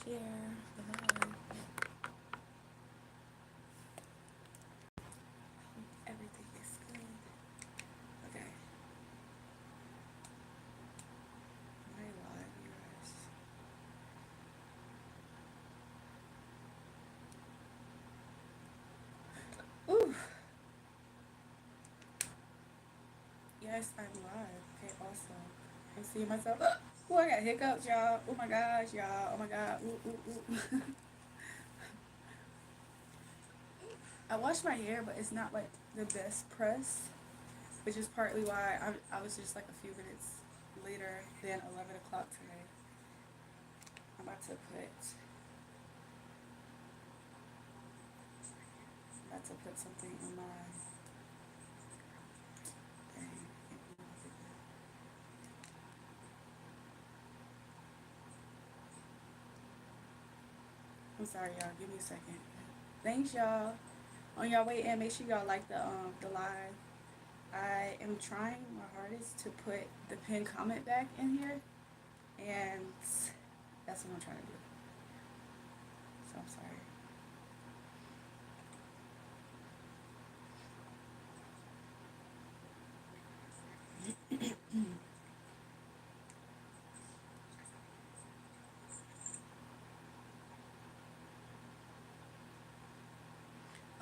share the live. Everything is good. Okay. My live, you guys. Ooh. Yes, I'm live. Okay, awesome. I'm seeing myself. Oh, I got hiccups, y'all. Oh my gosh, y'all. Oh my god. Ooh, ooh, ooh. I washed my hair, but it's not like the best press, which is partly why I was just like a few minutes later than 11 o'clock today. I'm about to put something on my thing. I'm sorry, y'all. Give me a second. Thanks, y'all. On y'all way in, make sure y'all like the live. I am trying my hardest to put the pinned comment back in here, and that's what I'm trying to do. So I'm sorry.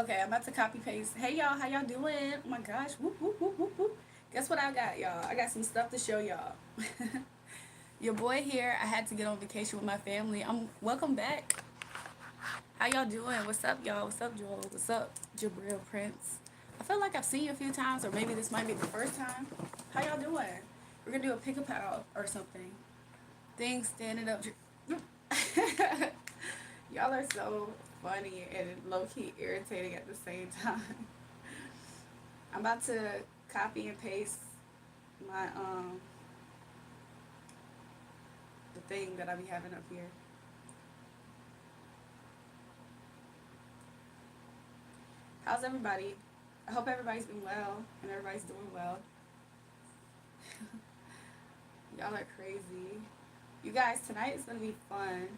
Okay, I'm about to copy paste. Hey y'all, how y'all doing? Oh my gosh, whoop whoop whoop whoop whoop. Guess what I got, y'all? I got some stuff to show y'all. Your boy here. I had to get on vacation with my family. I'm welcome back. How y'all doing? What's up, y'all? What's up, Joel? What's up, Jabril Prince? I feel like I've seen you a few times, or maybe this might be the first time. How y'all doing? We're gonna do a pick a pal or something. Things standing up. Y'all are so funny and low key irritating at the same time. I'm about to copy and paste my the thing that I be having up here. How's everybody? I hope everybody's been well and everybody's doing well. Y'all are crazy. You guys, tonight is gonna be fun.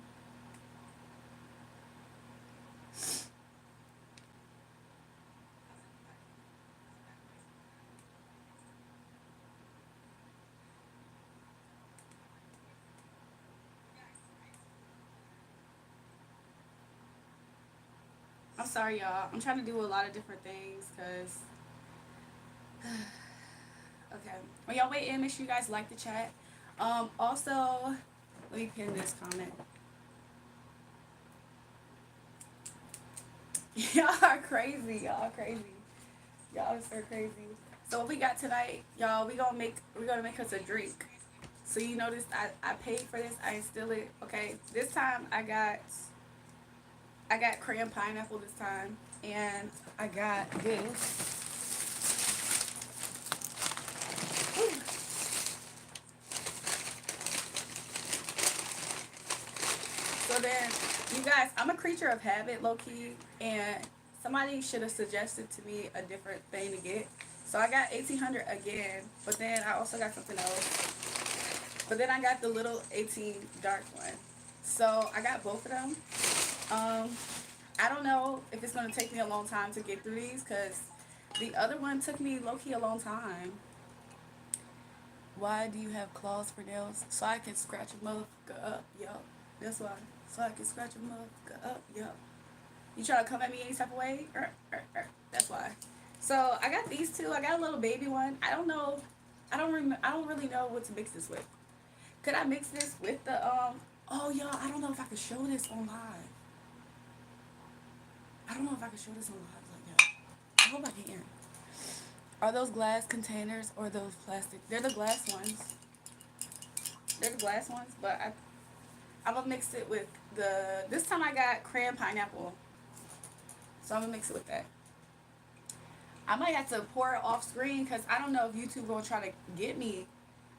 I'm sorry, y'all. I'm trying to do a lot of different things because. Okay. When y'all wait in, make sure you guys like the chat. Also, let me pin this comment. Y'all are crazy. Y'all are crazy. Y'all are so crazy. So what we got tonight, y'all, we're gonna make us a drink. So you notice I paid for this, I instill it. Okay. This time I got crayon pineapple this time, and I got this. So then, you guys, I'm a creature of habit, low key, and somebody should have suggested to me a different thing to get. So I got 1800 again, but then I also got something else. But then I got the little 18 dark one. So I got both of them. Um, I don't know if it's gonna take me a long time to get through these, cause the other one took me low key a long time. Why do you have claws for nails? So I can scratch a motherfucker up, yo. That's why. So I can scratch a motherfucker up, yo. You try to come at me any type of way? That's why. So I got these two. I got a little baby one. I don't know. I don't really know what to mix this with. Could I mix this with the Oh y'all, I don't know if I could show this on live. I don't know if I could show this on live like that. I hope I can. Are those glass containers or those plastic? They're the glass ones. They're the glass ones, but I'm gonna mix it with the. This time I got crayon pineapple, so I'm gonna mix it with that. I might have to pour it off screen because I don't know if YouTube gonna try to get me.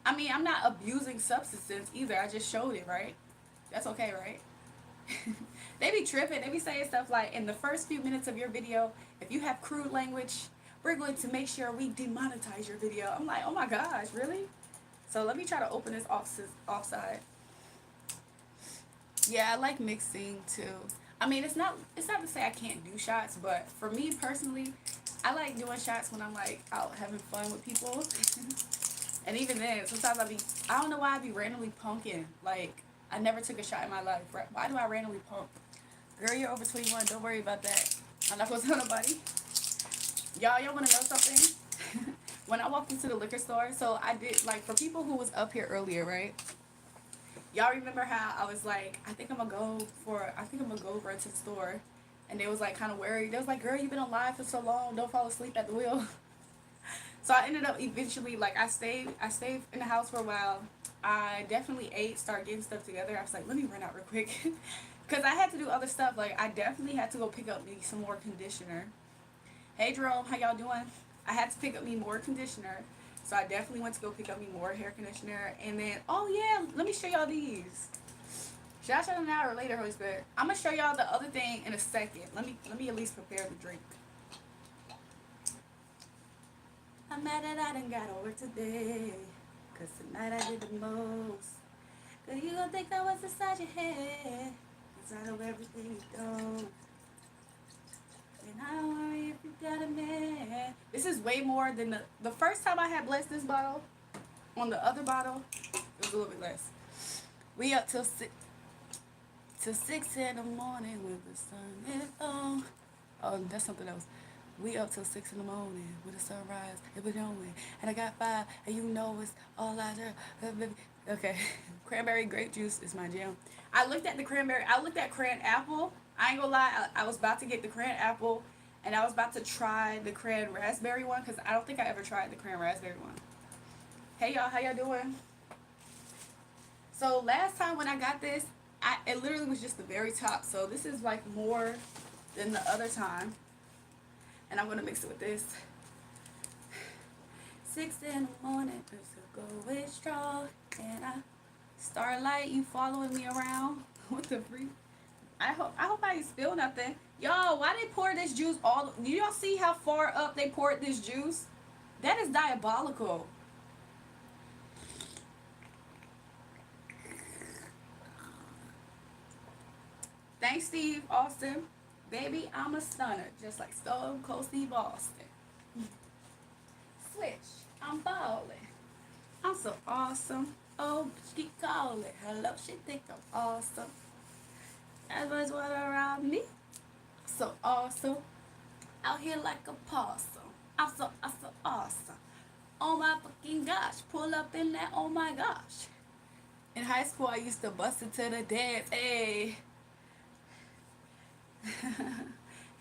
I mean, I'm not abusing substances either. I just showed it, right? That's okay, right? They be tripping. They be saying stuff like, in the first few minutes of your video, if you have crude language, we're going to make sure we demonetize your video. I'm like, oh my gosh, really? So let me try to open this offside. Yeah, I like mixing too. I mean, it's not to say I can't do shots, but for me personally, I like doing shots when I'm like out having fun with people. And even then, sometimes I don't know why I be randomly punking. Like, I never took a shot in my life. Right? Why do I randomly punk? Girl, you're over 21. Don't worry about that. I'm not supposed to tell nobody. Y'all want to know something? When I walked into the liquor store, so I did, like, for people who was up here earlier, right? Y'all remember how I was like, I think I'm gonna go run to the store. And they was like kind of worried. They was like, girl, you've been alive for so long. Don't fall asleep at the wheel. So I ended up eventually, like, I stayed in the house for a while. I definitely ate, started getting stuff together. I was like, let me run out real quick. Because I had to do other stuff. Like, I definitely had to go pick up me some more conditioner. Hey, Jerome, how y'all doing? I had to pick up me more conditioner. So I definitely went to go pick up me more hair conditioner. And then, oh yeah, let me show y'all these. Should I show them now or later, Holy Spirit? I'm going to show y'all the other thing in a second. Let me at least prepare the drink. I'm mad that I done got over today. Cause tonight I did the most. Cause you gon' think I was inside your head. Cause I know everything you do. And I don't worry if you got a man. This is way more than the first time I had blessed this bottle. On the other bottle, it was a little bit less. We up till 6 in the morning when the sun is on. Oh, that's something else. We up till 6 in the morning with the sunrise. It was knowing. And I got 5, and you know it's all out there. Okay. Cranberry grape juice is my jam. I looked at cran apple. I ain't gonna lie, I was about to get the cran apple, and I was about to try the cran raspberry one, because I don't think I ever tried the cran raspberry one. Hey y'all, how y'all doing? So last time when I got this, it literally was just the very top. So this is like more than the other time. And I'm gonna mix it with this. 6 in the morning, it's going strong. And Starlight, you following me around? What the freak? I hope I ain't spill nothing. Y'all, why they pour this juice all? Do y'all see how far up they poured this juice? That is diabolical. Thanks, Steve Austin. Baby, I'm a stunner, just like Stone Cold Steve Austin. Switch, I'm ballin'. I'm so awesome. Oh, she call it. Hello, she think I'm awesome. Everyone's want around me. So awesome. Out here like a possum. I'm so awesome. Oh my fucking gosh. Pull up in that, oh my gosh. In high school, I used to bust into the dance. Hey.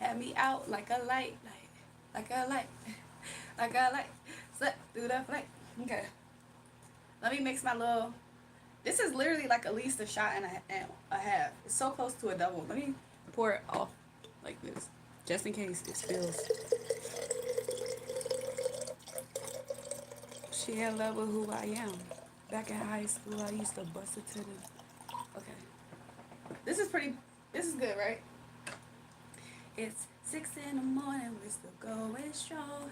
Had me out like a light. Like a light. Like a light. Slip through the flight. Okay. Let me mix my little. This is literally like at least a shot and a half. It's so close to a double. Let me pour it off like this, just in case it spills. She in love with who I am. Back in high school, I used to bust it to the. Okay. This is pretty. This is good, right? It's 6 in the morning. We're still going strong.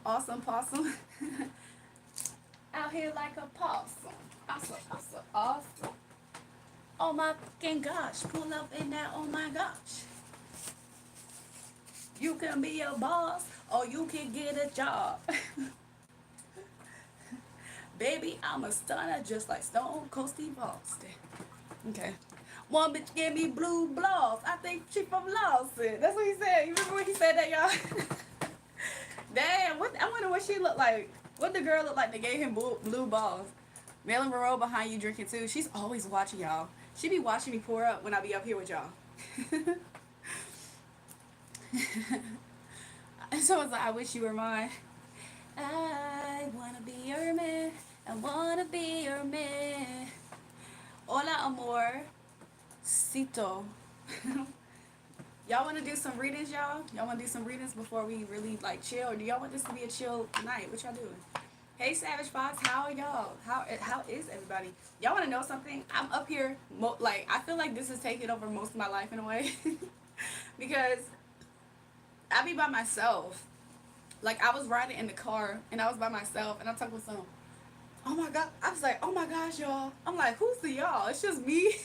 Awesome possum. Out here like a possum. I'm so awesome. Oh my fucking gosh. Pull up in that, oh my gosh. You can be a boss or you can get a job. Baby, I'm a stunner just like Stone Cold Steve Austin. Okay. One bitch gave me blue blouse. I think she from Lawson. That's what he said. You remember when he said that, y'all? Damn, I wonder what she looked like. What the girl looked like that gave him blue balls? Marilyn Monroe behind you drinking too. She's always watching y'all. She be watching me pour up when I be up here with y'all. So it's like, I wish you were mine. I wanna be your man. I wanna be your man. Hola, amor. Cito. Y'all want to do some readings, y'all? Y'all want to do some readings before we really, like, chill? Or do y'all want this to be a chill night? What y'all doing? Hey, Savage Fox, how are y'all? How is everybody? Y'all want to know something? I'm up here, like, I feel like this is taking over most of my life in a way. Because I be by myself. Like, I was riding in the car, and I was by myself, and I'm talking with someone. Oh my god, I was like, oh my gosh, y'all. I'm like, who's the y'all? It's just me.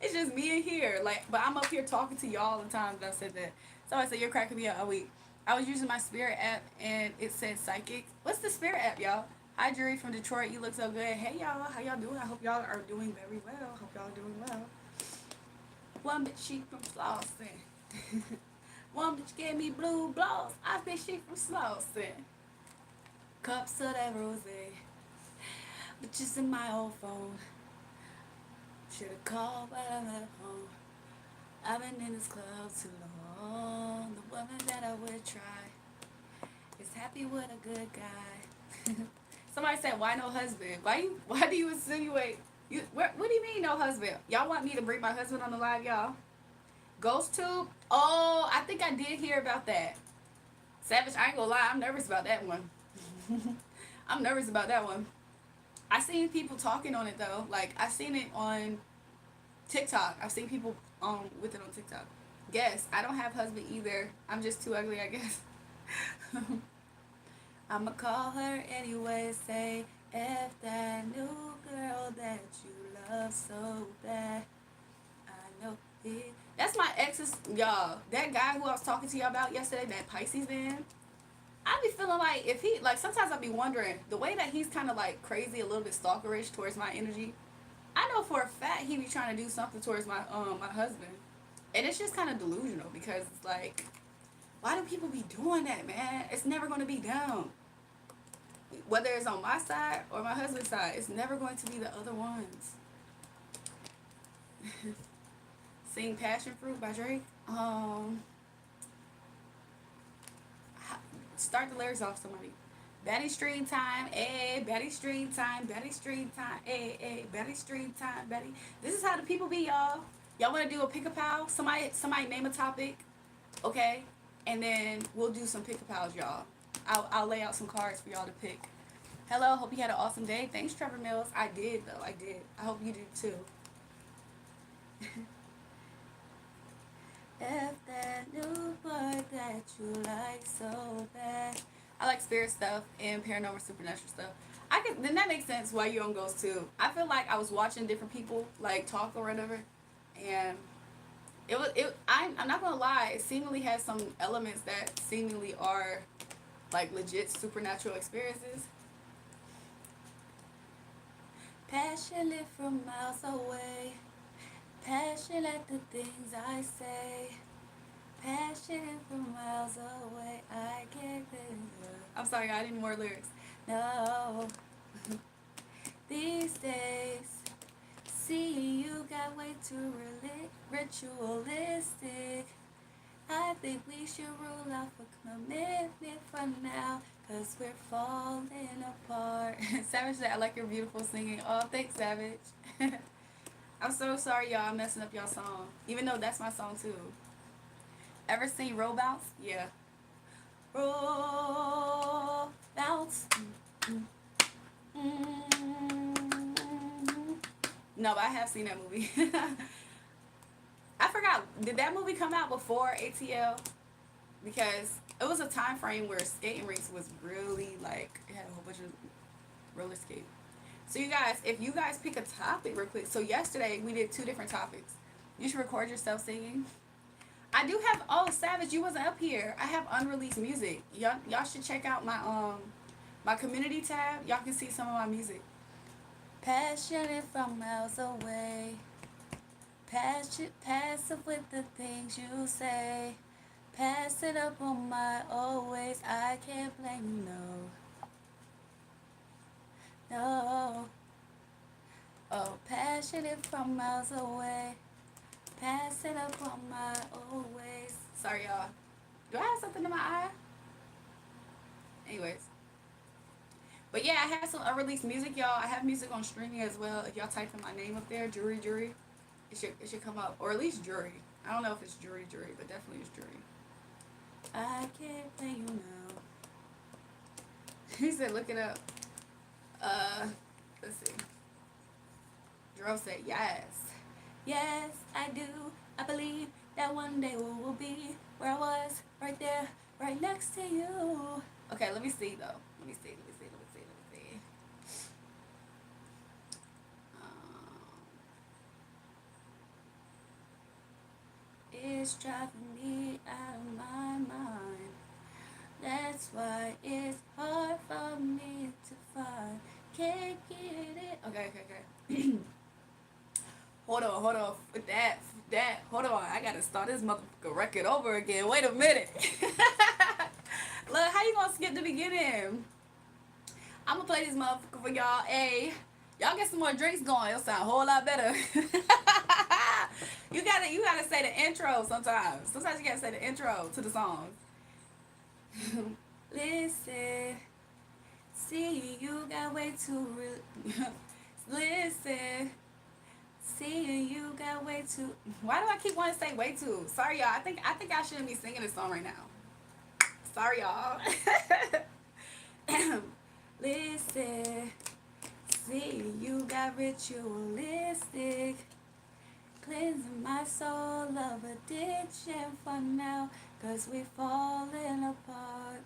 It's just me in here. Like, but I'm up here talking to y'all all the time that I said that. So I said, you're cracking me up a week. I was using my Spirit app and it said psychic. What's the Spirit app, y'all? Hi, Jury from Detroit. You look so good. Hey, y'all. How y'all doing? I hope y'all are doing very well. Hope y'all are doing well. One bitch she from Slauson. One bitch gave me blue blows. I think she from Slauson. Cups of that rose. Bitches in my old phone. Should've called, but I'm at home. I've been in this club too long. The woman that I would try is happy with a good guy. Somebody said, "Why no husband? Why do you insinuate? What do you mean no husband? Y'all want me to bring my husband on the live, y'all? Ghost tube? Oh, I think I did hear about that. Savage, I ain't gonna lie, I'm nervous about that one. I'm nervous about that one. I seen people talking on it though. Like I seen it on TikTok. I've seen people with it on TikTok. Guess I don't have husband either. I'm just too ugly, I guess. I'ma call her anyway. Say if that new girl that you love so bad. I know it. That's my ex's, y'all. That guy who I was talking to y'all about yesterday, that Pisces man. I be feeling like if he like sometimes I be wondering the way that he's kind of like crazy, a little bit stalkerish towards my energy. I know for a fact he be trying to do something towards my husband, and it's just kind of delusional because it's like, why do people be doing that, man? It's never going to be done. Whether it's on my side or my husband's side, it's never going to be the other ones. Sing Passion Fruit by Drake. Start the lyrics off, somebody. Betty Stream Time, ayy, Betty Stream Time, Betty Stream Time, ayy, Betty Stream Time, Betty. This is how the people be, y'all. Y'all want to do a pick-a-pal? Somebody name a topic, okay? And then we'll do some pick-a-pals, y'all. I'll lay out some cards for y'all to pick. Hello, hope you had an awesome day. Thanks, Trevor Mills. I did, though. I did. I hope you did, too. If that new boy that you like so bad. I like spirit stuff and paranormal supernatural stuff. Then that makes sense why you on Ghost too. I feel like I was watching different people like talk or whatever, and I'm not gonna lie, it seemingly has some elements that seemingly are like legit supernatural experiences. Passionate from miles away. Passion at the things I say. Passionate from miles away. I can't live. I'm sorry, I need more lyrics. No. These days, see you got way too ritualistic. I think we should rule out for commitment for now, cause we're falling apart. Savage said, I like your beautiful singing. Oh, thanks, Savage. I'm so sorry, y'all. I'm messing up y'all song. Even though that's my song, too. Ever seen Roll Bounce? Yeah. Roll Bounce. No, but I have seen that movie. I forgot. Did that movie come out before ATL? Because it was a time frame where skating rinks was really like, it had a whole bunch of roller skate. So you guys, if you guys pick a topic real quick. So yesterday we did 2 different topics. You should record yourself singing. I do have, oh, Savage, you wasn't up here. I have unreleased music. Y'all should check out my community tab. Y'all can see some of my music. Passionate from miles away. Passive with the things you say. Pass it up on my always. I can't blame you, no. No. Oh, passionate from miles away. Pass it up on my always. Sorry, y'all. Do I have something in my eye? Anyways. But yeah, I have some unreleased music, y'all. I have music on streaming as well. If y'all type in my name up there, Jury, it should come up. Or at least Jury. I don't know if it's Jury, but definitely it's Jury. I can't play you now. He said, look it up. Let's see. Jerome said, yes. Yes, I do. I believe that one day we will be where I was, right there, right next to you. Okay, let me see, though. Let me see. is driving me out of my mind. That's why it's hard for me to find. Can't get it. Okay. Hold on. Hold on. I gotta start this motherfucker record over again. Wait a minute. Look, how you gonna skip the beginning? I'm gonna play this motherfucker for y'all. Hey, y'all get some more drinks going. It'll sound a whole lot better. you gotta say the intro sometimes. Sometimes you gotta say the intro to the song. Listen, see you got way too listen, see you got way too. Why do I keep wanting to say way too? Sorry y'all. I think I shouldn't be singing this song right now. Sorry y'all. Listen, see you got ritualistic, cleansing my soul of addiction for now, cause we falling apart.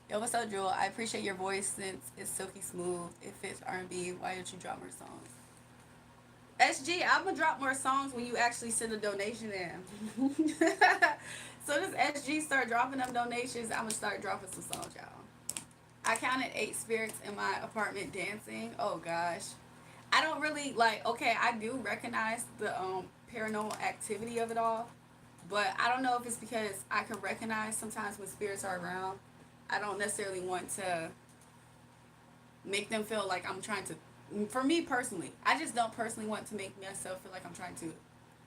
Yo, what's up, Jewel? I appreciate your voice since it's silky smooth. It fits R&B. Why don't you drop more songs? SG, I'm gonna drop more songs when you actually send a donation in. So does SG start dropping them donations, I'm gonna start dropping some songs, y'all. I counted 8 spirits in my apartment dancing. Oh gosh. I don't really like, okay, I do recognize the paranormal activity of it all, but I don't know if it's because I can recognize sometimes when spirits are around. I don't necessarily want to make them feel like I'm trying to, for me personally, I just don't personally want to make myself feel like I'm trying to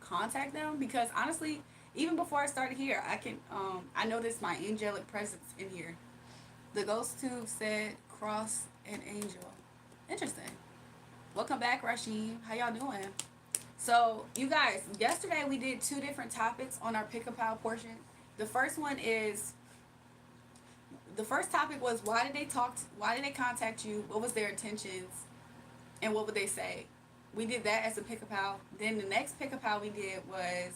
contact them, because honestly, even before I started here, I noticed my angelic presence in here. The ghost tube said cross an angel. Interesting. Welcome back, Rasheen. How y'all doing? So, you guys, yesterday we did 2 different topics on our pick a pal portion. The first one is, the first topic was why did they contact you? What was their intentions? And what would they say? We did that as a pick a pal. Then the next pick a pal we did was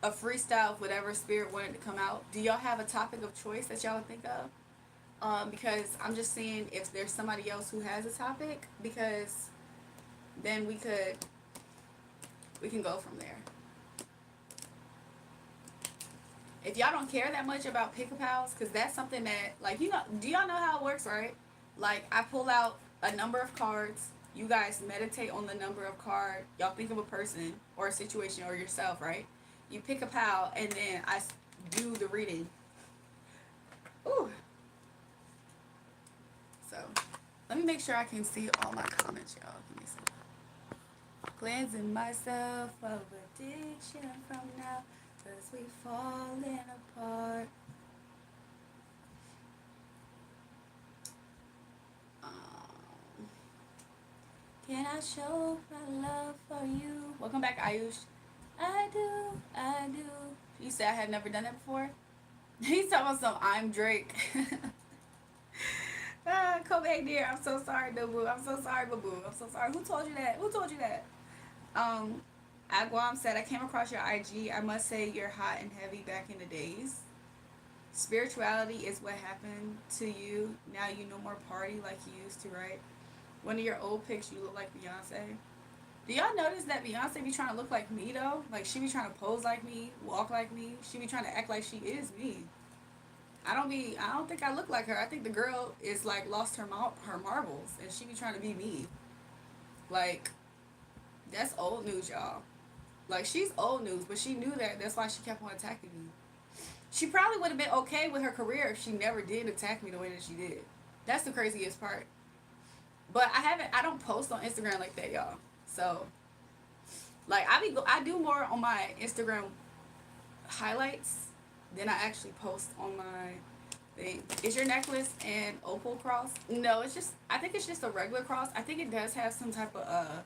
a freestyle of whatever spirit wanted to come out. Do y'all have a topic of choice that y'all would think of? Because I'm just seeing if there's somebody else who has a topic, because then we can go from there. If y'all don't care that much about pick a pals, because that's something that, like, you know, do y'all know how it works, right? Like, I pull out a number of cards. You guys meditate on the number of cards. Y'all think of a person or a situation or yourself, right? You pick a pal, and then I do the reading. Ooh. So, let me make sure I can see all my comments, y'all. Give me some. Cleansing myself of addiction from now, cause we falling apart. Can I show my love for you? Welcome back, Ayush. I do. You said I had never done that before? He's talking about some I'm Drake. Kobe dear, I'm so sorry, boo. I'm so sorry, boo. I'm so sorry. Who told you that? Aguam said, I came across your IG. I must say you're hot and heavy back in the days. Spirituality is what happened to you. Now you no more party like you used to, right? One of your old pics, you look like Beyonce. Do y'all notice that Beyonce be trying to look like me, though? Like, she be trying to pose like me, walk like me. She be trying to act like she is me. I don't think I look like her. I think the girl is, like, lost her marbles, and she be trying to be me. Like, that's old news, y'all. Like, she's old news, but she knew that. That's why she kept on attacking me. She probably would have been okay with her career if she never did attack me the way that she did. That's the craziest part. But I don't post on Instagram like that, y'all. So, like, I do more on my Instagram highlights than I actually post on my thing. Is your necklace an opal cross? No, I think it's just a regular cross. I think it does have some type of,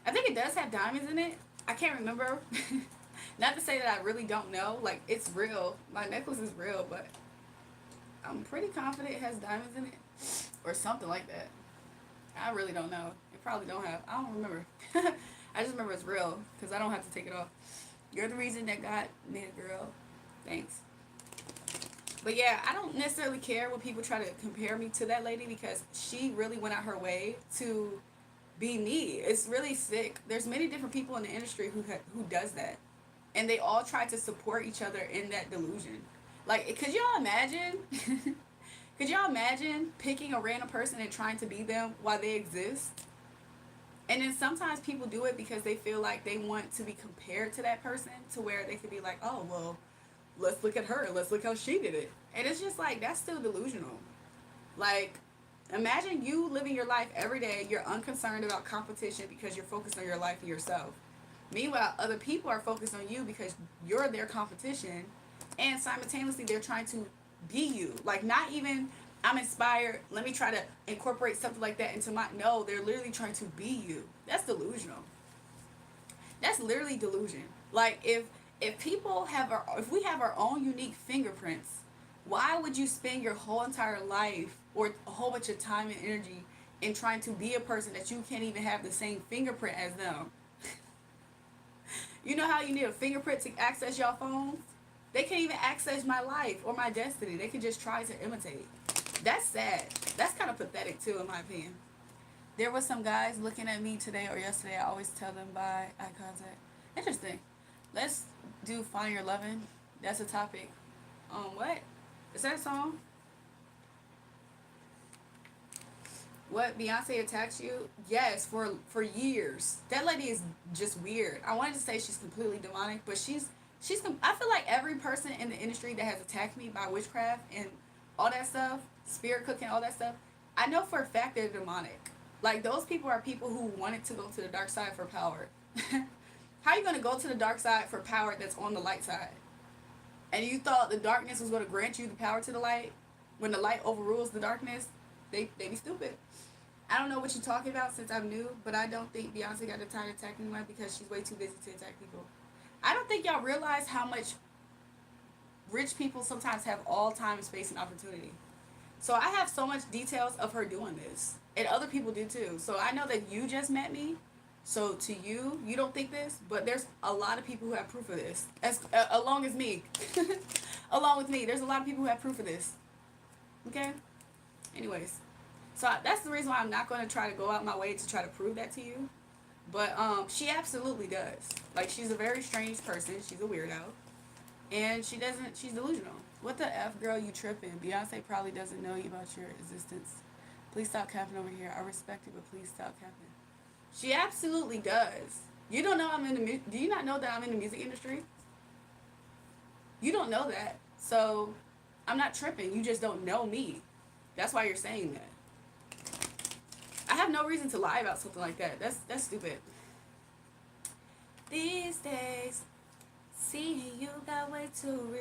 I think it does have diamonds in it. I can't remember. Not to say that I really don't know. Like, it's real. My necklace is real, but I'm pretty confident it has diamonds in it. Or something like that. I really don't know. It probably don't have. I don't remember. I just remember it's real, because I don't have to take it off. You're the reason that God made a girl. Thanks. But yeah, I don't necessarily care when people try to compare me to that lady, because she really went out her way to be me. It's really sick. There's many different people in the industry who does that. and they all try to support each other in that delusion. Like, could y'all imagine? Could y'all imagine picking a random person and trying to be them while they exist? And then sometimes people do it because they feel like they want to be compared to that person, to where they could be like, oh, well, let's look at her. Let's look how she did it. And it's just like, that's still delusional. Like, imagine you living your life every day. You're unconcerned about competition because you're focused on your life and yourself. Meanwhile, other people are focused on you because you're their competition. And simultaneously, they're trying to be you. Like, not even, I'm inspired, let me try to incorporate something like that into my, no, they're literally trying to be you. That's delusional. That's literally delusion. Like, if people have our, if we have our own unique fingerprints, why would you spend your whole entire life or a whole bunch of time and energy in trying to be a person that you can't even have the same fingerprint as them? You know how you need a fingerprint to access your phones? They can't even access my life or my destiny. They can just try to imitate. That's sad. That's kind of pathetic too, in my opinion. There was some guys looking at me today or yesterday. I always tell them by eye contact. Interesting. Let's do Find Your Lovin'. That's a topic. What? Is that a song? What, Beyonce attacks you? Yes, for years. That lady is just weird. I wanted to say she's completely demonic, but she's. I feel like every person in the industry that has attacked me by witchcraft and all that stuff, spirit cooking, all that stuff, I know for a fact they're demonic. Like, those people are people who wanted to go to the dark side for power. How are you going to go to the dark side for power that's on the light side? And you thought the darkness was going to grant you the power to the light? When the light overrules the darkness, they be stupid. I don't know what you're talking about since I'm new, but I don't think Beyonce got the time to attack anyone because she's way too busy to attack people. I don't think y'all realize how much rich people sometimes have all time and space and opportunity. So I have so much details of her doing this. And other people do too. So I know that you just met me. So to you, you don't think this, but there's a lot of people who have proof of this. Along as me. Along with me, there's a lot of people who have proof of this. Okay? Anyways. So that's the reason why I'm not going to try to go out my way to try to prove that to you. But she absolutely does. Like, she's a very strange person. She's a weirdo. And she's delusional. What the F, girl, you tripping? Beyonce probably doesn't know you about your existence. Please stop capping over here. I respect you, but please stop capping. She absolutely does. You don't know I'm in the, do you not know that I'm in the music industry? You don't know that. So, I'm not tripping. You just don't know me. That's why you're saying that. I have no reason to lie about something like that. That's stupid. These days, seeing you got way too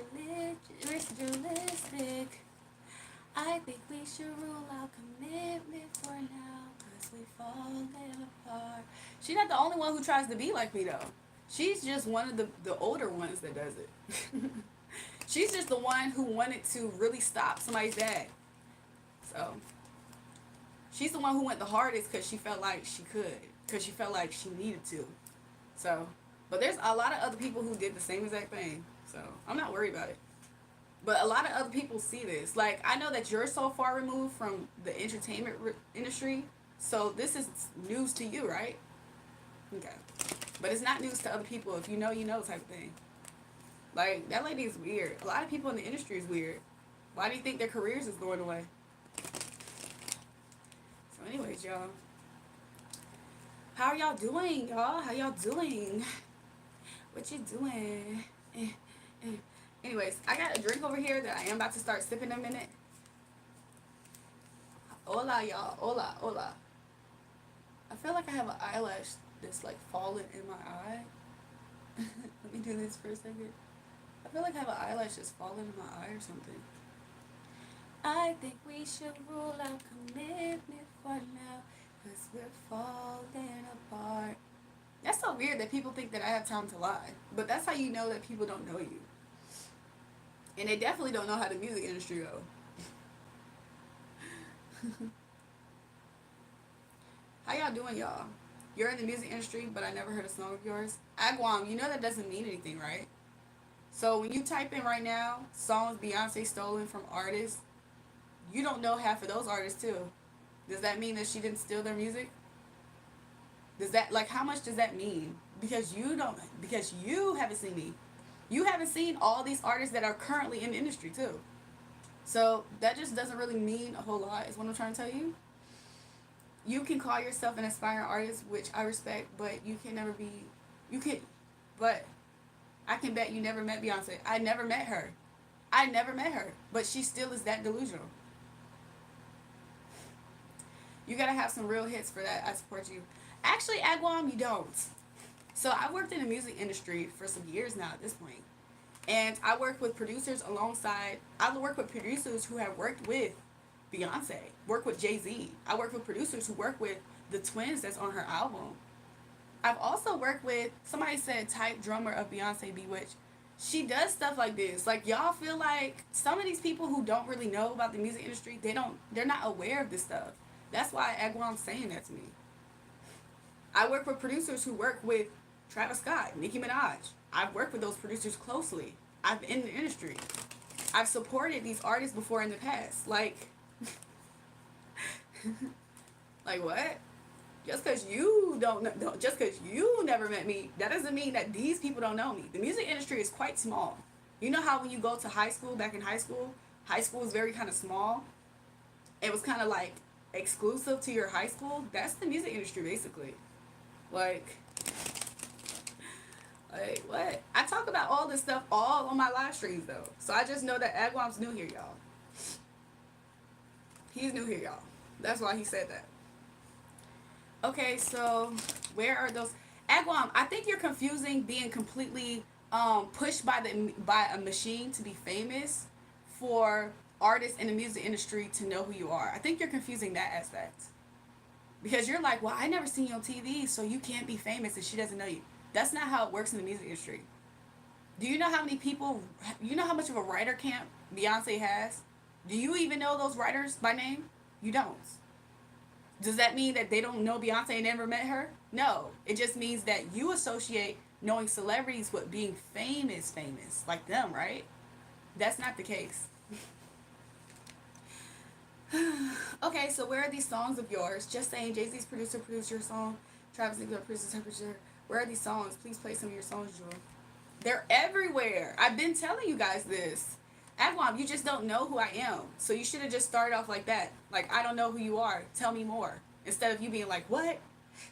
ritualistic. I think we should rule out commitment for now, cause we falling apart. She's not the only one who tries to be like me though. She's just one of the older ones that does it. She's just the one who wanted to really stop somebody's dad. So she's the one who went the hardest because she felt like she could. Because she felt like she needed to. So, but there's a lot of other people who did the same exact thing. So, I'm not worried about it. But a lot of other people see this. Like, I know that you're so far removed from the entertainment industry. So, this is news to you, right? Okay. But it's not news to other people. If you know type of thing. Like, that lady is weird. A lot of people in the industry is weird. Why do you think their careers is going away? Anyways, y'all. How are y'all doing, y'all? How y'all doing? What you doing? Anyways, I got a drink over here that I am about to start sipping in a minute. Hola, y'all. Hola, hola. I feel like I have an eyelash that's like falling in my eye. Let me do this for a second. I feel like I have an eyelash that's falling in my eye or something. I think we should rule out commitment for now, cause we're falling apart. That's so weird that people think that I have time to lie. But that's how you know that people don't know you. And they definitely don't know how the music industry goes. How y'all doing, y'all? You're in the music industry, but I never heard a song of yours. Agwam, you know that doesn't mean anything, right? So when you type in right now, songs Beyonce stolen from artists, you don't know half of those artists too. Does that mean that she didn't steal their music? Does that, like, how much does that mean? because you haven't seen me. You haven't seen all these artists that are currently in the industry too. So that just doesn't really mean a whole lot, is what I'm trying to tell you. You can call yourself an aspiring artist, which I respect, but you can never be. You can, but I can bet you never met Beyonce. I never met her. I never met her, but she still is that delusional. You gotta have some real hits for that. I support you. Actually, Agwam, you don't. So I worked in the music industry for some years now at this point. And I work with producers alongside, I work with producers who have worked with Beyonce, work with Jay-Z. I work with producers who work with the twins that's on her album. I've also worked with, somebody said type drummer of Beyonce Bewitched. She does stuff like this. Like, y'all feel like some of these people who don't really know about the music industry, they're not aware of this stuff. That's why Agwam's saying that to me. I work with producers who work with Travis Scott, Nicki Minaj. I've worked with those producers closely. I've been in the industry. I've supported these artists before in the past. Like, like what? Just because you just because you never met me, that doesn't mean that these people don't know me. The music industry is quite small. You know how when you go to high school, back in high school is very kind of small. It was kind of like exclusive to your high school. That's the music industry basically. Like, what? I talk about all this stuff all on my live streams though. So I just know that Agwam's new here, y'all. He's new here, y'all. That's why he said that. Okay, so where are those? Agwam, I think you're confusing being completely pushed by a machine to be famous for artists in the music industry to know who you are. I think you're confusing that aspect. Because you're like, well, I never seen you on TV, so you can't be famous and she doesn't know you. That's not how it works in the music industry. Do you know how many people, you know how much of a writer camp Beyonce has? Do you even know those writers by name? You don't. Does that mean that they don't know Beyonce and never met her? No. It just means that you associate knowing celebrities with being famous, like them, right? That's not the case. Okay, so where are these songs of yours? Just saying, Jay-Z's produced your song. Travis Scott producer. Where are these songs? Please play some of your songs, Jewel. They're everywhere. I've been telling you guys this. Agwam, you just don't know who I am. So you should have just started off like that. Like, I don't know who you are. Tell me more. Instead of you being like, what?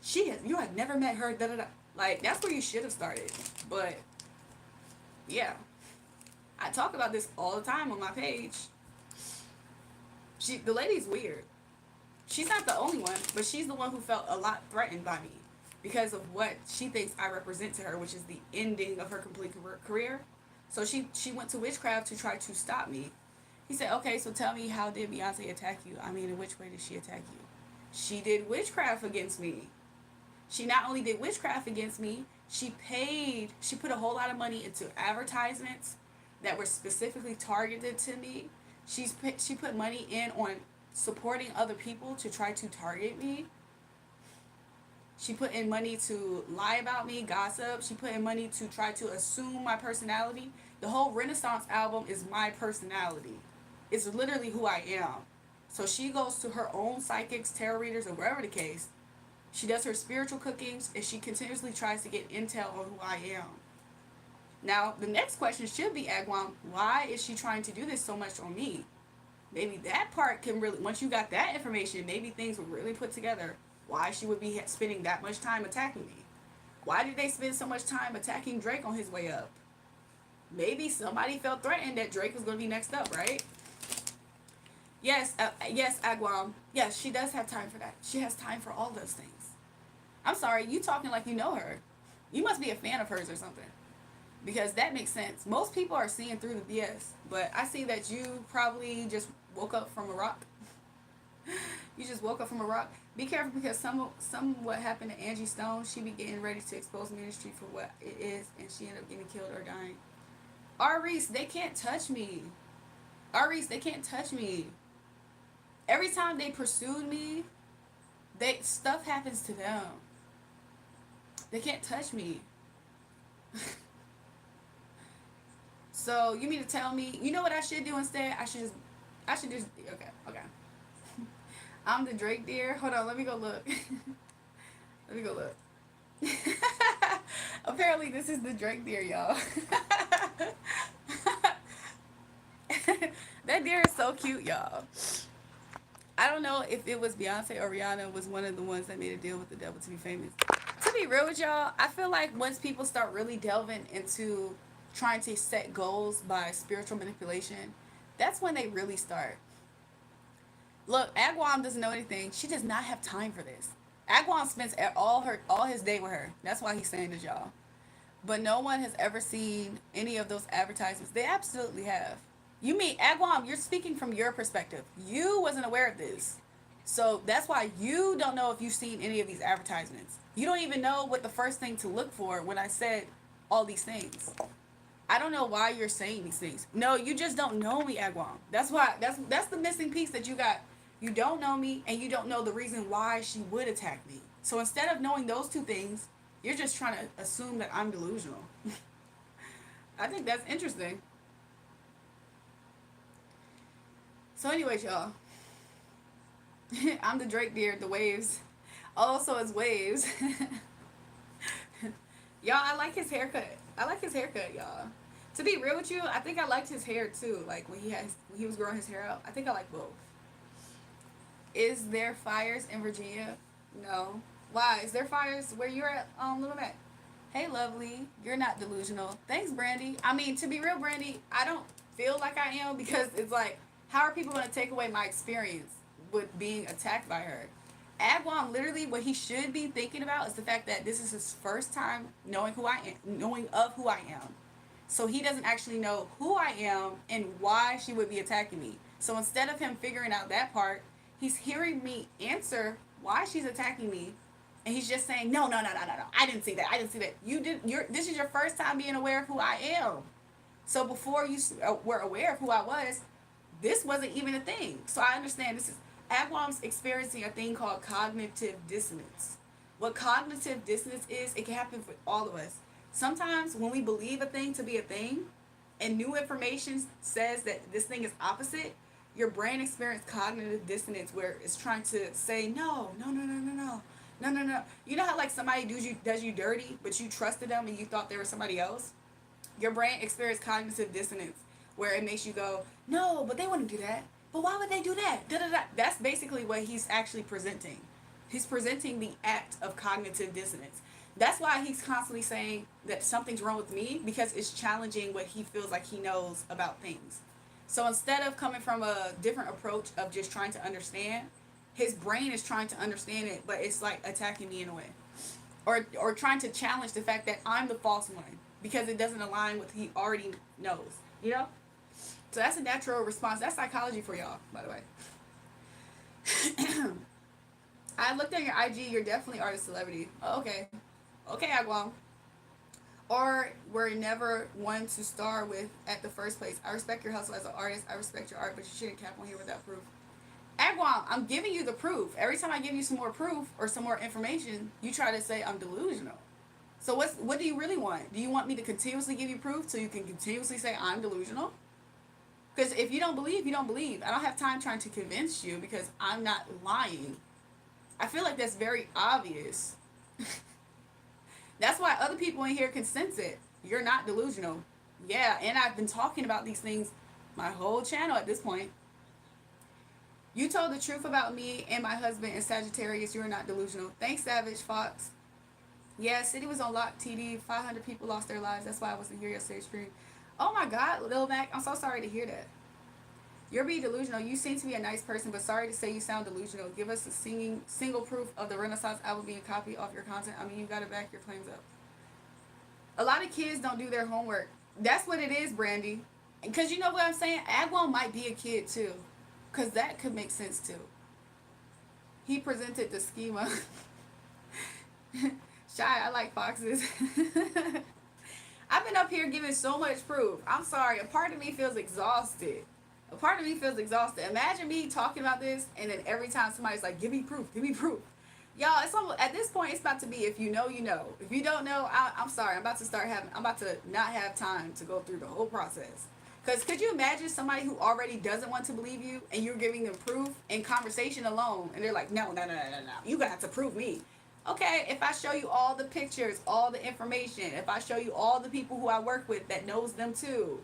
You have never met her. Da da da. Like, that's where you should have started. But, yeah. I talk about this all the time on my page. The lady's weird. She's not the only one, but she's the one who felt a lot threatened by me because of what she thinks I represent to her, which is the ending of her complete career. So she went to witchcraft to try to stop me. He said, okay, so tell me, how did Beyonce attack you? I mean, in which way did she attack you? She did witchcraft against me. She not only did witchcraft against me, she put a whole lot of money into advertisements that were specifically targeted to me. She put money in on supporting other people to try to target me. She put in money to lie about me, gossip. She put in money to try to assume my personality. The whole Renaissance album is my personality. It's literally who I am. So she goes to her own psychics, tarot readers, or wherever the case. She does her spiritual cookings, and she continuously tries to get intel on who I am. Now, the next question should be, Agwam, why is she trying to do this so much on me? Maybe that part can really, once you got that information, maybe things will really put together why she would be spending that much time attacking me. Why did they spend so much time attacking Drake on his way up? Maybe somebody felt threatened that Drake was going to be next up, right? Yes, yes, Agwam. Yes, she does have time for that. She has time for all those things. I'm sorry, you talking like you know her. You must be a fan of hers or something. Because that makes sense. Most people are seeing through the BS. But I see that you probably just woke up from a rock. You just woke up from a rock. Be careful, because some what happened to Angie Stone, she be getting ready to expose ministry for what it is, and she ended up getting killed or dying. Reese, they can't touch me. Reese, they can't touch me. Every time they pursued me, stuff happens to them. They can't touch me. So you mean to tell me, you know what I should do instead? I should just okay. I'm the Drake deer. Hold on, let me go look. Let me go look. Apparently, this is the Drake deer, y'all. That deer is so cute, y'all. I don't know if it was Beyonce or Rihanna was one of the ones that made a deal with the devil to be famous. To be real with y'all, I feel like once people start really delving into trying to set goals by spiritual manipulation, that's when they really start. Look, Agwam doesn't know anything. She does not have time for this. Agwam spends all his day with her. That's why he's saying this, y'all. But no one has ever seen any of those advertisements. They absolutely have. You mean Agwam? You're speaking from your perspective. You wasn't aware of this, so that's why you don't know if you've seen any of these advertisements. You don't even know what the first thing to look for when I said all these things. I don't know why you're saying these things. No, you just don't know me, Agwam. That's the missing piece that you got. You don't know me, and you don't know the reason why she would attack me. So instead of knowing those two things, you're just trying to assume that I'm delusional. I think that's interesting. So, anyways, y'all, I'm the Drake deer, the waves. Also, it's waves. Y'all, I like his haircut. I like his haircut, y'all. To be real with you, I think I liked his hair too. Like when he was growing his hair out. I think I like both. Is there fires in Virginia? No. Why? Is there fires where you're at, Little Mac? Hey, lovely. You're not delusional. Thanks, Brandy. I mean, to be real, Brandy, I don't feel like I am because it's like, how are people going to take away my experience with being attacked by her? Agwam, literally, what he should be thinking about is the fact that this is his first time knowing who I am, knowing of who I am. So he doesn't actually know who I am and why she would be attacking me. So instead of him figuring out that part, he's hearing me answer why she's attacking me, and he's just saying, no, no, no, no, no, no. I didn't see that. I didn't see that. You did. This is your first time being aware of who I am. So before you were aware of who I was, this wasn't even a thing. So I understand this is Agwam's experiencing a thing called cognitive dissonance. What cognitive dissonance is, it can happen for all of us. Sometimes when we believe a thing to be a thing, and new information says that this thing is opposite, your brain experiences cognitive dissonance where it's trying to say no, no, no, no, no, no, no, no, no. You know how like somebody does you dirty, but you trusted them and you thought they were somebody else? Your brain experiences cognitive dissonance where it makes you go, no, but they wouldn't do that. But why would they do that? Da, da, da. That's basically what he's actually presenting. He's presenting the act of cognitive dissonance. That's why he's constantly saying that something's wrong with me because it's challenging what he feels like he knows about things. So instead of coming from a different approach of just trying to understand, his brain is trying to understand it, but it's like attacking me in a way. Or trying to challenge the fact that I'm the false one because it doesn't align with what he already knows. You know? So that's a natural response. That's psychology for y'all, by the way. I looked at your IG. You're definitely artist celebrity. Oh, okay. Okay, Agwam. Or were never one to star with at the first place. I respect your hustle as an artist. I respect your art, but you shouldn't cap on here without proof. Agwam, I'm giving you the proof. Every time I give you some more proof or some more information, you try to say I'm delusional. So what do you really want? Do you want me to continuously give you proof so you can continuously say I'm delusional? Because if you don't believe, you don't believe. I don't have time trying to convince you because I'm not lying. I feel like that's very obvious. That's why other people in here can sense it. You're not delusional. Yeah, and I've been talking about these things my whole channel at this point. You told the truth about me and my husband in Sagittarius. You are not delusional. Thanks, Savage Fox. Yeah, City was on lock, TD. 500 people lost their lives. That's why I wasn't here yesterday stream. Oh my God, Lil Mac, I'm so sorry to hear that. You're being delusional. You seem to be a nice person, but sorry to say you sound delusional. Give us a single proof of the Renaissance album being copied off your content. I mean, you gotta back your claims up. A lot of kids don't do their homework. That's what it is, Brandy. Because you know what I'm saying? Agwon might be a kid too. Because that could make sense too. He presented the schema. Shy, I like foxes. I've been up here giving so much proof. I'm sorry. A part of me feels exhausted. A part of me feels exhausted. Imagine me talking about this and then every time somebody's like, give me proof, give me proof. Y'all, it's almost, at this point, it's about to be if you know, you know. If you don't know, I'm sorry. I'm about to not have time to go through the whole process. Because could you imagine somebody who already doesn't want to believe you and you're giving them proof in conversation alone and they're like, no, no, no, no, no, no. You're going to have to prove me. Okay, if I show you all the pictures, all the information, if I show you all the people who I work with that knows them too,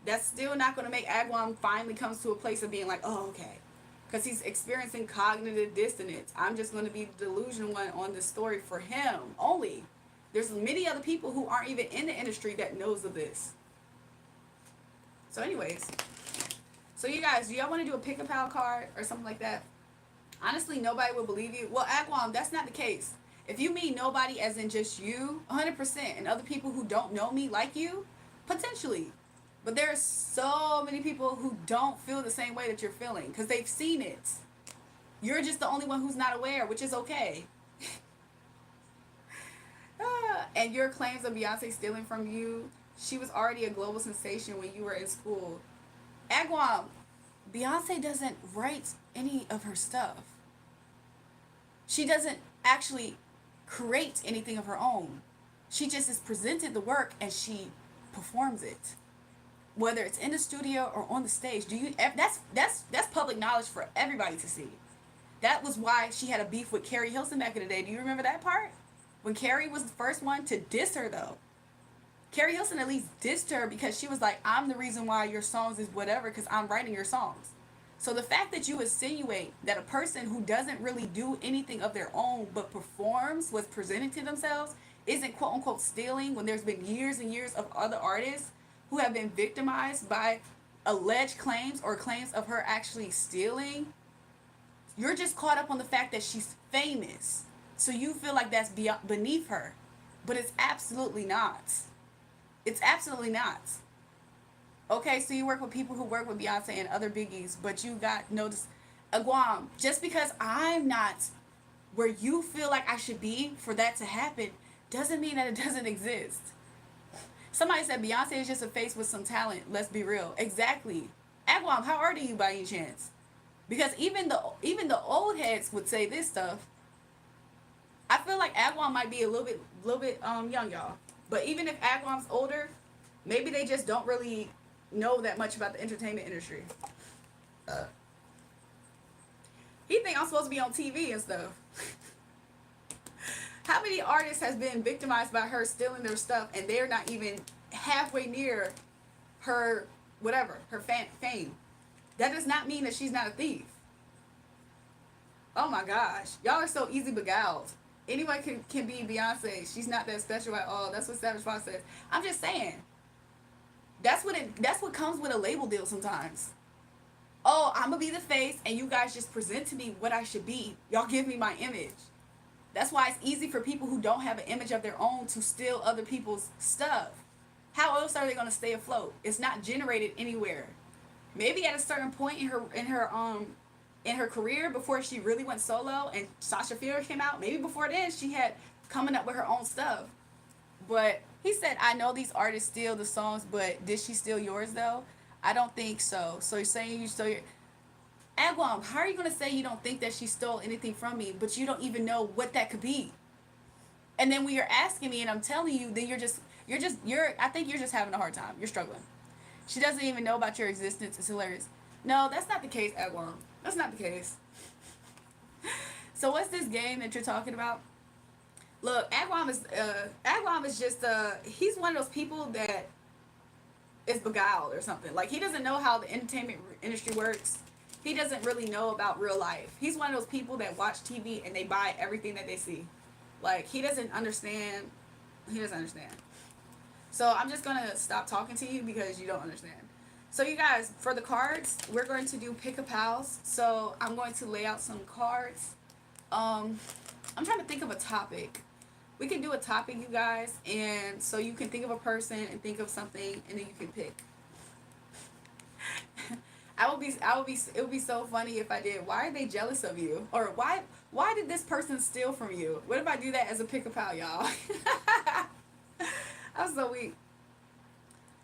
that's still not going to make Agwam finally comes to a place of being like, oh, okay. Because he's experiencing cognitive dissonance. I'm just going to be the delusional one on this story for him only. There's many other people who aren't even in the industry that knows of this. So anyways, so you guys, do y'all want to do a pick a pal card or something like that? Honestly, nobody will believe you. Well, Agwam, that's not the case. If you mean nobody as in just you, 100%, and other people who don't know me like you, potentially. But there are so many people who don't feel the same way that you're feeling because they've seen it. You're just the only one who's not aware, which is okay. And your claims of Beyonce stealing from you, she was already a global sensation when you were in school. Agwam, Beyonce doesn't write any of her stuff. She doesn't actually create anything of her own. She just is presented the work and she performs it. Whether it's in the studio or on the stage, that's public knowledge for everybody to see. That was why she had a beef with Carrie Hilson back in the day. Do you remember that part? When Carrie was the first one to diss her though. Carrie Hilson at least dissed her because she was like, I'm the reason why your songs is whatever because I'm writing your songs. So the fact that you insinuate that a person who doesn't really do anything of their own but performs what's presented to themselves isn't quote unquote stealing when there's been years and years of other artists who have been victimized by alleged claims or claims of her actually stealing, you're just caught up on the fact that she's famous. So you feel like that's beneath her. But it's absolutely not. It's absolutely not. Okay, so you work with people who work with Beyonce and other biggies, but you got notice. Agwam, just because I'm not where you feel like I should be for that to happen doesn't mean that it doesn't exist. Somebody said Beyonce is just a face with some talent. Let's be real. Exactly. Agwam, how old are you by any chance? Because even the old heads would say this stuff. I feel like Agwam might be a little bit young, y'all. But even if Agwam's older, maybe they just don't really know that much about the entertainment industry. He think I'm supposed to be on TV and stuff. How many artists has been victimized by her stealing their stuff and they're not even halfway near her whatever, her fame? That does not mean that she's not a thief. Oh my gosh. Y'all are so easy beguiled. Anyone can be Beyonce. She's not that special at all. That's what Savage Fox says. I'm just saying. That's what comes with a label deal sometimes. Oh, I'm gonna be the face and you guys just present to me what I should be. Y'all give me my image. That's why it's easy for people who don't have an image of their own to steal other people's stuff. How else are they gonna stay afloat? It's not generated anywhere. Maybe at a certain point in her career before she really went solo and Sasha Fierce came out, maybe before then she had coming up with her own stuff. But he said, I know these artists steal the songs, but did she steal yours though? I don't think so. So you're saying you stole your... Agwam, how are you going to say you don't think that she stole anything from me, but you don't even know what that could be? And then when you're asking me and I'm telling you, then I think you're just having a hard time. You're struggling. She doesn't even know about your existence. It's hilarious. No, that's not the case, Agwam. That's not the case. So what's this game that you're talking about? Look, Agwam is just he's one of those people that is beguiled or something. Like he doesn't know how the entertainment industry works. He doesn't really know about real life. He's one of those people that watch TV and they buy everything that they see. Like he doesn't understand. He doesn't understand. So I'm just gonna stop talking to you because you don't understand. So you guys, for the cards, we're going to do pick a pals. So I'm going to lay out some cards. I'm trying to think of a topic. We can do a topic, you guys, and so you can think of a person and think of something, and then you can pick. It would be so funny if I did. Why are they jealous of you? Or why did this person steal from you? What if I do that as a pick a pal, y'all? I'm so weak.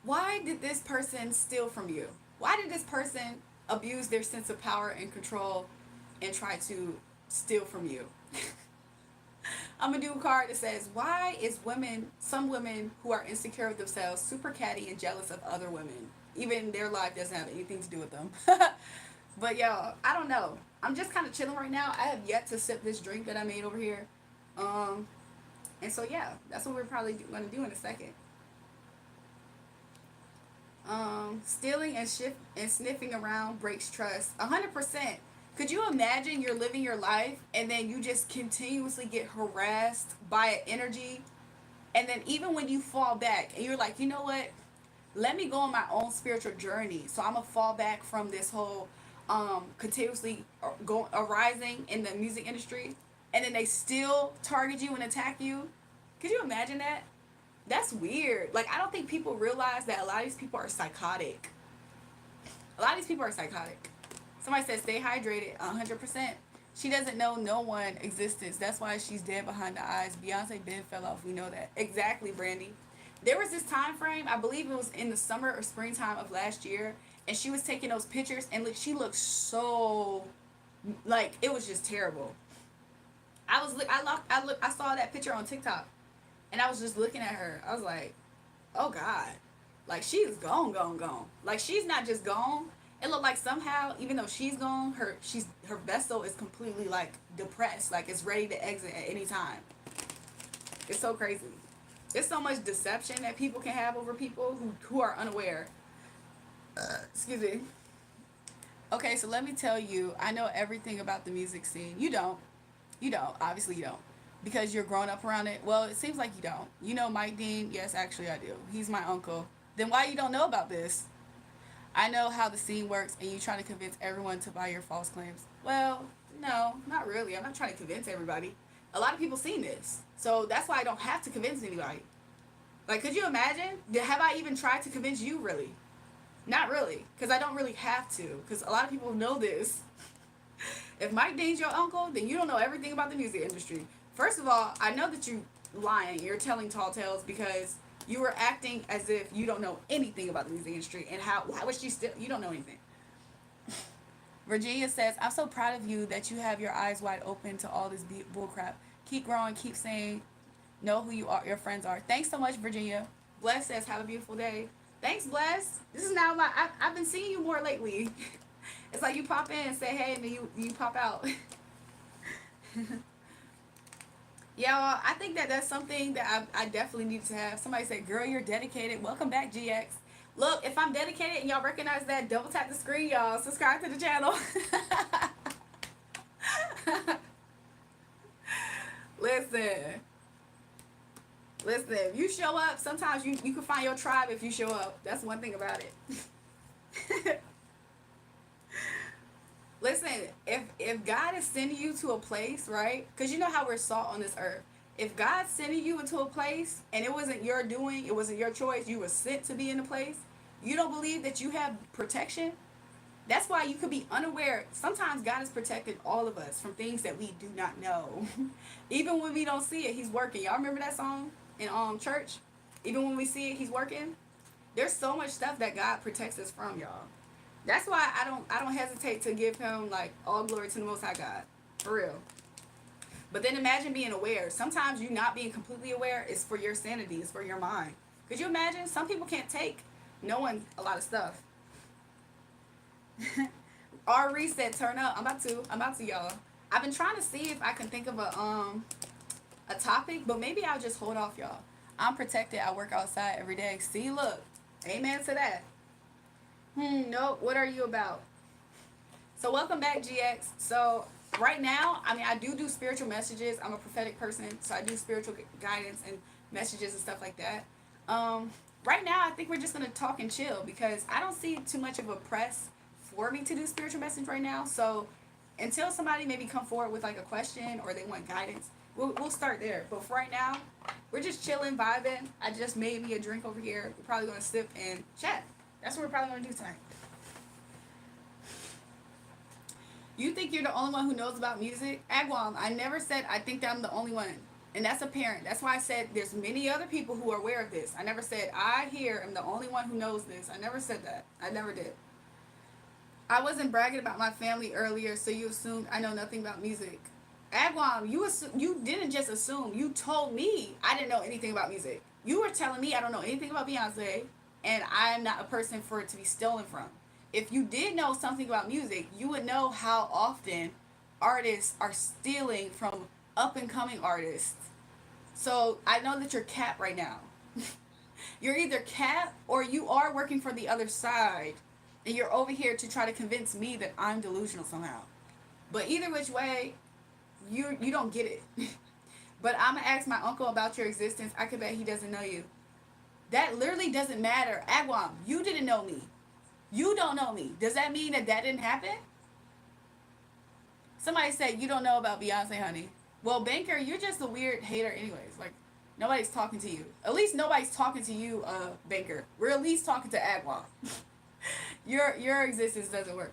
Why did this person steal from you? Why did this person abuse their sense of power and control and try to steal from you? I'm going to do a card that says, why is some women who are insecure with themselves, super catty and jealous of other women? Even their life doesn't have anything to do with them. But y'all, I don't know. I'm just kind of chilling right now. I have yet to sip this drink that I made over here. Um, and so yeah, that's what we're probably going to do in a second. Stealing and sniffing around breaks trust. 100%. Could you imagine you're living your life and then you just continuously get harassed by an energy, and then even when you fall back and you're like, you know what? Let me go on my own spiritual journey. So I'm gonna fall back from this whole continuously go arising in the music industry, and then they still target you and attack you. Could you imagine that? That's weird. Like, I don't think people realize that a lot of these people are psychotic. A lot of these people are psychotic. Somebody said stay hydrated. 100%. She doesn't know no one existence. That's why she's dead behind the eyes. Beyonce Ben fell off. We know that. Exactly, Brandy. There was this time frame, I believe it was in the summer or springtime of last year, and she was taking those pictures, and she looked so, like, it was just terrible. I saw that picture on TikTok, and I was just looking at her. I was like, oh God, like she's gone, gone, gone. Like she's not just gone. It looked like somehow, even though she's gone, her vessel is completely like depressed, like it's ready to exit at any time. It's so crazy. There's so much deception that people can have over people who are unaware. Excuse me. Okay, so let me tell you, I know everything about the music scene. You don't. You don't. Obviously, you don't. Because you're grown up around it. Well, it seems like you don't. You know Mike Dean? Yes, actually, I do. He's my uncle. Then why you don't know about this? I know how the scene works, and you trying to convince everyone to buy your false claims. Well, no, not really. I'm not trying to convince everybody. A lot of people seen this, so that's why I don't have to convince anybody. Like, could you imagine? Have I even tried to convince you? Really? Not really, because I don't really have to. Because a lot of people know this. If Mike Dean's your uncle, then you don't know everything about the music industry. First of all, I know that you lying. You're telling tall tales because you were acting as if you don't know anything about the music industry, and how is she still? You don't know anything. Virginia says, "I'm so proud of you that you have your eyes wide open to all this bullcrap. Keep growing. Keep saying, know who you are. Your friends are. Thanks so much, Virginia." Bless says, "Have a beautiful day." Thanks, Bless. This is now my. I've been seeing you more lately. It's like you pop in and say hey, and then you pop out. Yeah, well, I think that that's something that I definitely need to have. Somebody said, "Girl, you're dedicated." Welcome back, GX. Look, if I'm dedicated and y'all recognize that, double tap the screen, y'all. Subscribe to the channel. Listen, listen. If you show up, sometimes you can find your tribe if you show up. That's one thing about it. Listen, if God is sending you to a place, right? Because you know how we're salt on this earth. If God's sending you into a place and it wasn't your doing, it wasn't your choice, you were sent to be in a place, you don't believe that you have protection. That's why you could be unaware. Sometimes God has protected all of us from things that we do not know. Even when we don't see it, He's working. Y'all remember that song in church? Even when we see it, He's working. There's so much stuff that God protects us from, y'all. That's why I don't hesitate to give Him like all glory to the Most High God, for real. But then imagine being aware. Sometimes you not being completely aware is for your sanity. It's for your mind. Could you imagine? Some people can't take knowing a lot of stuff. Our reset turn up. I'm about to, y'all. I've been trying to see if I can think of a topic, but maybe I'll just hold off, y'all. I'm protected. I work outside every day. See, look. Amen to that. Nope. What are you about? So welcome back, GX. So right now, I mean, I do spiritual messages. I'm a prophetic person, so I do spiritual guidance and messages and stuff like that. Um, right now, I think we're just gonna talk and chill because I don't see too much of a press for me to do spiritual message right now. So until somebody maybe come forward with like a question or they want guidance, we'll start there. But for right now, we're just chilling, vibing. I just made me a drink over here. We're probably gonna sip and chat. That's what we're probably gonna do tonight. You think you're the only one who knows about music? Agwam, I never said I think that I'm the only one. And that's apparent. That's why I said there's many other people who are aware of this. I never said I here am the only one who knows this. I never said that. I never did. I wasn't bragging about my family earlier, so you assumed I know nothing about music. Agwam, you didn't just assume. You told me I didn't know anything about music. You were telling me I don't know anything about Beyonce, and I'm not a person for it to be stolen from. If you did know something about music, you would know how often artists are stealing from up and coming artist. So I know that you're capped right now. You're either capped or you are working for the other side. And you're over here to try to convince me that I'm delusional somehow. But either which way, you don't get it. But I'm gonna ask my uncle about your existence. I could bet he doesn't know you. That literally doesn't matter. Agwam, you didn't know me. You don't know me. Does that mean that that didn't happen? Somebody said you don't know about Beyonce, honey. Well, Banker, you're just a weird hater, anyways. Like nobody's talking to you. At least nobody's talking to you, Banker. We're at least talking to Agwam. Your existence doesn't work.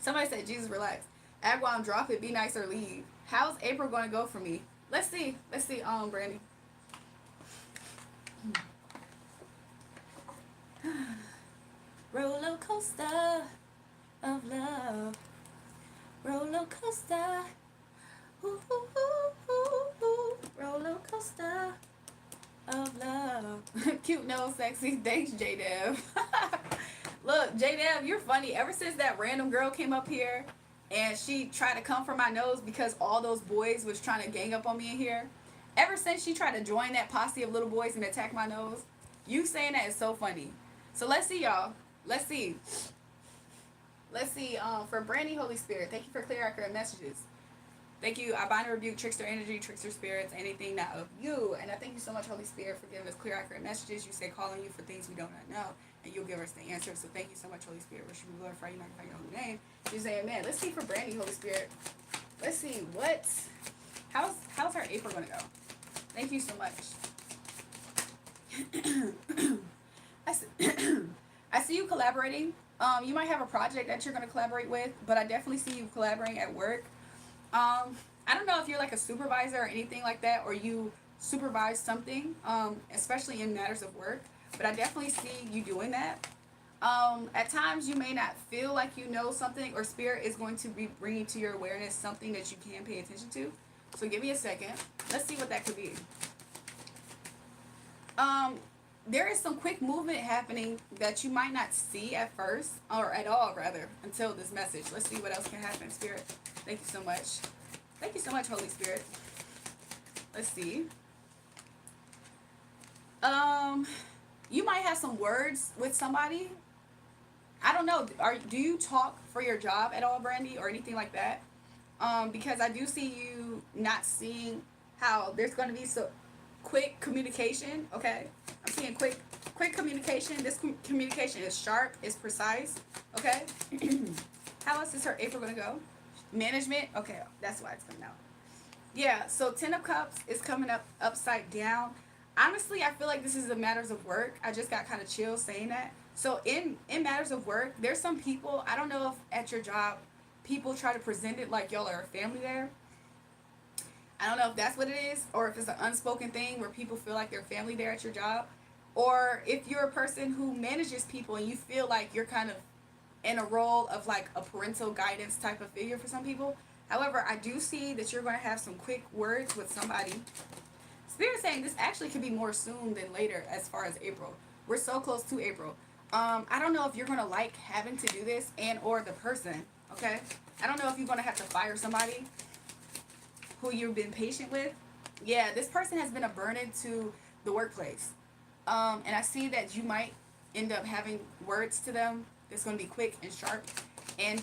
Somebody said, Jesus, relax. Agwam, drop it. Be nice or leave. How's April going to go for me? Let's see. Let's see, Brandy. Roller coaster of love. Roller coaster. Ooh, ooh, ooh, ooh, ooh. Roller coaster of love. Cute, no, sexy. Thanks, J-Dev. Look, J-Dev, you're funny. Ever since that random girl came up here and she tried to come for my nose because all those boys was trying to gang up on me in here, ever since she tried to join that posse of little boys and attack my nose, you saying that is so funny. So let's see, y'all. Let's see. Let's see. For Brandy, Holy Spirit, thank you for clear, accurate messages. Thank you. I bind and rebuke trickster energy, trickster spirits, anything not of you. And I thank you so much, Holy Spirit, for giving us clear, accurate messages. You say calling you for things we do not know, and you'll give us the answer. So thank you so much, Holy Spirit. Worship you, glorify you, magnify your holy name. You say amen. Let's see for Brandy, Holy Spirit. Let's see what. How's our April gonna go? Thank you so much. I see you collaborating. You might have a project that you're gonna collaborate with, but I definitely see you collaborating at work. I don't know if you're like a supervisor or anything like that, or you supervise something, especially in matters of work, but I definitely see you doing that. At times you may not feel like you know something, or spirit is going to be bringing to your awareness something that you can pay attention to. So give me a second. Let's see what that could be. There is some quick movement happening that you might not see at first, or at all rather, until this message. Let's see what else can happen, Spirit. Thank you so much. Thank you so much, Holy Spirit. Let's see. You might have some words with somebody. I don't know. Do you talk for your job at all, Brandy, or anything like that? Because I do see you not seeing how there's going to be so quick communication. Okay, I'm seeing quick communication. This communication is sharp, is precise. Okay. How else is her April going to go? Management. Okay, that's why it's coming out. Yeah, so 10 of Cups is coming up upside down. Honestly, I feel like this is the matters of work. I just got kind of chill saying that. So in matters of work, there's some people, I don't know if at your job people try to present it like y'all are a family there. I don't know if that's what it is, or if it's an unspoken thing where people feel like they're family there at your job, or if you're a person who manages people and you feel like you're kind of in a role of like a parental guidance type of figure for some people. However, I do see that you're going to have some quick words with somebody. Spirit saying this actually could be more soon than later as far as April. We're so close to April. I don't know if you're going to like having to do this and or the person, okay? I don't know if you're going to have to fire somebody who you've been patient with. Yeah, this person has been a burden to the workplace. And I see that you might end up having words to them that's going to be quick and sharp. And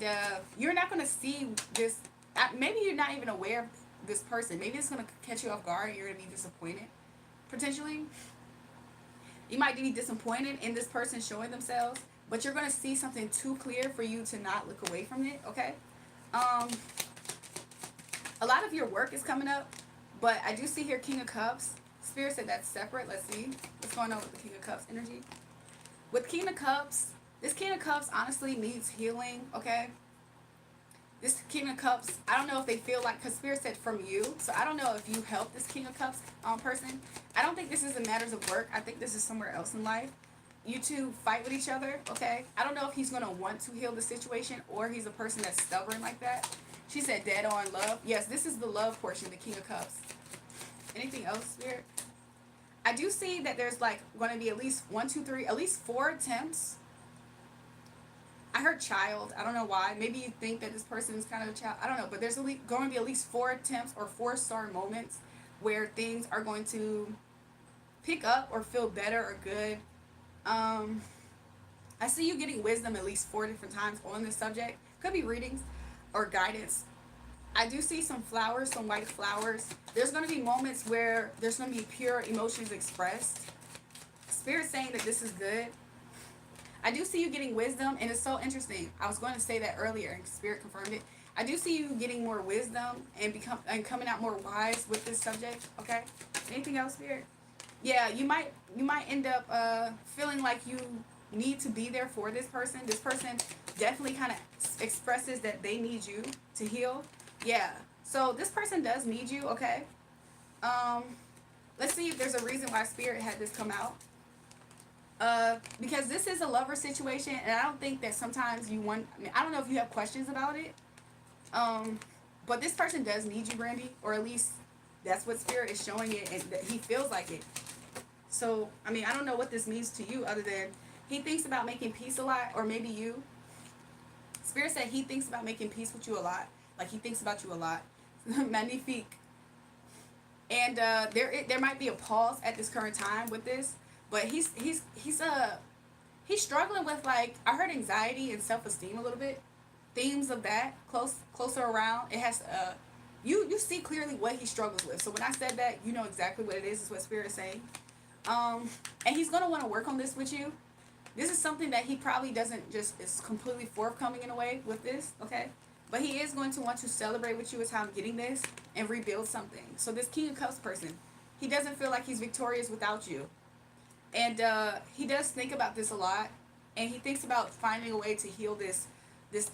you're not going to see this. Maybe you're not even aware of this person. Maybe it's going to catch you off guard and you're going to be disappointed, potentially. You might be disappointed in this person showing themselves, but you're going to see something too clear for you to not look away from it, okay? A lot of your work is coming up, but I do see here King of Cups. Spirit said that's separate. Let's see what's going on with the King of Cups energy. With King of Cups, this King of Cups honestly needs healing, okay? This King of Cups, I don't know if they feel like, because Spirit said from you, so I don't know if you help this King of Cups person. I don't think this is in matters of work. I think this is somewhere else in life. You two fight with each other, okay? I don't know if he's going to want to heal the situation or he's a person that's stubborn like that. She said dead on love. Yes, this is the love portion, the King of Cups. Anything else, Spirit? I do see that there's like going to be at least 1, 2, 3, at least 4 attempts I heard child. I don't know why. Maybe you think that this person is kind of a child. I don't know. But there's going to be at least 4 attempts or 4-star moments where things are going to pick up or feel better or good. Um, I see you getting wisdom at least 4 different times on this subject. Could be readings or guidance. I do see some flowers, some white flowers. There's going to be moments where there's going to be pure emotions expressed. Spirit saying that this is good. I do see you getting wisdom, and it's so interesting. I was going to say that earlier, and Spirit confirmed it. I do see you getting more wisdom and coming out more wise with this subject. Okay. Anything else, Spirit? Yeah, you might end up feeling like you need to be there for this person. This person definitely kind of expresses that they need you to heal. Yeah. So this person does need you. Okay. Um, let's see if there's a reason why Spirit had this come out. Because this is a lover situation, and I don't think that sometimes you want. I mean, I don't know if you have questions about it. Um, but this person does need you, Brandy, or at least that's what Spirit is showing it, and that he feels like it. So, I mean, I don't know what this means to you, other than he thinks about making peace a lot, or maybe you. Spirit said he thinks about making peace with you a lot, like he thinks about you a lot. Magnifique. And there might be a pause at this current time with this, but he's struggling with, like, I heard anxiety and self-esteem a little bit, themes of that closer around. It has you see clearly what he struggles with. So when I said that, you know exactly what it is what Spirit is saying. And he's gonna want to work on this with you. This is something that he probably doesn't just is completely forthcoming in a way with this, okay? But he is going to want to celebrate with you as how I'm getting this and rebuild something. So this King of Cups person, he doesn't feel like he's victorious without you. And he does think about this a lot, and he thinks about finding a way to heal this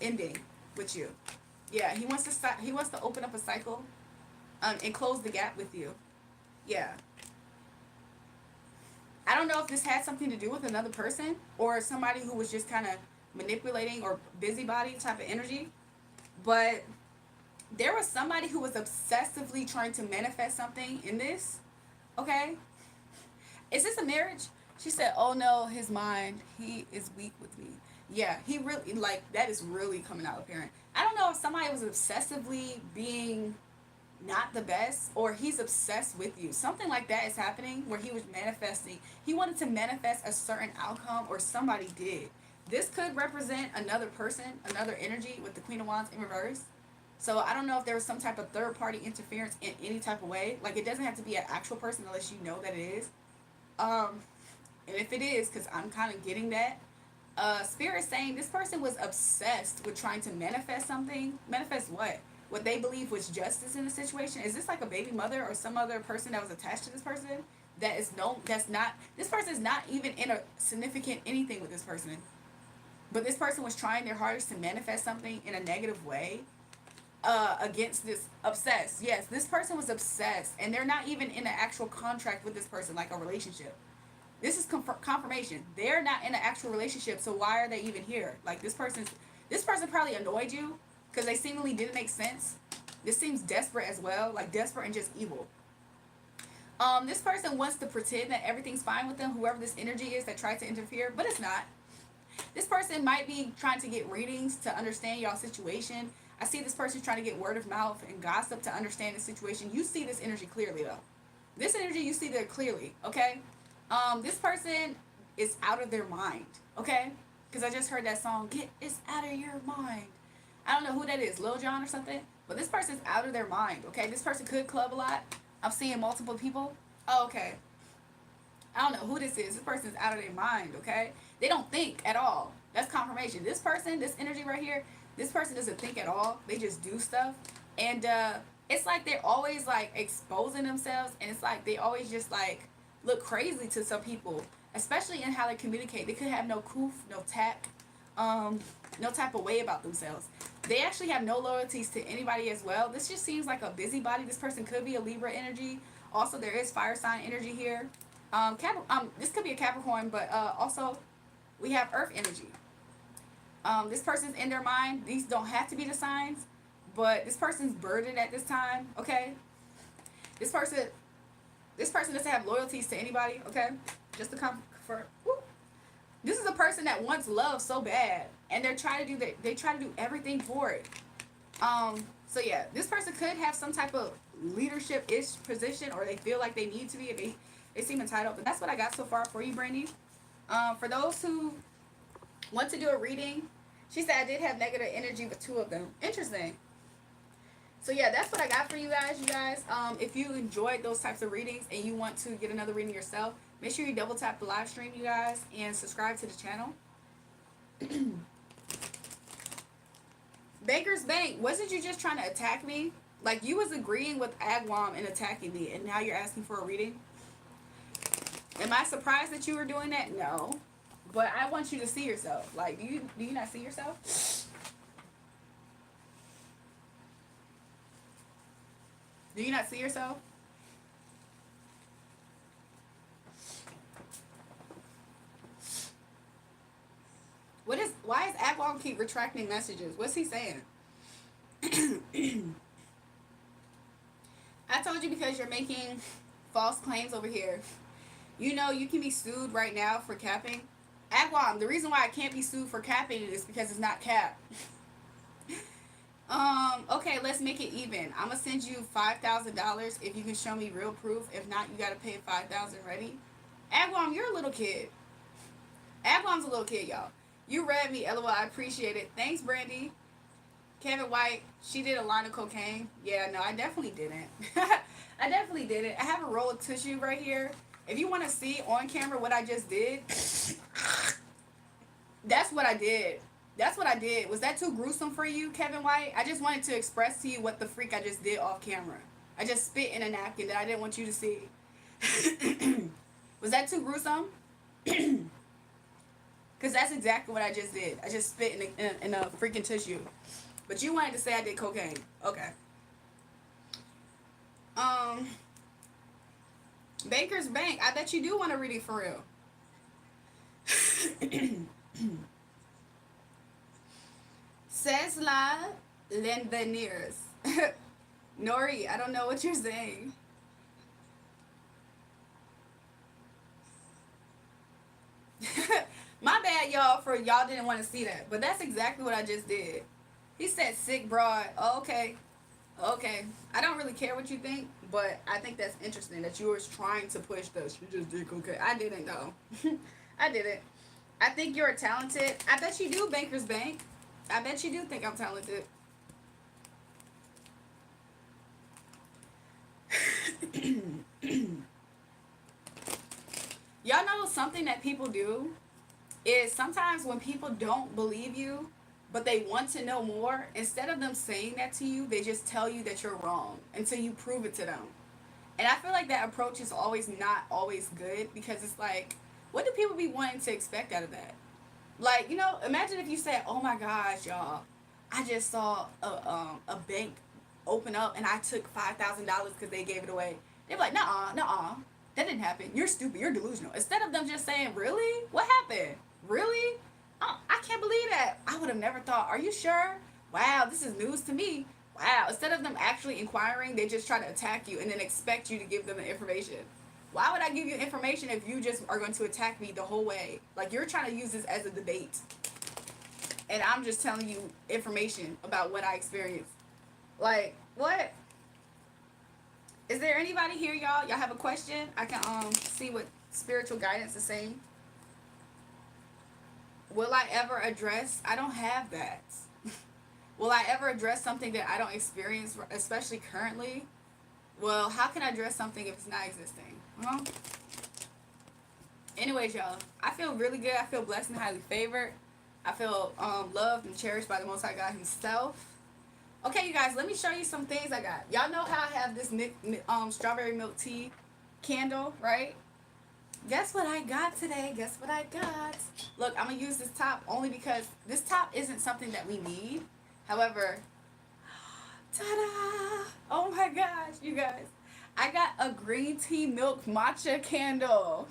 ending with you. Yeah, he wants to he wants to open up a cycle, and close the gap with you. Yeah. I don't know if this had something to do with another person or somebody who was just kind of manipulating or busybody type of energy, but there was somebody who was obsessively trying to manifest something in this. Okay, is this a marriage? She said, "Oh no, his mind. He is weak with me." Yeah, he really, like, that is really coming out apparent. I don't know if somebody was obsessively being not the best, or he's obsessed with you. Something like that is happening where he was manifesting. He wanted to manifest a certain outcome, or somebody did. This could represent another person, another energy with the Queen of Wands in reverse. So I don't know if there was some type of third party interference in any type of way. Like, it doesn't have to be an actual person unless you know that it is. Um, and if it is, because I'm kind of getting that, Spirit saying this person was obsessed with trying to manifest something. Manifest what? What they believe was justice in the situation. Is this like a baby mother or some other person that was attached to this person that is no, that's not, this person is not even in a significant anything with this person, but this person was trying their hardest to manifest something in a negative way, against this. Obsessed. Yes, this person was obsessed, and they're not even in an actual contract with this person, like a relationship. This is confirmation. They're not in an actual relationship, so why are they even here? Like, this person probably annoyed you because they seemingly didn't make sense. This seems desperate as well, like desperate and just evil. This person wants to pretend that everything's fine with them, whoever this energy is that tried to interfere, but it's not. This person might be trying to get readings to understand y'all's situation. I see this person trying to get word of mouth and gossip to understand the situation. You see this energy clearly, though. This energy, you see that clearly, okay? This person is out of their mind, okay? Because I just heard that song, "Get It's Out of Your Mind." I don't know who that is, Lil Jon or something, but this person's out of their mind, okay? This person could club a lot. I'm seeing multiple people. Oh, okay. I don't know who this is. This person's out of their mind, okay? They don't think at all. That's confirmation. This person, this energy right here, this person doesn't think at all. They just do stuff. And it's like they're always, like, exposing themselves, and it's like they always just, like, look crazy to some people, especially in how they communicate. They could have no coof, no tact, no type of way about themselves. They actually have no loyalties to anybody as well. This just seems like a busybody. This person could be a Libra energy. Also, there is fire sign energy here. This could be a Capricorn, but also we have Earth energy. This person's in their mind. These don't have to be the signs, but this person's burdened at this time. Okay, this person doesn't have loyalties to anybody. Okay, just to confirm. This is a person that wants love so bad, and they're trying to do that. They try to do everything for it. So yeah, this person could have some type of leadership-ish position, or they feel like they need to be. They seem entitled. But that's what I got so far for you, Brandy. For those who want to do a reading, she said I did have negative energy with 2 of them. Interesting. So yeah, that's what I got for you guys. You guys, if you enjoyed those types of readings and you want to get another reading yourself, make sure you double tap the live stream, you guys, and subscribe to the channel. Baker's Bank, wasn't you just trying to attack me? Like, you was agreeing with Agwam and attacking me, and now you're asking for a reading? Am I surprised that you were doing that? No. But I want you to see yourself. Like, do you not see yourself? Do you not see yourself? Why is Agwam keep retracting messages? What's he saying? I told you because you're making false claims over here. You know you can be sued right now for capping. Agwam, the reason why I can't be sued for capping is because it's not cap. Okay, let's make it even. I'm gonna send you $5,000 if you can show me real proof. If not, you gotta pay $5,000. Ready? Agwam, you're a little kid. Agwam's a little kid, y'all. You read me, LOL. I appreciate it. Thanks, Brandy. Kevin White, she did a line of cocaine. Yeah, no, I definitely didn't. I definitely didn't. I have a roll of tissue right here. If you want to see on camera what I just did, that's what I did. That's what I did. Was that too gruesome for you, Kevin White? I just wanted to express to you what the freak I just did off camera. I just spit in a napkin that I didn't want you to see. Was that too gruesome? Because that's exactly what I just did. I just spit in a freaking tissue. But you wanted to say I did cocaine. Okay. Baker's Bank. I bet you do want to read it for real. Says la Lenveniers. Nori, I don't know what you're saying. My bad, y'all, for y'all didn't want to see that. But that's exactly what I just did. He said sick broad. Oh, okay. Okay. I don't really care what you think, but I think that's interesting that you were trying to push those. You just did okay. I didn't, though. I didn't. I think you're talented. I bet you do, Baker's Bank. I bet you do think I'm talented. Y'all know something that people do is sometimes when people don't believe you, but they want to know more, instead of them saying that to you, they just tell you that you're wrong until you prove it to them. And I feel like that approach is not always good, because it's like, what do people be wanting to expect out of that? Like, imagine if you said, oh my gosh, y'all, I just saw a bank open up and I took $5,000 because they gave it away. They're like, nuh-uh, that didn't happen. You're stupid. You're delusional. Instead of them just saying, really? What happened? Really? Oh, I can't believe that. I would have never thought. Are you sure? Wow, this is news to me. Wow. Instead of them actually inquiring, they just try to attack you and then expect you to give them the information. Why would I give you information if you just are going to attack me the whole way? Like, you're trying to use this as a debate. And I'm just telling you information about what I experienced. Like, what? Is there anybody here, y'all? Y'all have a question? I can see what spiritual guidance is saying. Will I ever address? I don't have that. Will I ever address something that I don't experience, especially currently? Well, how can I address something if it's not existing? Well, anyways, y'all, I feel really good. I feel blessed and highly favored. I feel loved and cherished by the Most High God himself. Okay, you guys, let me show you some things I got. Y'all know how I have this strawberry milk tea candle, right? Guess what I got today? Guess what I got? Look, I'm going to use this top only because this top isn't something that we need. However, ta-da! Oh my gosh, you guys. I got a green tea milk matcha candle.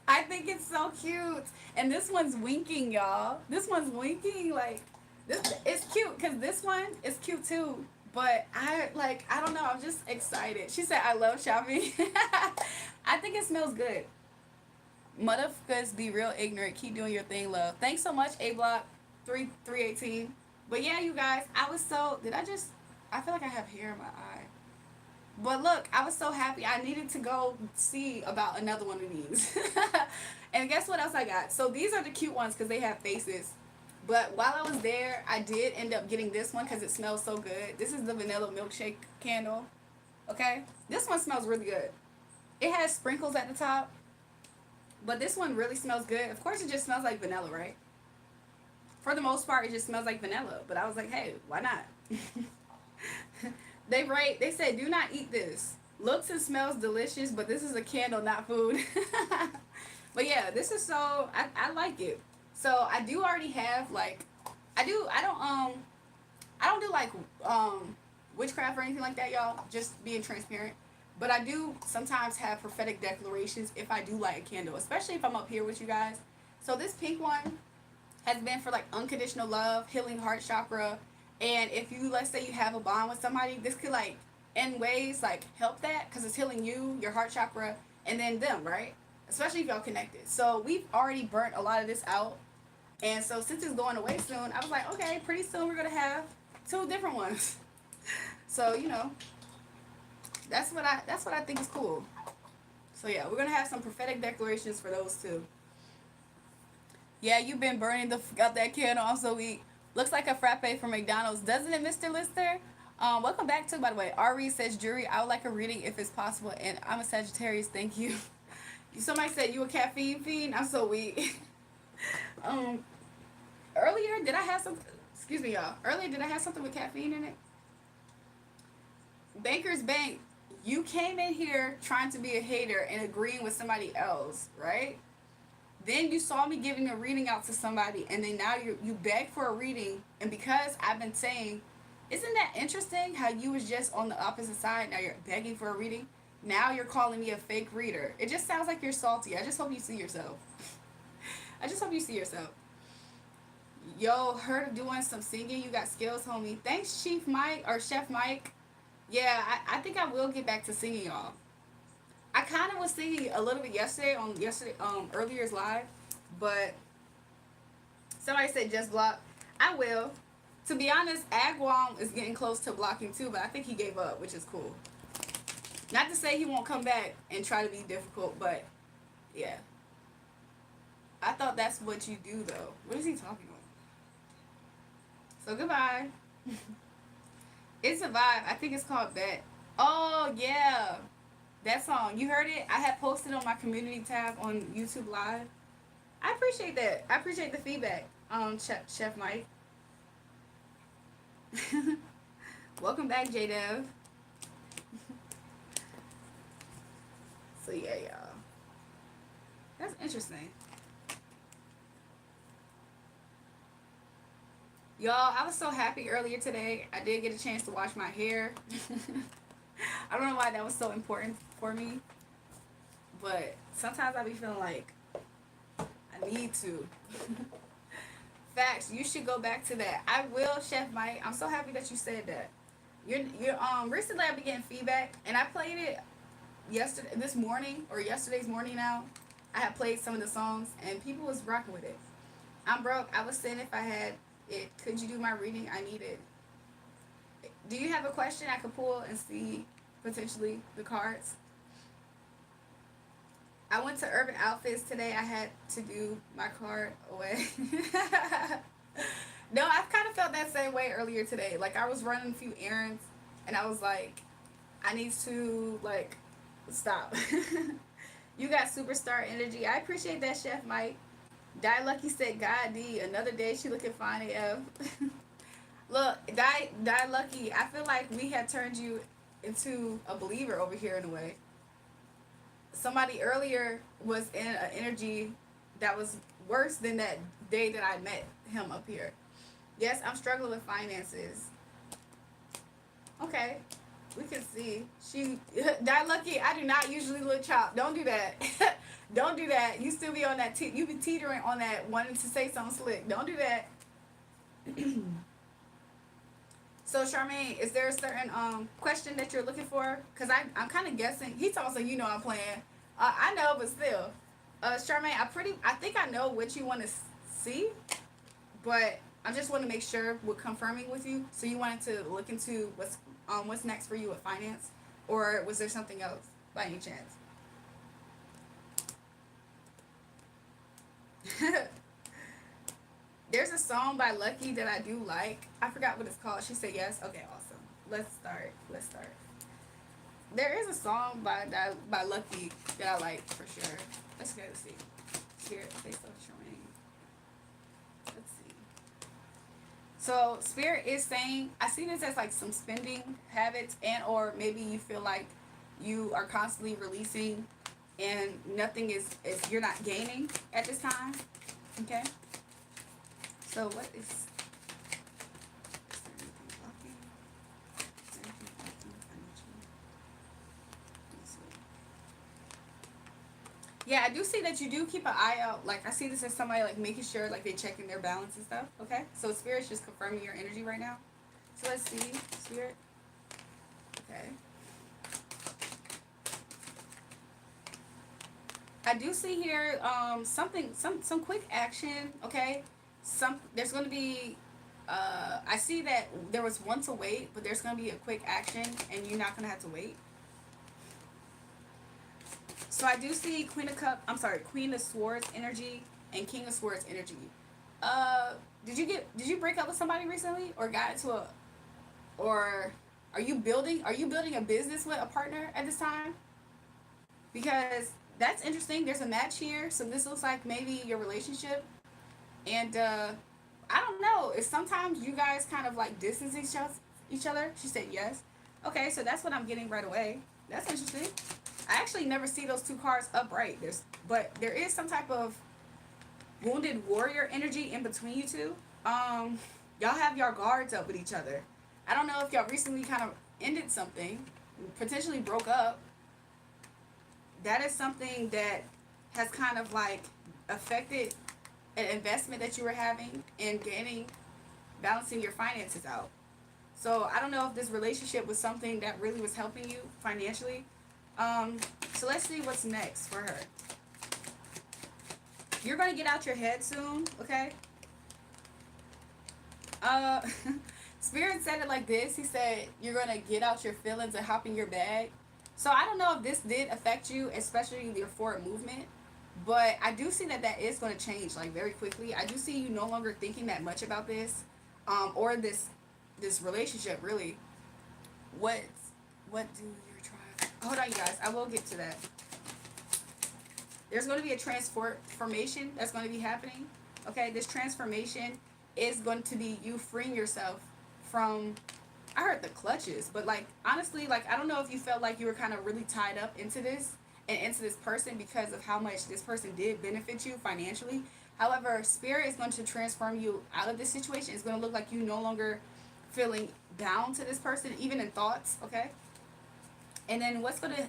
I think it's so cute. And this one's winking, y'all. This one's winking. Like, it's cute because this one is cute too. But I don't know. I'm just excited. She said, I love shopping. I think it smells good. Motherfuckers be real ignorant. Keep doing your thing, love. Thanks so much, A Block 318. But yeah, you guys, I was so. Did I just. I feel like I have hair in my eye. But look, I was so happy. I needed to go see about another one of these. And guess what else I got? So these are the cute ones because they have faces. But while I was there, I did end up getting this one because it smells so good. This is the vanilla milkshake candle. Okay? This one smells really good. It has sprinkles at the top. But this one really smells good. Of course, it just smells like vanilla, right? For the most part, it just smells like vanilla. But I was like, hey, why not? They say, do not eat this. Looks and smells delicious, but this is a candle, not food. But yeah, this is so, I like it. So I do already have like, I don't do like witchcraft or anything like that, y'all. Just being transparent. But I do sometimes have prophetic declarations if I do light a candle, especially if I'm up here with you guys. So this pink one has been for like unconditional love, healing heart chakra, and if you, let's say you have a bond with somebody, this could like in ways like help that because it's healing you, your heart chakra, and then them, right? Especially if y'all connected. So we've already burnt a lot of this out, and so since it's going away soon, I was like, okay, pretty soon we're gonna have two different ones. So that's what I think is cool. So yeah, we're gonna have some prophetic declarations for those too. Yeah, you've been burning the fuck out that candle. I'm so weak. Looks like a frappe from McDonald's, doesn't it, Mr. Lister? Welcome back to, by the way, Ari says, Jury, I would like a reading if it's possible, and I'm a Sagittarius, thank you. Somebody said you a caffeine fiend? I'm so weak. um, Earlier, did I have some, excuse me, y'all. Earlier, did I have something with caffeine in it? Banker's Bank, you came in here trying to be a hater and agreeing with somebody else, right? Then you saw me giving a reading out to somebody, and then now you beg for a reading, and because I've been saying, isn't that interesting how you was just on the opposite side, now you're begging for a reading, now you're calling me a fake reader. It just sounds like you're salty. I just hope you see yourself. I just hope you see yourself. Yo, heard of doing some singing. You got skills, homie. Thanks, Chief Mike, or Chef Mike. Yeah, I think I will get back to singing, y'all. I kind of was singing a little bit yesterday on earlier's live, but somebody said just block. I will. To be honest, Agwam is getting close to blocking too, but I think he gave up, which is cool. Not to say he won't come back and try to be difficult, but yeah. I thought that's what you do though. What is he talking about? So goodbye. It's a vibe. I think it's called Bet. Oh yeah. That song, you heard it? I had posted on my community tab on YouTube Live. I appreciate that. I appreciate the feedback, Chef Mike. Welcome back, J-Dev. So yeah, y'all. That's interesting. Y'all, I was so happy earlier today. I did get a chance to wash my hair. I don't know why that was so important for me, but sometimes I be feeling like I need to. Facts. You should go back to that. I will, Chef Mike. I'm so happy that you said that. You're recently I've been getting feedback, and I played it this morning or yesterday's morning. Now I have played some of the songs, and people was rocking with it. I'm broke. I was saying if I had it, could you do my reading? I need it. Do you have a question I could pull and see potentially the cards? I went to Urban Outfitters today. I had to do my card away. No, I've kind of felt that same way earlier today. Like I was running a few errands and I was like, I need to like stop. You got superstar energy. I appreciate that, Chef Mike. Die Lucky said, God D, another day she looking fine AF. Look, Die Lucky, I feel like we had turned you into a believer over here in a way. Somebody earlier was in an energy that was worse than that day that I met him up here. Yes, I'm struggling with finances. Okay, we can see. Die Lucky, I do not usually look chopped. Don't do that. Don't do that. You still be on that, you be teetering on that, wanting to say something slick. Don't do that. So Charmaine, is there a certain question that you're looking for? Because I'm kind of guessing. He told us, you know I'm playing. I know, but still. Charmaine, I think I know what you want to see, but I just want to make sure we're confirming with you. So you wanted to look into what's next for you with finance, or was there something else by any chance? There's a song by Lucky that I do like. I forgot what it's called. She said yes. Okay, awesome. Let's start. Let's start. There is a song by Lucky that I like for sure. Let's go see. Spirit, face of Charmaine. Let's see. So Spirit is saying, I see this as like some spending habits, and or maybe you feel like you are constantly releasing and nothing is you're not gaining at this time. Okay. So what is there anything blocking? Is there anything blocking financially? Let's see. Yeah, I do see that you do keep an eye out. Like I see this as somebody like making sure like they checking their balance and stuff. Okay. So Spirit's just confirming your energy right now. So let's see, Spirit. Okay. I do see here some quick action. Okay. There's going to be I see that there was one to wait, but there's going to be a quick action and you're not going to have to wait. So I do see Queen of Swords energy and King of Swords energy. Uh did you break up with somebody recently or got into a or are you building a business with a partner at this time? Because that's interesting. There's a match here, so this looks like maybe your relationship. And I don't know. If sometimes you guys kind of like distance each other. She said yes. Okay, so that's what I'm getting right away. That's interesting. I actually never see those two cards upright. But there is some type of wounded warrior energy in between you two. Y'all have your guards up with each other. I don't know if y'all recently kind of ended something, potentially broke up. That is something that has kind of like affected an investment that you were having and gaining, balancing your finances out. So I don't know if this relationship was something that really was helping you financially. Um, so let's see what's next for her. You're gonna get out your head soon, okay? Uh, Spirit said it like this. He said you're gonna get out your feelings and hop in your bag. So I don't know if this did affect you, especially your forward movement. But I do see that that is going to change like very quickly. I do see you no longer thinking that much about this, or this relationship really. What what do your tribe? Hold on, you guys. I will get to that. There's going to be a transformation that's going to be happening. Okay, this transformation is going to be you freeing yourself from. I heard the clutches, but like honestly, like I don't know if you felt like you were kind of really tied up into this and into this person because of how much this person did benefit you financially. However, Spirit is going to transform you out of this situation. It's going to look like you no longer feeling bound to this person, even in thoughts. Okay, and then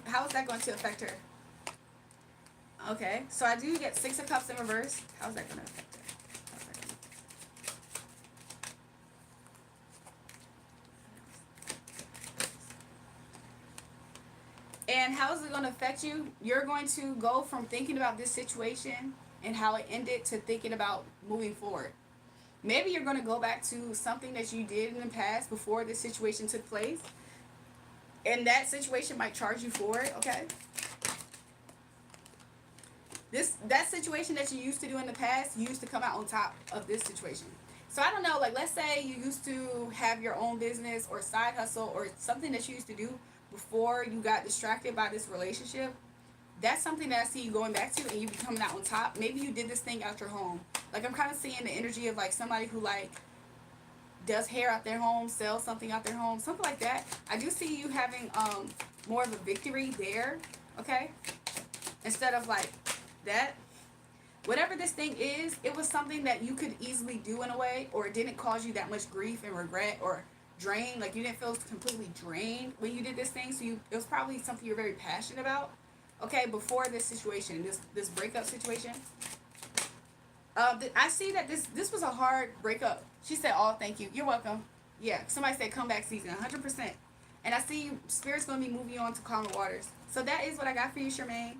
how is that going to affect her? Okay, so I do get Six of Cups in reverse. How's that going to affect her? How's that gonna... And how is it going to affect you? You're going to go from thinking about this situation and how it ended to thinking about moving forward. Maybe you're going to go back to something that you did in the past before this situation took place. And that situation might charge you for it, okay? That situation that you used to do in the past, you used to come out on top of this situation. So I don't know, like let's say you used to have your own business or side hustle or something that you used to do before you got distracted by this relationship. That's something that I see you going back to and you be coming out on top. Maybe you did this thing out your home. Like I'm kind of seeing the energy of like somebody who like does hair out their home, sells something out their home, something like that. I do see you having more of a victory there, okay? Instead of like that. Whatever this thing is, it was something that you could easily do in a way, or it didn't cause you that much grief and regret or drain. Like you didn't feel completely drained when you did this thing. So it was probably something you're very passionate about. Okay, before this situation, this breakup situation. I see that this was a hard breakup. She said, "Oh, thank you. You're welcome." Yeah, somebody said comeback season, 100%. And I see Spirit's gonna be moving on to calmer waters. So that is what I got for you, Charmaine.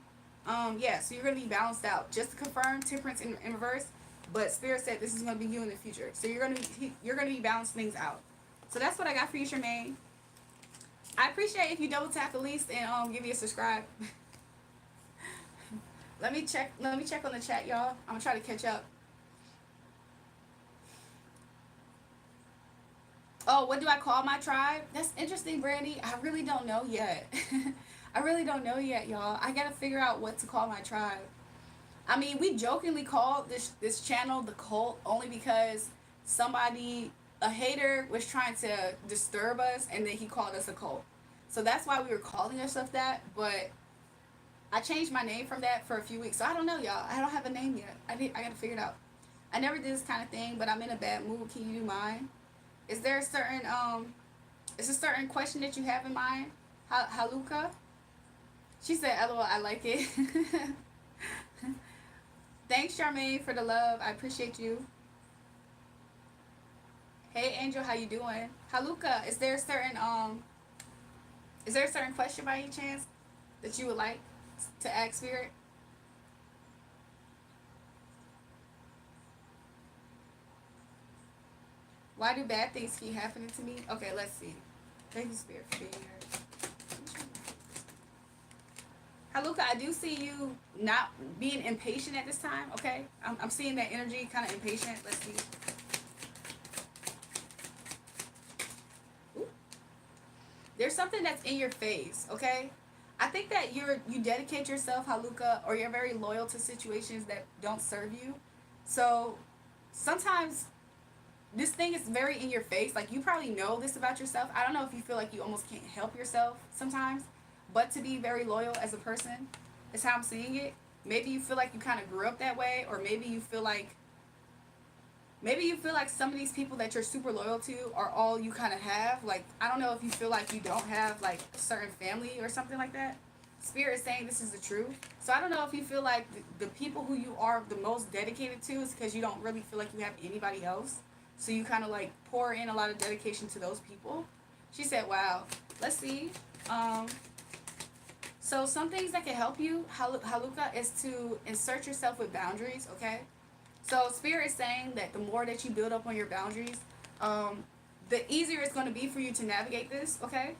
Yeah, so you're gonna be balanced out. Just to confirm, temperance in reverse, but Spirit said this is gonna be you in the future. So you're gonna be balancing things out. So that's what I got for you, Charmaine. I appreciate if you double tap at least and give me a subscribe. Let me check. Let me check on the chat, y'all. I'm gonna try to catch up. Oh, what do I call my tribe? That's interesting, Brandy. I really don't know yet. I really don't know yet, y'all. I gotta figure out what to call my tribe. I mean, we jokingly called this channel the cult only because somebody, a hater, was trying to disturb us, and then he called us a cult. So that's why we were calling ourselves that. But I changed my name from that for a few weeks. So I don't know, y'all. I don't have a name yet. I gotta figure it out. I never did this kind of thing, but I'm in a bad mood. Can you do mine? Is there a certain is a certain question that you have in mind? Haluka? She said, "LOL, I like it." Thanks, Charmaine, for the love. I appreciate you. Hey, Angel, how you doing? Haluka, is there a certain question by any chance that you would like to ask Spirit? Why do bad things keep happening to me? Okay, let's see. Thank you, Spirit, for being here. Haluka, I do see you not being impatient at this time, okay? I'm seeing that energy, kind of impatient. Let's see. Ooh. There's something that's in your face, okay? I think that you dedicate yourself, Haluka, or you're very loyal to situations that don't serve you. So sometimes this thing is very in your face. Like, you probably know this about yourself. I don't know if you feel like you almost can't help yourself sometimes, but to be very loyal as a person is how I'm seeing it. Maybe you feel like you kind of grew up that way, or maybe you feel like some of these people that you're super loyal to are all you kind of have. Like, I don't know if you feel like you don't have like a certain family or something like that. Spirit is saying this is the truth. So I don't know if you feel like the people who you are the most dedicated to is because you don't really feel like you have anybody else. So you kind of like pour in a lot of dedication to those people. She said, wow. Let's see. Um, so some things that can help you, Haluka, is to insert yourself with boundaries, okay? So Spirit is saying that the more that you build up on your boundaries, the easier it's going to be for you to navigate this, okay?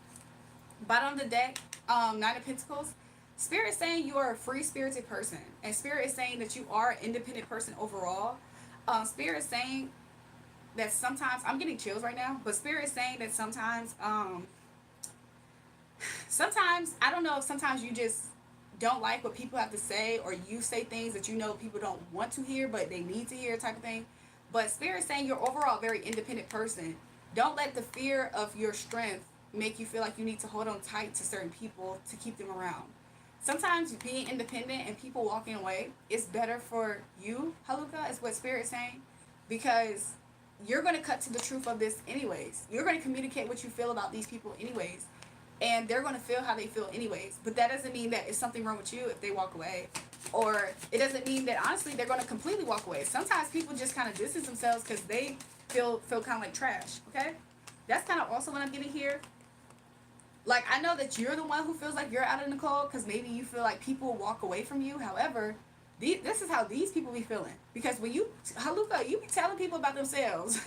Bottom of the deck, Nine of Pentacles. Spirit is saying you are a free-spirited person. And Spirit is saying that you are an independent person overall. Spirit is saying that sometimes, I'm getting chills right now, but Spirit is saying that sometimes, I don't know if sometimes you just don't like what people have to say, or you say things that you know people don't want to hear, but they need to hear, type of thing. But Spirit is saying you're overall a very independent person. Don't let the fear of your strength make you feel like you need to hold on tight to certain people to keep them around. Sometimes being independent and people walking away is better for you, Haluka, is what Spirit is saying, because you're going to cut to the truth of this anyways. You're going to communicate what you feel about these people anyways, and they're going to feel how they feel anyways. But that doesn't mean that it's something wrong with you if they walk away, or it doesn't mean that honestly they're going to completely walk away. Sometimes people just kind of distance themselves because they feel kind of like trash. Okay, that's kind of also what I'm getting here. Like, I know that you're the one who feels like you're out in the cold because maybe you feel like people walk away from you. However, this is how these people be feeling. Because when you, Haluka, you be telling people about themselves.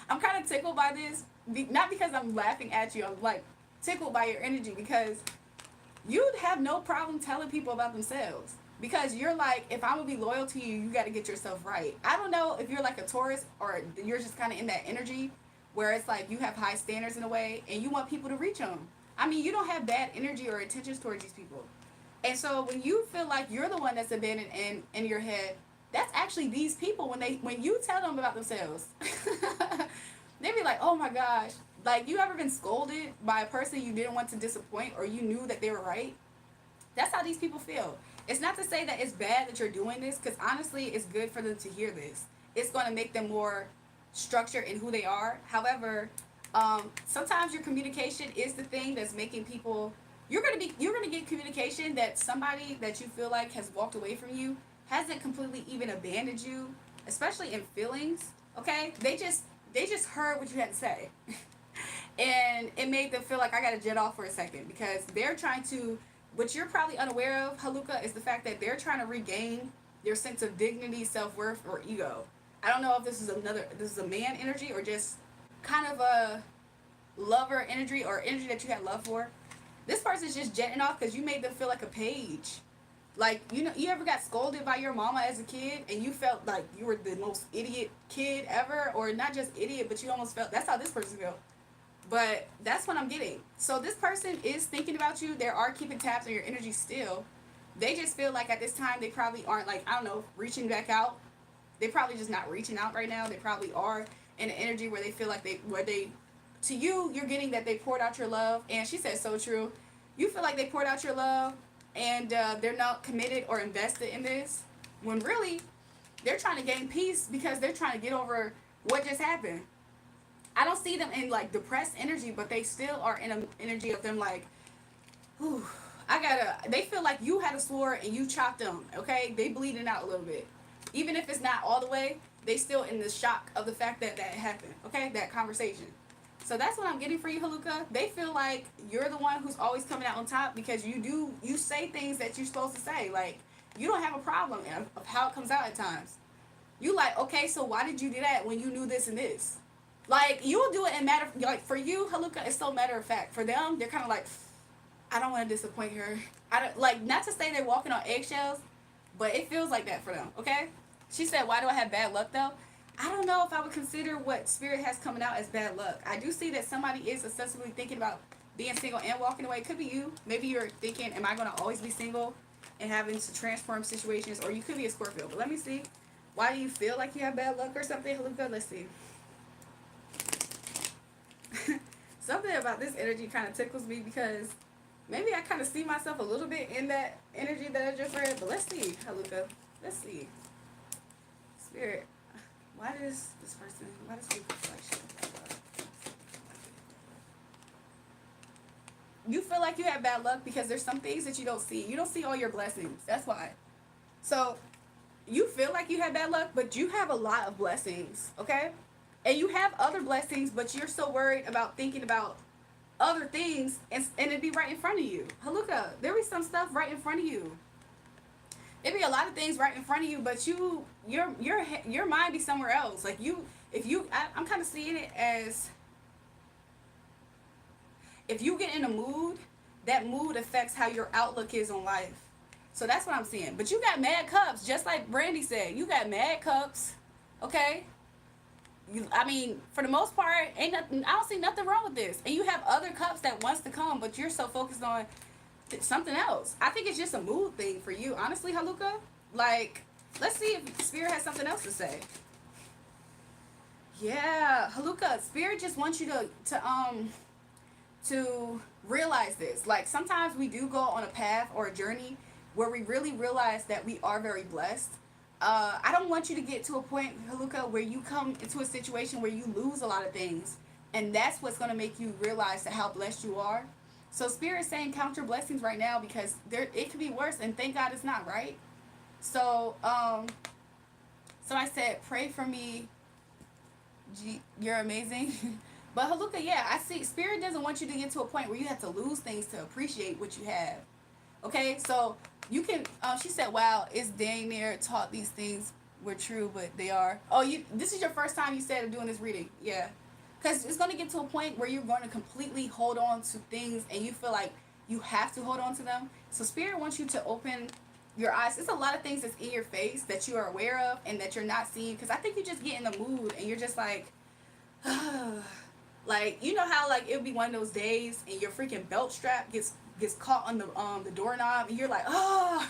I'm kind of tickled by this. Not because I'm laughing at you. I'm like tickled by your energy, because you'd have no problem telling people about themselves. Because you're like, if I'm going to be loyal to you, you got to get yourself right. I don't know if you're like a Taurus, or you're just kind of in that energy where it's like you have high standards in a way and you want people to reach them. I mean, you don't have bad energy or intentions towards these people. And so when you feel like you're the one that's abandoned in your head, that's actually these people when you tell them about themselves. They be like, oh my gosh. Like, you ever been scolded by a person you didn't want to disappoint, or you knew that they were right? That's how these people feel. It's not to say that it's bad that you're doing this, because honestly, it's good for them to hear this. It's going to make them more structured in who they are. However, sometimes your communication is the thing that's making people. You're gonna get communication that somebody that you feel like has walked away from you hasn't completely even abandoned you, especially in feelings. Okay, they just heard what you had to say. And it made them feel like I gotta jet off for a second, because they're trying to what you're probably unaware of, Haluka, is the fact that they're trying to regain their sense of dignity, self-worth, or ego. I don't know if this is a man energy or just kind of a lover energy or energy that you had love for. This person's just jetting off because you made them feel like a page. Like, you know, you ever got scolded by your mama as a kid and you felt like you were the most idiot kid ever, or not just idiot, but you almost felt that's how this person felt. But that's what I'm getting. So this person is thinking about you. They are keeping tabs on your energy still. They just feel like at this time they probably aren't, like, I don't know, reaching back out. They probably just not reaching out right now. They probably are in an energy where they feel like to you, you're getting that they poured out your love. And she said so true. You feel like they poured out your love and they're not committed or invested in this, when really they're trying to gain peace because they're trying to get over what just happened. I don't see them in like depressed energy, but they still are in an energy of them like, whew, they feel like you had a sword and you chopped them, okay? They bleeding out a little bit. Even if it's not all the way, they still in the shock of the fact that that happened, okay? That conversation. So that's what I'm getting for you, Haluka. They feel like you're the one who's always coming out on top because you say things that you're supposed to say. Like, you don't have a problem of how it comes out at times. You like, okay, so why did you do that when you knew this and this? Like, you'll do it in like, for you, Haluka, it's so matter of fact. For them, they're kind of like, I don't want to disappoint her. I don't, like, not to say they're walking on eggshells, but it feels like that for them, okay? She said, why do I have bad luck, though? I don't know if I would consider what Spirit has coming out as bad luck. I do see that somebody is obsessively thinking about being single and walking away. It could be you. Maybe you're thinking, am I going to always be single and having to transform situations? Or you could be a Scorpio. But let me see. Why do you feel like you have bad luck or something, Haluka? Let's see. Something about this energy kind of tickles me because maybe I kind of see myself a little bit in that energy that I just read. But let's see, Haluka. Let's see. Spirit. Why does people feel like shit? You feel like you have bad luck because there's some things that you don't see. You don't see all your blessings. That's why. So, you feel like you have bad luck, but you have a lot of blessings, okay? And you have other blessings, but you're so worried about thinking about other things, and it'd be right in front of you. Haluka, there be some stuff right in front of you. It'd be a lot of things right in front of you, but your mind be somewhere else. Like I'm kind of seeing it as if you get in a mood, that mood affects how your outlook is on life. So that's what I'm seeing. But you got mad cups, just like Brandy said. You got mad cups, okay? I mean, for the most part, ain't nothing. I don't see nothing wrong with this. And you have other cups that wants to come, but you're so focused on something else. I think it's just a mood thing for you, honestly, Haluka. Like, let's see if Spirit has something else to say. Yeah, Haluka, Spirit just wants you to realize this. Like, sometimes we do go on a path or a journey where we really realize that we are very blessed. I don't want you to get to a point, Haluka, where you come into a situation where you lose a lot of things, and that's what's going to make you realize that how blessed you are. So Spirit's saying count your blessings right now because it could be worse, and thank God it's not, right? So so I said, pray for me. You're amazing. But Haluka, yeah, I see Spirit doesn't want you to get to a point where you have to lose things to appreciate what you have. Okay, so you can. She said, "Wow, it's dang near taught these things were true, but they are." Oh, this is your first time you said of doing this reading, yeah. Because it's going to get to a point where you're going to completely hold on to things and you feel like you have to hold on to them. So Spirit wants you to open your eyes. There's a lot of things that's in your face that you are aware of and that you're not seeing. Because I think you just get in the mood and you're just like, like, you know how like it would be one of those days and your freaking belt strap gets caught on the doorknob and you're like, oh.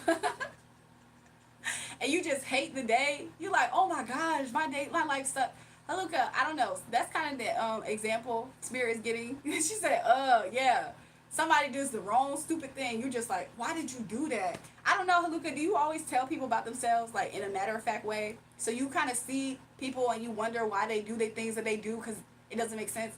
And you just hate the day. You're like, oh my gosh, my life sucks. Haluka, I don't know. That's kind of the example Spirit is getting. She said, yeah. Somebody does the wrong stupid thing. You're just like, why did you do that? I don't know, Haluka, do you always tell people about themselves, like, in a matter-of-fact way? So you kind of see people and you wonder why they do the things that they do because it doesn't make sense.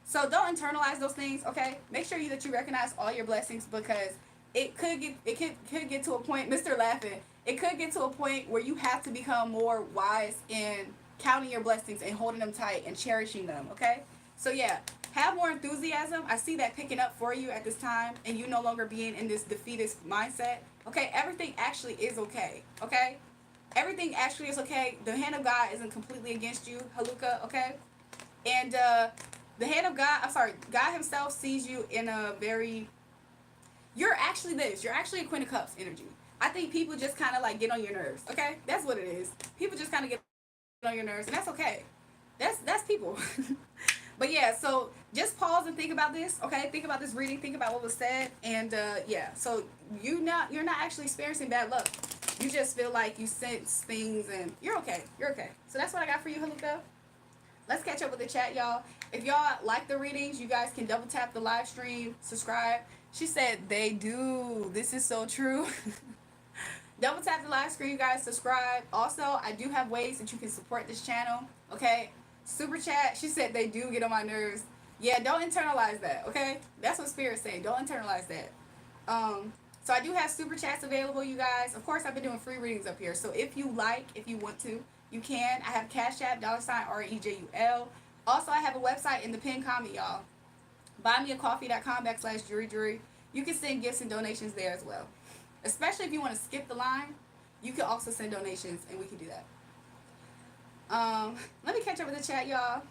So don't internalize those things, okay? Make sure that you recognize all your blessings because it could get to a point, Mr. Laughing, it could get to a point where you have to become more wise in counting your blessings and holding them tight and cherishing them, okay? So yeah, Have more enthusiasm. I see that picking up for you at this time, and you no longer being in this defeatist mindset. Okay, everything actually is okay. Okay, everything actually is okay. The hand of God isn't completely against you, Haluka. Okay, and the hand of God, I'm sorry, God Himself sees you in a very. You're actually this. You're actually a Queen of Cups energy. I think people just kind of like get on your nerves. Okay, that's what it is. People just kind of get on your nerves, and that's okay. That's people. But yeah, so just pause and think about this. Okay, think about this reading. Think about what was said, and yeah. So you're not actually experiencing bad luck. You just feel like you sense things, and you're okay. You're okay. So that's what I got for you, Haluka. Let's catch up with the chat, y'all. If y'all like the readings, you guys can double tap the live stream, subscribe. She said they do. This is so true. Double tap the live screen, you guys. Subscribe. Also, I do have ways that you can support this channel. Okay, super chat. She said they do get on my nerves. Yeah, don't internalize that. Okay, that's what Spirit's saying. Don't internalize that. So I do have super chats available, you guys. Of course, I've been doing free readings up here. So if you like, if you want to, you can. I have Cash App, $REJUL. Also, I have a website in the pinned comment, y'all. Buymeacoffee.com/jury. You can send gifts and donations there as well. Especially if you want to skip the line, you can also send donations, and we can do that. Let me catch up with the chat, y'all.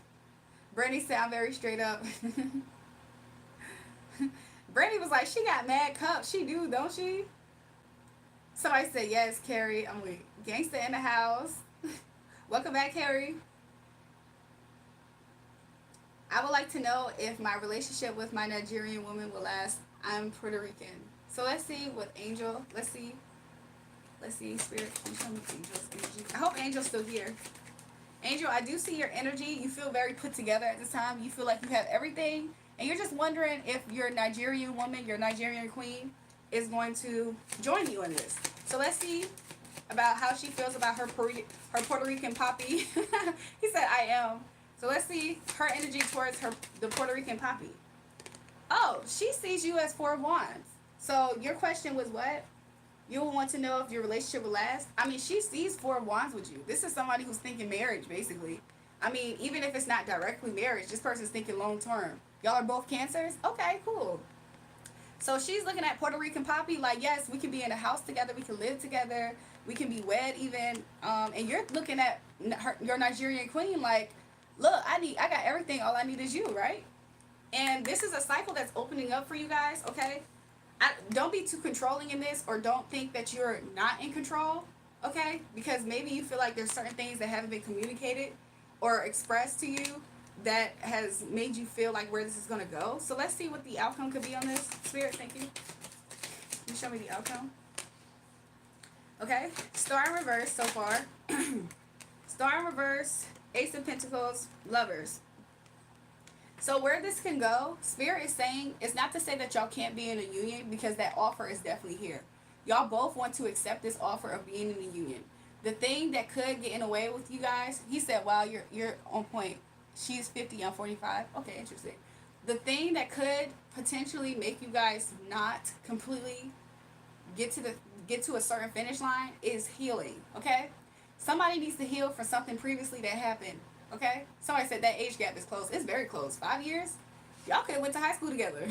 Brandy said I'm very straight up. Brandy was like, she got mad cups. She do, don't she? Somebody said, yes, Carrie. I'm with Gangsta in the house. Welcome back, Carrie. I would like to know if my relationship with my Nigerian woman will last. I'm Puerto Rican. So let's see with Angel. Let's see. Spirit, can you show me Angel's energy? I hope Angel's still here. Angel, I do see your energy. You feel very put together at this time. You feel like you have everything. And you're just wondering if your Nigerian woman, your Nigerian queen, is going to join you in this. So let's see about how she feels about her Puerto Rican poppy. He said, I am. So let's see her energy towards the Puerto Rican poppy. Oh, she sees you as 4 of Wands. So your question was what? You will want to know if your relationship will last. I mean, she sees 4 of Wands with you. This is somebody who's thinking marriage, basically. I mean, even if it's not directly marriage, this person's thinking long term. Y'all are both Cancers? Okay, cool. So she's looking at Puerto Rican poppy like, yes, we can be in a house together. We can live together. We can be wed even. And you're looking at your Nigerian queen like, look, I got everything. All I need is you, right? And this is a cycle that's opening up for you guys, okay? Don't be too controlling in this, or don't think that you're not in control, okay? Because maybe you feel like there's certain things that haven't been communicated or expressed to you that has made you feel like where this is going to go. So let's see what the outcome could be on this. Spirit, thank you. Can you show me the outcome? Okay, Star in reverse so far. Star in reverse, Ace of Pentacles, Lovers. So where this can go, Spirit is saying, it's not to say that y'all can't be in a union, because that offer is definitely here. Y'all both want to accept this offer of being in a union. The thing that could get in the way with you guys, he said, wow, you're on point. She's 50, I'm 45. Okay, interesting. The thing that could potentially make you guys not completely get to a certain finish line is healing, okay? Somebody needs to heal from something previously that happened. Okay? Somebody said that age gap is close. It's very close. 5 years? Y'all could have went to high school together.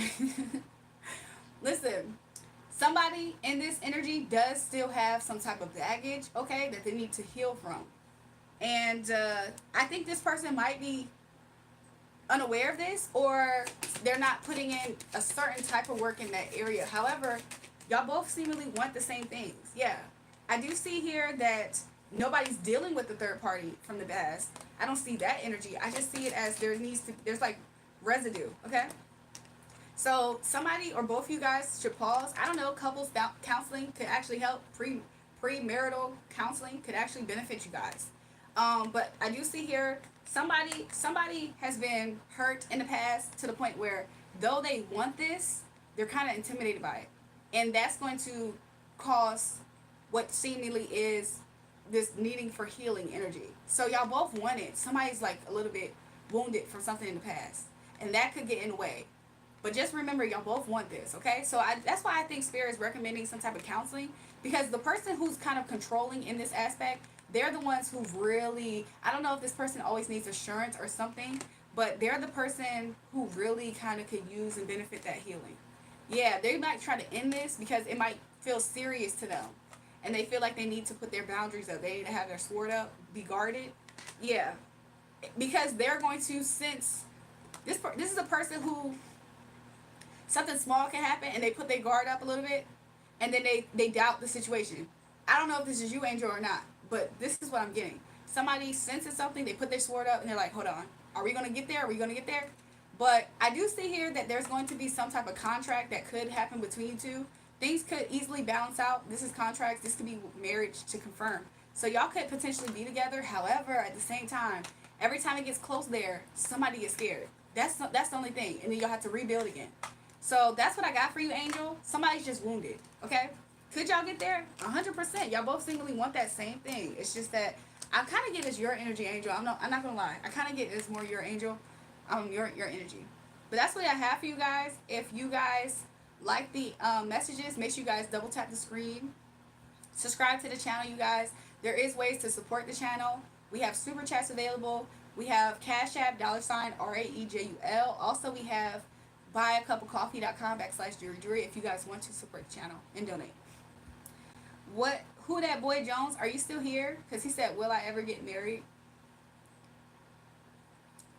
Listen, somebody in this energy does still have some type of baggage, okay, that they need to heal from. And I think this person might be unaware of this, or they're not putting in a certain type of work in that area. However, y'all both seemingly want the same things. Yeah. I do see here that nobody's dealing with the third party from the past. I don't see that energy. I just see it as there's like residue, okay? So somebody or both of you guys should pause. I don't know, couples counseling could actually help. Premarital counseling could actually benefit you guys. But I do see here somebody has been hurt in the past to the point where though they want this, they're kind of intimidated by it. And that's going to cause what seemingly is this needing for healing energy. So y'all both want it. Somebody's like a little bit wounded from something in the past, and that could get in the way. But just remember, y'all both want this, okay? So that's why I think Spirit is recommending some type of counseling, because the person who's kind of controlling in this aspect, they're the ones who really, I don't know if this person always needs assurance or something, but they're the person who really kind of could use and benefit that healing. Yeah, they might try to end this because it might feel serious to them, and they feel like they need to put their boundaries up. They need to have their sword up, be guarded. Yeah, because they're going to sense this. This is a person who something small can happen, and they put their guard up a little bit, and then they doubt the situation. I don't know if this is you, Angel, or not, but this is what I'm getting. Somebody senses something, they put their sword up, and they're like, hold on, are we going to get there? Are we going to get there? But I do see here that there's going to be some type of contract that could happen between you two. Things could easily balance out. This is contracts. This could be marriage to confirm. So y'all could potentially be together. However, at the same time, every time it gets close there, somebody gets scared. That's the only thing. And then you'll have to rebuild again. So that's what I got for you, Angel. Somebody's just wounded. Okay? Could y'all get there? 100%. Y'all both seemingly want that same thing. It's just that I kind of get it's your energy, Angel. I'm not gonna lie. I kind of get it's more your angel, your energy. But that's what I have for you guys. If you guys like the messages, make sure you guys double tap the screen. Subscribe to the channel, you guys. There is ways to support the channel. We have super chats available. We have Cash App, $ RAEJUL. Also, we have buyacupofcoffee.com/jury if you guys want to support the channel and donate. Who that boy Jones? Are you still here? Because he said, will I ever get married?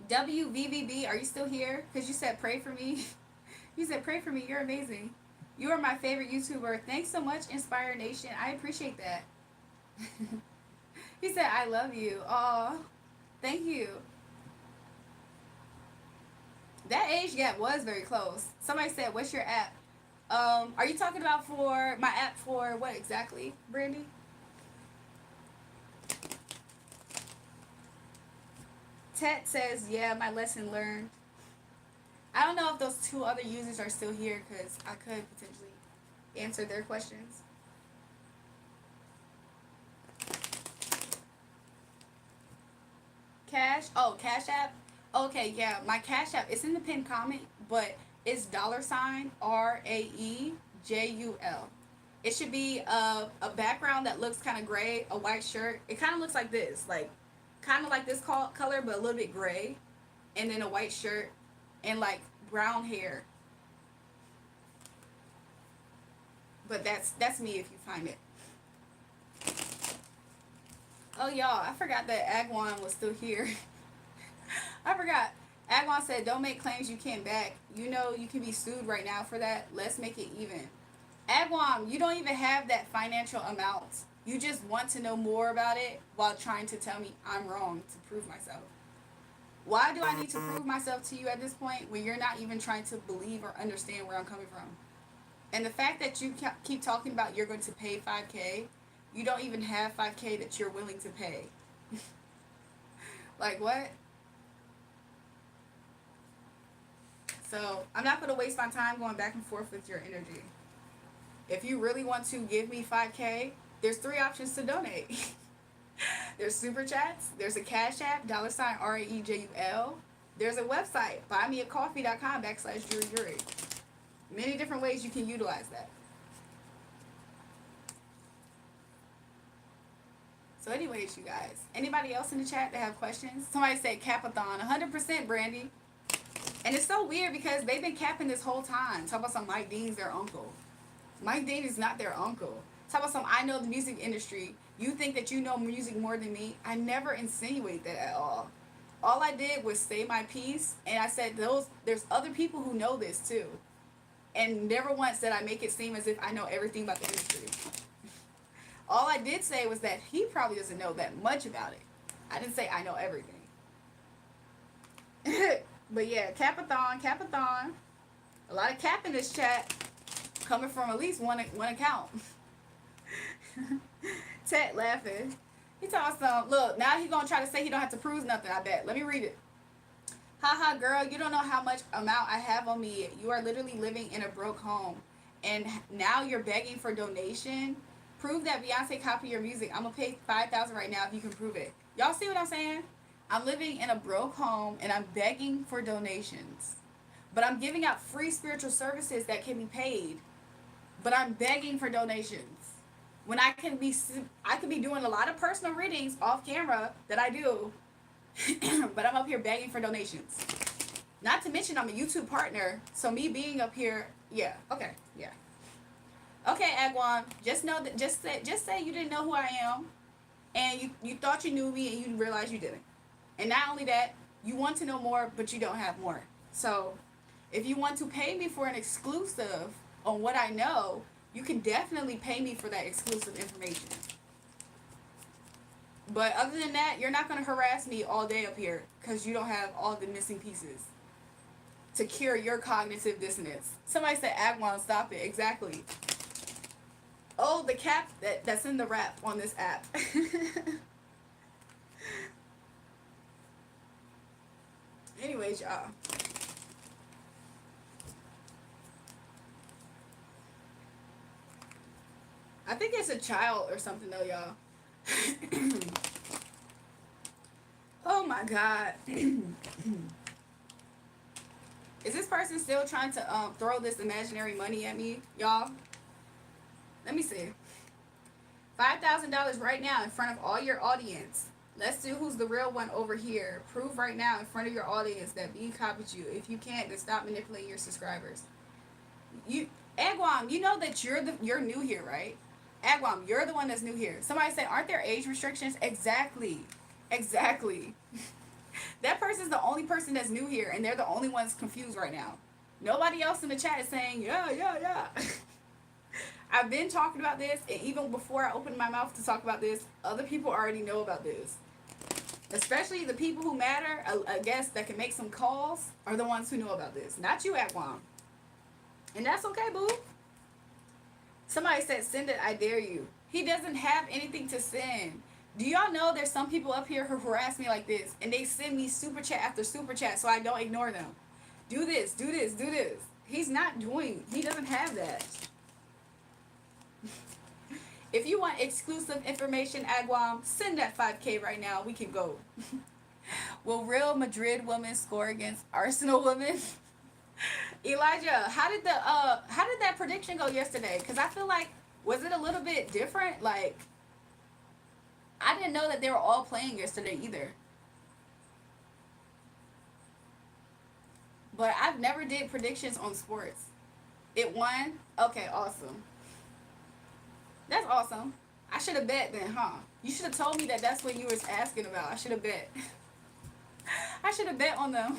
WVVB, are you still here? Because you said pray for me. You said pray for me. You're amazing. You are my favorite YouTuber. Thanks so much, Inspire Nation. I appreciate that. He said, I love you. Aw, thank you. That age gap was very close. Somebody said, what's your app? Are you talking about for my app for what exactly, Brandy? Tet says, yeah, my lesson learned. I don't know if those two other users are still here because I could potentially answer their questions. Cash App. Okay, yeah, my Cash App, it's in the pinned comment, but it's $RAEJUL. It should be a background that looks kind of gray, a white shirt. It kind of looks like this, like kind of like this color, but a little bit gray, and then a white shirt and like brown hair. But that's me if you find it. Oh y'all, I forgot that Agwan was still here. I forgot. Agwan said, don't make claims you can't back. You know you can be sued right now for that. Let's make it even. Agwan, you don't even have that financial amount. You just want to know more about it while trying to tell me I'm wrong to prove myself. Why do I need to prove myself to you at this point when you're not even trying to believe or understand where I'm coming from? And the fact that you keep talking about you're going to pay 5K, you don't even have 5K that you're willing to pay. Like what? So I'm not going to waste my time going back and forth with your energy. If you really want to give me 5K, there's 3 options to donate. There's super chats. There's a Cash App, $ RAEJUL. There's a website, buymeacoffee.com/jury. Many different ways you can utilize that. So anyways, you guys, anybody else in the chat that have questions? Somebody said Capathon. 100%, Brandy. And it's so weird because they've been capping this whole time. Talk about some Mike Dean's their uncle. Mike Dean is not their uncle. Talk about some I know the music industry. You think that you know music more than me? I never insinuate that at all. All I did was say my piece, and I said there's other people who know this too. And never once did I make it seem as if I know everything about the industry. All I did say was that he probably doesn't know that much about it. I didn't say I know everything. But yeah, Capathon. A lot of cap in this chat coming from at least one account. Ted laughing. He talks some, look, now he's going to try to say he don't have to prove nothing, I bet. Let me read it. Haha, girl, you don't know how much amount I have on me. You are literally living in a broke home. And now you're begging for donation. Prove that Beyonce copied your music. I'm going to pay $5,000 right now if you can prove it. Y'all see what I'm saying? I'm living in a broke home and I'm begging for donations. But I'm giving out free spiritual services that can be paid. But I'm begging for donations. When I could be doing a lot of personal readings off camera that I do. But I'm up here begging for donations. Not to mention I'm a YouTube partner, so me being up here, yeah, okay, yeah. Okay, Agwan, just know that just say you didn't know who I am, and you thought you knew me and you realized you didn't. And not only that, you want to know more, but you don't have more. So, if you want to pay me for an exclusive on what I know, you can definitely pay me for that exclusive information. But other than that, you're not going to harass me all day up here because you don't have all the missing pieces to cure your cognitive dissonance. Somebody said, Agwan, stop it. Exactly. Oh, the cap that's in the rap on this app. Anyways, y'all. I think it's a child or something though, y'all. Oh my god. Is this person still trying to throw this imaginary money at me, y'all? Let me see. $5,000 right now in front of all your audience. Let's see who's the real one over here. Prove right now in front of your audience that B copied you. If you can't, then stop manipulating your subscribers. You, Agwam, you know that you're new here, right? Agwam, you're the one that's new here. Somebody said, aren't there age restrictions? Exactly. Exactly. That person's the only person that's new here, and they're the only ones confused right now. Nobody else in the chat is saying, yeah, yeah, yeah. I've been talking about this, and even before I opened my mouth to talk about this, other people already know about this. Especially the people who matter, I guess, that can make some calls, are the ones who know about this. Not you, Agwam. And that's okay, boo. Somebody said, send it, I dare you. He doesn't have anything to send. Do y'all know there's some people up here who harass me like this, and they send me super chat after super chat so I don't ignore them? Do this, do this, do this. He doesn't have that. If you want exclusive information, Agwam, send that 5K right now. We can go. Will Real Madrid women score against Arsenal women? Elijah, how did that prediction go yesterday? Because I feel like, was it a little bit different? Like, I didn't know that they were all playing yesterday either. But I've never did predictions on sports. It won? Okay, awesome. That's awesome. I should have bet then, huh? You should have told me that that's what you was asking about. I should have bet. I should have bet on them.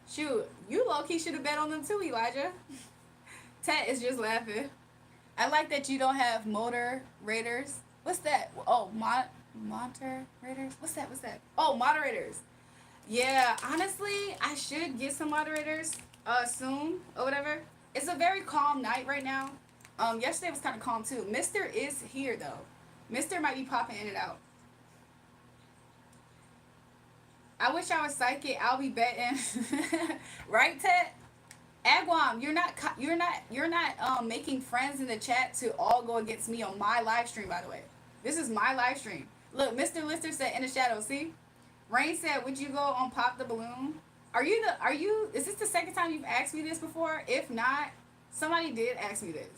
Shoot, you low-key should have bet on them too, Elijah. Tat is just laughing. I like that you don't have moderators. What's that? Oh, moderators? What's that? Oh, moderators. Yeah, honestly, I should get some moderators soon or whatever. It's a very calm night right now. Yesterday was kind of calm too. Mister is here though. Mister might be popping in and out. I wish I was psychic. I'll be betting. Right, Ted? Agwam, you're not making friends in the chat to all go against me on my live stream, by the way. This is my live stream. Look, Mr. Lister said in the shadow, see? Rain said, would you go on Pop the Balloon? Is this the second time you've asked me this before? If not, somebody did ask me this.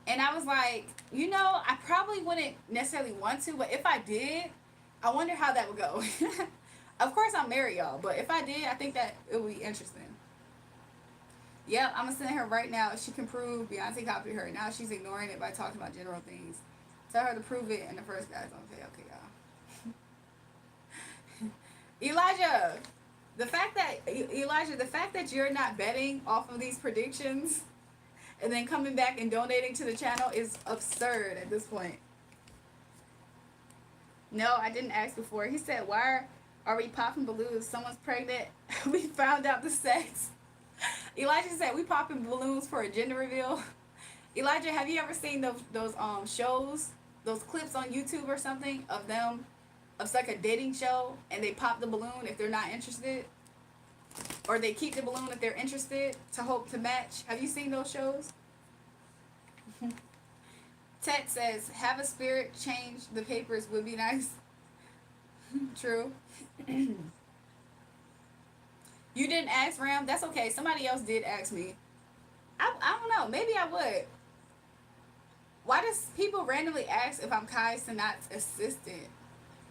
And I was like, I probably wouldn't necessarily want to, but if I did, I wonder how that would go. Of course, I'm married, y'all, but if I did, I think that it would be interesting. Yep, I'm gonna send her right now. If she can prove Beyonce copied her. Now she's ignoring it by talking about general things. Tell her to prove it in the first guys. Okay, y'all. Elijah, the fact that you're not betting off of these predictions and then coming back and donating to the channel is absurd at this point. No, I didn't ask before. He said, why are we popping balloons? Someone's pregnant. We found out the sex. Elijah said, we popping balloons for a gender reveal. Elijah, have you ever seen those shows, those clips on YouTube or something of them, of like a dating show, and they pop the balloon if they're not interested? Or they keep the balloon if they're interested to hope to match. Have you seen those shows? Tet says, have a spirit change the papers would be nice. True. You didn't ask, Ram? That's okay. Somebody else did ask me. I don't know. Maybe I would. Why does people randomly ask if I'm Kai Sanat's assistant?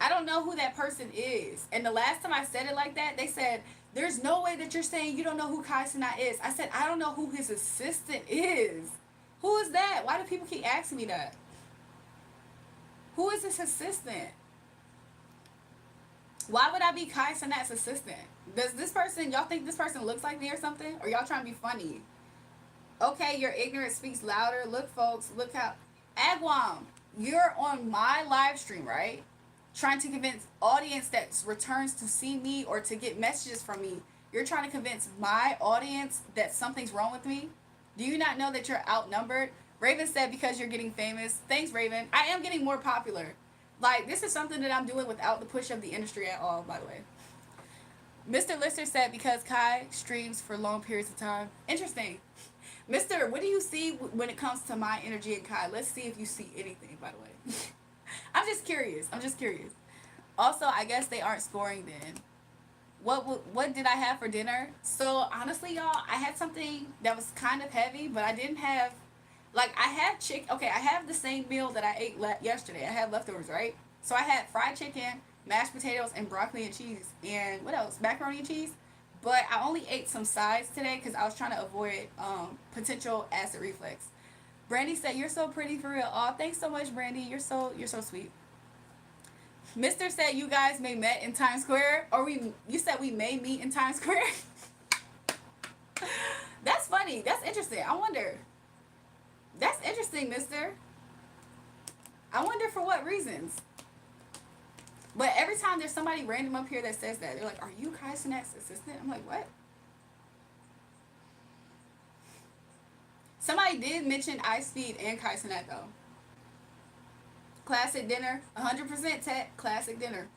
I don't know who that person is. And the last time I said it like that, they said, there's no way that you're saying you don't know who Kai Cenat is. I said, I don't know who his assistant is. Who is that? Why do people keep asking me that? Who is his assistant? Why would I be Kai Cenat's assistant? Does this person, y'all think this person looks like me or something? Or y'all trying to be funny? Okay, your ignorance speaks louder. Look, folks, look how... Agwam, you're on my live stream, right? Trying to convince audience that returns to see me or to get messages from me. You're trying to convince my audience that something's wrong with me? Do you not know that you're outnumbered? Raven said because you're getting famous. Thanks, Raven. I am getting more popular. Like, this is something that I'm doing without the push of the industry at all, by the way. Mr. Lister said because Kai streams for long periods of time. Interesting. Mister, what do you see when it comes to my energy and Kai? Let's see if you see anything, by the way. I'm just curious. Also, I guess they aren't scoring then. What did I have for dinner? So, honestly, y'all, I had something that was kind of heavy, but I didn't have... Like, I have chicken... Okay, I have the same meal that I ate yesterday. I have leftovers, right? So, I had fried chicken, mashed potatoes, and broccoli and cheese. And what else? Macaroni and cheese. But I only ate some sides today because I was trying to avoid potential acid reflux. Brandy said, "You're so pretty for real." Oh, thanks so much, Brandy. You're so sweet. Mister said you guys may met in Times Square, or you said we may meet in Times Square. That's funny. That's interesting. I wonder. That's interesting, Mister. I wonder for what reasons. But every time there's somebody random up here that says that, they're like, "Are you Kai Cenat's assistant?" I'm like, what? Somebody did mention Ice Speed and Kai Cenat, though. Classic dinner. 100% tech. Classic dinner.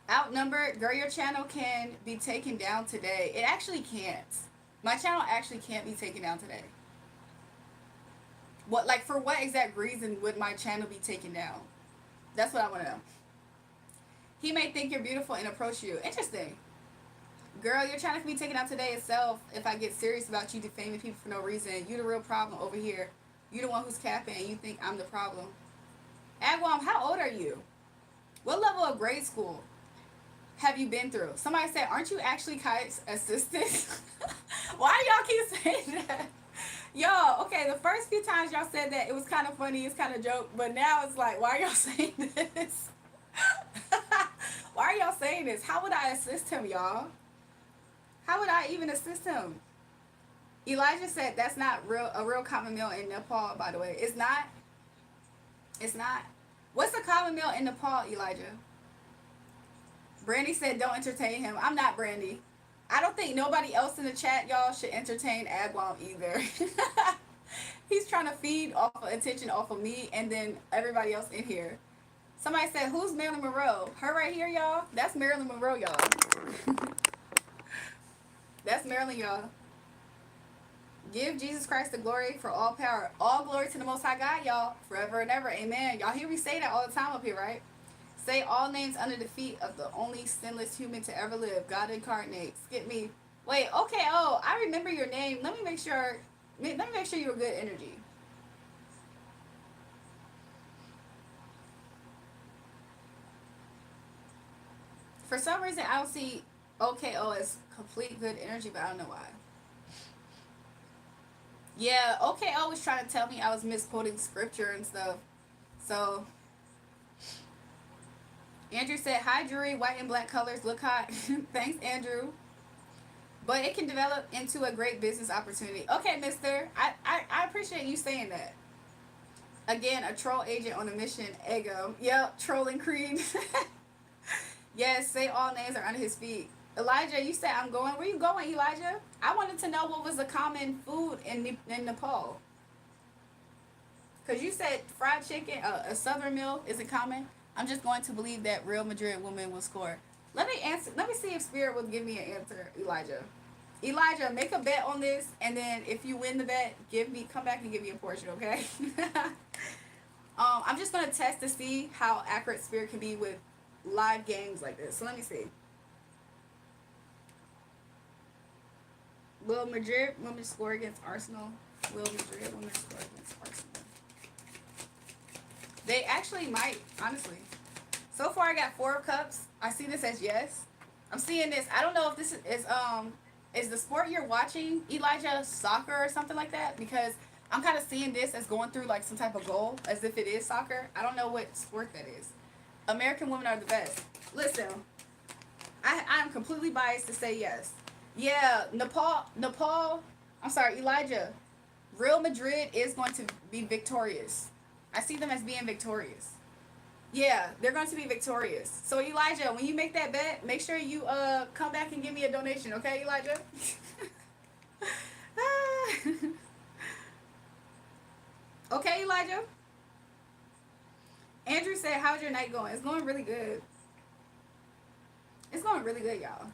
Outnumbered. Girl, your channel can be taken down today. It actually can't. My channel actually can't be taken down today. What, like, for what exact reason would my channel be taken down? That's what I want to know. He may think you're beautiful and approach you. Interesting. Girl, your channel can be taken out today itself if I get serious about you defaming people for no reason. You the real problem over here. You the one who's capping and you think I'm the problem. Agwam, how old are you? What level of grade school have you been through? Somebody said, aren't you actually Kai's assistant? Why y'all keep saying that? Yo, okay, the first few times y'all said that, it was kind of funny, it's kind of joke, but now it's like, why are y'all saying this? Why are y'all saying this? How would I assist him, y'all? How would I even assist him? Elijah said that's not a real common meal in Nepal, by the way. It's not. It's not. What's a common meal in Nepal, Elijah? Brandy said don't entertain him. I'm not Brandy. I don't think nobody else in the chat, y'all, should entertain Agwam either. He's trying to feed off of attention off of me and then everybody else in here. Somebody said, who's Marilyn Monroe? Her right here, y'all. That's Marilyn Monroe, y'all. That's Marilyn, y'all. Give Jesus Christ the glory for all power. All glory to the Most High God, y'all. Forever and ever. Amen. Y'all hear me say that all the time up here, right? Say all names under the feet of the only sinless human to ever live. God incarnate. Skip me. Wait, okay. Oh, I remember your name. Let me make sure you're good energy. For some reason, I don't see OKO as complete good energy, but I don't know why. Yeah, OKO was trying to tell me I was misquoting scripture and stuff. So, Andrew said, hi, jewelry, white and black colors look hot. Thanks, Andrew. But it can develop into a great business opportunity. Okay, mister. I appreciate you saying that. Again, a troll agent on a mission. Ego. Yep, trolling creed. Yes, say all names are under his feet. Elijah, you said I'm going. Where you going, Elijah? I wanted to know what was the common food in Nepal. Because you said fried chicken, a southern meal isn't common. I'm just going to believe that Real Madrid woman will score. Let me answer. Let me see if Spirit will give me an answer, Elijah. Elijah, make a bet on this, and then if you win the bet, come back and give me a portion, okay? I'm just going to test to see how accurate Spirit can be with live games like this. So let me see. Will Madrid women score against Arsenal? Will Madrid women score against Arsenal? They actually might, honestly. So far, I got 4 of Cups. I see this as yes. I'm seeing this. I don't know if this is the sport you're watching, Elijah, soccer or something like that, because I'm kind of seeing this as going through like some type of goal, as if it is soccer. I don't know what sport that is. American women are the best. Listen, I'm completely biased to say yes. Yeah, Nepal. I'm sorry, Elijah. Real Madrid is going to be victorious. I see them as being victorious. Yeah, they're going to be victorious. So Elijah, when you make that bet, make sure you come back and give me a donation, okay, Elijah? Okay, Elijah. Andrew said, "How's your night going?" It's going really good. It's going really good, y'all.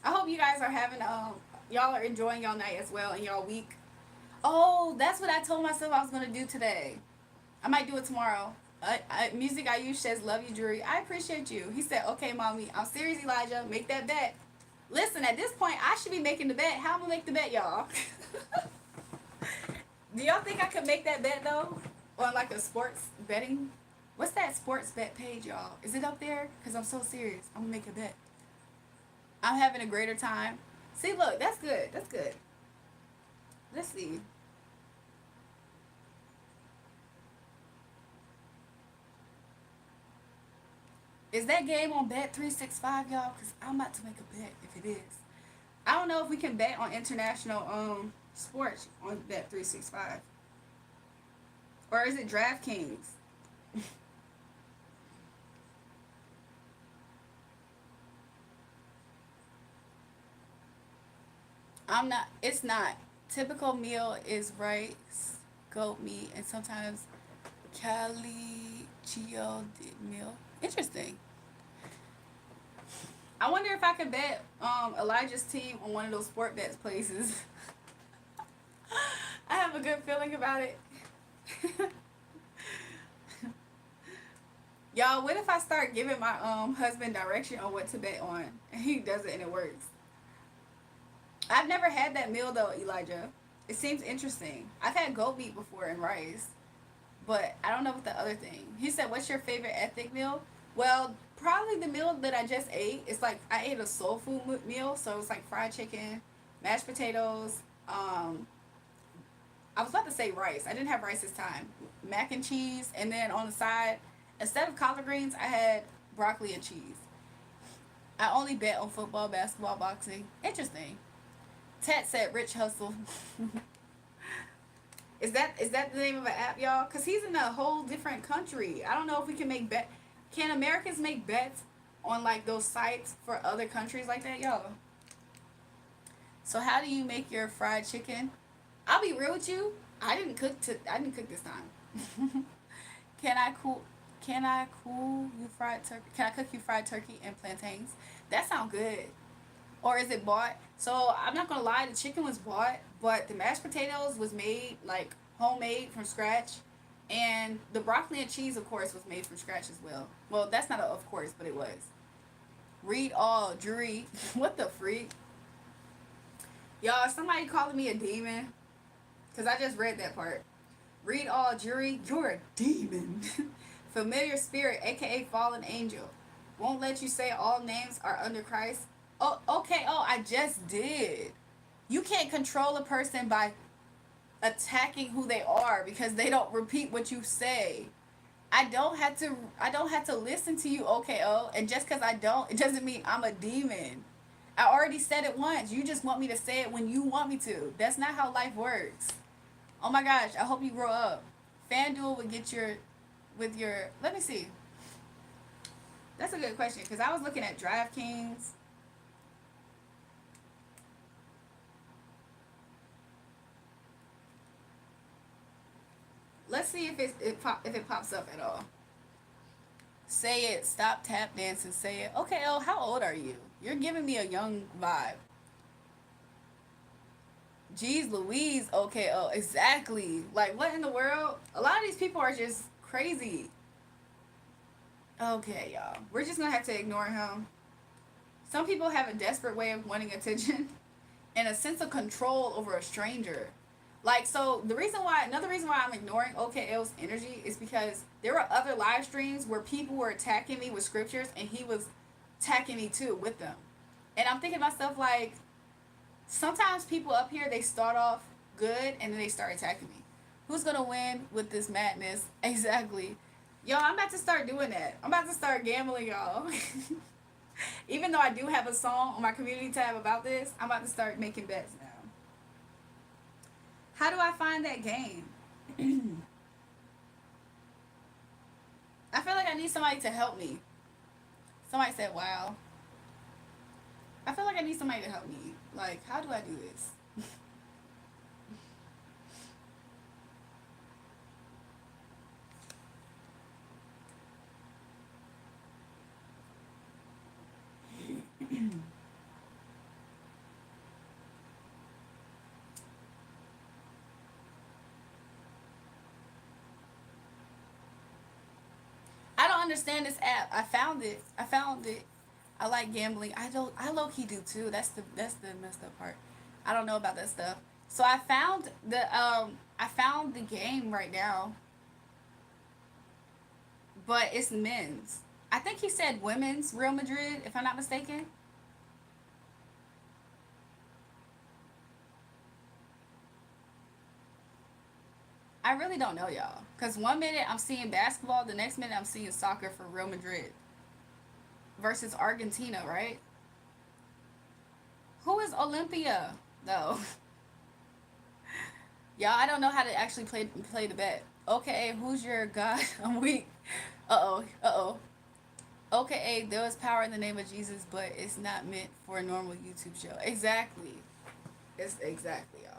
I hope you guys are having y'all are enjoying y'all night as well and y'all week. Oh, that's what I told myself I was gonna do today. I might do it tomorrow. Music I use says love you, Drury. I appreciate you. He said, okay, mommy. I'm serious, Elijah. Make that bet. Listen, at this point, I should be making the bet. How am I gonna make the bet, y'all? Do y'all think I could make that bet though, on like a sports betting? What's that sports bet page, y'all? Is it up there? Cause I'm so serious. I'm gonna make a bet. I'm having a greater time. See, look, that's good. That's good. Let's see. Is that game on Bet365, y'all? Cause I'm about to make a bet if it is. I don't know if we can bet on international sports on Bet365, or is it DraftKings? I'm not. It's not. Typical meal is rice, goat meat, and sometimes calicchio meal. Interesting. I wonder if I could bet Elijah's team on one of those sport bets places. I have a good feeling about it. Y'all, what if I start giving my husband direction on what to bet on, and he does it and it works? I've never had that meal though, Elijah. It seems interesting. I've had goat meat before and rice, but I don't know what the other thing. He said, "What's your favorite ethnic meal?" Well, probably the meal that I just ate. It's like I ate a soul food meal, so it's like fried chicken, mashed potatoes. I was about to say rice. I didn't have rice this time. Mac and cheese, and then on the side, instead of collard greens, I had broccoli and cheese. I only bet on football, basketball, boxing. Interesting. Ted said Rich Hustle. Is that the name of an app, y'all? Cause he's in a whole different country. I don't know if we can make bet. Can Americans make bets on like those sites for other countries like that, y'all? So how do you make your fried chicken? I'll be real with you. I didn't cook this time. can I cool? Can I cool you fried turkey? Can I cook you fried turkey and plantains? That sounds good. Or is it bought? So I'm not gonna lie, the chicken was bought, but the mashed potatoes was made like homemade from scratch, and the broccoli and cheese, of course, was made from scratch as well. Well, that's not a of course, but it was. Read all, Drury. What the freak, y'all? Somebody calling me a demon because I just read that part. Read all, Drury. You're a demon. Familiar spirit, aka fallen angel, won't let you say all names are under Christ. Oh, okay. Oh, I just did. You can't control a person by attacking who they are because they don't repeat what you say. I don't have to listen to you, OKO, and just cuz I don't, it doesn't mean I'm a demon. I already said it once. You just want me to say it when you want me to. That's not how life works. Oh my gosh, I hope you grow up. FanDuel would get your with your let me see. That's a good question cuz I was looking at DraftKings. Let's see if it pops up at all. Say it. Stop tap dancing. Say it. Okay, oh, how old are you? You're giving me a young vibe. Jeez Louise. Okay, oh, exactly. Like, what in the world? A lot of these people are just crazy. Okay, y'all. We're just gonna have to ignore him. Some people have a desperate way of wanting attention and a sense of control over a stranger. Like, so another reason why I'm ignoring OKL's energy is because there were other live streams where people were attacking me with scriptures and he was attacking me too with them. And I'm thinking to myself, like, sometimes people up here, they start off good and then they start attacking me. Who's gonna win with this madness? Exactly. Yo, I'm about to start doing that. I'm about to start gambling, y'all. Even though I do have a song on my community tab about this, I'm about to start making bets now. How do I find that game? I feel like I need somebody to help me. Somebody said, wow. I feel like I need somebody to help me. Like, how do I do this? I don't understand this app. I found it. I found it. I like gambling. I don't. I low key do too. That's the messed up part. I don't know about that stuff. So I found the game right now, but it's men's. I think he said women's Real Madrid, if I'm not mistaken. I really don't know, y'all. Cause one minute I'm seeing basketball, the next minute I'm seeing soccer for Real Madrid versus Argentina, right? Who is Olympia though? Y'all, I don't know how to actually play the bet. Okay, who's your god? I'm weak. Uh oh. Uh oh. Okay, there was power in the name of Jesus, but it's not meant for a normal YouTube show. Exactly. It's exactly, y'all.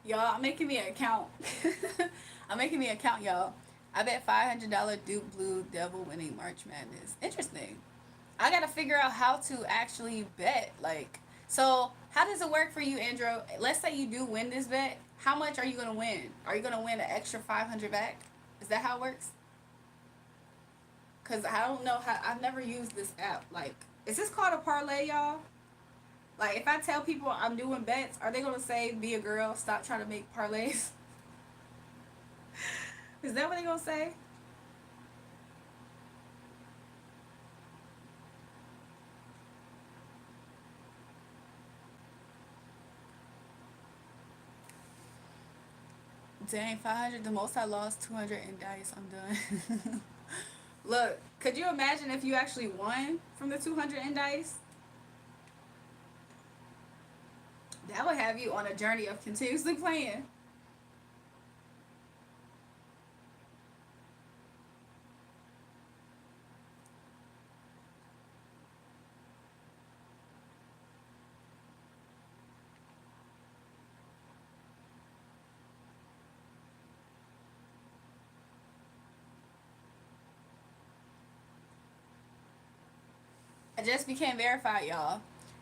Y'all, I'm making me an account. I'm making me an account, y'all. I bet $500 Duke Blue Devil winning March Madness. Interesting. I gotta figure out how to actually bet. Like, so how does it work for you, Andrew? Let's say you do win this bet. How much are you gonna win? Are you gonna win an extra 500 back? Is that how it works? Cause I don't know how. I've never used this app. Like, is this called a parlay, y'all? Like, if I tell people I'm doing bets, are they gonna say, "Be a girl, stop trying to make parlays"? Is that what they gonna say? Dang, 500. The most I lost 200 in dice. I'm done. Look, could you imagine if you actually won from the 200 in dice? That would have you on a journey of continuously playing. I just became verified, y'all.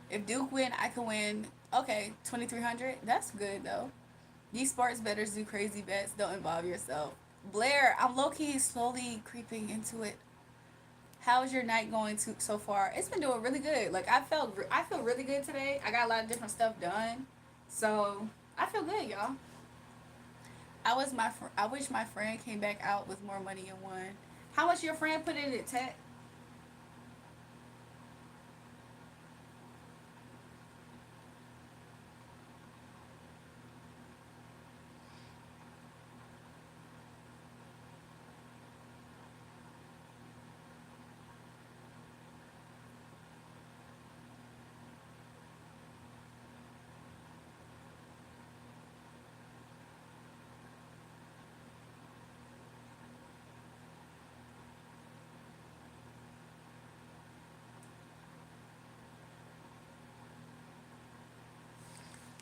If Duke win, I can win. Okay, 2,300. That's good though. These sports bettors do crazy bets. Don't involve yourself. Blair, I'm low key slowly creeping into it. How's your night going so far? It's been doing really good. Like, I feel really good today. I got a lot of different stuff done, so I feel good, y'all. I wish my friend came back out with more money and won. How much your friend put in it, Tech?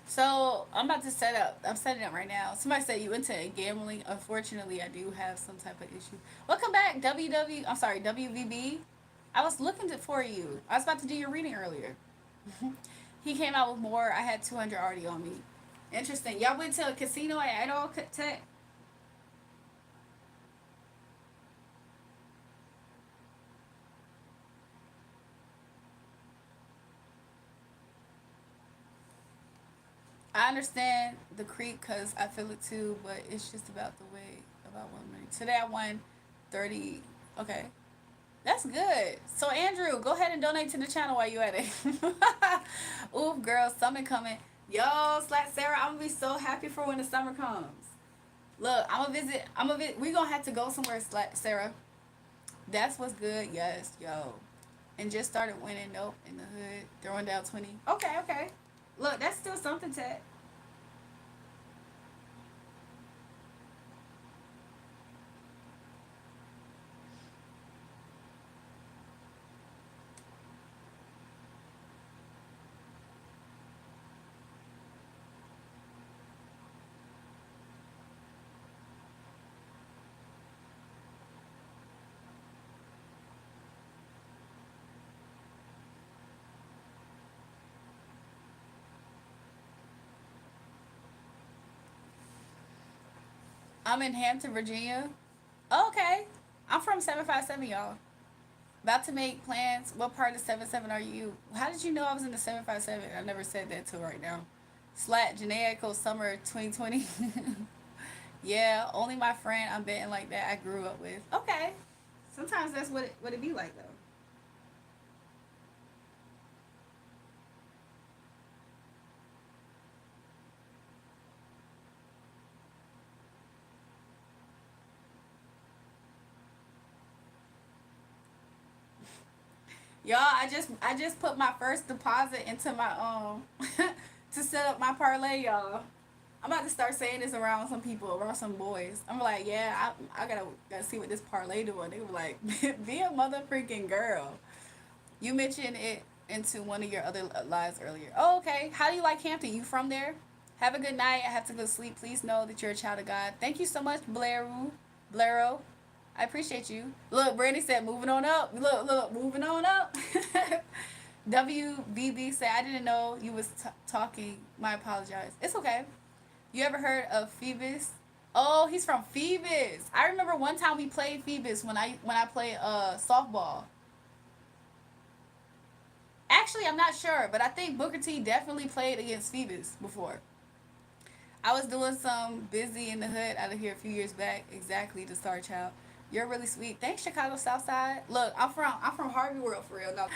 So I'm about to set up. I'm setting up right now. Somebody said you into gambling. Unfortunately, I do have some type of issue. Welcome back, WW. I'm sorry, WVB. I was looking for you. I was about to do your reading earlier. He came out with more. I had 200 already on me. Interesting. Y'all went to a casino at all Tech? I understand the creek because I feel it too, but it's just about the way about 1 minute. Today I won 30. Okay, that's good. So Andrew, go ahead and donate to the channel while you at it. Oof, girl, summer coming. Yo, Slack Sarah, I'm gonna be so happy for when the summer comes. Look, I'm gonna visit. We gonna have to go somewhere, Slack Sarah. That's what's good. Yes, yo. And just started winning. Nope, in the hood, throwing down 20. Okay, okay. Look, that's still something, Ted. I'm in Hampton, Virginia. Okay. I'm from 757, y'all. About to make plans. What part of 77 are you? How did you know I was in the 757? I never said that till right now. Slat, Janae Echo, Summer 2020. Yeah, only my friend I'm betting like that I grew up with. Okay. Sometimes that's what it be like, though. Y'all, I just put my first deposit into my to set up my parlay, y'all. I'm about to start saying this around some people, around some boys. I'm like, yeah, I gotta see what this parlay doing. They were like, be a mother freaking girl. You mentioned it into one of your other lives earlier. Oh, okay. How do you like Hampton? You from there? Have a good night. I have to go to sleep. Please know that you're a child of God. Thank you so much, Blairu. I appreciate you. Look, Brandy said, moving on up. Look, moving on up. WBB said, I didn't know you was talking. My apologize. It's okay. You ever heard of Phoebus? Oh, he's from Phoebus. I remember one time we played Phoebus when I played softball. Actually, I'm not sure, but I think Booker T definitely played against Phoebus before. I was doing some busy in the hood out of here a few years back. Exactly, the Star Child. You're really sweet. Thanks, Chicago Southside. Look, I'm from Harvey World for real. No,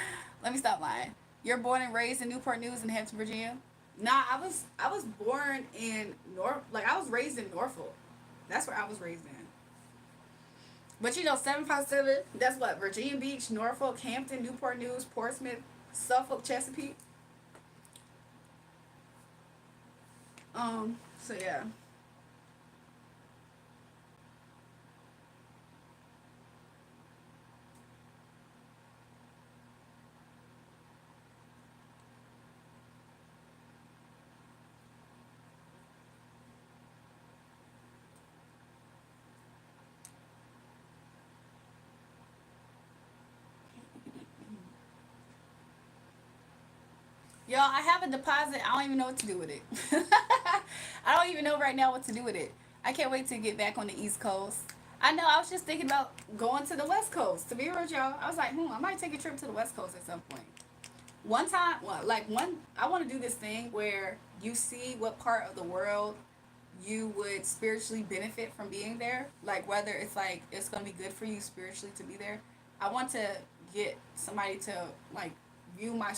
let me stop lying. You're born and raised in Newport News in Hampton, Virginia. Nah, I was born in I was raised in Norfolk. That's where I was raised in. But 757. That's what Virginia Beach, Norfolk, Hampton, Newport News, Portsmouth, Suffolk, Chesapeake. So yeah. Y'all, I have a deposit. I don't even know what to do with it. I don't even know right now what to do with it. I can't wait to get back on the East Coast. I know. I was just thinking about going to the West Coast. To be real with y'all, I was like, I might take a trip to the West Coast at some point. One time, well, like one, I want to do this thing where you see what part of the world you would spiritually benefit from being there. Like whether it's like it's gonna be good for you spiritually to be there. I want to get somebody to like view my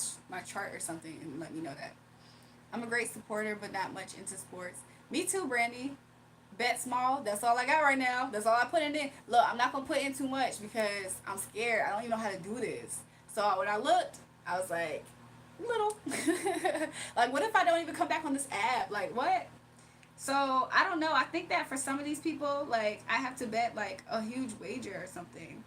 chart or something and let me know that. I'm a great supporter, but not much into sports. Me too, Brandy. Bet small. That's all I got right now. That's all I put in. Look, I'm not gonna put in too much because I'm scared. I don't even know how to do this. So when I looked, I was like, little. Like, what if I don't even come back on this app? Like, what? So I don't know. I think that for some of these people, like, I have to bet like a huge wager or something.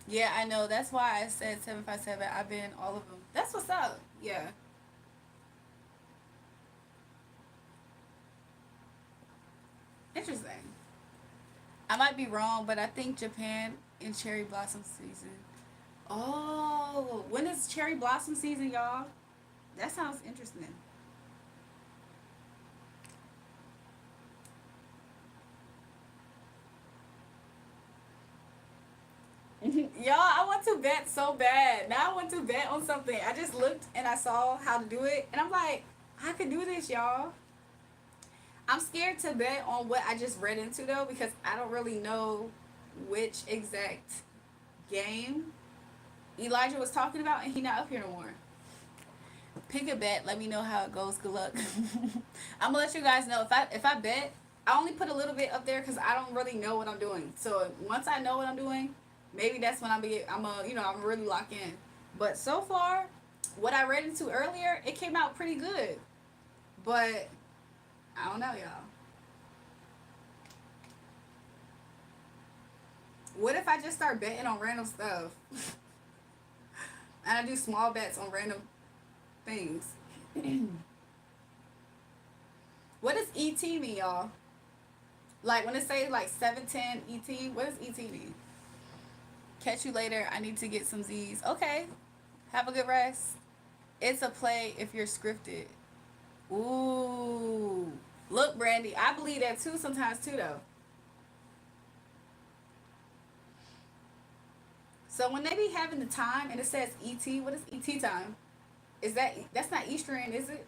Yeah, I know. That's why I said 757. I've been all of them. That's what's up. Yeah. Interesting. I might be wrong, but I think Japan in cherry blossom season. Oh, when is cherry blossom season, y'all? That sounds interesting. Y'all, I want to bet so bad. Now I want to bet on something. I just looked and I saw how to do it, and I'm like, I could do this, y'all. I'm scared to bet on what I just read into though because I don't really know which exact game Elijah was talking about, and he not up here no more. Pick a bet. Let me know how it goes. Good luck. I'm gonna let you guys know if I bet. I only put a little bit up there because I don't really know what I'm doing. So once I know what I'm doing, maybe that's when I'm really lock in. But so far, what I read into earlier, it came out pretty good. But I don't know, y'all. What if I just start betting on random stuff and I do small bets on random things? What does ET mean, y'all? Like when it say like 710 ET, what does ET mean? Catch you later. I need to get some Z's. Okay. Have a good rest. It's a play if you're scripted. Ooh. Look, Brandy, I believe that too sometimes too though. So when they be having the time and it says ET, what is ET time? Is that's not Eastern, is it?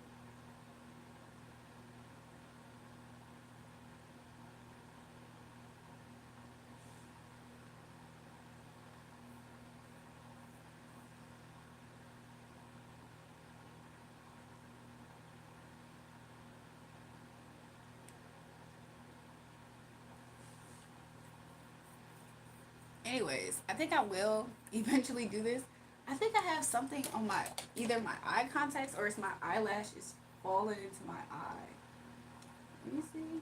Anyways, I think I will eventually do this. I think I have something on my either my eye contacts or it's my eyelash is falling into my eye. Let me see.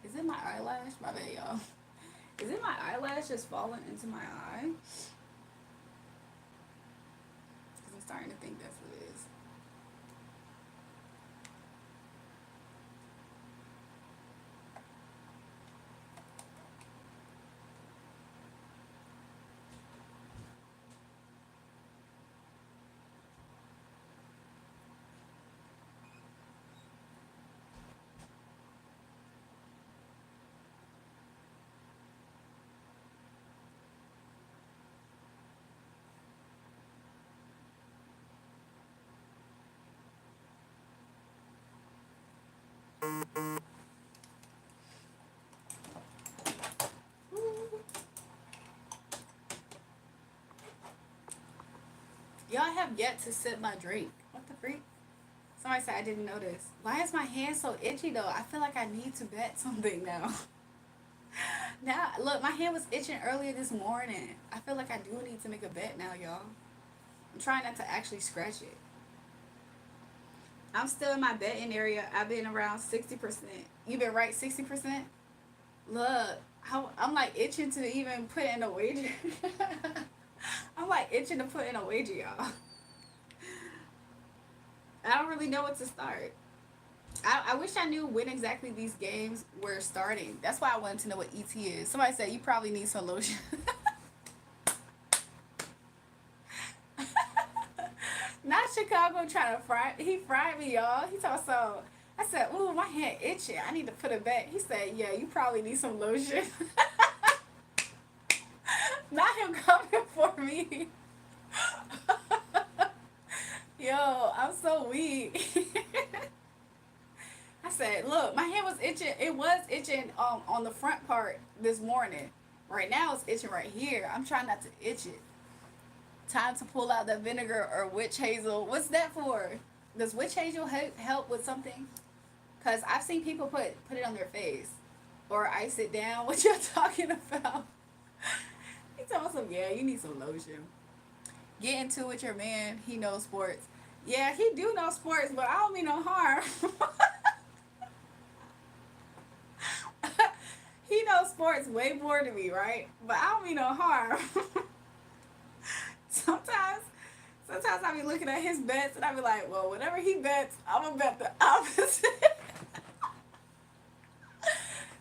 Is it my eyelash? My bad, y'all. Is it my eyelash just falling into my eye? Because I'm starting to think that's what it is. Y'all have yet to sip my drink. What the freak? Somebody said I didn't notice. Why is my hand so itchy though? I feel like I need to bet something now. Now, look, my hand was itching earlier this morning. I feel like I do need to make a bet now, y'all. I'm trying not to actually scratch it. I'm still in my betting area. I've been around 60%. You've been right 60%? Look, I'm like itching to even put in a wager. I'm like itching to put in a wager, y'all. I don't really know what to start. I wish I knew when exactly these games were starting. That's why I wanted to know what ET is. Somebody said you probably need some lotion. Not Chicago trying to fry. He fried me, y'all. He told so. I said, "Ooh, my hand itching. I need to put it back." He said, "Yeah, you probably need some lotion." Not him coming for me. Yo, I'm so weak. I said, "Look, my hand was itching. It was itching on the front part this morning. Right now, it's itching right here. I'm trying not to itch it. Time to pull out the vinegar or witch hazel. What's that for? Does witch hazel help with something? Cause I've seen people put it on their face or ice it down. What y'all talking about? He told some yeah, you need some lotion. Get into it with your man. He knows sports. Yeah, he do know sports, but I don't mean no harm. He knows sports way more than me, right? But I don't mean no harm. sometimes I be looking at his bets and I be like, well, whatever he bets, I'm gonna bet the opposite.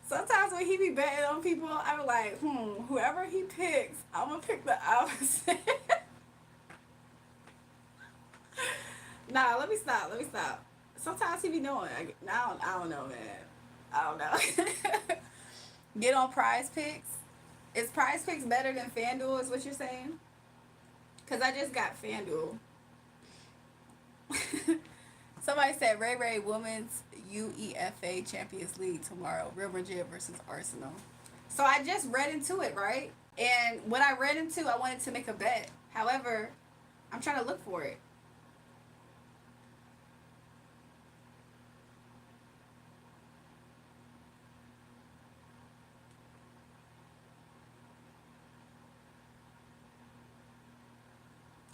Sometimes when he be betting on people, I be like, whoever he picks, I'm gonna pick the opposite. Nah, let me stop. Let me stop. Sometimes he be knowing. I don't know, man. I don't know. Get on Prize Picks. Is Prize Picks better than FanDuel? Is what you're saying? Cause I just got FanDuel. Somebody said Ray Ray Women's UEFA Champions League tomorrow. Real Madrid versus Arsenal. So I just read into it, right? And what I read into, I wanted to make a bet. However, I'm trying to look for it.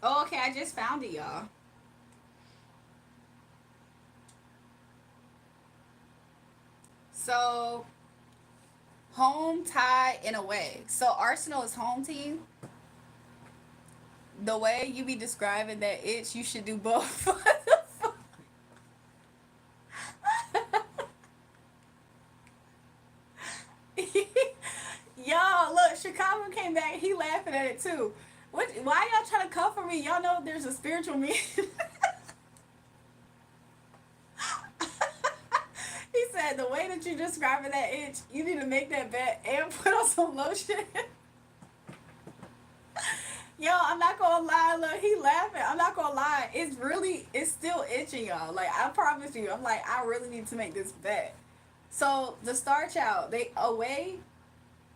Oh, okay, I just found it, y'all. So, home, tie, and away. So, Arsenal is home team. The way you be describing that itch, you should do both. Y'all, look, Chicago came back. He laughing at it too. What? Why y'all trying to come for me? Y'all know there's a spiritual meaning. He said the way that you describing that itch, you need to make that bet and put on some lotion. Yo, I'm not gonna lie, look, he laughing. I'm not gonna lie. It's still itching, y'all. Like, I promise you, I'm like, I really need to make this bet. So, the Star Child,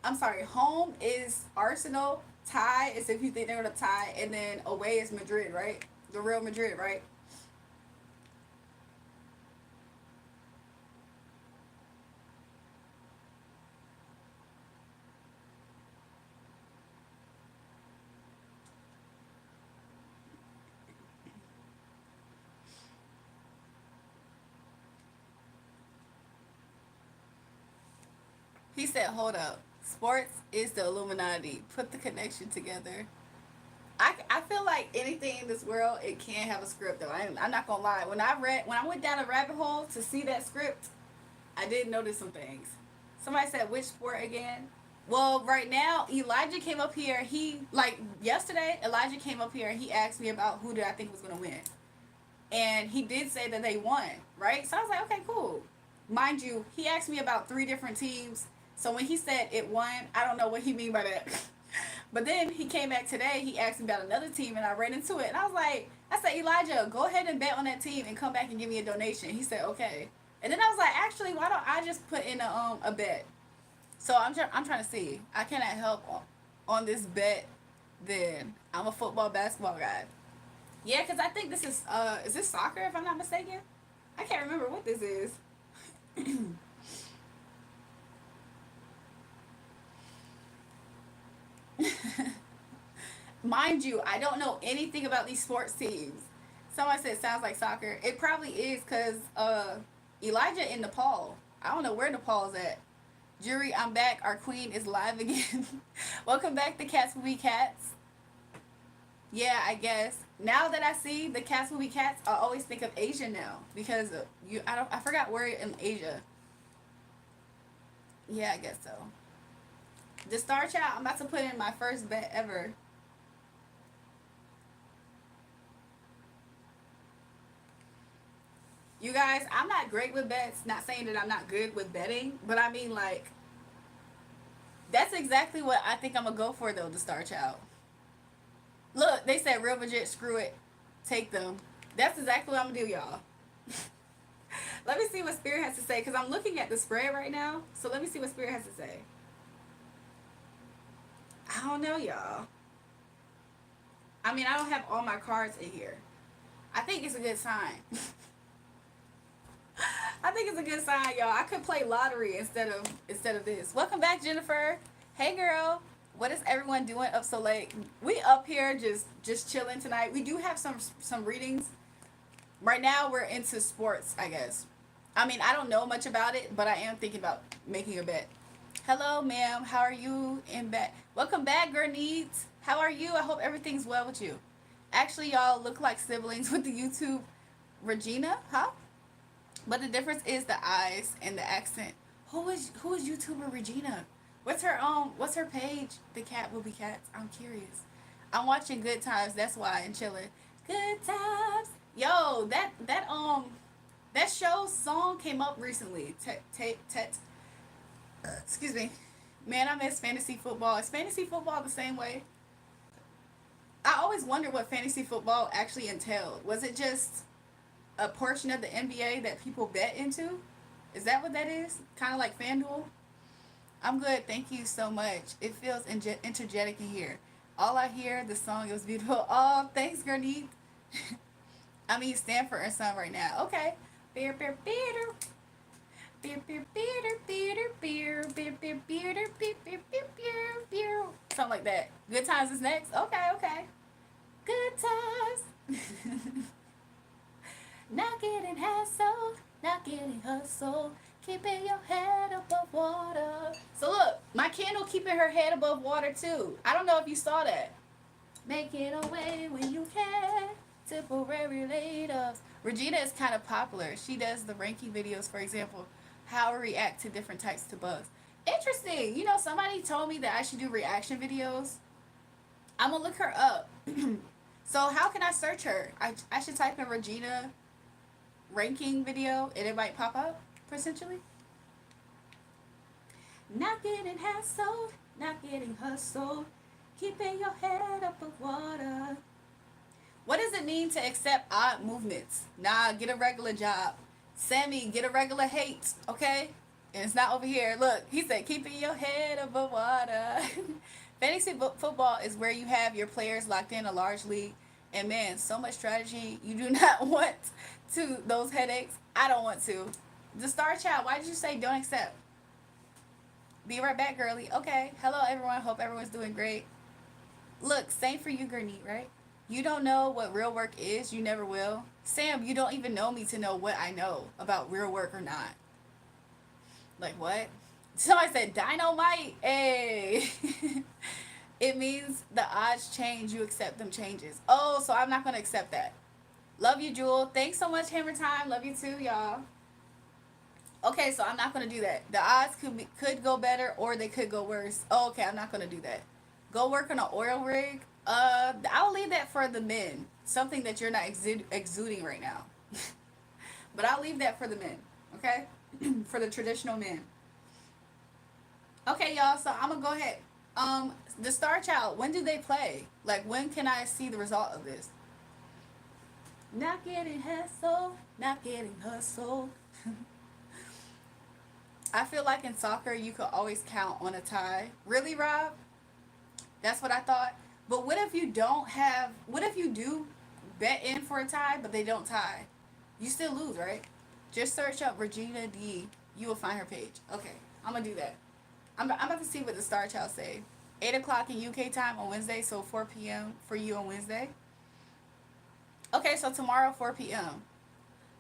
I'm sorry, home is Arsenal, tie is if you think they're gonna tie, and then away is Madrid, right? The Real Madrid, right? He said, hold up. Sports is the Illuminati. Put the connection together. I feel like anything in this world, it can have a script though. I'm not gonna lie. When I went down a rabbit hole to see that script, I did notice some things. Somebody said which sport again? Well, right now Elijah came up here. He like yesterday. Elijah came up here and he asked me about who did I think was gonna win, and he did say that they won, right? So I was like, okay, cool. Mind you, he asked me about three different teams. So when he said it won, I don't know what he mean by that. But then he came back today. He asked me about another team, and I ran into it. And I was like, I said, Elijah, go ahead and bet on that team and come back and give me a donation. He said, okay. And then I was like, actually, why don't I just put in a bet? So I'm trying to see. I cannot help on this bet. Then I'm a football basketball guy. Yeah, because I think this is this soccer if I'm not mistaken? I can't remember what this is. Mind you, I don't know anything about these sports teams. Someone said sounds like soccer. It probably is because Elijah in Nepal. I don't know where Nepal's at. Jury, I'm back. Our queen is live again. Welcome back to Cats Will Be Cats. Yeah, I guess. Now that I see the Cats Will Be Cats, I always think of Asia now because I forgot where in Asia. Yeah, I guess so. The Star Child, I'm about to put in my first bet ever. You guys, I'm not great with bets. Not saying that I'm not good with betting, but I mean, like, that's exactly what I think I'm going to go for, though, the Star Child. Look, they said Real Madrid, screw it. Take them. That's exactly what I'm going to do, y'all. Let me see what Spirit has to say, because I'm looking at the spread right now. So let me see what Spirit has to say. I don't know, y'all. I mean, I don't have all my cards in here. I think it's a good sign. I think it's a good sign, y'all. I could play lottery instead of this. Welcome back, Jennifer. Hey, girl. What is everyone doing up so late? We up here just chilling tonight. We do have some readings. Right now, we're into sports, I guess. I mean, I don't know much about it, but I am thinking about making a bet. Hello, ma'am. How are you? In back. Welcome back, girl needs. How are you? I hope everything's well with you. Actually, y'all look like siblings with the YouTube Regina, huh? But the difference is the eyes and the accent. Who is YouTuber Regina? What's her page? The cat will be cats. I'm curious. I'm watching Good Times, that's why, and chilling. Good Times. Yo, that show's song came up recently. Excuse me. Man, I miss fantasy football. Is fantasy football the same way? I always wondered what fantasy football actually entailed. Was it just a portion of the NBA that people bet into? Is that what that is? Kind of like FanDuel? I'm good. Thank you so much. It feels energetic in here. All I hear, the song, it was beautiful. Oh, thanks, Gurney. I mean, Stanford and Son right now. Okay. Beer, beer, beer. Beer, beer, beer, beer, beer, beer, beer, beer, beer, beer, beer, beer. Something like that. Good Times is next? Okay, okay. Good Times. Not getting hassled, not getting hustled, keeping your head above water. So look, my candle keeping her head above water too. I don't know if you saw that. Make it away when you can. Temporary later. Regina is kind of popular. She does the ranking videos, for example, how I react to different types of bugs. Interesting. You know, somebody told me that I should do reaction videos. I'm gonna look her up. So how can I search her? I should type in Regina ranking video and it might pop up potentially. Not getting hassled, not getting hustled, keeping your head above water. What does it mean to accept odd movements? Nah, get a regular job. Sammy, get a regular hate, okay? And it's not over here. Look, he said keeping your head above water. Fantasy football is where you have your players locked in a large league. And man, so much strategy. You do not want to those headaches. I don't want to. The Star Child, why did you say don't accept? Be right back, girly. Okay. Hello, everyone. Hope everyone's doing great. Look, same for you, Gurney, right? You don't know what real work is. You never will. Sam, you don't even know me to know what I know about real work or not. Like what? Somebody said dynamite. Hey. It means the odds change. You accept them changes. Oh, so I'm not going to accept that. Love you, Jewel. Thanks so much, Hammer Time. Love you too, y'all. Okay, so I'm not going to do that. The odds could go better or they could go worse. Oh, okay, I'm not going to do that. Go work on an oil rig. I'll leave that for the men. Something that you're not exuding right now. But I'll leave that for the men. Okay? For the traditional men. Okay, y'all, so I'm going to go ahead. The Star Child, when do they play? Like, when can I see the result of this? Not getting hassled, not getting hustled. I feel like in soccer, you could always count on a tie. Really, Rob? That's what I thought. But what if you do bet in for a tie, but they don't tie? You still lose, right? Just search up Regina D. You will find her page. Okay, I'm going to do that. I'm about to see what the Star Child say. 8 o'clock in UK time on Wednesday, so 4 p.m. for you on Wednesday. Okay, so tomorrow, 4 p.m.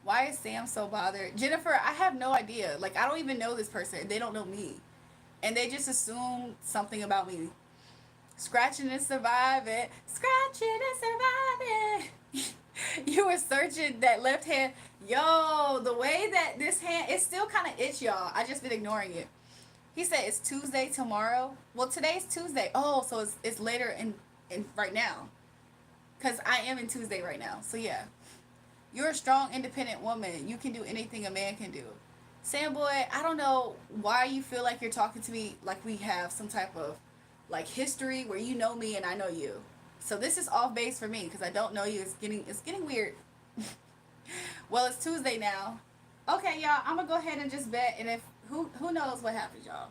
Why is Sam so bothered? Jennifer, I have no idea. Like, I don't even know this person. They don't know me. And they just assume something about me. Scratching and surviving. Scratching and surviving. You were searching that left hand. Yo, the way that this hand, it's still kind of itch, y'all. I just been ignoring it. He said it's Tuesday tomorrow. Well, today's Tuesday. Oh, so it's later in right now. Because I am in Tuesday right now. So, yeah. You're a strong, independent woman. You can do anything a man can do. Sam boy, I don't know why you feel like you're talking to me like we have some type of like history where you know me and I know you. So this is off base for me because I don't know you. It's getting weird. Well, it's Tuesday now. Okay, y'all, I'm gonna go ahead and just bet, and if who knows what happens, y'all.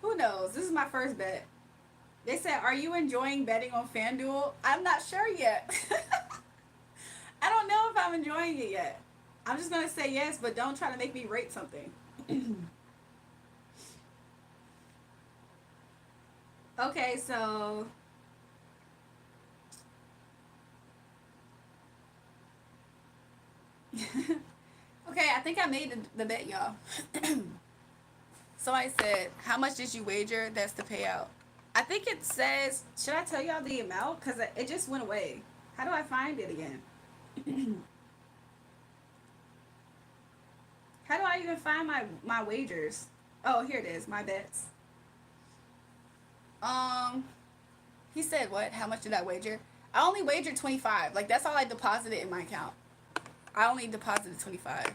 Who knows? This is my first bet. They said, "Are you enjoying betting on FanDuel?" I'm not sure yet. I don't know if I'm enjoying it yet. I'm just gonna say yes, but don't try to make me rate something. Okay, so okay, I think I made the bet, y'all. Somebody said, "How much did you wager?" That's the payout. I think it says, should I tell y'all the amount? Because it just went away. How do I find it again? How do I even find my wagers? Oh, here it is, my bets. Um, he said what? How much did I wager? I only wagered 25. Like that's all I deposited in my account. I only deposited 25.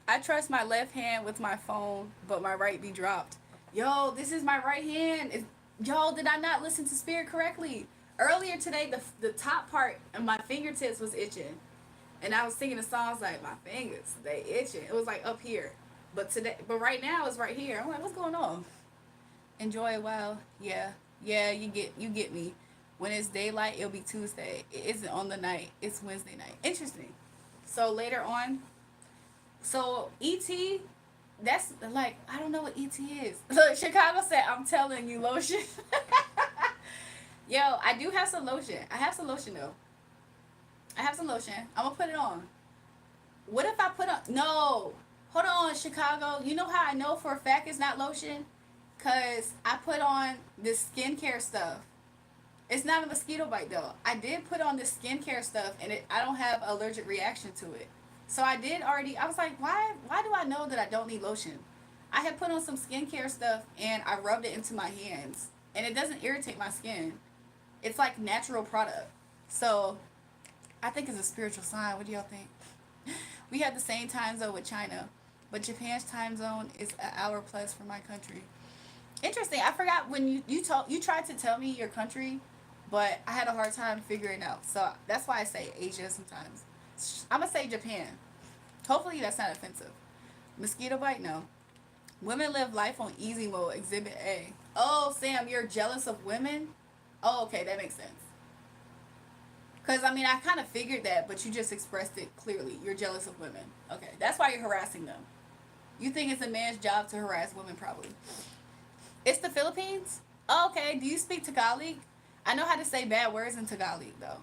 I trust my left hand with my phone, but my right be dropped. Yo, this is my right hand. Yo, did I not listen to Spirit correctly? Earlier today, the top part of my fingertips was itching. And I was singing the songs like, my fingers, they itching. It was like up here. But right now it's right here. I'm like, what's going on? Enjoy it while, yeah. Yeah, you get me. When it's daylight, it'll be Tuesday. It isn't on the night. It's Wednesday night. Interesting. So later on, so ET, that's like I don't know what ET is. Look, Chicago said I'm telling you lotion. Yo, I do have some lotion. I have some lotion though. I have some lotion. I'm gonna put it on. What if I put on? No, hold on, Chicago. You know how I know for a fact it's not lotion? Cause I put on this skincare stuff. It's not a mosquito bite though. I did put on this skincare stuff, and I don't have an allergic reaction to it. So I did already. I was like, why do I know that I don't need lotion? I had put on some skincare stuff, and I rubbed it into my hands, and it doesn't irritate my skin. It's like natural product. So I think it's a spiritual sign. What do y'all think? We have the same time zone with China, but Japan's time zone is an hour plus for my country. Interesting. I forgot when you tried to tell me your country, but I had a hard time figuring out. So that's why I say Asia sometimes. I'm gonna say Japan. Hopefully that's not offensive. Mosquito bite? No. Women live life on easy mode. Exhibit A. Oh, Sam, you're jealous of women? Oh, okay, that makes sense. Because, I mean, I kind of figured that, but you just expressed it clearly. You're jealous of women. Okay, that's why you're harassing them. You think it's a man's job to harass women, probably. It's the Philippines? Oh, okay, do you speak Tagalog? I know how to say bad words in Tagalog, though.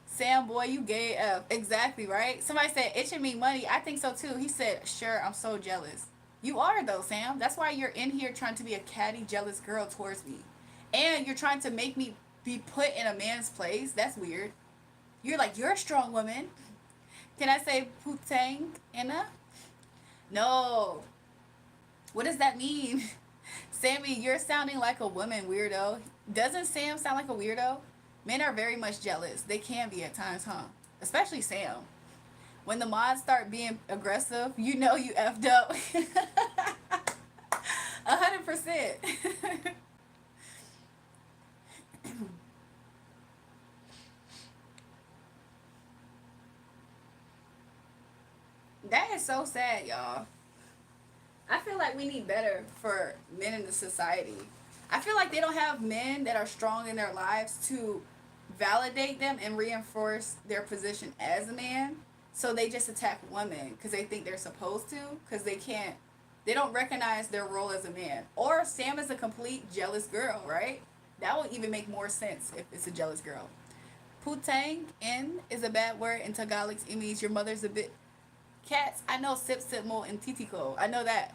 Sam, boy, you gay F. Exactly, right? Somebody said, itching me money. I think so, too. He said, sure, I'm so jealous. You are, though, Sam. That's why you're in here trying to be a catty, jealous girl towards me. And you're trying to make me be put in a man's place. That's weird. You're like, you're a strong woman. Can I say putang ina? No. What does that mean? Sammy, you're sounding like a woman, weirdo. Doesn't Sam sound like a weirdo? Men are very much jealous. They can be at times, huh? Especially Sam. When the mods start being aggressive, you know you effed up. 100%. That is so sad, y'all. I feel like we need better for men in the society. I feel like they don't have men that are strong in their lives to validate them and reinforce their position as a man. So they just attack women because they think they're supposed to, because they don't recognize their role as a man. Or Sam is a complete jealous girl, right? That would even make more sense if it's a jealous girl. Putang in is a bad word in Tagalog's. It means your mother's a bit. Cats, I know sip sip mo and titico. I know that.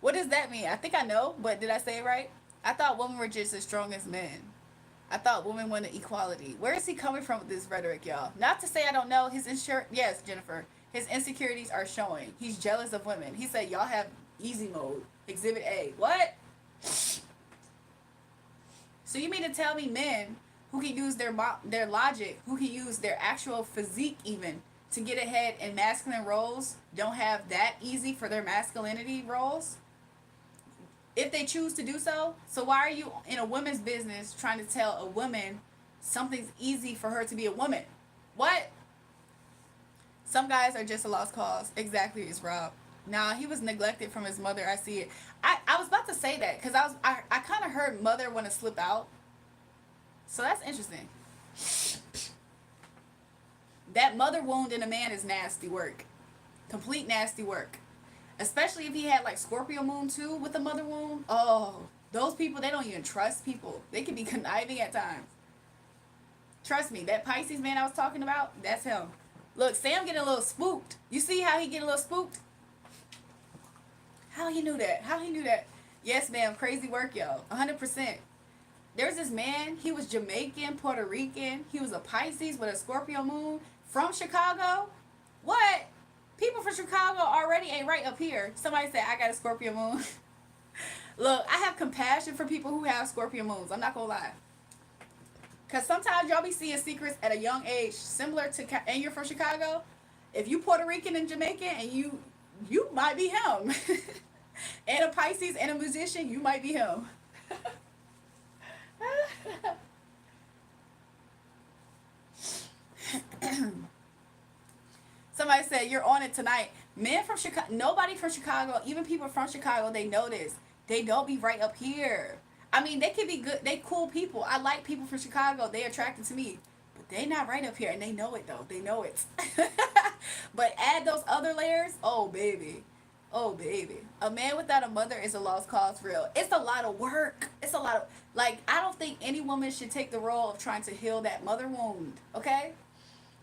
What does that mean? I think I know, but did I say it right? I thought women were just as strong as men. I thought women wanted equality. Where is he coming from with this rhetoric, y'all? Not to say I don't know. Yes, Jennifer. His insecurities are showing. He's jealous of women. He said y'all have easy mode. Exhibit A. What? So you mean to tell me men who can use their logic, who can use their actual physique even to get ahead in masculine roles, don't have that easy for their masculinity roles? If they choose to do so, so why are you in a woman's business trying to tell a woman something's easy for her to be a woman? What? Some guys are just a lost cause. Exactly, it's Rob. Nah, he was neglected from his mother. I see it. I was about to say that because I kind of heard mother want to slip out. So that's interesting. That mother wound in a man is nasty work. Complete nasty work. Especially if he had like Scorpio moon too with the mother wound. Oh, those people, they don't even trust people. They can be conniving at times. Trust me, that Pisces man I was talking about, that's him. Look, Sam getting a little spooked. You see how he getting a little spooked? How he knew that? How he knew that? Yes, ma'am. Crazy work, yo. 100%. There's this man. He was Jamaican, Puerto Rican. He was a Pisces with a Scorpio moon from Chicago. What? People from Chicago already ain't right up here. Somebody said I got a Scorpio moon. Look, I have compassion for people who have Scorpio moons. I'm not gonna lie. Cause sometimes y'all be seeing secrets at a young age, similar to, and you're from Chicago. If you Puerto Rican and Jamaican, and you might be him. And a Pisces and a musician, you might be him. Somebody said you're on it tonight. Men from Chicago, nobody from Chicago, even people from Chicago, they know this. They don't be right up here. I mean, they can be good. They cool people. I like people from Chicago. They attracted to me, but they not right up here, and they know it though. They know it. But add those other layers. Oh baby, oh baby. A man without a mother is a lost cause. For real. It's a lot of work. It's a lot of like. I don't think any woman should take the role of trying to heal that mother wound. Okay.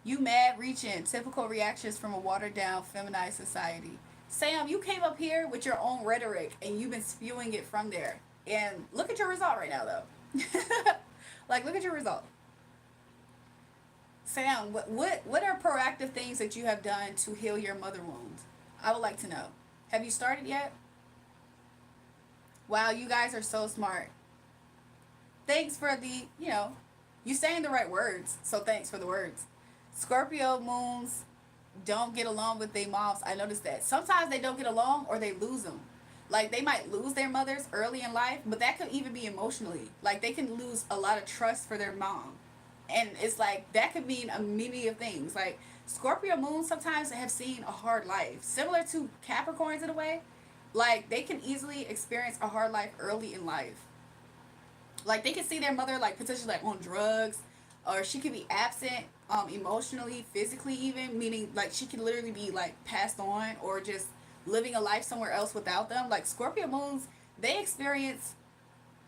You mad reaching, typical reactions from a watered down, feminized society. Sam, you came up here with your own rhetoric and you've been spewing it from there. And look at your result right now, though. Like, look at your result. Sam, what are proactive things that you have done to heal your mother wound? I would like to know. Have you started yet? Wow, you guys are so smart. Thanks for the, you saying the right words. So thanks for the words. Scorpio moons don't get along with their moms. I noticed that. Sometimes they don't get along or they lose them. Like they might lose their mothers early in life, but that could even be emotionally. Like they can lose a lot of trust for their mom. And it's like that could mean a many of things. Like Scorpio moons sometimes have seen a hard life. Similar to Capricorns in a way. Like they can easily experience a hard life early in life. Like they can see their mother like potentially like on drugs, or she could be absent emotionally, physically, even meaning like she can literally be like passed on or just living a life somewhere else without them. Like Scorpio moons, they experience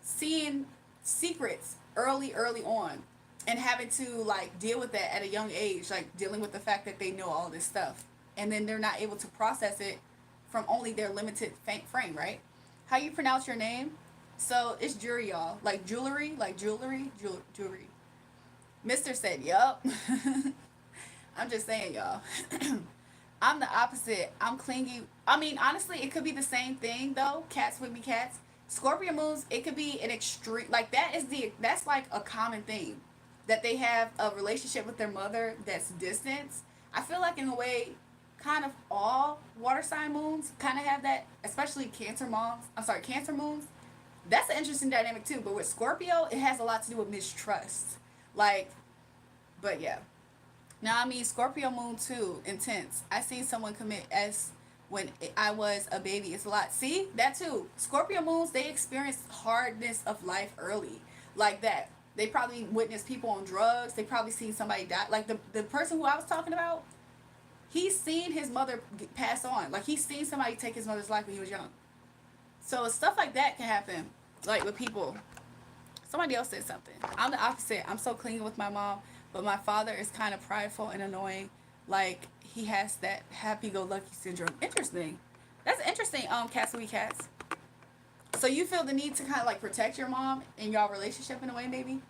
seeing secrets early on and having to like deal with that at a young age, like dealing with the fact that they know all this stuff and then they're not able to process it from only their limited frame, right? How you pronounce your name? So it's jewelry, y'all. Like jewelry, jewelry. Mr. said, yup. I'm just saying, y'all. I'm the opposite. I'm clingy. I mean, honestly, it could be the same thing, though. Cats would be cats. Scorpio moons, it could be an extreme. Like, that's like a common thing. That they have a relationship with their mother that's distance. I feel like, in a way, kind of all water sign moons kind of have that, especially Cancer moons. That's an interesting dynamic, too. But with Scorpio, it has a lot to do with mistrust. Like, but yeah. Now, I mean, Scorpio moon too, intense. I seen someone commit as when I was a baby. It's a lot. See, that too. Scorpio moons, they experience hardness of life early. Like that. They probably witnessed people on drugs. They probably seen somebody die. Like the person who I was talking about, he's seen his mother pass on. Like he's seen somebody take his mother's life when he was young. So stuff like that can happen. Like with people. Somebody else said something. I'm the opposite. I'm so clingy with my mom, but my father is kind of prideful and annoying. Like he has that happy-go-lucky syndrome. Interesting. That's interesting. Cats. So you feel the need to kind of like protect your mom in y'all relationship in a way, maybe?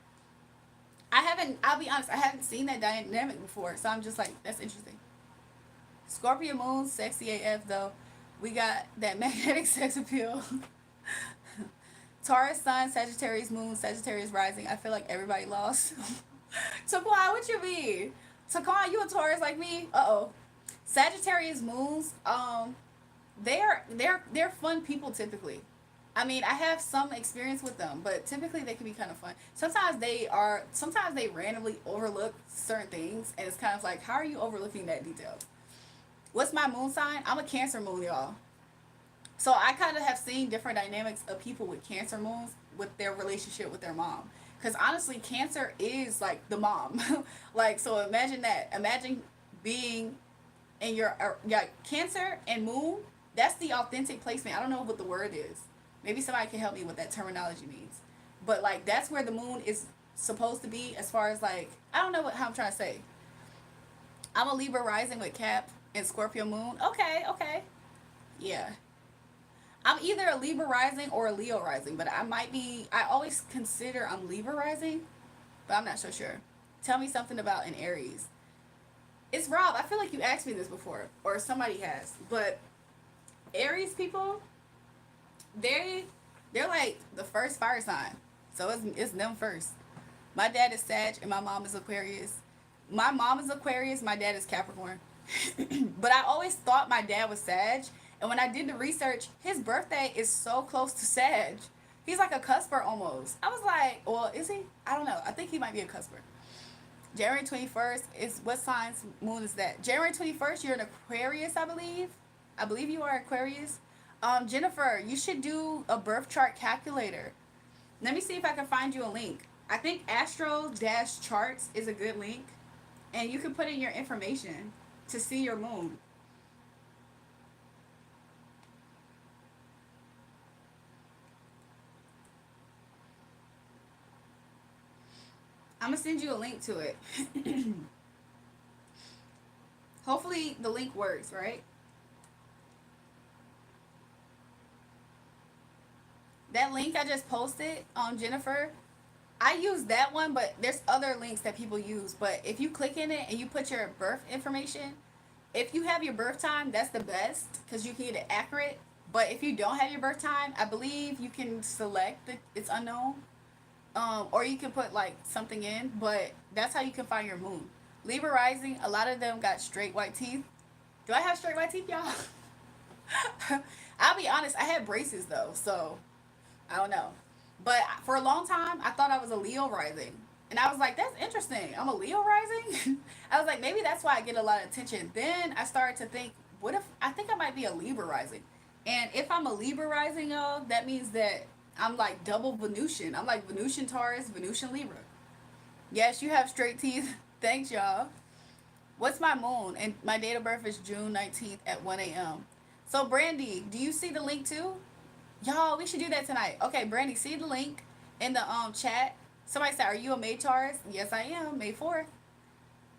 I haven't. I'll be honest. I haven't seen that dynamic before, so I'm just like, that's interesting. Scorpio moon, sexy AF though. We got that magnetic sex appeal. Taurus sun, Sagittarius moon, Sagittarius rising. I feel like everybody lost. Taquan, what you mean? Taquan, you a Taurus like me? Uh-oh. Sagittarius moons, they're fun people typically. I mean, I have some experience with them, but typically they can be kind of fun. Sometimes they randomly overlook certain things, and it's kind of like, how are you overlooking that detail? What's my moon sign? I'm a Cancer moon, y'all. So I kind of have seen different dynamics of people with Cancer moons with their relationship with their mom. Because honestly, Cancer is like the mom. Like, so imagine that. Imagine being in your Cancer and moon. That's the authentic placement. I don't know what the word is. Maybe somebody can help me what that terminology means. But like, that's where the moon is supposed to be as far as like, I don't know how I'm trying to say. I'm a Libra rising with Cap and Scorpio moon. Okay. Yeah. I'm either a Libra rising or a Leo rising, but I might be. I always consider I'm Libra rising, but I'm not so sure. Tell me something about an Aries. It's Rob. I feel like you asked me this before, or somebody has. But Aries people, they they're like the first fire sign, so it's them first. My dad is Sag and my mom is Aquarius. My mom is Aquarius. My dad is Capricorn. But I always thought my dad was Sag, and when I did the research, his birthday is so close to Sag. He's like a cusper almost. I was like, well, is he? I don't know. I think he might be a cusper. January 21st is what sign's moon is that? January 21st, you're an Aquarius, I believe. I believe you are Aquarius. Jennifer, you should do a birth chart calculator. Let me see if I can find you a link. I think Astro Charts is a good link, and you can put in your information to see your moon. I'm gonna send you a link to it. Hopefully the link works, right? That link I just posted on Jennifer, I use that one, but there's other links that people use. But if you click in it and you put your birth information, if you have your birth time, that's the best because you can get it accurate. But if you don't have your birth time, I believe you can select it's unknown, or you can put like something in. But that's how you can find your moon. Libra rising, a lot of them got straight white teeth. Do I have straight white teeth, y'all? I'll be honest, I had braces though, so I don't know. But for a long time, I thought I was a Leo rising. And I was like, that's interesting. I'm a Leo rising? I was like, maybe that's why I get a lot of attention. Then I started to think, what if I think I might be a Libra rising? And if I'm a Libra rising, y'all, that means that I'm like double Venusian. I'm like Venusian Taurus, Venusian Libra. Yes, you have straight teeth. Thanks, y'all. What's my moon? And my date of birth is June 19th at 1 a.m. So, Brandy, do you see the link too? Y'all, we should do that tonight. Okay, Brandy, see the link in the chat. Somebody said, "Are you a May Taurus?" Yes, I am. May 4th.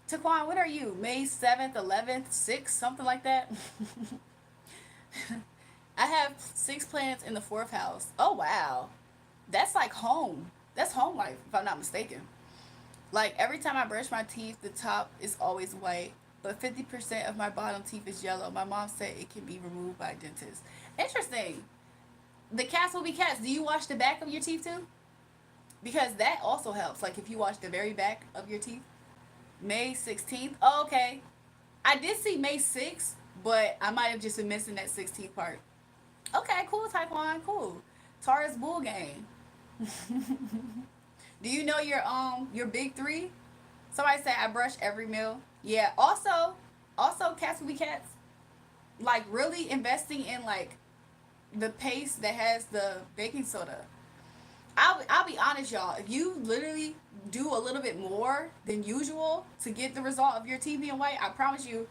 Taquan, what are you? May 7th, 11th, 6th, something like that. I have 6 planets in the 4th house. Oh wow, that's like home. That's home life, if I'm not mistaken. Like every time I brush my teeth, the top is always white, but 50% of my bottom teeth is yellow. My mom said it can be removed by a dentist. Interesting. The cats will be cats. Do you wash the back of your teeth too? Because that also helps. Like if you wash the very back of your teeth. May 16th. Oh, okay. I did see May 6th, but I might have just been missing that 16th part. Okay, cool, Taekwon. Cool. Taurus Bull Gang. Do you know your big three? Somebody said I brush every meal. Yeah. Also cats will be cats. Like really investing in like the paste that has the baking soda. I'll be honest, y'all. If you literally do a little bit more than usual to get the result of your teeth being white, I promise you,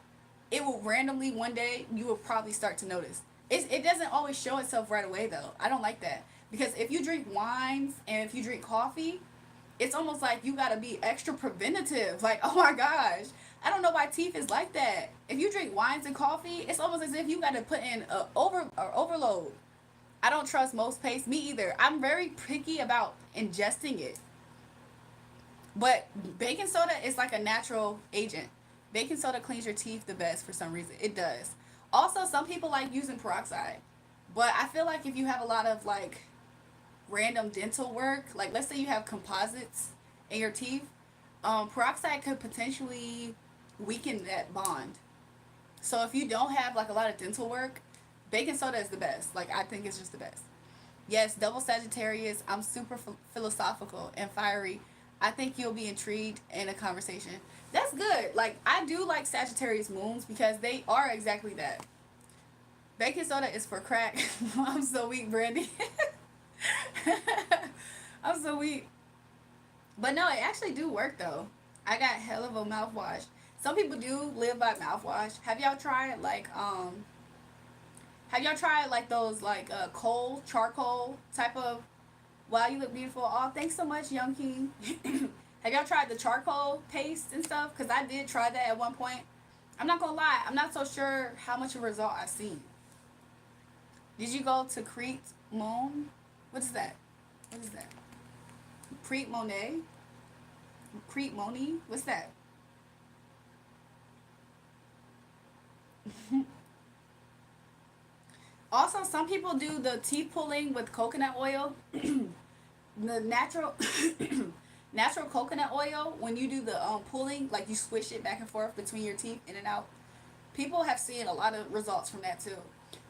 it will randomly one day you will probably start to notice. It doesn't always show itself right away though. I don't like that because if you drink wines and if you drink coffee, it's almost like you gotta be extra preventative. Like, oh my gosh, I don't know why teeth is like that. If you drink wines and coffee, it's almost as if you gotta put in a overload. I don't trust most paste. Me either. I'm very picky about ingesting it. But baking soda is like a natural agent. Baking soda cleans your teeth the best for some reason. It does. Also, some people like using peroxide. But I feel like if you have a lot of like random dental work, like let's say you have composites in your teeth, peroxide could potentially weaken that bond. So if you don't have like a lot of dental work, baking soda is the best. Like I think it's just the best. Yes, double Sagittarius. I'm super philosophical and fiery. I think you'll be intrigued in a conversation. That's good. Like I do like Sagittarius moons because they are exactly that. Baking soda is for crack. I'm so weak, Brandy. I'm so weak. But no, it actually do work though. I got hell of a mouthwash. Some people do live by mouthwash. Have y'all tried like those like coal, charcoal type of wow you look beautiful. Oh, thanks so much, Young King. Have y'all tried the charcoal paste and stuff? Cause I did try that at one point. I'm not gonna lie, I'm not so sure how much of a result I've seen. Did you go to Crete Moon? What is that? What is that? Crete Monet? Crete Moni? What's that? Also, some people do the teeth pulling with coconut oil. The natural natural coconut oil, when you do the pulling, like you swish it back and forth between your teeth in and out, people have seen a lot of results from that too.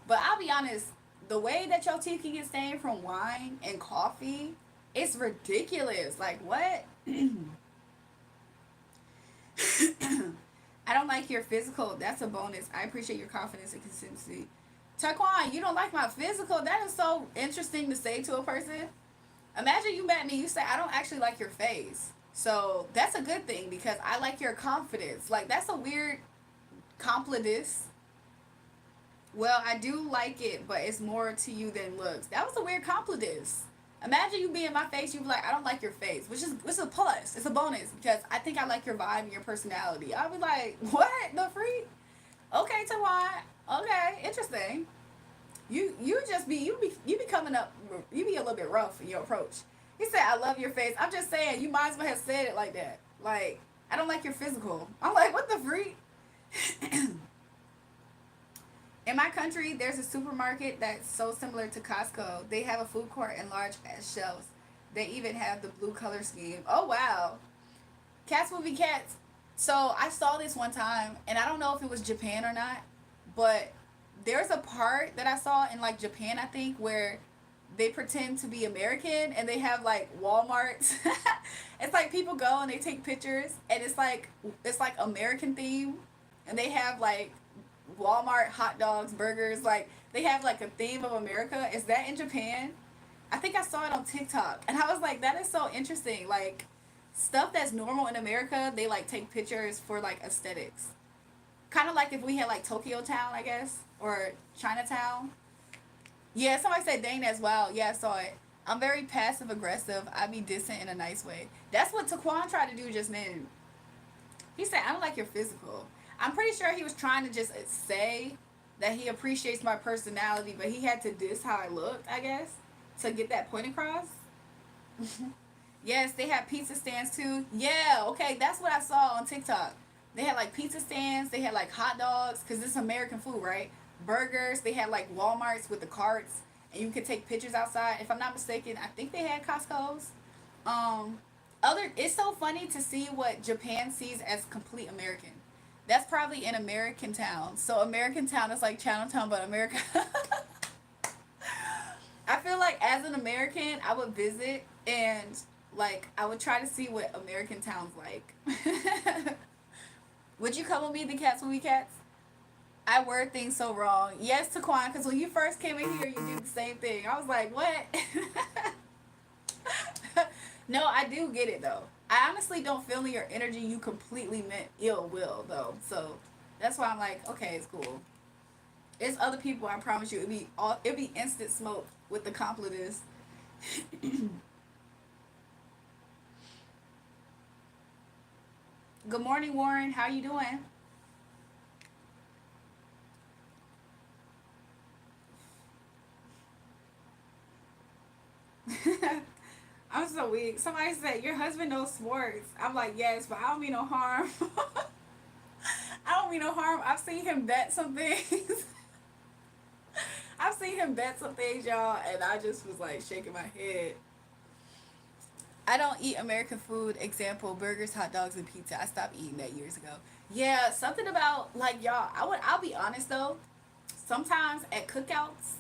But I'll be honest, the way that your teeth can get stained from wine and coffee, it's ridiculous. Like what? I don't like your physical. That's a bonus. I appreciate your confidence and consistency. Taquan, you don't like my physical? That is so interesting to say to a person. Imagine you met me, you say, I don't actually like your face. So that's a good thing because I like your confidence. Like, that's a weird compliment. Well, I do like it, but it's more to you than looks. That was a weird compliment. Imagine you be in my face, you be like, I don't like your face, which is a plus. It's a bonus because I think I like your vibe and your personality. I'll be like, what the freak? Okay, Tawan. Okay, interesting. You just be you be coming up, you be a little bit rough in your approach. He said, I love your face. I'm just saying, you might as well have said it like that. Like, I don't like your physical. I'm like, what the freak? In my country, there's a supermarket that's so similar to Costco. They have a food court and large ass shelves. They even have the blue color scheme. Oh wow. Cats will be cats. So I saw this one time, and I don't know if it was Japan or not, but there's a part that I saw in like Japan, I think, where they pretend to be American and they have like Walmarts. It's like people go and they take pictures, and it's like American theme, and they have like Walmart hot dogs, burgers, like they have like a theme of America. Is that in Japan? I think I saw it on TikTok, and I was like, that is so interesting. Like stuff that's normal in America, they like take pictures for like aesthetics. Kind of like if we had like Tokyo Town, I guess, or Chinatown. Yeah, somebody said Dane as well. Yeah, I saw it. I'm very passive aggressive. I be distant in a nice way. That's what Taquan tried to do just then. He said, I don't like your physical. I'm pretty sure he was trying to just say that he appreciates my personality, but he had to diss how I looked, I guess, to get that point across. Yes, they have pizza stands too. Yeah, okay, that's what I saw on TikTok. They had like pizza stands, they had like hot dogs, because this is American food, right? Burgers, they had like Walmarts with the carts, and you could take pictures outside. If I'm not mistaken, I think they had Costco's. Um, it's so funny to see what Japan sees as complete American. That's probably in American Town. So American Town is like Chinatown, but America. I feel like as an American, I would visit and like I would try to see what American Town's like. Would you come with me to Cats Will Be Cats? I word things so wrong. Yes, Taquan, because when you first came in here, you did the same thing. I was like, what? No, I do get it though. I honestly don't feel in your energy you completely meant ill will though. So that's why I'm like, okay, it's cool. It's other people. I promise you, it'd be instant smoke with the compliments. Good morning, Warren. How you doing? I'm so weak. Somebody said your husband knows sports. I'm like, yes, but I don't mean no harm. I don't mean no harm. I've seen him bet some things. I've seen him bet some things, y'all, and I just was like shaking my head. I don't eat American food. Example: burgers, hot dogs, and pizza. I stopped eating that years ago. Yeah, something about like y'all. I'll be honest though. Sometimes at cookouts,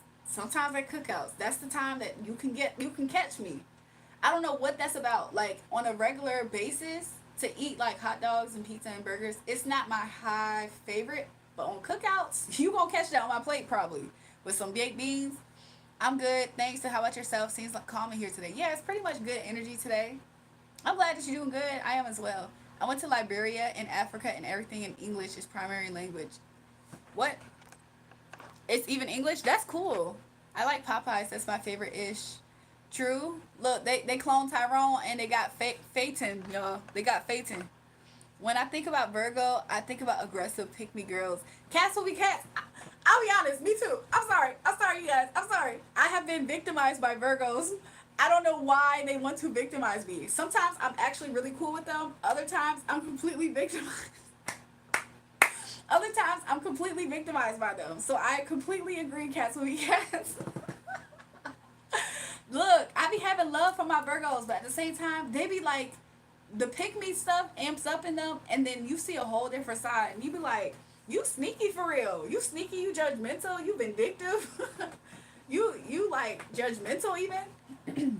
that's the time that you can catch me. I don't know what that's about. Like on a regular basis to eat like hot dogs and pizza and burgers, it's not my high favorite. But on cookouts, you gonna catch that on my plate probably with some baked beans. I'm good. Thanks. So how about yourself? Seems like calm in here today. Yeah, it's pretty much good energy today. I'm glad that you're doing good. I am as well. I went to Liberia in Africa and everything in English is primary language. What? It's even English? That's cool. I like Popeyes. That's my favorite ish. True. Look, they cloned Tyrone and they got Phaeton, y'all. They got Phaeton. When I think about Virgo, I think about aggressive pick me girls. Cats will be cats. I I'll be honest, me too. I'm sorry. I'm sorry, you guys. I'm sorry. I have been victimized by Virgos. I don't know why they want to victimize me. Sometimes I'm actually really cool with them. Other times I'm completely victimized. Other times I'm completely victimized by them. So I completely agree, cats will be cats. Look, I be having love for my Virgos, but at the same time, they be like, the pick me stuff amps up in them, and then you see a whole different side, and you be like, you sneaky for real. You sneaky, you judgmental, you vindictive. you like judgmental even.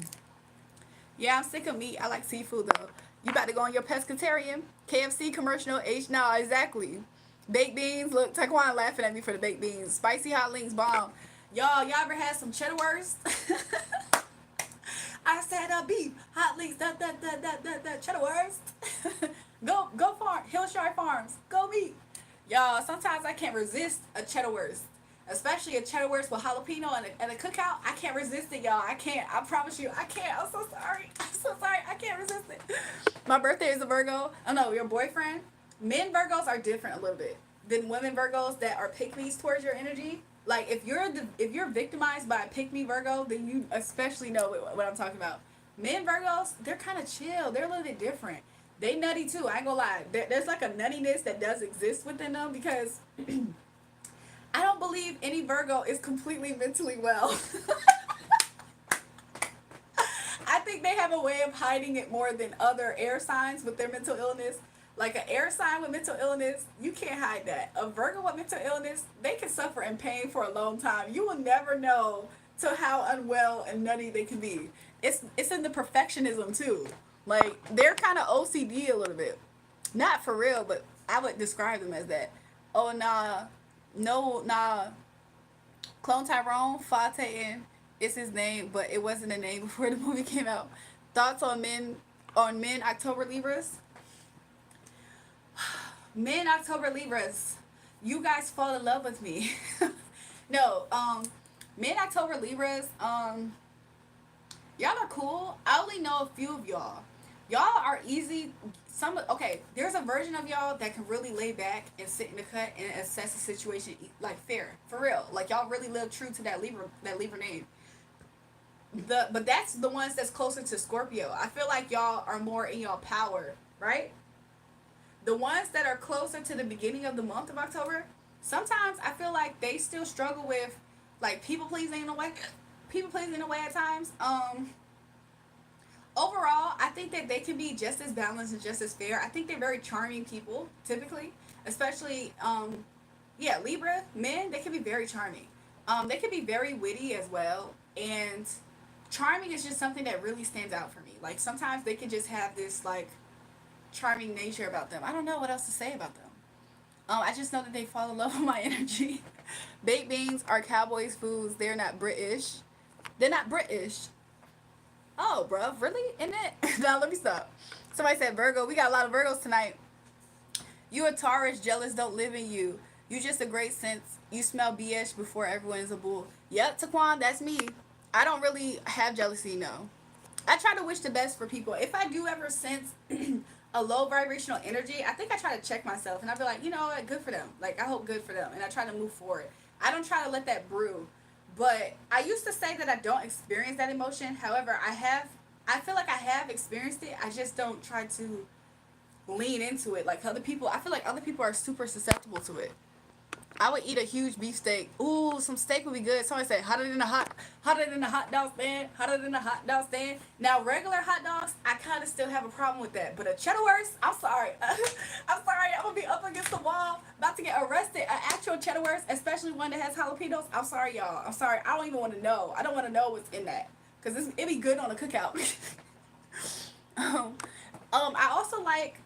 Yeah, I'm sick of meat. I like seafood though. You about to go on your pescatarian? KFC commercial H now, exactly. Baked beans, look, Taekwon laughing at me for the baked beans. Spicy hot links bomb. Y'all ever had some cheddar wurst? I said beef, hot links, cheddar wurst. go farm, Hillshire Farms, go meat. Y'all, sometimes I can't resist a cheddar wurst. Especially a cheddar wurst with jalapeno and a cookout. I can't resist it, y'all. I can't. I promise you, I can't. I'm so sorry. I'm so sorry. I can't resist it. My birthday is a Virgo. Oh no, your boyfriend. Men Virgos are different a little bit than women Virgos that are pick-me's towards your energy. Like if you're victimized by a pick-me Virgo, then you especially know what I'm talking about. Men Virgos, they're kind of chill. They're a little bit different. They nutty too. I ain't gonna lie. There's like a nuttiness that does exist within them because I don't believe any Virgo is completely mentally well. I think they have a way of hiding it more than other air signs with their mental illness. Like an air sign with mental illness, you can't hide that. A Virgo with mental illness, they can suffer in pain for a long time. You will never know to how unwell and nutty they can be. It's in the perfectionism too. Like they're kind of OCD a little bit. Not for real, but I would describe them as that. Oh nah, no nah. Clone Tyrone Fontaine is his name, but it wasn't a name before the movie came out. Thoughts on men October Libras? Men October Libras, you guys fall in love with me. No, men October Libras, y'all are cool. I only know a few of y'all. Y'all are easy. Okay, there's a version of y'all that can really lay back and sit in the cut and assess the situation like fair, for real. Like y'all really live true to that Libra name. But that's the ones that's closer to Scorpio. I feel like y'all are more in y'all power, right? The ones that are closer to the beginning of the month of October, sometimes I feel like they still struggle with like people pleasing in a way at times. Overall, I think that they can be just as balanced and just as fair. I think they're very charming people, typically, especially Libra men. They can be very charming. They can be very witty as well, and charming is just something that really stands out for me. Like sometimes they can just have this like charming nature about them. I don't know what else to say about them. I just know that they fall in love with my energy. Baked beans are Cowboys foods. They're not British. They're not British. Oh, bro, really? In it? Now let me stop. Somebody said Virgo. We got a lot of Virgos tonight. You a Taurus, jealous don't live in you. You just a great sense. You smell BS before everyone is a bull. Yep, Taquan, that's me. I don't really have jealousy, no. I try to wish the best for people. If I do ever sense a low vibrational energy, I think I try to check myself and I be like, you know what, good for them. Like I hope good for them, and I try to move forward. I don't try to let that brew. But I used to say that I don't experience that emotion. However, I feel like I have experienced it. I just don't try to lean into it like other people. I feel like other people are super susceptible to it. I would eat a huge beefsteak. Ooh, some steak would be good. Somebody said hotter than a hot dog stand, hotter than a hot dog stand. Now regular hot dogs, I kind of still have a problem with that. But a cheddar wurst, I'm sorry. I'm sorry. I'm gonna be up against the wall, about to get arrested. An actual cheddar wurst, especially one that has jalapenos. I'm sorry, y'all. I'm sorry. I don't even want to know. I don't want to know what's in that because it be good on a cookout. I also like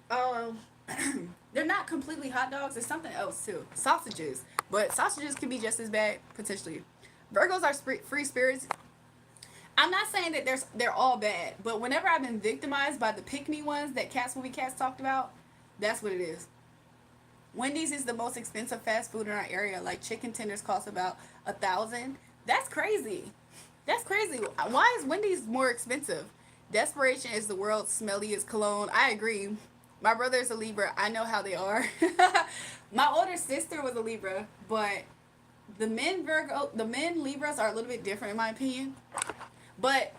they're not completely hot dogs. There's something else too. Sausages. But sausages can be just as bad, potentially. Virgos are free spirits. I'm not saying that they're all bad. But whenever I've been victimized by the pick-me ones that Cats Movie Cats talked about, that's what it is. Wendy's is the most expensive fast food in our area. Like chicken tenders cost about $1,000. That's crazy. That's crazy. Why is Wendy's more expensive? Desperation is the world's smelliest cologne. I agree. My brother is a Libra. I know how they are. My older sister was a Libra, but the men Libras are a little bit different in my opinion. But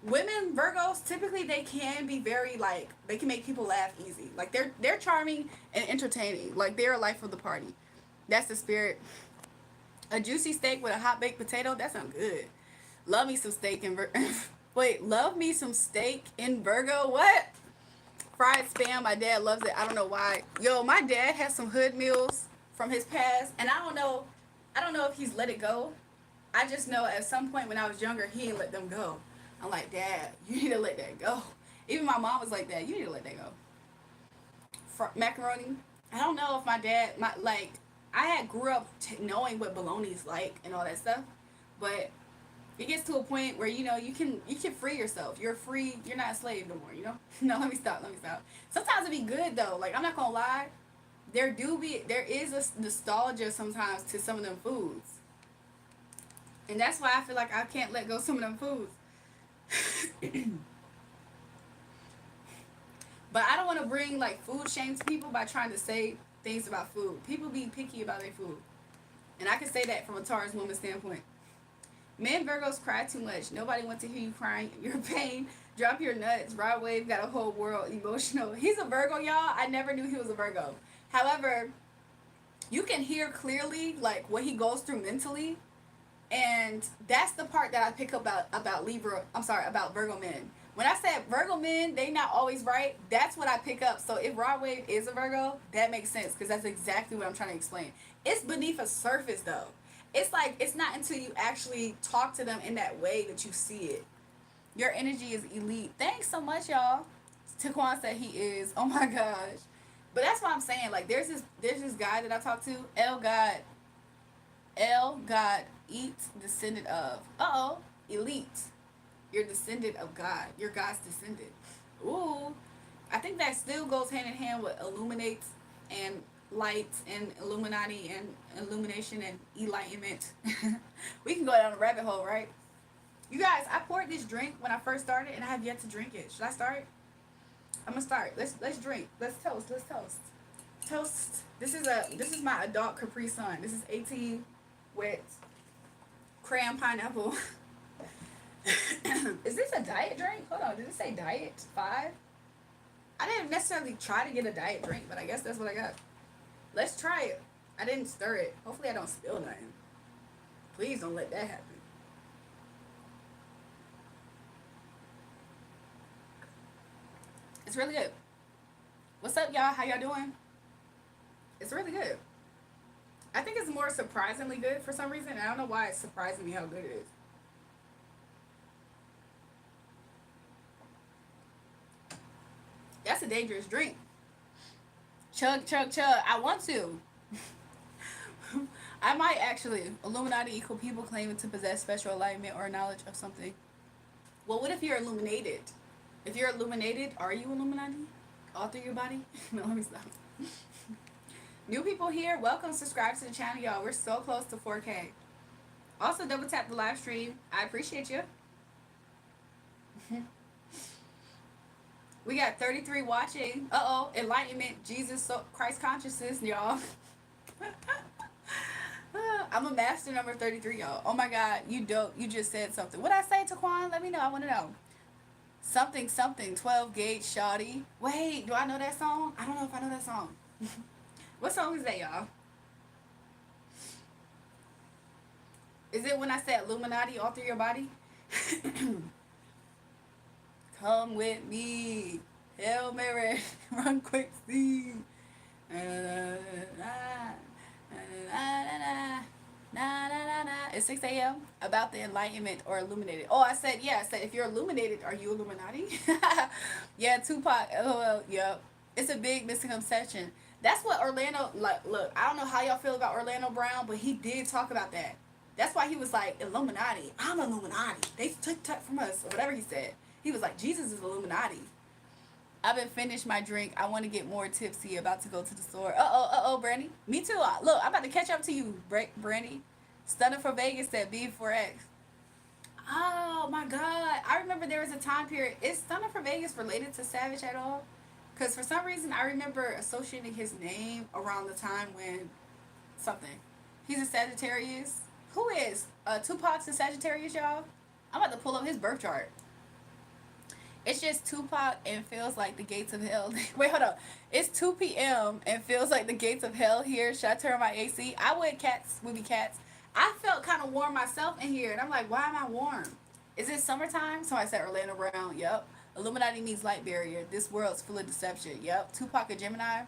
women Virgos typically they can be very like they can make people laugh easy. Like they're charming and entertaining. Like they're a life of the party. That's the spirit. A juicy steak with a hot baked potato, that sounds good. Love me some steak in wait, love me some steak in Virgo. What? Fried spam. My dad loves it. I don't know why. Yo, my dad has some hood meals from his past, and I don't know. I don't know if he's let it go. I just know at some point when I was younger, he didn't let them go. I'm like, Dad, you need to let that go. Even my mom was like that. You need to let that go. Macaroni. I don't know if my dad, my like, I had grew up knowing what bologna's like and all that stuff, but it gets to a point where you can free yourself. You're free. You're not a slave no more. No, let me stop. Let me stop. Sometimes it be good though. Like I'm not gonna lie, there is a nostalgia sometimes to some of them foods, and that's why I feel like I can't let go of some of them foods. But I don't want to bring like food shame to people by trying to say things about food. People be picky about their food, and I can say that from a Taurus woman standpoint. Men Virgos cry too much. Nobody wants to hear you crying your pain. Drop your nuts. Rod Wave got a whole world emotional. He's a Virgo, y'all. I never knew he was a Virgo. However, you can hear clearly like what he goes through mentally, and that's the part that I pick up about Libra. I'm sorry, about Virgo men. When I said Virgo men, they not always right. That's what I pick up. So if Rod Wave is a Virgo, that makes sense because that's exactly what I'm trying to explain. It's beneath a surface though. It's like it's not until you actually talk to them in that way that you see it. Your energy is elite. Thanks so much, y'all. Taquan said he is. Oh my gosh. But that's what I'm saying. Like there's this guy that I talked to. El God eats descendant of. Elite. You're descendant of God. You're God's descendant. Ooh. I think that still goes hand in hand with illuminates and light and Illuminati and illumination and enlightenment. We can go down a rabbit hole, right? You guys, I poured this drink when I first started and I have yet to drink it. Should I start? I'm gonna start. Let's drink. Let's toast. Let's toast. Toast. This is my adult Capri Sun. This is 18 with crayon pineapple. Is this a diet drink? Hold on, did it say diet 5? I didn't necessarily try to get a diet drink, but I guess that's what I got. Let's try it. I didn't stir it. Hopefully I don't spill nothing. Please don't let that happen. It's really good. What's up, y'all? How y'all doing? It's really good. I think it's more surprisingly good for some reason. I don't know why it's surprising me how good it is. That's a dangerous drink. Chug, chug, chug. I want to. I might actually. Illuminati equal people claiming to possess special enlightenment or knowledge of something. Well, what if you're illuminated? If you're illuminated, are you Illuminati? All through your body? No, let me stop. New people here, welcome. Subscribe to the channel, y'all. We're so close to 4K. Also, double tap the live stream. I appreciate you. We got 33 watching. Enlightenment, Jesus, Christ consciousness, y'all. I'm a master number 33, y'all. Oh my God, you dope. You just said something. What I say, Taquan? Let me know. I want to know. Something, 12 gauge shoddy. Wait, do I know that song? I don't know if I know that song. What song is that, y'all? Is it when I said Illuminati all through your body? Come with me. Hail Mary. Run quick, see. It's 6 a.m. About the enlightenment or illuminated. Oh, I said if you're illuminated, are you Illuminati? Yeah, Tupac. Oh, yep. It's a big misconception. That's what Orlando, like, look, I don't know how y'all feel about Orlando Brown, but he did talk about that. That's why he was like, Illuminati. I'm Illuminati. They took from us, or whatever he said. He was like, Jesus is Illuminati. I've been finished my drink. I want to get more tipsy. About to go to the store. Brandy. Me too. Look, I'm about to catch up to you, Brandy. Stunner for Vegas said B4X. Oh my God. I remember there was a time period. Is Stunner for Vegas related to Savage at all? Because for some reason I remember associating his name around the time when something. He's a Sagittarius. Who is? Tupac's a Sagittarius, y'all. I'm about to pull up his birth chart. It's just Tupac and feels like the gates of hell. Wait, hold on. It's 2 p.m. and feels like the gates of hell here. Should I turn my AC? I would. Cats would be cats. I felt kind of warm myself in here, and I'm like, why am I warm? Is it summertime? So I said Orlando Brown. Yep. Illuminati means light barrier. This world's full of deception. Yep. Tupac a Gemini.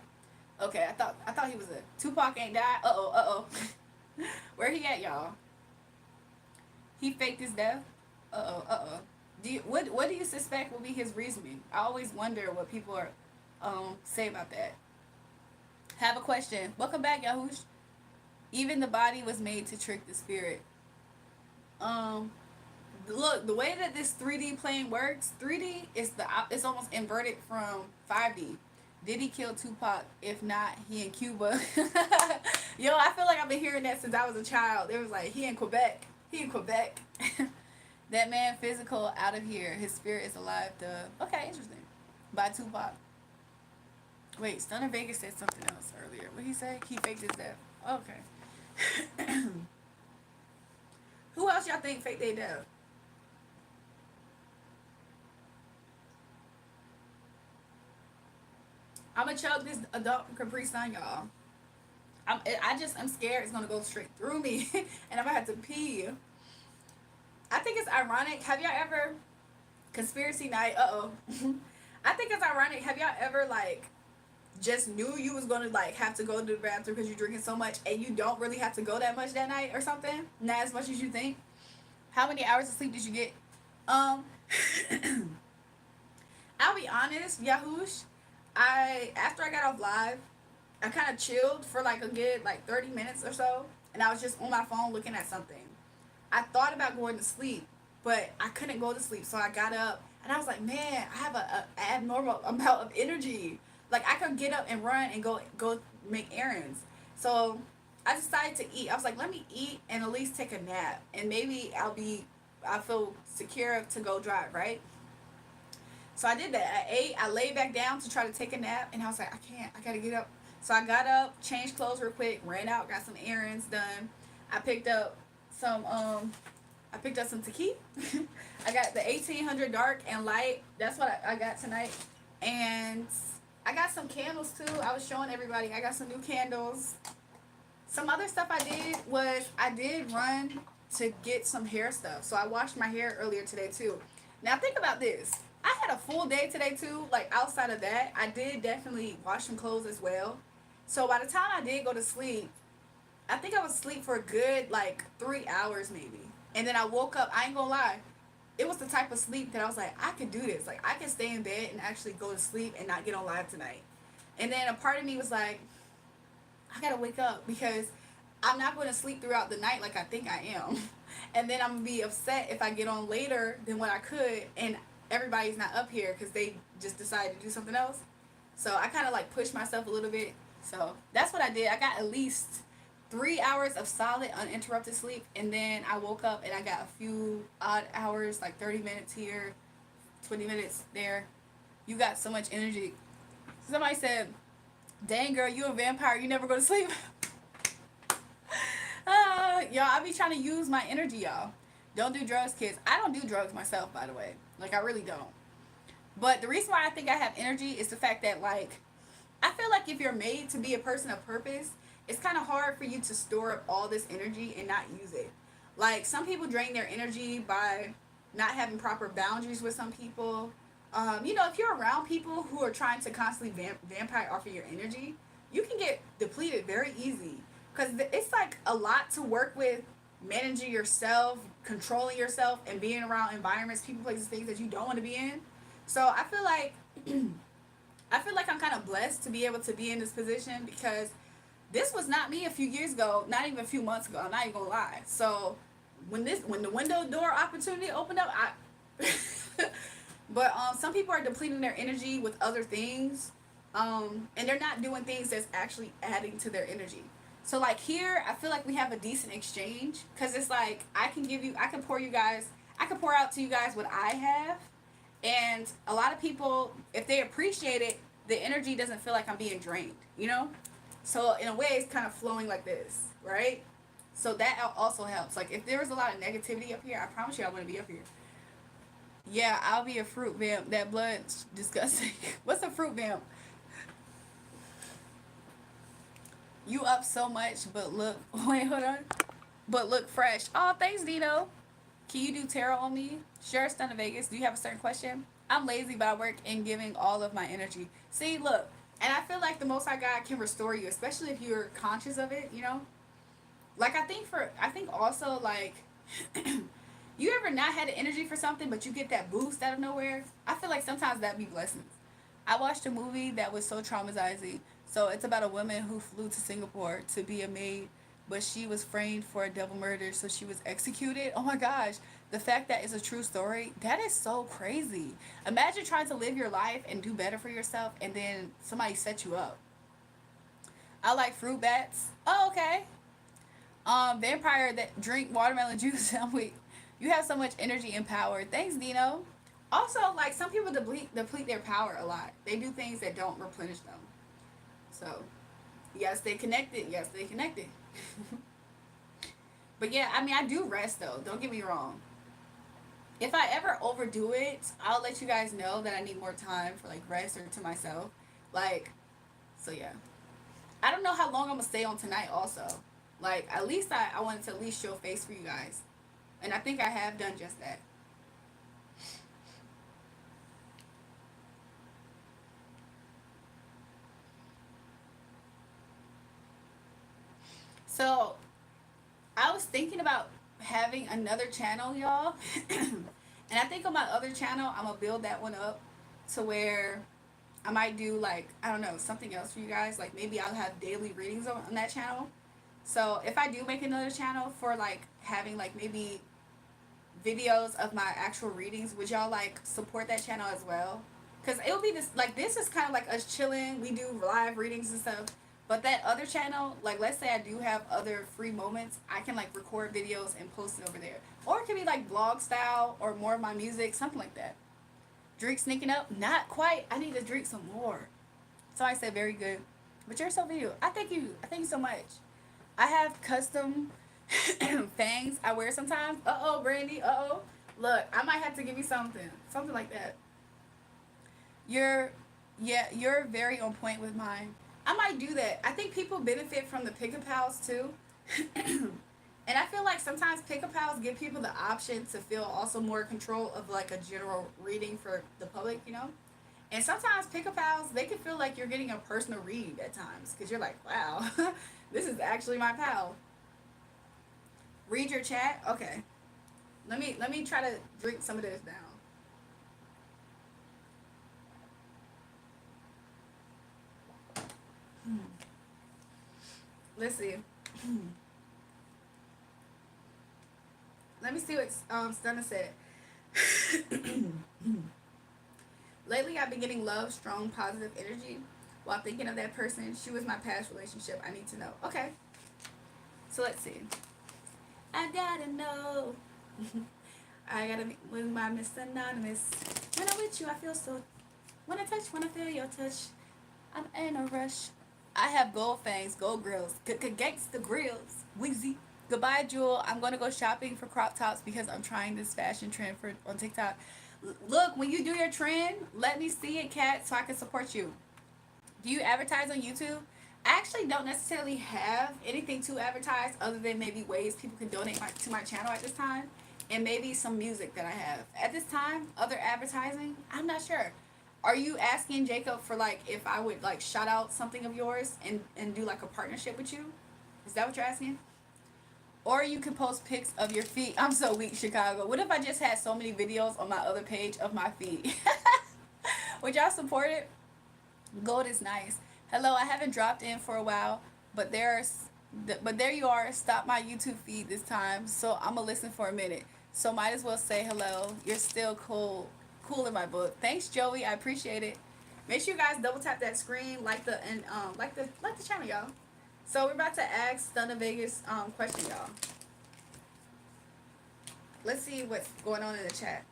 Okay, I thought he was a Tupac ain't died. Where he at, y'all? He faked his death. What do you suspect will be his reasoning? I always wonder what people are say about that. Have a question. Welcome back, Yahush. Even the body was made to trick the spirit. Um, Look, the way that this 3D plane works, 3D is it's almost inverted from 5D. Did he kill Tupac? If not, he in Cuba. Yo, I feel like I've been hearing that since I was a child. It was like he in Quebec. He in Quebec. That man physical out of here. His spirit is alive. Okay, interesting. By Tupac. Wait, Stunner Vegas said something else earlier. What he say? He faked his death. Okay. Who else y'all think faked their death? I'm gonna chug this adult Capri Sun, y'all. I'm scared it's gonna go straight through me, and I'm gonna have to pee. I think it's ironic. Have y'all ever conspiracy night? I think it's ironic. Have y'all ever like just knew you was gonna like have to go to the bathroom because you're drinking so much, and you don't really have to go that much that night or something? Not as much as you think. How many hours of sleep did you get? Um, I'll be honest, Yahush. I after I got off live, I kind of chilled for like a good like 30 minutes or so, and I was just on my phone looking at something. I thought about going to sleep, but I couldn't go to sleep, so I got up and I was like, man, I have a abnormal amount of energy. Like I could get up and run and go make errands. So I decided to eat. I was like, let me eat and at least take a nap, and maybe I feel secure to go drive, right? So I did that. I ate. I laid back down to try to take a nap, and I was like, I can't. I gotta get up. So I got up, changed clothes real quick, ran out, got some errands done. I picked up some some tequila. I got the 1800 dark and light. That's what I got tonight. And I got some candles too. I was showing everybody. I got some new candles. Some other stuff I did was I did run to get some hair stuff. So I washed my hair earlier today too. Now think about this. I had a full day today too. Like outside of that, I did definitely wash some clothes as well. So by the time I did go to sleep, I think I was asleep for a good like 3 hours maybe. And then I woke up. I ain't gonna lie. It was the type of sleep that I was like, I could do this. Like I could stay in bed and actually go to sleep and not get on live tonight. And then a part of me was like, I gotta wake up because I'm not going to sleep throughout the night like I think I am. And then I'm gonna be upset if I get on later than what I could, and everybody's not up here because they just decided to do something else. So I kind of like pushed myself a little bit. So that's what I did. I got at least 3 hours of solid uninterrupted sleep, and then I woke up and I got a few odd hours, like 30 minutes here, 20 minutes there. You got so much energy. Somebody said, dang girl, you a vampire, you never go to sleep. Y'all, I be trying to use my energy, y'all. Don't do drugs, kids. I don't do drugs myself, by the way. Like, I really don't. But the reason why I think I have energy is the fact that, like, I feel like if you're made to be a person of purpose, it's kind of hard for you to store up all this energy and not use it. Like, some people drain their energy by not having proper boundaries with some people. If you're around people who are trying to constantly vampire off of your energy, you can get depleted very easy. Because it's like a lot to work with, managing yourself, controlling yourself, and being around environments, people, places, things that you don't want to be in. So I feel like I'm kind of blessed to be able to be in this position, because this was not me a few years ago, not even a few months ago. I'm not even gonna lie. So when the window door opportunity opened up, but some people are depleting their energy with other things, and they're not doing things that's actually adding to their energy. So like here, I feel like we have a decent exchange, because it's like I can pour out to you guys what I have, and a lot of people, if they appreciate it, the energy doesn't feel like I'm being drained, you know? So in a way, it's kind of flowing like this, right? So that also helps. Like if there was a lot of negativity up here, I promise you I wouldn't be up here. Yeah, I'll be a fruit vamp. That blood's disgusting. What's a fruit vamp? You up so much, but look. Wait, hold on. But look fresh. Oh, thanks, Dino. Can you do tarot on me? Sure, Stun of Vegas. Do you have a certain question? I'm lazy, but I work in giving all of my energy. See, look, and I feel like the Most High God can restore you, especially if you're conscious of it. You know, like I think also like, you ever not had the energy for something, but you get that boost out of nowhere? I feel like sometimes that be blessings. I watched a movie that was so traumatizing. So it's about a woman who flew to Singapore to be a maid, but she was framed for a double murder, so she was executed. Oh my gosh. The fact that it's a true story, that is so crazy. Imagine trying to live your life and do better for yourself, and then somebody set you up. I like fruit bats. Oh, okay. Vampire that drink watermelon juice. I'm weak. You have so much energy and power. Thanks, Dino. Also, like some people deplete their power a lot. They do things that don't replenish them. So, yes, they connected. Yes, they connected. But yeah, I mean, I do rest though. Don't get me wrong. If I ever overdo it, I'll let you guys know that I need more time for like rest or to myself. Like, so yeah. I don't know how long I'm gonna stay on tonight. Also, like at least I wanted to at least show face for you guys, and I think I have done just that. So I was thinking about having another channel, y'all. And I think on my other channel, I'm gonna build that one up to where I might do like I don't know something else for you guys. Like maybe I'll have daily readings on that channel. So if I do make another channel for like having like maybe videos of my actual readings, would y'all like support that channel as well? Because it'll be this like this is kind of like us chilling. We do live readings and stuff. But that other channel, like let's say I do have other free moments, I can like record videos and post it over there. Or it could be like vlog style or more of my music, something like that. Drink sneaking up? Not quite. I need to drink some more. So I said very good. But you're so video. I thank you. I thank you so much. I have custom fangs I wear sometimes. Uh oh, Brandy. Uh oh. Look, I might have to give you something. Something like that. You're, yeah, you're very on point with mine. I might do that. I think people benefit from the pick a pals too. And I feel like sometimes pick a pals give people the option to feel also more control of like a general reading for the public, you know? And sometimes pick a pals, they can feel like you're getting a personal read at times because you're like, wow, this is actually my pal. Read your chat. Okay, let me try to drink some of this down. Let's see. Let me see what Stunna said. Lately, I've been getting love, strong, positive energy. While thinking of that person, she was my past relationship. I need to know. Okay, so let's see. I gotta know. I gotta meet with my Mr. Anonymous. When I'm with you, I feel so. When I touch, when I feel your touch, I'm in a rush. I have gold fangs, gold grills, gangsta grills. Wheezy. Goodbye, Jewel. I'm gonna go shopping for crop tops because I'm trying this fashion trend for on TikTok. Look, when you do your trend, let me see it, cat, so I can support you. Do you advertise on YouTube? I actually don't necessarily have anything to advertise other than maybe ways people can donate to my channel at this time and maybe some music that I have. At this time, other advertising, I'm not sure. Are you asking Jacob for like if I would like shout out something of yours and do like a partnership with you? Is that what you're asking? Or you can post pics of your feet. I'm so weak, Chicago. What if I just had so many videos on my other page of my feet? Would y'all support it? Gold is nice. Hello, I haven't dropped in for a while, but there you are. Stop my YouTube feed this time, so I'm gonna listen for a minute. So might as well say hello. You're still cool in my book. Thanks, Joey. I appreciate it. Make sure you guys double tap that screen, like the channel, y'all. So we're about to ask Stunna Vegas question, y'all. Let's see what's going on in the chat.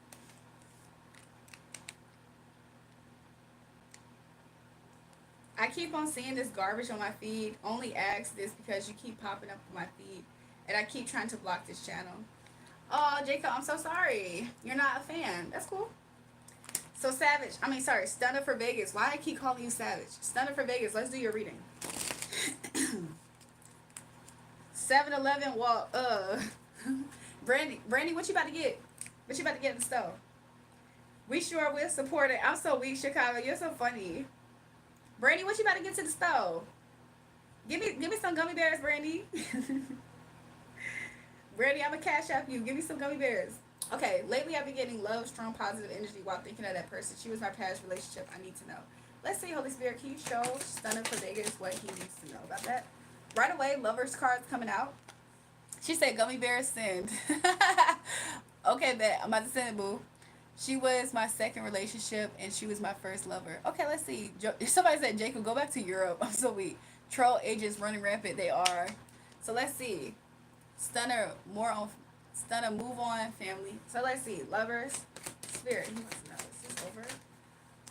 I keep on seeing this garbage on my feed. Only ask this because you keep popping up on my feed And I keep trying to block this channel. Oh, Jacob, I'm so sorry. You're not a fan. That's cool. So Savage, Stunner for Vegas. Why I keep calling you Savage? Stunner for Vegas, let's do your reading. 7-Eleven, well, Brandy, what you about to get? What you about to get in the stove? We sure will support it. I'm so weak, Chicago. You're so funny. Brandy, what you about to get to the stove? Give me some gummy bears, Brandy. Brandy, I'm gonna cash up you. Give me some gummy bears. Okay, lately I've been getting love, strong, positive energy while thinking of that person. She was my past relationship. I need to know. Let's see, Holy Spirit, can you show Stunner for Vegas what he needs to know about that? Right away, Lover's card's coming out. She said gummy bears send. Okay, bet. I'm about to send it, boo. She was my second relationship, and she was my first lover. Okay, let's see. Somebody said, Jacob, go back to Europe. I'm so weak. Troll agents running rampant. They are. So let's see. Stunner, move on, family. So let's see. Lovers, Spirit. He wants to know. Is this over?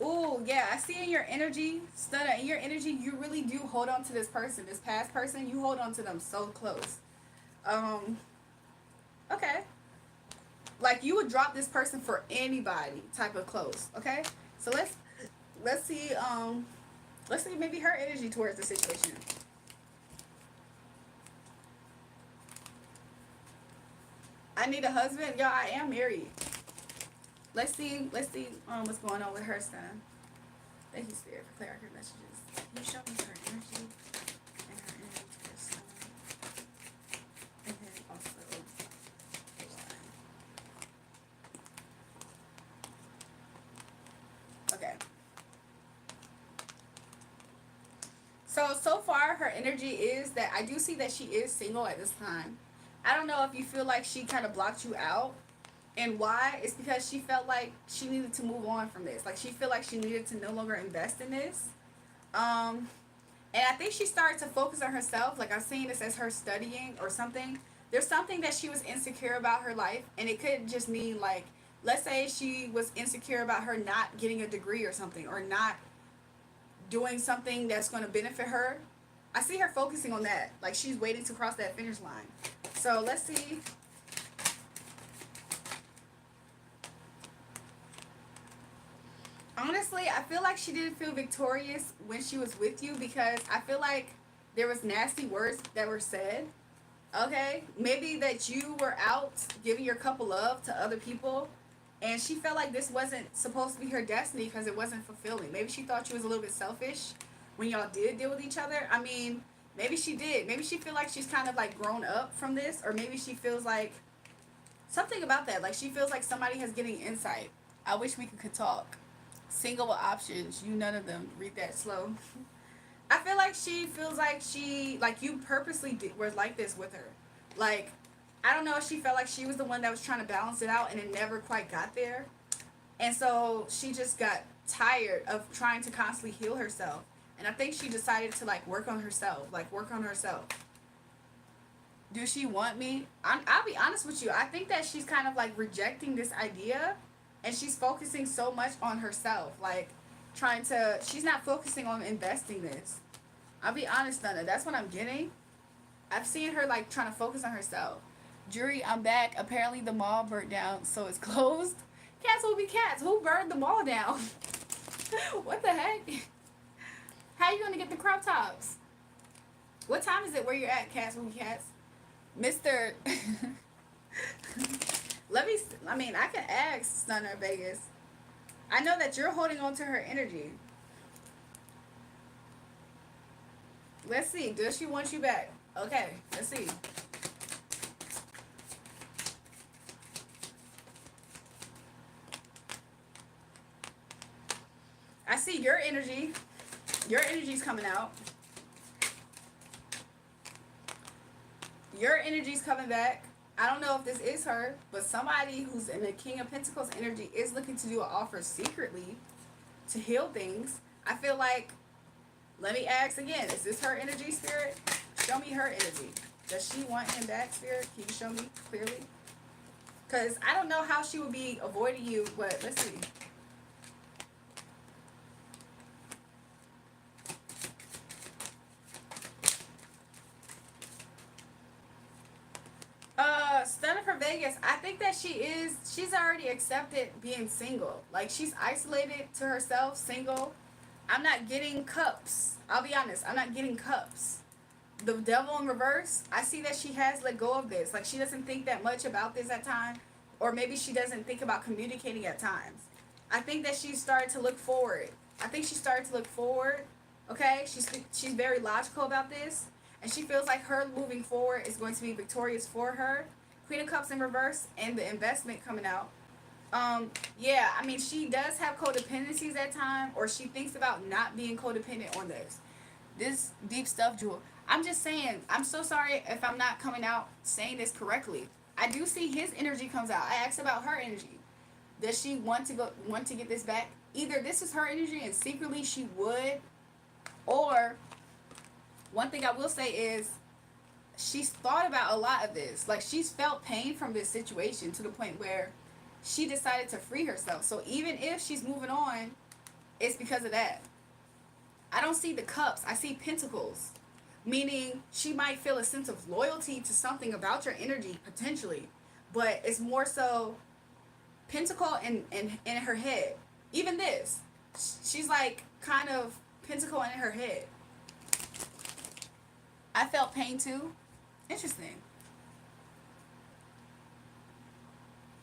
Ooh, yeah. I see in your energy, Stunner, in your energy, you really do hold on to this person. This past person, you hold on to them so close. Okay. Like you would drop this person for anybody type of close. Okay. So let's see maybe her energy towards the situation. I need a husband. Y'all, I am married. Let's see what's going on with her son. Thank you, Spirit, for clearing her messages. Can you show me her energy and her energy to her son? And then also okay. So far her energy is that I do see that she is single at this time. I don't know if you feel like she kind of blocked you out. And why? It's because she felt like she needed to move on from this. Like she felt like she needed to no longer invest in this. And I think she started to focus on herself. Like I'm seeing this as her studying or something. There's something that she was insecure about her life. And it could just mean like, let's say she was insecure about her not getting a degree or something. Or not doing something that's going to benefit her. I see her focusing on that. Like she's waiting to cross that finish line. So let's see. Honestly, I feel like she didn't feel victorious when she was with you because I feel like there was nasty words that were said. Okay? Maybe that you were out giving your cup of love to other people and she felt like this wasn't supposed to be her destiny because it wasn't fulfilling. Maybe she thought she was a little bit selfish when y'all did deal with each other. I mean, maybe she did. Maybe she feel like she's kind of like grown up from this, or maybe she feels like something about that. Like she feels like somebody has getting insight. I wish we could talk. Single with options. You none of them. Read that slow. I feel like she feels like you purposely were like this with her. Like, I don't know if she felt like she was the one that was trying to balance it out and it never quite got there. And so she just got tired of trying to constantly heal herself. And I think she decided to like work on herself. Do she want me? I'll be honest with you. I think that she's kind of like rejecting this idea and she's focusing so much on herself. Like she's not focusing on investing this. I'll be honest, Donna. That's what I'm getting. I've seen her like trying to focus on herself. Jury, I'm back. Apparently the mall burnt down, so it's closed. Cats will be cats. Who burned the mall down? What the heck? How you gonna get the crop tops? What time is it where you're at, Cats will be cats? Mr. I can ask Stunner Vegas. I know that you're holding on to her energy. Let's see. Does she want you back? Okay, let's see. I see your energy. Your energy's coming out. Your energy's coming back. I don't know if this is her, but somebody who's in the King of Pentacles energy is looking to do an offer secretly to heal things. I feel like, let me ask again, is this her energy, Spirit? Show me her energy. Does she want him back, Spirit? Can you show me clearly? Because I don't know how she would be avoiding you, but let's see. Stunner for Vegas, I think that she's already accepted being single. Like, she's isolated to herself, single. I'm not getting cups. I'll be honest, I'm not getting cups. The devil in reverse, I see that she has let go of this. Like, she doesn't think that much about this at times, or maybe she doesn't think about communicating at times. I think that she started to look forward. I think she started to look forward. Okay, she's very logical about this, and she feels like her moving forward is going to be victorious for her. Queen of Cups in reverse, and the investment coming out. Yeah, I mean, she does have codependencies at times, or she thinks about not being codependent on this deep stuff, Jewel. I'm just saying, I'm so sorry if I'm not coming out saying this correctly. I do see his energy comes out. I asked about her energy. Does she want to get this back? Either this is her energy and secretly she would, or one thing I will say is she's thought about a lot of this. Like, she's felt pain from this situation to the point where she decided to free herself. So even if she's moving on, it's because of that. I don't see the cups. I see pentacles. Meaning she might feel a sense of loyalty to something about your energy, potentially. But it's more so pentacle in her head. Even this. She's like kind of pentacle in her head. I felt pain too. Interesting.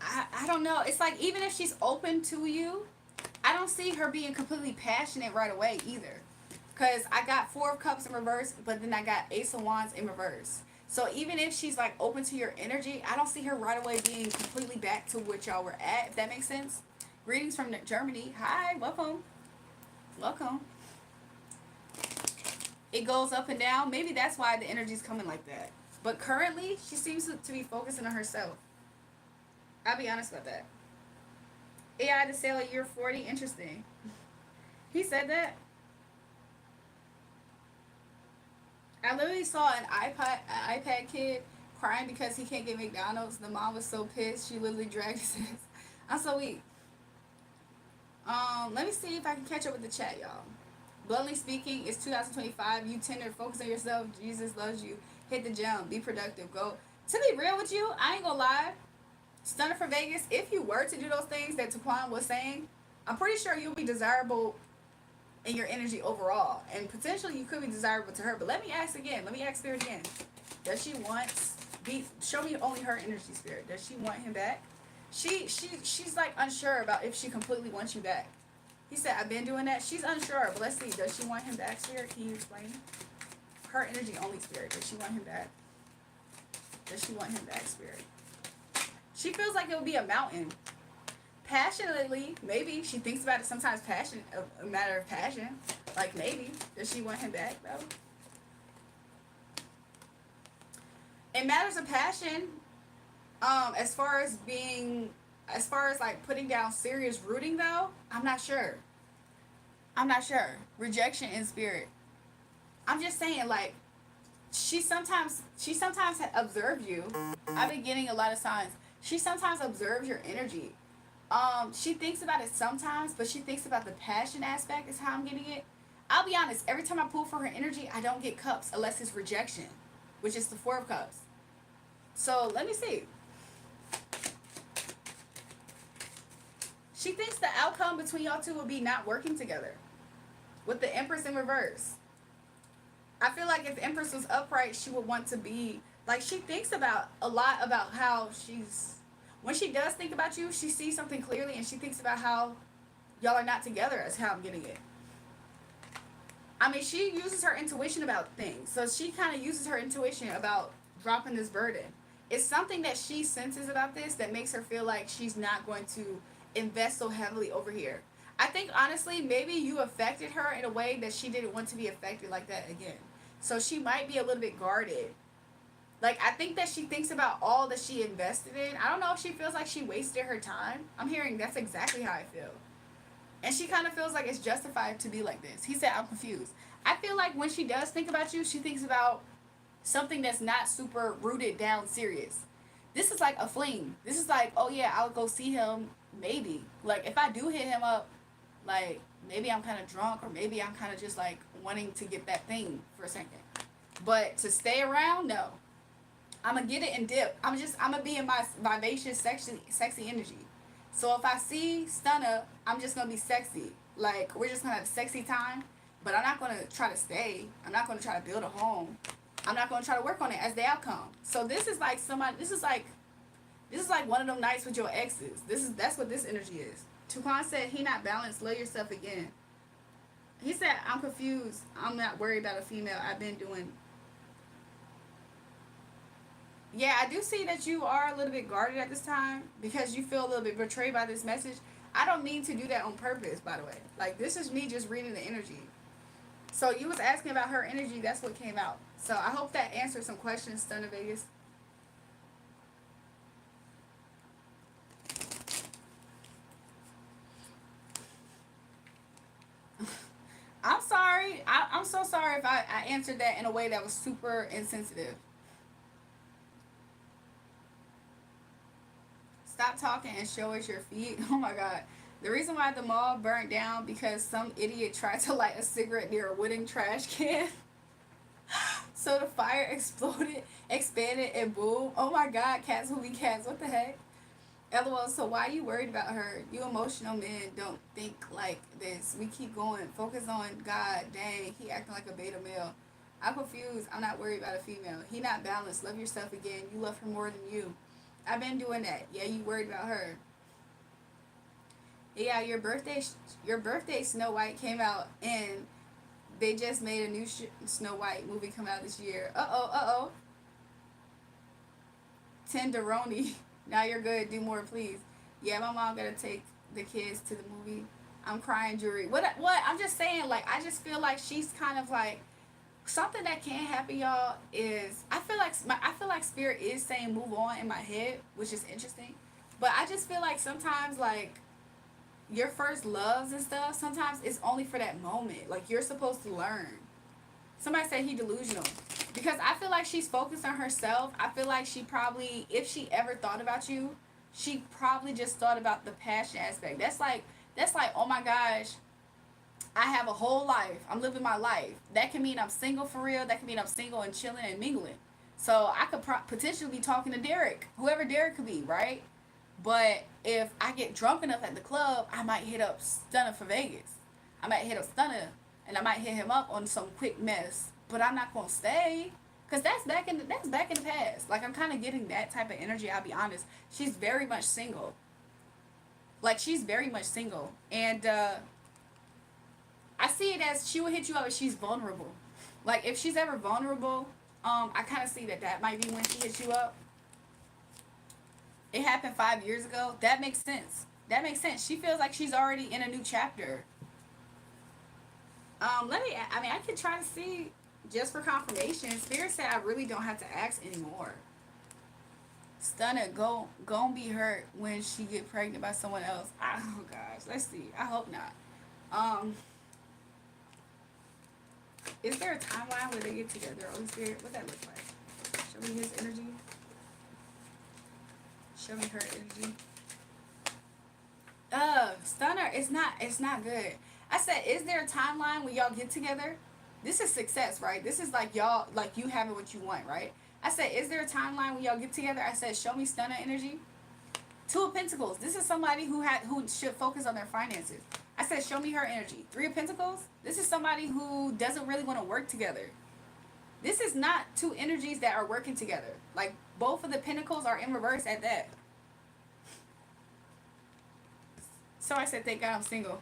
I don't know. It's like, even if she's open to you, I don't see her being completely passionate right away either. Because I got Four of Cups in reverse, but then I got Ace of Wands in reverse. So even if she's like open to your energy, I don't see her right away being completely back to what y'all were at, if that makes sense. Greetings from Germany. Hi, welcome. Welcome. It goes up and down. Maybe that's why the energy's coming like that. But currently, she seems to be focusing on herself. I'll be honest about that. AI to sail at year 40. Interesting. He said that. I literally saw an iPad kid crying because he can't get McDonald's. The mom was so pissed. She literally dragged his ass. I'm so weak. Let me see if I can catch up with the chat, y'all. Bluntly speaking, it's 2025. You tender, focus on yourself. Jesus loves you. Hit the gym. Be productive. Go. To be real with you, I ain't gonna lie. Stunner for Vegas, if you were to do those things that Taquan was saying, I'm pretty sure you'll be desirable in your energy overall. And potentially you could be desirable to her. But let me ask again. Let me ask Spirit again. Does she want... show me only her energy, Spirit. Does she want him back? She's like unsure about if she completely wants you back. He said, I've been doing that. She's unsure. But let's see. Does she want him back, Spirit? Can you explain? Her energy only, Spirit. Does she want him back? Does she want him back, Spirit? She feels like it would be a mountain. Passionately, maybe. She thinks about it sometimes, passion, a matter of passion. Like, maybe. Does she want him back, though? In matters of passion, as far as like putting down serious rooting, though, I'm not sure. I'm not sure. Rejection in spirit. I'm just saying, like, she sometimes observes you. I've been getting a lot of signs. She sometimes observes your energy. She thinks about it sometimes, but she thinks about the passion aspect is how I'm getting it. I'll be honest, every time I pull for her energy, I don't get cups unless it's rejection, which is the Four of Cups. So, let me see. She thinks the outcome between y'all two will be not working together. With the Empress in reverse. I feel like if Empress was upright, she would want to be... Like, she thinks about a lot about how she's... When she does think about you, she sees something clearly, and she thinks about how y'all are not together, as how I'm getting it. I mean, she uses her intuition about things. So she kind of uses her intuition about dropping this burden. It's something that she senses about this that makes her feel like she's not going to invest so heavily over here. I think, honestly, maybe you affected her in a way that she didn't want to be affected like that again. So she might be a little bit guarded. Like, I think that she thinks about all that she invested in. I don't know if she feels like she wasted her time. I'm hearing that's exactly how I feel. And she kind of feels like it's justified to be like this. He said, I'm confused. I feel like when she does think about you, she thinks about something that's not super rooted down serious. This is like a fling. This is like, oh yeah, I'll go see him, maybe. Like, if I do hit him up, like, maybe I'm kind of drunk, or maybe I'm kind of just like wanting to get that thing for a second. But to stay around, no. I'm gonna get it and dip. I'm gonna be in my vivacious, sexy energy. So if I see Stunner, I'm just gonna be sexy. Like, we're just gonna have a sexy time, but I'm not gonna try to stay. I'm not gonna try to build a home. I'm not gonna try to work on it as the outcome. So this is like somebody. This is like one of them nights with your exes. That's what this energy is. Tukan said he not balanced. Love yourself again. He said I'm confused. I'm not worried about a female. I've been doing. Yeah, I do see that you are a little bit guarded at this time because you feel a little bit betrayed by this message. I don't mean to do that on purpose, by the way. Like, this is me just reading the energy. So you was asking about her energy. That's what came out. So I hope that answered some questions, Stunner Vegas. I'm sorry. I'm so sorry if I answered that in a way that was super insensitive. Stop talking and show us your feet. Oh my god. The reason why the mall burnt down because some idiot tried to light a cigarette near a wooden trash can. So the fire exploded, expanded, and boom. Oh my god, cats will be cats. What the heck? LOL, so why are you worried about her? You emotional men don't think like this. We keep going. Focus on God. Dang, he acting like a beta male. I'm confused. I'm not worried about a female. He not balanced. Love yourself again. You love her more than you. I've been doing that. Yeah, you worried about her. Yeah, your birthday Snow White came out, and they just made a new Snow White movie come out this year. Uh oh. Tenderoni. Now you're good. Do more, please. Yeah, my mom gotta take the kids to the movie. I'm crying, Jury. What? What? I'm just saying. Like, I just feel like she's kind of like something that can happen, y'all. Is I feel like Spirit is saying move on in my head, which is interesting. But I just feel like sometimes like your first loves and stuff. Sometimes it's only for that moment. Like, you're supposed to learn. Somebody said he delusional. Because I feel like she's focused on herself. I feel like she probably, if she ever thought about you, she probably just thought about the passion aspect. That's like, oh my gosh, I have a whole life. I'm living my life. That can mean I'm single for real. That can mean I'm single and chilling and mingling. So I could potentially be talking to Derek, whoever Derek could be, right? But if I get drunk enough at the club, I might hit up Stunner for Vegas. I might hit up Stunner, and I might hit him up on some quick mess. But I'm not gonna stay, cause that's back in the past. Like, I'm kind of getting that type of energy. I'll be honest. She's very much single. Like, she's very much single, and I see it as she will hit you up if she's vulnerable. Like, if she's ever vulnerable, I kind of see that might be when she hits you up. It happened 5 years ago. That makes sense. That makes sense. She feels like she's already in a new chapter. Let me. I mean, I could try to see just for confirmation. Spirit said I really don't have to ask anymore. Stunner gon' be hurt when she get pregnant by someone else. Oh gosh, let's see. I hope not. Um, is there a timeline where they get together? Holy Spirit, what that look like? Show me his energy. Show me her energy. Stunner, it's not good. I said, is there a timeline when y'all get together? This is success, right? This is like y'all, like you having what you want, right? I said, is there a timeline when y'all get together? I said, show me Stunner energy. Two of Pentacles. This is somebody who should focus on their finances. I said, show me her energy. Three of Pentacles. This is somebody who doesn't really want to work together. This is not two energies that are working together. Like, both of the Pentacles are in reverse at that. So I said, thank God I'm single.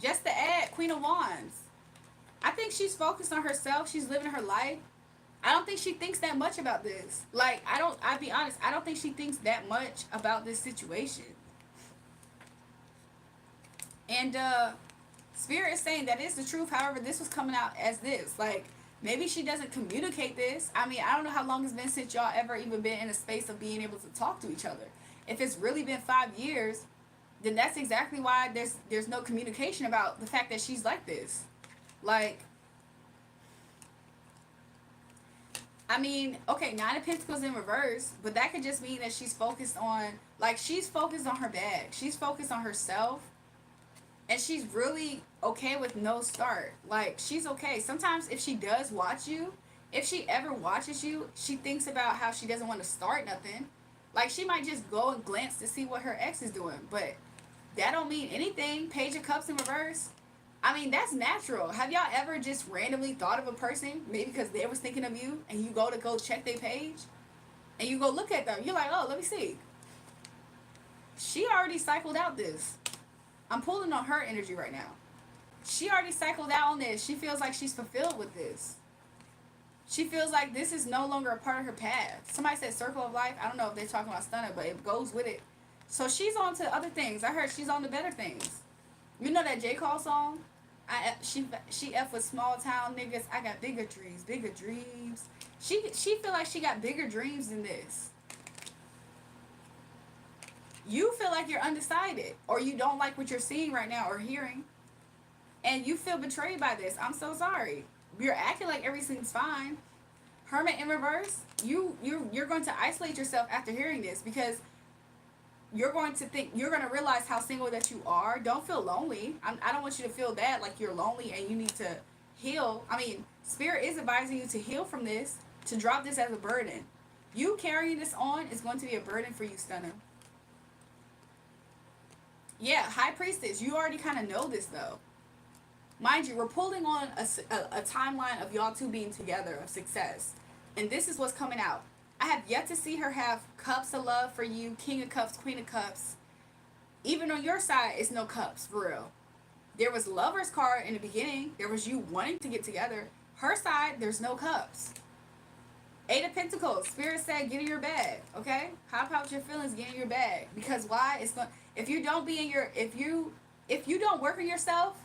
Just to add, Queen of Wands. I think she's focused on herself. She's living her life. I don't think she thinks that much about this. Like, I'll be honest, I don't think she thinks that much about this situation. And Spirit is saying that is the truth. However, this was coming out as this. Like, maybe she doesn't communicate this. I mean, I don't know how long it's been since y'all ever even been in a space of being able to talk to each other. If it's really been 5 years, then that's exactly why there's no communication about the fact that she's like this. Like, I mean, okay, Nine of Pentacles in reverse, but that could just mean that she's focused on her bag. She's focused on herself, and she's really okay with no start. Like, she's okay. Sometimes if she does watch you if she ever watches you, she thinks about how she doesn't want to start nothing. Like, she might just go and glance to see what her ex is doing, but that don't mean anything. Page of Cups in reverse. I mean, that's natural. Have y'all ever just randomly thought of a person, maybe because they was thinking of you, and you go check their page, and you go look at them. You're like, oh, let me see. She already cycled out this. I'm pulling on her energy right now. She already cycled out on this. She feels like she's fulfilled with this. She feels like this is no longer a part of her path. Somebody said circle of life. I don't know if they're talking about stunner, but it goes with it. So she's on to other things. I heard she's on to better things. You know that J. Cole song? She F with small town niggas. I got bigger dreams, bigger dreams. She feel like she got bigger dreams than this. You feel like you're undecided, or you don't like what you're seeing right now or hearing, and you feel betrayed by this. I'm so sorry. You're acting like everything's fine. Hermit in reverse. You're going to isolate yourself after hearing this, because you're going to realize how single that you are. Don't feel lonely. I don't want you to feel that like you're lonely and you need to heal. I mean, Spirit is advising you to heal from this, to drop this as a burden. You carrying this on is going to be a burden for you, Stunner. Yeah, High Priestess. You already kind of know this, though. Mind you, we're pulling on a timeline of y'all two being together, of success. And this is what's coming out. I have yet to see her have cups of love for you, King of Cups, Queen of Cups. Even on your side, it's no cups, for real. There was Lover's card in the beginning. There was you wanting to get together. Her side, there's no cups. Eight of Pentacles. Spirit said, get in your bag, okay? Hop out your feelings, get in your bag. Because why? It's going. If you don't be in your, if you don't work on yourself,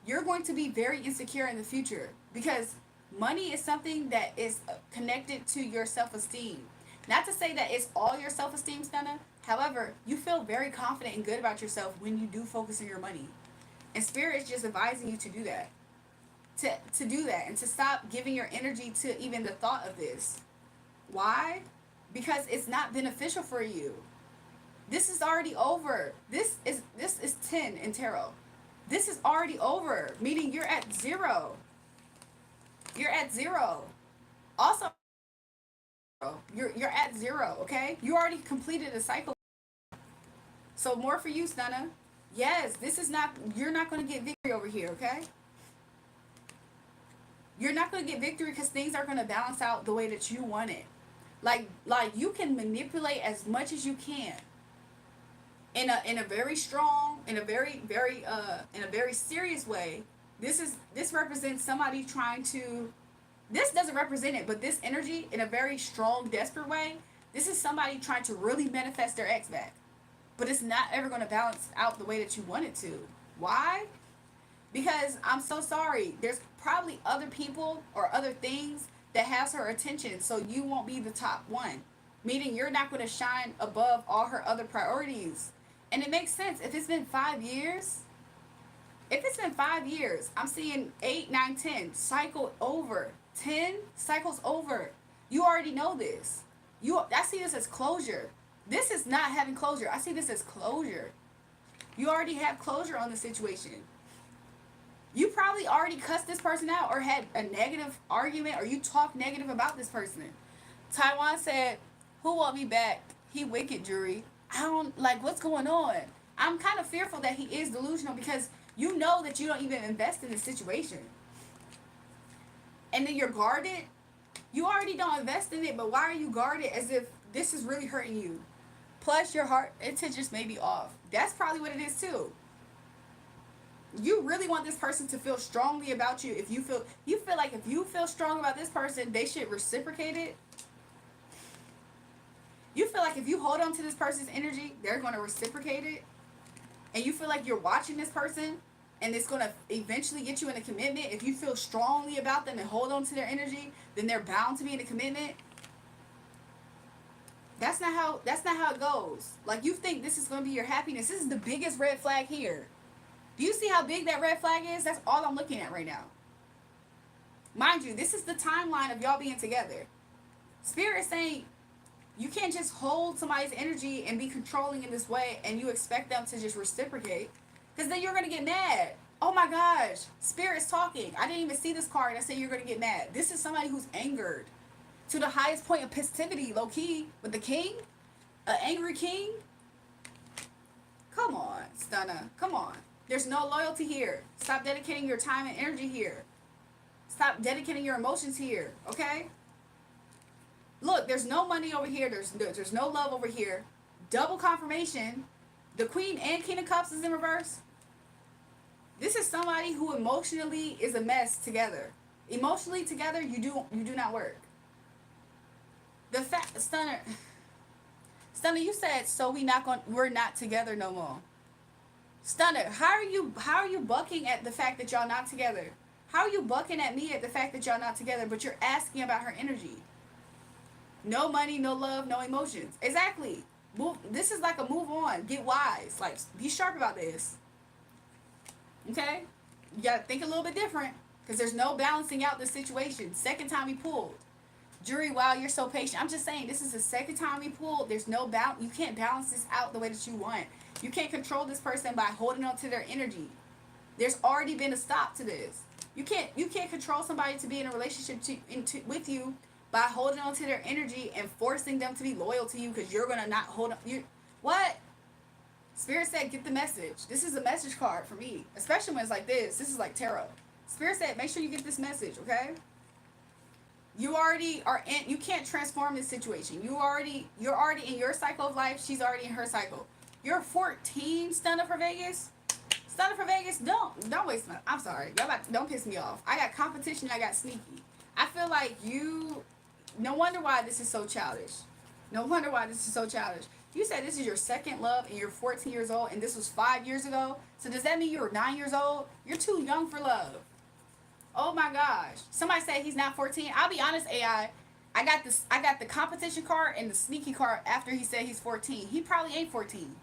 you're going to be very insecure in the future, because money is something that is connected to your self-esteem. Not to say that it's all your self-esteem, Stunner. However, you feel very confident and good about yourself when you do focus on your money. And Spirit is just advising you to do that. To do that, and to stop giving your energy to even the thought of this. Why? Because it's not beneficial for you. This is already over. This is 10 in tarot. This is already over, meaning you're at 0. You're at 0. Also, you're at 0, okay? You already completed a cycle. So more for you, Stunner. Yes, this is not, you're not going to get victory over here, okay? You're not going to get victory because things are going to balance out the way that you want it. Like you can manipulate as much as you can. In a very strong, in a very serious way. This represents somebody trying to, this doesn't represent it, but this energy in a very strong, desperate way, this is somebody trying to really manifest their ex back. But it's not ever going to balance out the way that you want it to. Why? Because I'm so sorry, there's probably other people or other things that has her attention, so you won't be the top one. Meaning you're not going to shine above all her other priorities. And it makes sense. If it's been 5 years, I'm seeing 8, 9, 10 cycle over. 10 cycles over. You already know this. I see this as closure. This is not having closure. I see this as closure. You already have closure on the situation. You probably already cussed this person out or had a negative argument, or you talked negative about this person. Taiwan said, who want me back? He wicked, Jury. I don't, like, what's going on? I'm kind of fearful that he is delusional, because you know that you don't even invest in this situation. And then you're guarded. You already don't invest in it, but why are you guarded as if this is really hurting you? Plus, your heart intentions may be off. That's probably what it is, too. You really want this person to feel strongly about you. If you feel like if you feel strong about this person, they should reciprocate it. You feel like if you hold on to this person's energy, they're going to reciprocate it. And you feel like you're watching this person and it's going to eventually get you in a commitment. If you feel strongly about them and hold on to their energy, then they're bound to be in a commitment. That's not how it goes. Like, you think this is going to be your happiness. This is the biggest red flag here. Do you see how big that red flag is? That's all I'm looking at right now. Mind you, this is the timeline of y'all being together. Spirit is saying you can't just hold somebody's energy and be controlling in this way and you expect them to just reciprocate, because then you're going to get mad. Oh my gosh, Spirit's talking. I didn't even see this card. I said you're gonna get mad. This is somebody who's angered to the highest point of positivity, low key, with the king, an angry king. Come on, Stunner. Come on. There's no loyalty here. Stop dedicating your time and energy here. Stop dedicating your emotions here. Okay. Look, there's no money over here. There's no love over here. Double confirmation. The Queen and King of Cups is in reverse. This is somebody who emotionally is a mess together. Emotionally together, you do not work. The fact, Stunner, you said so we're not together no more. Stunner, how are you bucking at the fact that y'all not together? How are you bucking at me at the fact that y'all not together, but you're asking about her energy? No money, no love, no emotions. Exactly. This is like a move on. Get wise. Like, be sharp about this. Okay? You gotta think a little bit different. Because there's no balancing out the situation. Second time we pulled. Jury, wow, you're so patient. I'm just saying, this is the second time we pulled. There's no balance. You can't balance this out the way that you want. You can't control this person by holding on to their energy. There's already been a stop to this. You can't control somebody to be in a relationship with you by holding on to their energy and forcing them to be loyal to you because you're gonna not hold on. What? Spirit said, get the message. This is a message card for me, especially when it's like this. This is like tarot. Spirit said, make sure you get this message, okay? You already are in. You can't transform this situation. You're already in your cycle of life. She's already in her cycle. You're 14, Stunner for Vegas. Stunner for Vegas. Don't waste my. I'm sorry. Y'all don't piss me off. I got competition. I got sneaky. I feel like you. No wonder why this is so childish. No wonder why this is so childish. You said this is your second love and you're 14 years old and this was 5 years ago. So does that mean you were 9 years old? You're too young for love. Oh my gosh. Somebody said he's not 14. I'll be honest, AI. I got the competition card and the sneaky card after he said he's 14. He probably ain't 14.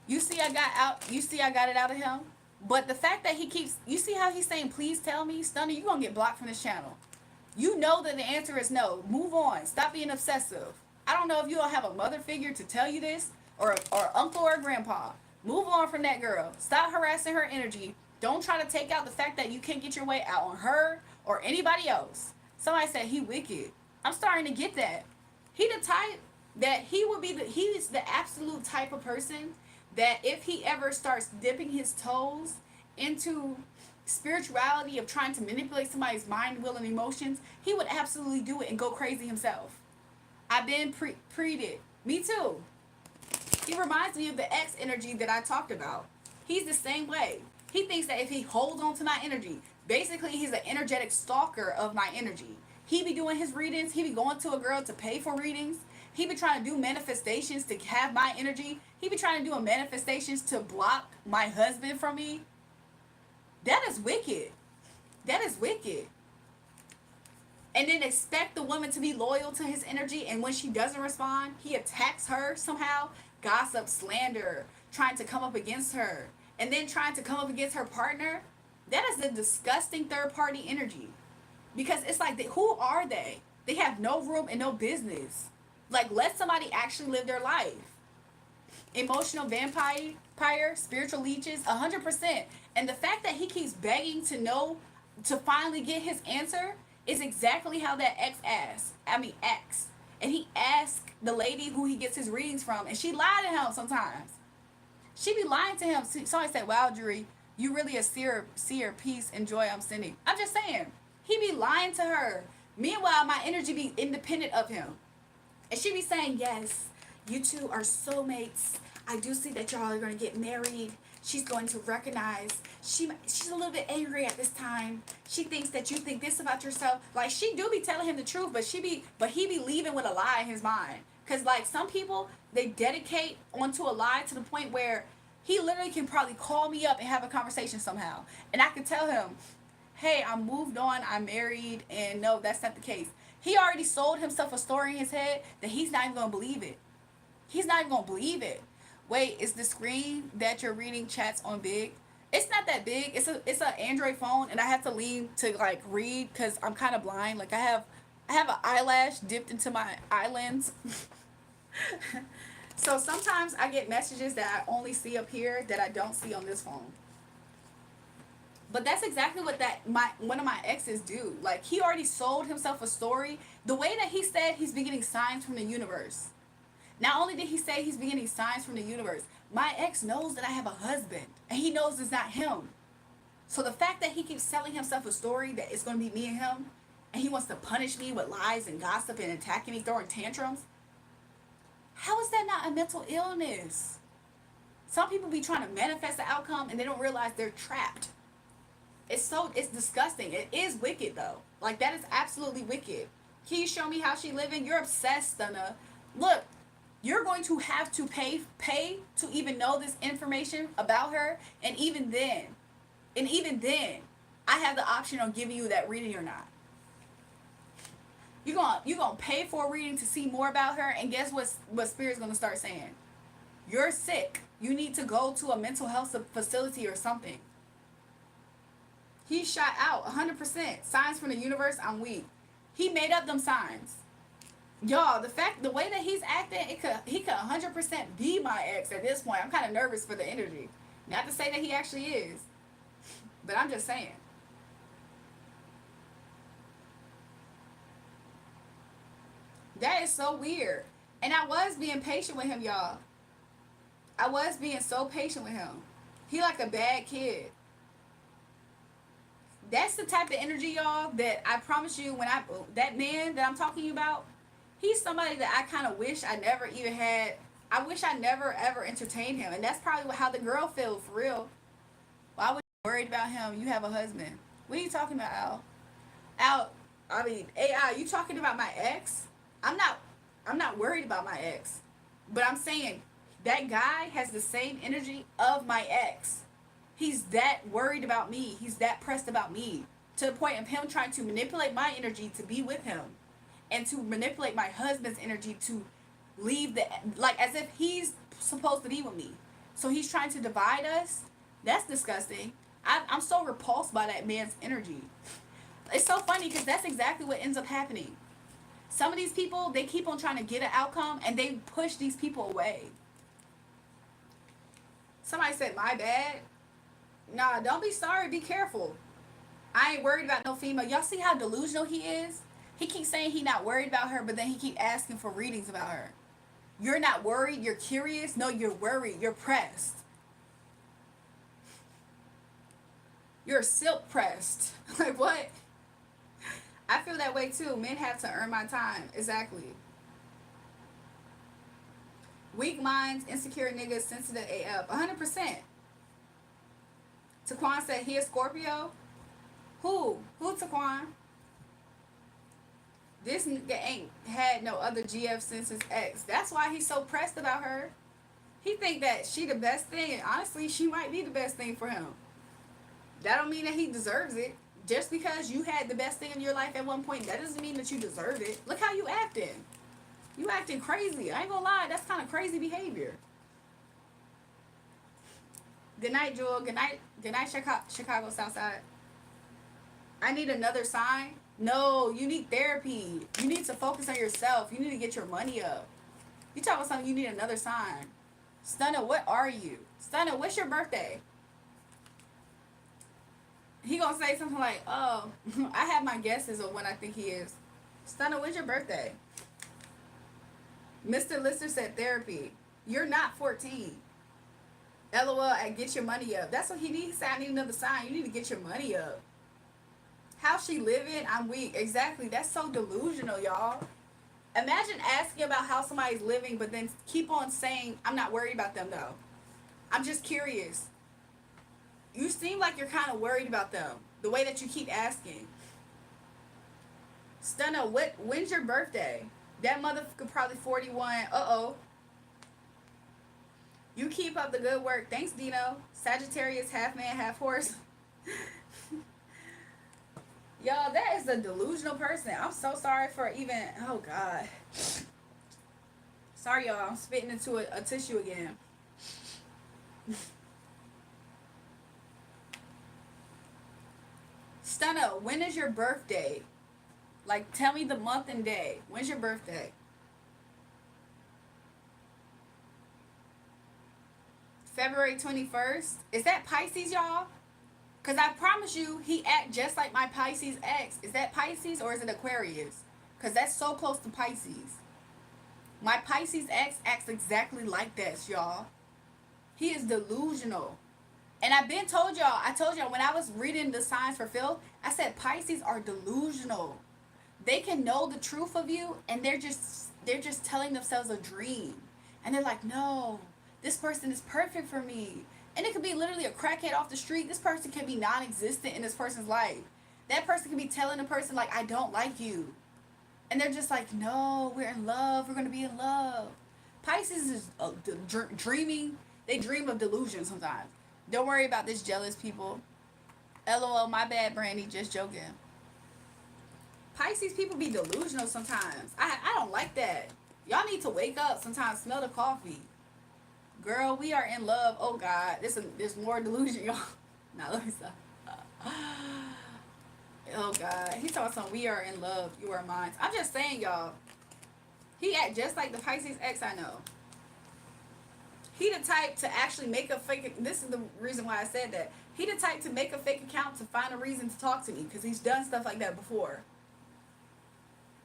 You see I got it out of him. But the fact that you see how he's saying, please tell me, Stunner, you're going to get blocked from this channel. You know that the answer is no. Move on. Stop being obsessive. I don't know if you don't have a mother figure to tell you this, or uncle or grandpa. Move on from that girl. Stop harassing her energy. Don't try to take out the fact that you can't get your way out on her or anybody else. Somebody said he wicked. I'm starting to get that. He the type that he's the absolute type of person that if he ever starts dipping his toes into spirituality of trying to manipulate somebody's mind, will, and emotions, he would absolutely do it and go crazy himself. I've been preed it. Me too. He reminds me of the ex energy that I talked about. He's the same way. He thinks that if he holds on to my energy, basically he's an energetic stalker of my energy. He be doing his readings. He be going to a girl to pay for readings. He be trying to do manifestations to have my energy. He be trying to do manifestations to block my husband from me. That is wicked. That is wicked. And then expect the woman to be loyal to his energy, and when she doesn't respond, he attacks her somehow. Gossip, slander, trying to come up against her, and then trying to come up against her partner. That is a disgusting third party energy. Because it's like, who are they? They have no room and no business. Like, let somebody actually live their life. Emotional vampire, spiritual leeches, 100%. And the fact that he keeps begging to finally get his answer is exactly how that acts. And he asked the lady who he gets his readings from, and she lied to him sometimes. She be lying to him. Somebody said, wow, Jury, you really a seer, peace and joy I'm sending. I'm just saying, he be lying to her. Meanwhile, my energy be independent of him. And she be saying, yes, you two are soulmates. I do see that y'all are going to get married. She's going to recognize. She's a little bit angry at this time. She thinks that you think this about yourself. Like, she do be telling him the truth, but he be leaving with a lie in his mind. Because, like, some people, they dedicate onto a lie to the point where he literally can probably call me up and have a conversation somehow. And I can tell him, hey, I'm moved on, I'm married, and no, that's not the case. He already sold himself a story in his head that he's not even going to believe it. He's not even going to believe it. Wait, is the screen that you're reading chats on big? It's not that big. It's an Android phone, and I have to lean to like read because I'm kind of blind. Like I have an eyelash dipped into my eye lens. So sometimes I get messages that I only see up here that I don't see on this phone. But that's exactly what one of my exes do. Like, he already sold himself a story. The way that he said he's been getting signs from the universe. Not only did he say he's been getting signs from the universe, my ex knows that I have a husband, and he knows it's not him. So the fact that he keeps selling himself a story that it's going to be me and him, and he wants to punish me with lies and gossip and attacking me, throwing tantrums, how is that not a mental illness? Some people be trying to manifest the outcome and they don't realize they're trapped. It's disgusting. It is wicked though. Like, that is absolutely wicked. Can you show me how she living? You're obsessed, Stunna. Look, you're going to have to pay to even know this information about her, and even then, I have the option on giving you that reading or not. You're gonna pay for a reading to see more about her, and guess what Spirit's gonna start saying? You're sick. You need to go to a mental health facility or something. He shot out 100%. Signs from the universe, I'm weak. He made up them signs. Y'all, the way that he's acting, he could 100% be my ex at this point. I'm kind of nervous for the energy. Not to say that he actually is, but I'm just saying. That is so weird. And I was being patient with him, y'all. I was being so patient with him. He like a bad kid. That's the type of energy, y'all, that I promise you, that man that I'm talking about, he's somebody that I kind of wish I never even had. I wish I never ever entertained him. And that's probably how the girl feels, for real. Why would you be worried about him? You have a husband. What are you talking about, Al? I mean, AI, you talking about my ex? I'm not worried about my ex. But I'm saying that guy has the same energy of my ex. He's that worried about me. He's that pressed about me. To the point of him trying to manipulate my energy to be with him. And to manipulate my husband's energy to leave like, as if he's supposed to be with me. So he's trying to divide us. That's disgusting. I'm so repulsed by that man's energy. It's so funny because that's exactly what ends up happening. Some of these people, they keep on trying to get an outcome and they push these people away. Somebody said, my bad. Nah, don't be sorry. Be careful. I ain't worried about no female. Y'all see how delusional he is? He keeps saying he not worried about her, but then he keep asking for readings about her. You're not worried. You're curious. No, you're worried. You're pressed. You're silk pressed. Like, what? I feel that way too. Men have to earn my time. Exactly. Weak minds, insecure niggas, sensitive AF. 100%. Taquan said he a Scorpio. Who Taquan? This nigga ain't had no other GF since his ex. That's why he's so pressed about her. He think that she the best thing, and honestly, she might be the best thing for him. That don't mean that he deserves it. Just because you had the best thing in your life at one point, that doesn't mean that you deserve it. Look how you acting. You acting crazy. I ain't gonna lie, that's kind of crazy behavior. Good night, Jewel. Good night, Chicago Southside. I need another sign. No, you need therapy. You need to focus on yourself. You need to get your money up. You talking about something, you need another sign. Stunna, what are you? Stunna, what's your birthday? He gonna say something like, oh, I have my guesses of when I think he is. Stunna, when's your birthday? Mr. Lister said therapy. You're not 14. LOL, I get your money up. That's what he needs. He said, I need another sign. You need to get your money up. How she living? I'm weak. Exactly. That's so delusional, y'all. Imagine asking about how somebody's living, but then keep on saying, I'm not worried about them, though. I'm just curious. You seem like you're kind of worried about them. The way that you keep asking. Stunna, when's your birthday? That motherfucker probably 41. Uh-oh. You keep up the good work. Thanks, Dino. Sagittarius, half man, half horse. Y'all, that is a delusional person. I'm so sorry for even... Oh, God. Sorry, y'all. I'm spitting into a tissue again. Stunna, when is your birthday? Like, tell me the month and day. When's your birthday? February 21st. Is that Pisces, y'all? Because I promise you, he act just like my Pisces ex. Is that Pisces or is it Aquarius? Because that's so close to Pisces. My Pisces ex acts exactly like that, y'all. He is delusional. And I've been told y'all, I told y'all when I was reading the signs for Phil, I said Pisces are delusional. They can know the truth of you and they're just telling themselves a dream. And they're like, no, this person is perfect for me. And it could be literally a crackhead off the street. This person can be non-existent in this person's life. That person can be telling a person like, I don't like you. And they're just like, no, we're in love. We're going to be in love. Pisces is dreaming. They dream of delusion sometimes. Don't worry about this jealous people. LOL, my bad, Brandy. Just joking. Pisces people be delusional sometimes. I don't like that. Y'all need to wake up sometimes. Smell the coffee. Girl, we are in love. Oh, God. There's more delusion, y'all. Now, let me stop. Oh, God. He's talking something. We are in love. You are mine. I'm just saying, y'all. He act just like the Pisces ex I know. He the type to actually make a fake. This is the reason why I said that. He the type to make a fake account to find a reason to talk to me because he's done stuff like that before.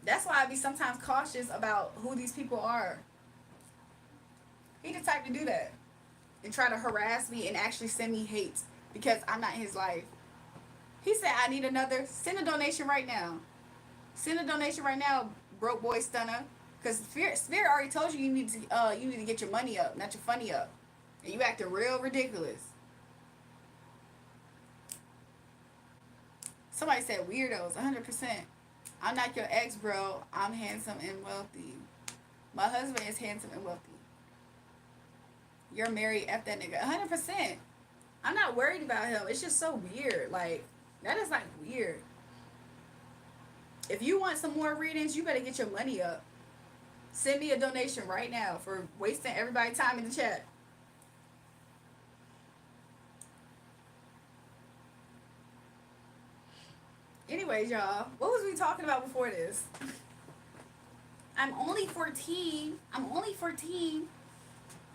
That's why I be sometimes cautious about who these people are. He the type to do that and try to harass me and actually send me hate because I'm not in his life. He said I need another. Send a donation right now. Send a donation right now, broke boy stunner. Because Spirit already told you you need to get your money up, not your funny up, and you acting real ridiculous. Somebody said weirdos, 100%. I'm not your ex, bro. I'm handsome and wealthy. My husband is handsome and wealthy. You're married, F that nigga. 100%. I'm not worried about him. It's just so weird. Like, that is like weird. If you want some more readings, you better get your money up. Send me a donation right now for wasting everybody's time in the chat. Anyways, y'all, what was we talking about before this? I'm only 14. I'm only 14.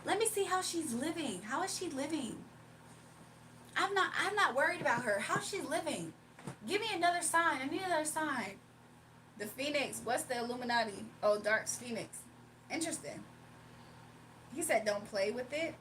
Let me see how she's living. How is she living? I'm not worried about her. How's she living? Give me another sign. I need another sign. The Phoenix. What's the Illuminati? Oh, Dark's Phoenix. Interesting. He said don't play with it.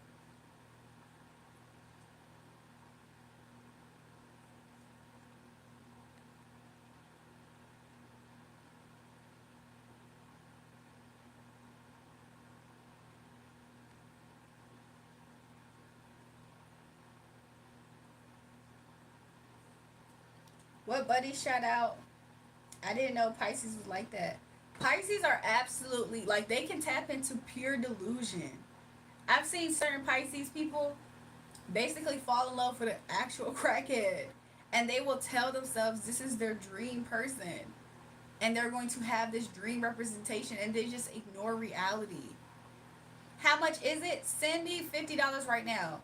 What buddy shout out? I didn't know Pisces was like that. Pisces are absolutely like they can tap into pure delusion. I've seen certain Pisces people basically fall in love with an actual crackhead, and they will tell themselves this is their dream person, and they're going to have this dream representation, and they just ignore reality. How much is it? Send me $50 right now.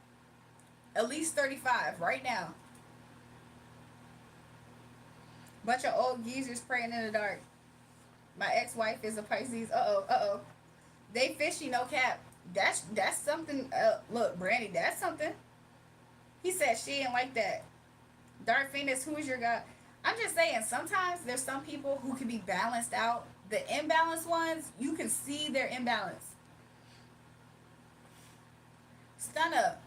At least 35 right now. Bunch of old geezers praying in the dark. My ex-wife is a Pisces. Uh oh. They fishy, no cap. That's something. Look, Brandy, that's something. He said she ain't like that. Dark Phoenix, who is your god? I'm just saying, sometimes there's some people who can be balanced out. The imbalanced ones, you can see their imbalance. Stun up.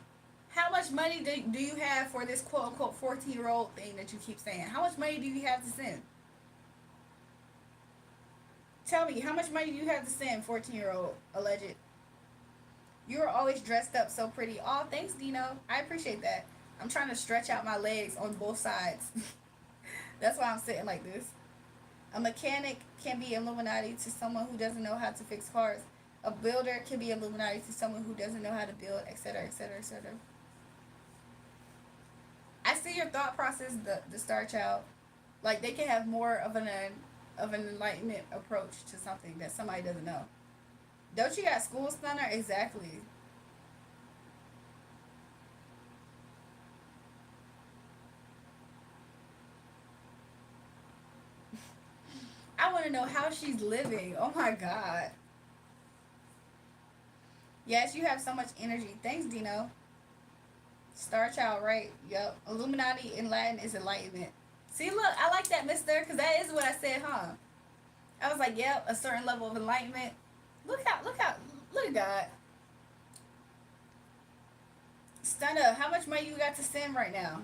How much money do you have for this quote unquote 14-year-old thing that you keep saying? How much money do you have to send? Tell me, how much money do you have to send, 14-year-old alleged? You are always dressed up so pretty. Oh, thanks, Dino. I appreciate that. I'm trying to stretch out my legs on both sides. That's why I'm sitting like this. A mechanic can be Illuminati to someone who doesn't know how to fix cars. A builder can be Illuminati to someone who doesn't know how to build, etc., etc., etc. I see your thought process, the Star Child. Like they can have more of an enlightenment approach to something that somebody doesn't know. Don't you got school stunner? Exactly. I want to know how she's living. Oh my god. Yes, you have so much energy. Thanks, Dino. Star Child, right? Yep. Illuminati in Latin is enlightenment. See, look, I like that, mister, because that is what I said, huh? I was like, yep, a certain level of enlightenment. Look at God. Stunner, how much money you got to send right now?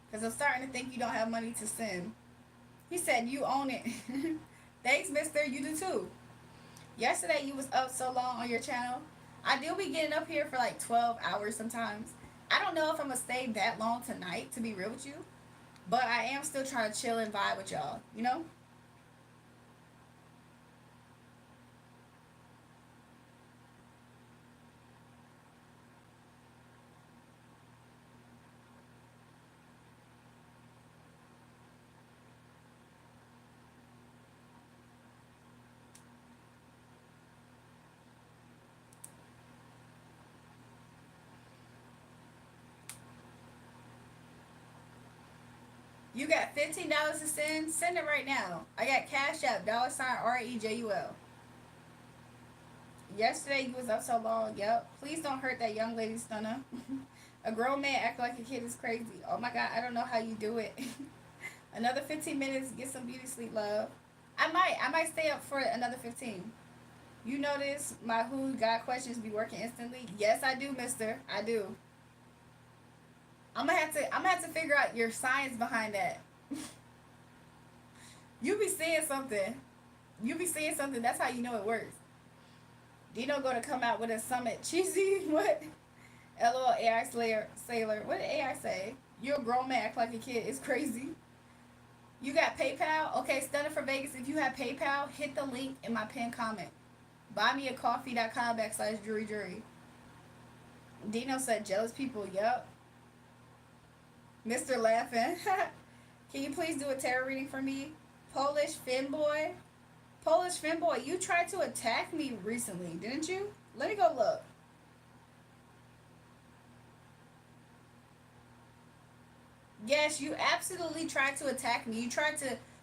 Because I'm starting to think you don't have money to send. He said, you own it. Thanks, mister. You do too. Yesterday, you was up so long on your channel. I do be getting up here for like 12 hours sometimes. I don't know if I'm going to stay that long tonight, to be real with you. But I am still trying to chill and vibe with y'all, you know? You got $15 to send? Send it right now. I got Cash App, $REJUL. Yesterday you was up so long. Yep. Please don't hurt that young lady, Stunner. A grown man act like a kid is crazy. Oh my god, I don't know how you do it. Another 15 minutes, get some beauty sleep, love. I might stay up for another 15. You notice my who got questions be working instantly? Yes, I do, mister. I do. I'm gonna have to figure out your science behind that. You be seeing something. You be seeing something. That's how you know it works. Dino gonna come out with a summit. Cheesy. What? LOL AI Slayer Sailor. What did AI say? You're a grown man act like a kid. It's crazy. You got PayPal? Okay, Stunner for Vegas. If you have PayPal, hit the link in my pinned comment. Buymeacoffee.com/jury. Dino said jealous people. Yup. Mr. Laughing. Can you please do a tarot reading for me? Polish Finboy. Polish Finboy, you tried to attack me recently, didn't you? Let me go look. Yes, you absolutely tried to attack me.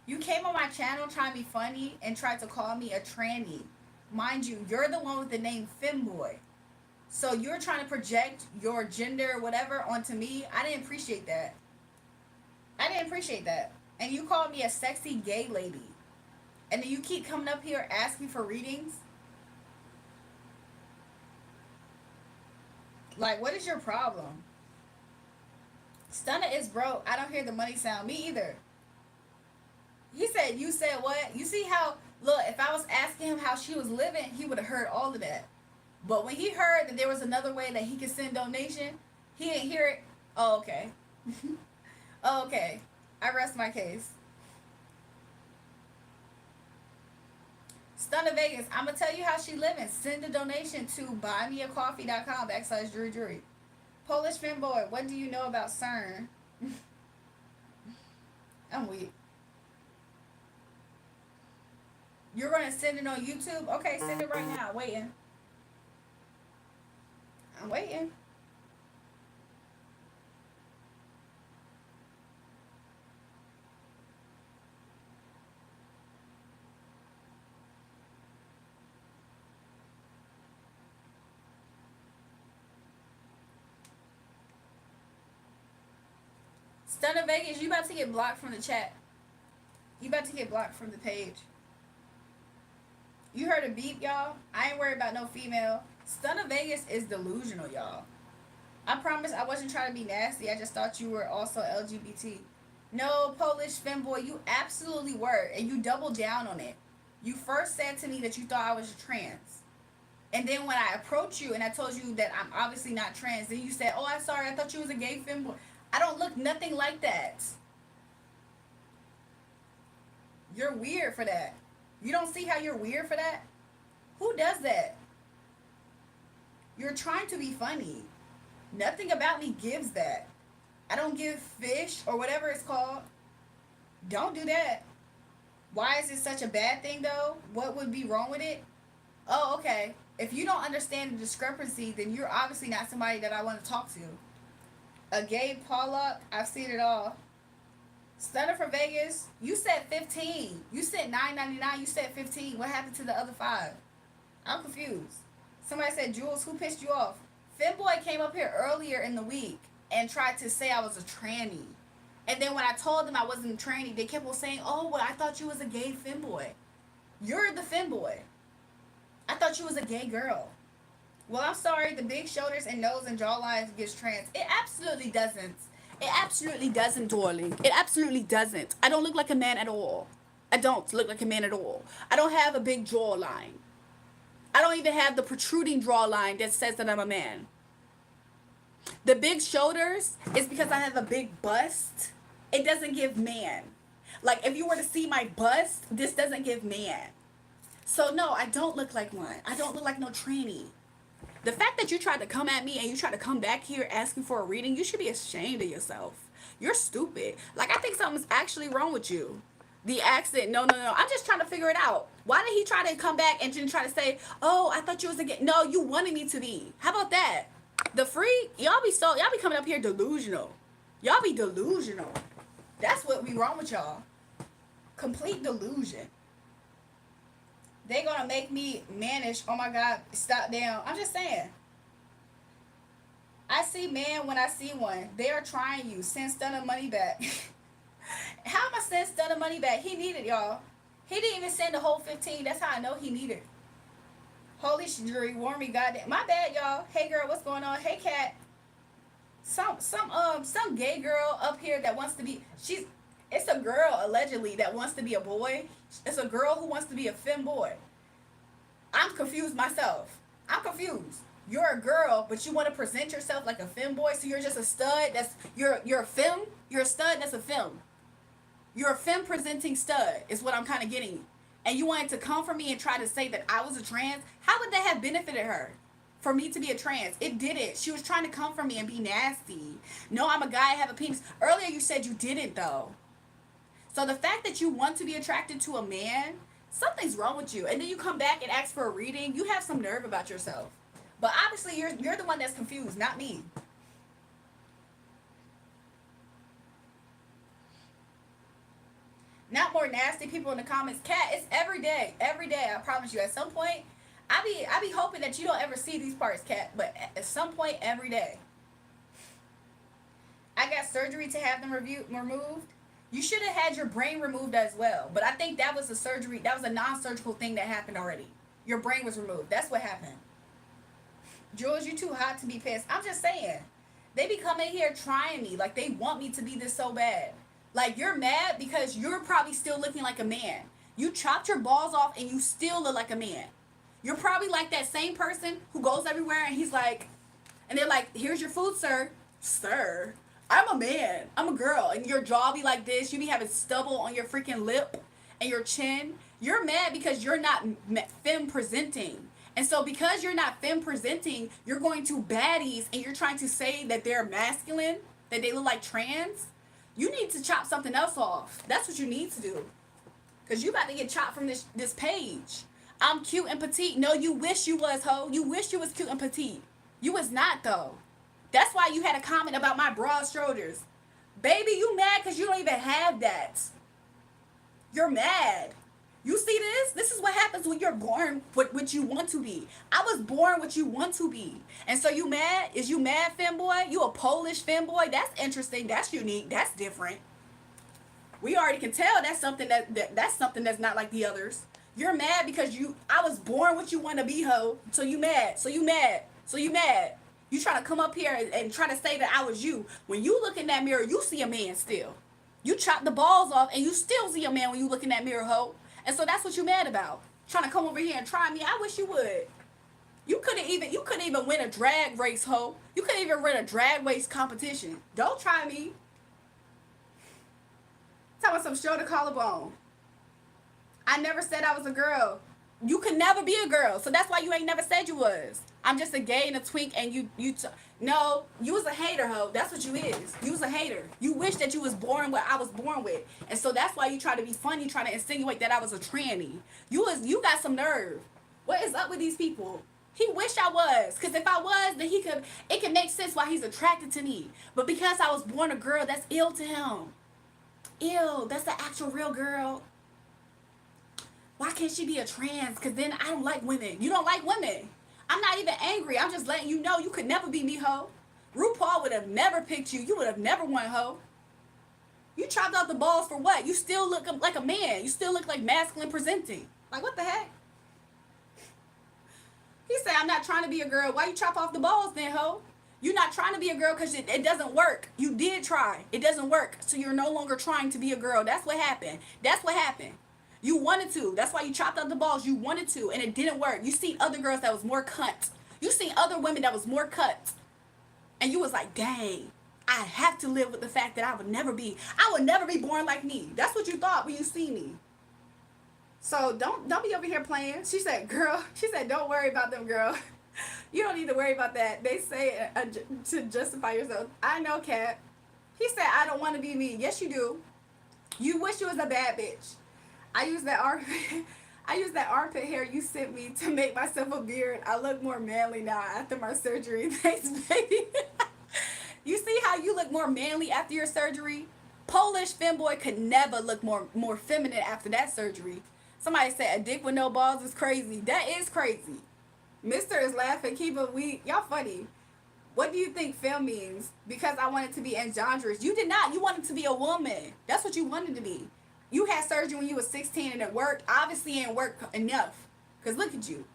You came on my channel trying to be funny and tried to call me a tranny. Mind you, you're the one with the name Femboy. So you're trying to project your gender, whatever, onto me. I didn't appreciate that. I didn't appreciate that. And you called me a sexy gay lady. And then you keep coming up here asking for readings. Like, what is your problem? Stunner is broke. I don't hear the money sound. Me either. He said, you said what? You see how, look, if I was asking him how she was living, he would have heard all of that. But when he heard that there was another way that he could send donation, he didn't hear it. Oh, okay. Oh, okay. I rest my case. Stunner Vegas, I'm going to tell you how she living. Send a donation to buymeacoffee.com/jury. Polish Finboy, what do you know about CERN? I'm weak. You're going to send it on YouTube? Okay, send it right now. Waiting. I'm waiting. Stunner Vegas, you about to get blocked from the chat. You about to get blocked from the page. You heard a beep, y'all? I ain't worried about no female. Stunner Vegas is delusional, y'all. I promise I wasn't trying to be nasty. I just thought you were also LGBT. No, Polish femboy, you absolutely were. And you doubled down on it. You first said to me that you thought I was trans. And then when I approached you and I told you that I'm obviously not trans, then you said, oh, I'm sorry, I thought you was a gay femboy. I don't look nothing like that. You're weird for that. You don't see how you're weird for that? Who does that? You're trying to be funny. Nothing about me gives that. I don't give fish or whatever it's called. Don't do that. Why is it such a bad thing though? What would be wrong with it? Oh, okay. If you don't understand the discrepancy, then you're obviously not somebody that I want to talk to. A gay Pollock, I've seen it all. Stunner for Vegas, you said 15. You said $9.99. You said 15. What happened to the other 5? I'm confused. Somebody said, Jules, who pissed you off? Femboy came up here earlier in the week and tried to say I was a tranny. And then when I told them I wasn't a tranny, they kept on saying, "Oh, well, I thought you was a gay femboy. You're the femboy. I thought you was a gay girl." Well, I'm sorry, the big shoulders and nose and jawline gives trans. It absolutely doesn't. It absolutely doesn't, darling. It absolutely doesn't. I don't look like a man at all. I don't look like a man at all. I don't have a big jawline. I don't even have the protruding jawline that says that I'm a man. The big shoulders is because I have a big bust. It doesn't give man. Like, if you were to see my bust, this doesn't give man. So, no, I don't look like one. I don't look like no tranny. The fact that you tried to come at me and you tried to come back here asking for a reading, you should be ashamed of yourself. You're stupid. Like, I think something's actually wrong with you. The accent, no, no, no. I'm just trying to figure it out. Why did he try to come back and then try to say, "Oh, I thought you was a gay"? No, you wanted me to be. How about that? The freak, y'all be coming up here delusional. Y'all be delusional. That's what be wrong with y'all. Complete delusion. They gonna make me manage. Oh my God, stop down. I'm just saying. I see man when I see one. They are trying you. Send Stunner money back. How am I send Stunner money back? He needed y'all. He didn't even send the whole 15. That's how I know he needed. Holy jury, warn me, goddamn. My bad, y'all. Hey girl, what's going on? Hey cat. Some gay girl up here that wants to be. It's a girl allegedly that wants to be a boy. It's a girl who wants to be a femboy. I'm confused myself. I'm confused. You're a girl, but you want to present yourself like a femboy, so you're just a stud. You're a femme. You're a stud. That's a femme. You're a femme presenting stud. Is what I'm kind of getting. And you wanted to come for me and try to say that I was a trans. How would that have benefited her? For me to be a trans. It didn't. She was trying to come for me and be nasty. No, I'm a guy, I have a penis. Earlier you said you didn't though. So the fact that you want to be attracted to a man, something's wrong with you. And then you come back and ask for a reading. You have some nerve about yourself. But obviously you're the one that's confused, not me. Not more nasty people in the comments. Cat, it's every day. Every day, I promise you. At some point, I be hoping that you don't ever see these parts, Cat. But at some point, every day. I got surgery to have them removed. You should have had your brain removed as well. But I think that was a surgery. That was a non-surgical thing that happened already. Your brain was removed. That's what happened. Jules, you too hot to be pissed. I'm just saying. They be coming here trying me. Like, they want me to be this so bad. Like, you're mad because you're probably still looking like a man. You chopped your balls off and you still look like a man. You're probably like that same person who goes everywhere and he's like, and they're like, "Here's your food, sir." Sir, I'm a man. I'm a girl. And your jaw be like this. You be having stubble on your freaking lip and your chin. You're mad because you're not femme presenting. And so because you're not femme presenting, you're going to baddies and you're trying to say that they're masculine, that they look like trans. You need to chop something else off. That's what you need to do. Because you about to get chopped from this page. I'm cute and petite. No, you wish you was, ho. You wish you was cute and petite. You was not, though. That's why you had a comment about my broad shoulders. Baby, you mad because you don't even have that. You're mad. You see this? This is what happens when you're born with what you want to be. I was born what you want to be. And so you mad? Is you mad, femboy? You a Polish femboy? That's interesting. That's unique. That's different. We already can tell that's something that's something that's not like the others. You're mad because I was born what you want to be, ho. So you mad. So you mad. So you mad. You trying to come up here and try to say that I was you. When you look in that mirror, you see a man still. You chop the balls off and you still see a man when you look in that mirror, ho. And so that's what you mad about. Trying to come over here and try me. I wish you would. You couldn't even win a drag race, ho. You couldn't even win a drag race competition. Don't try me. Talking about some shoulder collarbone. I never said I was a girl. You could never be a girl, so that's why you ain't never said you was. I'm just a gay and a twink, and no, you was a hater, ho. That's what you is. You was a hater. You wish that you was born what I was born with, and so that's why you try to be funny, trying to insinuate that I was a tranny. You got some nerve. What is up with these people? He wish I was, because if I was, then it could make sense why he's attracted to me. But because I was born a girl, that's ill to him. Ew, that's the actual real girl. Why can't she be a trans? Because then I don't like women. You don't like women. I'm not not even angry. I'm just letting you know you could never be me, ho. RuPaul would have never picked you. You would have never won, ho. You chopped out the balls for what? You still look like a man. You still look like masculine presenting. Like, what the heck? He said, I'm not trying to be a girl. Why you chop off the balls then, ho? You're not trying to be a girl because it doesn't work. You did try. It doesn't work. So you're no longer trying to be a girl. That's what happened. That's what happened. You wanted to. That's why you chopped out the balls. You wanted to, and it didn't work. You seen other girls that was more cut. You seen other women that was more cut. And you was like, dang, I have to live with the fact that I would never be born like me. That's what you thought when you see me. So don't be over here playing. She said, don't worry about them, girl. You don't need to worry about that. They say to justify yourself. I know, Kat. He said, I don't want to be me. Yes, you do. You wish you was a bad bitch. I use that armpit hair you sent me to make myself a beard. I look more manly now after my surgery. Thanks, baby. You see how you look more manly after your surgery? Polish femboy could never look more feminine after that surgery. Somebody said a dick with no balls is crazy. That is crazy. Mister is laughing. Keep it weak. Y'all funny. What do you think femme means? Because I wanted to be androgynous. You did not. You wanted to be a woman. That's what you wanted to be. You had surgery when you was 16 and it worked. Obviously it ain't work enough. Cause look at you.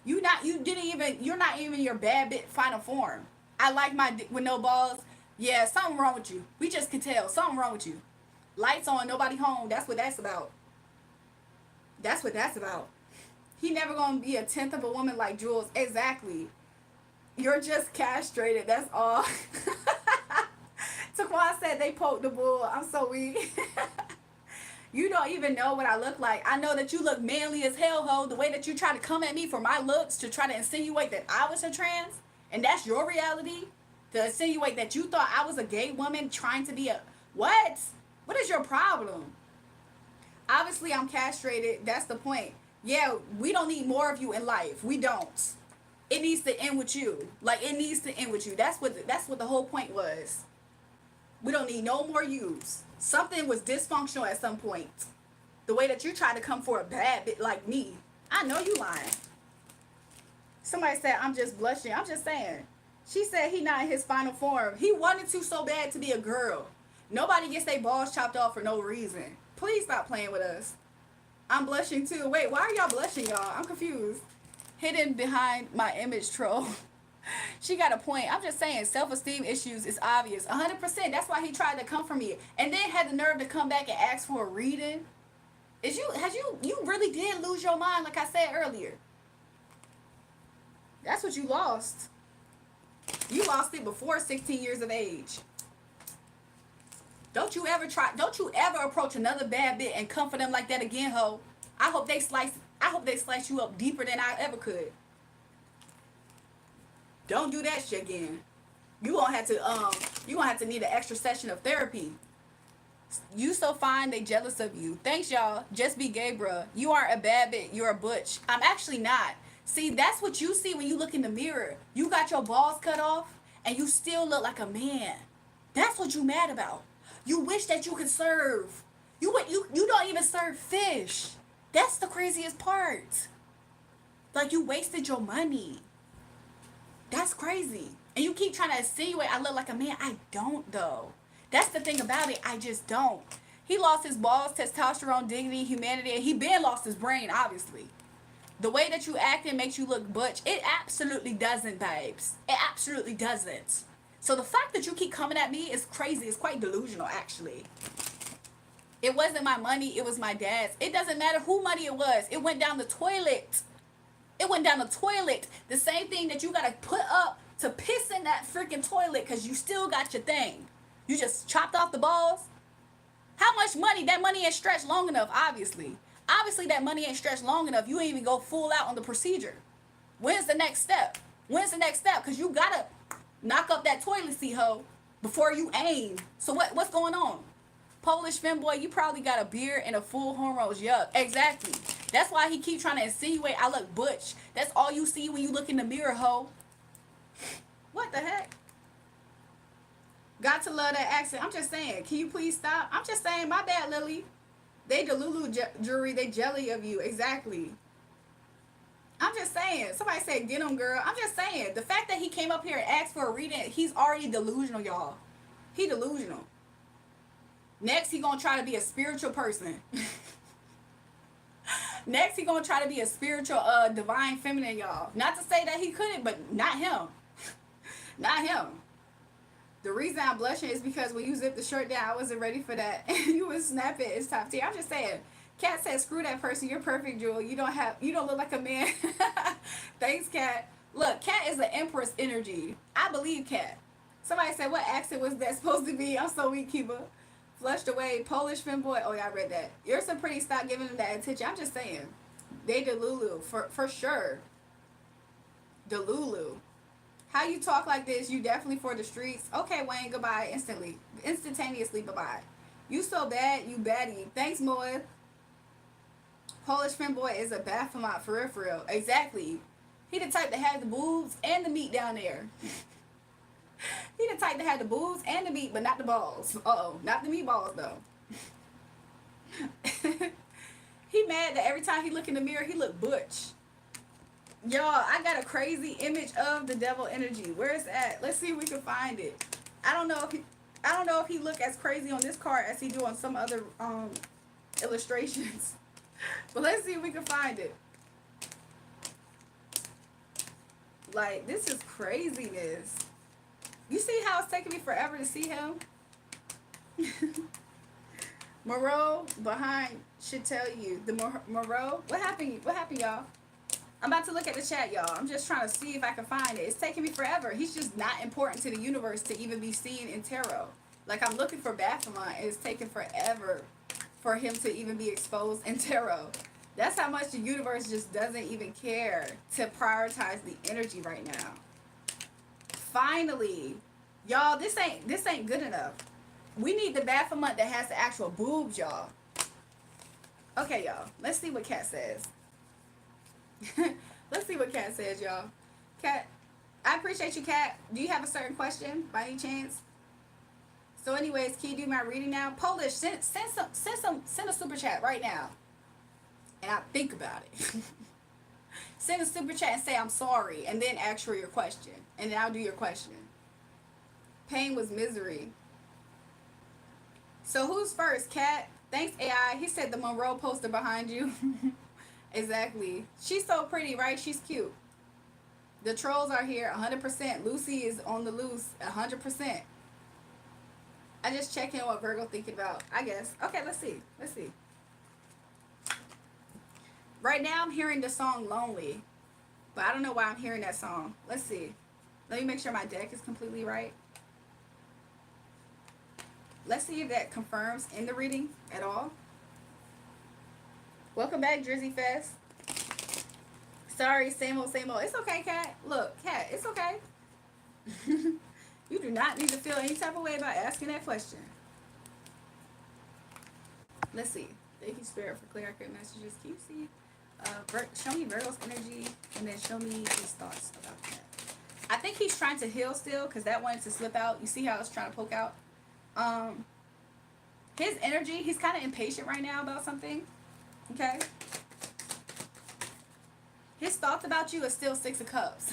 You're not even your bad bit final form. I like my dick with no balls. Yeah, something wrong with you. We just can tell. Something wrong with you. Lights on, nobody home. That's what that's about. That's what that's about. He never gonna be a tenth of a woman like Jules. Exactly. You're just castrated. That's all. Taquan said they poked the bull. I'm so weak. You don't even know what I look like. I know that you look manly as hell, ho. The way that you try to come at me for my looks to try to insinuate that I was a trans, and that's your reality, to insinuate that you thought I was a gay woman trying to be a... What? What is your problem? Obviously, I'm castrated. That's the point. Yeah, we don't need more of you in life. We don't. It needs to end with you. Like, it needs to end with you. That's what the whole point was. We don't need no more yous. Something was dysfunctional at some point. The way that you tried to come for a bad bit like me. I know you lying. Somebody said, I'm just blushing. I'm just saying. She said he not in his final form. He wanted to so bad to be a girl. Nobody gets their balls chopped off for no reason. Please stop playing with us. I'm blushing too. Wait, why are y'all blushing, y'all? I'm confused. Hidden behind my image troll. She got a point. I'm just saying, self-esteem issues is obvious. 100%. That's why he tried to come for me. And then had the nerve to come back and ask for a reading. You really did lose your mind, like I said earlier. That's what you lost. You lost it before 16 years of age. Don't you ever approach another bad bit and come for them like that again, ho. I hope they slice you up deeper than I ever could. Don't do that shit again. You gonna have to need an extra session of therapy. You so fine, they jealous of you. Thanks, y'all. Just be gay, bruh. You aren't a bad bit, you're a butch. I'm actually not. See, that's what you see when you look in the mirror. You got your balls cut off and you still look like a man. That's what you mad about. You wish that you could serve. You don't even serve fish. That's the craziest part. Like, you wasted your money. That's crazy. And you keep trying to insinuate I look like a man. I don't, though. That's the thing about it. I just don't. He lost his balls, testosterone, dignity, humanity, and he been lost his brain, obviously. The way that you act makes you look butch. It absolutely doesn't, babes. It absolutely doesn't. So the fact that you keep coming at me is crazy. It's quite delusional, actually. It wasn't my money. It was my dad's. It doesn't matter who money it was. It went down the toilet. It went down the toilet. The same thing that you got to put up to piss in that freaking toilet because you still got your thing. You just chopped off the balls. How much money? That money ain't stretched long enough, obviously. Obviously, that money ain't stretched long enough. You ain't even go full out on the procedure. When's the next step? When's the next step? Because you got to knock up that toilet seat, ho, before you aim. So what's going on? Polish femboy, you probably got a beard and a full hormones. Yup, exactly. That's why he keep trying to insinuate I look butch. That's all you see when you look in the mirror, ho. What the heck? Got to love that accent. I'm just saying. Can you please stop? I'm just saying. My bad, Lily. They Delulu jury. They jelly of you. Exactly. I'm just saying. Somebody said, get him, girl. I'm just saying. The fact that he came up here and asked for a reading, he's already delusional, y'all. He delusional. Next, he gonna try to be a spiritual person. Next, he gonna try to be a spiritual, divine feminine, y'all. Not to say that he couldn't, but not him. Not him. The reason I'm blushing is because when you zipped the shirt down, I wasn't ready for that. You was snapping. It's top tier. I'm just saying. Kat said, "Screw that person. You're perfect, Jewel. You don't look like a man." Thanks, Kat. Look, Kat is the Empress energy. I believe Kat. Somebody said, "What accent was that supposed to be?" I'm so weak, Kiba. Flushed away, Polish femboy. Oh yeah, I read that. You're so pretty. Stop giving them that attention. I'm just saying. They Delulu for sure. Delulu. How you talk like this? You definitely for the streets. Okay, Wayne. Goodbye. Instantaneously. Bye bye. You so bad. You baddie. Thanks, Moy. Polish femboy is a Baphomet for real, for real. Exactly. He the type that had the boobs and the meat down there. He the type that had the boobs and the meat, but not the balls. Uh-oh. Not the meatballs, though. He mad that every time he look in the mirror, he look butch. Y'all, I got a crazy image of the devil energy. Where is that? Let's see if we can find it. I don't know if he look as crazy on this card as he do on some other illustrations. But let's see if we can find it. Like, this is craziness. You see how it's taking me forever to see him? Moreau behind should tell you. The Moreau? What happened? What happened, y'all? I'm about to look at the chat, y'all. I'm just trying to see if I can find it. It's taking me forever. He's just not important to the universe to even be seen in tarot. Like, I'm looking for Baphomet, and it's taking forever for him to even be exposed in tarot. That's how much the universe just doesn't even care to prioritize the energy right now. Finally, y'all, this ain't good enough. We need the Baphomet that has the actual boobs, y'all. Okay, y'all. Let's see what Kat says. Let's see what Kat says, y'all. Kat, I appreciate you, Kat. Do you have a certain question by any chance? So, anyways, can you do my reading now? Polish, send a super chat right now, and I'll think about it. Send a super chat and say I'm sorry, and then ask for your question, and then I'll do your question. Pain was misery. So who's first, Kat? Thanks, AI. He said the Monroe poster behind you. Exactly. She's so pretty, right? She's cute. The trolls are here, 100%. Lucy is on the loose, 100%. I just check in what Virgo thinking about, I guess. Okay, let's see. Let's see. Right now, I'm hearing the song Lonely. But I don't know why I'm hearing that song. Let's see. Let me make sure my deck is completely right. Let's see if that confirms in the reading at all. Welcome back, Drizzy Fest. Sorry, same old, same old. It's okay, Kat. Look, Kat, it's okay. You do not need to feel any type of way about asking that question. Let's see. Thank you, Spirit, for clear, accurate messages. Can you see? Show me Virgo's energy, and then show me his thoughts about that. I think he's trying to heal still, because that wanted to slip out. You see how it's trying to poke out? His energy, he's kind of impatient right now about something. Okay? His thoughts about you are still 6 of Cups.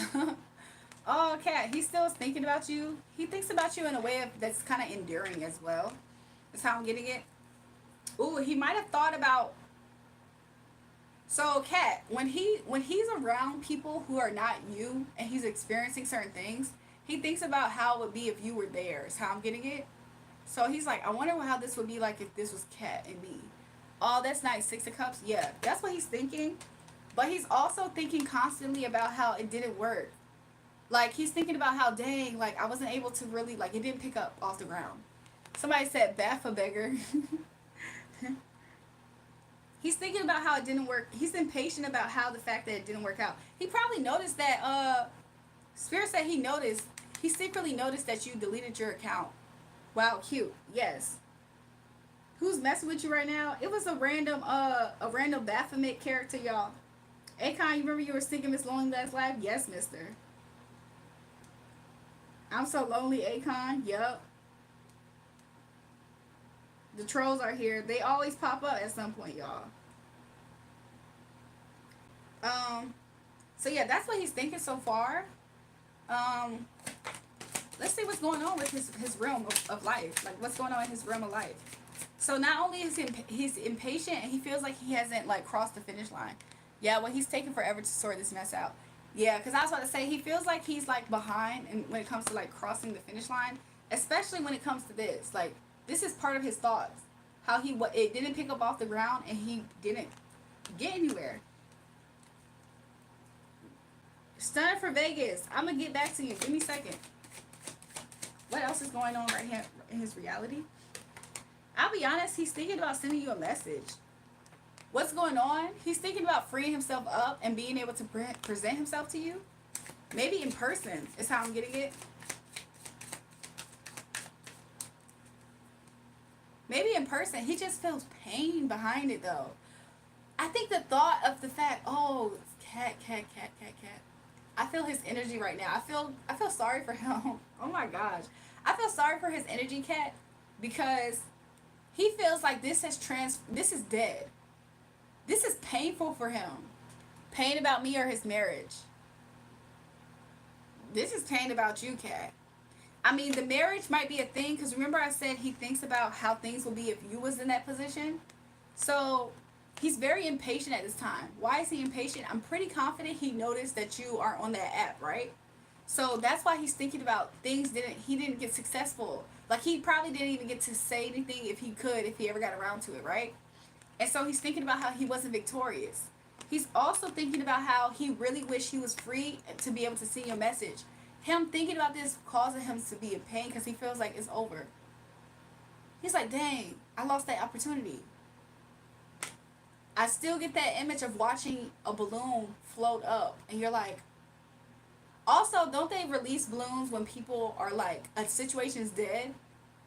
Oh, okay. He still is thinking about you. He thinks about you in a way that's kind of endearing as well. That's how I'm getting it. Ooh, he might have thought about... So, Kat, when he's around people who are not you and he's experiencing certain things, he thinks about how it would be if you were there. Is how I'm getting it. So he's like, I wonder how this would be like if this was Kat and me. Oh, that's nice. 6 of Cups. Yeah, that's what he's thinking. But he's also thinking constantly about how it didn't work. Like, he's thinking about how, dang, like, I wasn't able to really, like, it didn't pick up off the ground. Somebody said, Baffa beggar. He's thinking about how it didn't work. He's impatient about how the fact that it didn't work out. He probably noticed that, Spirit said he secretly noticed that you deleted your account. Wow, cute. Yes. Who's messing with you right now? It was a random Baphomet character, y'all. Akon, you remember you were singing Miss Lonely last live? Yes, mister. I'm so lonely, Akon. Yup. The trolls are here. They always pop up at some point, y'all. So yeah, that's what he's thinking so far. Um, let's see what's going on with his realm of life. Like what's going on in his realm of life. So not only is he's impatient and he feels like he hasn't like crossed the finish line. Yeah, well he's taking forever to sort this mess out. Yeah, because I was about to say he feels like he's like behind and when it comes to like crossing the finish line, especially when it comes to this. Like this is part of his thoughts. How he what it didn't pick up off the ground and he didn't get anywhere. Stunner for Vegas. I'm gonna get back to you. Give me a second. What else is going on right here in his reality? I'll be honest, he's thinking about sending you a message. What's going on? He's thinking about freeing himself up and being able to present himself to you. Maybe in person is how I'm getting it. Maybe in person. He just feels pain behind it though. I think the thought of the fact, oh, cat. I feel his energy right now. I feel sorry for him. Oh my gosh. I feel sorry for his energy, cat, because he feels like this is dead. This is painful for him. Pain about me or his marriage. This is pain about you, cat. I mean, the marriage might be a thing because remember I said he thinks about how things will be if you was in that position. So he's very impatient at this time. Why is he impatient? I'm pretty confident he noticed that you are on that app, right? So that's why he's thinking about he didn't get successful. Like he probably didn't even get to say anything if he ever got around to it, right? And so he's thinking about how he wasn't victorious. He's also thinking about how he really wished he was free to be able to see your message. Him thinking about this causing him to be in pain because he feels like it's over. He's like, dang, I lost that opportunity. I still get that image of watching a balloon float up, and you're like, also, don't they release balloons when people are like, a situation's dead?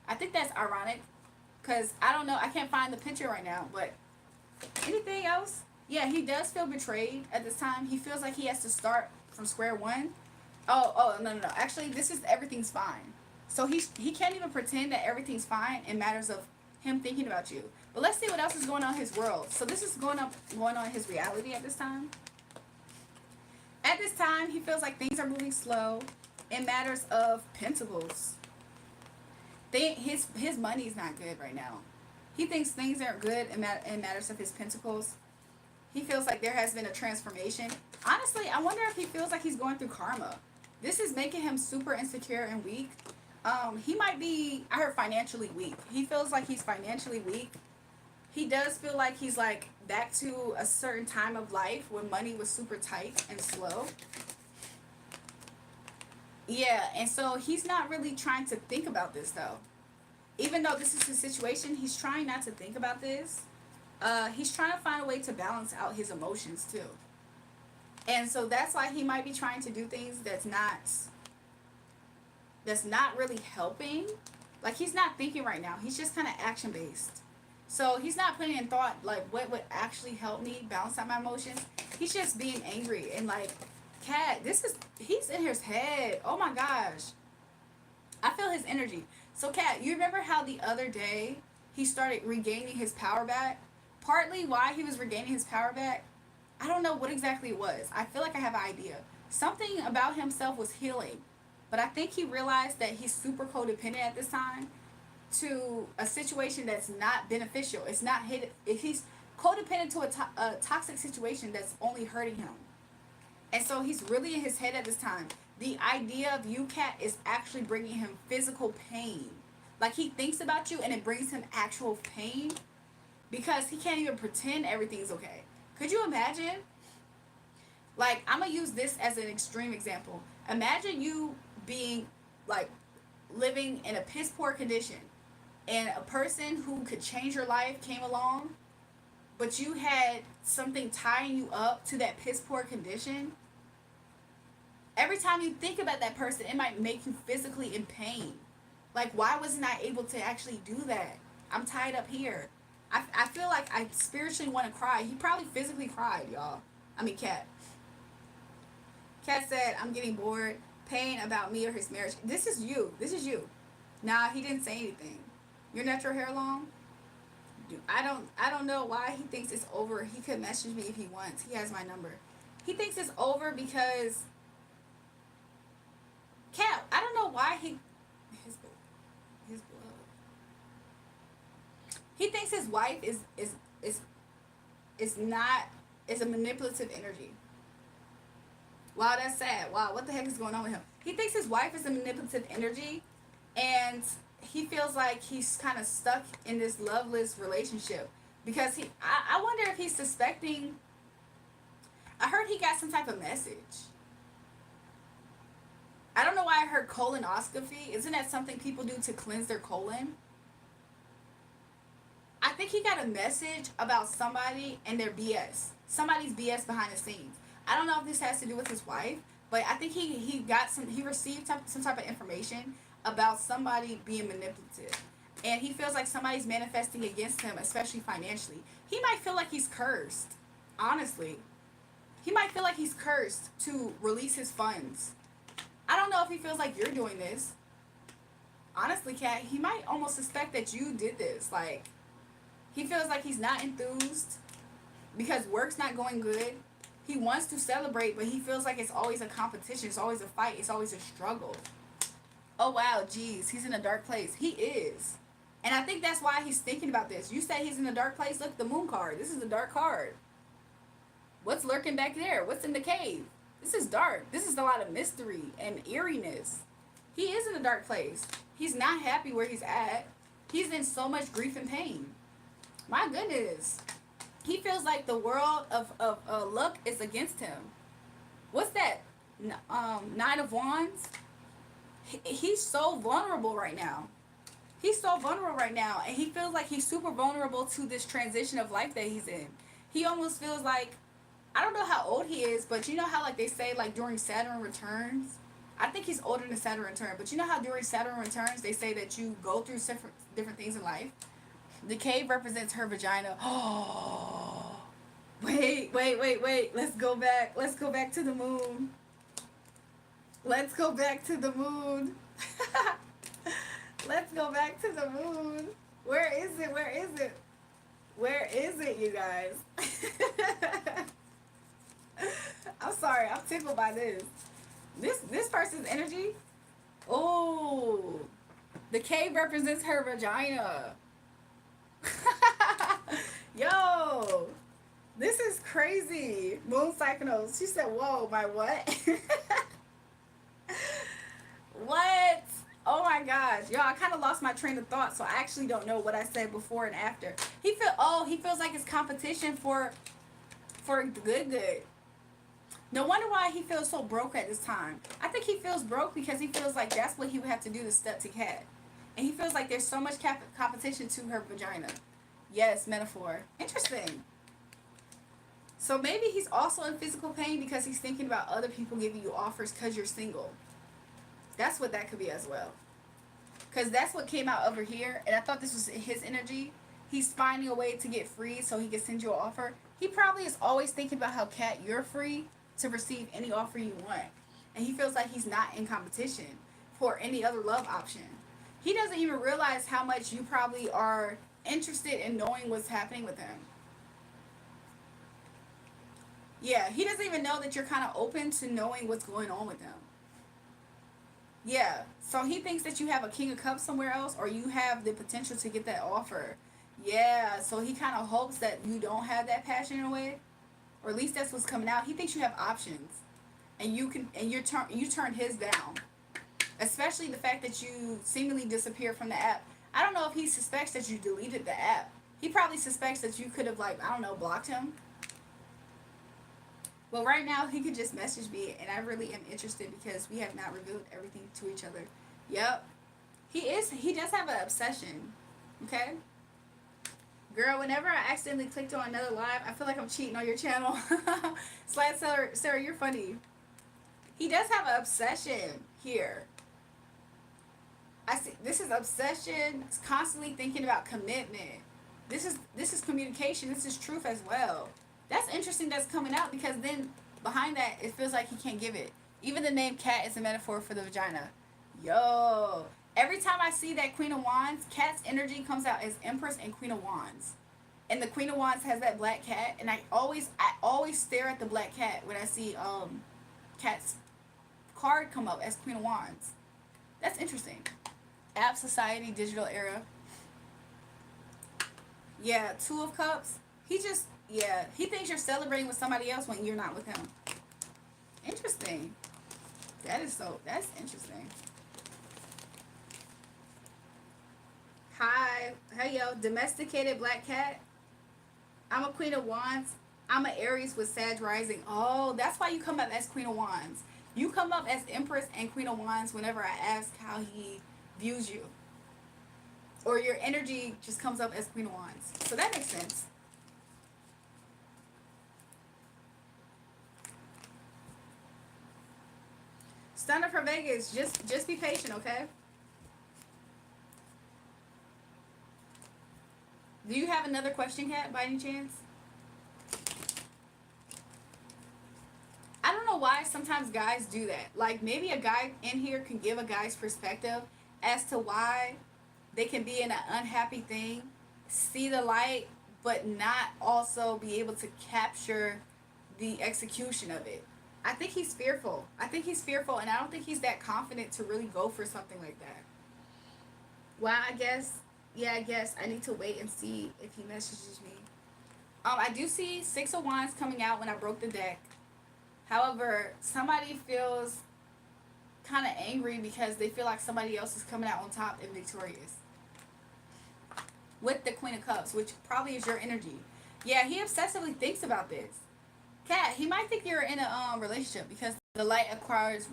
I think that's ironic, because I don't know, I can't find the picture right now, but anything else? Yeah, he does feel betrayed at this time. He feels like he has to start from square one. No. Actually, this is everything's fine. So he can't even pretend that everything's fine in matters of him thinking about you. But let's see what else is going on in his world. So this is going on in his reality at this time. At this time, he feels like things are moving slow in matters of pentacles. His money is not good right now. He thinks things aren't good in matters of his pentacles. He feels like there has been a transformation. Honestly, I wonder if he feels like he's going through karma. This is making him super insecure and weak. He might be, I heard, financially weak. He feels like he's financially weak. He does feel like he's like back to a certain time of life when money was super tight and slow. Yeah, and so he's not really trying to think about this though. Even though this is his situation, he's trying not to think about this. He's trying to find a way to balance out his emotions too. And so that's why he might be trying to do things that's not really helping. Like he's not thinking right now. He's just kind of action based. So he's not putting in thought like what would actually help me balance out my emotions. He's just being angry and like, cat, he's in his head. Oh my gosh. I feel his energy. So cat, you remember how the other day he started regaining his power back? Partly why he was regaining his power back, I don't know what exactly it was. I feel like I have an idea. Something about himself was healing. But I think he realized that he's super codependent at this time to a situation that's not beneficial. It's not hit. He's codependent to a toxic situation that's only hurting him. And so he's really in his head at this time. The idea of you, cat, is actually bringing him physical pain. Like he thinks about you and it brings him actual pain because he can't even pretend everything's okay. Could you imagine? Like, I'm going to use this as an extreme example. Imagine you being, like, living in a piss poor condition and a person who could change your life came along, but you had something tying you up to that piss poor condition. Every time you think about that person, it might make you physically in pain. Like, why wasn't I able to actually do that? I'm tied up here. I feel like I spiritually want to cry. He probably physically cried, y'all. I mean, Cat. Cat said, I'm getting bored. Pain about me or his marriage. This is you. This is you. Nah, he didn't say anything. Your natural hair long? I don't know why he thinks it's over. He could message me if he wants. He has my number. He thinks it's over because Cat. I don't know why his his blood. He thinks his wife is is not is a manipulative energy. Wow, that's sad. Wow, what the heck is going on with him? He thinks his wife is a manipulative energy, and he feels like he's kind of stuck in this loveless relationship because I wonder if he's suspecting. I heard he got some type of message. I don't know why I heard colonoscopy. Isn't that something people do to cleanse their colon? I think he got a message about somebody and their BS. Somebody's BS behind the scenes. I don't know if this has to do with his wife, but I think he received some type of information about somebody being manipulative. And he feels like somebody's manifesting against him, especially financially. He might feel like he's cursed. Honestly. He might feel like he's cursed to release his funds. I don't know if he feels like you're doing this. Honestly, Kat, he might almost suspect that you did this. Like, he feels like he's not enthused because work's not going good. He wants to celebrate, but he feels like it's always a competition. It's always a fight. It's always a struggle. Oh, wow, geez. He's in a dark place. He is. And I think that's why he's thinking about this. You say he's in a dark place. Look, the moon card. This is a dark card. What's lurking back there? What's in the cave? This is dark. This is a lot of mystery and eeriness. He is in a dark place. He's not happy where he's at. He's in so much grief and pain. My goodness. He feels like the world of luck is against him. What's that? Nine of Wands? He's so vulnerable right now. He's so vulnerable right now. And he feels like he's super vulnerable to this transition of life that he's in. He almost feels like, I don't know how old he is, but you know how like they say like during Saturn returns? I think he's older than Saturn return. But you know how during Saturn returns they say that you go through different things in life? The cave represents her vagina. Oh, wait. Let's go back. Let's go back to the moon. Let's go back to the moon. Let's go back to the moon. Where is it? Where is it? Where is it, you guys? I'm sorry. I'm tickled by this. This person's energy. Oh, the cave represents her vagina. Yo, this is crazy. Moon Psychonos. She said, whoa, my what? What? Oh my gosh. Yo, I kind of lost my train of thought, so I actually don't know what I said before and after. He feels like it's competition for good. No wonder why he feels so broke at this time. I think he feels broke because he feels like that's what he would have to do to step to Cat. And he feels like there's so much competition to her vagina. Yes, metaphor. Interesting. So maybe he's also in physical pain because he's thinking about other people giving you offers because you're single. That's what that could be as well. Because that's what came out over here. And I thought this was his energy. He's finding a way to get free so he can send you an offer. He probably is always thinking about how, Kat, you're free to receive any offer you want. And he feels like he's not in competition for any other love option. He doesn't even realize how much you probably are interested in knowing what's happening with him. Yeah, he doesn't even know that you're kind of open to knowing what's going on with him. Yeah, so he thinks that you have a King of Cups somewhere else or you have the potential to get that offer. Yeah, so he kind of hopes that you don't have that passion in a way, or at least that's what's coming out. He thinks you have options, and you turn his down, especially the fact that you seemingly disappeared from the app. I don't know if he suspects that you deleted the app. He probably suspects that you could have, like, I don't know, blocked him. Well, right now he could just message me, and I really am interested because we have not revealed everything to each other. Yep, he does have an obsession. Okay. Girl, whenever I accidentally clicked on another live, I feel like I'm cheating on your channel. Slide Sarah, you're funny. He does have an obsession here. I see. This is obsession. It's constantly thinking about commitment. This is communication. This is truth as well. That's interesting. That's coming out because then behind that, it feels like he can't give it. Even the name Cat is a metaphor for the vagina. Yo. Every time I see that Queen of Wands, Cat's energy comes out as Empress and Queen of Wands. And the Queen of Wands has that black cat, and I always stare at the black cat when I see cat's card come up as Queen of Wands. That's interesting. App Society, digital era. Yeah, Two of Cups. He thinks you're celebrating with somebody else when you're not with him. Interesting. That's interesting. Hi. Hey, yo. Domesticated black cat. I'm a Queen of Wands. I'm an Aries with Sag rising. Oh, that's why you come up as Queen of Wands. You come up as Empress and Queen of Wands whenever I ask how he views you. Or your energy just comes up as Queen of Wands. So that makes sense. Stunner for Vegas. Just be patient, okay? Do you have another question, Kat, by any chance? I don't know why sometimes guys do that. Like, maybe a guy in here can give a guy's perspective as to why they can be in an unhappy thing, see the light, but not also be able to capture the execution of it. I think he's fearful. I think he's fearful, and I don't think he's that confident to really go for something like that. Well, I guess I need to wait and see if he messages me. I do see Six of Wands coming out when I broke the deck. However, somebody feels kind of angry because they feel like somebody else is coming out on top and victorious. With the Queen of Cups, which probably is your energy. Yeah, he obsessively thinks about this. Kat, he might think you're in a relationship because the light acquires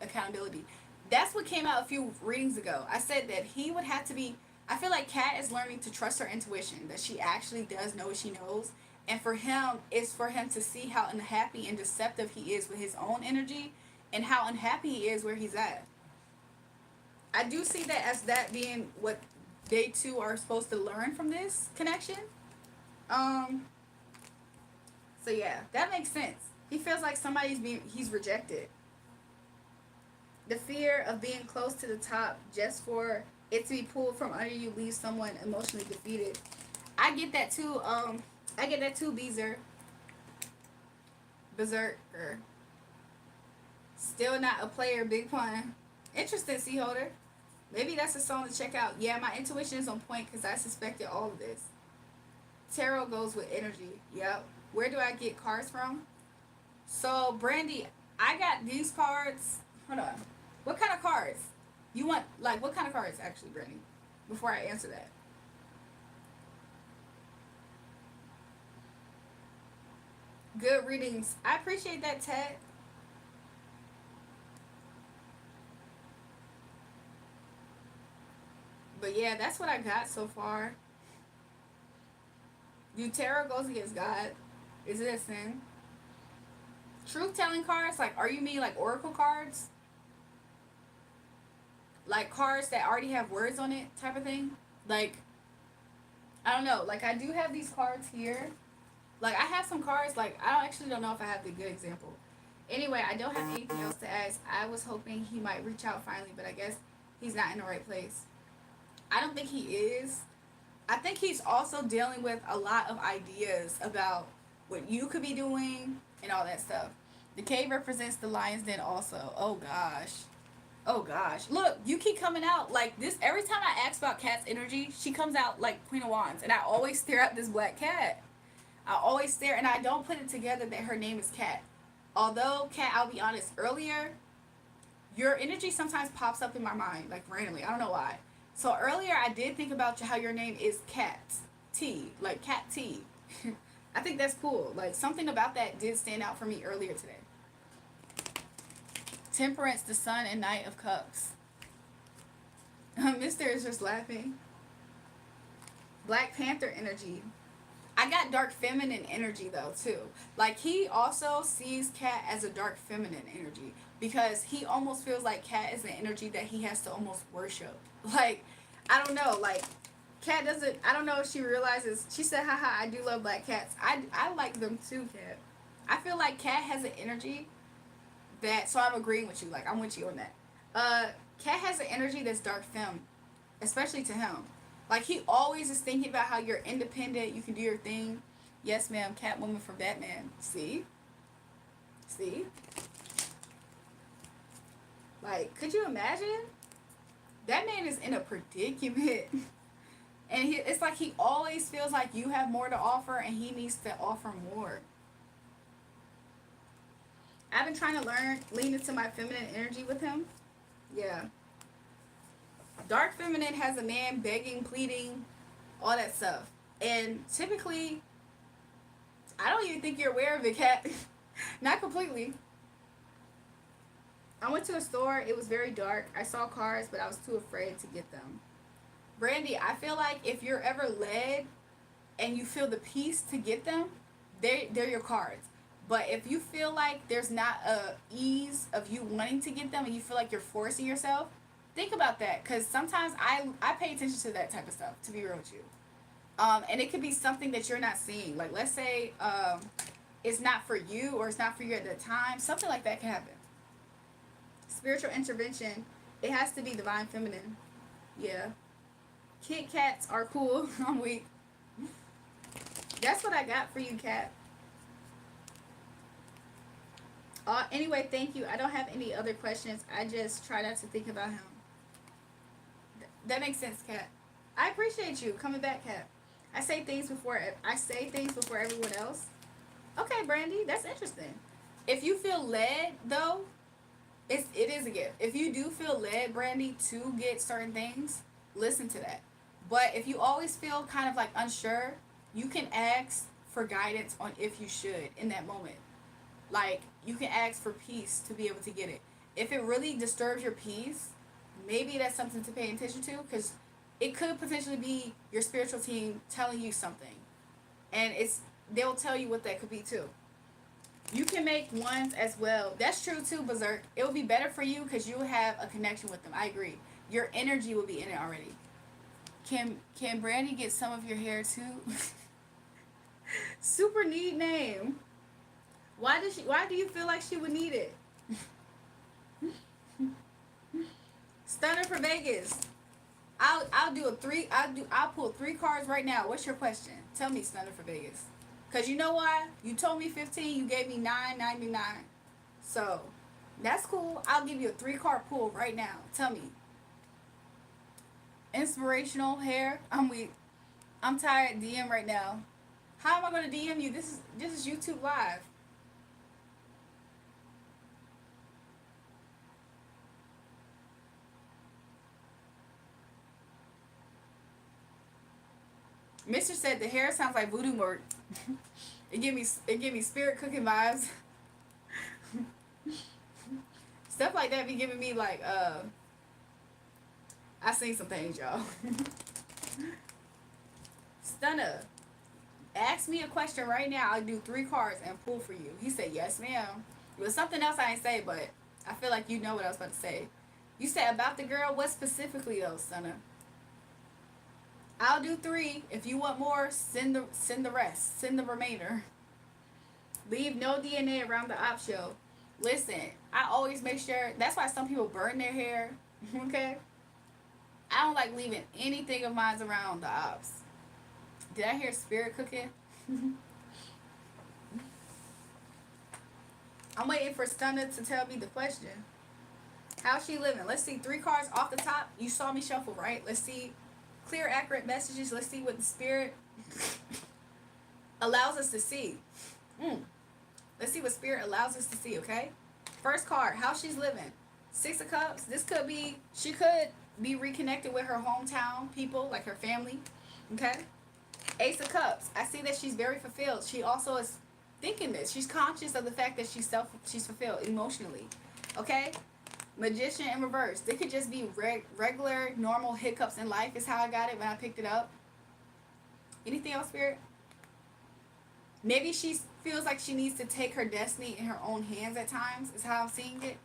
accountability. That's what came out a few readings ago. I said that he would have to be. I feel like Kat is learning to trust her intuition, that she actually does know what she knows. And for him, it's for him to see how unhappy and deceptive he is with his own energy and how unhappy he is where he's at. I do see that as that being what they two are supposed to learn from this connection. Um, so yeah, that makes sense. He feels like he's rejected. The fear of being close to the top just for it to be pulled from under you leaves someone emotionally defeated. I get that too. I get that too, Beezer. Berserker. Still not a player, big pun. Interesting, Sea Holder. Maybe that's a song to check out. Yeah, my intuition is on point because I suspected all of this. Tarot goes with energy. Yep. Where do I get cards from? So, Brandy, I got these cards. Hold on. What kind of cards? You want, like, what kind of cards, actually, Brandy? Before I answer that. Good readings. I appreciate that, Ted. But yeah, that's what I got so far. Do tarot goes against God? Is it a sin? Truth telling cards, like, are you mean like oracle cards? Like cards that already have words on it, type of thing? Like, I don't know. Like, I do have these cards here. Like, I have some cards, like, I actually don't know if I have the good example. Anyway, I don't have anything else to ask. I was hoping he might reach out finally, but I guess he's not in the right place. I don't think he is. I think he's also dealing with a lot of ideas about what you could be doing and all that stuff. The cave represents the lion's den also. Oh gosh. Oh gosh. Look, you keep coming out like this. Every time I ask about Kat's energy, she comes out like Queen of Wands. And I always stare at this black cat. I always stare and I don't put it together that her name is Kat. Although, Kat, I'll be honest, earlier, your energy sometimes pops up in my mind, like randomly. I don't know why. So earlier I did think about how your name is Cat T, like Cat T. I think that's cool. Like, something about that did stand out for me earlier today. Temperance, the Sun, and Knight of Cups. Mister is just laughing. Black Panther energy. I got dark feminine energy though too. Like, he also sees Kat as a dark feminine energy because he almost feels like Kat is an energy that he has to almost worship. Like, I don't know. Like, Kat doesn't. I don't know if she realizes. She said, "Haha, I do love black cats. I like them too, Kat." I feel like Kat has an energy that. So I'm agreeing with you. Like, I'm with you on that. Kat has an energy that's dark femme, especially to him. Like, he always is thinking about how you're independent, you can do your thing. Yes, ma'am, Catwoman for Batman. See? See? Like, could you imagine? That man is in a predicament. And it's like he always feels like you have more to offer and he needs to offer more. I've been trying to lean into my feminine energy with him. Yeah. Dark feminine has a man begging, pleading, all that stuff. And typically, I don't even think you're aware of it, Kat. Not completely. I went to a store. It was very dark. I saw cars, but I was too afraid to get them. Brandy, I feel like if you're ever led and you feel the peace to get them, they're your cards. But if you feel like there's not a ease of you wanting to get them and you feel like you're forcing yourself, think about that. Because sometimes I pay attention to that type of stuff, to be real with you. And it could be something that you're not seeing. Like, let's say it's not for you or it's not for you at that time. Something like that can happen. Spiritual intervention, it has to be divine feminine. Yeah. Kit Kats are cool. I'm weak. That's what I got for you, Kat. Anyway, thank you. I don't have any other questions. I just try not to think about him. That makes sense, Kat. I appreciate you coming back, Kat. I say things before everyone else. Okay, Brandy, that's interesting. If you feel led, though, it is a gift. If you do feel led, Brandy, to get certain things, listen to that. But if you always feel kind of like unsure, you can ask for guidance on if you should in that moment. Like, you can ask for peace to be able to get it. If it really disturbs your peace, maybe that's something to pay attention to, because it could potentially be your spiritual team telling you something. And they'll tell you what that could be too. You can make ones as well. That's true too, Berserk. It will be better for you because you will have a connection with them. I agree. Your energy will be in it already. Can Brandy get some of your hair too? Super neat name. Why do you feel like she would need it? Stunner for Vegas. I'll pull 3 cards right now. What's your question? Tell me, Stunner for Vegas. Cause you know why? You told me 15, you gave me $9.99. So that's cool. I'll give you a 3-card pull right now. Tell me. Inspirational hair. I'm weak. I'm tired. DM right now. How am I gonna DM you? This is YouTube Live. Mister said the hair sounds like voodoo work. It give me spirit cooking vibes. Stuff like that be giving me like I seen some things, y'all. Stunner. Ask me a question right now. I'll do 3 cards and pull for you. He said, yes, ma'am. It was something else I ain't say, but I feel like you know what I was about to say. You said about the girl. What specifically though, Stunner? I'll do 3. If you want more, send the rest. Send the remainder. Leave no DNA around the op show. Listen, I always make sure. That's why some people burn their hair. Okay? I don't like leaving anything of mine around the ops. Did I hear spirit cooking? I'm waiting for Stunner to tell me the question. How's she living? Let's see. 3 cards off the top. You saw me shuffle, right? Let's see. Clear, accurate messages. Let's see what the spirit allows us to see. Let's see what spirit allows us to see, okay? First card, how she's living. 6 of Cups. She could be reconnected with her hometown people, like her family, okay? Ace of Cups. I see that she's very fulfilled. She also is thinking this. She's conscious of the fact that she's fulfilled emotionally, okay? Magician in reverse. They could just be regular, normal hiccups in life is how I got it when I picked it up. Anything else, Spirit? Maybe she feels like she needs to take her destiny in her own hands at times is how I'm seeing it.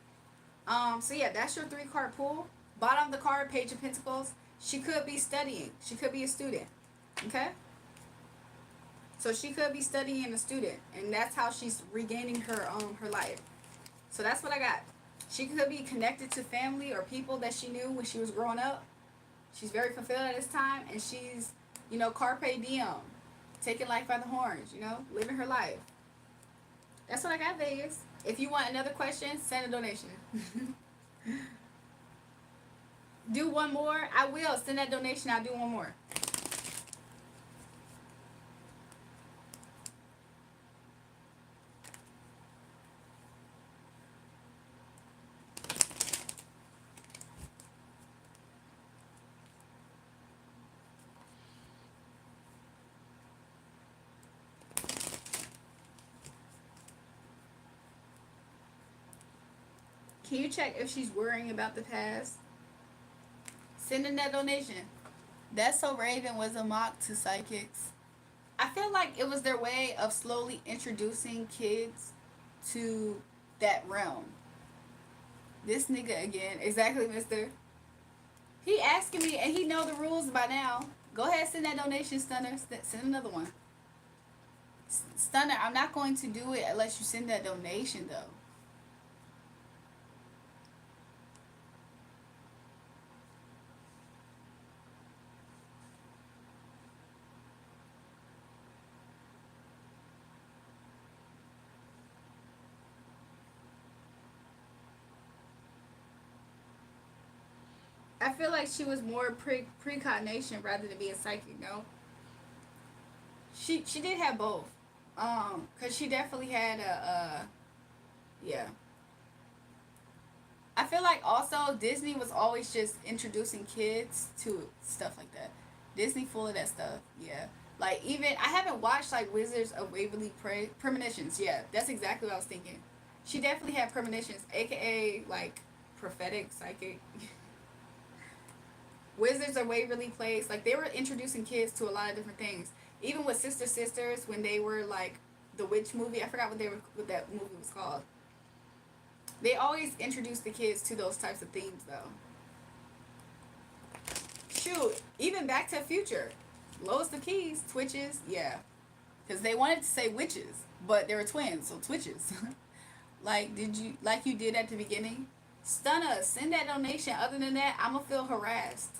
So yeah, that's your 3-card pull. Bottom of the card, Page of Pentacles. She could be studying. She could be a student. Okay? So she could be studying a student. And that's how she's regaining her life. So that's what I got. She could be connected to family or people that she knew when she was growing up. She's very fulfilled at this time, and she's, carpe diem, taking life by the horns, living her life. That's what I got, Vegas. If you want another question, send a donation. Do one more. I will send that donation. I'll do one more. Can you check if she's worrying about the past? Send in that donation. That's So Raven was a mock to psychics. I feel like it was their way of slowly introducing kids to that realm. This nigga again. Exactly, mister. He asking me, and he know the rules by now. Go ahead, send that donation, Stunner. Send another one. Stunner, I'm not going to do it unless you send that donation, though. I feel like she was more precognition rather than being psychic. No, she did have both. Cause she definitely had yeah. I feel like also Disney was always just introducing kids to stuff like that. Disney full of that stuff. Yeah. Like even I haven't watched like Wizards of Waverly Premonitions. Yeah, that's exactly what I was thinking. She definitely had premonitions, aka like prophetic psychic. Wizards of Waverly Place, like they were introducing kids to a lot of different things. Even with Sister Sisters, when they were like the witch movie, I forgot what that movie was called. They always introduced the kids to those types of themes, though. Shoot, even Back to the Future, Lois the Keys, Twitches, yeah, because they wanted to say witches, but they were twins, so Twitches. Like you did at the beginning? Stunner, send that donation. Other than that, I'ma feel harassed.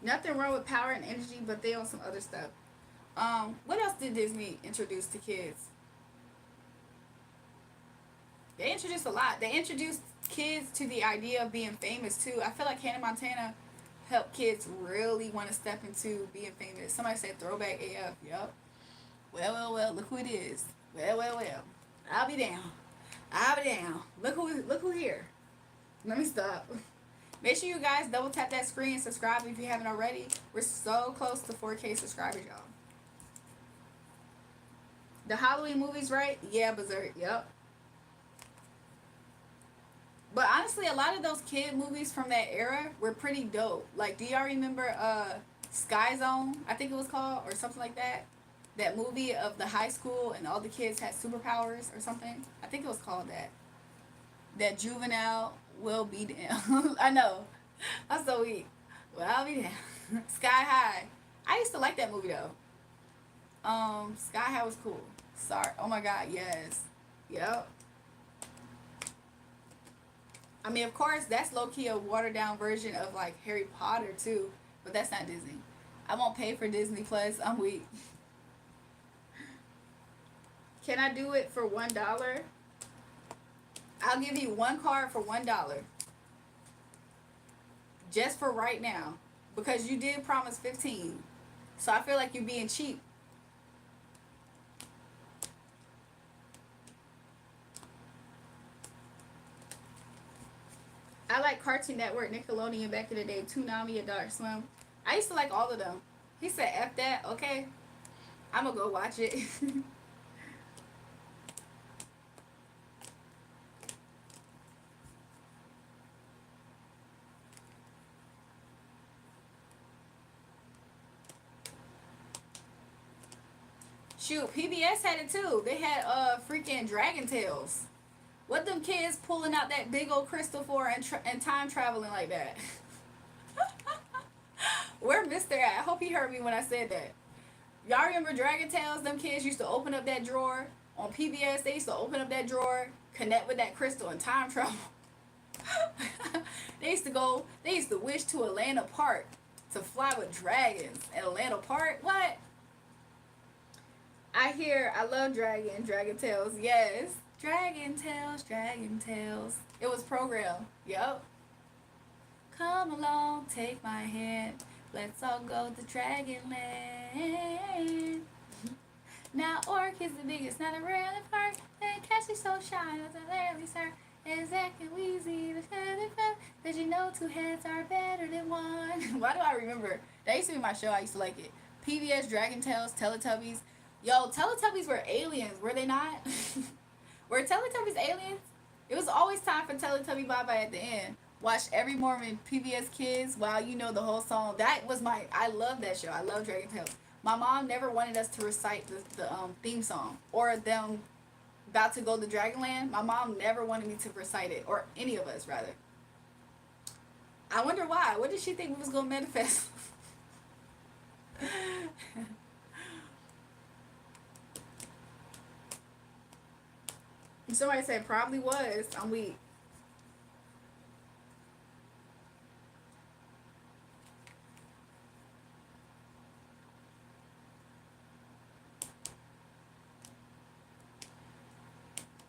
Nothing wrong with power and energy, but they on some other stuff. What else did Disney introduce to kids? They introduced a lot. They introduced kids to the idea of being famous too. I feel like Hannah Montana helped kids really want to step into being famous. Somebody said throwback AF. Yup. Well. Look who it is. Well. I'll be down. I'll be down. Look who here. Let me stop. Make sure you guys double tap that screen and subscribe if you haven't already. We're so close to 4K subscribers, y'all. The Halloween movies, right? Yeah, Berserk. Yep. But honestly, a lot of those kid movies from that era were pretty dope. Like, do y'all remember Sky Zone? I think it was called, or something like that. That movie of the high school and all the kids had superpowers or something. I think it was called that. That juvenile will be down. I know. I'm so weak. Well, I'll be down. Sky High. I used to like that movie though. Sky High was cool. Sorry. Oh my God. Yes. Yep. I mean, of course, that's low key a watered down version of like Harry Potter too, but that's not Disney. I won't pay for Disney Plus. I'm weak. Can I do it for $1? I'll give you one card for $1. Just for right now. Because you did promise 15. So I feel like you're being cheap. I like Cartoon Network, Nickelodeon back in the day, Toonami, and Dark Swim. I used to like all of them. He said, F that, okay. I'm gonna go watch it. Shoot, PBS had it too. They had freaking Dragon Tales. What them kids pulling out that big old crystal for and time traveling like that? Where Mister at? I hope he heard me when I said that. Y'all remember Dragon Tales? Them kids used to open up that drawer On PBS, they used to open up that drawer, connect with that crystal, and time travel. They used to wish to Atlanta Park to fly with dragons. At Atlanta Park? What? I love Dragon Tales. Yes. Dragon Tales, Dragon Tales. It was programmed. Yup. Come along, take my hand. Let's all go to Dragonland. Now Orc is the biggest, not a really part. And Cassie so shy, was a rarely sir. And Zach and Weezy, the did you know two heads are better than one? Why do I remember? That used to be my show. I used to like it. PBS, Dragon Tales, Teletubbies. Yo, Teletubbies were aliens, were they not? Were Teletubbies aliens? It was always time for Teletubby Bye Bye at the end. Watch every morning PBS Kids. Wow, you know the whole song. That was my. I love that show. I love Dragon Tales. My mom never wanted us to recite the theme song or them about to go to Dragonland. My mom never wanted me to recite it, or any of us rather. I wonder why. What did she think we was gonna manifest? Somebody said probably was. I'm weak.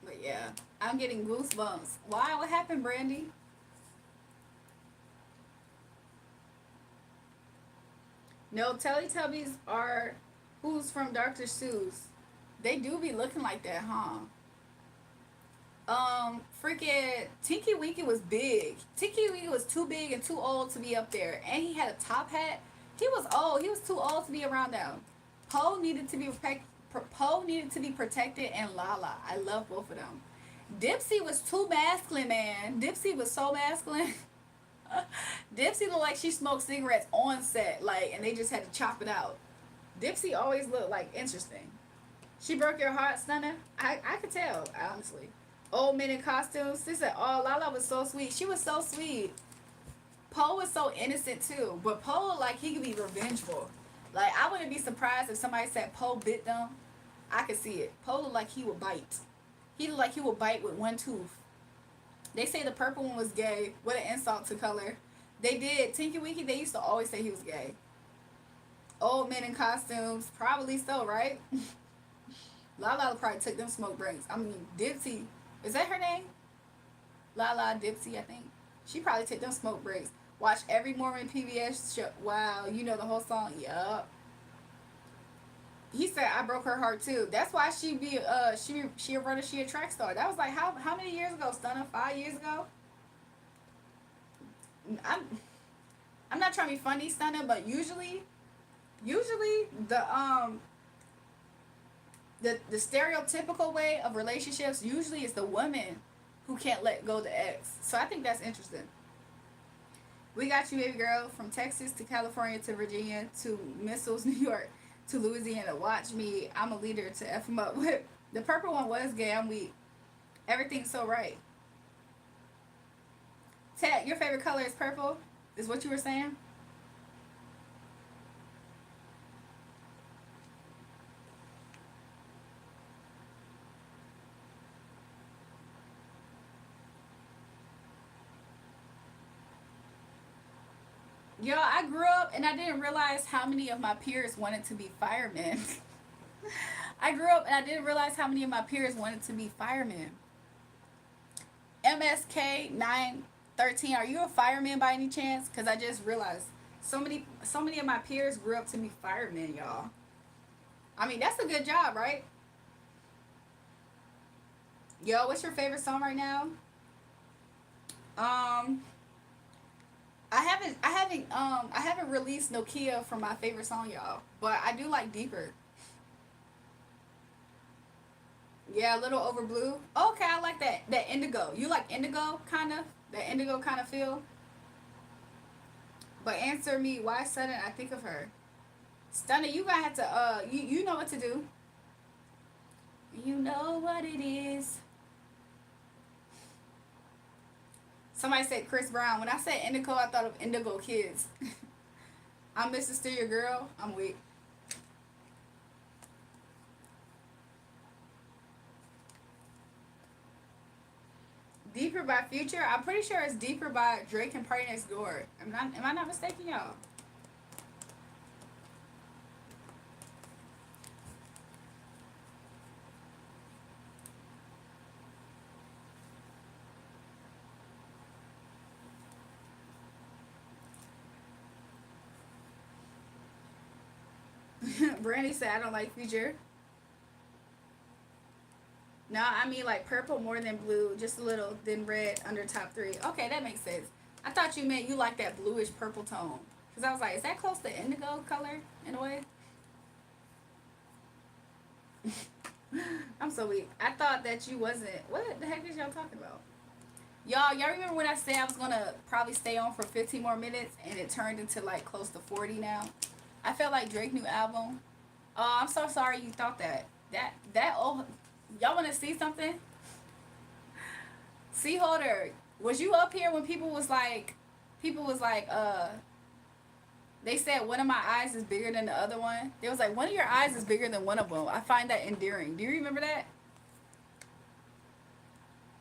But yeah, I'm getting goosebumps. Why? What happened, Brandy? No, Teletubbies are who's from Dr. Seuss. They do be looking like that, huh? Freaking Tinky Winky was big. Tinky Winky was too big and too old to be up there, and he had a top hat. He was old. He was too old to be around them. Poe needed to be Poe needed to be protected, and Lala. I love both of them. Dipsy was too masculine, man. Dipsy was so masculine. Dipsy looked like she smoked cigarettes on set, like, and they just had to chop it out. Dipsy always looked like interesting. She broke your heart, Stunner. I could tell, honestly. Old men in costumes. She said, "Oh, Lala was so sweet. She was so sweet." Poe was so innocent too, but Poe like he could be revengeful. Like I wouldn't be surprised if somebody said Poe bit them. I could see it. Poe looked like he would bite. He looked like he would bite with one tooth. They say the purple one was gay. What an insult to color. They did. Tinky Winky, they used to always say he was gay. Old men in costumes. Probably so, right? Lala probably took them smoke breaks. I mean, Dipsy. Is that her name? Lala Dipsy, I think. She probably took them smoke breaks. Watch every morning PBS show. Wow, you know the whole song. Yup. He said I broke her heart too. That's why she a runner, she a track star. That was like how many years ago, Stunner? 5 years ago? I'm I'm not trying to be funny, Stunner, but usually the stereotypical way of relationships usually is the woman who can't let go the ex. So I think that's interesting. We got you, baby girl, from Texas to California to Virginia to Missiles, New York to Louisiana. Watch me. I'm a leader to F him up with. The purple one was gay. I'm weak. Everything's so right. Ted, your favorite color is purple? Is what you were saying? Yo, I grew up and I didn't realize how many of my peers wanted to be firemen. I grew up and I didn't realize how many of my peers wanted to be firemen. MSK 913, are you a fireman by any chance? Cause I just realized so many of my peers grew up to be firemen, y'all. I mean, that's a good job, right? Yo, what's your favorite song right now? Um, I haven't released Nokia from my favorite song, y'all. But I do like Deeper. Yeah, a little over blue. Okay, I like that. That indigo. You like indigo, kinda? That indigo kind of feel. But answer me, why sudden I think of her? Stunner, you gonna have to you know what to do. You know what it is. Somebody said Chris Brown. When I said indigo, I thought of Indigo Kids. I'm Mr. Still Your Girl. I'm weak. Deeper by Future. I'm pretty sure it's Deeper by Drake and Party Next Door. Am I not mistaken, y'all? Brandy said I don't like Future. No, I mean like purple more than blue, just a little, then red under top three. Okay, that makes sense. I thought you meant you like that bluish purple tone. Because I was like, is that close to indigo color in a way? I'm so weak. I thought that you wasn't. What the heck is y'all talking about? Y'all remember when I said I was gonna probably stay on for 15 more minutes and it turned into like close to 40 now? I felt like Drake new album. Oh, I'm so sorry you thought that. Oh, y'all wanna see something? See Holder, was you up here when people was like, they said one of my eyes is bigger than the other one. They was like, one of your eyes is bigger than one of them. I find that endearing. Do you remember that?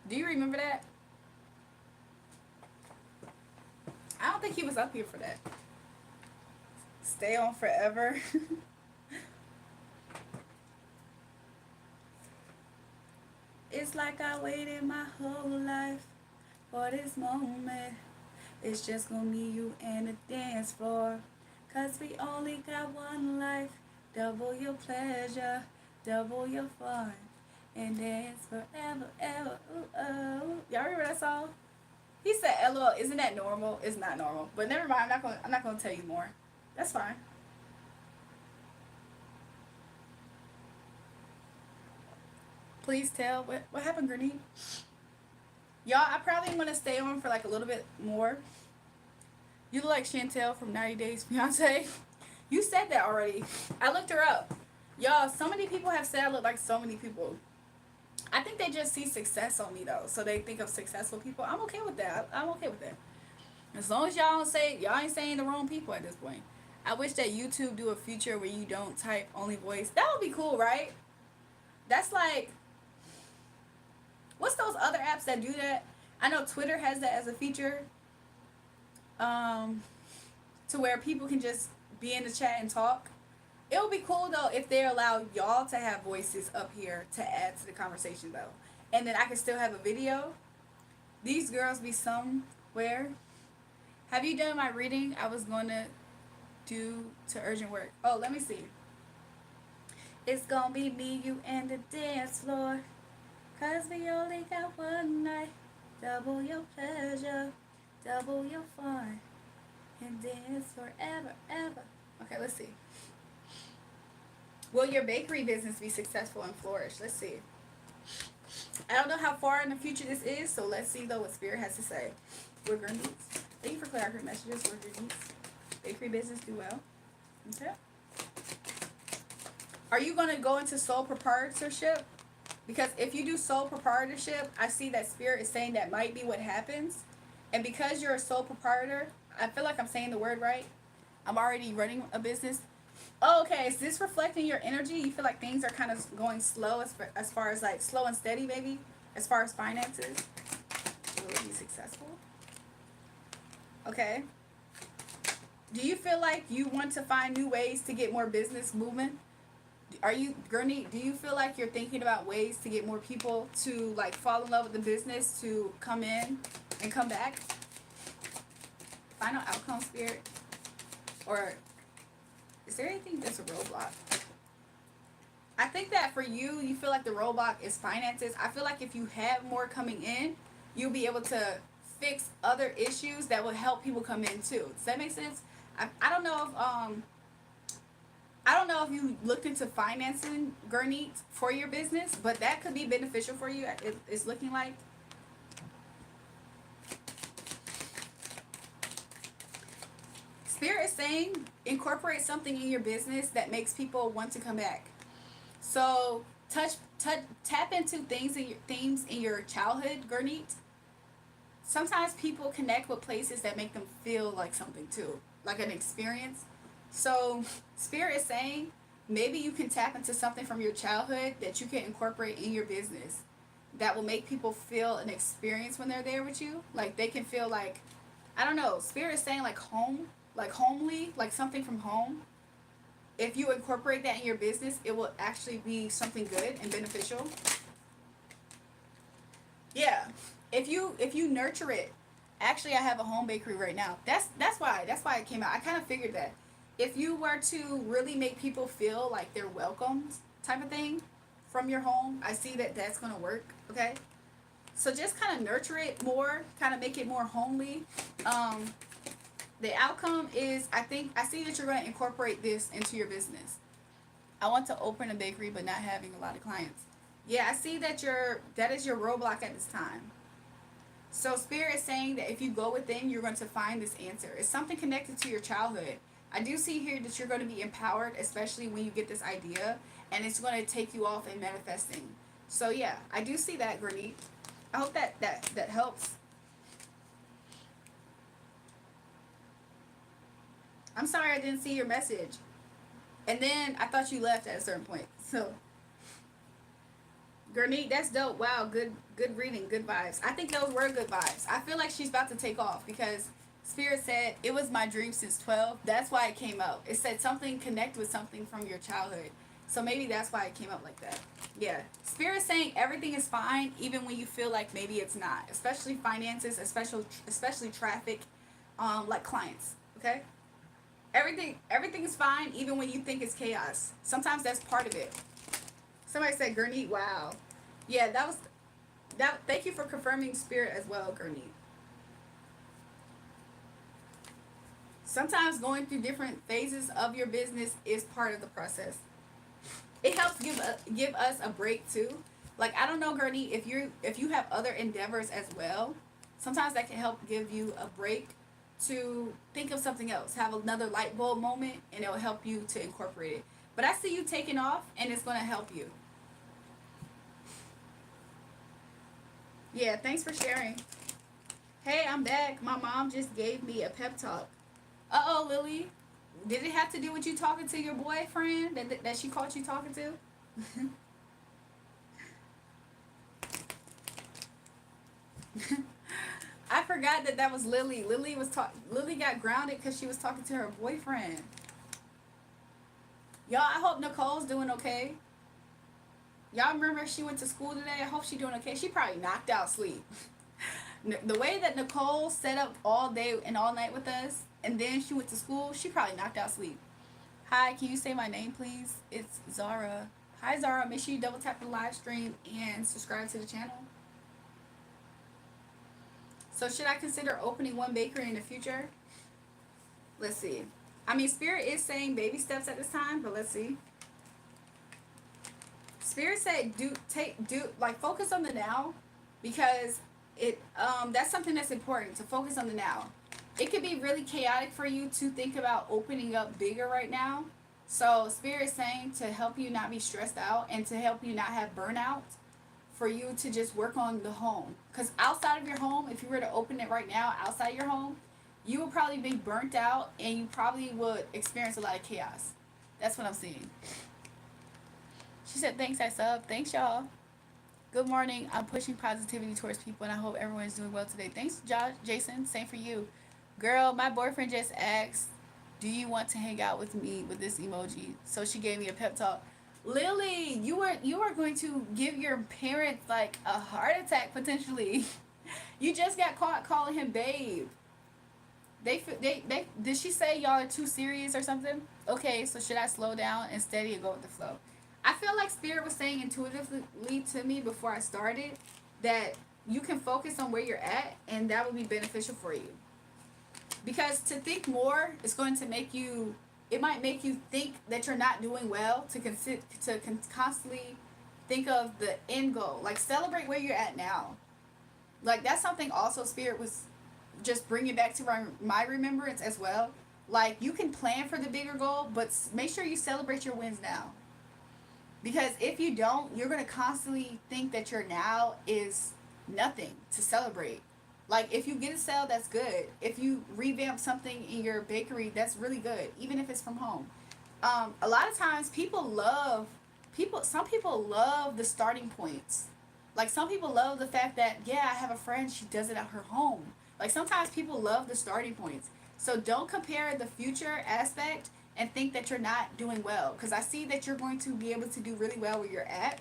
Do you remember that? I don't think he was up here for that. Stay on forever. It's like I waited my whole life for this moment. It's just gonna be you and the dance floor. Cause we only got one life. Double your pleasure, double your fun. And dance forever, ever. Ooh, oh. Y'all remember that song? He said, "LOL, isn't that normal?" It's not normal, but never mind. I'm not gonna tell you more. That's fine. Please tell what happened, Grenade. Y'all, I probably am gonna stay on for like a little bit more. You look like Chantel from 90 Days Fiance. You said that already. I looked her up. Y'all, so many people have said I look like so many people. I think they just see success on me though, so they think of successful people. I'm okay with that. I'm okay with that. As long as y'all don't say y'all ain't saying the wrong people at this point. I wish that YouTube do a feature where you don't type only voice. That would be cool, right? That's like, what's those other apps that do that? I know Twitter has that as a feature. Um, to where people can just be in the chat and talk. It would be cool though if they allow y'all to have voices up here to add to the conversation though. And then I can still have a video. These girls be somewhere. Have you done my reading? I was going to do to urgent work. Oh, let me see. It's gonna be me, you, and the dance floor. Cause we only got one night. Double your pleasure, double your fun, and dance forever, ever. Okay, let's see. Will your bakery business be successful and flourish? Let's see. I don't know how far in the future this is, so let's see though what Spirit has to say. We're gonna need. Thank you for clarifying messages. We're gonna need. Bakery business do well. Okay. Are you gonna go into sole proprietorship? Because if you do sole proprietorship, I see that Spirit is saying that might be what happens. And because you're a sole proprietor, I feel like I'm saying the word right. I'm already running a business. Oh, okay, is this reflecting your energy? You feel like things are kind of going slow as far as like slow and steady, maybe? As far as finances? Will it be successful? Okay. Do you feel like you want to find new ways to get more business movement? Are you, Gurney, do you feel like you're thinking about ways to get more people to like fall in love with the business, to come in and come back? Final outcome, Spirit? Or is there anything that's a roadblock? I think that for you, you feel like the roadblock is finances. I feel like if you have more coming in, you'll be able to fix other issues that will help people come in too. Does that make sense? I don't know if I don't know if you looked into financing, Gurney, for your business, but that could be beneficial for you. It's looking like. Spirit is saying incorporate something in your business that makes people want to come back. So tap into themes in your childhood, Gurney. Sometimes people connect with places that make them feel like something too, like an experience. So Spirit is saying maybe you can tap into something from your childhood that you can incorporate in your business. that will make people feel an experience when they're there with you. Like they can feel like, I don't know, Spirit is saying like home, like homely, like something from home. If you incorporate that in your business, it will actually be something good and beneficial. Yeah. If you nurture it. Actually, I have a home bakery right now. That's why it came out. I kind of figured that if you were to really make people feel like they're welcomed, type of thing, from your home, I see that that's going to work, okay? So just kind of nurture it more, kind of make it more homely. Um the outcome is, I see that you're going to incorporate this into your business. I want to open a bakery but not having a lot of clients. Yeah, I see that that is your roadblock at this time. So Spirit is saying that if you go within, you're going to find this answer. It's something connected to your childhood. I do see here that you're going to be empowered, especially when you get this idea, and it's going to take you off in manifesting. So yeah, I do see that, Granite. I hope that helps. I'm sorry I didn't see your message. And then I thought you left at a certain point. So Gurneet, that's dope. Wow, good reading, good vibes. I think those were good vibes. I feel like she's about to take off because Spirit said it was my dream since 12. That's why it came out. It said something connect with something from your childhood. So maybe that's why it came up like that. Yeah. Spirit saying everything is fine even when you feel like maybe it's not. Especially finances, especially traffic, like clients. Okay? Everything is fine even when you think it's chaos. Sometimes that's part of it. Somebody said Gurneet, wow. Yeah, that was that. Thank you for confirming Spirit as well, Gurneet. Sometimes going through different phases of your business is part of the process. It helps give us a break too. Like I don't know, Gurney, if you have other endeavors as well, sometimes that can help give you a break to think of something else, have another light bulb moment, and it'll help you to incorporate it. But I see you taking off, and it's going to help you. Yeah, thanks for sharing. Hey, I'm back. My mom just gave me a pep talk. Uh oh, Lily. Did it have to do with you talking to your boyfriend that she caught you talking to? I forgot that was Lily. Lily got grounded because she was talking to her boyfriend. Y'all, I hope Nicole's doing okay. Y'all remember she went to school today? I hope she's doing okay. She probably knocked out sleep. The way that Nicole set up all day and all night with us, and then she went to school, she probably knocked out sleep. Hi, can you say my name, please? It's Zara. Hi, Zara. Make sure you double tap the live stream and subscribe to the channel. So, should I consider opening one bakery in the future? Let's see. I mean, Spirit is saying baby steps at this time, but let's see. Spirit said focus on the now, because that's something that's important, to focus on the now. It could be really chaotic for you to think about opening up bigger right now. So Spirit is saying to help you not be stressed out and to help you not have burnout, for you to just work on the home. Because outside of your home, if you were to open it right now outside your home, you would probably be burnt out and you probably would experience a lot of chaos. That's what I'm seeing. She said, thanks, I sub. Thanks, y'all. Good morning. I'm pushing positivity towards people, and I hope everyone is doing well today. Thanks, Josh, Jason. Same for you. Girl, my boyfriend just asked, do you want to hang out with me with this emoji? So she gave me a pep talk. Lily, you are going to give your parents like a heart attack potentially. You just got caught calling him babe. They did she say y'all are too serious or something? Okay, so should I slow down and steady and go with the flow? I feel like Spirit was saying intuitively to me before I started that you can focus on where you're at, and that would be beneficial for you. Because to think more is going to make you, it might make you think that you're not doing well, constantly think of the end goal. Like celebrate where you're at now. Like that's something also Spirit was just bringing back to my remembrance as well. Like you can plan for the bigger goal, but make sure you celebrate your wins now. Because if you don't, you're going to constantly think that your now is nothing to celebrate. Like if you get a sale, that's good. If you revamp something in your bakery, that's really good, even if it's from home. A lot of times some people love the starting points. Like, some people love the fact that, yeah, I have a friend, she does it at her home. Like, sometimes people love the starting points. So don't compare the future aspect and think that you're not doing well. Because I see that you're going to be able to do really well where you're at.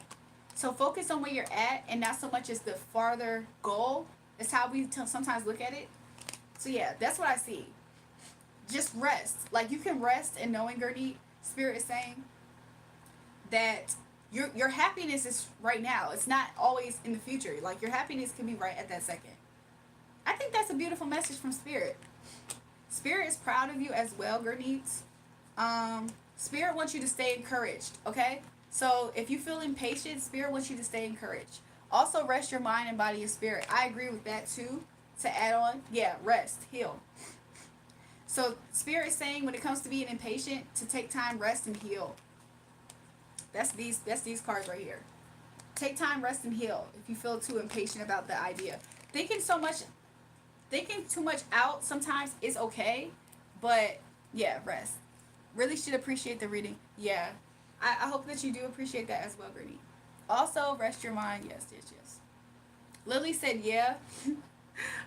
So focus on where you're at and not so much as the farther goal. It's how we sometimes look at it. So yeah, that's what I see. Just rest. Like, you can rest in knowing, Gurney, Spirit is saying that your happiness is right now. It's not always in the future. Like, your happiness can be right at that second. I think that's a beautiful message from Spirit. Spirit is proud of you as well, Gurneets. Spirit wants you to stay encouraged, okay? So if you feel impatient, Spirit wants you to stay encouraged. Also, rest your mind and body and spirit. I agree with that too. To add on, yeah, rest, heal. So Spirit is saying when it comes to being impatient, to take time, rest, and heal. That's these cards right here. Take time, rest, and heal. If you feel too impatient about the idea, thinking so much, thinking too much out sometimes is okay, but yeah, rest. Really should appreciate the reading. Yeah, I hope that you do appreciate that as well, Brittany. Also, rest your mind. Yes, yes, yes. Lily said, yeah.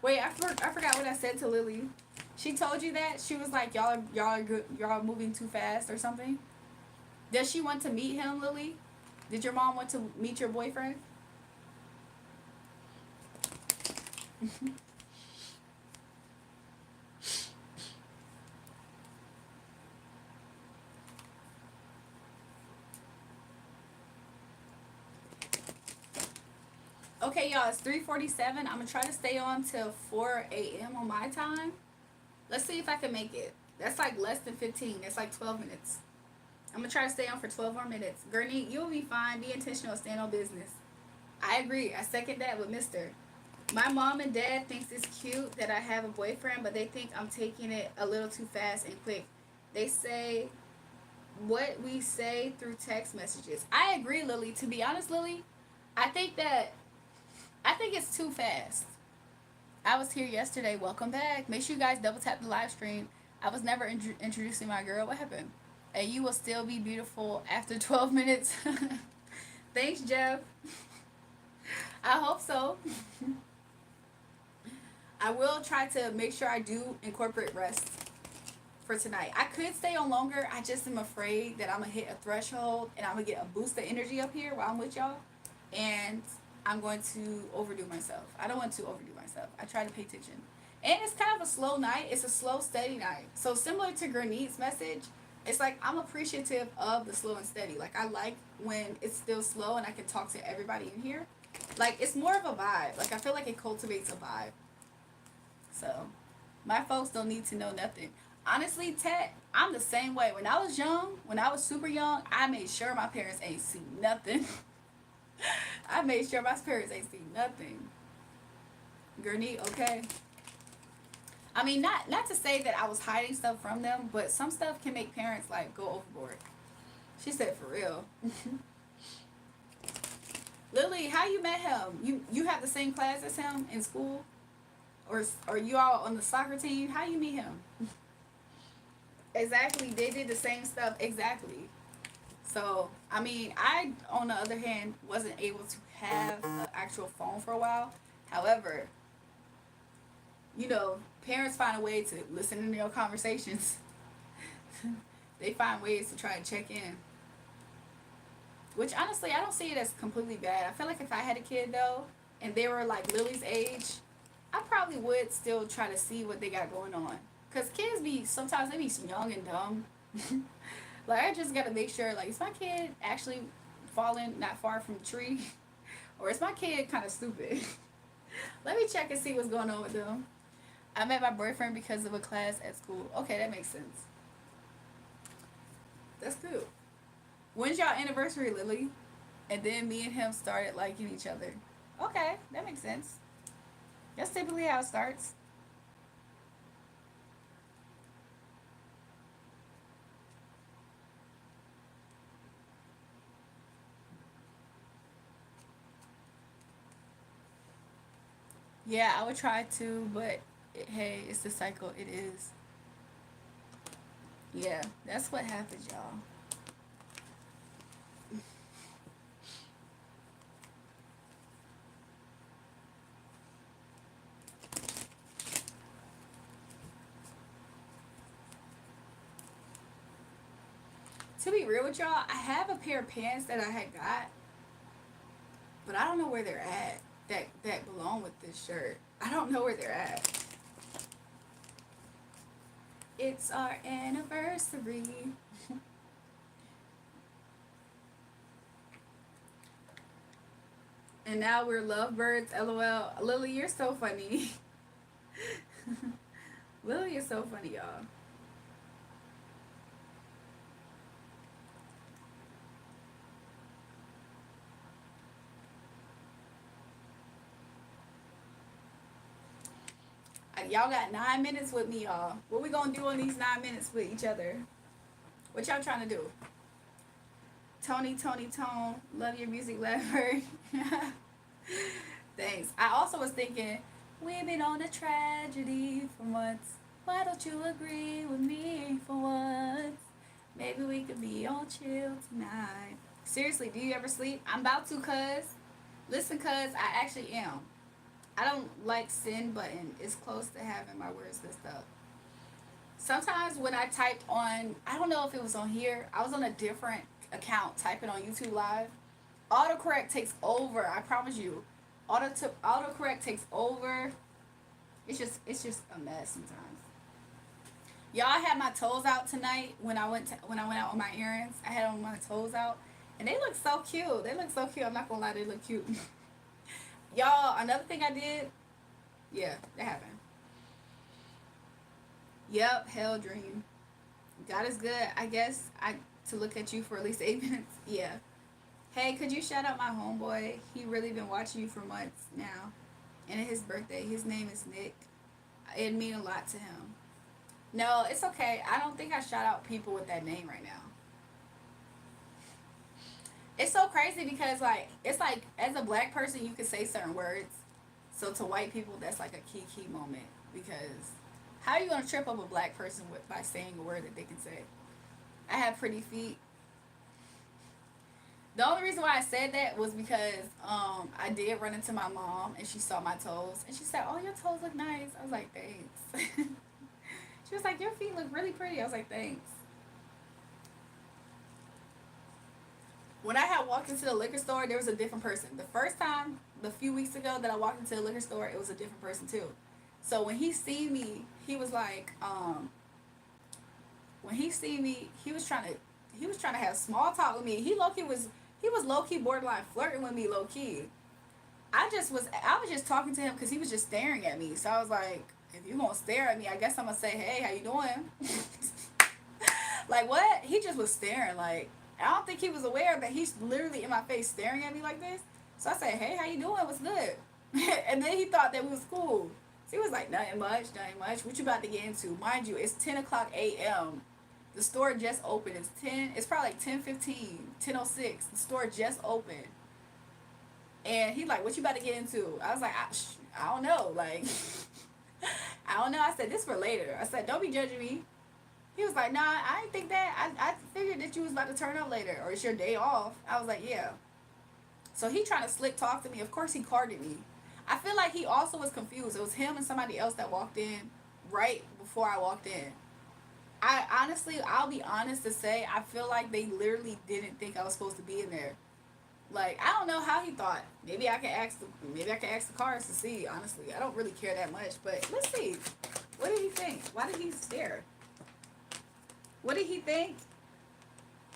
Wait, I forgot what I said to Lily. She told you that she was like, y'all are good, y'all are moving too fast or something. Does she want to meet him, Lily? Did your mom want to meet your boyfriend? Okay, y'all, it's 3:47. I'm gonna try to stay on till 4 a.m. on my time. Let's see if I can make it. That's like less than 15. That's like 12 minutes. I'm gonna try to stay on for 12 more minutes. Gurney, you'll be fine. Be intentional. Stand on business. I agree. I second that with Mister. My mom and dad thinks it's cute that I have a boyfriend, but they think I'm taking it a little too fast and quick. They say what we say through text messages. I agree, Lily. To be honest, Lily, I think that I think it's too fast. I was here yesterday. Welcome back. Make sure you guys double tap the live stream. I was never introducing my girl. What happened? And you will still be beautiful after 12 minutes. Thanks, Jeff. I hope so. I will try to make sure I do incorporate rest for tonight. I could stay on longer. I just am afraid that I'm going to hit a threshold and I'm going to get a boost of energy up here while I'm with y'all. And I'm going to overdo myself. I don't want to overdo myself. I try to pay attention. And it's kind of a slow night. It's a slow, steady night. So similar to Gurneet's message, it's like I'm appreciative of the slow and steady. Like, I like when it's still slow and I can talk to everybody in here. Like, it's more of a vibe. Like, I feel like it cultivates a vibe. So, my folks don't need to know nothing. Honestly, Ted, I'm the same way. When I was young, when I was super young, I made sure my parents ain't seen nothing. I made sure my parents ain't seen nothing. Gurney, okay? I mean, not to say that I was hiding stuff from them, but some stuff can make parents, like, go overboard. She said, for real. Lily, how you met him? You have the same class as him in school? Or you all on the soccer team? How you meet him? Exactly. They did the same stuff. Exactly. So, I mean, I, on the other hand, wasn't able to have an actual phone for a while. However, parents find a way to listen to your conversations. They find ways to try and check in. Which, honestly, I don't see it as completely bad. I feel like if I had a kid, though, and they were, like, Lily's age, I probably would still try to see what they got going on. Because kids sometimes they be young and dumb. Like, I just gotta make sure, like, is my kid actually falling not far from the tree? Or is my kid kind of stupid? Let me check and see what's going on with them. I met my boyfriend because of a class at school. Okay, that makes sense. That's good. When's y'all anniversary, Lily? And then me and him started liking each other. Okay, that makes sense. That's typically how it starts. Yeah, I would try to, but hey, it's the cycle. It is. Yeah, that's what happens, y'all. To be real with y'all, I have a pair of pants that I had got, but I don't know where they're at. That belong with this shirt. I don't know where they're at. It's our anniversary. And now we're lovebirds, lol. Lily, you're so funny. Lily is so funny, y'all. Y'all got 9 minutes with me, y'all. What we gonna do in these 9 minutes with each other? What y'all trying to do? Tone, love your music lover. Thanks. I also was thinking, we've been on a tragedy for months. Why don't you agree with me for once? Maybe we could be on chill tonight. Seriously, do you ever sleep? I'm about to, cuz. Listen, cuz, I actually am. I don't like send button. It's close to having my words mixed up. Sometimes when I typed on, I don't know if it was on here. I was on a different account typing on YouTube Live. Autocorrect takes over. I promise you. Autocorrect takes over. It's just a mess sometimes. Y'all, I had my toes out tonight when I went out on my errands. I had on my toes out, and they look so cute. They look so cute. I'm not gonna lie, they look cute. Y'all, another thing I did. Yeah, that happened. Yep, hell dream. God is good. I guess I to look at you for at least 8 minutes. Yeah. Hey, could you shout out my homeboy? He really been watching you for months now. And it's his birthday. His name is Nick. It'd mean a lot to him. No, it's okay. I don't think I shout out people with that name right now. It's so crazy because like it's like as a black person you can say certain words. So to white people that's like a key moment because how are you gonna trip up a black person with by saying a word that they can say? I have pretty feet. The only reason why I said that was because I did run into my mom and she saw my toes and she said, "Oh, your toes look nice." I was like, "Thanks." She was like, "Your feet look really pretty." I was like, "Thanks." When I had walked into the liquor store, there was a different person. The first time, the few weeks ago that I walked into the liquor store, it was a different person too. So when he see me, he was like, when he see me, he was trying to have small talk with me. He was low key borderline flirting with me low key. I was just talking to him because he was just staring at me. So I was like, if you gonna stare at me, I guess I'm gonna say, "Hey, how you doing?" Like what? He just was staring. Like I don't think he was aware that he's literally in my face staring at me like this. So I said, "Hey, how you doing? What's good?" And then he thought that we was cool. So he was like, "Nothing much, nothing much. What you about to get into?" Mind you, it's 10 o'clock a.m. The store just opened. It's 10. It's probably like 10:15, 10:06. The store just opened. And he like, "What you about to get into?" I was like, I don't know. Like, I don't know. I said, "This for later." I said, "Don't be judging me." He was like, "Nah, I didn't think that. I figured that you was about to turn up later. Or it's your day off." I was like, "Yeah." So he trying to slick talk to me. Of course he carded me. I feel like he also was confused. It was him and somebody else that walked in right before I walked in. I'll be honest to say, I feel like they literally didn't think I was supposed to be in there. Like I don't know how he thought. Maybe I can ask the cars to see. Honestly, I don't really care that much. But let's see. What did he think? Why did he stare? What did he think?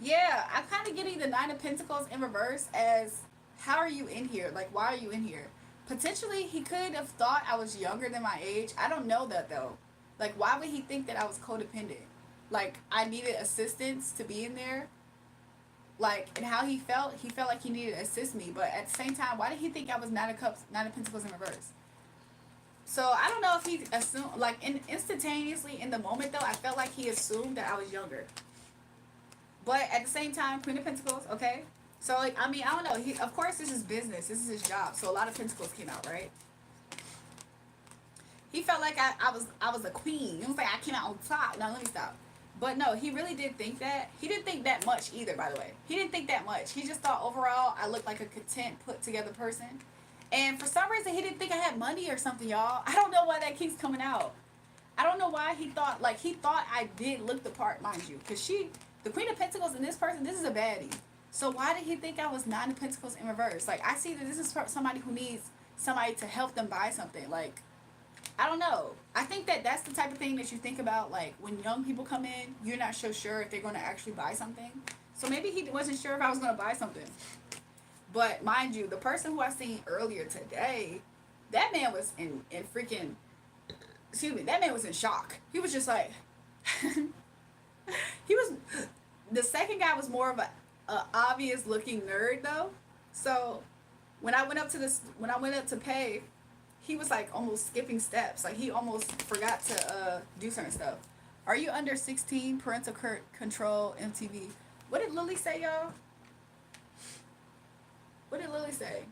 Yeah, I'm kind of getting the Nine of Pentacles in reverse as how are you in here? Like, why are you in here? Potentially, he could have thought I was younger than my age. I don't know that though. Like, why would he think that I was codependent? Like, I needed assistance to be in there. Like, and how he felt like he needed to assist me. But at the same time, why did he think I was Nine of Pentacles in reverse? So I don't know if he assumed, like, instantaneously in the moment though, I felt like he assumed that I was younger. But at the same time, Queen of Pentacles, okay? So, like, I mean, I don't know. Of course, this is business. This is his job. So a lot of Pentacles came out, right? He felt like I was a queen. You know what I'm saying? I came out on top. Now, let me stop. But no, he really did think that. He didn't think that much either, by the way. He didn't think that much. He just thought overall I looked like a content, put together person. And for some reason, he didn't think I had money or something, y'all. I don't know why that keeps coming out. I don't know why he thought I did look the part, mind you. Because The Queen of Pentacles and this person, this is a baddie. So why did he think I was Nine of Pentacles in reverse? Like, I see that this is somebody who needs somebody to help them buy something. Like, I don't know. I think that that's the type of thing that you think about, like, when young people come in, you're not so sure if they're going to actually buy something. So maybe he wasn't sure if I was going to buy something. But mind you, the person who I seen earlier today, that man was in freaking, excuse me, that man was in shock. He was just like, he was, the second guy was more of a obvious looking nerd though. So when I went up to pay, he was like almost skipping steps. Like he almost forgot to do certain stuff. Are you under 16? Parental control, MTV. What did Lily say, y'all? What did Lily say?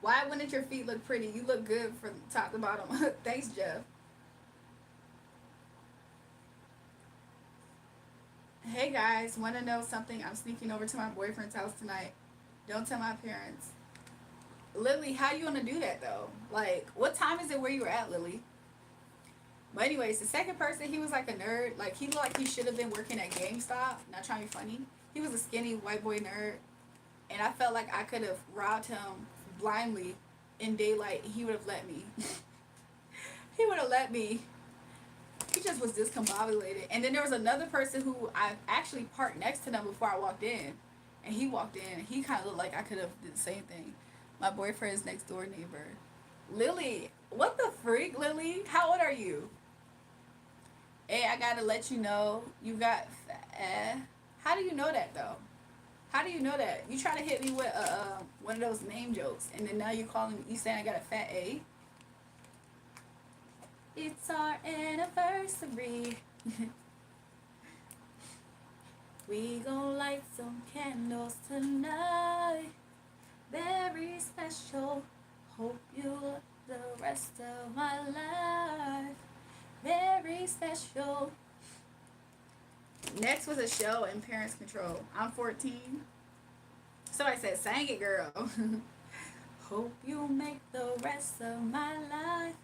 Why wouldn't your feet look pretty? You look good from top to bottom. Thanks, Jeff. Hey guys, want to know something? I'm sneaking over to my boyfriend's house tonight. Don't tell my parents. Lily, how you gonna do that though? Like, what time is it where you were at, Lily? But anyways, the second person, he was like a nerd. Like, he looked like he should have been working at GameStop. Not trying to be funny. He was a skinny white boy nerd. And I felt like I could have robbed him blindly in daylight. He would have let me. He would have let me. He just was discombobulated. And then there was another person who I actually parked next to them before I walked in. And he walked in. And he kind of looked like I could have did the same thing. My boyfriend's next door neighbor. Lily, what the freak, Lily? How old are you? Hey, I gotta let you know, you got how do you know that though? How do you know that? You trying to hit me with one of those name jokes, and then now you're calling me, you saying I got a fat A? It's our anniversary. We gon' light some candles tonight. Very special. Hope you love the rest of my life. Very special. Next was a show in Parents Control. I'm 14. Somebody said, "Sang it, girl." Hope you make the rest of my life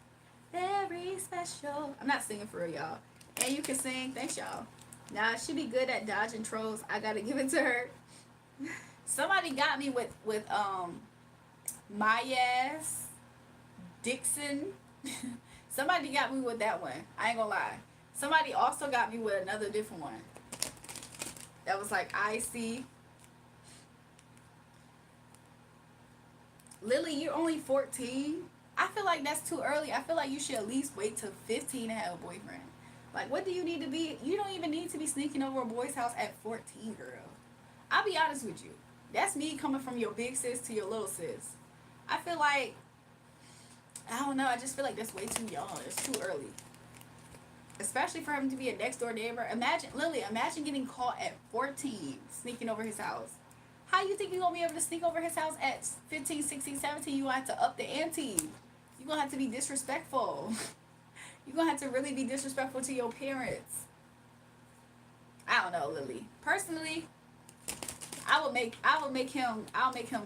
very special. I'm not singing for real, y'all. And you can sing. Thanks, y'all. Now, she be good at dodging trolls. I gotta give it to her. Somebody got me with Mayas Dixon. Somebody got me with that one. I ain't gonna lie. Somebody also got me with another different one. That was like icy. Lily, you're only 14. I feel like that's too early. I feel like you should at least wait till 15 to have a boyfriend. Like, what do you need to be? You don't even need to be sneaking over a boy's house at 14, girl. I'll be honest with you. That's me coming from your big sis to your little sis. I feel like, I don't know, I just feel like that's way too young. It's too early. Especially for him to be a next door neighbor. Imagine, Lily, imagine getting caught at 14, sneaking over his house. How you think you're going to be able to sneak over his house at 15, 16, 17? You're going to have to up the ante. You're going to have to be disrespectful. You're going to have to really be disrespectful to your parents. I don't know, Lily. Personally, I'll make him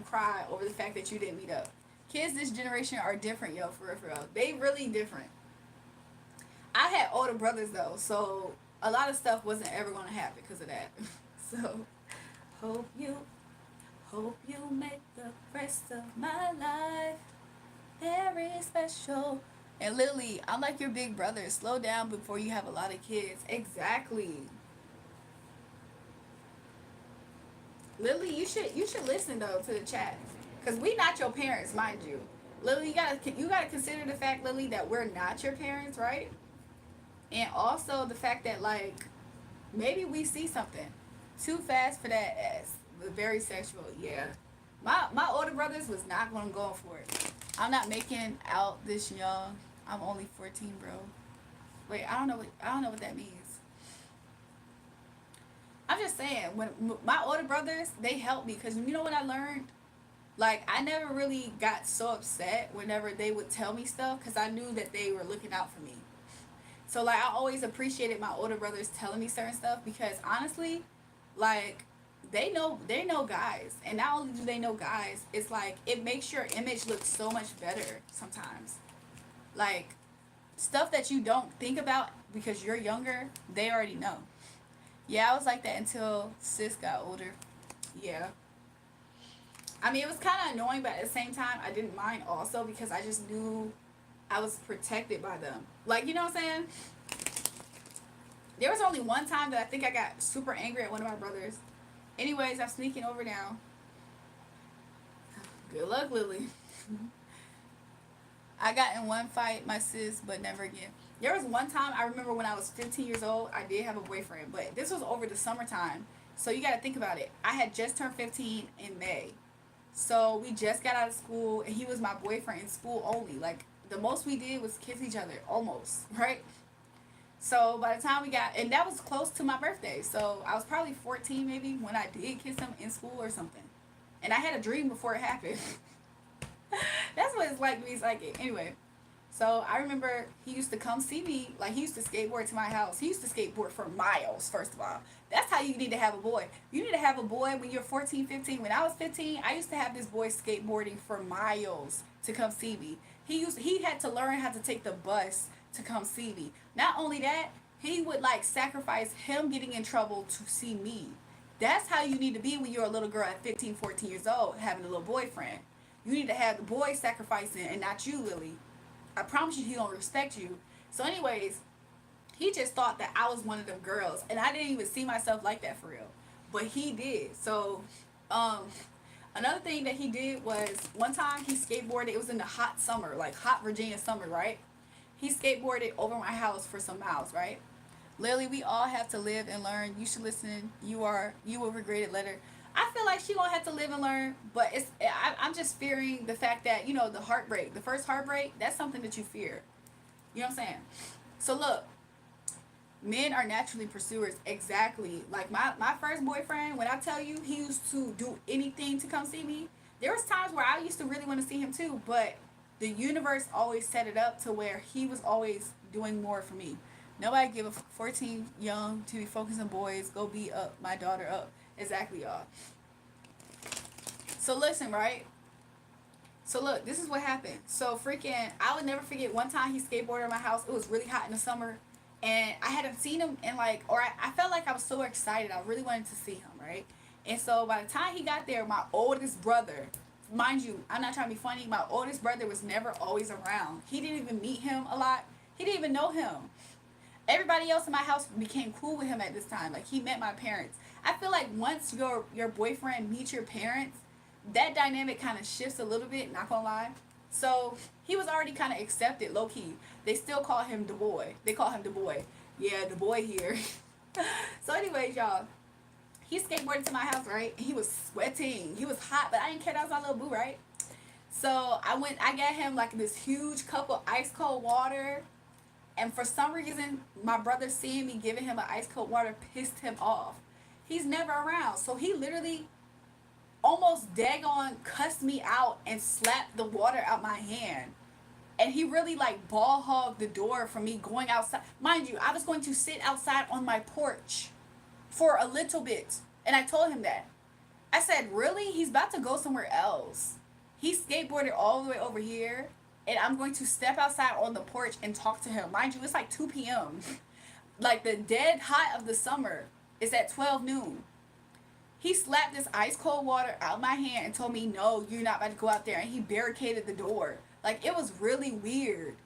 cry over the fact that you didn't meet up. Kids this generation are different, yo, for real. They really different. I had older brothers though, so a lot of stuff wasn't ever gonna happen because of that. So hope you make the rest of my life very special. And Lily, I'm like your big brother. Slow down before you have a lot of kids. Exactly. Lily, you should listen though to the chat, cause we not your parents, mind you. Lily, you gotta consider the fact, Lily, that we're not your parents, right? And also the fact that, like, maybe we see something too fast for that ass. Very sexual, yeah. My older brothers was not gonna go for it. I'm not making out this young. I'm only 14, bro. Wait, I don't know what that means. I'm just saying, when my older brothers, they helped me, because you know what I learned? Like, I never really got so upset whenever they would tell me stuff, because I knew that they were looking out for me. So, like, I always appreciated my older brothers telling me certain stuff, because honestly, like, they know guys. And not only do they know guys, it's like, it makes your image look so much better sometimes. Like, stuff that you don't think about because you're younger, they already know. Yeah, I was like that until sis got older. Yeah. I mean, it was kind of annoying, but at the same time, I didn't mind also because I just knew I was protected by them. Like, you know what I'm saying? There was only one time that I think I got super angry at one of my brothers. Anyways, I'm sneaking over now. Good luck, Lily. I got in one fight, my sis, but never again. There was one time I remember when I was 15 years old, I did have a boyfriend, but this was over the summertime. So you got to think about it. I had just turned 15 in May. So we just got out of school, and he was my boyfriend in school only. Like, the most we did was kiss each other, almost, right? So by the time we got, and that was close to my birthday. So I was probably 14 maybe when I did kiss him in school or something. And I had a dream before it happened. That's what it's like to be psychic. Anyway, so I remember he used to come see me. Like, he used to skateboard to my house. He used to skateboard for miles, first of all. That's how you need to have a boy. You need to have a boy when you're 14, 15. When I was 15, I used to have this boy skateboarding for miles to come see me. He had to learn how to take the bus to come see me. Not only that, he would like sacrifice him getting in trouble to see me. That's how you need to be when you're a little girl at 15, 14 years old, having a little boyfriend. You need to have the boy sacrificing and not you, Lily. I promise you he don't respect you. So anyways, he just thought that I was one of them girls. And I didn't even see myself like that for real. But he did. So um another thing that he did was one time he skateboarded, it was in the hot summer, like hot Virginia summer, right? He skateboarded over my house for some miles, right? Lily, we all have to live and learn. You should listen. You will regret it later. I feel like she gonna have to live and learn, but I'm just fearing the fact that the heartbreak, the first heartbreak, that's something that you fear. You know what I'm saying? So look, men are naturally pursuers. Exactly. Like my first boyfriend, when I tell you he used to do anything to come see me, there was times where I used to really want to see him too, but the universe always set it up to where he was always doing more for me. Nobody give a 14 young to be focused on boys, go beat up my daughter up. Exactly, y'all. So listen, right? So look, this is what happened. So freaking, I would never forget one time he skateboarded in my house. It was really hot in the summer, and I hadn't seen him in like, or I felt like I was so excited. I really wanted to see him, right? And so by the time he got there, my oldest brother, mind you, I'm not trying to be funny. My oldest brother was never always around. He didn't even meet him a lot. He didn't even know him. Everybody else in my house became cool with him at this time. Like, he met my parents. I feel like once your boyfriend meets your parents, that dynamic kind of shifts a little bit, not gonna lie. So he was already kind of accepted, low key. They still call him the boy. They call him the boy. Yeah, the boy here. So anyways, y'all, he skateboarded to my house, right? He was sweating. He was hot, but I didn't care. That was my little boo, right? So I got him like this huge cup of ice cold water. And for some reason, my brother seeing me giving him an ice cold water pissed him off. He's never around. So he literally almost daggone cussed me out and slapped the water out my hand. And he really like ball hogged the door for me going outside. Mind you, I was going to sit outside on my porch for a little bit. And I told him that. I said, really? He's about to go somewhere else. He skateboarded all the way over here, and I'm going to step outside on the porch and talk to him. Mind you, it's like 2 p.m. Like the dead hot of the summer. It's at 12 noon. He slapped this ice cold water out of my hand and told me, no, you're not about to go out there. And he barricaded the door. Like, it was really weird.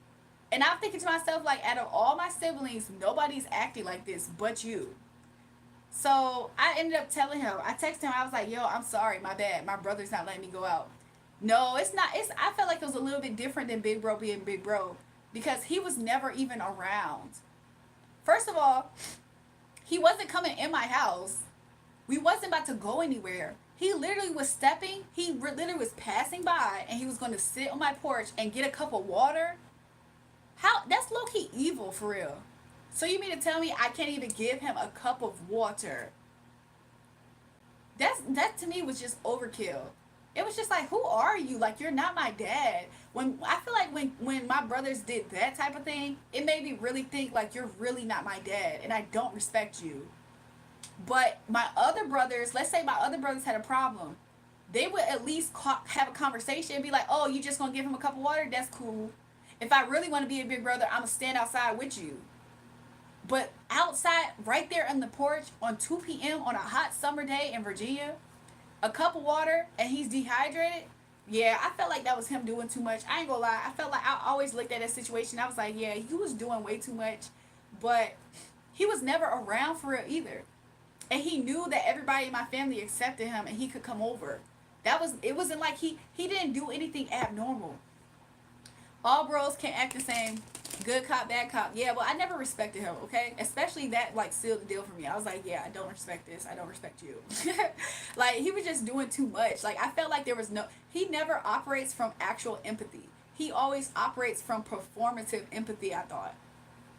And I'm thinking to myself, like, out of all my siblings, nobody's acting like this but you. So I ended up telling him, I texted him, I was like, yo, I'm sorry, my bad. My brother's not letting me go out. No, it's not. I felt like it was a little bit different than Big Bro being Big Bro because he was never even around. First of all, he wasn't coming in my house. We wasn't about to go anywhere. He literally was stepping. He literally was passing by, and he was going to sit on my porch and get a cup of water. How? That's low key evil for real. So you mean to tell me I can't even give him a cup of water? That to me was just overkill. It was just like, who are you? Like, you're not my dad. When I feel like when my brothers did that type of thing, it made me really think like, you're really not my dad, and I don't respect you. But my other brothers, let's say my other brothers had a problem, they would at least have a conversation and be like, oh, you just gonna give him a cup of water? That's cool. If I really want to be a big brother, I'm gonna stand outside with you. But outside, right there on the porch on 2 p.m. on a hot summer day in Virginia, a cup of water and he's dehydrated. Yeah, I felt like that was him doing too much. I ain't gonna lie. I felt like I always looked at that situation. I was like, yeah, he was doing way too much. But he was never around for it either. And he knew that everybody in my family accepted him and he could come over. It wasn't like he didn't do anything abnormal. All bros can't act the same. Good cop, bad cop. Yeah, well, I never respected him, okay? Especially that, like, sealed the deal for me. I was like, yeah, I don't respect this. I don't respect you. Like, he was just doing too much. Like, I felt like there was no... He never operates from actual empathy. He always operates from performative empathy, I thought.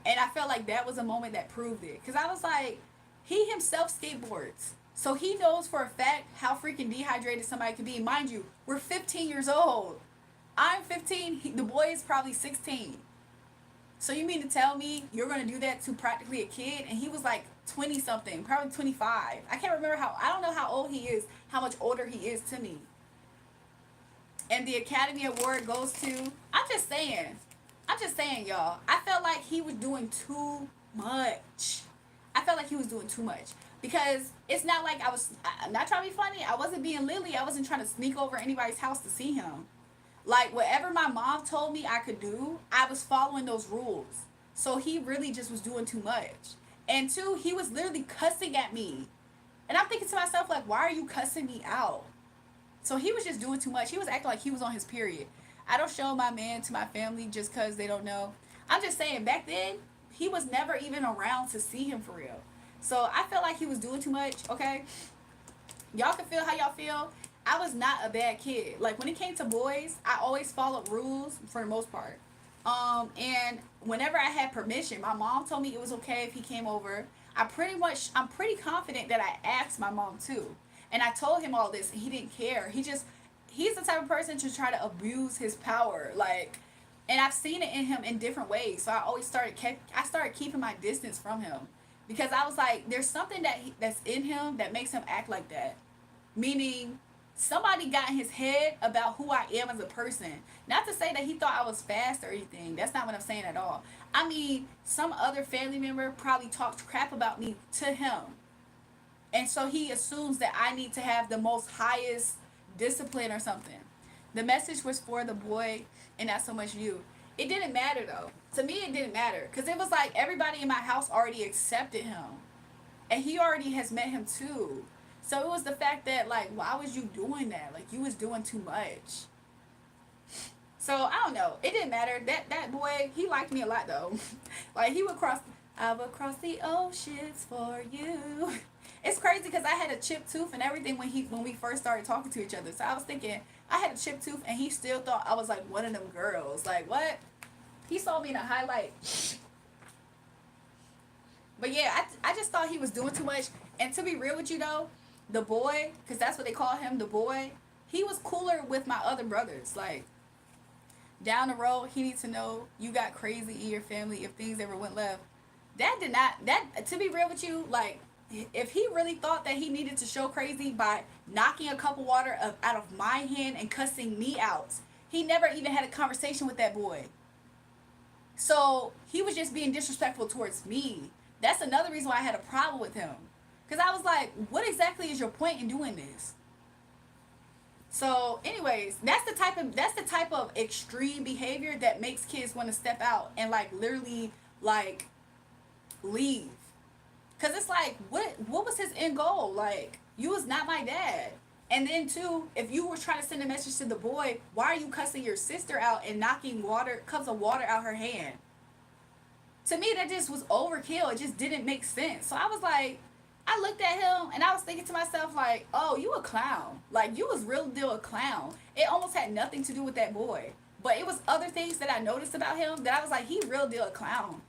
And I felt like that was a moment that proved it. Because I was like, he himself skateboards. So he knows for a fact how freaking dehydrated somebody could be. Mind you, we're 15 years old. I'm 15. The boy is probably 16. So you mean to tell me you're going to do that to practically a kid? And he was like 20 something, probably 25. I can't remember I don't know how old he is, how much older he is to me. And the Academy Award goes to, I'm just saying, y'all. I felt like he was doing too much. I felt like he was doing too much. Because it's not like I'm not trying to be funny. I wasn't being Lily. I wasn't trying to sneak over anybody's house to see him. Like, whatever my mom told me I could do, I was following those rules. So he really just was doing too much. And two, he was literally cussing at me. And I'm thinking to myself, like, why are you cussing me out? So he was just doing too much. He was acting like he was on his period. I don't show my man to my family just because they don't know. I'm just saying, back then, he was never even around to see him for real. So I felt like he was doing too much, okay? Y'all can feel how y'all feel. I was not a bad kid. Like, when it came to boys, I always followed rules for the most part. And whenever I had permission, my mom told me it was okay if he came over. I'm pretty confident that I asked my mom too. And I told him all this and he didn't care. He's the type of person to try to abuse his power. Like, and I've seen it in him in different ways. So I started keeping my distance from him. Because I was like, there's something that's in him that makes him act like that. Meaning, somebody got in his head about who I am as a person. Not to say that he thought I was fast or anything. That's not what I'm saying at all. I mean, some other family member probably talked crap about me to him. And so he assumes that I need to have the most highest discipline or something. The message was for the boy and not so much you. It didn't matter though. To me, it didn't matter. Because it was like everybody in my house already accepted him. And he already has met him too. So it was the fact that, like, why was you doing that? Like, you was doing too much. So, I don't know. It didn't matter. That boy, he liked me a lot, though. Like, I would cross the oceans for you. It's crazy because I had a chipped tooth and everything when we first started talking to each other. So, I was thinking, I had a chipped tooth and he still thought I was, like, one of them girls. Like, what? He saw me in a highlight. But, yeah, I just thought he was doing too much. And to be real with you, though, the boy, because that's what they call him, the boy, he was cooler with my other brothers. Like, down the road, he needs to know you got crazy in your family if things ever went left. To be real with you, like, if he really thought that he needed to show crazy by knocking a cup of water out of my hand and cussing me out, he never even had a conversation with that boy. So, he was just being disrespectful towards me. That's another reason why I had a problem with him. Because I was like, what exactly is your point in doing this? So, anyways, that's the type of extreme behavior that makes kids want to step out and, like, literally, like, leave. Because it's like, what was his end goal? Like, you was not my dad. And then, too, if you were trying to send a message to the boy, why are you cussing your sister out and knocking cups of water out her hand? To me, that just was overkill. It just didn't make sense. So I was like, I looked at him and I was thinking to myself, like, oh, you a clown. Like, you was real deal a clown. It almost had nothing to do with that boy. But it was other things that I noticed about him that I was like, he real deal a clown.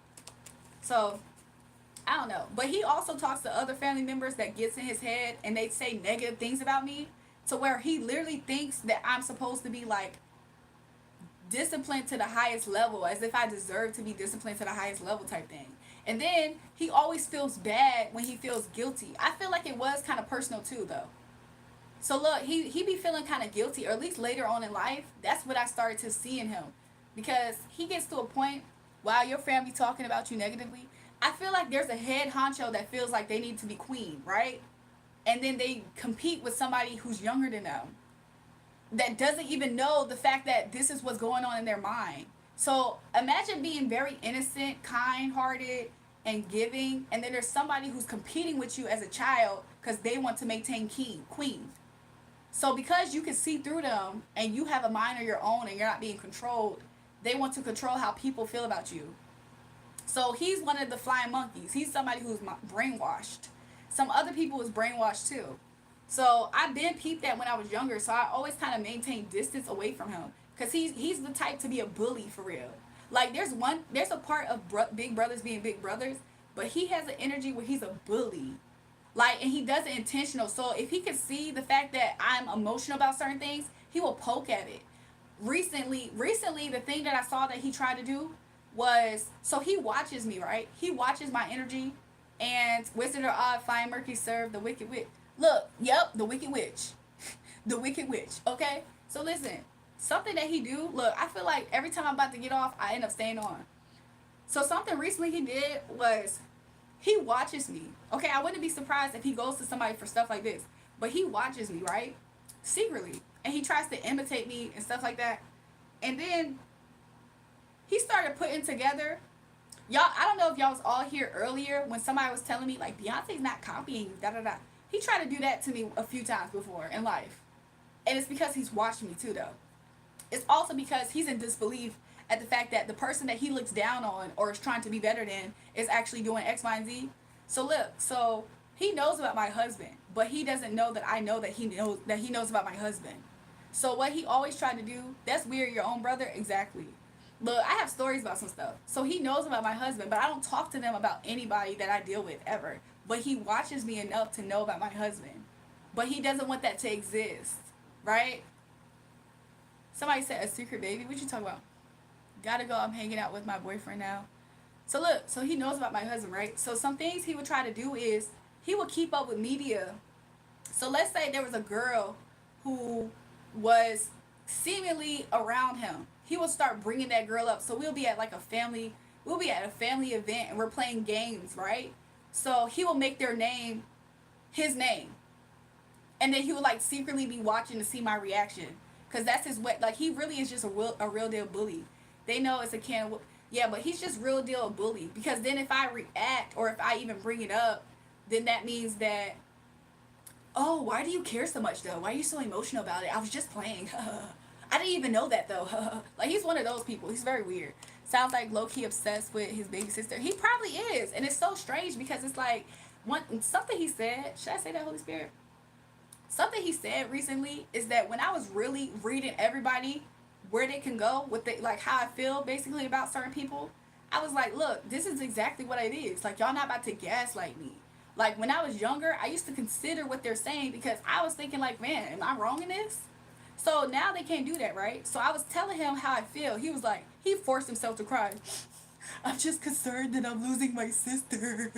So, I don't know. But he also talks to other family members that gets in his head and they say negative things about me to where he literally thinks that I'm supposed to be, like, disciplined to the highest level, as if I deserve to be disciplined to the highest level type thing. And then he always feels bad when he feels guilty. I feel like it was kind of personal too, though. So look, he be feeling kind of guilty, or at least later on in life. That's what I started to see in him, because he gets to a point while your family talking about you negatively. I feel like there's a head honcho that feels like they need to be queen, right? And then they compete with somebody who's younger than them that doesn't even know the fact that this is what's going on in their mind. So imagine being very innocent, kind hearted, and giving, and then there's somebody who's competing with you as a child because they want to maintain queen. So because you can see through them and you have a mind of your own and you're not being controlled, they want to control how people feel about you. So he's one of the flying monkeys. He's somebody who's brainwashed. Some other people was brainwashed too. So I've been peeped at when I was younger. So I always kind of maintain distance away from him because he's the type to be a bully for real. Like there's a part of big brothers being big brothers, but he has an energy where he's a bully. Like, and he does it intentional. So if he can see the fact that I'm emotional about certain things, he will poke at it. Recently, the thing that I saw that he tried to do was, so he watches me, right? He watches my energy, and Wizard or Odd, Fine Murky serve the Wicked Witch. Look, yep, the Wicked Witch, the Wicked Witch. Okay, so listen, something that he do. Look, I feel like every time I'm about to get off, I end up staying on. So something recently he did was he watches me. Okay, I wouldn't be surprised if he goes to somebody for stuff like this, but he watches me, right? Secretly. And he tries to imitate me and stuff like that. And then he started putting together, y'all, I don't know if y'all was all here earlier when somebody was telling me like Beyonce's not copying you, da da da. He tried to do that to me a few times before in life. And it's because he's watching me too though. It's also because he's in disbelief at the fact that the person that he looks down on or is trying to be better than is actually doing X, Y, and Z. So look, so he knows about my husband, but he doesn't know that I know that he knows about my husband. So what he always tried to do, that's weird, your own brother, exactly. Look, I have stories about some stuff. So he knows about my husband, but I don't talk to them about anybody that I deal with ever. But he watches me enough to know about my husband. But he doesn't want that to exist, right? Somebody said a secret baby. What you talking about? Gotta go. I'm hanging out with my boyfriend now. So look, so he knows about my husband, right? So some things he would try to do is he would keep up with media. So let's say there was a girl who was seemingly around him. He will start bringing that girl up. So we'll be at a family event and we're playing games, right? So he will make their name his name. And then he would like secretly be watching to see my reaction. Because that's his way. Like he really is just a real deal bully. They know it's a can of, yeah, but he's just real deal a bully. Because then if I react or if I even bring it up, then that means that, oh, why do you care so much though? Why are you so emotional about it? I was just playing. I didn't even know that though. Like he's one of those people. He's very weird. Sounds like low key obsessed with his baby sister. He probably is, and it's so strange because it's like something he said. Should I say that, Holy Spirit? Something he said recently is that when I was really reading everybody where they can go with like how I feel basically about certain people, I was like, look, this is exactly what it is. Like y'all not about to gaslight me. Like when I was younger, I used to consider what they're saying because I was thinking like, man, am I wrong in this? So now they can't do that, right? So I was telling him how I feel. He was like, he forced himself to cry. I'm just concerned that I'm losing my sister.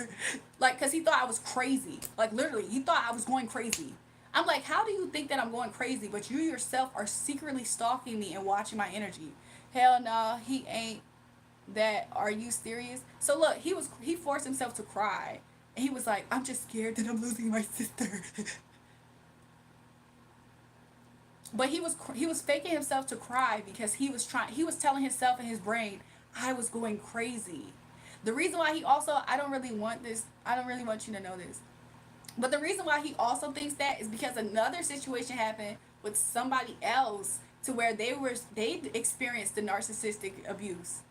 Like, because he thought I was crazy. Like, literally, he thought I was going crazy. I'm like, how do you think that I'm going crazy, but you yourself are secretly stalking me and watching my energy? Hell no, he ain't that. Are you serious? So look, he forced himself to cry. And he was like, I'm just scared that I'm losing my sister. But he was faking himself to cry because he was telling himself in his brain I was going crazy. The reason why he also, I don't really want you to know this, but the reason why he also thinks that is because another situation happened with somebody else to where they experienced the narcissistic abuse.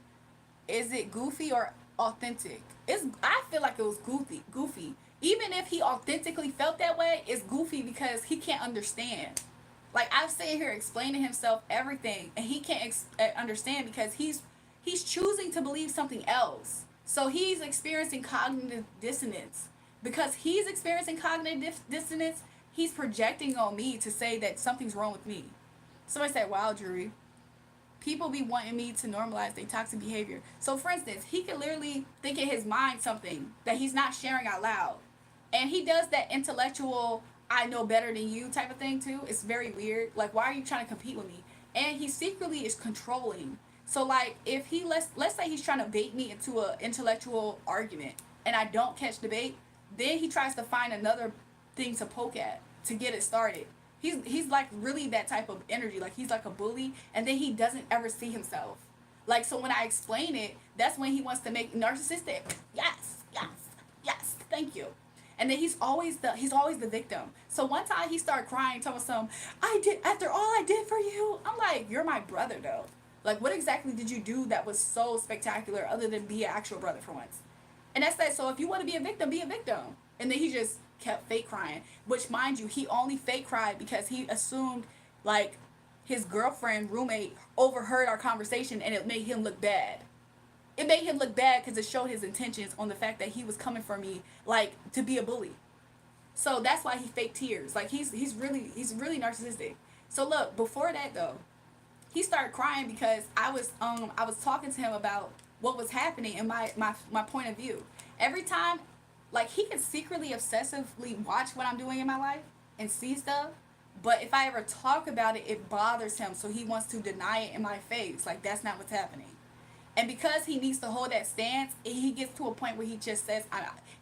Is it goofy or authentic? I feel like it was goofy. Even if he authentically felt that way, it's goofy because he can't understand. Like I've sitting here explaining himself everything, and he can't understand because he's choosing to believe something else. So he's experiencing cognitive dissonance. Because he's experiencing cognitive dissonance, he's projecting on me to say that something's wrong with me. Somebody said, "Wow, Drury, people be wanting me to normalize their toxic behavior." So, for instance, he could literally think in his mind something that he's not sharing out loud, and he does that intellectual I know better than you type of thing too. It's very weird. Like, why are you trying to compete with me? And he secretly is controlling. So like if he let's say he's trying to bait me into a intellectual argument and I don't catch the bait, then he tries to find another thing to poke at to get it started. He's like really that type of energy. Like he's like a bully, and then he doesn't ever see himself. Like so when I explain it, that's when he wants to make narcissistic. Yes, yes, yes. Thank you. And then he's always the victim. So one time he started crying, telling some, I did after all I did for you. I'm like, you're my brother though. Like what exactly did you do that was so spectacular other than be an actual brother for once? And that's that. So if you want to be a victim, be a victim. And then he just kept fake crying, which mind you, he only fake cried because he assumed like his girlfriend roommate overheard our conversation and it made him look bad. It made him look bad because it showed his intentions on the fact that he was coming for me like to be a bully. So that's why he faked tears. Like he's really narcissistic. So look, before that though, he started crying because I was talking to him about what was happening and my point of view. Every time, like he can secretly obsessively watch what I'm doing in my life and see stuff, but if I ever talk about it, it bothers him, so he wants to deny it in my face. Like that's not what's happening. And because he needs to hold that stance, he gets to a point where he just says,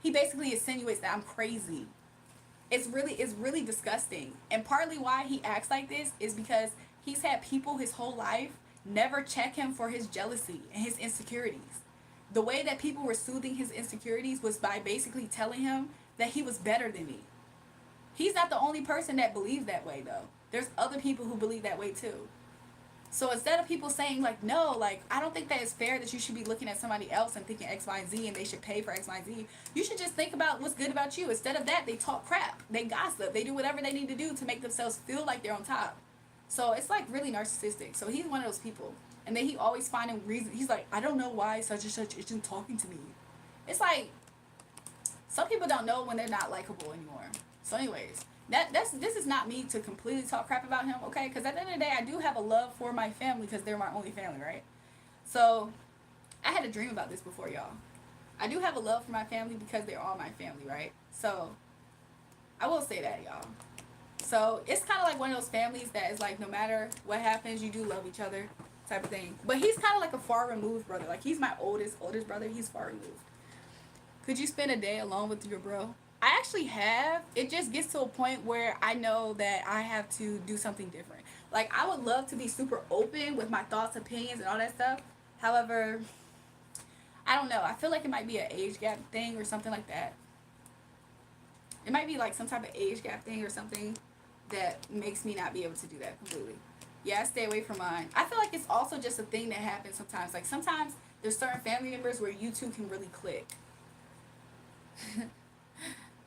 he basically insinuates that I'm crazy. It's really disgusting. And partly why he acts like this is because he's had people his whole life never check him for his jealousy and his insecurities. The way that people were soothing his insecurities was by basically telling him that he was better than me. He's not the only person that believes that way though. There's other people who believe that way too. So instead of people saying like, no, like I don't think that it's fair that you should be looking at somebody else and thinking X, Y, and Z and they should pay for X, Y, and Z, you should just think about what's good about you. Instead of that, they talk crap, they gossip, they do whatever they need to do to make themselves feel like they're on top. So it's like really narcissistic. So he's one of those people. And then he always finding reasons. He's like, I don't know why such and such isn't talking to me. It's like some people don't know when they're not likable anymore. So anyways, this is not me to completely talk crap about him, okay? Because at the end of the day, I do have a love for my family because they're my only family, right? So I had a dream about this before, y'all. I do have a love for my family because they're all my family, right? So I will say that, y'all. So it's kind of like one of those families that is like no matter what happens, you do love each other type of thing. But he's kind of like a far removed brother. Like he's my oldest brother. He's far removed. Could you spend a day alone with your bro? I actually have. It just gets to a point where I know that I have to do something different. Like I would love to be super open with my thoughts, opinions, and all that stuff. However, I don't know. I feel like it might be an age gap thing or something like that. It might be like some type of age gap thing or something that makes me not be able to do that completely. Yeah, I stay away from mine. I feel like it's also just a thing that happens sometimes. Like sometimes there's certain family members where you two can really click.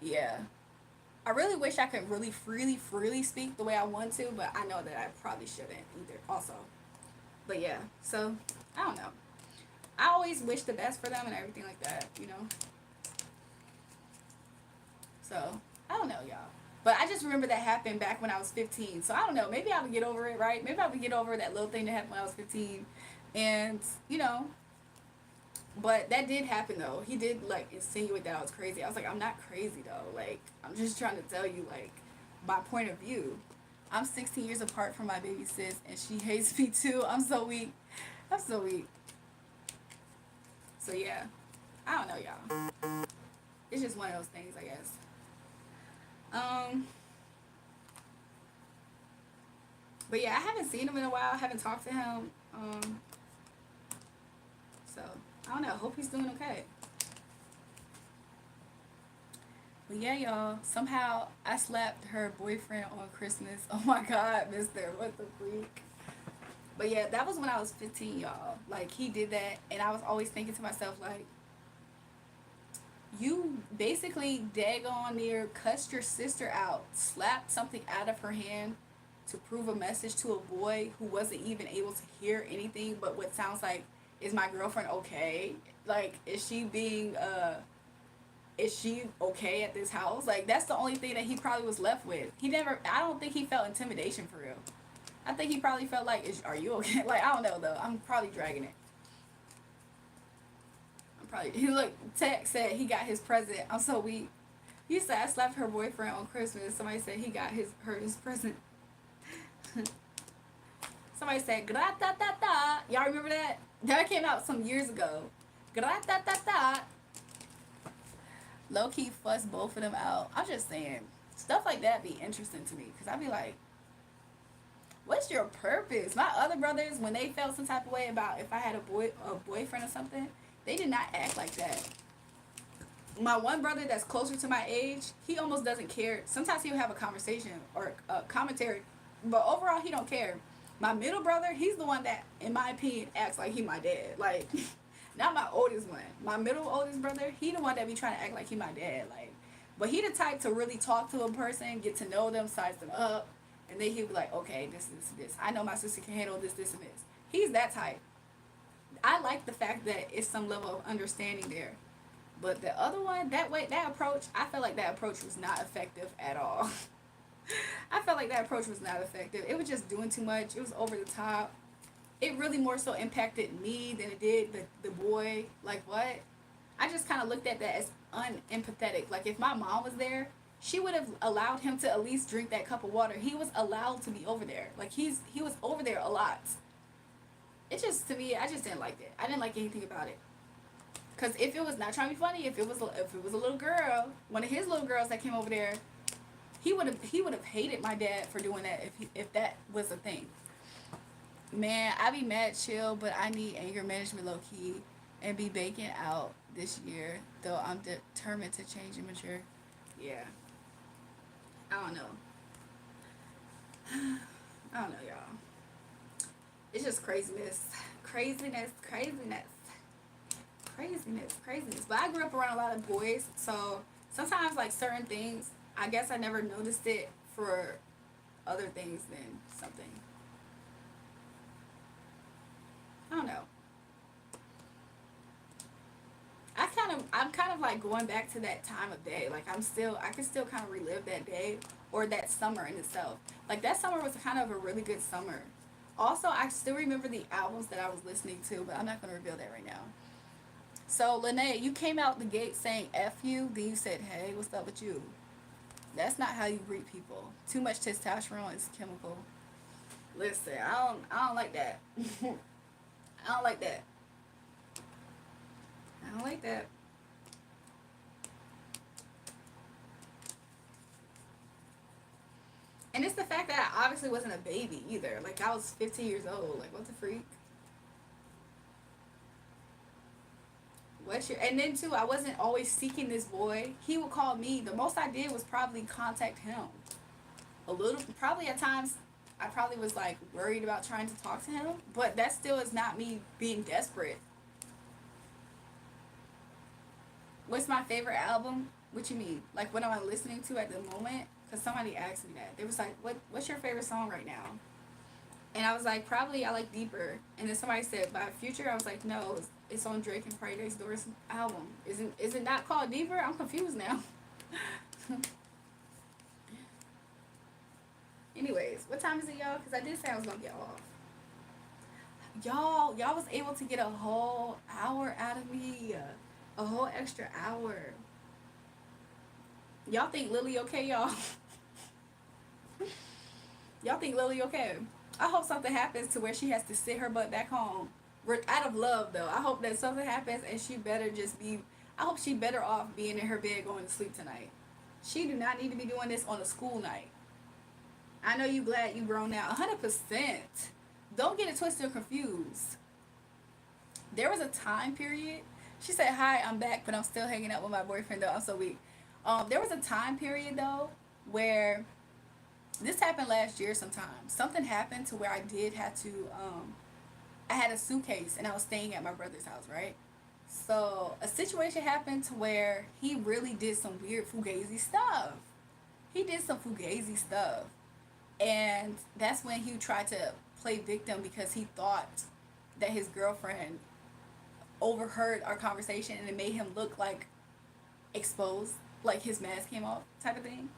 Yeah. I really wish I could really freely speak the way I want to, but I know that I probably shouldn't either also. But yeah, so I don't know. I always wish the best for them and everything like that, you know? So, I don't know, y'all. But I just remember that happened back when I was 15. So, I don't know. Maybe I would get over it, right? Maybe I would get over that little thing that happened when I was 15. And, you know, but that did happen, though. He did, like, insinuate that I was crazy. I was like, I'm not crazy, though. Like, I'm just trying to tell you, like, my point of view. I'm 16 years apart from my baby sis, and she hates me, too. I'm so weak. I'm so weak. So, yeah. I don't know, y'all. It's just one of those things, I guess. Um, but yeah, I haven't seen him in a while. I haven't talked to him. So I don't know. Hope he's doing okay. But yeah, y'all. Somehow I slapped her boyfriend on Christmas. Oh my God, Mister, what the freak? But yeah, that was when I was 15, y'all. Like he did that, and I was always thinking to myself, like, you basically daggone near cussed your sister out, slapped something out of her hand to prove a message to a boy who wasn't even able to hear anything but what sounds like, is my girlfriend okay? Like, is she okay at this house? Like, that's the only thing that he probably was left with. I don't think he felt intimidation for real. I think he probably felt like, are you okay? Like, I don't know though. I'm probably dragging it. He look, Tech said he got his present. I'm so weak. You said I slapped her boyfriend on Christmas. Somebody said he got his present. Somebody said gra-ta-ta-ta. Y'all remember that? That came out some years ago. Gra-ta-ta-ta. Low key fuss both of them out. I'm just saying, stuff like that be interesting to me because I'd be like, what's your purpose? My other brothers, when they felt some type of way about if I had a boyfriend or something, they did not act like that. My one brother that's closer to my age, he almost doesn't care. Sometimes he'll have a conversation or a commentary, but overall he don't care. My middle brother, he's the one that, in my opinion, acts like he my dad. Like, not my oldest one. My middle oldest brother, he the one that be trying to act like he my dad. Like, but he the type to really talk to a person, get to know them, size them up, and then he'll be like, okay, this. I know my sister can handle this, and this. He's that type. I like the fact that it's some level of understanding there. But the other one, that way, that approach, I felt like that approach was not effective at all. I felt like that approach was not effective. It was just doing too much. It was over the top. It really more so impacted me than it did the boy. Like, what? I just kind of looked at that as unempathetic. Like, if my mom was there, she would have allowed him to at least drink that cup of water. He was allowed to be over there. Like, he was over there a lot. It just, to me, I just didn't like that. I didn't like anything about it. Cause if it was not trying to be funny, if it was a little girl, one of his little girls that came over there, he would have hated my dad for doing that if that was a thing. Man, I be mad chill, but I need anger management low key and be baking out this year. Though I'm determined to change and mature. Yeah, I don't know. I don't know, y'all. It's just craziness, craziness, craziness, craziness. But I grew up around a lot of boys, so sometimes like certain things, I guess I never noticed it for other things than something. I don't know. I'm kind of like going back to that time of day. Like I can still kind of relive that day or that summer in itself. Like that summer was kind of a really good summer. Also, I still remember the albums that I was listening to, but I'm not going to reveal that right now. So, Lene, you came out the gate saying F you, then you said, hey, what's up with you? That's not how you greet people. Too much testosterone is chemical. Listen, I don't like that. I don't like that. I don't like that. And it's the fact that I obviously wasn't a baby either. Like I was 15 years old. Like what the freak? What's your and then too, I wasn't always seeking this boy. He would call me. The most I did was probably contact him. A little probably at times I probably was like worried about trying to talk to him, but that still is not me being desperate. What's my favorite album? What you mean? Like what am I listening to at the moment? Because somebody asked me that. They was like, what's your favorite song right now? And I was like, probably I like Deeper. And then somebody said by Future. I was like, no, it's on Drake and Party Next Door's album. Is it not called Deeper? I'm confused now. Anyways, what time is it, y'all? Because I did say I was gonna get off. Y'all was able to get a whole hour out of me, a whole extra hour. Y'all think Lily okay, y'all? Y'all think Lily okay? I hope something happens to where she has to sit her butt back home. Out of love, though. I hope that something happens and she better just be. I hope she better off being in her bed going to sleep tonight. She do not need to be doing this on a school night. I know you glad you grown now. 100%. Don't get it twisted or confused. There was a time period. She said, "Hi, I'm back, but I'm still hanging out with my boyfriend though. I'm so weak." There was a time period though where this happened last year sometime. Something happened to where I did have to I had a suitcase and I was staying at my brother's house, right? So a situation happened to where he really did some weird fugazi stuff. He did some fugazi stuff. And that's when he tried to play victim because he thought that his girlfriend overheard our conversation and it made him look like exposed, like his mask came off type of thing.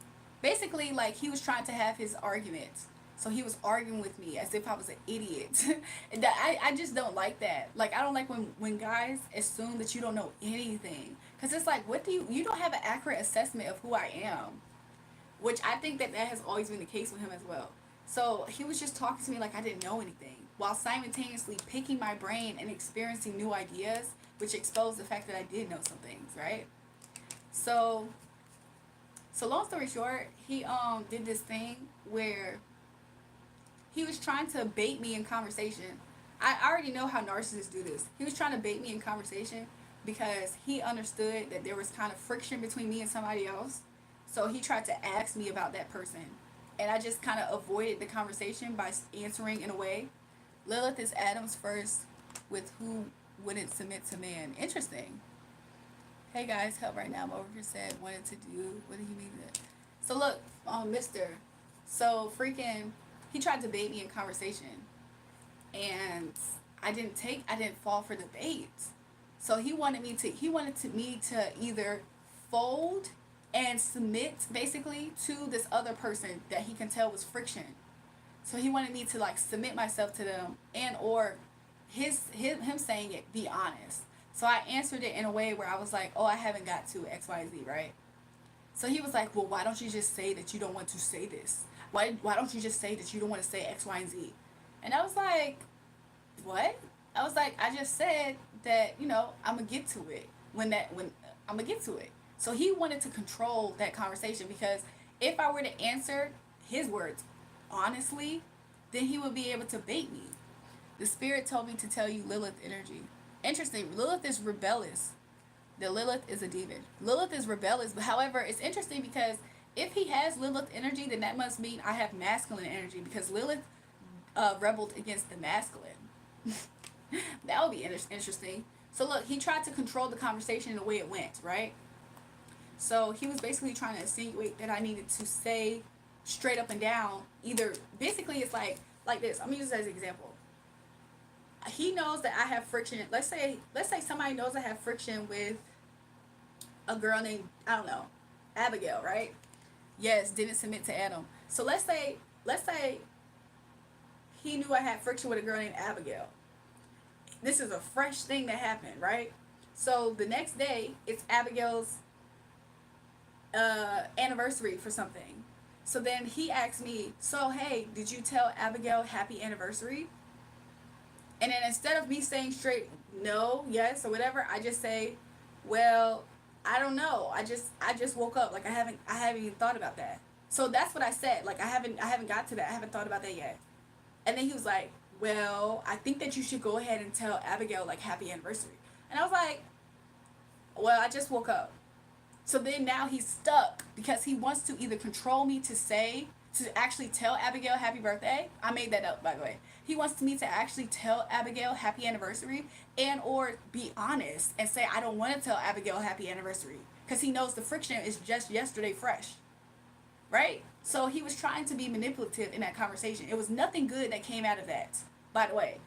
Basically, like he was trying to have his arguments. So he was arguing with me as if I was an idiot. And I just don't like that. Like, I don't like when guys assume that you don't know anything. Because it's like, what do you don't have an accurate assessment of who I am. Which I think that has always been the case with him as well. So he was just talking to me like I didn't know anything, while simultaneously picking my brain and experiencing new ideas, which exposed the fact that I did know some things, right? So, so long story short, he did this thing where he was trying to bait me in conversation. I already know how narcissists do this. He was trying to bait me in conversation because he understood that there was kind of friction between me and somebody else. So he tried to ask me about that person. And I just kind of avoided the conversation by answering in a way. Lilith is Adam's first, with who wouldn't submit to man. Interesting. Hey guys, help right now. I'm over here said wanted to do. What did he mean? So look, Mister. So freaking, he tried to bait me in conversation, and I didn't fall for the bait. So he wanted me to either fold and submit basically to this other person that he can tell was friction. So he wanted me to like submit myself to them, and or him saying it, be honest. So I answered it in a way where I was like, oh, I haven't got to XYZ, right? So he was like, well, why don't you just say that you don't want to say this? Why don't you just say that you don't want to say X, Y, and Z? And I was like, what? I was like, I just said that, I'm gonna get to it when I'm gonna get to it. So he wanted to control that conversation because if I were to answer his words honestly, then he would be able to bait me. The spirit told me to tell you Lilith energy. Interesting. Lilith is rebellious. The Lilith is a demon. Lilith is rebellious, but however, it's interesting because if he has Lilith energy, then that must mean I have masculine energy because Lilith rebelled against the masculine. That would be interesting. So look, he tried to control the conversation in the way it went, right? So he was basically trying to insinuate that I needed to say straight up and down. Either basically it's like this. I'm gonna use this as an example. He knows that I have friction. Let's say somebody knows I have friction with a girl named, I don't know, Abigail, right? Yes, didn't submit to Adam. So let's say he knew I had friction with a girl named Abigail. This is a fresh thing that happened, right? So the next day it's Abigail's anniversary for something. So then he asked me, so hey, did you tell Abigail happy anniversary? And then instead of me saying straight no, yes, or whatever, I just say, well, I don't know. I just woke up. Like I haven't even thought about that. So that's what I said. Like I haven't got to that. I haven't thought about that yet. And then he was like, well, I think that you should go ahead and tell Abigail like happy anniversary. And I was like, well, I just woke up. So then now he's stuck because he wants to either control me to actually tell Abigail happy birthday. I made that up, by the way. He wants me to actually tell Abigail happy anniversary and or be honest and say I don't want to tell Abigail happy anniversary because he knows the friction is just yesterday fresh, right? So he was trying to be manipulative in that conversation. It was nothing good that came out of that, by the way.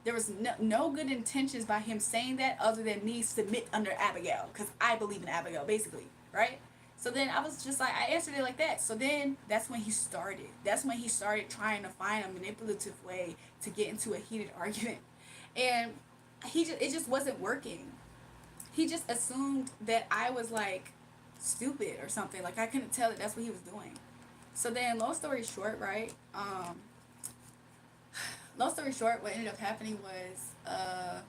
There was no good intentions by him saying that other than me submit under Abigail because I believe in Abigail, basically, right? So then I was just like, I answered it like that. So then that's when he started. That's when he started trying to find a manipulative way to get into a heated argument. And it just wasn't working. He just assumed that I was like stupid or something. Like I couldn't tell that that's what he was doing. So then long story short, right? Long story short, what ended up happening was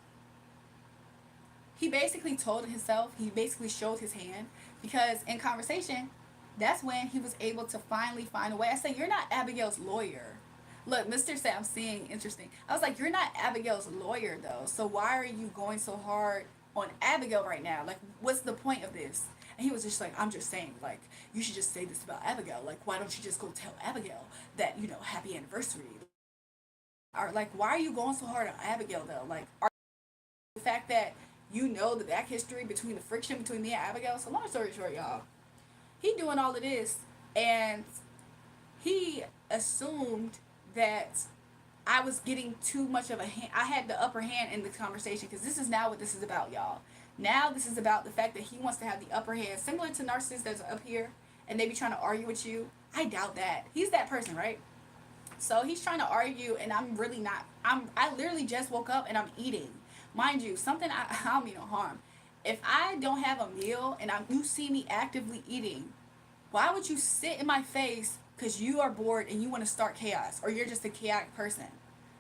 he basically told himself, he basically showed his hand because in conversation, that's when he was able to finally find a way. I said, you're not Abigail's lawyer. Look, Mr. said, I'm seeing interesting. I was like, you're not Abigail's lawyer though. So why are you going so hard on Abigail right now? Like, what's the point of this? And he was just like, I'm just saying, like, you should just say this about Abigail. Like, why don't you just go tell Abigail that, happy anniversary? Or like, why are you going so hard on Abigail though? Like, the fact that you know the back history between the friction between me and Abigail. So long story short, y'all, he doing all of this, and he assumed that I was getting too much of a hand. I had the upper hand in the conversation because this is now what this is about, y'all. Now this is about the fact that he wants to have the upper hand, similar to narcissists that's up here, and they be trying to argue with you. I doubt that. He's that person, right? So he's trying to argue, and I'm really not. I literally just woke up and I'm eating. Mind you, something I don't mean no harm. If I don't have a meal and you see me actively eating, why would you sit in my face because you are bored and you want to start chaos, or you're just a chaotic person.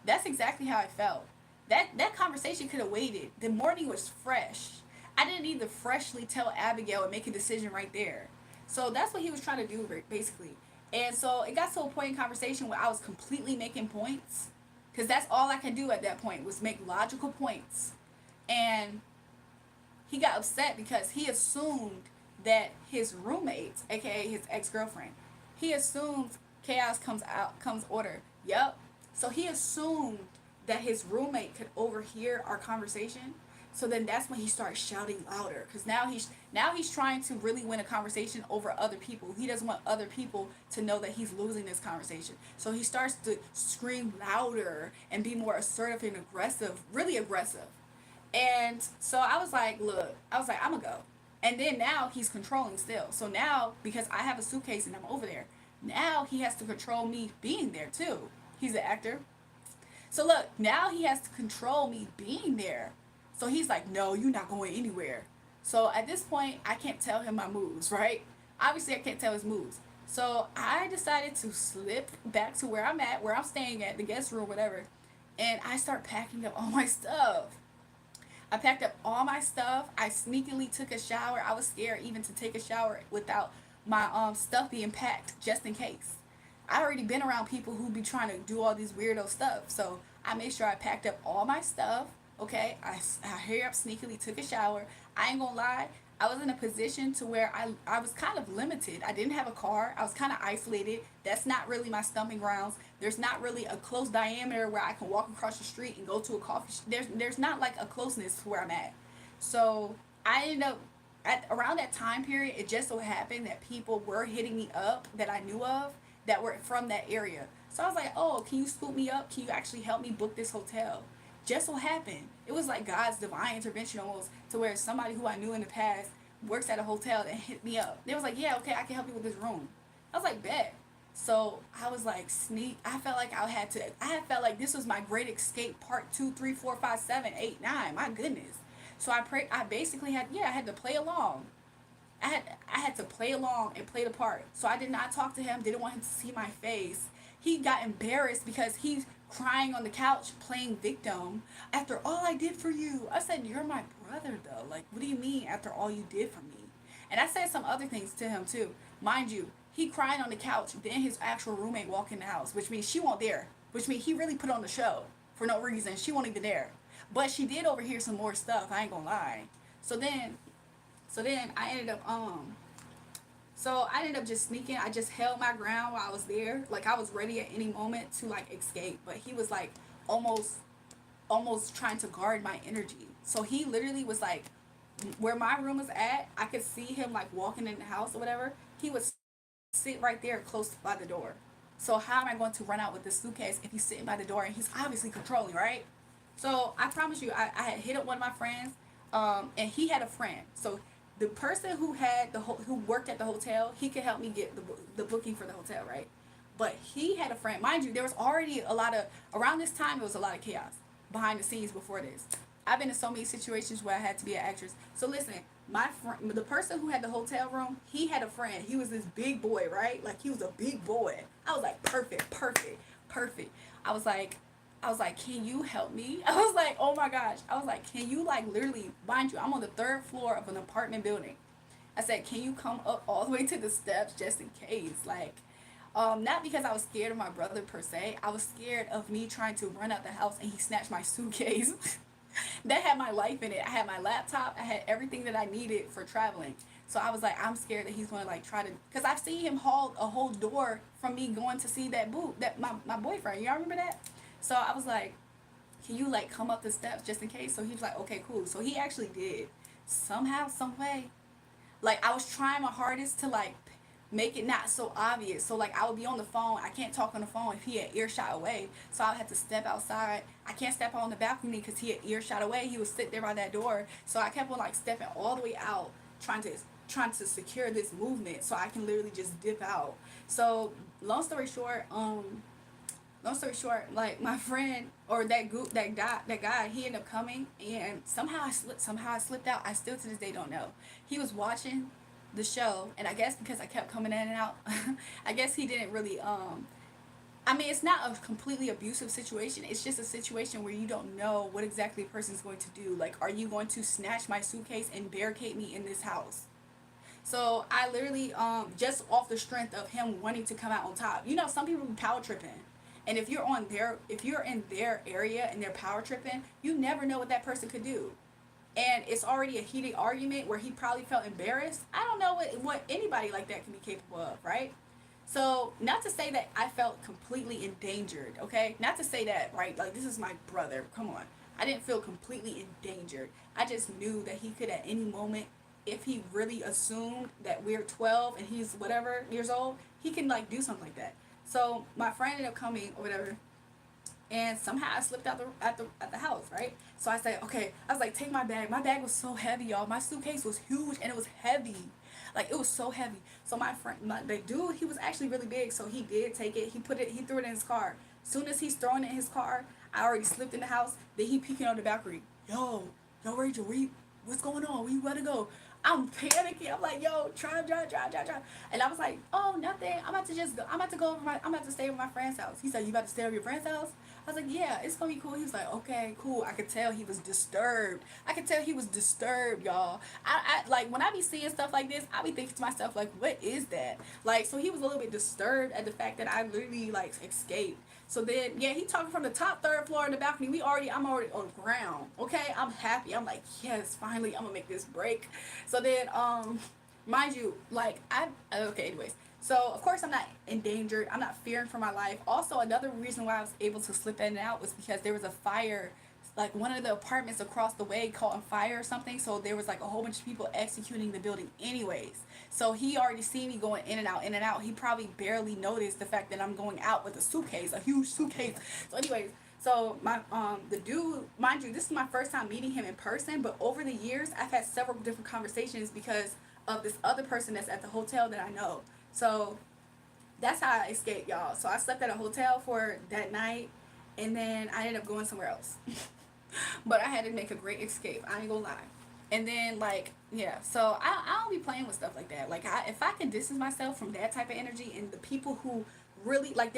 That's exactly how I felt. That conversation could have waited. The morning was fresh. I didn't need to freshly tell Abigail and make a decision right there. So that's what he was trying to do, basically. And so it got to a point in conversation where I was completely making points, because that's all I could do at that point was make logical points. And he got upset because he assumed that his roommates, aka his ex-girlfriend, he assumed chaos comes order. Yep. So he assumed that his roommate could overhear our conversation. So then that's when he starts shouting louder, because now he's trying to really win a conversation over other people. He doesn't want other people to know that he's losing this conversation. So he starts to scream louder and be more assertive and aggressive, really aggressive. And so I was like, look, I was like, I'm gonna go. And then now he's controlling still. So now, because I have a suitcase and I'm over there, now he has to control me being there too. He's an actor. So look, now he has to control me being there. So he's like, no, you're not going anywhere. So at this point, I can't tell him my moves, right? Obviously, I can't tell his moves. So I decided to slip back to where I'm at, where I'm staying at, the guest room, whatever. And I start packing up all my stuff. I packed up all my stuff. I sneakily took a shower. I was scared even to take a shower without my stuff being packed, just in case. I already been around people who be trying to do all these weirdo stuff. So I made sure I packed up all my stuff. Okay, I hurry up, sneakily took a shower. I ain't gonna lie, I was in a position to where I was kind of limited. I didn't have a car. I was kind of isolated. That's not really my stumping grounds. There's not really a close diameter where I can walk across the street and go to a coffee there's not like a closeness to where I'm at. So I ended up at around that time period, it just so happened that people were hitting me up that I knew of that were from that area. So I was like, oh, can you scoop me up? Can you actually help me book this hotel? Just so happened, it was like God's divine intervention almost, to where somebody who I knew in the past works at a hotel and hit me up. They was like, yeah, okay, I can help you with this room. I was like, bet. So I was like, sneak. I felt like I had felt like this was my great escape part 2, 3, 4, 5, 7, 8, 9. My goodness. So I basically I had to play along. I had to play along and play the part. So I did not talk to him, didn't want him to see my face. He got embarrassed because he's crying on the couch playing victim after all I did for you. I said, you're my brother though. Like, what do you mean after all you did for me? And I said some other things to him too. Mind you, he crying on the couch, then his actual roommate walked in the house, which means she won't there. Which means he really put on the show for no reason. She won't even there. But she did overhear some more stuff, I ain't gonna lie. So then I ended up I ended up just sneaking. I just held my ground while I was there. Like I was ready at any moment to like escape. But he was like almost trying to guard my energy. So he literally was like where my room was at, I could see him like walking in the house or whatever. He would sit right there close by the door. So how am I going to run out with this suitcase if he's sitting by the door and he's obviously controlling, right? So I promise you, I had hit up one of my friends, and he had a friend. So the person who had who worked at the hotel, he could help me get the booking for the hotel, right? But he had a friend, mind you. There was already a lot of around this time. There was a lot of chaos behind the scenes before this. I've been in so many situations where I had to be an actress. So listen, my friend, the person who had the hotel room, he had a friend. He was this big boy, right? Like he was a big boy. I was like, perfect, perfect, perfect. I was like, can you help me? I was like, oh my gosh. I was like, can you like literally, mind you, I'm on the 3rd floor of an apartment building. I said, can you come up all the way to the steps just in case? Like, not because I was scared of my brother per se. I was scared of me trying to run out the house and he snatched my suitcase that had my life in it. I had my laptop. I had everything that I needed for traveling. So I was like, I'm scared that he's going to like try to, because I've seen him haul a whole door from me going to see that my boyfriend. Y'all remember that? So I was like, can you like come up the steps just in case? So he was like, okay, cool. So he actually did. Somehow, some way. Like I was trying my hardest to like make it not so obvious. So like I would be on the phone. I can't talk on the phone if he had earshot away. So I would have to step outside. I can't step out on the balcony because he had earshot away. He would sit there by that door. So I kept on like stepping all the way out, trying to secure this movement so I can literally just dip out. So long story short, like my friend or that guy, he ended up coming, and somehow I slipped out. I still to this day don't know. He was watching, the show, and I guess because I kept coming in and out, I guess he didn't really I mean, it's not a completely abusive situation. It's just a situation where you don't know what exactly a person's going to do. Like, are you going to snatch my suitcase and barricade me in this house? So I literally, just off the strength of him wanting to come out on top. You know, some people be power tripping, and if you're in their area and they're power tripping, you never know what that person could do. And it's already a heated argument where he probably felt embarrassed. I don't know what anybody like that can be capable of, right? So, not to say that I felt completely endangered, okay? Not to say that, right? Like, this is my brother. Come on. I didn't feel completely endangered. I just knew that he could at any moment, if he really assumed that we're 12 and he's whatever years old, he can, like, do something like that. So, my friend ended up coming or whatever, and somehow I slipped out at the house, right? So I said, okay. I was like, take my bag. My bag was so heavy, y'all. My suitcase was huge and it was heavy, like it was so heavy. So my friend, the dude, he was actually really big, so he did take it. He threw it in his car. Soon as he's throwing it in his car, I already slipped in the house. Then he peeking on the balcony. Yo, Rachel, what's going on? Where you gotta go? I'm panicking. I'm like, yo, drive. And I was like, oh, nothing. I'm about to just go. I'm about to stay at my friend's house. He said, you about to stay at your friend's house? I was like, yeah, it's gonna be cool. He was like, okay, cool. I could tell he was disturbed. Y'all. I like when I be seeing stuff like this, I be thinking to myself, like, what is that? Like, so he was a little bit disturbed at the fact that I literally like escaped. So then, yeah, he talking from the top third floor in the balcony. I'm already on the ground. Okay, I'm happy. I'm like, yes, finally, I'm gonna make this break. So then, mind you, like okay, anyways. So of course I'm not endangered. I'm not fearing for my life. Also, another reason why I was able to slip in and out was because there was a fire. Like one of the apartments across the way caught on fire or something. So there was like a whole bunch of people executing the building anyways. So he already seen me going in and out, in and out. He probably barely noticed the fact that I'm going out with a suitcase, a huge suitcase. So anyways, so my the dude, mind you, this is my first time meeting him in person, but over the years I've had several different conversations because of this other person that's at the hotel that I know. So that's how I escaped, y'all. So I slept at a hotel for that night, and then I ended up going somewhere else. But I had to make a great escape. I ain't gonna lie. And then like yeah, so I don't be playing with stuff like that. Like if I can distance myself from that type of energy and the people who really like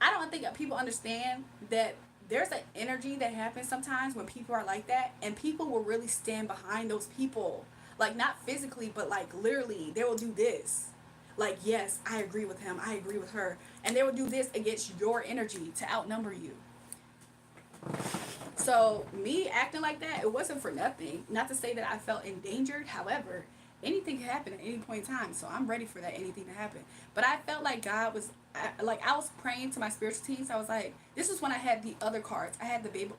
I don't think that people understand that there's an energy that happens sometimes when people are like that, and people will really stand behind those people. Like not physically, but like literally, they will do this. Like yes, I agree with him. I agree with her, and they will do this against your energy to outnumber you. So me acting like that, it wasn't for nothing. Not to say that I felt endangered. However, anything can happen at any point in time. So I'm ready for that anything to happen. But I felt like God was like I was praying to my spiritual teams. I was like, this is when I had the other cards. I had the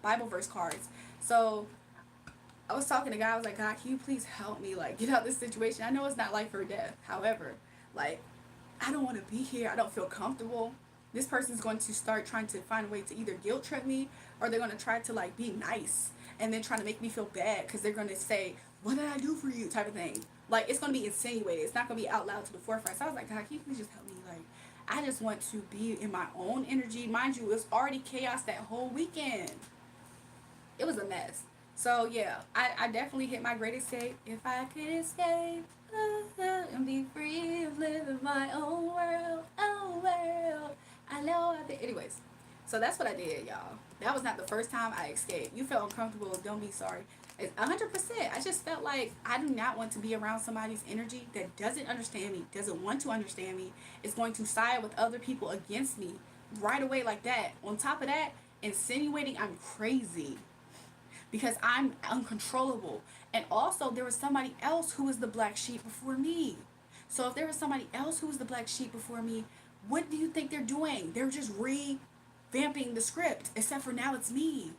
Bible verse cards. So I was talking to God. I was like, God, can you please help me like get out of this situation? I know it's not life or death. However, like I don't want to be here. I don't feel comfortable. This person's going to start trying to find a way to either guilt trip me, or they're going to try to like be nice and then trying to make me feel bad because they're going to say, what did I do for you, type of thing. Like it's going to be insinuated. It's not going to be out loud to the forefront. So I was like, God, can you please just help me? Like I just want to be in my own energy. Mind you, it was already chaos that whole weekend. It was a mess. So yeah, I definitely hit my great escape. If I could escape and be free of living my own world. I know I did. Anyways, so that's what I did, y'all. That was not the first time I escaped. You felt uncomfortable. Don't be sorry. It's 100%. I just felt like I do not want to be around somebody's energy that doesn't understand me, doesn't want to understand me, is going to side with other people against me right away like that. On top of that, insinuating I'm crazy because I'm uncontrollable. And also, there was somebody else who was the black sheep before me. So if there was somebody else who was the black sheep before me, what do you think they're doing? They're just revamping the script, except for now it's me.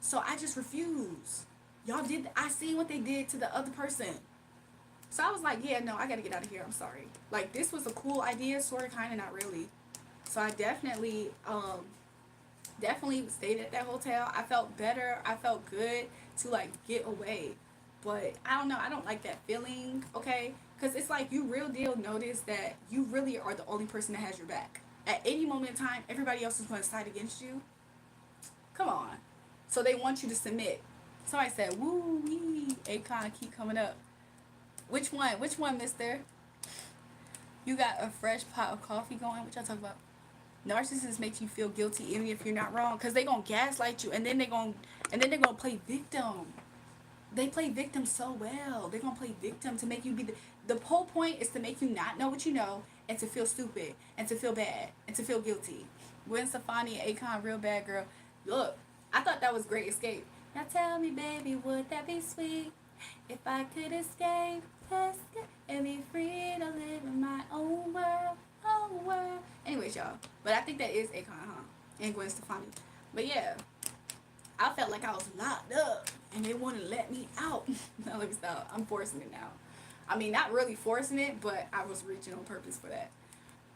So I just refuse. I seen what they did to the other person. So I was like, yeah, no, I gotta get out of here. I'm sorry. Like, this was a cool idea, sort of, kind of, not really. So I definitely stayed at that hotel. I felt better. I felt good to like get away. But I don't know. I don't like that feeling, okay? Because it's like you real deal notice that you really are the only person that has your back. At any moment in time, everybody else is going to side against you. Come on. So they want you to submit. Somebody said, woo wee. Akon keep coming up. Which one? Which one, mister? You got a fresh pot of coffee going? What y'all talking about? Narcissists makes you feel guilty even if you're not wrong, because they gonna gaslight you, and then they're gonna play victim. They play victim so well. They're gonna play victim to make you be the whole point is to make you not know what you know, and to feel stupid, and to feel bad, and to feel guilty. Gwen Stefani and Akon, real bad girl. Look, I thought that was great escape. Now tell me, baby, would that be sweet if I could escape, escape and be free to live in my own world, own world. Anyways, y'all, but I think that is Akon, huh? And Gwen Stefani. But yeah, I felt like I was locked up and they wouldn't let me out. Now let me stop. I'm forcing it now. I mean, not really forcing it, but I was reaching on purpose for that.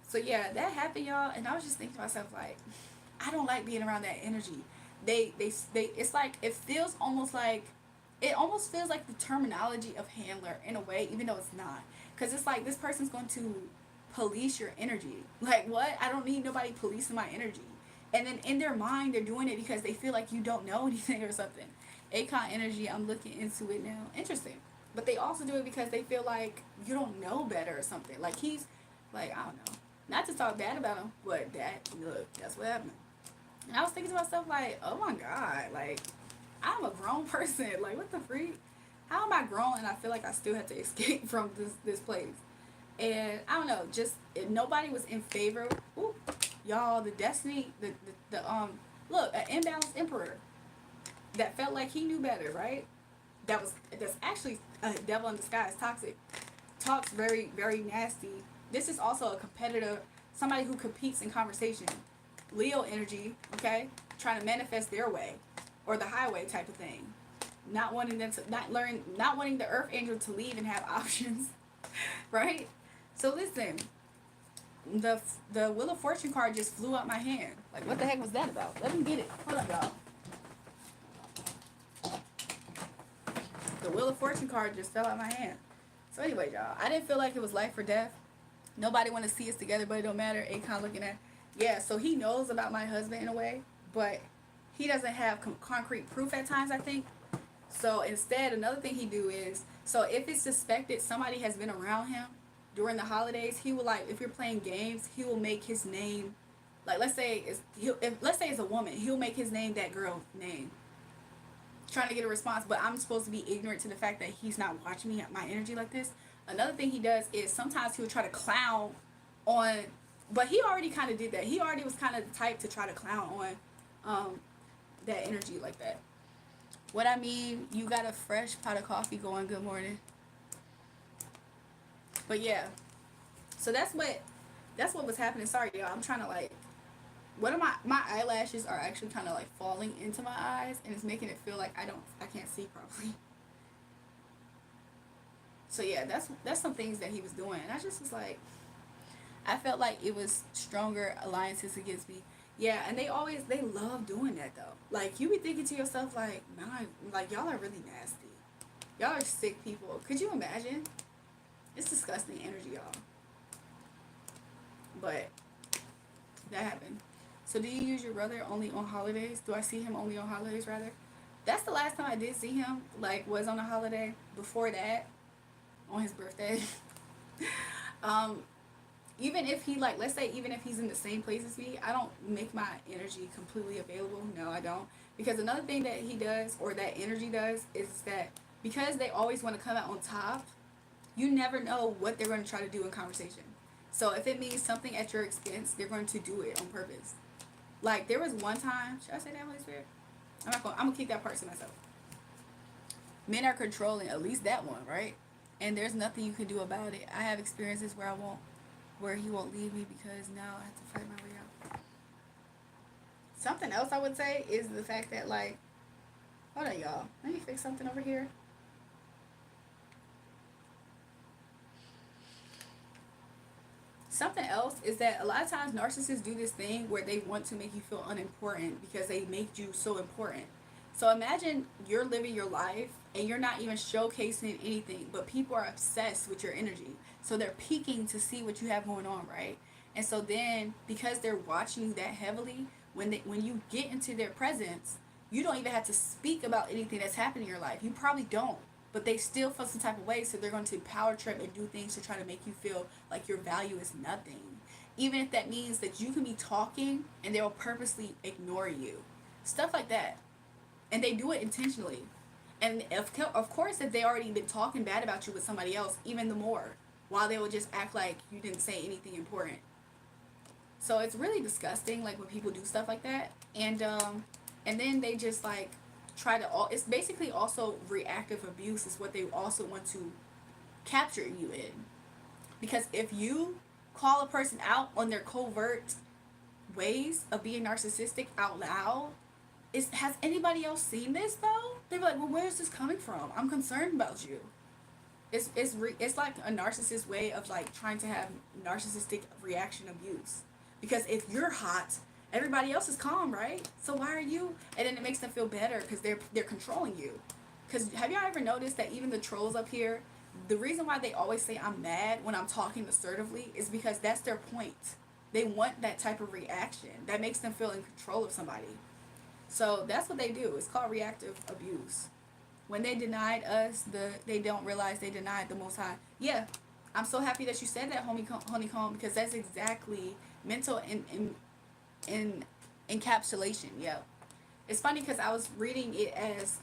So yeah, that happened, y'all, and I was just thinking to myself like, I don't like being around that energy. They it's like it almost feels like the terminology of handler in a way, even though it's not, because it's like this person's going to police your energy. Like what? I don't need nobody policing my energy. And then in their mind, they're doing it because they feel like you don't know anything or something. Akon energy, I'm looking into it now. Interesting. But they also do it because they feel like you don't know better or something. Like he's, like, I don't know. Not to talk bad about him, but that's what happened. And I was thinking to myself, like, oh my God, like, I'm a grown person. Like, what the freak? How am I grown and I feel like I still have to escape from this place? And I don't know, just if nobody was in favor. Ooh, y'all, the destiny, look, an imbalanced emperor that felt like he knew better, right? That's actually a devil in disguise, toxic, talks very very nasty. This is also a competitor, somebody who competes in conversation. Leo energy, okay, trying to manifest their way, or the highway type of thing. Not wanting them to not wanting the Earth Angel to leave and have options, right? So listen, the Wheel of Fortune card just flew out my hand. Like, what the heck was that about? Let me get it. Hold up, y'all. The Wheel of Fortune card just fell out my hand. So anyway, y'all, I didn't feel like it was life or death. Nobody want to see us together, but it don't matter. Akon looking at, yeah. So he knows about my husband in a way, but he doesn't have concrete proof at times, I think. So instead, another thing he do is, so if it's suspected somebody has been around him during the holidays, he will, like, if you're playing games, he will make his name, like, let's say it's a woman, he'll make his name that girl's name, trying to get a response. But I'm supposed to be ignorant to the fact that he's not watching me, my energy like this. Another thing he does is sometimes he'll try to clown on, but he already kind of did that. He already was kind of the type to try to clown on that energy like that. What I mean, you got a fresh pot of coffee going. Good morning. But yeah, so that's what was happening. Sorry, y'all. I'm trying to, like, one of my eyelashes are actually kind of like falling into my eyes, and it's making it feel like I can't see properly. So yeah, that's some things that he was doing, and I just was like, I felt like it was stronger alliances against me. Yeah, and they love doing that though. Like, you be thinking to yourself like, man, like, y'all are really nasty. Y'all are sick people. Could you imagine? It's disgusting energy, y'all. But that happened. So do you use your brother only on holidays? Do I see him only on holidays, rather? That's the last time I did see him, like, was on a holiday. Before that, on his birthday. um, Even if he, like, let's say, even if he's in the same place as me, I don't make my energy completely available. No, I don't. Because another thing that he does, or that energy does, is that because they always want to come out on top, you never know what they're going to try to do in conversation. So if it means something at your expense, they're going to do it on purpose. Like, there was one time, should I say that, Holy Spirit? I'm gonna keep that part to myself. Men are controlling, at least that one, right? And there's nothing you can do about it. I have experiences where he won't leave me because now I have to fight my way out. Something else I would say is the fact that, like, hold on, y'all. Let me fix something over here. Something else is that a lot of times narcissists do this thing where they want to make you feel unimportant because they make you so important. So imagine you're living your life and you're not even showcasing anything, but people are obsessed with your energy. So they're peeking to see what you have going on, right? And so then, because they're watching you that heavily, when you get into their presence, you don't even have to speak about anything that's happening in your life. You probably don't. but they still feel some type of way, so they're going to power trip and do things to try to make you feel like your value is nothing. Even if that means that you can be talking and they will purposely ignore you. Stuff like that. And they do it intentionally. And of course, if they already been talking bad about you with somebody else, even the more, while they will just act like you didn't say anything important. So it's really disgusting, like when people do stuff like that, and then they just like try to all. It's basically also reactive abuse is what they also want to capture you in, because if you call a person out on their covert ways of being narcissistic out loud, has anybody else seen this though? They're like, well, where is this coming from? I'm concerned about you. It's like a narcissist way of like trying to have narcissistic reaction abuse. Because if you're hot, everybody else is calm, right? So why are you? And then it makes them feel better because they're controlling you. Because have y'all ever noticed that even the trolls up here, the reason why they always say I'm mad when I'm talking assertively is because that's their point. They want that type of reaction that makes them feel in control of somebody. So that's what they do. It's called reactive abuse. When they denied us, they don't realize they denied the Most High. Yeah, I'm so happy that you said that, honeycomb, because that's exactly mental in encapsulation. Yeah, it's funny because I was reading it as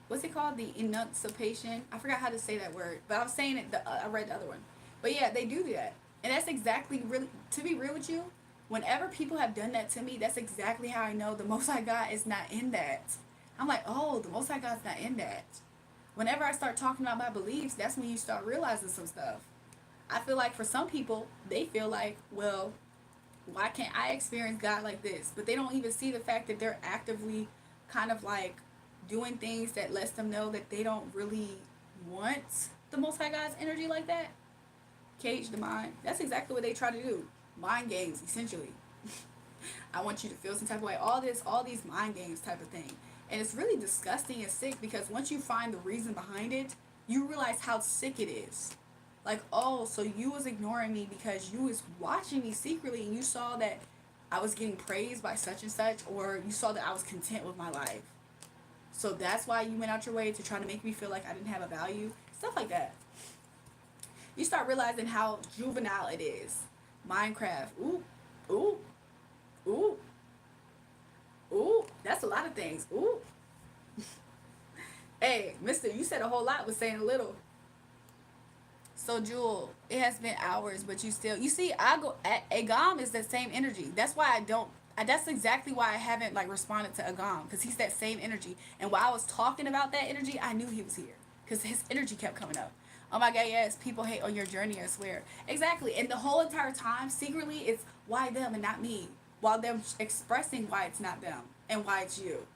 what's it called? The enunciation. I forgot how to say that word, but I was saying it. I read the other one, but yeah, they do that, and that's exactly really. To be real with you, whenever people have done that to me, that's exactly how I know the Most High God is not in that. I'm like, oh, the Most High God's not in that. Whenever I start talking about my beliefs, that's when you start realizing some stuff. I feel like for some people, they feel like, well, why can't I experience God like this? But they don't even see the fact that they're actively kind of like doing things that lets them know that they don't really want the Most High God's energy like that. Cage the mind. That's exactly what they try to do. Mind games, essentially. I want you to feel some type of way. All these mind games type of thing. And it's really disgusting and sick because once you find the reason behind it, you realize how sick it is. Like, oh, so you was ignoring me because you was watching me secretly and you saw that I was getting praised by such and such, or you saw that I was content with my life. So that's why you went out your way to try to make me feel like I didn't have a value. Stuff like that. You start realizing how juvenile it is. Minecraft. Ooh, ooh, ooh, ooh. That's a lot of things. Ooh. Hey, mister, you said a whole lot with saying a little. So, Jewel, it has been hours, but you see, I go, Agam is that same energy. That's why I don't, that's exactly why I haven't, like, responded to Agam, because he's that same energy. And while I was talking about that energy, I knew he was here, because his energy kept coming up. Oh my God, yes, people hate on your journey, I swear. Exactly. And the whole entire time, secretly, it's why them and not me, while they're expressing why it's not them and why it's you.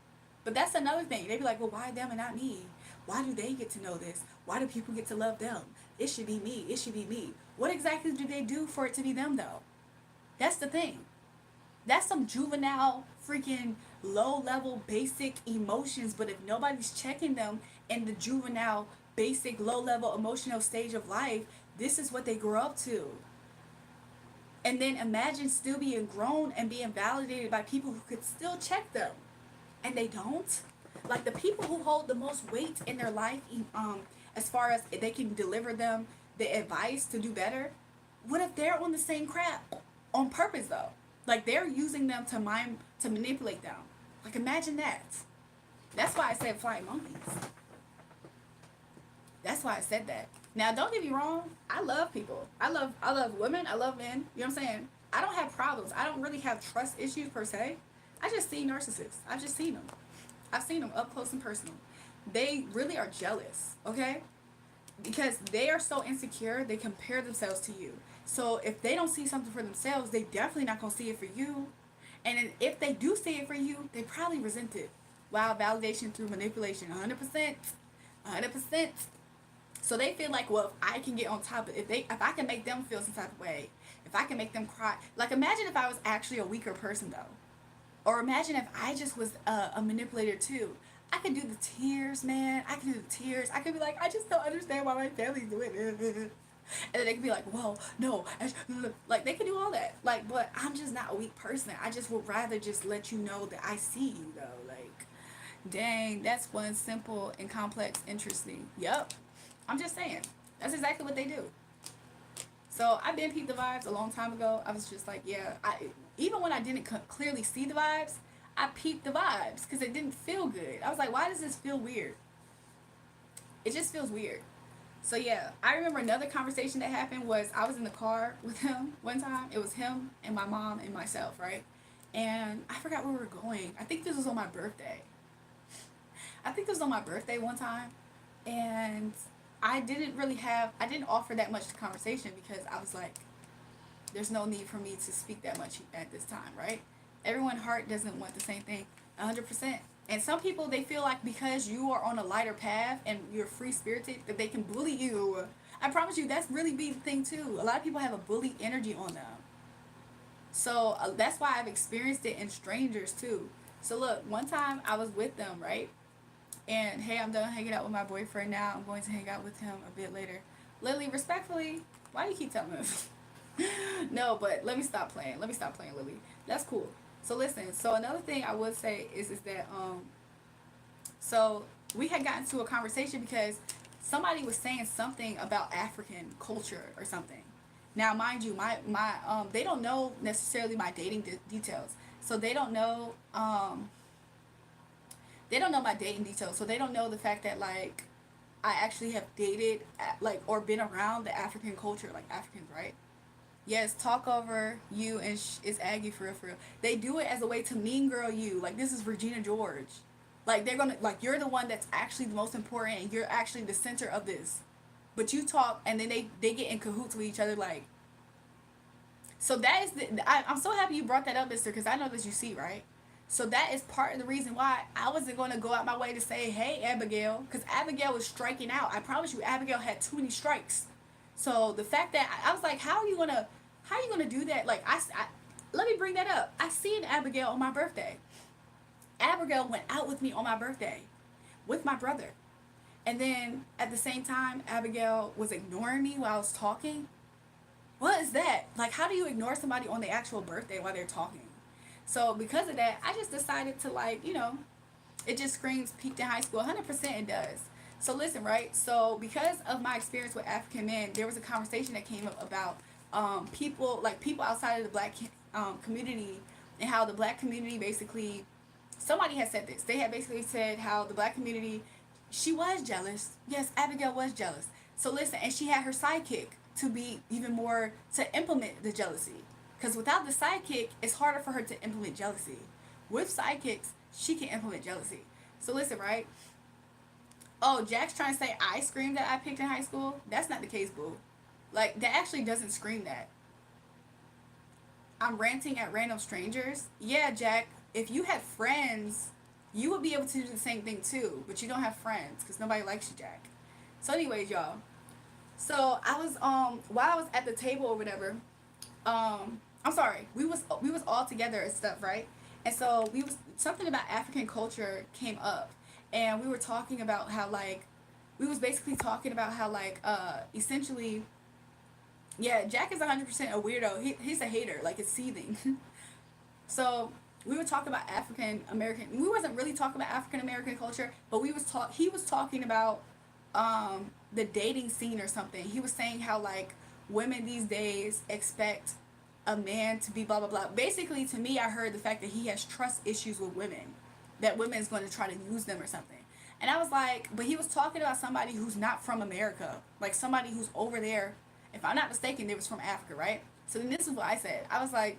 But that's another thing. They be like, well, why them and not me? Why do they get to know this? Why do people get to love them? It should be me. It should be me. What exactly do they do for it to be them, though? That's the thing. That's some juvenile, freaking low level, basic emotions. But if nobody's checking them in the juvenile, basic, low level emotional stage of life, this is what they grow up to. And then imagine still being grown and being validated by people who could still check them. And they don't. Like the people who hold the most weight in their life, as far as they can deliver them the advice to do better, what if they're on the same crap on purpose though? Like they're using them to manipulate them. Like imagine that. That's why I said flying monkeys. That's why I said that. Now don't get me wrong, I love people. I love women, I love men. You know what I'm saying? I don't have problems. I don't really have trust issues per se. I just see narcissists. I've just seen them. I've seen them up close and personal. They really are jealous, okay? Because they are so insecure, they compare themselves to you. So if they don't see something for themselves, they definitely not going to see it for you. And if they do see it for you, they probably resent it. Wow, validation through manipulation, 100%. 100%. So they feel like, well, if I can get on top of it, if I can make them feel some type of way, if I can make them cry. Like imagine if I was actually a weaker person though. Or imagine if I just was a manipulator too. I could do the tears, man. I could do the tears. I could be like, I just don't understand why my family's doing it. And then they could be like, well, no. Like, they could do all that. Like, but I'm just not a weak person. I just would rather just let you know that I see you, though. Like, Dang, that's one simple and complex interesting. Yup. I'm just saying. That's exactly what they do. So I've been peeped the vibes a long time ago. I was just like, yeah. Even when I didn't clearly see the vibes, I peeped the vibes because it didn't feel good. I was like, why does this feel weird? It just feels weird. So yeah, I remember another conversation that happened was I was in the car with him one time. It was him and my mom and myself, right? And I forgot where we were going. I think this was on my birthday. I think this was on my birthday one time, and I didn't offer that much conversation because I was like, there's no need for me to speak that much at this time, right? Everyone's heart doesn't want the same thing 100%. And some people, they feel like because you are on a lighter path and you're free spirited, that they can bully you. I promise you, that's really be the thing too. A lot of people have a bully energy on them. So that's why I've experienced it in strangers too. So look, one time I was with them, right? And hey, I'm done hanging out with my boyfriend now. I'm going to hang out with him a bit later. Lily, respectfully, why do you keep telling me this? No, but let me stop playing. Let me stop playing, Lily. That's cool. So listen. So another thing I would say is that so we had gotten to a conversation because somebody was saying something about African culture or something. Now, mind you, my they don't know necessarily my dating details, so they don't know my dating details, so they don't know the fact that like I actually have dated like or been around the African culture, like Africans, right? Yes, talk over you and it's Aggie for real, for real. They do it as a way to mean girl you. Like this is Regina George. Like they're gonna like you're the one that's actually the most important and you're actually the center of this. But you talk and then they get in cahoots with each other like. So that is I'm so happy you brought that up, Mister, because I know that you see right. So that is part of the reason why I wasn't going to go out my way to say, hey, Abigail, because Abigail was striking out. I promise you, Abigail had too many strikes. So the fact that I was like, how are you gonna do that? Like let me bring that up. I seen Abigail on my birthday. Abigail went out with me on my birthday, with my brother, and then at the same time, Abigail was ignoring me while I was talking. What is that? Like, how do you ignore somebody on their actual birthday while they're talking? So because of that, I just decided to like, it just screams peaked in high school. 100% it does. So listen, right? So because of my experience with African men, there was a conversation that came up about people outside of the black community and how the black community basically, somebody had said this. They had basically said how the black community, she was jealous. Yes, Abigail was jealous. So listen, and she had her sidekick to be even more to implement the jealousy. Because without the sidekick, it's harder for her to implement jealousy. With sidekicks, she can implement jealousy. So listen, right? Oh, Jack's trying to say I screamed that I picked in high school. That's not the case, boo. Like, that actually doesn't scream that. I'm ranting at random strangers. Yeah, Jack, if you had friends, you would be able to do the same thing too. But you don't have friends because nobody likes you, Jack. So anyways, y'all. So I was while I was at the table or whatever, I'm sorry, we was all together and stuff, right? And so we was something about African culture came up, and we were talking about how like we was basically talking about how like essentially, yeah, Jack is 100% a weirdo. He's a hater, like it's seething. So we were talking about African American. We wasn't really talking about African American culture, but he was talking about the dating scene or something. He was saying how like women these days expect a man to be blah blah blah. Basically, to me, I heard the fact that he has trust issues with women, that women is going to try to use them or something. And I was like, but he was talking about somebody who's not from America, like somebody who's over there. If I'm not mistaken, they was from Africa, right? So then this is what I said. I was like,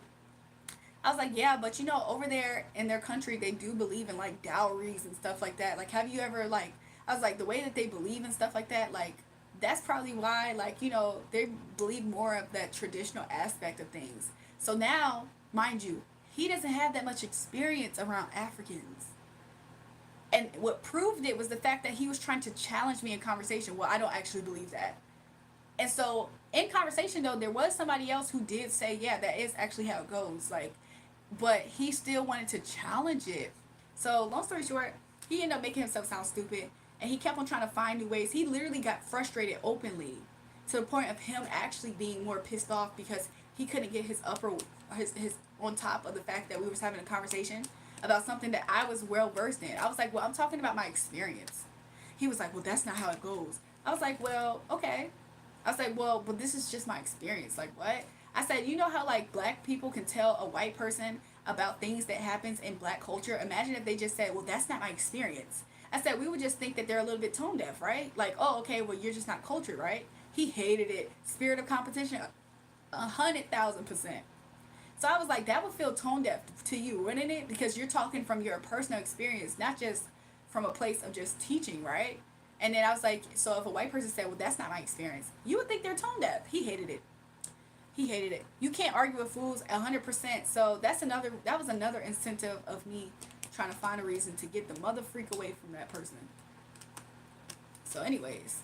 yeah, but over there in their country, they do believe in like dowries and stuff like that. Like, have you ever like? I was like, the way that they believe and stuff like that, like, that's probably why, like, they believe more of that traditional aspect of things. So now, mind you, he doesn't have that much experience around Africans. And what proved it was the fact that he was trying to challenge me in conversation. Well, I don't actually believe that. And so, in conversation, though, there was somebody else who did say, yeah, that is actually how it goes. Like, but he still wanted to challenge it. So, long story short, he ended up making himself sound stupid. And he kept on trying to find new ways. He literally got frustrated openly to the point of him actually being more pissed off because he couldn't get his on top of the fact that we was having a conversation. about something that I was well versed in. I was like, well, I'm talking about my experience. He was like, well, that's not how it goes. I was like, well, okay. I was like, well, but this is just my experience. Like, what? I said, you know how like black people can tell a white person about things that happens in black culture? Imagine if they just said, well, that's not my experience. I said, we would just think that they're a little bit tone deaf, right? Like, oh, okay, well, you're just not cultured, right? He hated it. Spirit of competition, 100,000%. So I was like, that would feel tone deaf to you, wouldn't it? Because you're talking from your personal experience, not just from a place of just teaching, right? And then I was like, so if a white person said, well, that's not my experience, you would think they're tone deaf. He hated it. He hated it. You can't argue with fools 100%. So that was another incentive of me trying to find a reason to get the mother freak away from that person. So anyways,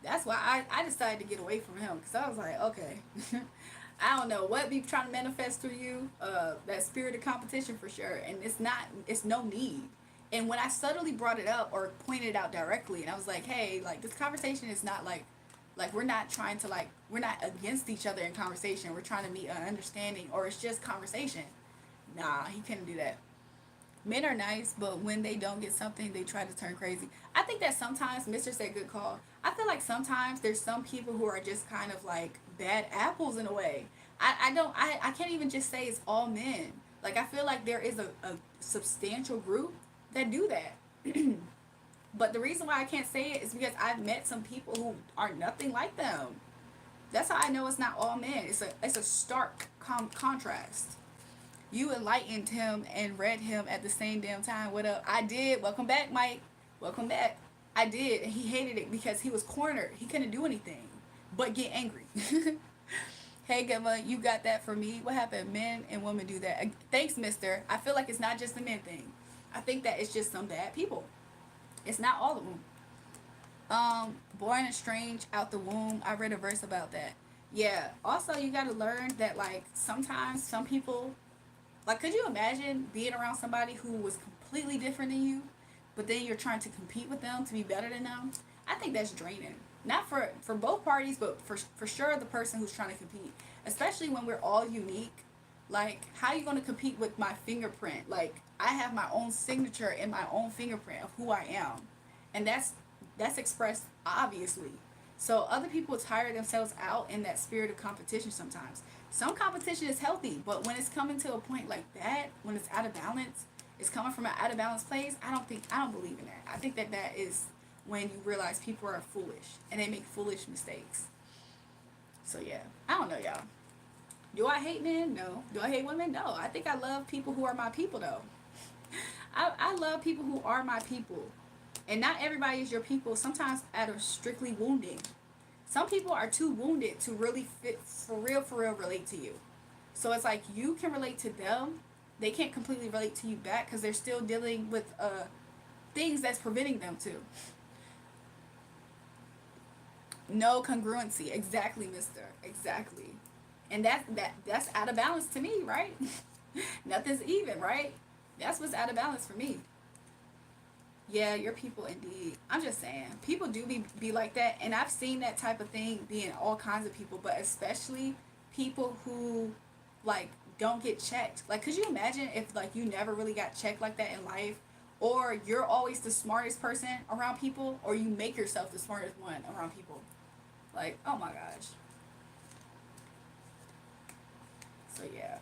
that's why I decided to get away from him, because I was like, okay. I don't know what be trying to manifest through you, that spirit of competition for sure. And it's no need. And when I subtly brought it up or pointed it out directly, and I was like, hey, like this conversation is not like we're not trying to we're not against each other in conversation. We're trying to meet an understanding, or it's just conversation. Nah, he couldn't do that. Men are nice, but when they don't get something, they try to turn crazy. I think that sometimes, Mr. said good call. I feel like sometimes there's some people who are just kind of like bad apples in a way. I can't even just say it's all men. Like I feel like there is a substantial group that do that. But the reason why I can't say it is because I've met some people who are nothing like them. That's how I know it's not all men. It's a stark contrast. You enlightened him and read him at the same damn time. What up? I did. Welcome back, Mike. Welcome back. I did. And he hated it because he was cornered. He couldn't do anything but get angry. Hey, Gemma, you got that for me. What happened? Men and women do that. Thanks, mister. I feel like it's not just a men thing. I think that it's just some bad people. It's not all of them. Born estranged out the womb. I read a verse about that. Yeah. Also, you got to learn that, like, sometimes some people, like, could you imagine being around somebody who was completely different than you, but then you're trying to compete with them to be better than them? I think that's draining. Not for both parties, but for sure the person who's trying to compete. Especially when we're all unique. Like, how are you going to compete with my fingerprint? Like, I have my own signature and my own fingerprint of who I am. And that's expressed obviously. So other people tire themselves out in that spirit of competition sometimes. Some competition is healthy, but when it's coming to a point like that, when it's out of balance, it's coming from an out of balance place, I don't believe in that. I think that is when you realize people are foolish and they make foolish mistakes. So yeah, I don't know, y'all. Do I hate men? No. Do I hate women? No. I think I love people who are my people, though. I love people who are my people. And not everybody is your people, sometimes out of strictly wounding. Some people are too wounded to really fit, for real, relate to you. So it's like you can relate to them. They can't completely relate to you back because they're still dealing with things that's preventing them to. No congruency. Exactly, mister. Exactly. And that's out of balance to me, right? Nothing's even, right? That's what's out of balance for me. Yeah, your people indeed. I'm just saying, people do be like that, and I've seen that type of thing be in all kinds of people, but especially people who like don't get checked. Like, could you imagine if like you never really got checked like that in life, or you're always the smartest person around people, or you make yourself the smartest one around people? Like, oh my gosh. So yeah,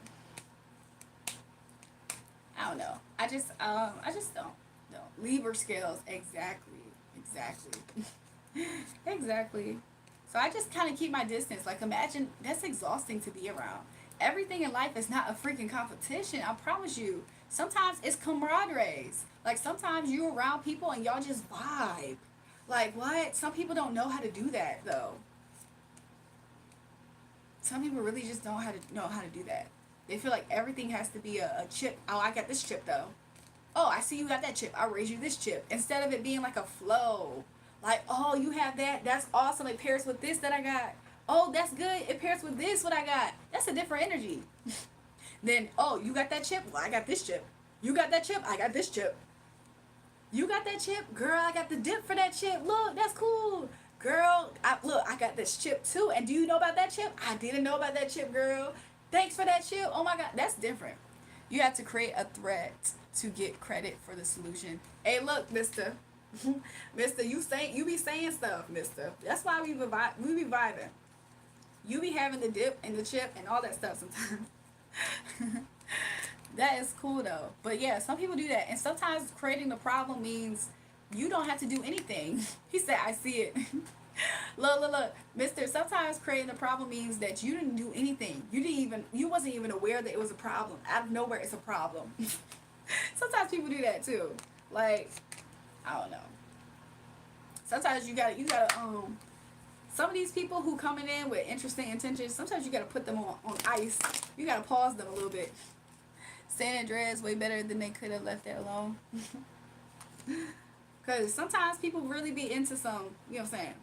I don't know. I just don't. No, Libra scales, exactly, exactly. So I just kind of keep my distance. Like, imagine that's exhausting to be around. Everything in life is not a freaking competition. I promise you. Sometimes it's camaraderie. Like sometimes you're around people and y'all just vibe. Like what? Some people don't know how to do that though. Some people really just don't know how to do that. They feel like everything has to be a chip. Oh, I got this chip though. Oh, I see you got that chip. I'll raise you this chip. Instead of it being like a flow. Like, oh, you have that. That's awesome. It pairs with this that I got. Oh, that's good. It pairs with this what I got. That's a different energy. Then, oh, you got that chip? Well, I got this chip. You got that chip? I got this chip. You got that chip? Girl, I got the dip for that chip. Look, that's cool. Girl, I got this chip too. And do you know about that chip? I didn't know about that chip, girl. Thanks for that chip. Oh my God, that's different. You have to create a threat to get credit for the solution. Hey, look, Mister, Mister, you be saying stuff, Mister. That's why we be vibing. You be having the dip and the chip and all that stuff sometimes. That is cool though. But yeah, some people do that, and sometimes creating the problem means you don't have to do anything. He said, "I see it." Look, Mister. Sometimes creating a problem means that you didn't do anything. You wasn't even aware that it was a problem. Out of nowhere, it's a problem. Sometimes people do that too. Like, I don't know. Sometimes you gotta some of these people who coming in with interesting intentions, sometimes you gotta put them on ice. You gotta pause them a little bit. San Andreas way better than they could have left that alone. Cause sometimes people really be into some, you know what I'm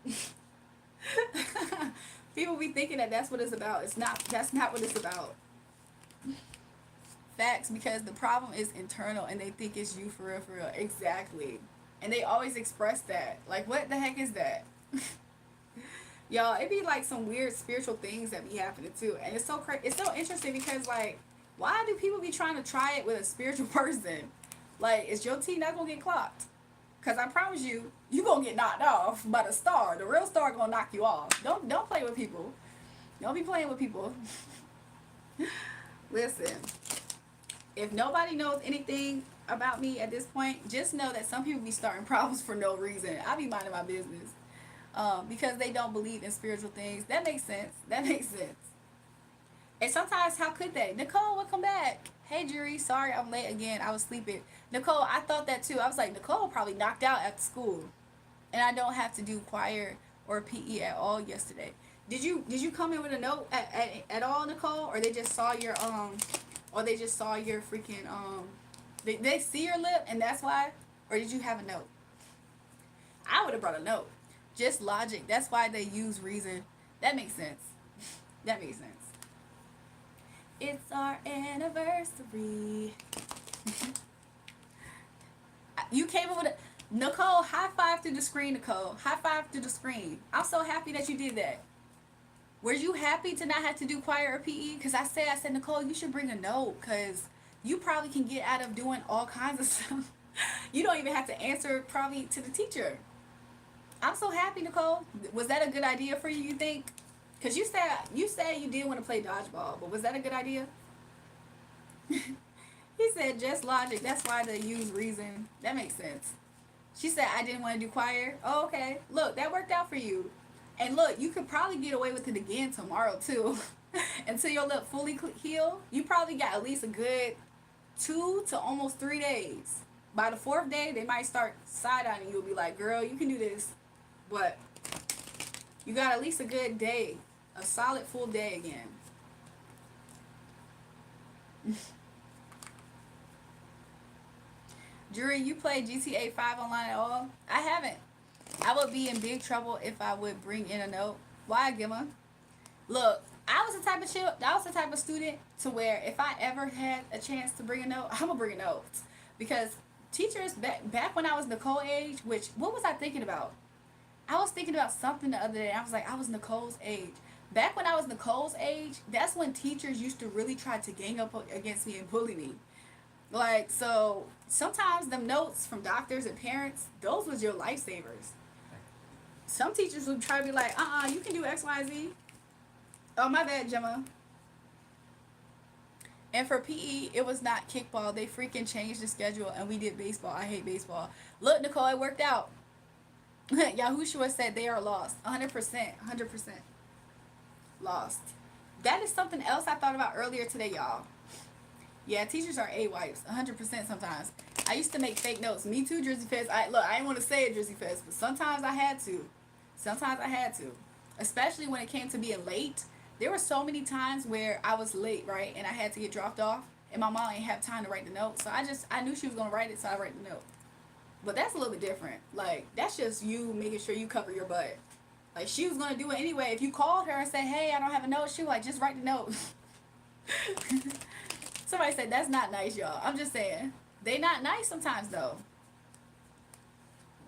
saying? People be thinking that that's what it's about. It's not. That's not what it's about. Facts, because the problem is internal and they think it's you for real, for real. Exactly. And they always express that. Like, what the heck is that? Y'all, it be like some weird spiritual things that be happening too. And it's so crazy. It's so interesting because, like, why do people be trying to try it with a spiritual person? Like, is your T not gonna get clocked? Because I promise you, you gonna get knocked off by the star. The real star gonna knock you off. Don't play with people. Don't be playing with people. Listen, if nobody knows anything about me at this point, just know that some people be starting problems for no reason. I be minding my business. Because they don't believe in spiritual things. That makes sense. That makes sense. And sometimes, how could they? Nicole, welcome back. Hey, Jury. Sorry I'm late again. I was sleeping. Nicole, I thought that too. I was like, Nicole probably knocked out at school. And I don't have to do choir or PE at all yesterday. Did you come in with a note at all, Nicole? Or they just saw your freaking they see your lip and that's why? Or did you have a note? I would have brought a note. Just logic. That's why they use reason. That makes sense. That makes sense. It's our anniversary. You came up with a Nicole, high five through the screen, Nicole. High five through the screen. I'm so happy that you did that. Were you happy to not have to do choir or PE? Because I said, Nicole, you should bring a note because you probably can get out of doing all kinds of stuff. You don't even have to answer probably to the teacher. I'm so happy, Nicole. Was that a good idea for you, you think? Because you said you did want to play dodgeball, but was that a good idea? He said, just logic. That's why they use reason. That makes sense. She said, I didn't want to do choir. Oh, okay. Look, that worked out for you. And look, you could probably get away with it again tomorrow, too. Until your lip fully heal, you probably got at least a good 2 to almost 3 days. By the 4th day, they might start side-eyeing you. You'll be like, girl, you can do this. But you got at least a good day. A solid full day again. Jury, you play GTA 5 online at all? I haven't. I would be in big trouble if I would bring in a note. Why, Gimma? Look, I was the type of student to where if I ever had a chance to bring a note, I'm gonna bring a note. Because teachers back when I was Nicole's age, what was I thinking about? I was thinking about something the other day. I was like, I was Nicole's age. Back when I was Nicole's age, that's when teachers used to really try to gang up against me and bully me. Like, so sometimes them notes from doctors and parents, those was your lifesavers. Some teachers would try to be like, you can do X, Y, Z. Oh, my bad, Gemma. And for PE, it was not kickball. They freaking changed the schedule and we did baseball. I hate baseball. Look, Nicole, it worked out. Yahushua said they are lost. 100%. 100%. Lost. That is something else I thought about earlier today, y'all. Yeah, teachers are A-wipes. 100% sometimes. I used to make fake notes. Me too, Jersey Fest. I didn't want to say it, Jersey Fest, but sometimes I had to. Especially when it came to being late. There were so many times where I was late, right? And I had to get dropped off. And my mom didn't have time to write the note. So I knew she was going to write it, so I write the note. But that's a little bit different. Like, that's just you making sure you cover your butt. Like, she was going to do it anyway. If you called her and said, hey, I don't have a note, she was like, just write the note. Somebody said, that's not nice, y'all. I'm just saying. They not nice sometimes, though.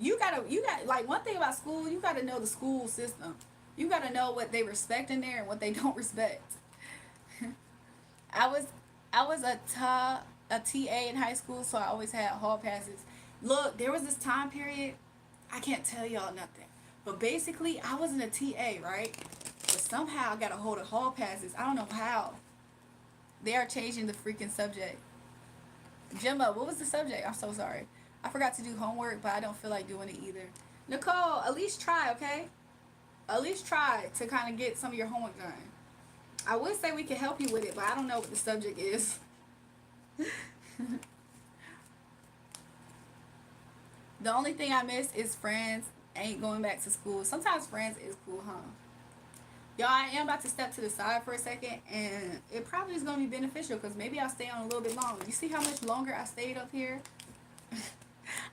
You got like, one thing about school, you got to know the school system. You got to know what they respect in there and what they don't respect. I was a TA in high school, so I always had hall passes. Look, there was this time period. I can't tell y'all nothing, but basically, I wasn't a TA, right? But somehow I got a hold of hall passes. I don't know how. They are changing the freaking subject. Gemma, what was the subject? I'm so sorry. I forgot to do homework, but I don't feel like doing it either. Nicole, at least try, okay? At least try to kind of get some of your homework done. I would say we can help you with it, but I don't know what the subject is. The only thing I miss is friends. Ain't going back to school. Sometimes friends is cool, huh? Y'all, I am about to step to the side for a second, and it probably is going to be beneficial because maybe I'll stay on a little bit longer. You see how much longer I stayed up here?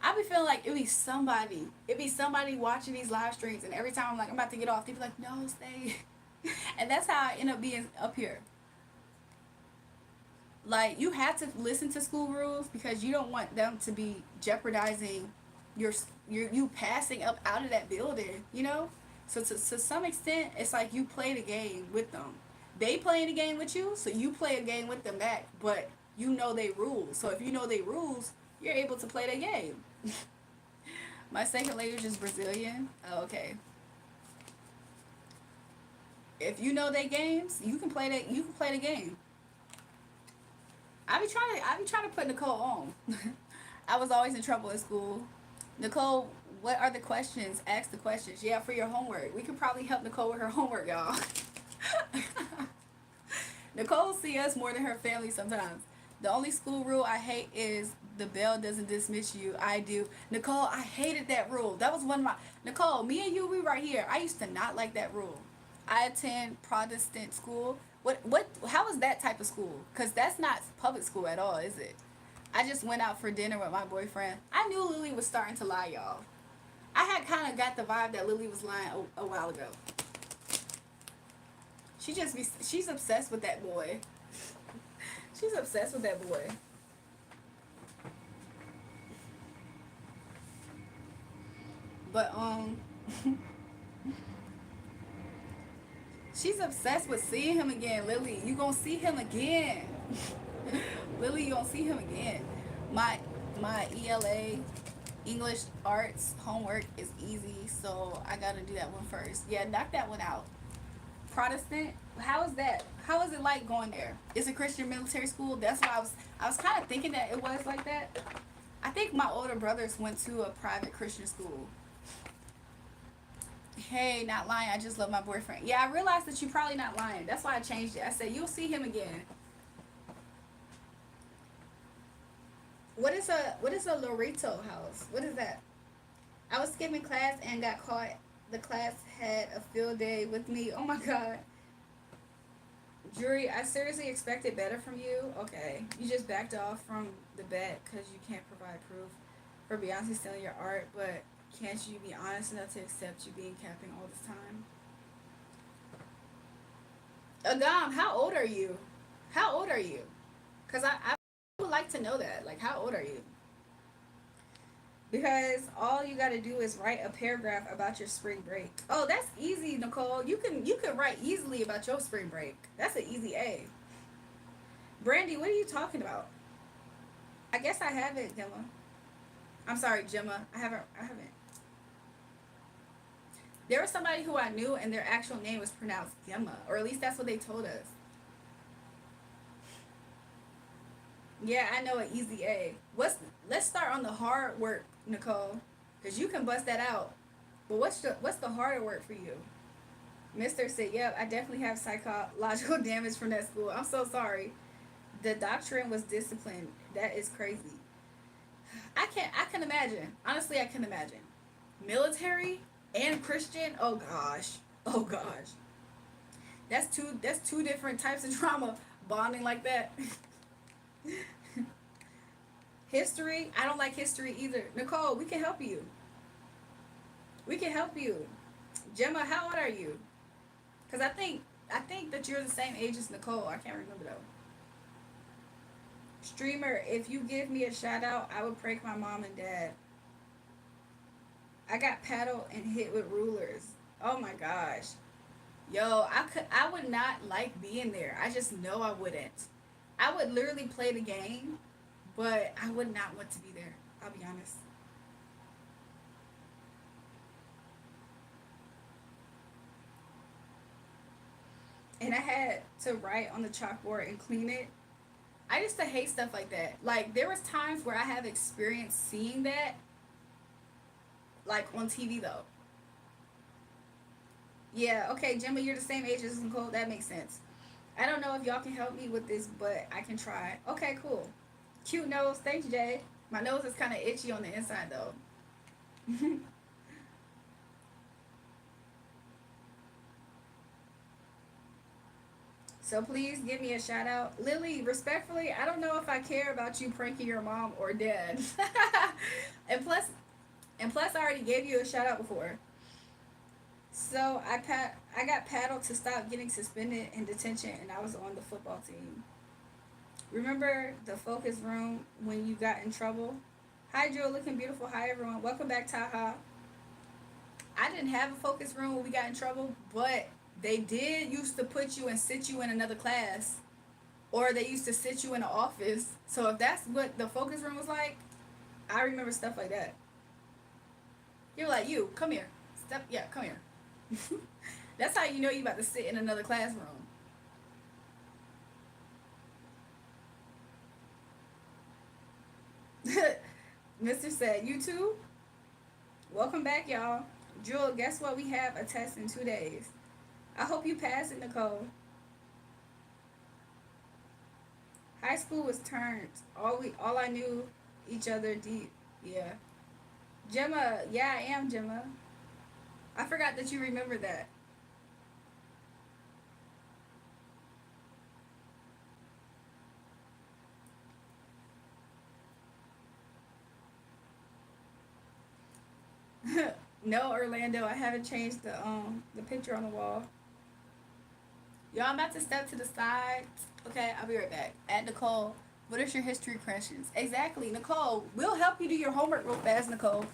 I be feeling like it'd be somebody watching these live streams, and every time I'm like, I'm about to get off, they be like, no, stay. And that's how I end up being up here. Like, you have to listen to school rules because you don't want them to be jeopardizing your you passing up out of that building, you know. So to some extent, it's like you play the game with them. They playing the game with you, so you play a game with them back. But you know they rules. So if you know they rules, you're able to play the game. My second language is Brazilian. Oh, okay. If you know they games, you can play that. You can play the game. I be trying to put Nicole on. I was always in trouble in school. Nicole, what are the questions? Ask the questions. Yeah, for your homework. We could probably help Nicole with her homework, y'all. Nicole see us more than her family sometimes. The only school rule I hate is the bell doesn't dismiss you. I do. Nicole, I hated that rule. That was one of my Nicole, me and you, we right here. I used to not like that rule. I attend Protestant school. What how is that type of school? Cause that's not public school at all, is it? I just went out for dinner with my boyfriend. I knew Lily was starting to lie, y'all. I had kind of got the vibe that Lily was lying a while ago. She's obsessed with that boy. She's obsessed with that boy. But she's obsessed with seeing him again. Lily, you gonna see him again. Lily, you gonna see him again. My my ELA English arts homework is easy, so I gotta do that one first. Yeah, knock that one out. Protestant, how is that? How is it like going there? It's a Christian military school. That's why I was kind of thinking that it was like that. I think my older brothers went to a private Christian school. Hey, not lying. I just love my boyfriend. Yeah, I realized that you're probably not lying. That's why I changed it. I said you'll see him again. What is a Lorito house? What is that? I was skipping class and got caught. The class had a field day with me. Oh my god. Jury, I seriously expected better from you. Okay. You just backed off from the bet because you can't provide proof for Beyonce stealing your art, but can't you be honest enough to accept you being capping all this time? Agam, how old are you? How old are you? Because I would like to know that. Like, how old are you? Because all you got to do is write a paragraph about your spring break. Oh, that's easy, Nicole. You can write easily about your spring break. That's an easy A. Brandy, what are you talking about? I guess I haven't, Gemma. I'm sorry, Gemma. I haven't. There was somebody who I knew and their actual name was pronounced Gemma, or at least that's what they told us. Yeah, I know an easy A. Let's start on the hard work, Nicole, because you can bust that out. But what's the harder work for you? Mister said, "Yep, I definitely have psychological damage from that school. I'm so sorry. The doctrine was disciplined. That is crazy. I can imagine. Honestly, I can imagine. Military and Christian. Oh gosh. Oh gosh. That's two different types of trauma bonding like that. History. I don't like history either. Nicole, we can help you. We can help you. Gemma, how old are you? Because I think that you're the same age as Nicole. I can't remember though. Streamer, if you give me a shout out, I would prank my mom and dad. I got paddled and hit with rulers. Oh my gosh. Yo, I would not like being there. I just know I wouldn't. I would literally play the game, but I would not want to be there. I'll be honest. And I had to write on the chalkboard and clean it. I used to hate stuff like that. Like there was times where I have experienced seeing that, like on TV though. Yeah, okay, Gemma, you're the same age as Nicole. That makes sense. I don't know if y'all can help me with this, but I can try. Okay, cool. Cute nose. Thanks, Jay. My nose is kind of itchy on the inside though. So please give me a shout out. Lily, respectfully, I don't know if I care about you pranking your mom or dad. and plus and plus I already gave you a shout out before. So I got paddled to stop getting suspended in detention and I was on the football team. Remember the focus room when you got in trouble? Hi Jewel, looking beautiful. Hi everyone. Welcome back, Taha. I didn't have a focus room when we got in trouble, but they did used to put you and sit you in another class. Or they used to sit you in the office. So if that's what the focus room was like, I remember stuff like that. You're like, you, come here. Step yeah, come here. That's how you know you about to sit in another classroom. Mr. said, you too? Welcome back, y'all. Jewel, guess what? We have a test in 2 days. I hope you pass it, Nicole. High school was turned. All I knew each other deep. Yeah. Gemma, yeah, I am Gemma. I forgot that you remember that. No, Orlando, I haven't changed the picture on the wall. Y'all, I'm about to step to the side. Okay, I'll be right back. At Nicole, what is your history questions? Exactly, Nicole. We'll help you do your homework real fast, Nicole.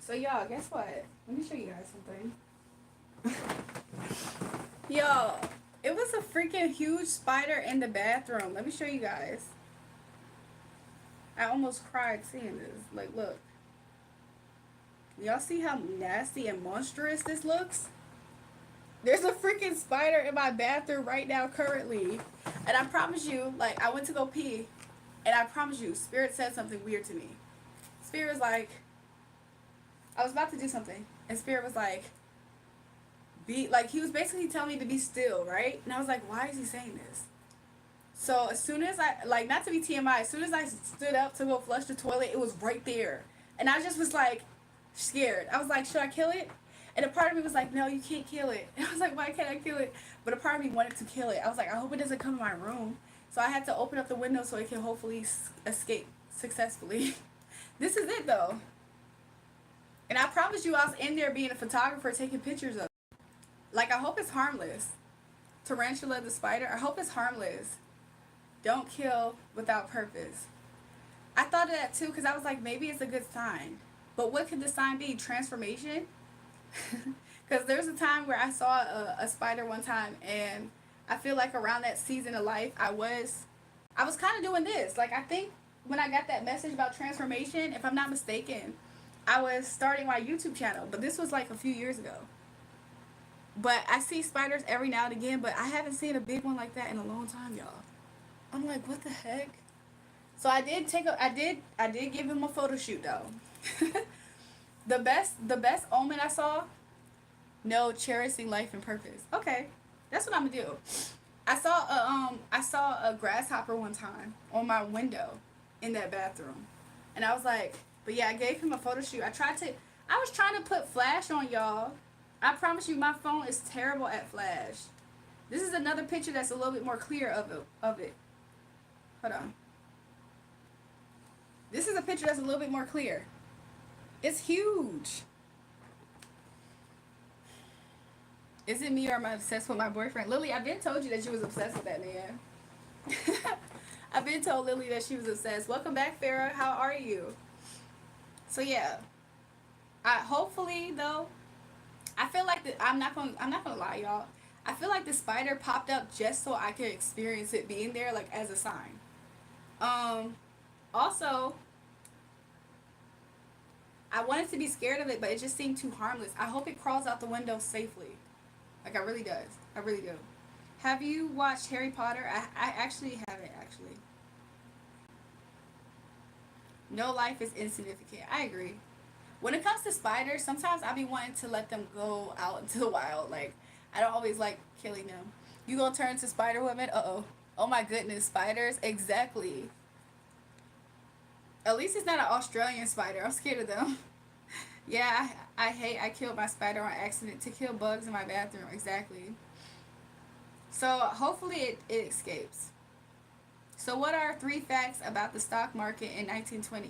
So y'all, guess what? Let me show you guys something. Yo, it was a freaking huge spider in the bathroom. Let me show you guys. I almost cried seeing this. Like, look. Y'all see how nasty and monstrous this looks? There's a freaking spider in my bathroom right now currently. And I promise you, like, I went to go pee. And I promise you, Spirit said something weird to me. Spirit was like, I was about to do something. And Spirit was like, he was basically telling me to be still, right? And I was like, why is he saying this? So as soon as I, like, not to be TMI, as soon as I stood up to go flush the toilet, it was right there. And I just was like, scared. I was like, should I kill it? And a part of me was like, no, you can't kill it. And I was like, why can't I kill it? But a part of me wanted to kill it. I was like, I hope it doesn't come in my room. So I had to open up the window so it can hopefully escape successfully. This is it, though. And I promise you, I was in there being a photographer taking pictures of it. Like, I hope it's harmless. Tarantula the spider, I hope it's harmless. Don't kill without purpose. I thought of that, too, because I was like, maybe it's a good sign. But what could the sign be? Transformation? Because there's a time where I saw a spider one time, and I feel like around that season of life, I was kind of doing this. Like, I think when I got that message about transformation, if I'm not mistaken, I was starting my YouTube channel. But this was like a few years ago. But I see spiders every now and again, but I haven't seen a big one like that in a long time, y'all. I'm like, what the heck? So I did give him a photo shoot, though. The best omen I saw, no, cherishing life and purpose. Okay, that's what I'm gonna do. I saw a grasshopper one time on my window in that bathroom, and I was like, but yeah, I gave him a photo shoot. I was trying to put flash on, y'all. I promise you, my phone is terrible at flash. This is another picture that's a little bit more clear of it. Hold on. This is a picture that's a little bit more clear. It's huge. Is it me or am I obsessed with my boyfriend? Lily, I've been told you that you was obsessed with that man. I've been told Lily that she was obsessed. Welcome back, Farrah. How are you? So yeah. Hopefully though, I feel like I'm not gonna lie, y'all. I feel like the spider popped up just so I could experience it being there, like as a sign. Also, I wanted to be scared of it, but it just seemed too harmless. I hope it crawls out the window safely. Like, I really does. I really do. Have you watched Harry Potter? I actually haven't, actually. No life is insignificant. I agree. When it comes to spiders, sometimes I be wanting to let them go out into the wild. Like, I don't always like killing them. You gonna turn to Spider Woman? Uh-oh. Oh my goodness, spiders? Exactly. At least it's not an Australian spider. I'm scared of them. Yeah, I killed my spider on accident to kill bugs in my bathroom. Exactly. So hopefully it escapes. So what are 3 facts about the stock market in 1920?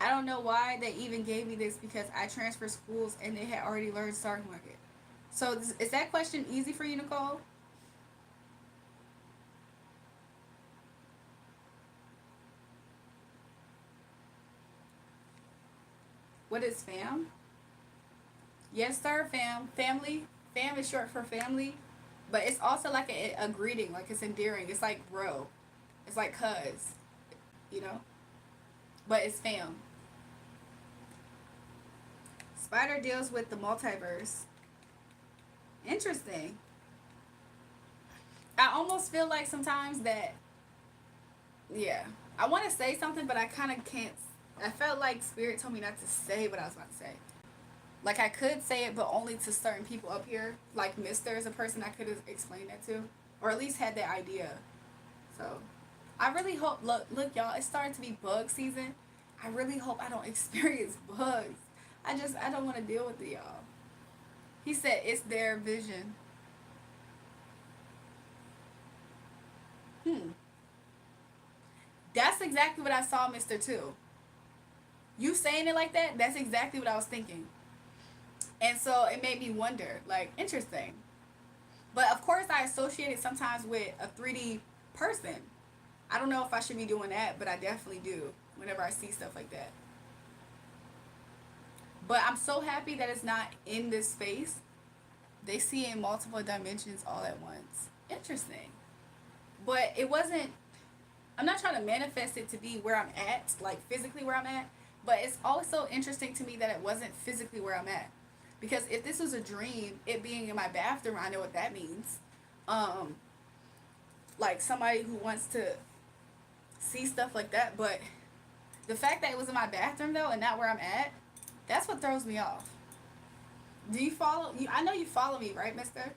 I don't know why they even gave me this because I transferred schools and they had already learned stock market. So is that question easy for you, Nicole? What is fam? Yes, sir, fam. Family. Fam is short for family. But it's also like a greeting. Like, it's endearing. It's like bro. It's like cuz. You know? But it's fam. Spider deals with the multiverse. Interesting. I almost feel like sometimes that, yeah. I want to say something, but I kind of can't. I felt like Spirit told me not to say what I was about to say. Like, I could say it, but only to certain people up here. Like, Mister is a person I could have explained that to. Or at least had that idea. So, I really hope, look, y'all, it's starting to be bug season. I really hope I don't experience bugs. I don't want to deal with it, y'all. He said it's their vision. That's exactly what I saw, Mr. Two. You saying it like that, that's exactly what I was thinking. And so it made me wonder, like, interesting. But of course, I associate it sometimes with a 3D person. I don't know if I should be doing that, but I definitely do whenever I see stuff like that. But I'm so happy that it's not in this space. They see it in multiple dimensions all at once. Interesting. But it wasn't, I'm not trying to manifest it to be where I'm at, like physically where I'm at, but it's also interesting to me that it wasn't physically where I'm at. Because if this was a dream, it being in my bathroom, I know what that means. Um, like somebody who wants to see stuff like that, but the fact that it was in my bathroom though and not where I'm at, that's what throws me off. Do you follow? I know you follow me, right, Mister?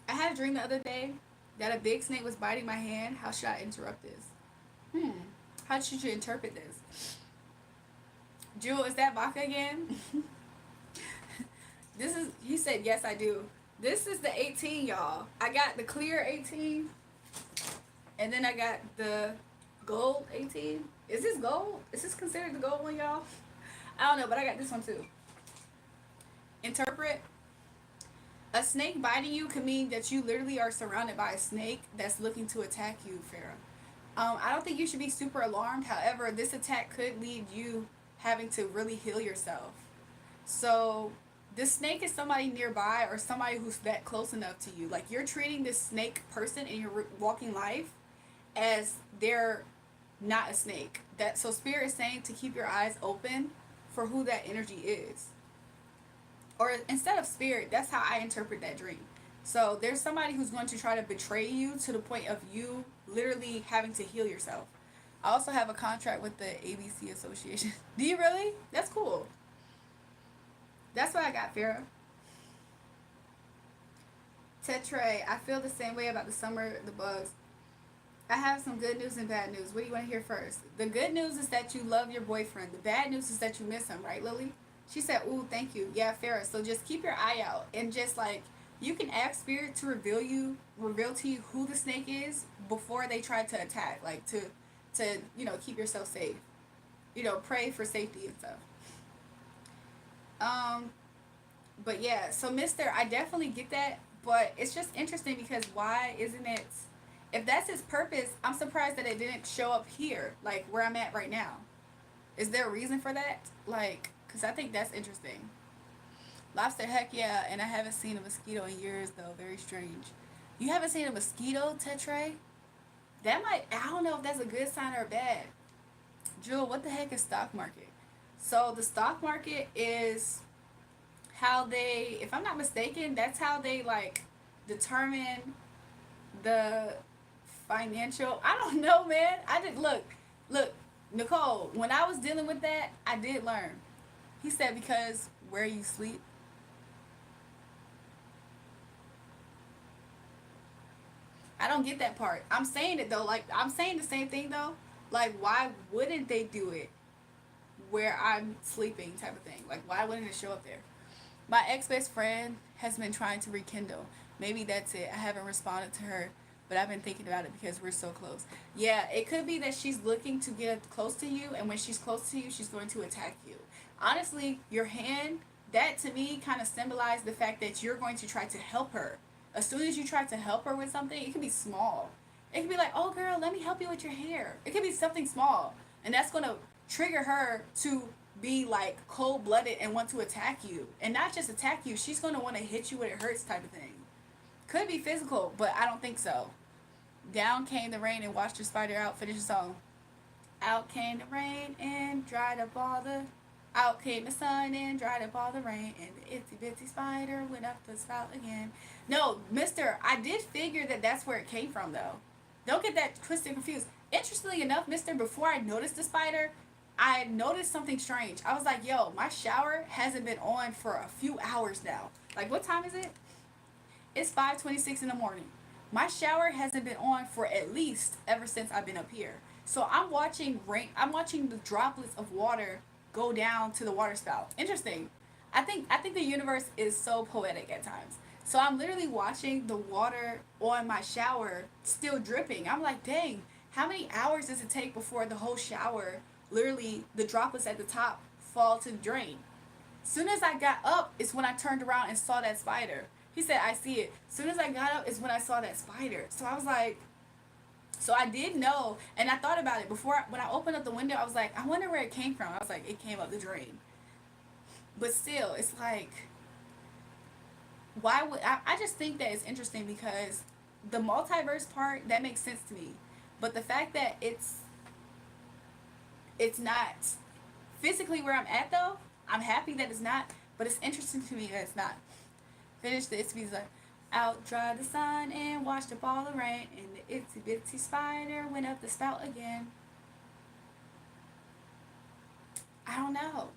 I had a dream the other day that a big snake was biting my hand. How should I interrupt this? Hmm. How should you interpret this? Jewel, is that vodka again? This is. He said yes, I do. This is the 18, y'all. I got the clear 18, and then I got the gold 18. Is this gold? Is this considered the gold one, y'all? I don't know, but I got this one too. Interpret. A snake biting you could mean that you literally are surrounded by a snake that's looking to attack you, Farah. I don't think you should be super alarmed. However, this attack could lead you having to really heal yourself. So, this snake is somebody nearby or somebody who's that close enough to you. Like, you're treating this snake person in your walking life as they're not a snake. That so Spirit is saying to keep your eyes open for who that energy is. Or instead of spirit, that's how I interpret that dream. So there's somebody who's going to try to betray you to the point of you literally having to heal yourself. I also have a contract with the ABC Association. Do you really? That's cool. That's what I got, Farah. Tetre, I feel the same way about the summer, the bugs. I have some good news and bad news. What do you want to hear first? The good news is that you love your boyfriend. The bad news is that you miss him, right, Lily? She said, ooh, thank you. Yeah, Farrah. So just keep your eye out and just like you can ask spirit to reveal to you who the snake is before they try to attack. Like to keep yourself safe. Pray for safety and stuff. Um, but yeah, so Mister, I definitely get that, but it's just interesting because why isn't it if that's his purpose, I'm surprised that it didn't show up here, like where I'm at right now. Is there a reason for that? Like, because I think that's interesting. Lobster, heck yeah, and I haven't seen a mosquito in years, though. Very strange. You haven't seen a mosquito, Tetre? That might, I don't know if that's a good sign or bad. Jewel, what the heck is stock market? So, the stock market is how they, if I'm not mistaken, that's how they, like, determine the financial. I don't know, man. I did, look, Nicole, when I was dealing with that, I did learn. He said because where you sleep. I don't get that part. I'm saying it though. Like I'm saying the same thing though. Like why wouldn't they do it where I'm sleeping type of thing? Like why wouldn't it show up there? My ex best friend has been trying to rekindle. Maybe that's it. I haven't responded to her, but I've been thinking about it because we're so close. Yeah, it could be that she's looking to get close to you, and when she's close to you, she's going to attack you. Honestly, your hand, that to me kind of symbolized the fact that you're going to try to help her. As soon as you try to help her with something, it can be small. It can be like, oh girl, let me help you with your hair. It could be something small. And that's going to trigger her to be like cold blooded and want to attack you. And not just attack you, she's going to want to hit you when it hurts type of thing. Could be physical, but I don't think so. Down came the rain and washed your spider out. Finish the song. Out came the rain and dried up all the. Out came the sun and dried up all the rain, and the itsy bitsy spider went up the spout again. No, Mister, I did figure that that's where it came from, though. Don't get that twisted and confused. Interestingly enough, Mister, before I noticed the spider, I noticed something strange. I was like, yo, my shower hasn't been on for a few hours now. Like, what time is it? It's 5:26 in the morning. My shower hasn't been on for at least ever since I've been up here. So I'm watching rain. I'm watching the droplets of water go down to the water spout. Interesting. I think the universe is so poetic at times. So I'm literally watching the water on my shower still dripping. I'm like, dang, how many hours does it take before the whole shower, literally the droplets at the top, fall to the drain? Soon as I got up is when I turned around and saw that spider. He said, I see it. Soon as I got up is when I saw that spider. So I was like, So I did know, and I thought about it before. When I opened up the window, I was like, I wonder where it came from. I was like, it came up the drain. But still, it's like, why would I just think that it's interesting because the multiverse part, that makes sense to me. But the fact that it's not physically where I'm at though, I'm happy that it's not, but it's interesting to me that it's not. Finish the itsy bitsy like, out dry the sun and washed up all the rain, and the itsy bitsy spider went up the spout again. I don't know.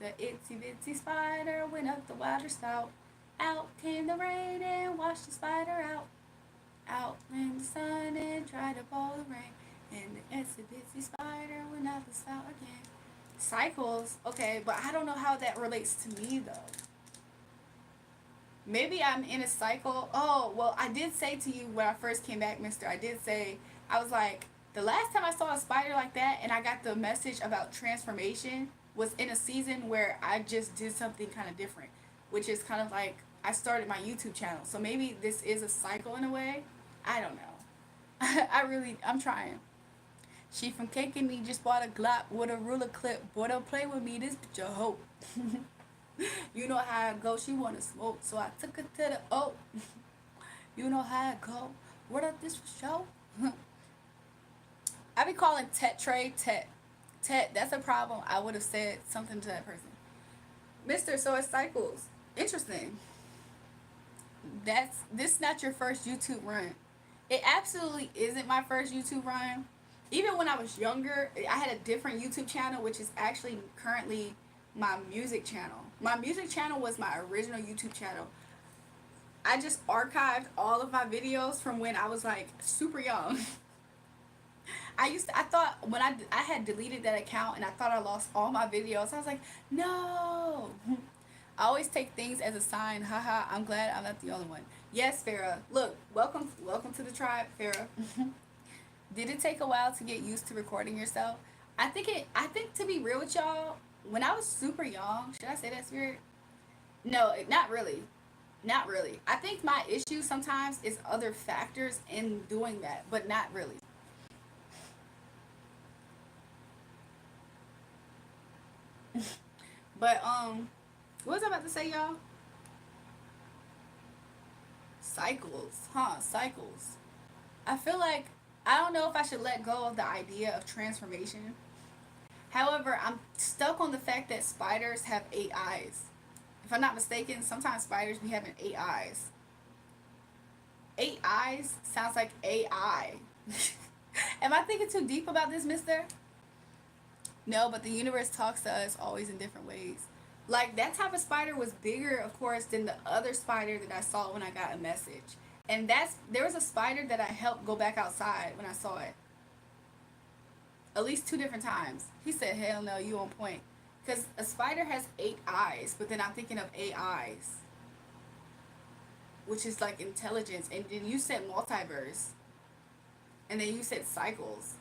The itsy bitsy spider went up the water spout. Out came the rain and washed the spider out. Out went the sun and dried up all the rain, and the itsy bitsy spider went up the spout again. Cycles, okay, but I don't know how that relates to me though. Maybe I'm in a cycle. Oh, well, I did say to you when I first came back, mister, I did say, I was like, the last time I saw a spider like that and I got the message about transformation was in a season where I just did something kind of different, which is kind of like I started my YouTube channel. So maybe this is a cycle in a way. I don't know. I'm trying. She from Cake and Me just bought a Glock with a ruler clip. Boy, don't play with me, this bitch a hoe. You know how I go, she wanna smoke, so I took her to the You know how I go. What up this for show? I be calling Tet Trey Tet. Tet, that's a problem. I would have said something to that person. Mister, so it cycles. Interesting. This is not your first YouTube run. It absolutely isn't my first YouTube run. Even when I was younger, I had a different YouTube channel, which is actually currently my music channel. My music channel was my original YouTube channel. I just archived all of my videos from when I was like super young. I thought when I had deleted that account and I thought I lost all my videos. I was like, no. I always take things as a sign. Haha, I'm glad I'm not the only one. Yes, Farah. Look, welcome to the tribe, Farah. Did it take a while to get used to recording yourself? I think to be real with y'all, when I was super young, should I say that, Spirit? No, not really. Not really. I think my issue sometimes is other factors in doing that, but not really. But what was I about to say, y'all? Cycles, huh? Cycles. I feel like I don't know if I should let go of the idea of transformation. However, I'm stuck on the fact that spiders have 8 eyes. If I'm not mistaken, sometimes spiders be having 8 eyes. 8 eyes sounds like AI. Am I thinking too deep about this, mister? No, but the universe talks to us always in different ways. Like that type of spider was bigger, of course, than the other spider that I saw when I got a message. And there was a spider that I helped go back outside when I saw it. At least 2 different times. He said, hell no, you on point. Because a spider has 8 eyes, but then I'm thinking of AIs, which is like intelligence. And then you said multiverse. And then you said cycles.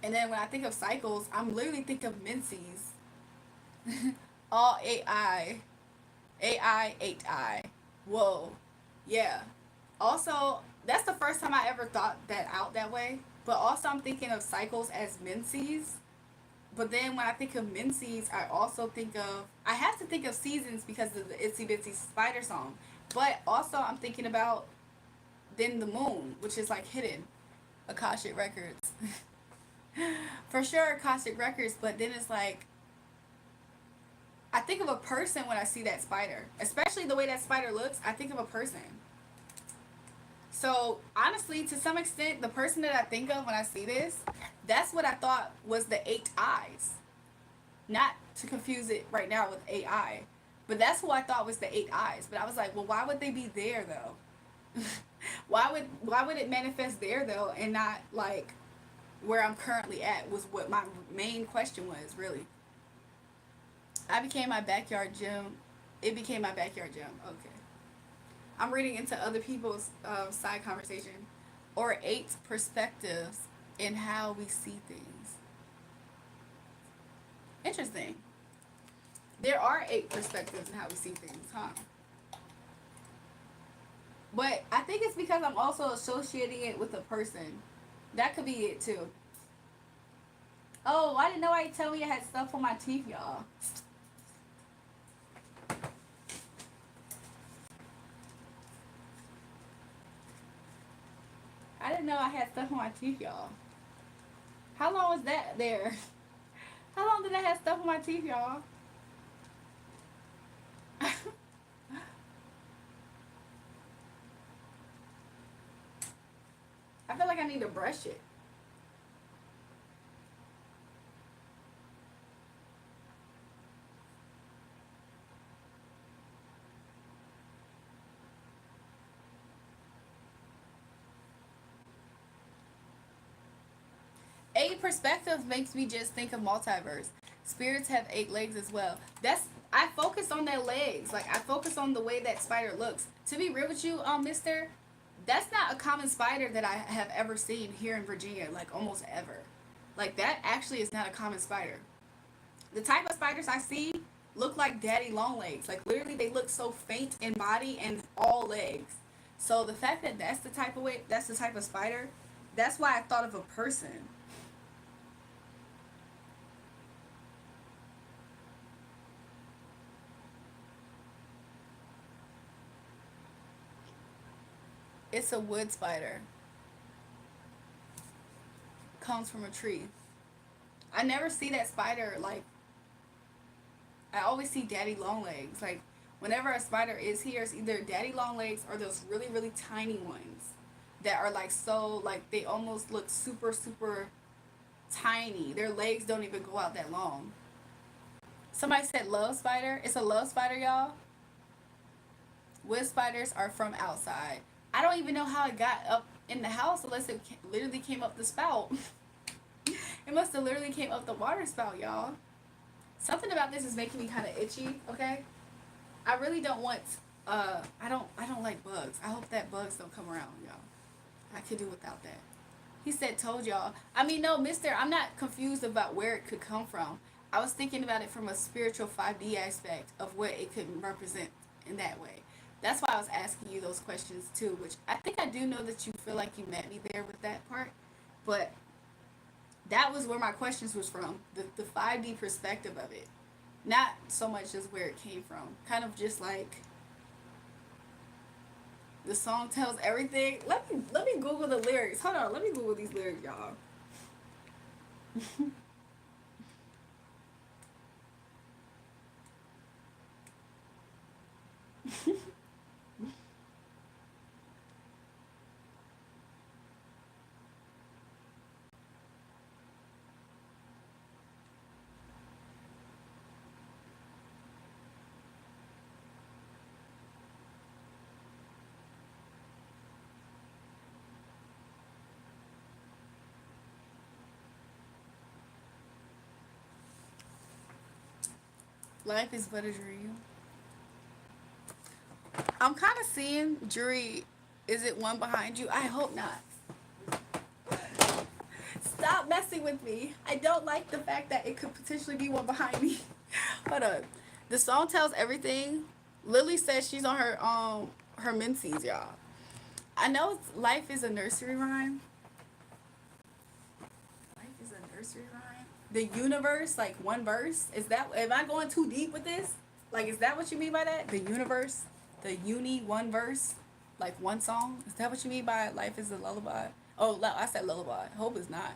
And then when I think of cycles, I'm literally thinking of menses. All AI. AI, 8 eye. Whoa. Yeah. Also, that's the first time I ever thought that out that way. But also, I'm thinking of cycles as menses. But then when I think of menses, I also think of I have to think of seasons because of the Itsy Bitsy Spider song. But also, I'm thinking about then the moon, which is like hidden, Akashic Records. For sure, Akashic Records. But then it's like I think of a person when I see that spider, especially the way that spider looks. I think of a person. So honestly, to some extent, the person that I think of when I see this, that's what I thought was the 8 eyes. Not to confuse it right now with AI, but that's who I thought was the 8 eyes. But I was like, well, why would they be there though? Why would it manifest there though, and not like where I'm currently at? Was what my main question was really. I became my backyard gym. It became my backyard gym. Okay. I'm reading into other people's side conversation, or 8 perspectives in how we see things. Interesting. There are 8 perspectives in how we see things, huh? But I think it's because I'm also associating it with a person. That could be it too. Oh, I didn't know I tell me I had stuff on my teeth, y'all. I didn't know I had stuff on my teeth, y'all. How long was that there? How long did I have stuff on my teeth, y'all? I feel like I need to brush it. 8 perspectives makes me just think of multiverse. Spirits have 8 legs as well. That's I focus on their legs. Like I focus on the way that spider looks. To be real with you, Mister, that's not a common spider that I have ever seen here in Virginia. Like almost ever. Like that actually is not a common spider. The type of spiders I see look like daddy long legs. Like literally, they look so faint in body and all legs. So the fact that that's the type of spider, that's why I thought of a person. It's a wood spider. Comes from a tree. I never see that spider like I always see daddy long legs. Like whenever a spider is here, it's either daddy long legs or those really really tiny ones that are like so like they almost look super super tiny. Their legs don't even go out that long. Somebody said love spider. It's a love spider, y'all. Wood spiders are from outside. I don't even know how it got up in the house unless it literally came up the spout. It must have literally came up the water spout, y'all. Something about this is making me kind of itchy. Okay, I really don't want. I don't like bugs. I hope that bugs don't come around, y'all. I could do without that. He said, "Told y'all." I mean, no, Mister. I'm not confused about where it could come from. I was thinking about it from a spiritual 5D aspect of what it could represent in that way. That's why I was asking you those questions too. Which I think I do know that you feel like you met me there with that part, but that was where my questions was from the 5D perspective of it, not so much as where it came from. Kind of just like the song tells everything. Let me Google the lyrics. Hold on, let me Google these lyrics, y'all. Life is but a dream. I'm kind of seeing jury. Is it one behind you? I hope not. Stop messing with me. I don't like the fact that it could potentially be one behind me. Hold on. The song tells everything. Lily says she's on her menses, y'all. I know life is a nursery rhyme. Life is a nursery rhyme. The universe, like one verse. Is that? Am I going too deep with this? Like, is that what you mean by that? The universe, the uni one verse, like one song. Is that what you mean by life is a lullaby? Oh, I said lullaby. Hope it's not.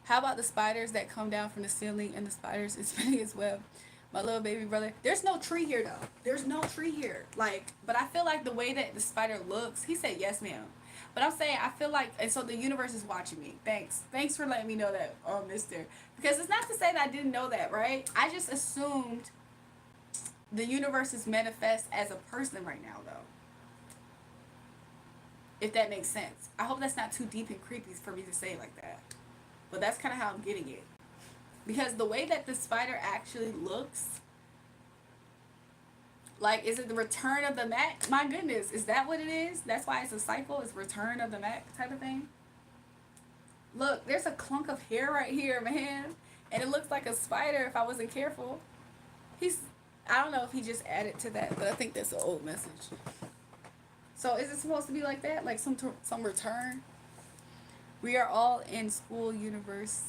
How about the spiders that come down from the ceiling and the spiders is spinning its web? My little baby brother. There's no tree here though. There's no tree here. Like, but I feel like the way that the spider looks. He said yes, ma'am. But I'm saying I feel like, and so the universe is watching me. Thanks for letting me know that, Mister. Because it's not to say that I didn't know that, right? I just assumed the universe is manifest as a person right now, though. If that makes sense. I hope that's not too deep and creepy for me to say it like that. But that's kind of how I'm getting it. Because the way that the spider actually looks, like, is it the return of the Mac? My goodness, is that what it is? That's why it's a cycle? It's return of the Mac type of thing? Look, there's a clunk of hair right here, man. And it looks like a spider if I wasn't careful. He's, I don't know if he just added to that, but I think that's an old message. So is it supposed to be like that? Like some return? We are all in school university.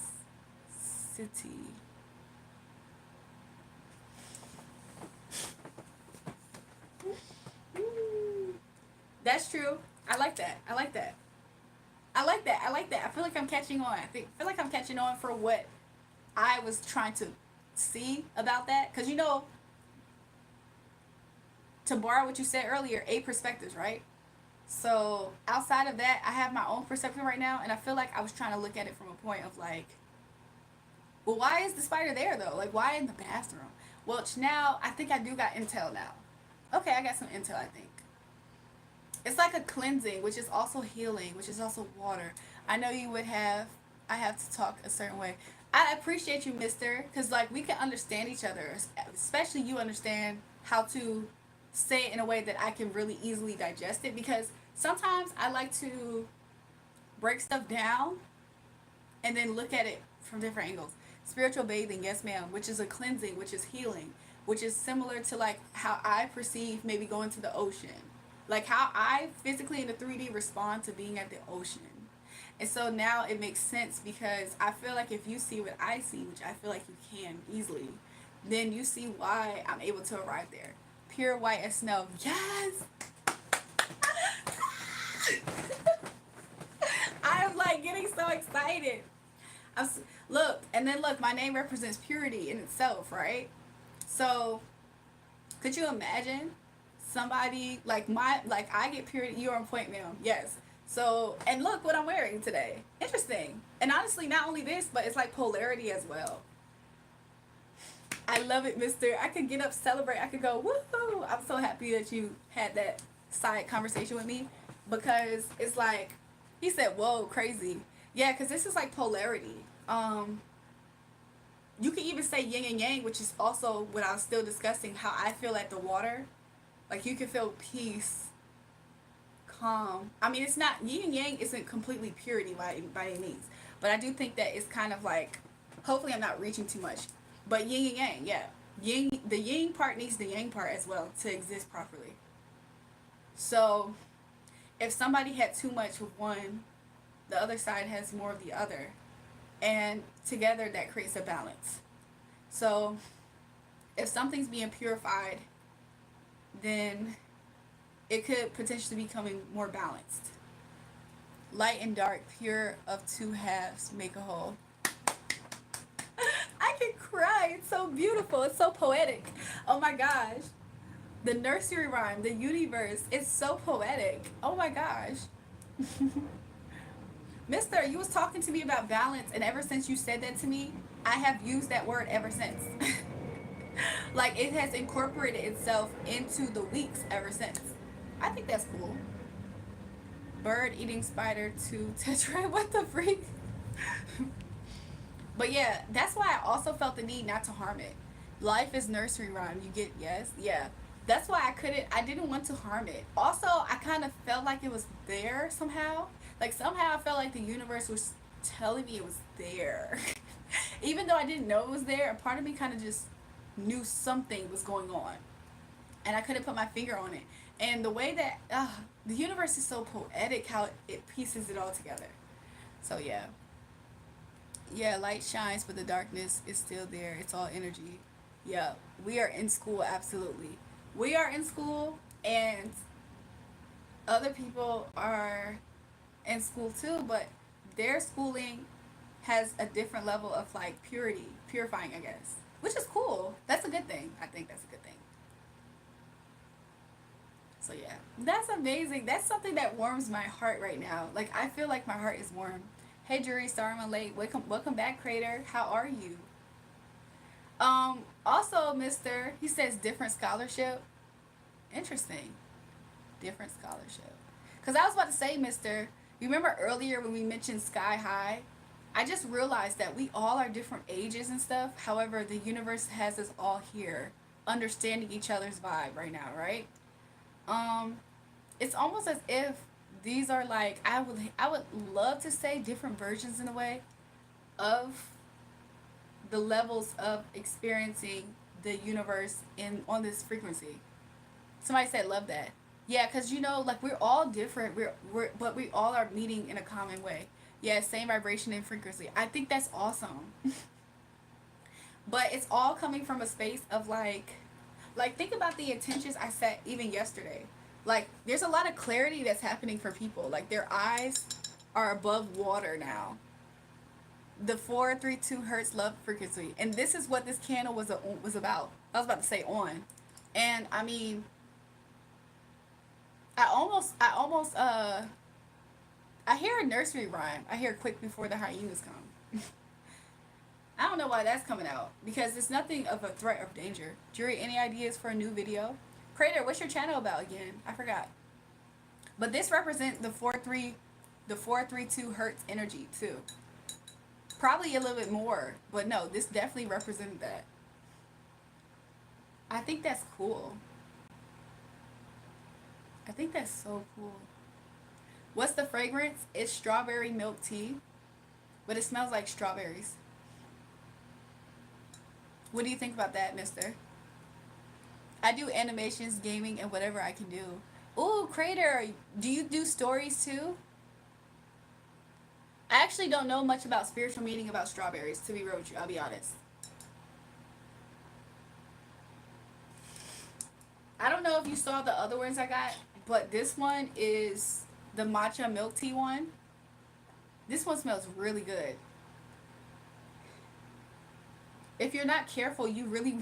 That's true. I like that. I like that. I like that. I like that. I feel like I'm catching on. I feel like I'm catching on for what I was trying to see about that. Because, to borrow what you said earlier, 8 perspectives, right? So outside of that, I have my own perspective right now. And I feel like I was trying to look at it from a point of like, well, why is the spider there though? Like, why in the bathroom? Well, now I think I do got intel now. Okay, I got some intel, I think. It's like a cleansing, which is also healing, which is also water. I know you would have, I have to talk a certain way. I appreciate you, mister, because, like, we can understand each other. Especially you understand how to say it in a way that I can really easily digest it. Because sometimes I like to break stuff down and then look at it from different angles. Spiritual bathing, yes, ma'am, which is a cleansing, which is healing, which is similar to like how I perceive maybe going to the ocean, like how I physically in the 3D respond to being at the ocean. And so now it makes sense because I feel like if you see what I see, which I feel like you can easily, then you see why I'm able to arrive there. Pure white as snow. Yes! I'm like getting so excited. Look, and then look, my name represents purity in itself, right? So, could you imagine somebody like I get purity, you're on point, ma'am. Yes. So, and look what I'm wearing today. Interesting. And honestly, not only this, but it's like polarity as well. I love it, mister. I could get up, celebrate. I could go, woohoo. I'm so happy that you had that side conversation with me because it's like, he said, whoa, crazy. Yeah, because this is like polarity. You can even say yin and yang, which is also what I was still discussing, how I feel at the water. Like you can feel peace, calm. I mean, it's not, yin and yang isn't completely purity by any means. But I do think that it's kind of like, hopefully I'm not reaching too much. But yin and yang, yeah. The yin part needs the yang part as well to exist properly. So if somebody had too much of one, the other side has more of the other. And together that creates a balance. So if something's being purified, then it could potentially be becoming more balanced. Light and dark, pure of two halves make a whole. I can cry. It's so beautiful. It's so poetic. Oh my gosh. The nursery rhyme, the universe, it's so poetic. Oh my gosh. Mister, you was talking to me about balance, and ever since you said that to me, I have used that word ever since. Like it has incorporated itself into the weeks ever since. I think that's cool. Bird eating spider to tetra. What the freak? But yeah, that's why I also felt the need not to harm it. Life is nursery rhyme. You get yes, yeah. That's why I didn't want to harm it. Also, I kind of felt like it was there somehow. Like somehow I felt like the universe was telling me it was there. Even though I didn't know it was there, a part of me kind of just knew something was going on. And I couldn't put my finger on it. And the way that the universe is so poetic, how it pieces it all together. So yeah, yeah, light shines, but the darkness is still there. It's all energy. Yeah, we are in school, absolutely. We are in school, and other people are in school too, but their schooling has a different level of like purity, purifying, I guess, which is cool. That's a good thing. I think that's a good thing. So yeah, that's amazing. That's something that warms my heart right now. Like I feel like my heart is warm. Hey, Jury, sorry I'm late. Welcome back, Crater. How are you? Also, Mister, he says different scholarship. Interesting, different scholarship. Cause I was about to say, Mister, you remember earlier when we mentioned Sky High? I just realized that we all are different ages and stuff. However, the universe has us all here, understanding each other's vibe right now, right? Um, it's almost as if these are like I would love to say different versions in a way of the levels of experiencing the universe in on this frequency. Somebody said love that. Yeah, because you know, like we're all different. But we all are meeting in a common way. Yeah, same vibration and frequency. I think that's awesome. But it's all coming from a space of like think about the intentions I set even yesterday. Like there's a lot of clarity that's happening for people. Like their eyes are above water now. The 432 hertz love frequency, and this is what this candle was about. I was about to say on, and I mean, I almost I hear a nursery rhyme. I hear quick before the hyenas come. I don't know why that's coming out because it's nothing of a threat or danger. Jury, any ideas for a new video? Crater, what's your channel about again? I forgot. But this represents the 432 hertz energy too. Probably a little bit more, but no, this definitely represented that. I think that's cool. I think that's so cool. What's the fragrance? It's strawberry milk tea, but it smells like strawberries. What do you think about that, mister? I do animations, gaming, and whatever I can do. Ooh, Crater, do you do stories too? I actually don't know much about spiritual meaning about strawberries, to be real with you. I'll be honest. I don't know if you saw the other ones I got, but this one is the matcha milk tea one. This one smells really good. If you're not careful, you really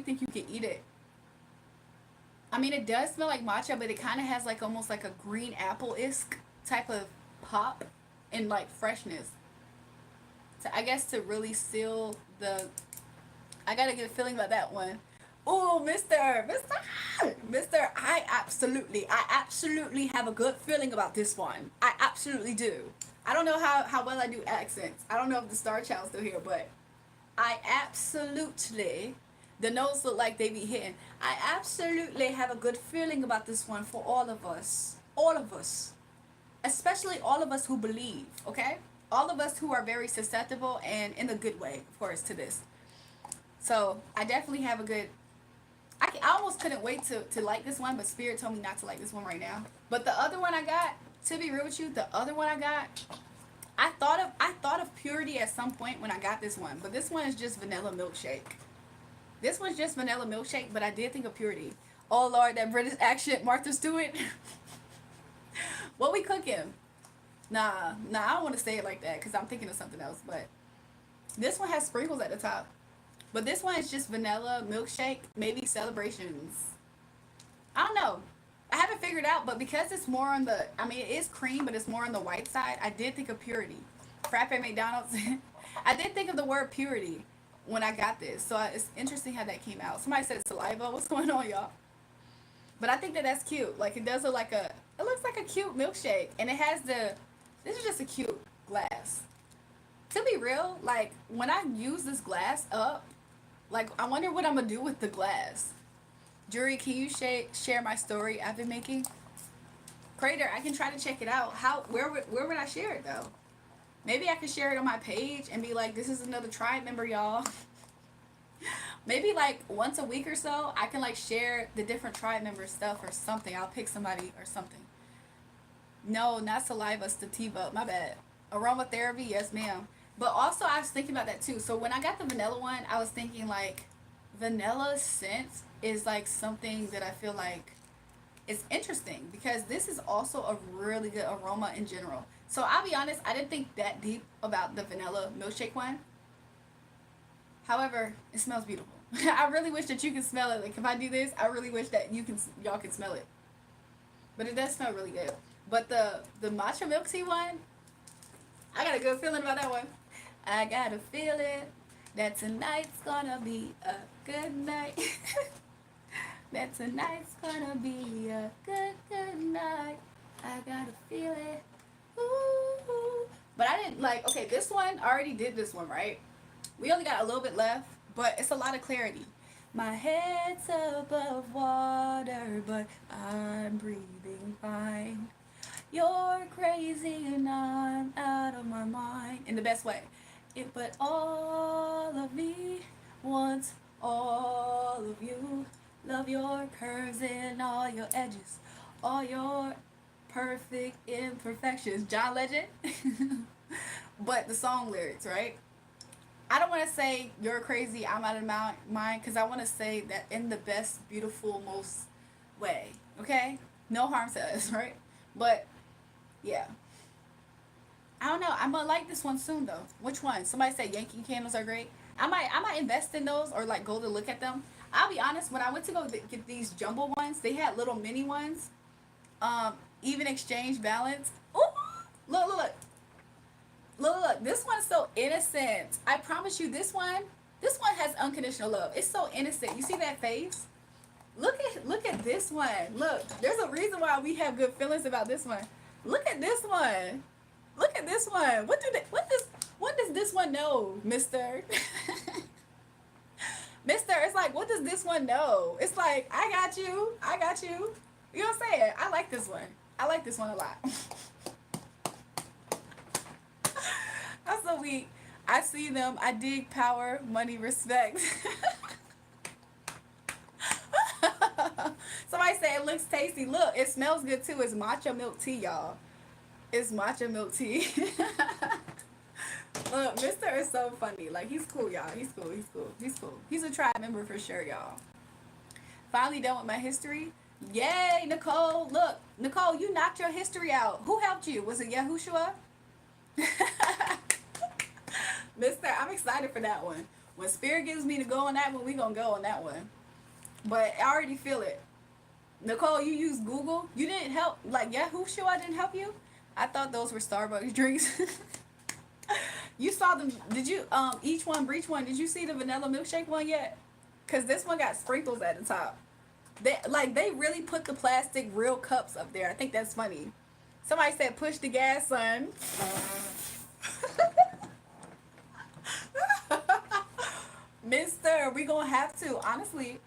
think you can eat it. I mean, it does smell like matcha, but it kind of has like almost like a green apple isk type of pop and like freshness. So I guess to really seal the, I gotta get a feeling about that one. Oh, Mister, I absolutely have a good feeling about this one. I absolutely do. I don't know how well I do accents. I don't know if the Star Child's still here, but I absolutely, the notes look like they be hitting. I absolutely have a good feeling about this one for all of us. All of us. Especially all of us who believe, okay? All of us who are very susceptible and in a good way, of course, to this. So I definitely have a good. I almost couldn't wait to like this one, but Spirit told me not to like this one right now. But the other one I got, to be real with you, the other one I got, I thought of purity at some point when I got this one, but this one is just vanilla milkshake. This one's just vanilla milkshake, but I did think of purity. Oh Lord, that British accent, Martha Stewart. What we cooking? Nah, I don't want to say it like that because I'm thinking of something else. But this one has sprinkles at the top. But this one is just vanilla milkshake, maybe celebrations. I don't know. I haven't figured out, but because it's more on the, I mean, it is cream, but it's more on the white side. I did think of purity. Frappe McDonald's. I did think of the word purity when I got this, so it's interesting how that came out. Somebody said saliva. What's going on, y'all? But I think that that's cute. Like it does look like a, it looks like a cute milkshake, and it has the. This is just a cute glass. To be real, like when I use this glass up, like I wonder what I'm gonna do with the glass. Jury, can you share my story I've been making? Crater, I can try to check it out. Where would I share it though? Maybe I could share it on my page and be like, this is another tribe member, y'all. Maybe like once a week or so, I can like share the different tribe member stuff or something. I'll pick somebody or something. No, not saliva, sativa. My bad. Aromatherapy, yes, ma'am. But also, I was thinking about that too. So when I got the vanilla one, I was thinking like, vanilla scent is like something that I feel like is interesting because this is also a really good aroma in general. So I'll be honest, I didn't think that deep about the vanilla milkshake one. However, it smells beautiful. I really wish that you can smell it. Like if I do this, I really wish that y'all can smell it. But it does smell really good. But the matcha milk tea one, I got a good feeling about that one. I got a feeling that tonight's gonna be a good night. That tonight's gonna be a good night. I got a feeling. Ooh. But I didn't like, okay, this one, I already did this one, right? We only got a little bit left, but it's a lot of clarity. My head's above water, but I'm breathing fine. You're crazy and I'm out of my mind. In the best way. But all of me wants all of you. Love your curves and all your edges. all your perfect imperfections. John Legend. But the song lyrics, right? I don't want to say you're crazy, I'm out of my mind, because I want to say that in the best, beautiful, most way. Okay? No harm to us, right? But yeah. I don't know. I'm gonna like this one soon though. Which one? Somebody said Yankee candles are great. I might invest in those or like go to look at them. I'll be honest, when I went to go get these jumbo ones, they had little mini ones. Even exchange balance. Ooh, look, look, look. Look, look, this one's so innocent. I promise you, this one has unconditional love. It's so innocent. You see that face? Look at this one. Look, there's a reason why we have good feelings about this one. Look at this one. Look at this one. What does this one know, Mister? Mister, it's like, what does this one know? It's like, I got you. I got you. You know what I'm saying? I like this one. I like this one a lot. I'm so weak. I see them. I dig power, money, respect. Somebody say it looks tasty. Look, it smells good too. It's matcha milk tea, y'all. It's matcha milk tea. Look, Mister is so funny. Like, he's cool, y'all. He's cool. He's cool. He's cool. He's a tribe member for sure, y'all. Finally done with my history. Yay, Nicole. Look, Nicole, you knocked your history out. Who helped you? Was it Yahushua? Mister, I'm excited for that one. When Spirit gives me to go on that one, we gonna go on that one. But I already feel it. Nicole, you used Google. You didn't help. Like, Yahushua didn't help you? I thought those were Starbucks drinks. You saw them. Did you, each one, breach one, did you see the vanilla milkshake one yet? Because this one got sprinkles at the top. They really put the plastic real cups up there. I think that's funny. Somebody said, push the gas, son. Mister, we gonna have to. Honestly.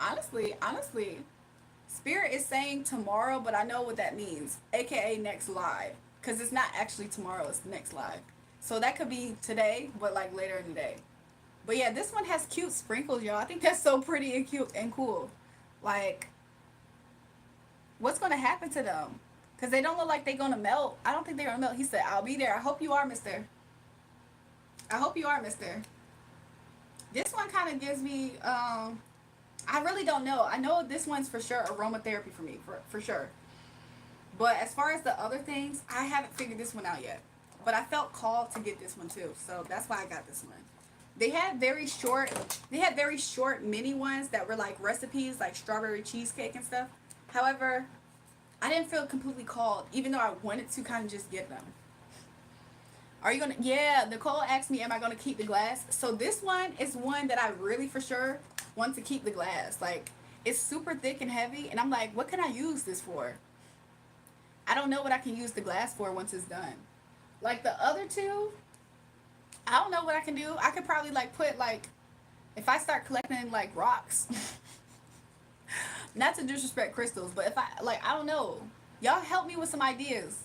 Spirit is saying tomorrow, but I know what that means. AKA next live. Because it's not actually tomorrow, it's next live. So that could be today, but like later in the day. But yeah, this one has cute sprinkles, y'all. I think that's so pretty and cute and cool. Like, what's gonna happen to them? Because they don't look like they're gonna melt. I don't think they're gonna melt. He said, I'll be there. I hope you are, mister. I hope you are, mister. This one kind of gives me, I really don't know. I know this one's for sure aromatherapy for me, for sure. But as far as the other things, I haven't figured this one out yet. But I felt called to get this one too, so that's why I got this one. They had very short mini ones that were like recipes, like strawberry cheesecake and stuff. However, I didn't feel completely called, even though I wanted to kind of just get them. Are you gonna? Yeah, Nicole asked me, am I gonna keep the glass? So this one is one that I really for sure want to keep the glass. Like, it's super thick and heavy, and I'm like, what can I use this for? I don't know what I can use the glass for once it's done. Like the other two, I don't know what I can do. I could probably like put like, if I start collecting like rocks, not to disrespect crystals, but if I like, I don't know. Y'all help me with some ideas.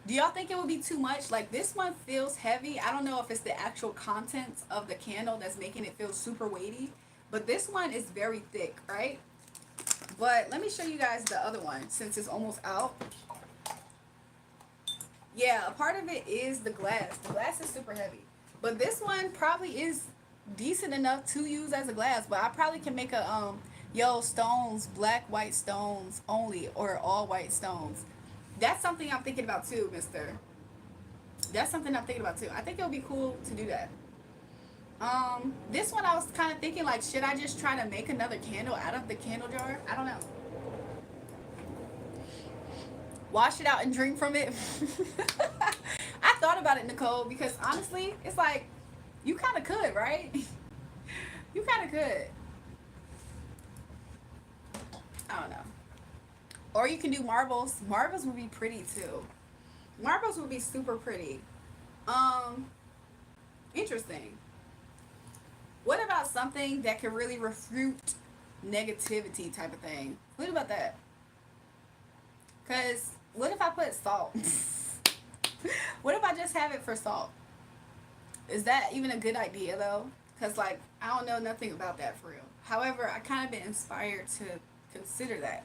Do y'all think it would be too much? Like, this one feels heavy. I don't know if it's the actual contents of the candle that's making it feel super weighty, but this one is very thick, right? But let me show you guys the other one since it's almost out. Yeah, a part of it is the glass. The glass is super heavy. But this one probably is decent enough to use as a glass, but I probably can make a stones, black white stones only, or all white stones. That's something I'm thinking about too, mister. That's something I'm thinking about too. I think it would be cool to do that. This one I was kind of thinking like, should I just try to make another candle out of the candle jar? I don't know. Wash it out and drink from it. I thought about it, Nicole, because honestly, it's like, you kind of could, right? You kind of could. I don't know. Or you can do marbles. Marbles would be pretty too. Marbles would be super pretty. Interesting. What about something that can really refute negativity type of thing? What about that? Because what if I put salt? What if I just have it for salt? Is that even a good idea though? Because like, I don't know nothing about that for real. However, I kind of been inspired to consider that.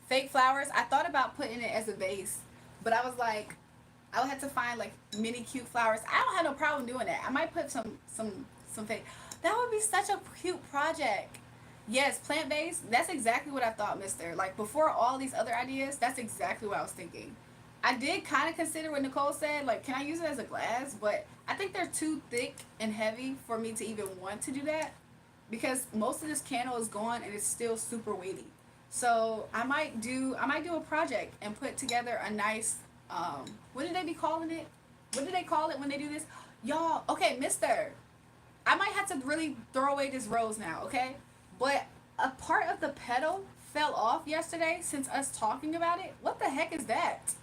Fake flowers. I thought about putting it as a vase, but I was like, I would have to find like mini cute flowers. I don't have no problem doing that. I might put some fake. That would be such a cute project. Yes, plant based. That's exactly what I thought, Mister. Like before all these other ideas, that's exactly what I was thinking. I did kind of consider what Nicole said. Like, can I use it as a glass? But I think they're too thick and heavy for me to even want to do that because most of this candle is gone and it's still super weighty. So I might do a project and put together a nice what did they be calling it? What do they call it when they do this? Y'all, okay, Mister. I might have to really throw away this rose now, okay? But a part of the petal fell off yesterday since us talking about it. What the heck is that?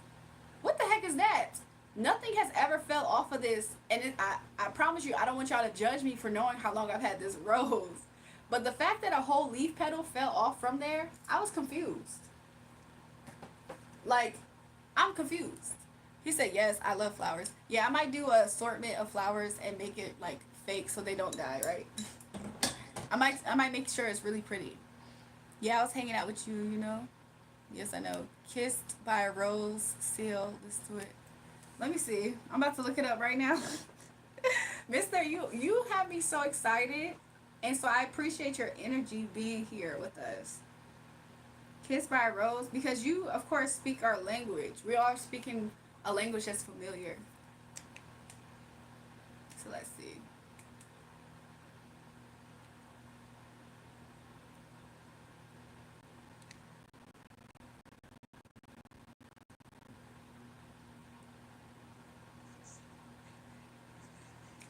What the heck is that? Nothing has ever fell off of this, and I promise you, I don't want y'all to judge me for knowing how long I've had this rose. But the fact that a whole leaf petal fell off from there, I was confused. Like, I'm confused. He said, yes, I love flowers. Yeah, I might do a assortment of flowers and make it like fake so they don't die, right? I might make sure it's really pretty. Yeah, I was hanging out with you, you know. Yes, I know. Kissed by a rose seal. Let's do it. Let me see. I'm about to look it up right now. Mister, you have me so excited. And so I appreciate your energy being here with us. Kissed by a rose because you of course speak our language. We are speaking a language that's familiar. So let's see.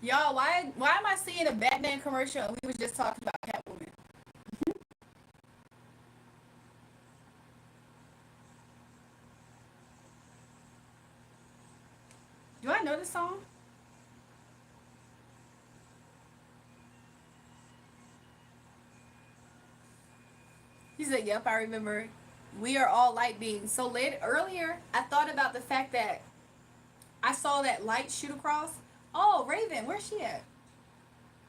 Y'all, why am I seeing a Batman commercial and we was just talking about Catwoman? Do I know this song? He said, "Yep, I remember. We are all light beings." So later earlier, I thought about the fact that I saw that light shoot across. Oh, Raven, where's she at?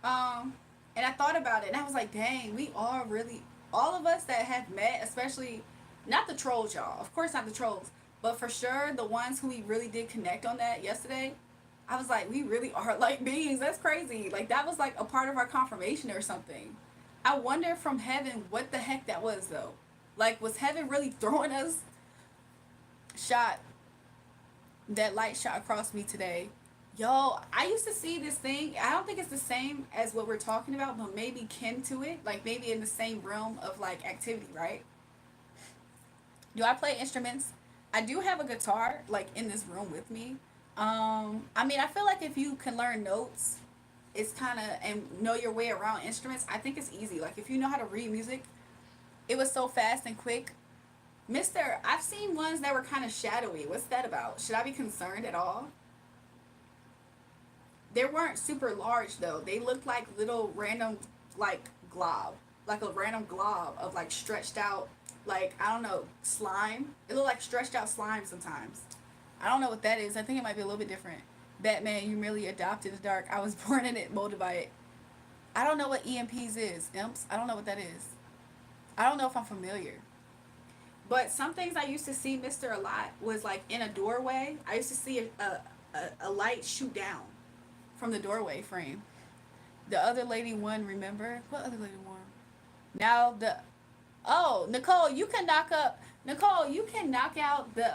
Um, and I thought about it, and I was like, "Dang, we are really all of us that have met, especially not the trolls, y'all. Of course, not the trolls, but for sure the ones who we really did connect on that yesterday. I was like, we really are like beings. That's crazy. Like that was like a part of our confirmation or something. I wonder from heaven what the heck that was though. Like, was heaven really throwing us shot that light shot across me today? Yo, I used to see this thing. I don't think it's the same as what we're talking about, but maybe kin to it. Like maybe in the same realm of like activity, right? Do I play instruments? I do have a guitar like in this room with me. I mean, I feel like if you can learn notes, it's kind of and know your way around instruments. I think it's easy. Like if you know how to read music, it was so fast and quick. Mister, I've seen ones that were kind of shadowy. What's that about? Should I be concerned at all? They weren't super large though. They looked like little random like glob, like a random glob of like stretched out, like I don't know, slime. It looked like stretched out slime sometimes. I don't know what that is. I think it might be a little bit different. Batman, you merely adopted the dark. I was born in it, molded by it. I don't know what EMPs is. Imps. I don't know what that is. I don't know if I'm familiar. But some things I used to see Mister a lot was like in a doorway. I used to see a light shoot down from the doorway frame. The other lady won, remember? What other lady won? Now the oh, Nicole, you can knock out the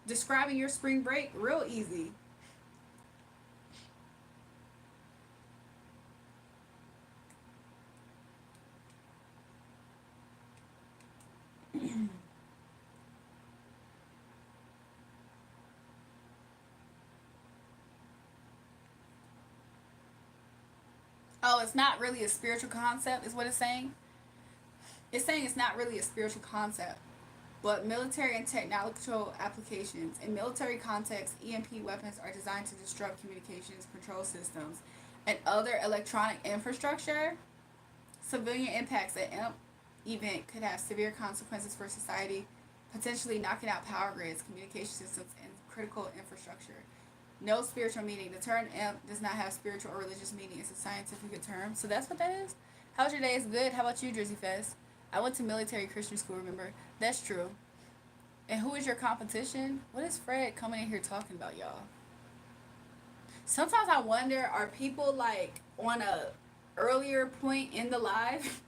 describing your spring break real easy. Oh, it's not really a spiritual concept, is what it's saying. It's saying it's not really a spiritual concept, but military and technological applications. In military contexts, EMP weapons are designed to disrupt communications, control systems, and other electronic infrastructure. Civilian impacts at EMP event could have severe consequences for society, potentially knocking out power grids, communication systems, and critical infrastructure. No spiritual meaning. The term imp does not have spiritual or religious meaning. It's a scientific term. So that's what that is. How's your day? Is good. How about you, Drizzy Fest? I went to military Christian school, remember? That's true. And who is your competition? What is Fred coming in here talking about, y'all? Sometimes I wonder, are people like on a earlier point in the live?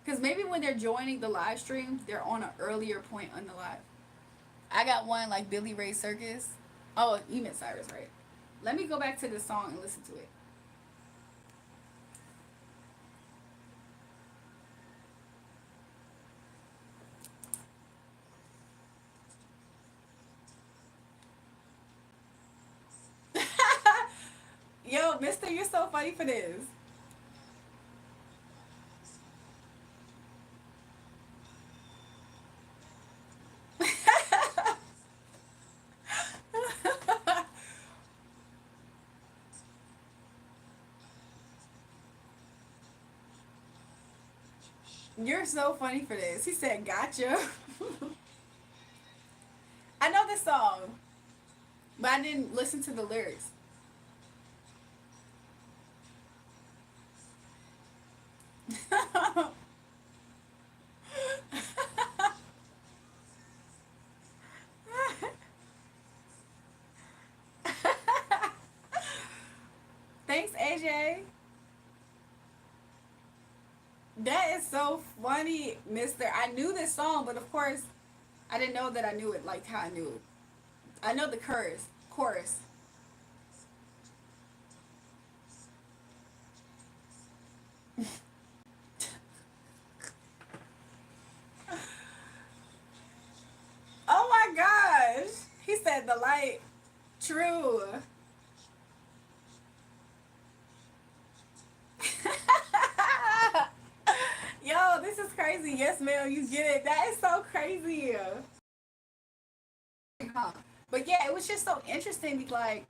Because maybe when they're joining the live stream, they're on an earlier point on the live. I got one like Billy Ray Circus. Oh, you meant Cyrus, right? Let me go back to the song and listen to it. Yo, mister, you're so funny for this. You're so funny for this. He said, gotcha. I know this song, but I didn't listen to the lyrics. Thanks, AJ. That is so funny, mister. I knew this song, but of course, I didn't know that I knew it like how I knew it. I know the chorus. Chorus. Oh my gosh. He said the light. True. Yo, this is crazy. Yes, ma'am, you get it. That is so crazy. Huh. But yeah, it was just so interesting. Like,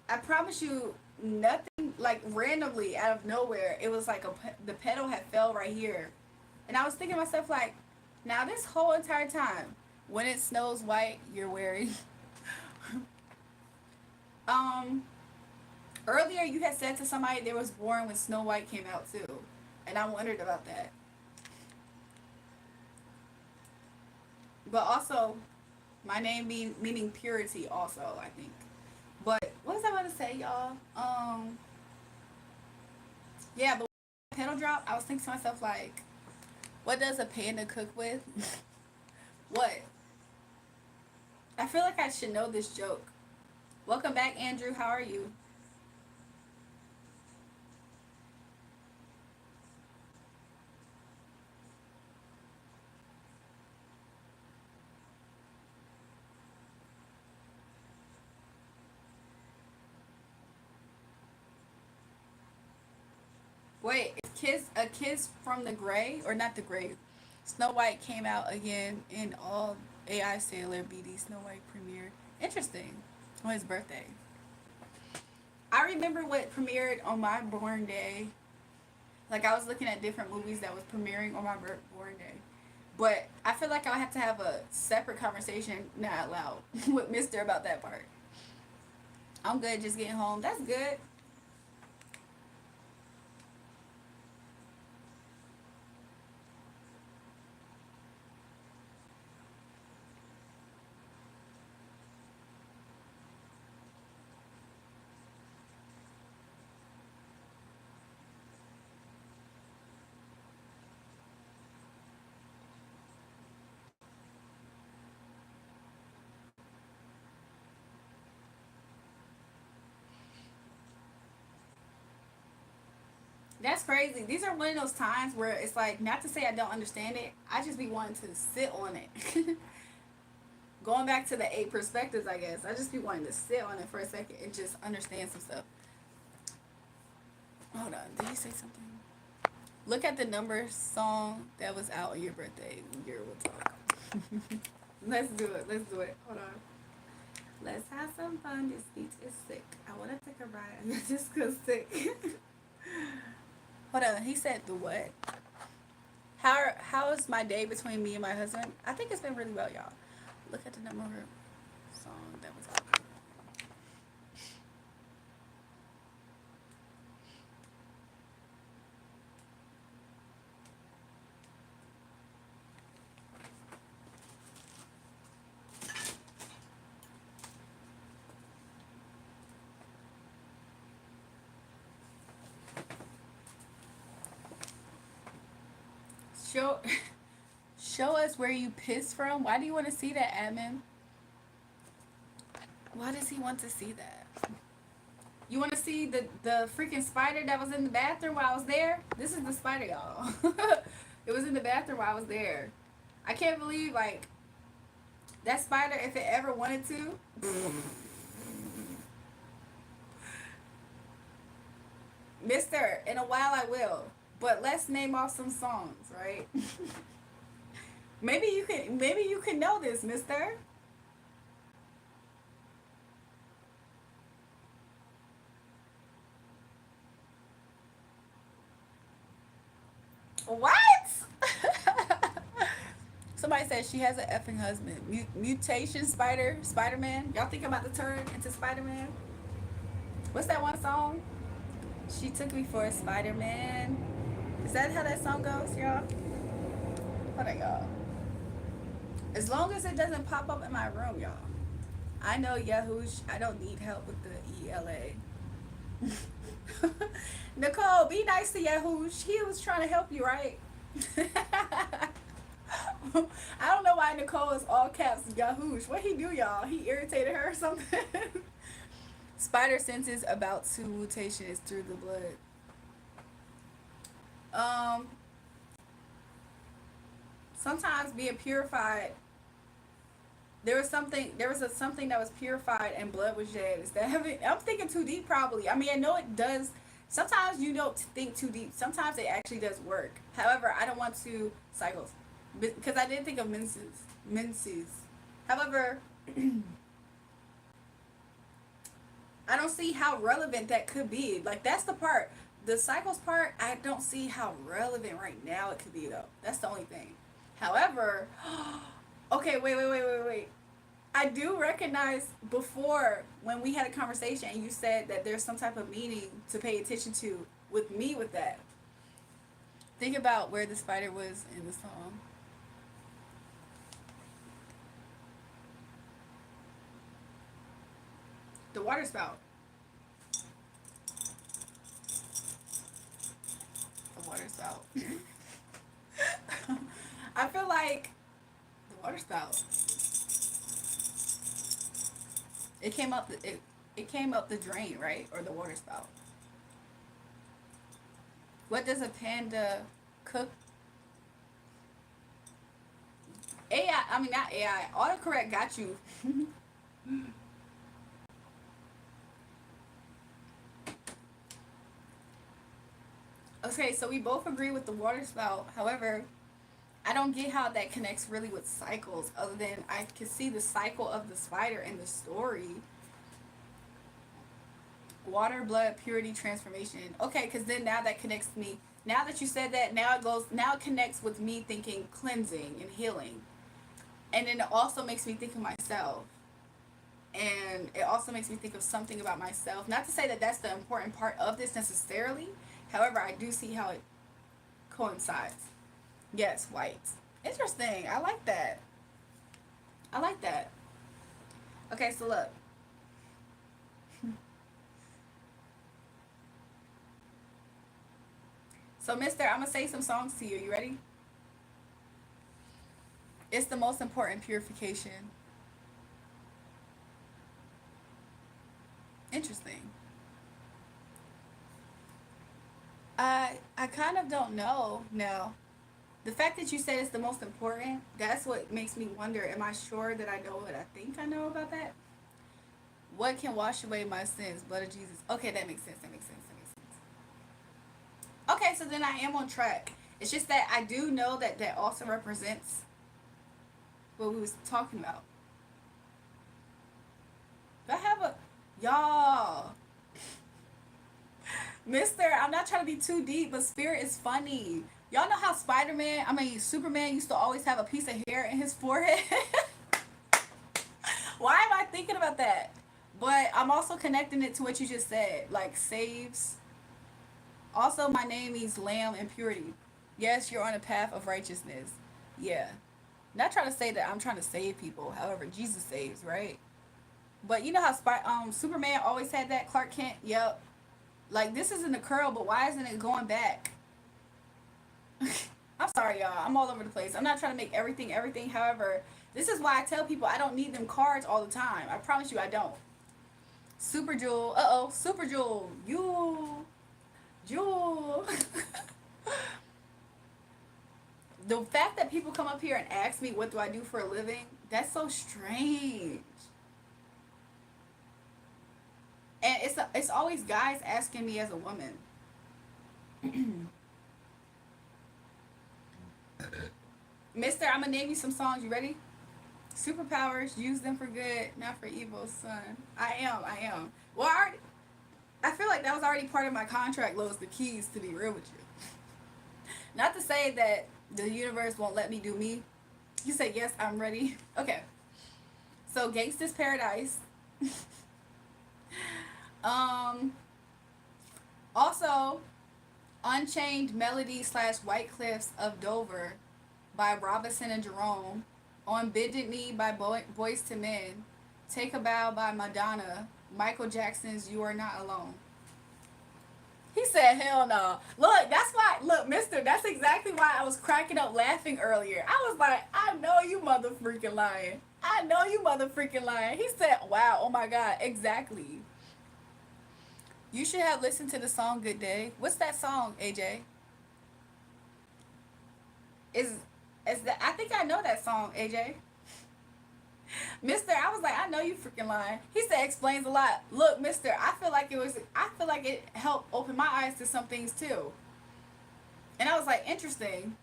I promise you, nothing like randomly out of nowhere. It was like the pedal had fell right here, and I was thinking to myself like, now this whole entire time, when it snows white, you're wearing. um, Earlier you had said to somebody they was born when Snow White came out too, and I wondered about that. But also, my name meaning purity. Also, I think. But what was I about to say, y'all? Yeah, but pedal drop. I was thinking to myself like, what does a panda cook with? What? I feel like I should know this joke. Welcome back, Andrew. How are you? Wait, is kiss from the gray or not the gray? Snow White came out again in all AI Sailor BD Snow White premiere. Interesting. On his birthday. I remember what premiered on my born day. Like I was looking at different movies that was premiering on my born day. But I feel like I'll have to have a separate conversation, not loud, with Mister about that part. I'm good just getting home. That's good. That's crazy. These are one of those times where it's like, not to say I don't understand it, I just be wanting to sit on it. Going back to the eight perspectives, I guess. I just be wanting to sit on it for a second and just understand some stuff. Hold on. Did he say something? Look at the number song that was out on your birthday. Year will talk. Let's do it. Let's do it. Hold on. Let's have some fun. This beat is sick. I want to take a ride. I'm just cause sick. Hold on. He said the what? How is my day between me and my husband? I think it's been really well, y'all. Look at the number song that was out. Show show us where you pissed from. Why do you want to see that, admin? Why does he want to see that? You want to see the freaking spider that was in the bathroom while I was there? This is the spider, y'all. It was in the bathroom while I was there. I can't believe, like, that spider, if it ever wanted to. Mister, in a while I will. But let's name off some songs, right? Maybe you can know this, mister. What? Somebody said she has an effing husband. Mutation Spider-Man. Y'all think I'm about to turn into Spider-Man? What's that one song? She took me for a Spider-Man. Is that how that song goes, y'all? Hold on, y'all. As long as it doesn't pop up in my room, y'all. I know Yahoo. I don't need help with the ELA. Nicole, be nice to Yahoo. He was trying to help you, right? I don't know why Nicole is all caps Yahoosh. What he do, y'all? He irritated her or something? Spider senses about to mutation is through the blood. Um, Sometimes being purified. There was something that was purified and blood was shed. Is that heaven? I'm thinking too deep, probably. I mean, I know it does. Sometimes you don't think too deep. Sometimes it actually does work. However, I don't want to cycles because I did think of menses. However, I don't see how relevant that could be. Like, that's the part. The cycles part, I don't see how relevant right now it could be, though. That's the only thing. However, okay, wait. I do recognize before when we had a conversation and you said that there's some type of meaning to pay attention to with me with that. Think about where the spider was in the song. The water spout. The water spout. I feel like the water spout. It came up the drain, right? Or the water spout. What does a panda cook? AI, I mean not AI. Autocorrect got you. Okay, so we both agree with the water spout. However, I don't get how that connects really with cycles, other than I can see the cycle of the spider in the story. Water, blood, purity, transformation. Okay, because then now that connects me. Now that you said that, now it connects with me thinking cleansing and healing. And then it also makes me think of myself. And it also makes me think of something about myself. Not to say that that's the important part of this necessarily. However, I do see how it coincides. Yes, white. Interesting. I like that. I like that. Okay, so look. So, mister, I'm going to say some songs to you. You ready? It's the most important purification. Interesting. I kind of don't know now. The fact that you said it's the most important, that's what makes me wonder, am I sure that I know what I think I know about that? What can wash away my sins? Blood of Jesus. Okay, that makes sense. That makes sense. That makes sense. Okay, so then I am on track. It's just that I do know that that also represents what we was talking about. Do I have a y'all? Mister, I'm not trying to be too deep, but Spirit is funny. Y'all know how Superman used to always have a piece of hair in his forehead? Why am I thinking about that? But I'm also connecting it to what you just said, like saves. Also, my name means lamb and purity. Yes, you're on a path of righteousness. Yeah. Not trying to say that I'm trying to save people. However, Jesus saves, right? But you know how Superman always had that Clark Kent? Yep. Like, this isn't a curl, but why isn't it going back? I'm sorry, y'all. I'm all over the place. I'm not trying to make everything everything. However, this is why I tell people I don't need them cards all the time. I promise you I don't. Super Jewel. Uh-oh. Super Jewel. You. Jewel. The fact that people come up here and ask me what do I do for a living, that's so strange. And it's always guys asking me as a woman. Mister, I'm gonna name you some songs. You ready? Superpowers, use them for good, not for evil, son. I am. Well, I feel like that was already part of my contract, Lois, the keys, to be real with you. Not to say that the universe won't let me do me. You say, yes, I'm ready. Okay. So, Gangsta's Paradise. um, Also, Unchained Melody / White Cliffs of Dover by Robinson and Jerome. On Bended Knee by Boys to Men. Take a Bow by Madonna. Michael Jackson's You Are Not Alone. He said, hell no. Look, that's why, look, mister, that's exactly why I was cracking up laughing earlier. I was like, I know you mother freaking lying. I know you mother freaking lying. He said, wow, oh my God, exactly. You should have listened to the song Good Day. What's that song, AJ? Is that, I think I know that song, AJ. Mister, I was like, I know you freaking lying. He said explains a lot. Look, mister, I feel like it helped open my eyes to some things too. And I was like, interesting.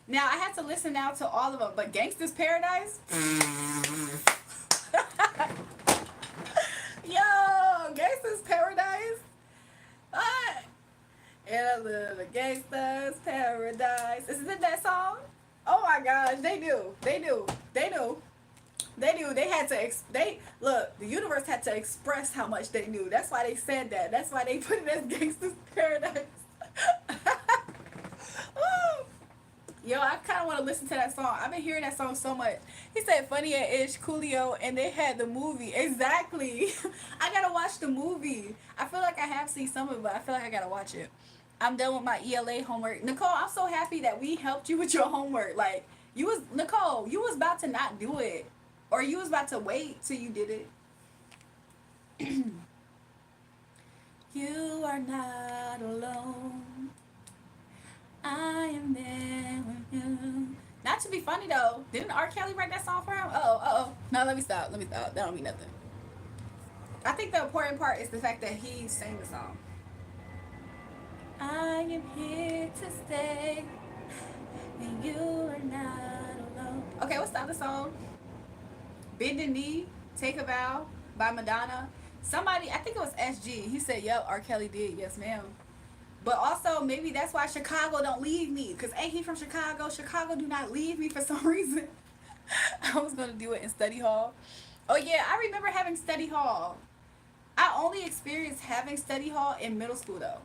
Now I had to listen now to all of them, but Gangsta's Paradise? Yo, Gangsta's Paradise? What? And I live in Gangsta's Paradise. Isn't it that song? Oh my gosh, they do. They do. They do. They knew. They had to. They look. The universe had to express how much they knew. That's why they said that. That's why they put it as Gangsta's Paradise. Yo, I kind of want to listen to that song. I've been hearing that song so much. He said Funny and Ish, Coolio, and they had the movie. Exactly. I gotta watch the movie. I feel like I have seen some of it, but I feel like I gotta watch it. I'm done with my ELA homework. Nicole, I'm so happy that we helped you with your homework. Like, Nicole, you was about to not do it. Or you was about to wait till you did it. You are not alone. I am there with you. Not to be funny though. Didn't R. Kelly write that song for him? Uh-oh. No, let me stop. That don't mean nothing. I think the important part is the fact that he sang the song. I am here to stay, and you are not alone. Okay, what's the other song? Bend the Knee, Take a Bow by Madonna. Somebody, I think it was SG. He said, yep, R. Kelly did. Yes, ma'am. But also, maybe that's why Chicago don't leave me. Because ain't he from Chicago? Chicago do not leave me for some reason. I was going to do it in study hall. Oh, yeah, I remember having study hall. I only experienced having study hall in middle school, though.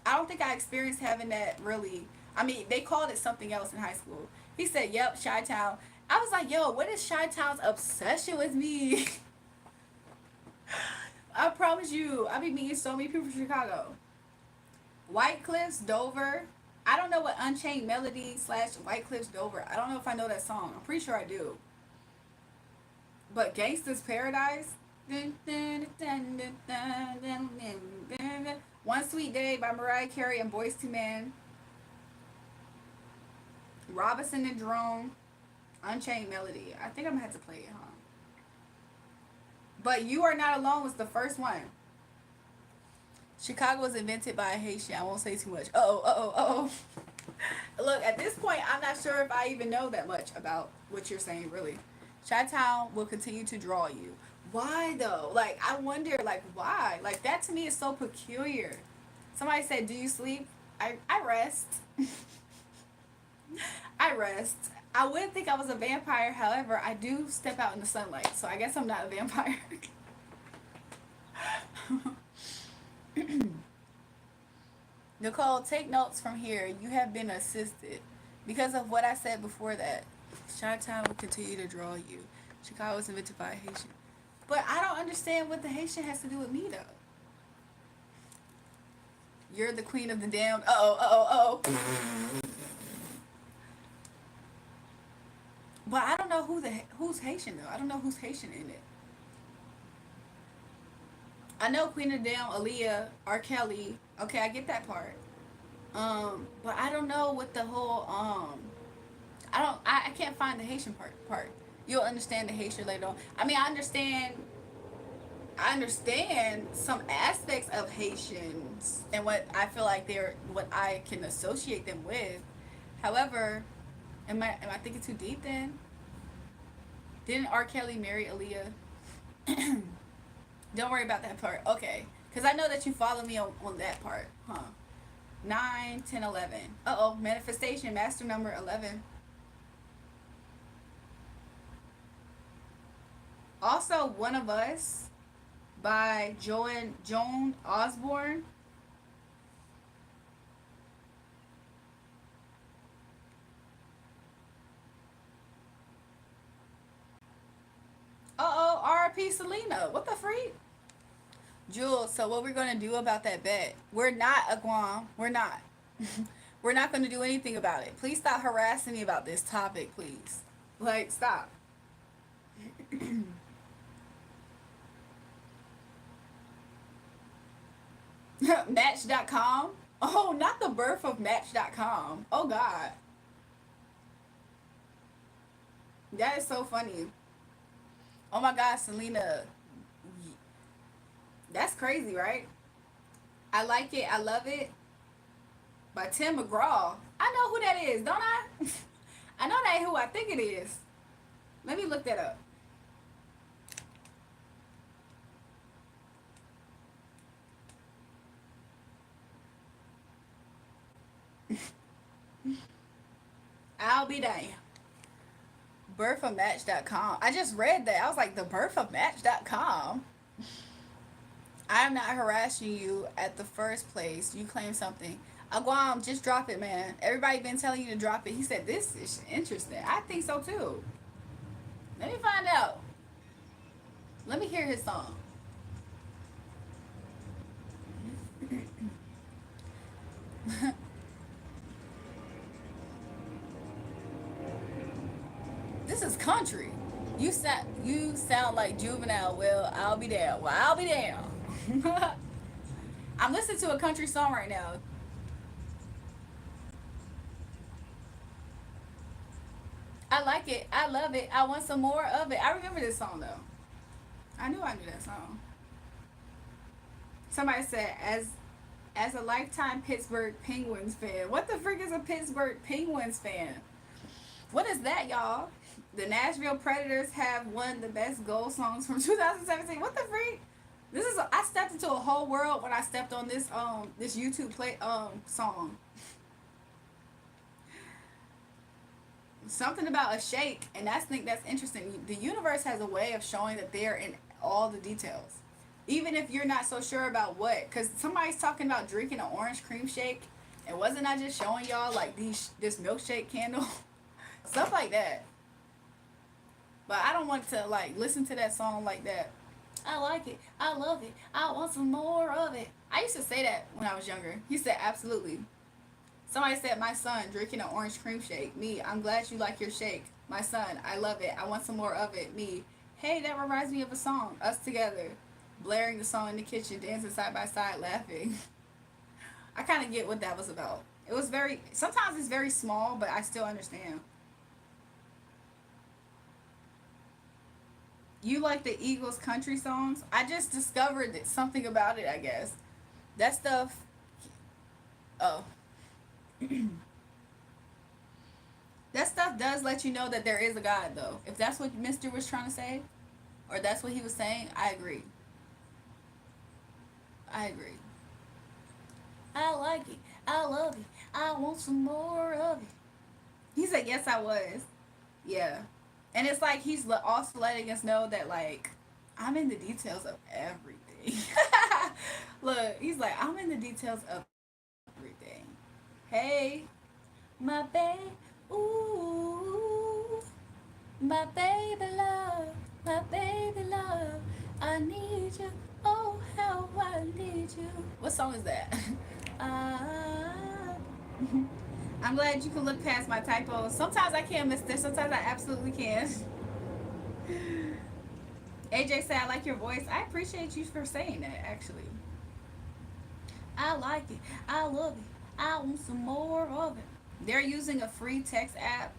I don't think I experienced having that really. I mean, they called it something else in high school. He said, yep, Chi-Town. I was like, yo, what is Chi-Town's obsession with me? I promise you, I be meeting so many people from Chicago. White Cliffs, Dover. I don't know what Unchained Melody / White Cliffs, Dover. I don't know if I know that song. I'm pretty sure I do. But Gangsta's Paradise. One Sweet Day by Mariah Carey and Boys to Men. Robinson and Jerome. Unchained Melody. I think I'm gonna have to play it, huh? But You Are Not Alone was the first one. Chicago was invented by a Haitian. I won't say too much. Uh-oh. Look, at this point, I'm not sure if I even know that much about what you're saying, really. Chi-Town will continue to draw you. Why, though? Like, I wonder, like, why? Like, that to me is so peculiar. Somebody said, do you sleep? I rest. I rest. I wouldn't think I was a vampire. However, I do step out in the sunlight. So I guess I'm not a vampire. Nicole, take notes from here. You have been assisted. Because of what I said before that, Chi-Town will continue to draw you. Chicago was invented by a Haitian. But I don't understand what the Haitian has to do with me, though. You're the queen of the damned. Uh-oh. But I don't know who's Haitian though. I don't know who's Haitian in it. I know Queen of Dam, Aaliyah, R. Kelly. Okay, I get that part. But I don't know what the whole I don't. I can't find the Haitian part. You'll understand the Haitian later on. I mean, I understand. I understand some aspects of Haitians and what I feel like they're what I can associate them with. However, am I thinking too deep then? Didn't R. Kelly marry Aaliyah? Don't worry about that part. Okay. Because I know that you follow me on that part. Huh. 9, 10, 11. Uh-oh. Manifestation. Master number 11. Also, One of Us by Joan Osborne. Uh-oh. R.I.P. Selena. What the freak? Jules, so what we're going to do about that bet? We're not a Guam. We're not. We're not going to do anything about it. Please stop harassing me about this topic, please. Like, stop. Match.com? Oh, not the birth of Match.com. Oh, God. That is so funny. Oh, my God, Selena. That's crazy, right? I like it. I love it. By Tim McGraw. I know who that is, don't I? I know that ain't who I think it is. Let me look that up. I'll be damned. Birthofmatch.com. I just read that. I was like, the birthofmatch.com. I am not harassing you at the first place. You claim something. Aguam, just drop it, man. Everybody been telling you to drop it. He said, this is interesting. I think so too. Let me find out. Let me hear his song. This is country. You sound like Juvenile. Well, I'll be down. Well, I'll be down. I'm listening to a country song right now. I like it. I love it. I want some more of it. I remember this song though. I knew I knew that song. Somebody said, as a lifetime Pittsburgh Penguins fan. What the frick is a Pittsburgh Penguins fan? What is that, y'all? The Nashville Predators have one of the best goal songs from 2017. What the freak? I stepped into a whole world when I stepped on this YouTube play song. Something about a shake, and that's interesting. The universe has a way of showing that they're in all the details, even if you're not so sure about what. Because somebody's talking about drinking an orange cream shake, and wasn't I just showing y'all like this milkshake candle, stuff like that. But I don't want to like listen to that song like that. I like it. I love it. I want some more of it. I used to say that when I was younger. He said absolutely. Somebody said, my son drinking an orange cream shake. Me, I'm glad you like your shake. My son, I love it. I want some more of it. Me, hey, that reminds me of a song. Us together. Blaring the song in the kitchen, dancing side by side, laughing. I kind of get what that was about. It was sometimes it's very small, but I still understand. You like the Eagles country songs? I just discovered something about it, I guess. That stuff, oh. That stuff does let you know that there is a God, though. If that's what Mister was trying to say, or that's what he was saying, I agree. I agree. I like it. I love it. I want some more of it. He said, yes, I was. Yeah. And it's like he's also letting us know that, like, I'm in the details of everything. Look, he's like, I'm in the details of everything. Hey, my babe, ooh, my baby love, my baby love, I need you, oh how I need you. What song is that? Ah, I'm glad you can look past my typos. Sometimes I can, mister. Sometimes I absolutely can. AJ said, I like your voice. I appreciate you for saying that, actually. I like it. I love it. I want some more of it. They're using a free text app.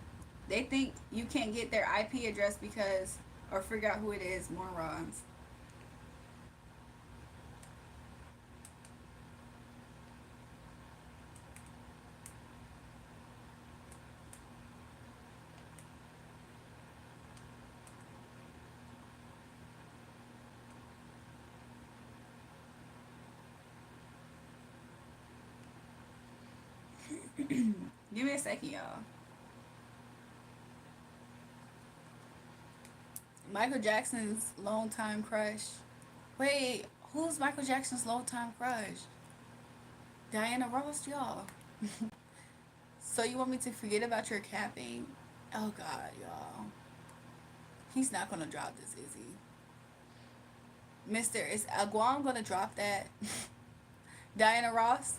They think you can't get their IP address because, or figure out who it is, morons. Give me a second, y'all. Michael Jackson's longtime crush. Wait, who's Michael Jackson's longtime crush? Diana Ross, y'all. So you want me to forget about your capping? Oh God, y'all. He's not gonna drop this, is he? Mister, is Aguam gonna drop that? Diana Ross?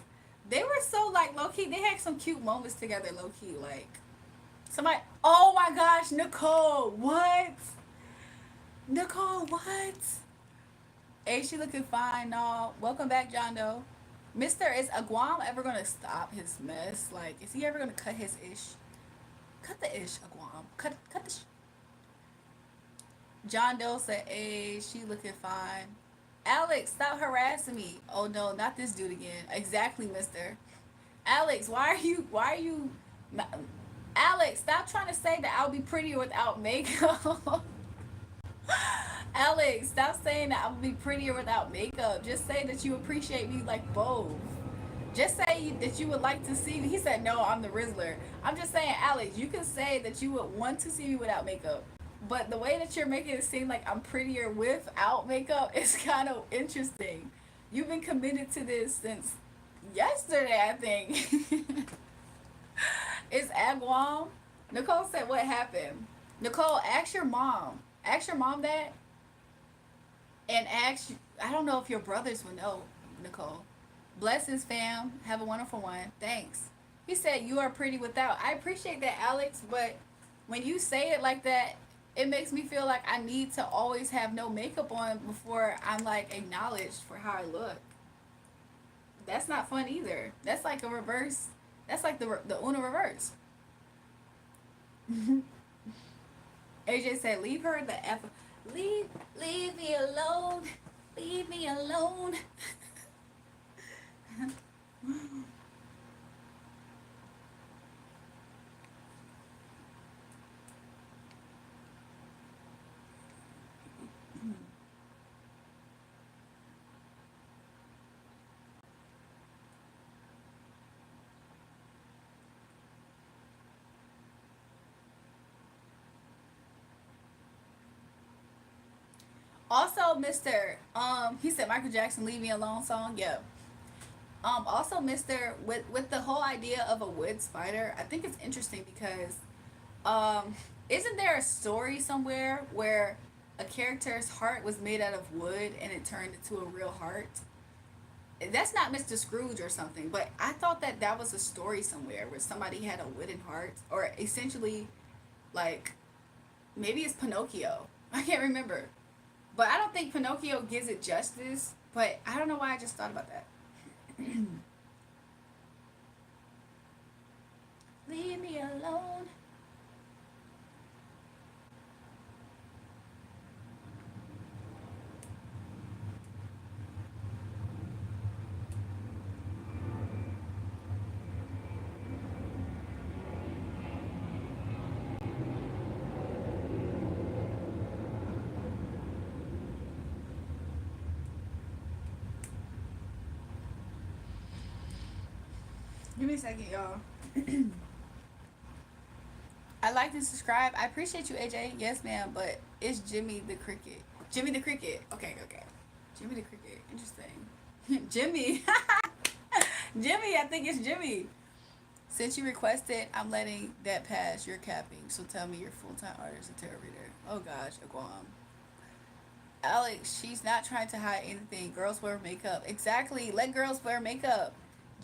They were so like low key. They had some cute moments together, low key. Like somebody. Oh my gosh, Nicole. What? Nicole, what? Hey, she looking fine, no. Welcome back, John Doe. Mister, is Aguam ever gonna stop his mess? Like, is he ever gonna cut his ish? Cut the ish, Aguam. Cut the. John Doe said, "Hey, she looking fine." Alex, stop harassing me. Oh no, not this dude again. Exactly, Mister. Alex, Why are you? Alex, stop trying to say that I'll be prettier without makeup. Alex, stop saying that I'll be prettier without makeup. Just say that you appreciate me like both. Just say that you would like to see me. He said, no, I'm the Rizzler. I'm just saying, Alex, you can say that you would want to see me without makeup. But the way that you're making it seem like I'm prettier without makeup is kind of interesting. You've been committed to this since yesterday, I think. It's Agwam. Nicole said, what happened? Nicole, ask your mom. Ask your mom that. And ask, I don't know if your brothers would know, Nicole. Blessings, fam. Have a wonderful one. Thanks. He said, you are pretty without. I appreciate that, Alex, but when you say it like that, it makes me feel like I need to always have no makeup on before I'm like acknowledged for how I look. That's not fun either. That's like a reverse. That's like the Una reverse. AJ said, leave her the F. Leave, leave me alone. Leave me alone. Also, Mister, he said Michael Jackson "Leave Me Alone" song. Yeah. Also, Mister, with the whole idea of a wood spider, I think it's interesting because, isn't there a story somewhere where a character's heart was made out of wood and it turned into a real heart? That's not Mr. Scrooge or something, but I thought that that was a story somewhere where somebody had a wooden heart, or essentially, like maybe it's Pinocchio. I can't remember. But I don't think Pinocchio gives it justice. But I don't know why I just thought about that. Leave me alone. Give me a second, y'all. I like to subscribe. I appreciate you, AJ. Yes, ma'am. But it's Jimmy the Cricket. Jimmy the Cricket. Okay, okay. Jimmy the Cricket. Interesting. Jimmy. Jimmy, I think it's Jimmy. Since you requested, I'm letting that pass. You're capping. So tell me you're full time artist and tarot reader. Oh gosh, Guam. Alex, she's not trying to hide anything. Girls wear makeup. Exactly. Let girls wear makeup.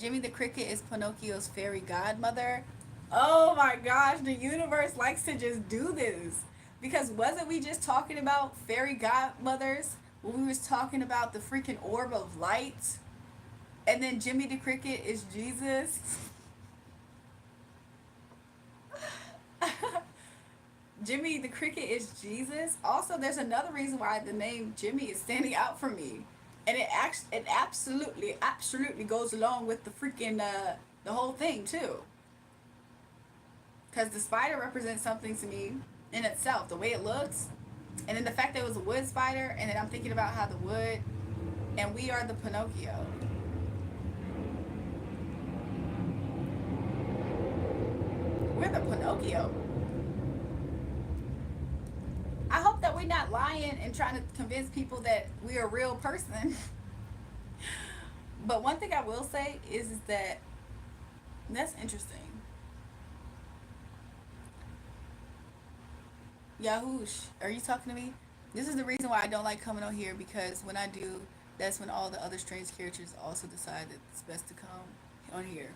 Jimmy the Cricket is Pinocchio's fairy godmother. Oh my gosh, the universe likes to just do this. Because wasn't we just talking about fairy godmothers when we was talking about the freaking orb of light? And then Jimmy the Cricket is Jesus. Jimmy the Cricket is Jesus. Also, there's another reason why the name Jimmy is standing out for me, and it absolutely goes along with the freaking the whole thing too. Because the spider represents something to me in itself, the way it looks, and then the fact that it was a wood spider, and then I'm thinking about how the wood, and we are the Pinocchio. We're the Pinocchio. I hope that we're not lying and trying to convince people that we're a real person. But one thing I will say is that that's interesting. Yahoosh, are you talking to me? This is the reason why I don't like coming on here, because when I do, that's when all the other strange characters also decide that it's best to come on here.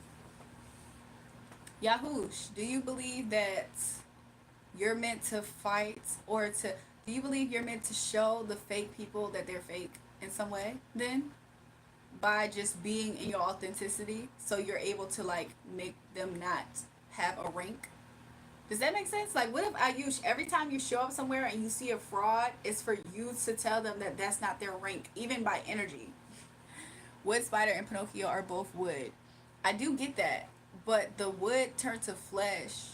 Yahoosh, do you believe that you're meant to fight, or to, do you believe you're meant to show the fake people that they're fake in some way then? By just being in your authenticity, so you're able to like make them not have a rank. Does that make sense? Like, what if I use every time you show up somewhere and you see a fraud, it's for you to tell them that that's not their rank, even by energy. Wood spider and Pinocchio are both wood. I do get that, but the wood turned to flesh.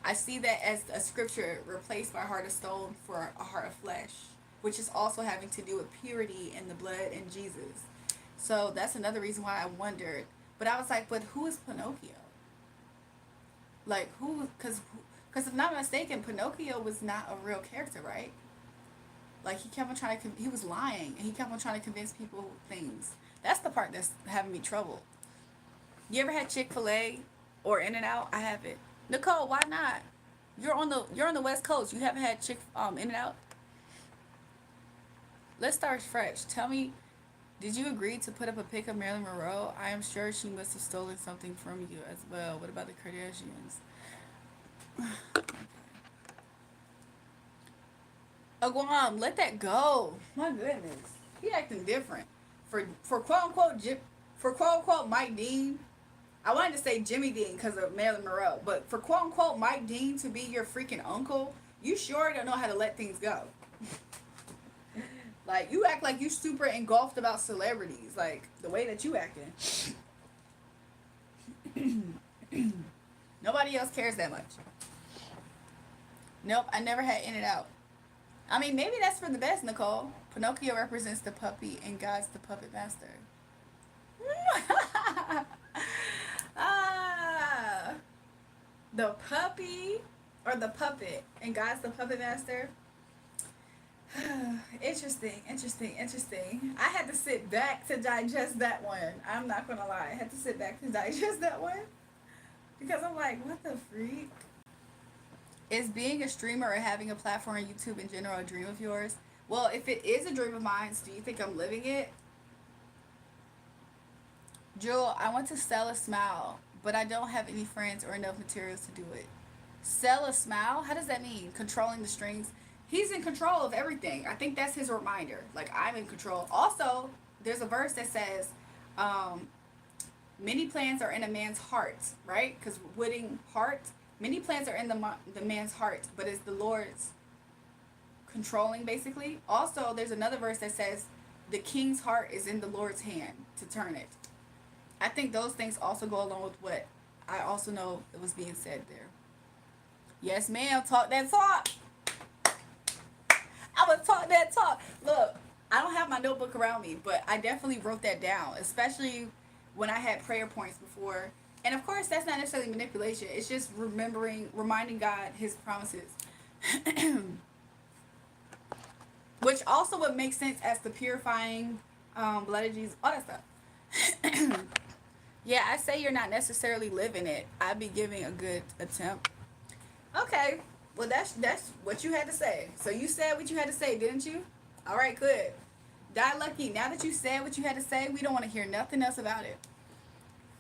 I see that as a scripture replaced by heart of stone for a heart of flesh, which is also having to do with purity and the blood in Jesus. So that's another reason why I wondered. But I was like, but who is Pinocchio? Like, who? Because if I'm not mistaken, Pinocchio was not a real character, right? Like, he kept on trying to, he was lying, and he kept on trying to convince people things. That's the part that's having me trouble. You ever had Chick-fil-A or In-N-Out? I haven't. Nicole, why not? You're on the West Coast. You haven't had In-N-Out? Let's start fresh. Tell me, did you agree to put up a pic of Marilyn Monroe? I am sure she must have stolen something from you as well. What about the Kardashians? Aguam, let that go. My goodness, he acting different. For quote unquote Mike Dean, I wanted to say Jimmy Dean because of Marilyn Monroe, but for quote unquote Mike Dean to be your freaking uncle, you sure don't know how to let things go. Like, you act like you super engulfed about celebrities, like the way that you acting. Nobody else cares that much. Nope, I never had In-N-Out. I mean, maybe that's for the best, Nicole. Pinocchio represents the puppy and God's the puppet master. Ah, the puppy or the puppet and God's the puppet master. Interesting. I had to sit back to digest that one. I'm not gonna lie. I had to sit back to digest that one. Because I'm like, what the freak? Is being a streamer or having a platform on YouTube in general a dream of yours? Well, if it is a dream of mine, do you think I'm living it? Jewel, I want to sell a smile, but I don't have any friends or enough materials to do it. Sell a smile? How does that mean? Controlling the strings? He's in control of everything. I think that's his reminder. Like, I'm in control. Also, there's a verse that says, many plans are in a man's heart, right? Because wooding heart, many plans are in the man's heart, but it's the Lord's controlling, basically. Also, there's another verse that says, the king's heart is in the Lord's hand to turn it. I think those things also go along with what I also know that was being said there. Yes, ma'am. Talk that talk. I would talk that talk. Look, I don't have my notebook around me, but I definitely wrote that down, especially when I had prayer points before. And of course, that's not necessarily manipulation. It's just reminding God his promises. Which also would make sense as the purifying blood of Jesus, all that stuff. Yeah, I say you're not necessarily living it. I'd be giving a good attempt. Okay, well, that's what you had to say. So you said what you had to say, didn't you? All right, good. Die lucky. Now that you said what you had to say, we don't want to hear nothing else about it.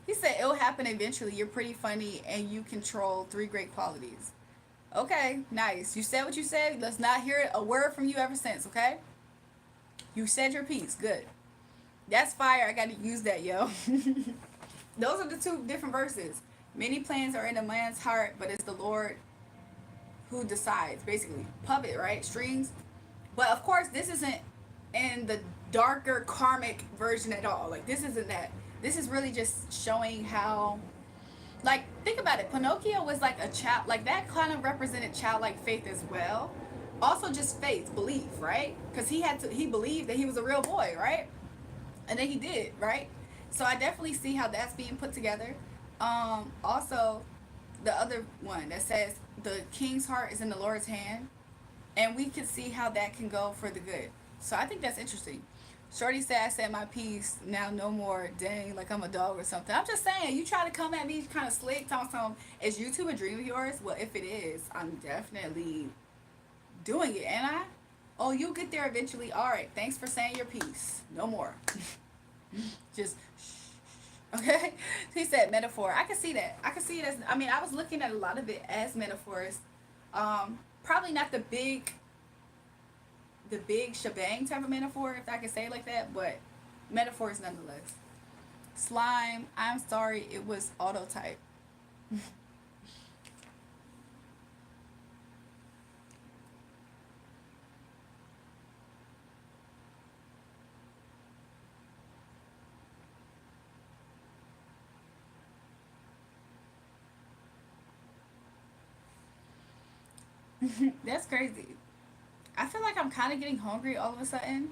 He said it'll happen eventually. You're pretty funny and you control three great qualities. Okay, nice. You said what you said. Let's not hear a word from you ever since, okay? You said your piece. Good. That's fire. I got to use that, yo. Those are the two different verses. Many plans are in a man's heart, but it's the Lord who decides, basically. Puppet, right? Strings. But of course, this isn't in the darker karmic version at all. Like, this isn't that. This is really just showing how, like, think about it. Pinocchio was like a child, like, that kind of represented childlike faith as well. Also, just faith, belief, right? Because he believed that he was a real boy, right? And then he did, right? So I definitely see how that's being put together. Also, the other one that says the king's heart is in the Lord's hand, and we can see how that can go for the good. So I think that's interesting. Shorty said I said my piece. Now no more. Dang, like I'm a dog or something. I'm just saying. You try to come at me kind of slick, talking some. Is YouTube a dream of yours? Well, if it is, I'm definitely doing it, and I. Oh, you'll get there eventually. All right. Thanks for saying your piece. No more. Just okay. He said metaphor. I can see that. I can see it as. I mean, I was looking at a lot of it as metaphors. Probably not the big shebang type of metaphor, if I can say it like that, but metaphors nonetheless. Slime. I'm sorry. It was autotype. That's crazy. I feel like I'm kind of getting hungry all of a sudden,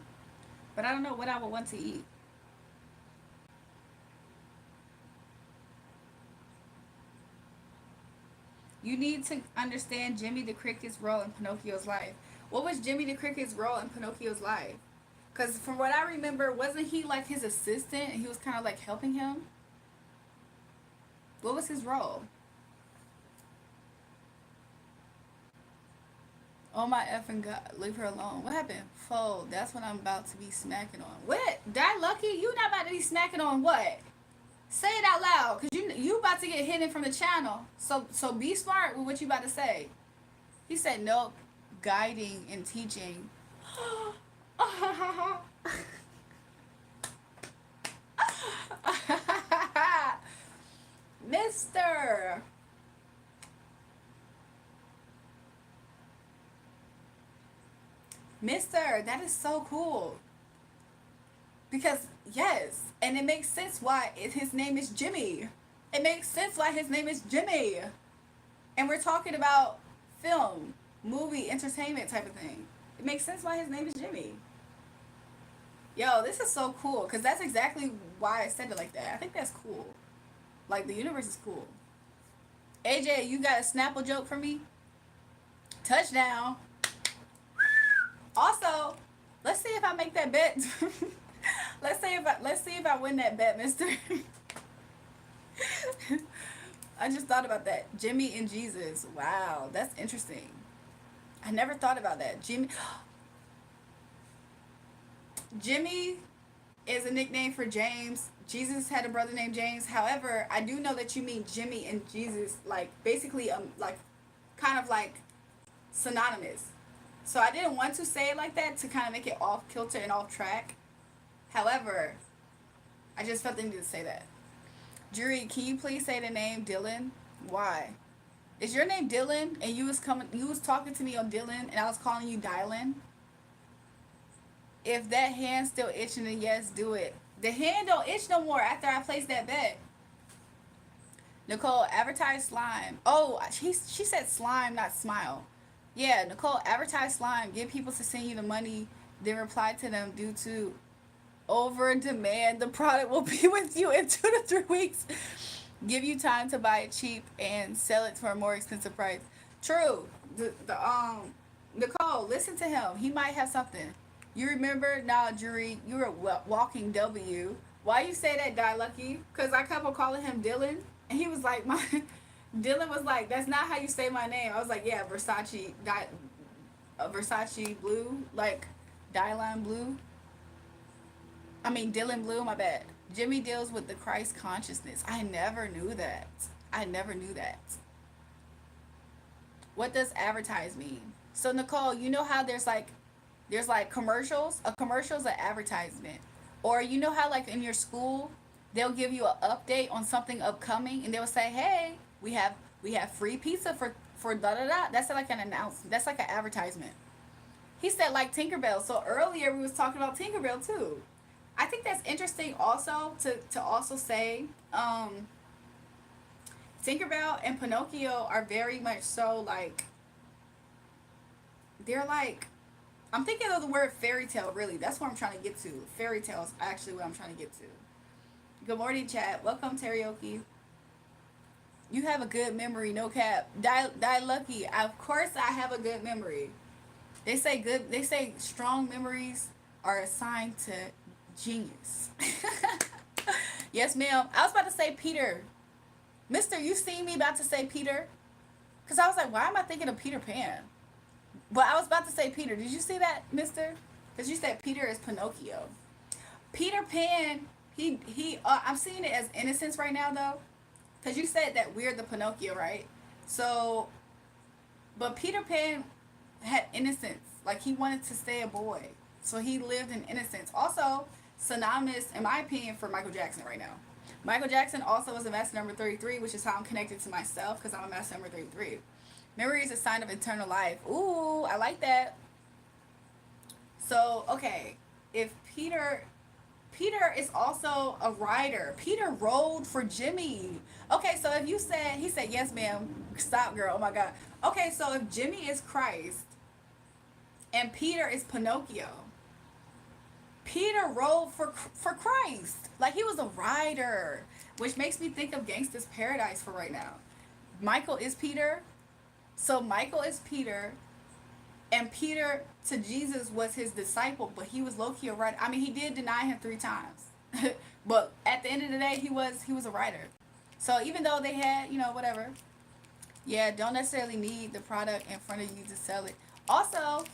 but I don't know what I would want to eat. You need to understand Jimmy the Cricket's role in Pinocchio's life. What was Jimmy the Cricket's role in Pinocchio's life? Because from what I remember, wasn't he like his assistant and he was kind of like helping him? What was his role? Oh my effing god, leave her alone. What happened? Fold. That's what I'm about to be smacking on. What? That lucky? You not about to be smacking on what? Say it out loud, cause you about to get hidden from the channel. So be smart with what you about to say. He said nope. Guiding and teaching. Mister. Mister, that is so cool. Because yes, and it makes sense why his name is Jimmy. It makes sense why his name is Jimmy. And we're talking about film, movie, entertainment type of thing. It makes sense why his name is Jimmy. Yo, this is so cool because that's exactly why I said it like that. I think that's cool. Like the universe is cool. AJ, you got a Snapple joke for me? Touchdown. Also, let's see if I make that bet. let's see if I win that bet, Mister. I just thought about that. Jimmy and Jesus. Wow, that's interesting. I never thought about that. Jimmy is a nickname for James. Jesus had a brother named James. However, I do know that you mean Jimmy and Jesus, like basically, like kind of like synonymous. So I didn't want to say it like that to kind of make it off kilter and off track. However, I just felt the need to say that. Jury, can you please say the name Dylan? Why? Is your name Dylan and you was talking to me on Dylan and I was calling you Dylan? If that hand's still itching, then yes, do it. The hand don't itch no more after I place that bet. Nicole, advertise slime. Oh, she said slime, not smile. Yeah, Nicole, advertise slime. Get people to send you the money, then reply to them due to over demand. The product will be with you in 2 to 3 weeks. Give you time to buy it cheap and sell it for a more expensive price. True. Nicole, listen to him. He might have something. You remember, now, jury, you're a walking W. Why you say that, Die Lucky? Because I kept on calling him Dylan, and he was like, Dylan was like, that's not how you say my name. I was like, yeah, Versace blue, like Dylan blue. I mean, Dylan blue, my bad. Jimmy deals with the Christ consciousness. I never knew that. I never knew that. What does advertise mean? So Nicole, you know how there's like commercials? A commercial is an advertisement. Or you know how like in your school they'll give you an update on something upcoming and they'll say, "Hey, we have free pizza for da da da." That's like an announcement. That's like an advertisement. He said like Tinkerbell. So earlier we was talking about Tinkerbell too. I think that's interesting also to also say Tinkerbell and Pinocchio are very much so like they're like I'm thinking of the word fairy tale really. That's what I'm trying to get to. Fairy tales actually what I'm trying to get to. Good morning, chat. Welcome, Teriyaki. You have a good memory, no cap. Die lucky. Of course I have a good memory. They say strong memories are assigned to genius. Yes, ma'am. I was about to say Peter. Mister, you seen me about to say Peter? Because I was like, why am I thinking of Peter Pan? But I was about to say Peter. Did you see that, mister? Because you said Peter is Pinocchio. Peter Pan, I'm seeing it as innocence right now, though. Because you said that we're the Pinocchio, right? So, but Peter Pan had innocence. Like, he wanted to stay a boy. So he lived in innocence. Also, synonymous, in my opinion, for Michael Jackson right now. Michael Jackson also was a master number 33, which is how I'm connected to myself because I'm a master number 33. Memory is a sign of eternal life. Ooh, I like that. So, okay, if Peter is also a writer. Peter rode for Jimmy. Okay, so if you said he said yes, ma'am. Stop, girl. Oh my God. Okay, so if Jimmy is Christ and Peter is Pinocchio, Peter rode for Christ. Like he was a rider, which makes me think of Gangsta's Paradise for right now. Michael is Peter. So Michael is Peter, and Peter to Jesus was his disciple, but he was low key a writer. I mean, he did deny him 3 times, but at the end of the day, he was a writer. So even though they had whatever, yeah, don't necessarily need the product in front of you to sell it. Also,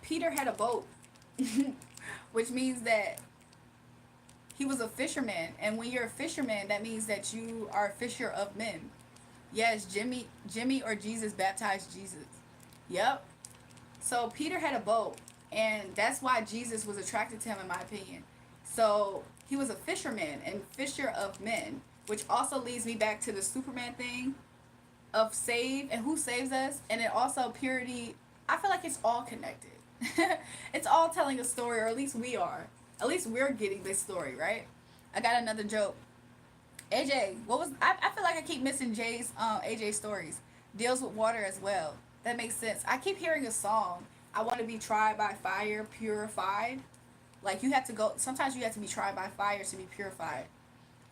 Peter had a boat, which means that he was a fisherman, and when you're a fisherman, that means that you are a fisher of men. Yes, Jimmy or Jesus baptized Jesus. Yep. So Peter had a boat, and that's why Jesus was attracted to him, in my opinion. So he was a fisherman and fisher of men, which also leads me back to the Superman thing of save and who saves us, and then also purity. I feel like it's all connected. It's all telling a story, or at least we are. At least we're getting this story, right? I got another joke. AJ, what was I feel like I keep missing Jay's AJ stories. Deals with water as well. That makes sense. I keep hearing a song. I want to be tried by fire, purified. Like you have to go. Sometimes you have to be tried by fire to be purified.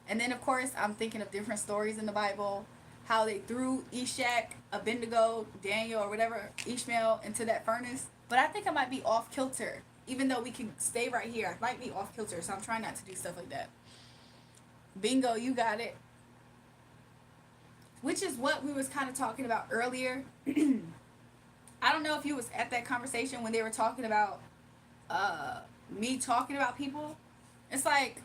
And then of course I'm thinking of different stories in the Bible, how they threw Eshak, Abednego, Daniel, or whatever Ishmael into that furnace. But I think I might be off kilter. Even though we can stay right here, I might be off kilter. So I'm trying not to do stuff like that. Bingo, you got it. Which is what we was kind of talking about earlier. I don't know if you was at that conversation when they were talking about me talking about people. It's like,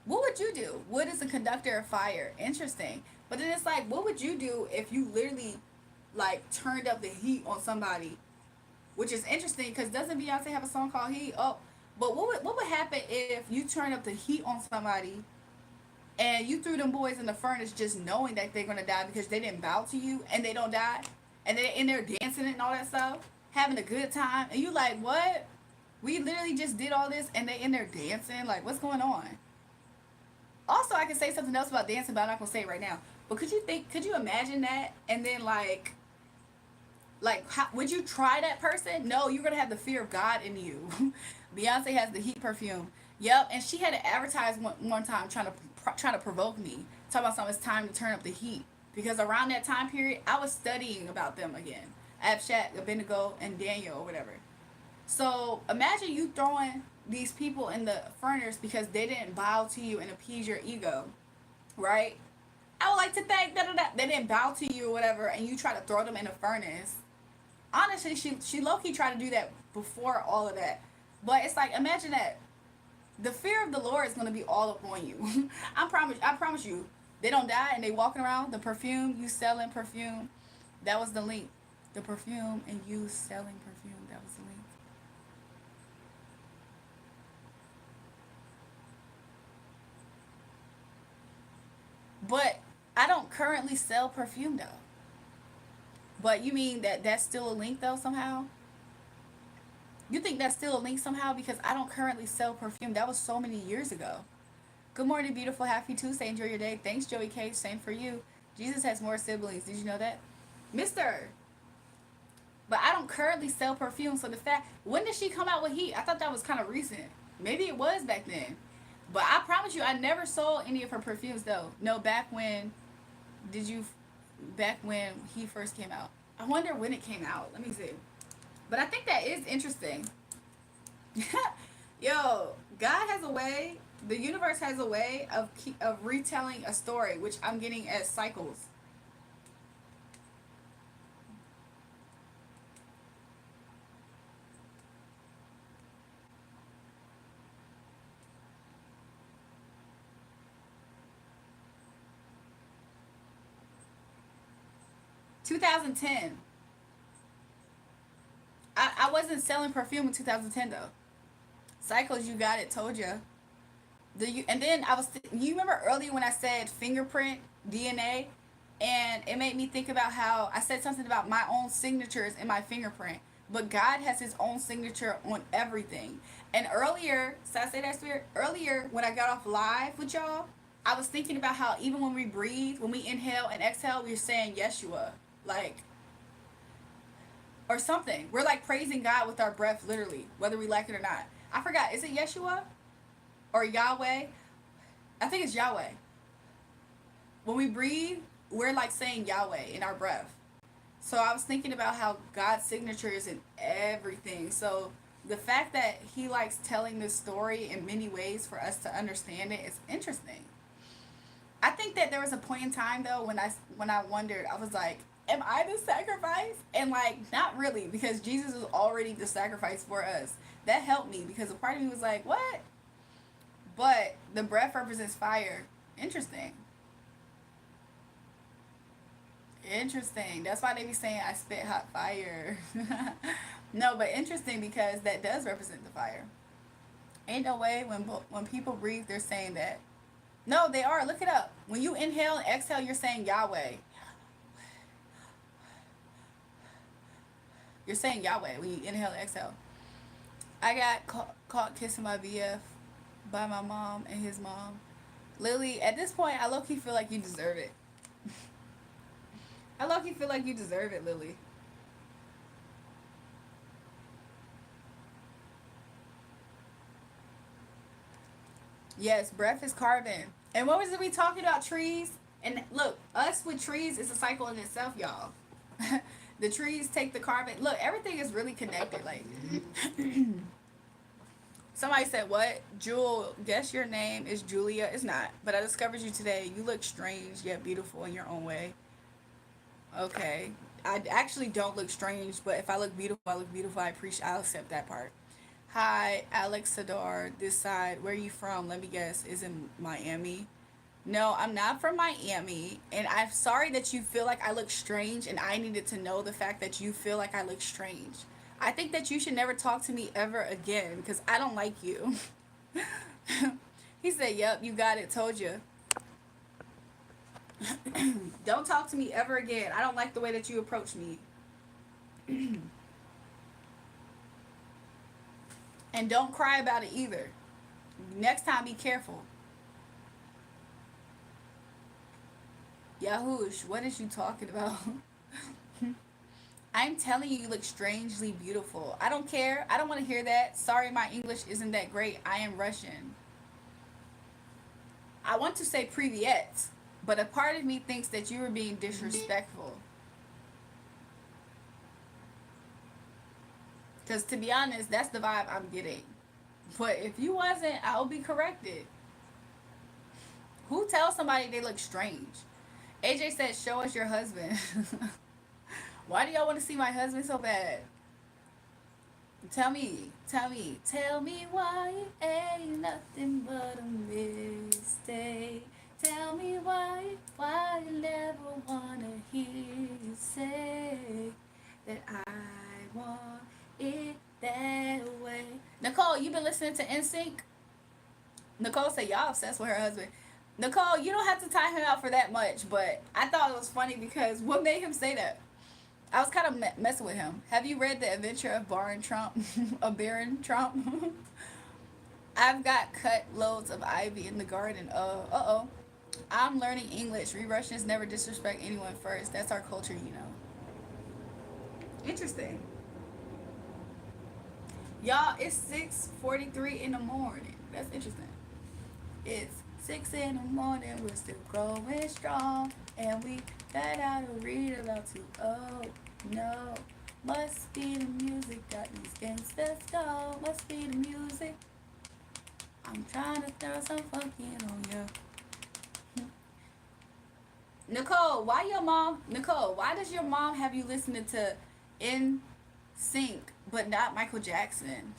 what would you do? Wood is a conductor of fire. Interesting. But then it's like, what would you do if you literally like turned up the heat on somebody? Which is interesting because doesn't Beyonce have a song called Heat? Oh, but what would happen if you turn up the heat on somebody and you threw them boys in the furnace just knowing that they're gonna die because they didn't bow to you and they don't die, and they're in there dancing and all that stuff, having a good time, and you like, what? We literally just did all this and they in there dancing. Like, what's going on? Also, I can say something else about dancing, but I'm not gonna say it right now. But could you imagine that? And then how, would you try that person? No, you're gonna have the fear of God in you. Beyonce has the heat perfume. Yep, and she had to advertise one time trying to provoke me. Talk about something. It's time to turn up the heat because around that time period, I was studying about them again. Abshak, Abednego, and Daniel, or whatever. So imagine you throwing these people in the furnace because they didn't bow to you and appease your ego, right? I would like to thank they didn't bow to you or whatever, and you try to throw them in a furnace. Honestly, she low key tried to do that before all of that, but it's like imagine that The fear of the Lord is gonna be all up on you. I promise you. They don't die and they walking around. The perfume, you selling perfume. That was the link. The perfume and you selling perfume. That was the link. But I don't currently sell perfume though. But you mean that that's still a link though somehow? You think that's still a link somehow because I don't currently sell perfume. That was so many years ago. Good morning, beautiful. Happy Tuesday. Enjoy your day. Thanks, Joey K. Same for you. Jesus has more siblings. Did you know that? Mister. But I don't currently sell perfume. So the fact, when did she come out with heat? I thought that was kind of recent. Maybe it was back then. But I promise you, I never sold any of her perfumes though. No, back when, did you, back when he first came out. I wonder when it came out. Let me see. But I think that is interesting. Yo, God has a way. The universe has a way of retelling a story, which I'm getting as cycles. 2010. I wasn't selling perfume in 2010 though. Cycles, you got it. Told you. And then you remember earlier when I said fingerprint DNA, and it made me think about how I said something about my own signatures in my fingerprint, but God has His own signature on everything. And earlier, so I say that spirit earlier when I got off live with y'all, I was thinking about how even when we breathe, when we inhale and exhale, we're saying Yeshua, like or something. We're like praising God with our breath, literally, whether we like it or not. I forgot. Is it Yeshua or Yahweh? I think it's Yahweh. When we breathe, we're like saying Yahweh in our breath. So I was thinking about how God's signature is in everything. So the fact that He likes telling this story in many ways for us to understand it is interesting. I think that there was a point in time though when I wondered, I was like, am I the sacrifice? And like, not really, because Jesus was already the sacrifice for us. That helped me because a part of me was like, what? But the breath represents fire. Interesting. Interesting. That's why they be saying I spit hot fire. No, but interesting because that does represent the fire. Ain't no way when people breathe they're saying that. No, they are. Look it up. When you inhale and exhale, you're saying Yahweh. You're saying Yahweh when you inhale and exhale. I got caught kissing my BF by my mom and his mom. Lily, at this point, I low key feel like you deserve it. I low key feel like you deserve it, Lily. Yes, breath is carbon. And what was it we talking about? Trees? And look, us with trees is a cycle in itself, y'all. The trees take the carbon. Look, everything is really connected. Like, somebody said, what? Jewel, guess your name is Julia. It's not. But I discovered you today. You look strange yet beautiful in your own way. Okay. I actually don't look strange, but if I look beautiful, I look beautiful. I'll accept that part. Hi, Alex Sadar. This side. Where are you from? Let me guess. Is in Miami? No, I'm not from Miami. And I'm sorry that you feel like I look strange, and I needed to know the fact that you feel like I look strange. I think that you should never talk to me ever again because I don't like you. He said, yep, you got it. Told you. Don't talk to me ever again. I don't like the way that you approach me. And don't cry about it either. Next time, be careful. Yahoosh, what is you talking about? I'm telling you, you look strangely beautiful. I don't care. I don't want to hear that. Sorry, my English isn't that great. I am Russian. I want to say privyet, but a part of me thinks that you were being disrespectful. Because to be honest, that's the vibe I'm getting. But if you wasn't, I'll be corrected. Who tells somebody they look strange? AJ said, show us your husband. Why do y'all want to see my husband so bad? Tell me why it ain't nothing but a mistake. Tell me why you never wanna hear you say that I want it that way. Nicole, you been listening to NSYNC? Nicole said y'all obsessed with her husband. Nicole, you don't have to tie him out for that much, but I thought it was funny because what made him say that? I was kind of messing with him. Have you read The Adventure of Baron Trump? Of Baron Trump? I've got cut loads of ivy in the garden. Uh-oh. I'm learning English. We Russians never disrespect anyone first. That's our culture, you know. Interesting. Y'all, it's 6:43 in the morning. That's interesting. It's 6 in the morning. We're still going strong. And we got out to read about to. Oh, no. Must be the music. Got these gangsters go. Must be the music. I'm trying to throw some funky on you. Nicole, why does your mom have you listening to In Sync but not Michael Jackson?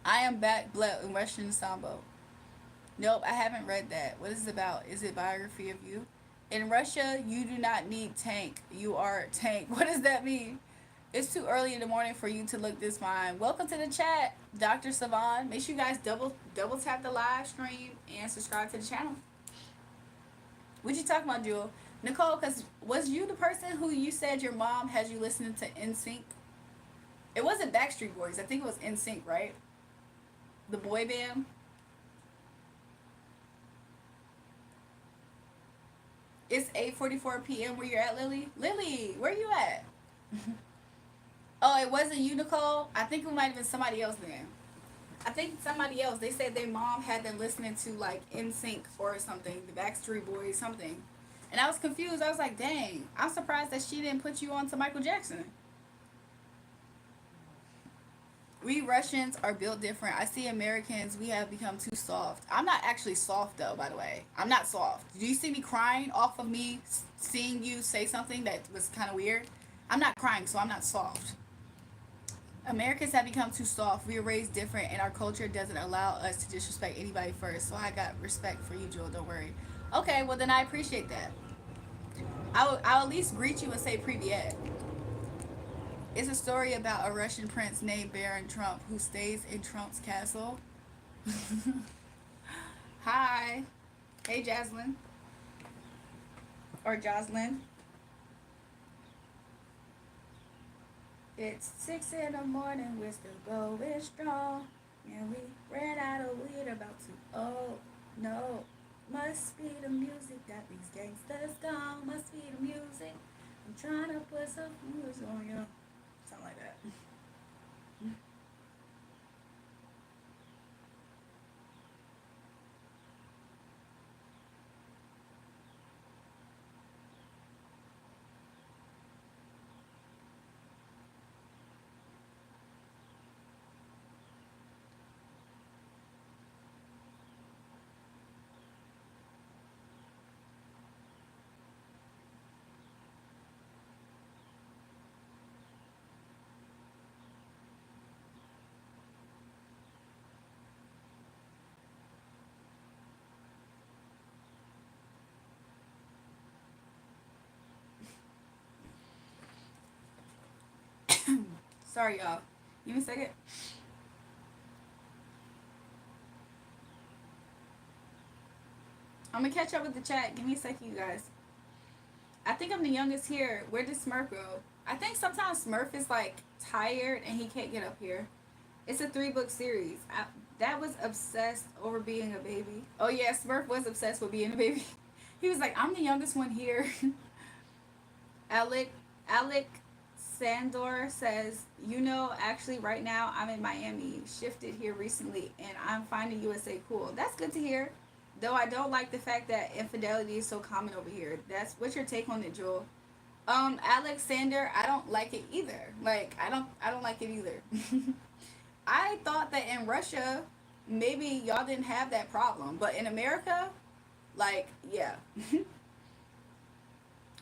I am back, Blood in Russian Sambo. Nope, I haven't read that. What is it about? Is it biography of you? In Russia, you do not need tank. You are tank. What does that mean? It's too early in the morning for you to look this fine. Welcome to the chat, Dr. Savan. Make sure you guys double tap the live stream and subscribe to the channel. What you talking about, Jewel? Nicole, because was you the person who you said your mom had you listening to NSYNC? It wasn't Backstreet Boys. I think it was NSYNC, right? The boy band. It's 8:44 p.m. where you're at, Lily. Lily, where you at? Oh, it wasn't you, Nicole? I think it might have been somebody else then. I think somebody else. They said their mom had them listening to like NSYNC or something, the Backstreet Boys, something. And I was confused. I was like, dang, I'm surprised that she didn't put you on to Michael Jackson. We Russians are built different. I see Americans, we have become too soft. I'm not actually soft though, by the way. I'm not soft. Do you see me crying off of me seeing you say something that was kind of weird? I'm not crying, so I'm not soft. Americans have become too soft. We are raised different, and our culture doesn't allow us to disrespect anybody first. So I got respect for you, Joel. Don't worry. Okay, well then I appreciate that. I'll at least greet you and say privyet. It's a story about a Russian prince named Baron Trump who stays in Trump's castle. Hi. Hey, Jaslyn. Or Jocelyn. It's 6 in the morning, we're still going strong. And we ran out of weed about to. Oh, no. Must be the music that these gangsters gone. Must be the music. I'm trying to put some moves on you. Something like that. Sorry, y'all. Give me a second. I'm gonna catch up with the chat. Give me a second, you guys. I think I'm the youngest here. Where did Smurf go? I think sometimes Smurf is like tired and he can't get up here. It's a 3-book series. That was obsessed over being a baby. Oh yeah, Smurf was obsessed with being a baby. He was like, I'm the youngest one here. Alec Sandor says, actually right now I'm in Miami. Shifted here recently and I'm finding USA cool. That's good to hear. Though I don't like the fact that infidelity is so common over here. What's your take on it, Joel? Alexander, I don't like it either. Like I don't like it either. I thought that in Russia, maybe y'all didn't have that problem, but in America, like, yeah.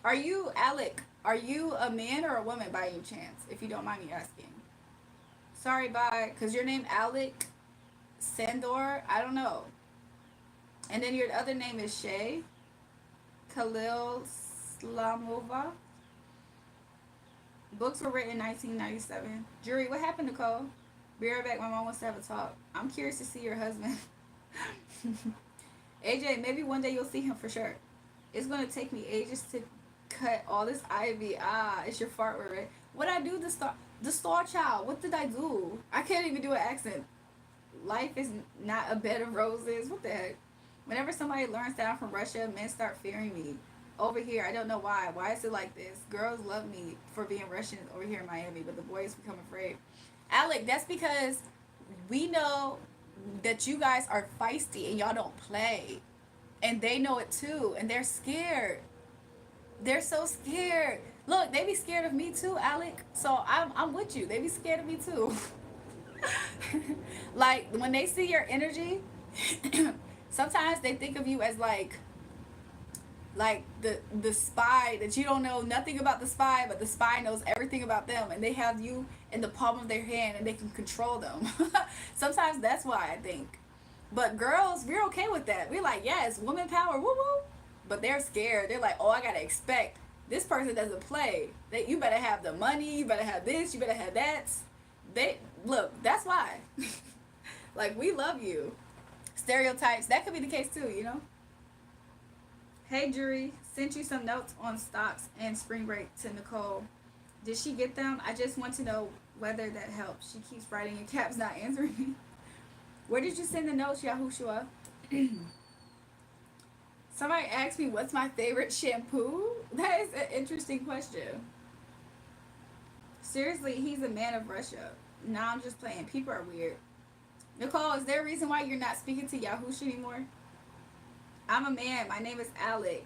Are you Alec? Are you a man or a woman by any chance? If you don't mind me asking. Sorry, bye. Because your name Alec Sandor, I don't know. And then your other name is Shay Khalil Slamova. Books were written in 1997. Jury, what happened to Cole? Be right back. My mom wants to have a talk. I'm curious to see your husband. AJ, maybe one day you'll see him for sure. It's gonna take me ages to cut all this ivy. Ah, it's your fart word, right? What I do the star child? What did I do? I can't even do an accent. Life is not a bed of roses. What the heck? Whenever somebody learns that I'm from Russia, men start fearing me. Over here, I don't know why. Why is it like this? Girls love me for being Russian over here in Miami, but the boys become afraid. Alec, that's because we know that you guys are feisty and y'all don't play. And they know it too. And they're scared. They're so scared. Look, they be scared of me too, Alec. So I'm with you. They be scared of me too. Like when they see your energy, sometimes they think of you as like the spy that you don't know nothing about the spy, but the spy knows everything about them, and they have you in the palm of their hand and they can control them. Sometimes that's why I think. But girls, we're okay with that. We're like, yes, woman power, woo woo. But they're scared. They're like, oh, I gotta expect this person doesn't play. That you better have the money, you better have this, you better have that. They look. That's why. Like we love you. Stereotypes. That could be the case too. You know. Hey, jury. Sent you some notes on stocks and spring break to Nicole. Did she get them? I just want to know whether that helps. She keeps writing in caps, not answering me. Where did you send the notes, Yahushua? Somebody asked me what's my favorite shampoo. That is an interesting question. Seriously, he's a man of Russia. Now I'm just playing. People are weird. Nicole, is there a reason why you're not speaking to Yahushua anymore? I'm a man. My name is Alec.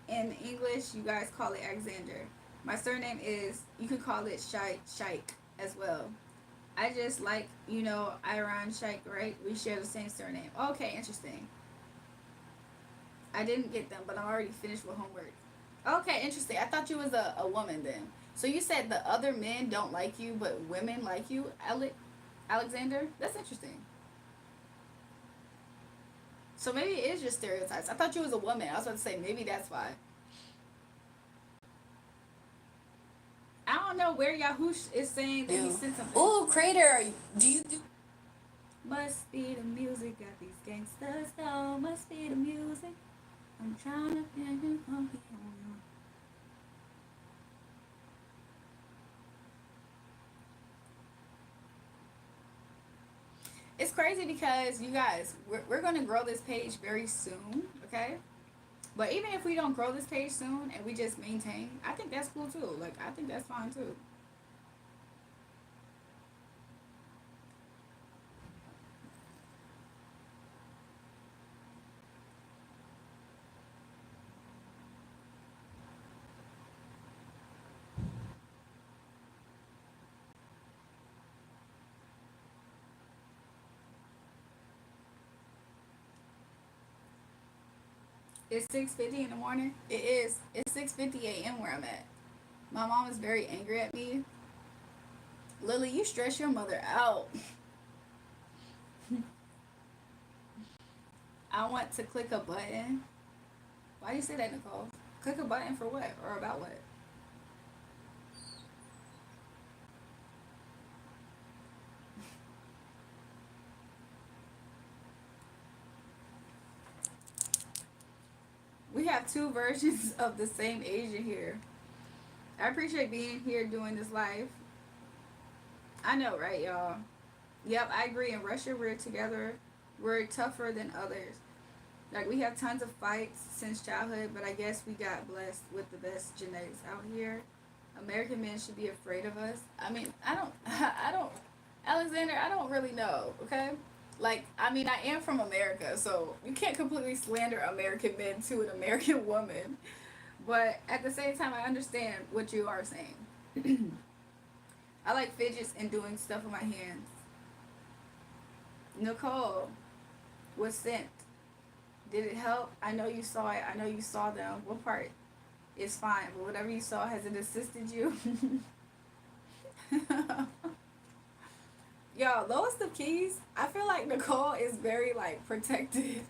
In English, you guys call it Alexander. My surname is, you can call it Shaik as well. I just like, Iran Shaik, right? We share the same surname. Okay, interesting. I didn't get them, but I'm already finished with homework. Okay, interesting. I thought you was a woman then. So you said the other men don't like you, but women like you, Alexander? That's interesting. So maybe it is just stereotypes. I thought you was a woman. I was about to say maybe that's why. I don't know where Yahush is saying that he sent something. Ooh, Crater, do you do? Must be the music, got these gangsters though. Must be the music. I'm trying to think of you. It's crazy because you guys, we're going to grow this page very soon, okay? But even if we don't grow this page soon and we just maintain, I think that's cool too. Like, I think that's fine too. It's 6:50 in the morning. It is. It's 6:50 a.m. where I'm at. My mom is very angry at me. Lily, you stress your mother out. I want to click a button. Why do you say that, Nicole? Click a button for what? Or about what? We have two versions of the same Asia here. I appreciate being here doing this live. I know, right, y'all? Yep, I agree. In Russia, we're together. We're tougher than others. Like, we have tons of fights since childhood, but I guess we got blessed with the best genetics out here. American men should be afraid of us. I mean, I don't, Alexander, I don't really know, okay? Like, I mean, I am from America, so you can't completely slander American men to an American woman. But at the same time, I understand what you are saying. I like fidgets and doing stuff with my hands. Nicole was sent. Did it help? I know you saw it. I know you saw them. What part is fine, but whatever you saw, has it assisted you? Y'all, lowest of keys, I feel like Nicole is very like protected.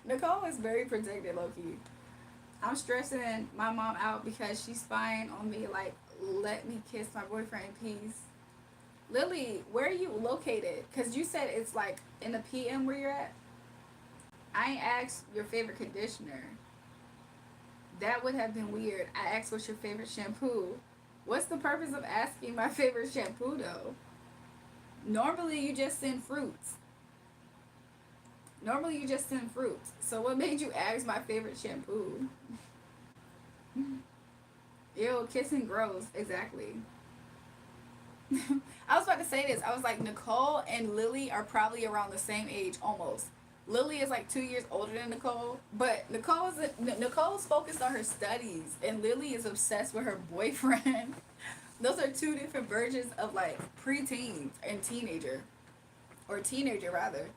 Nicole is very protected, low key. I'm stressing my mom out because she's spying on me, like, let me kiss my boyfriend in peace. Lily, where are you located? Because you said it's like in the PM where you're at. I ain't asked your favorite conditioner. That would have been weird. I asked what's your favorite shampoo. What's the purpose of asking my favorite shampoo though? Normally you just send fruits. Normally you just send fruits. So what made you ask my favorite shampoo? Ew, kissing gross. Exactly. I was about to say this. I was like, Nicole and Lily are probably around the same age almost. Lily is like 2 years older than Nicole, but Nicole's focused on her studies, and Lily is obsessed with her boyfriend. Those are two different versions of like preteen and teenager, or teenager rather.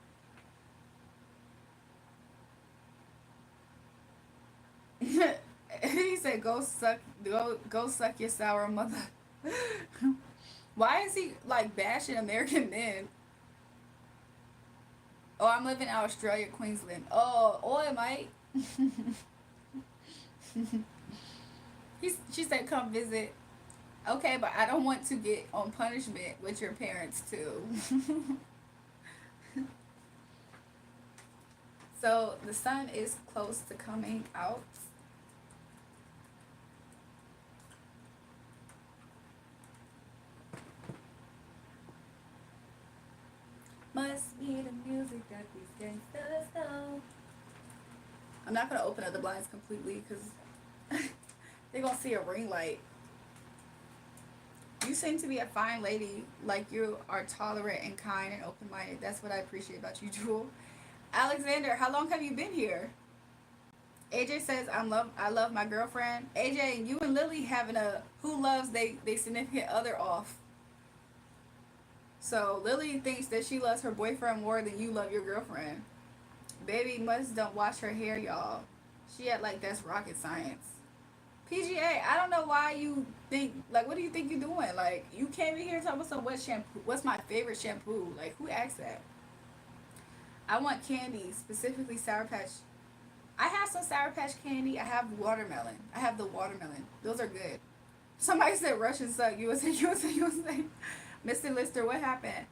He said, go suck your sour mother." Why is he like bashing American men? Oh, I'm living in Australia, Queensland. Oh, oi, mate. She said, come visit. Okay, but I don't want to get on punishment with your parents too. So the sun is close to coming out. Must be the music that these gangsters know. I'm not gonna open up the blinds completely because they're gonna see a ring light. You seem to be a fine lady. Like you are tolerant and kind and open minded. That's what I appreciate about you, Jewel. Alexander, how long have you been here? AJ says I love my girlfriend. AJ, you and Lily having a who loves they significant other off. So Lily thinks that she loves her boyfriend more than you love your girlfriend. Baby must don't wash her hair, y'all. She had like that's rocket science. PGA, I don't know why you think like what do you think you're doing? Like you came in here talking about some what shampoo what's my favorite shampoo? Like who asked that? I want candy, specifically Sour Patch. I have some Sour Patch candy. I have watermelon. I have the watermelon. Those are good. Somebody said Russian suck. USA, USA, USA. Mr. Lister, what happened?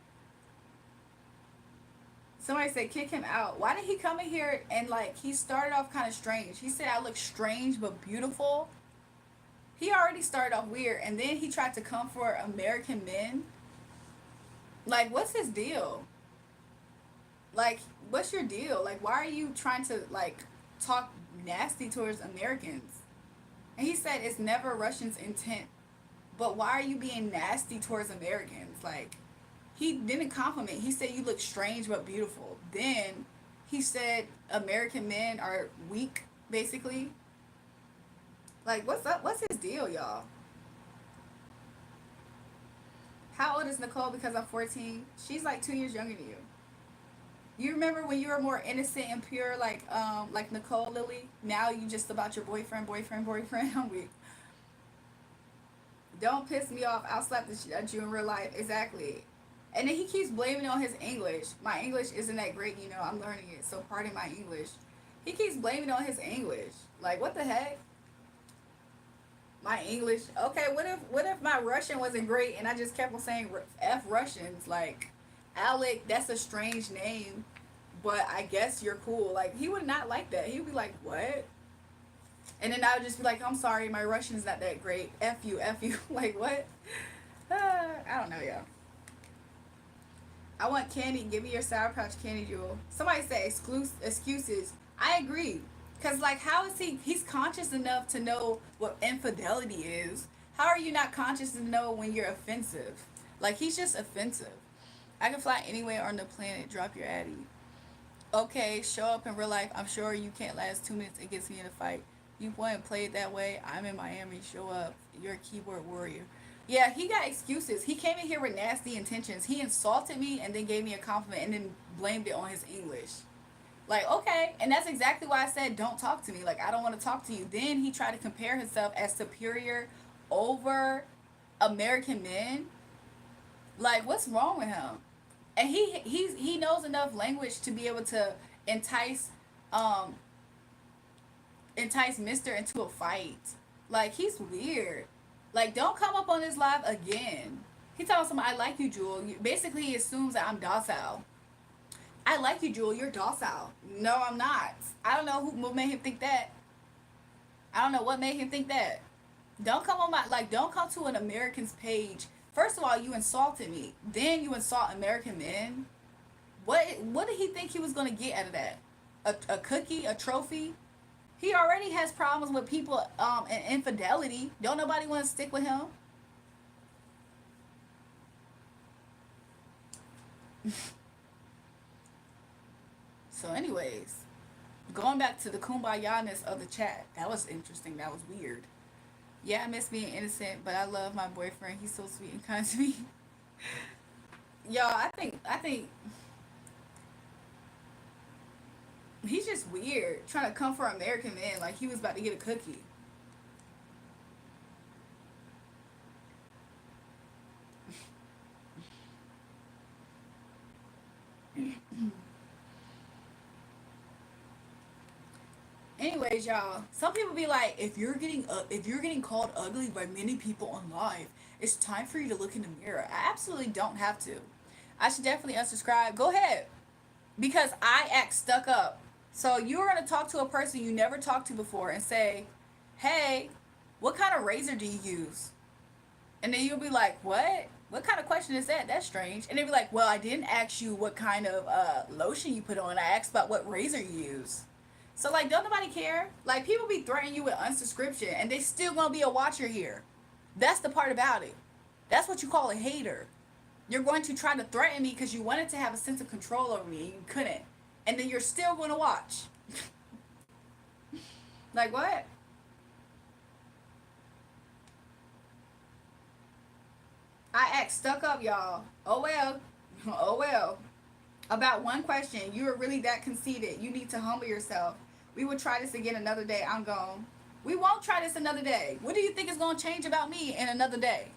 Somebody said kick him out. Why did he come in here and like he started off kind of strange? He said I look strange but beautiful. He already started off weird and then he tried to come for American men. Like what's his deal? Like what's your deal? Like why are you trying to like talk nasty towards Americans? And he said it's never Russians' intent. But why are you being nasty towards Americans? Like he didn't compliment. He said you look strange but beautiful. Then he said American men are weak, basically. Like, what's up? What's his deal, y'all? How old is Nicole? Because I'm 14. She's like 2 years younger than you. You remember when you were more innocent and pure, like Nicole Lily? Now you just about your boyfriend, boyfriend, boyfriend. I'm weak. Don't piss me off. I'll slap the shit out of you in real life. Exactly. And then he keeps blaming it on his English. My English isn't that great, you know. I'm learning it, so pardon my English. He keeps blaming it on his English. Like, what the heck? My English. Okay, what if my Russian wasn't great and I just kept on saying F Russians? Like, Alec, that's a strange name, but I guess you're cool. Like, he would not like that. He would be like, what? And then I would just be like, I'm sorry, my Russian's not that great. F you, F you. Like, what? I don't know, y'all. I want candy. Give me your Sour Patch candy, Jewel. Somebody say excuses. I agree. Because, like, how is he's conscious enough to know what infidelity is. How are you not conscious to know when you're offensive? Like, he's just offensive. I can fly anywhere on the planet. Drop your addy. Okay, show up in real life. I'm sure you can't last 2 minutes. It gets me in a fight. You wouldn't play it that way. I'm in Miami. Show up. You're a keyboard warrior. Yeah, he got excuses. He came in here with nasty intentions. He insulted me and then gave me a compliment and then blamed it on his English. Like, okay. And that's exactly why I said, don't talk to me. Like, I don't want to talk to you. Then he tried to compare himself as superior over American men. Like, what's wrong with him? And he knows enough language to be able to entice um entice Mister into a fight. Like, he's weird. Like, don't come up on this live again. He telling somebody, I like you, Jewel. Basically, he assumes that I'm docile. I like you, Jewel. You're docile. No, I'm not. I don't know what made him think that. I don't know what made him think that. Don't come on my, like, don't come to an American's page. First of all, you insulted me. Then you insult American men. What did he think he was gonna get out of that? A cookie, a trophy? He already has problems with people and infidelity. Don't nobody want to stick with him. So, anyways, going back to the kumbaya-ness of the chat, that was interesting. That was weird. Yeah, I miss being innocent, but I love my boyfriend. He's so sweet and kind to me. Y'all, I think he's just weird, trying to come for American men like he was about to get a cookie. Anyways, y'all, some people be like, if you're getting called ugly by many people on live, it's time for you to look in the mirror. I absolutely don't have to. I should definitely unsubscribe. Go ahead, because I act stuck up. So you're gonna talk to a person you never talked to before and say, "Hey, what kind of razor do you use?" And then you'll be like, "What? What kind of question is that? That's strange." And they'll be like, "Well, I didn't ask you what kind of lotion you put on. I asked about what razor you use." So, like, don't nobody care? Like, people be threatening you with unsubscription and they still gonna be a watcher here. That's the part about it. That's what you call a hater. You're going to try to threaten me because you wanted to have a sense of control over me and you couldn't. And then you're still gonna watch. Like, what? I act stuck up, y'all. Oh well. Oh well. About one question, you are really that conceited. You need to humble yourself. We will try this again another day. I'm gone. We won't try this another day. What do you think is going to change about me in another day?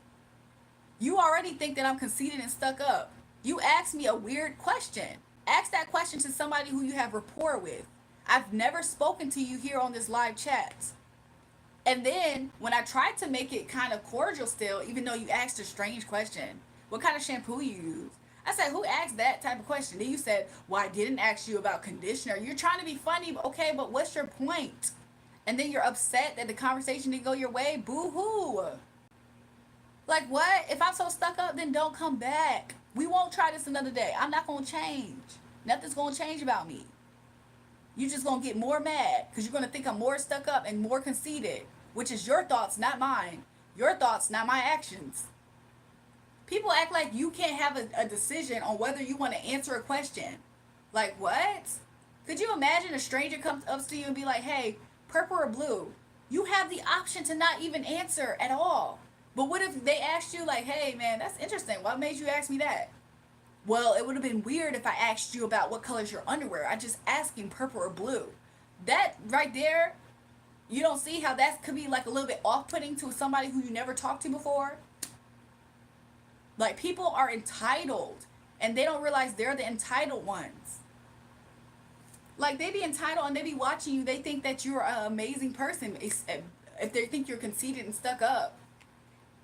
You already think that I'm conceited and stuck up. You asked me a weird question. Ask that question to somebody who you have rapport with. I've never spoken to you here on this live chat. And then when I tried to make it kind of cordial still, even though you asked a strange question, what kind of shampoo you use? I said, who asked that type of question? Then you said, well, I didn't ask you about conditioner. You're trying to be funny, okay, but what's your point? And then you're upset that the conversation didn't go your way? Boo hoo. Like, what? If I'm so stuck up, then don't come back. We won't try this another day. I'm not going to change. Nothing's going to change about me. You're just going to get more mad because you're going to think I'm more stuck up and more conceited, which is your thoughts, not mine. Your thoughts, not my actions. People act like you can't have a decision on whether you want to answer a question. Like, what? Could you imagine a stranger comes up to you and be like, hey, purple or blue? You have the option to not even answer at all. But what if they asked you, like, hey, man, that's interesting. What made you ask me that? Well, it would have been weird if I asked you about what color's your underwear. I just asking purple or blue. That right there, you don't see how that could be like a little bit off-putting to somebody who you never talked to before? Like, people are entitled and they don't realize they're the entitled ones. Like, they be entitled and they be watching you. They think that you're an amazing person if they think you're conceited and stuck up.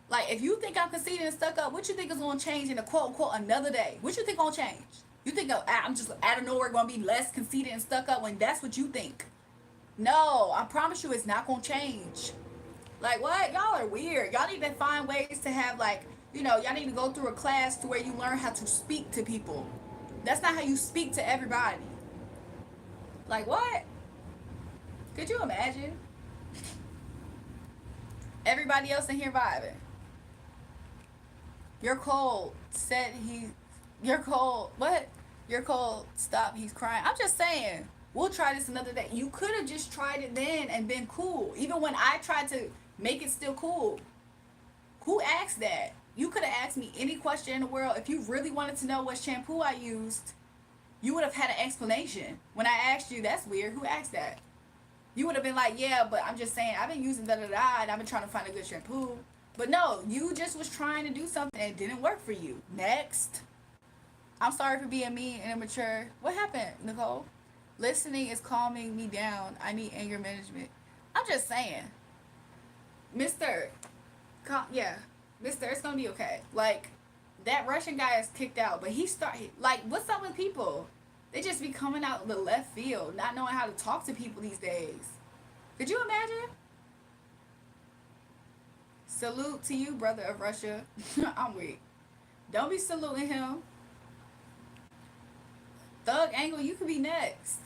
Like, if you think I'm conceited and stuck up, what you think is going to change in a quote-unquote another day? What you think going to change? You think I'm just out of nowhere going to be less conceited and stuck up when that's what you think? No, I promise you it's not going to change. Like, what? Y'all are weird. Y'all need to find ways to have, like, y'all need to go through a class to where you learn how to speak to people. That's not how you speak to everybody. Like, what? Could you imagine? Everybody else in here vibing. You're cold. You're cold. What? You're cold. Stop. He's crying. I'm just saying. We'll try this another day. You could have just tried it then and been cool. Even when I tried to make it still cool. Who asked that? You could have asked me any question in the world. If you really wanted to know what shampoo I used, you would have had an explanation. When I asked you, that's weird. Who asked that? You would have been like, yeah, but I'm just saying, I've been using da-da-da, and I've been trying to find a good shampoo. But no, you just was trying to do something and it didn't work for you. Next. I'm sorry for being mean and immature. What happened, Nicole? Listening is calming me down. I need anger management. I'm just saying, Mister. Yeah, Mister, it's gonna be okay. Like that Russian guy is kicked out, but he started like, what's up with people? They just be coming out the left field, not knowing how to talk to people these days. Could you imagine? Salute to you, brother of Russia. I'm weak. Don't be saluting him. Thug Angle, you could be next.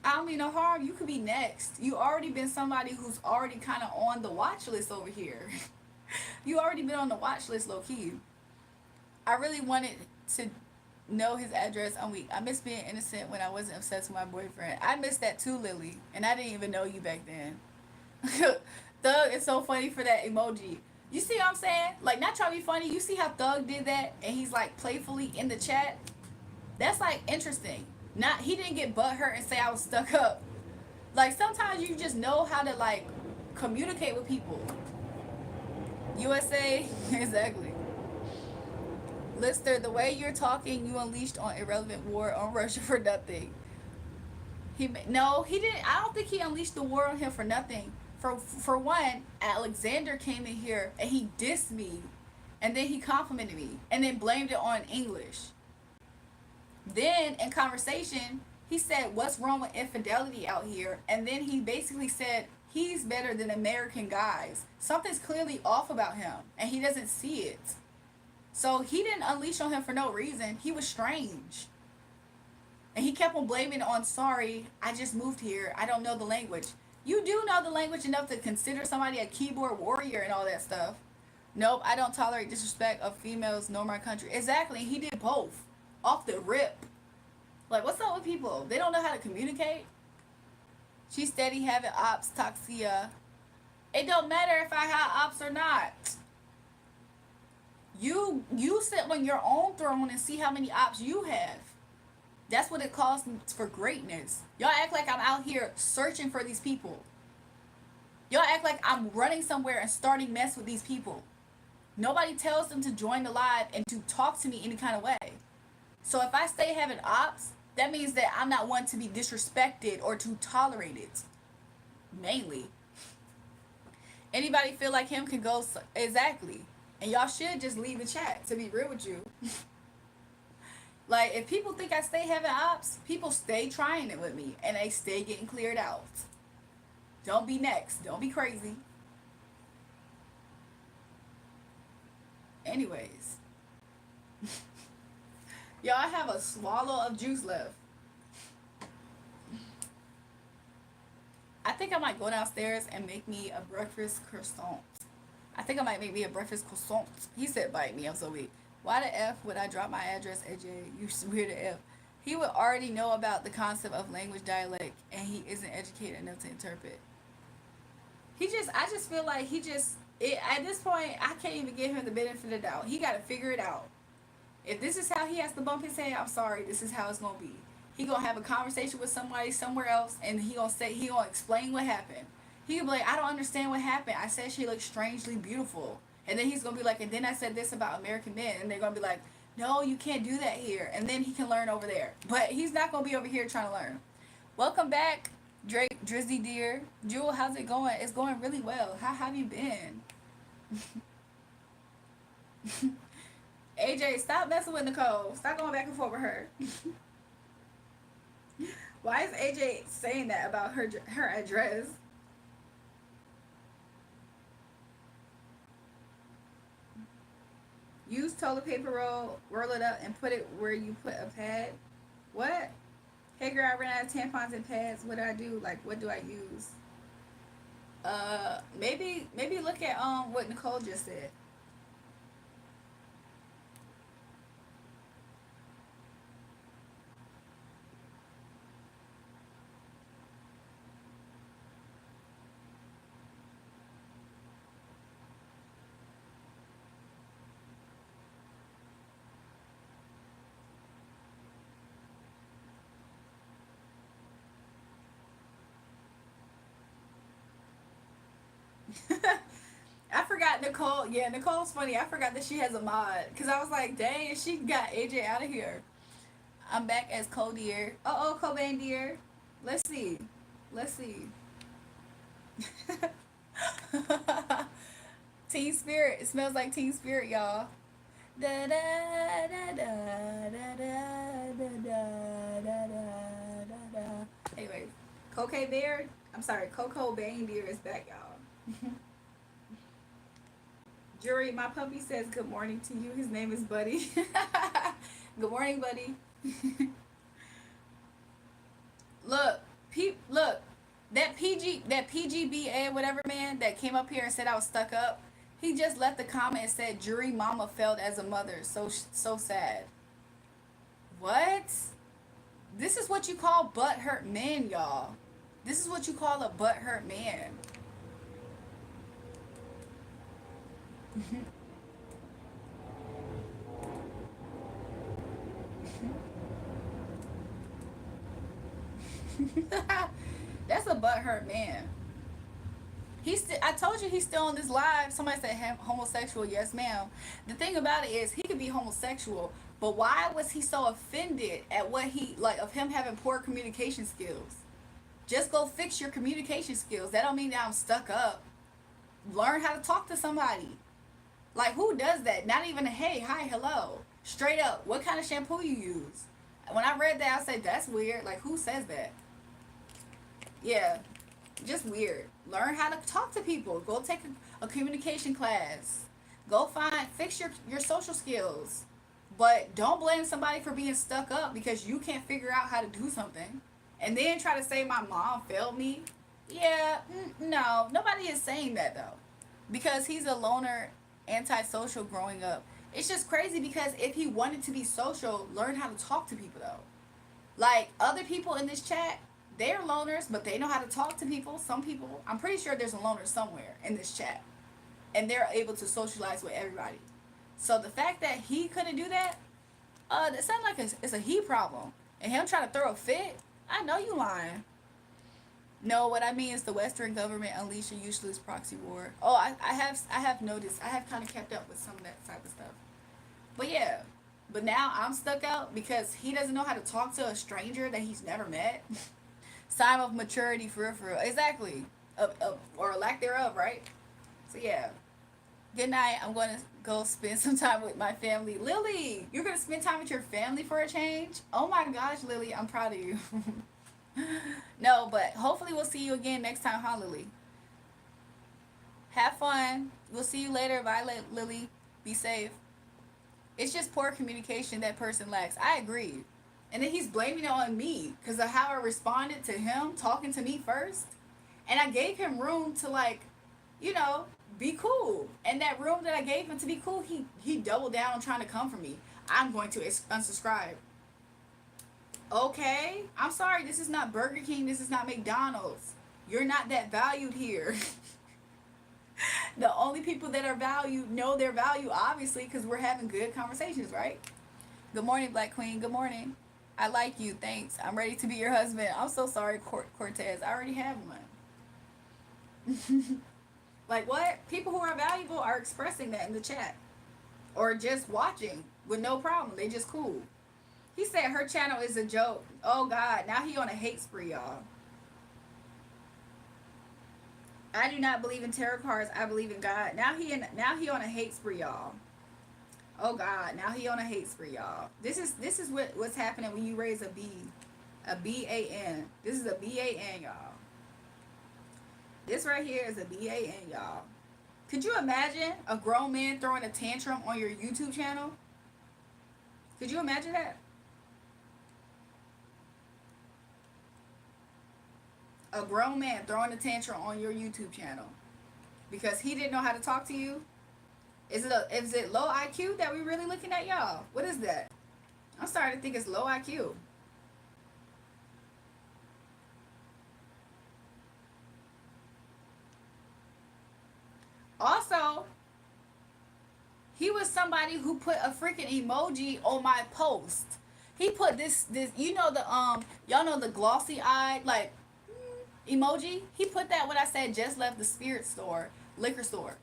I don't mean no harm. You could be next. You already been somebody who's already kind of on the watch list over here. You already been on the watch list, low key. I really wanted to know his address. I'm weak. I miss being innocent when I wasn't obsessed with my boyfriend. I miss that too, Lily. And I didn't even know you back then. Thug is so funny for that emoji. You see what I'm saying? Like, not trying to be funny. You see how Thug did that and he's like playfully in the chat? That's like interesting. Not he didn't get butthurt and say I was stuck up. Like sometimes you just know how to like communicate with people. USA, exactly. Lister, the way you're talking, you unleashed on irrelevant war on Russia for nothing. No, he didn't. I don't think he unleashed the war on him for nothing. For one, Alexander came in here and he dissed me, and then he complimented me, and then blamed it on English. Then in conversation, he said, "What's wrong with infidelity out here?" And then he basically said he's better than American guys. Something's clearly off about him, and he doesn't see it. So he didn't unleash on him for no reason. He was strange. And he kept on blaming it on, sorry, I just moved here. I don't know the language. You do know the language enough to consider somebody a keyboard warrior and all that stuff. Nope, I don't tolerate disrespect of females nor my country. Exactly, he did both. Off the rip. Like, what's up with people? They don't know how to communicate. She's steady having ops, toxia. It don't matter if I have ops or not. You sit on your own throne and see how many ops you have. That's what it costs for greatness. Y'all act like I'm out here searching for these people. Y'all act like I'm running somewhere and starting mess with these people. Nobody tells them to join the live and to talk to me any kind of way. So if I stay having ops, that means that I'm not one to be disrespected or to tolerate it. Mainly. Anybody feel like him can go exactly. And y'all should just leave the chat, to be real with you. Like, if people think I stay having ops, people stay trying it with me. And they stay getting cleared out. Don't be next. Don't be crazy. Anyways. Y'all, I have a swallow of juice left. I think I might go downstairs and make me a breakfast croissant. I think I might make me a breakfast croissant. He said bite me. I'm so weak. Why the F would I drop my address, AJ? You weird F. He would already know about the concept of language dialect, and he isn't educated enough to interpret. I just feel like at this point, I can't even give him the benefit of the doubt. He got to figure it out. If this is how he has to bump his head, I'm sorry, this is how it's going to be. He going to have a conversation with somebody somewhere else, and he going to explain what happened. He could be like, I don't understand what happened. I said she looked strangely beautiful. And then he's going to be like, and then I said this about American men. And they're going to be like, no, you can't do that here. And then he can learn over there. But he's not going to be over here trying to learn. Welcome back, Drake, Drizzy dear. Jewel, how's it going? It's going really well. How have you been? AJ, stop messing with Nicole. Stop going back and forth with her. Why is AJ saying that about her address? Use toilet paper roll it up, and put it where you put a pad. What? Hey girl, I ran out of tampons and pads. What do I do? Like, what do I use? Maybe look at what Nicole just said. I forgot Nicole. Yeah, Nicole's funny. I forgot that she has a mod because I was like, dang, she got AJ out of here. I'm back as Cole Deer. Oh, Cobain Deer. Let's see. Let's see. Teen Spirit. It smells like Teen Spirit, y'all. Da da da da da da da da da da da. Anyway, Cocaine Bear. I'm sorry, Coco Bane Deer is back, y'all. Jury, my puppy says good morning to you. His name is Buddy. Good morning, Buddy. Look, look, that PGBA, whatever man that came up here and said I was stuck up. He just left a comment and said, "Jury, mama failed as a mother. So sad." What? This is what you call butt hurt men, y'all. This is what you call a butt hurt man. That's a butt hurt man. I told you he's still on this live. Somebody said homosexual. Yes, ma'am. The thing about it is he could be homosexual, but why was he so offended at what he like of him having poor communication skills? Just go fix your communication skills. That don't mean that I'm stuck up. Learn how to talk to somebody. Like who does that? Not even a hey, hi, hello. Straight up. What kind of shampoo you use? When I read that, I said that's weird. Like who says that? Yeah, just weird. Learn how to talk to people. Go take a communication class. Go fix your social skills. But don't blame somebody for being stuck up because you can't figure out how to do something. And then try to say my mom failed me. Yeah, no. Nobody is saying that though. Because he's a loner, antisocial growing up. It's just crazy because if he wanted to be social, learn how to talk to people though. Like other people in this chat, they're loners, but they know how to talk to people. Some people, I'm pretty sure there's a loner somewhere in this chat, and they're able to socialize with everybody. So the fact that he couldn't do that, that sounds like it's a he problem. And him trying to throw a fit, I know you lying. No, what I mean is the Western government unleashed a useless proxy war. Oh, I have noticed. I have kind of kept up with some of that type of stuff. But yeah, but now I'm stuck out because he doesn't know how to talk to a stranger that he's never met. Sign of maturity for real. Exactly. Or lack thereof, right? So yeah. Good night. I'm going to go spend some time with my family. Lily, you're going to spend time with your family for a change? Oh my gosh, Lily, I'm proud of you. No, but hopefully we'll see you again next time, huh, Lily? Have fun. We'll see you later. Bye, Lily. Be safe. It's just poor communication that person lacks. I agree. And then he's blaming it on me because of how I responded to him talking to me first. And I gave him room to like, you know, be cool. And that room that I gave him to be cool, he doubled down on trying to come for me. I'm going to unsubscribe. Okay, I'm sorry. This is not Burger King. This is not McDonald's. You're not that valued here. The only people that are valued know their value, obviously, because we're having good conversations, right? Good morning, Black Queen. Good morning. I like you. Thanks. I'm ready to be your husband. I'm so sorry, Cortez. I already have one. Like what? People who are valuable are expressing that in the chat. Or just watching with no problem. They just cool. He said her channel is a joke. Oh God, now he on a hate spree, y'all. I do not believe in tarot cards. I believe in God. Now he on a hate spree, y'all. Oh God, now he on a hate spree, y'all. This is what's happening when you raise a BAN. This is a BAN, y'all. This right here is a BAN, y'all. Could you imagine a grown man throwing a tantrum on your YouTube channel? Could you imagine that? A grown man throwing a tantrum on your YouTube channel because he didn't know how to talk to you. Is it low IQ that we really looking at, y'all? What is that? I'm starting to think it's low IQ. Also, he was somebody who put a freaking emoji on my post. He put this you know the y'all know the glossy eyed like emoji? He put that when I said just left the spirit store, liquor store.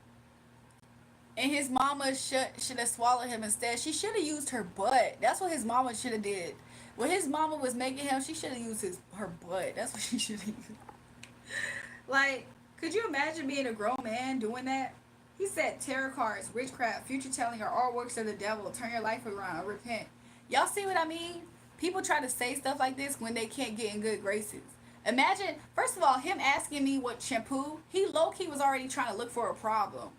And his mama should have swallowed him instead. She should have used her butt. That's what his mama should have did. When his mama was making him, she should have used her butt. That's what she should have used. Like, could you imagine being a grown man doing that? He said tarot cards, witchcraft, future telling are all works of the devil. Turn your life around. Repent. Y'all see what I mean? People try to say stuff like this when they can't get in good graces. Imagine, first of all, him asking me what shampoo. He low key was already trying to look for a problem.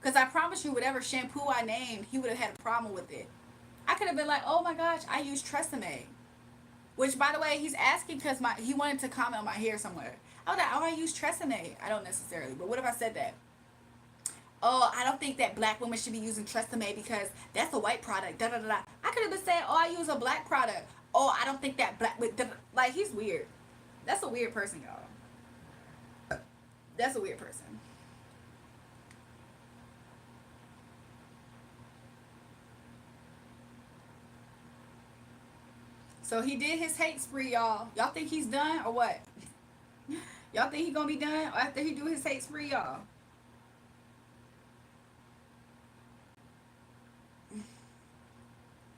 Because I promise you, whatever shampoo I named, he would have had a problem with it. I could have been like, oh my gosh, I use Tresemme. Which, by the way, he's asking because he wanted to comment on my hair somewhere. I was like, oh, I use Tresemme. I don't necessarily. But what if I said that? Oh, I don't think that black women should be using Tresemme because that's a white product. Da da da da. I could have been saying, oh, I use a black product. Oh, I don't think that black. Like, he's weird. That's a weird person, y'all. That's a weird person. So he did his hate spree, y'all. Y'all think he's done or what? Y'all think he gonna be done after he do his hate spree, y'all?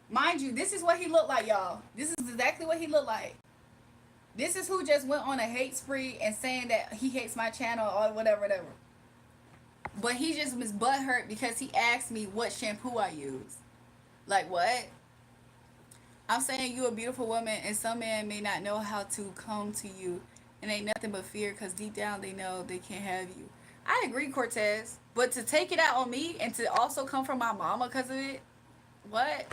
Mind you, this is what he looked like, y'all. This is exactly what he looked like. This is who just went on a hate spree and saying that he hates my channel or whatever, whatever. But he just was butthurt because he asked me what shampoo I use. Like what? I'm saying you a beautiful woman and some men may not know how to come to you and ain't nothing but fear because deep down they know they can't have you. I agree, Cortez. But to take it out on me and to also come from my mama because of it, what?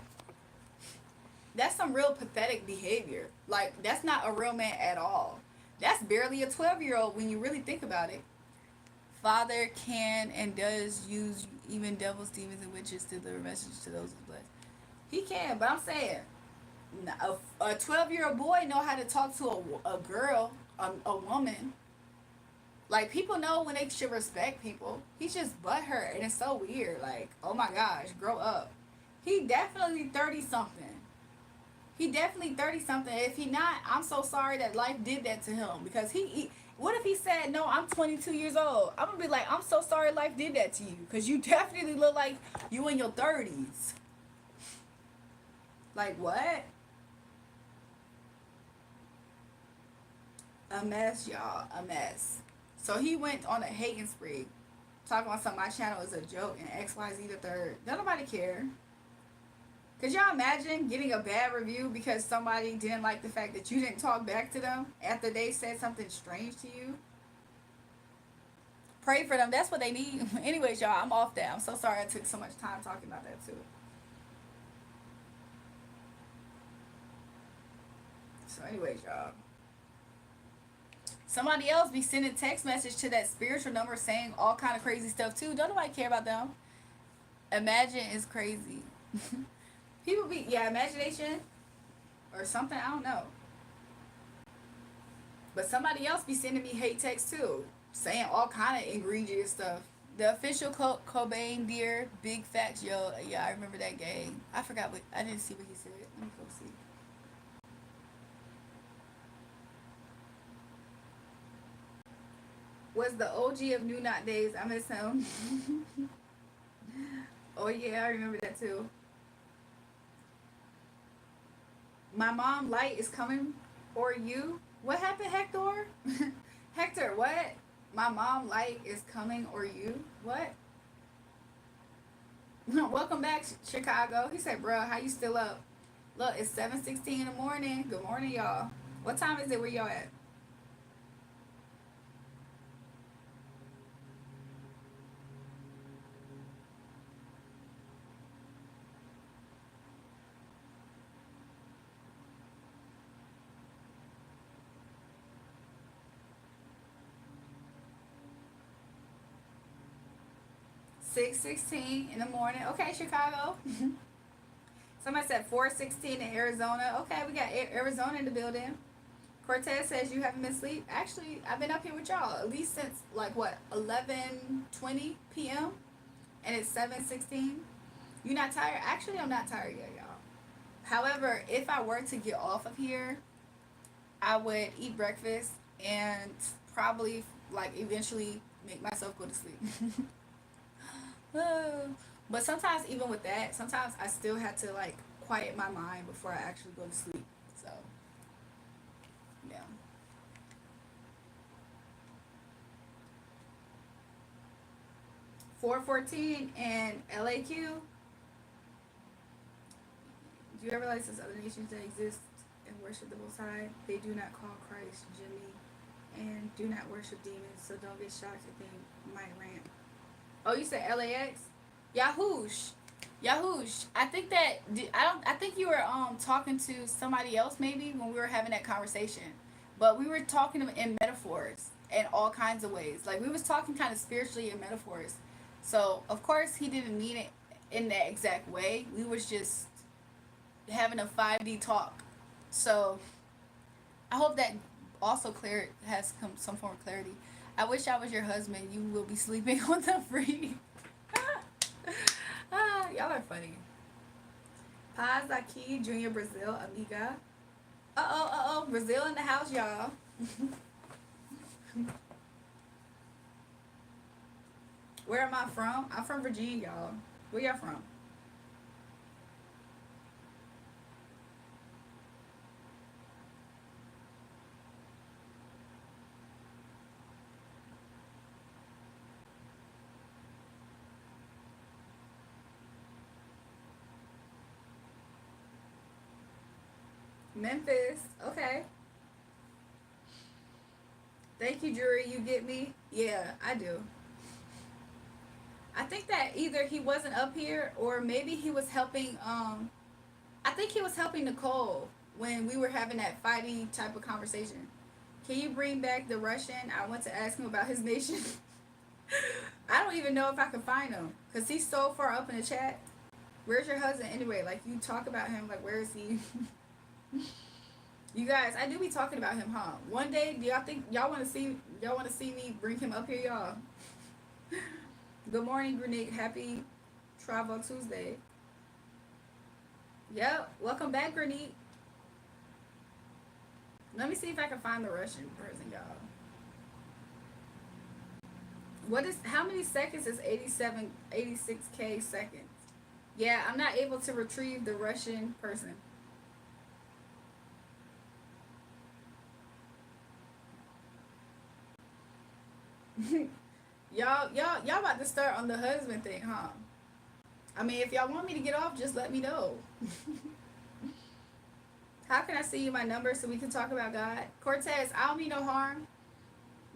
That's some real pathetic behavior. Like, that's not a real man at all. That's barely a 12-year-old when you really think about it. Father can and does use even devils, demons, and witches to deliver messages to those who blessed. He can, but I'm saying a 12-year-old boy know how to talk to a girl, a woman. Like, people know when they should respect people. He's just butthurt, and it's so weird. Like, oh my gosh, grow up. He definitely 30 something. He definitely 30 something. If he not, I'm so sorry that life did that to him. Because what if he said, no, I'm 22 years old? I'm going to be like, I'm so sorry life did that to you. Because you definitely look like you in your 30s. Like, what? A mess, y'all. A mess. So he went on a hating spree. Talking about something, my channel is a joke and XYZ the third. Don't nobody care. Could y'all imagine getting a bad review because somebody didn't like the fact that you didn't talk back to them after they said something strange to you? Pray for them. That's what they need. Anyways, y'all, I'm off that. I'm so sorry I took so much time talking about that too. So anyways, y'all. Somebody else be sending text message to that spiritual number saying all kind of crazy stuff too. Don't nobody care about them. Imagine is crazy. People be, yeah, imagination or something, I don't know. But somebody else be sending me hate text too, saying all kind of egregious stuff. The official Cobain dear, big facts, yo. Yeah, I remember that game. I forgot what, I didn't see what he said. Let me go see. Was the OG of New Not Days. I miss him. Oh yeah, I remember that too. My mom light is coming for you. What happened, Hector? Hector, what? My mom light is coming or you? What? Welcome back, Chicago. He said, bro, how you still up? Look, it's 7:16 in the morning. Good morning, y'all. What time is it where y'all at? 6:16 in the morning. Okay, Chicago. Somebody said 4:16 in Arizona. Okay, we got Arizona in the building. Cortez says you haven't been asleep. Actually, I've been up here with y'all at least since like what 11:20 p.m. and it's 7:16. You not tired? Actually, I'm not tired yet, y'all. However, if I were to get off of here, I would eat breakfast and probably like eventually make myself go to sleep. But sometimes, even with that, sometimes I still have to like quiet my mind before I actually go to sleep. So, yeah. 414 and LAQ. Do you ever realize there's other nations that exist and worship the Most High? They do not call Christ Jimmy and do not worship demons, so don't get shocked if they might rant. Oh, you said LAX? Yahoosh. Yahoosh. I think that I don't. I think you were talking to somebody else maybe when we were having that conversation, but we were talking in metaphors in all kinds of ways. Like we was talking kind of spiritually in metaphors. So of course he didn't mean it in that exact way. We was just having a 5D talk. So I hope that also has some form of clarity. I wish I was your husband. You will be sleeping on the free. Y'all are funny. Paz aqui, Junior Brazil, amiga. Brazil in the house, y'all. Where am I from? I'm from Virginia, y'all. Where y'all from? Memphis. Okay. Thank you, jury. You get me? Yeah, I do. I think that either he wasn't up here or maybe he was helping. I think he was helping Nicole when we were having that fighting type of conversation. Can you bring back the Russian? I want to ask him about his nation. I don't even know if I can find him because he's so far up in the chat. Where's your husband anyway? Like you talk about him, like where is he? You guys, I do be talking about him, huh? One day, do y'all think y'all want to see me bring him up here, y'all? Good morning, Grenique. Happy Travel Tuesday. Yep, welcome back, Grenique. Let me see if I can find the Russian person, y'all. What is how many seconds is 86K seconds? Yeah, I'm not able to retrieve the Russian person. Y'all about to start on the husband thing, huh? I mean, if y'all want me to get off, just let me know. How can I see you my number so we can talk about God? Cortez, I don't mean no harm.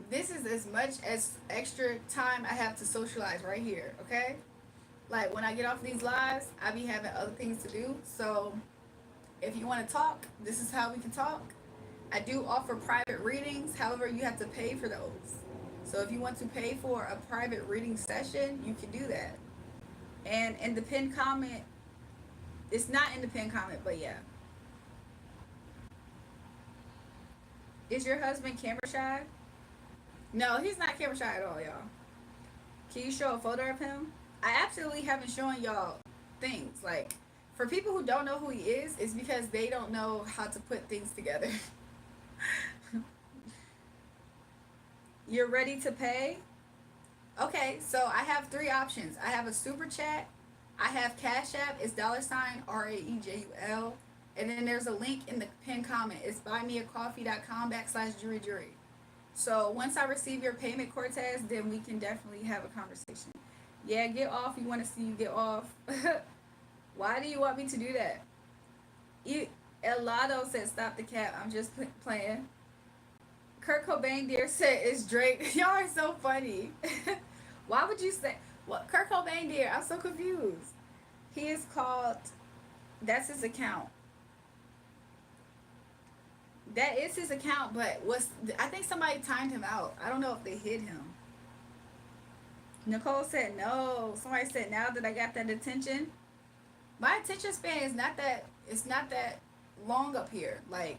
This is as much as extra time I have to socialize right here, okay? Like when I get off these lives, I be having other things to do. So if you want to talk, this is how we can talk. I do offer private readings, however, you have to pay for those. So if you want to pay for a private reading session, you can do that. And in the pinned comment, it's not in the pinned comment, but yeah. Is your husband camera shy? No, he's not camera shy at all, y'all. Can you show a photo of him? I absolutely haven't shown y'all things. Like, for people who don't know who he is, it's because they don't know how to put things together. You're ready to pay? Okay, so I have three options. I have a super chat. I have Cash App. It's $RAEJUL. And then there's a link in the pinned comment. It's buymeacoffee.com/jury. So once I receive your payment, Cortez, then we can definitely have a conversation. Yeah, get off. You want to see you get off. Why do you want me to do that? Elado said stop the cap. I'm just playing. Kurt Cobain dear said it's Drake. Y'all are so funny. Why would you say what? Kurt Cobain dear, I'm so confused. He is called, that's his account. That is his account, but I think somebody timed him out. I don't know if they hid him. Nicole said no. Somebody said now that I got that attention. My attention span is not that, it's not that long up here. Like,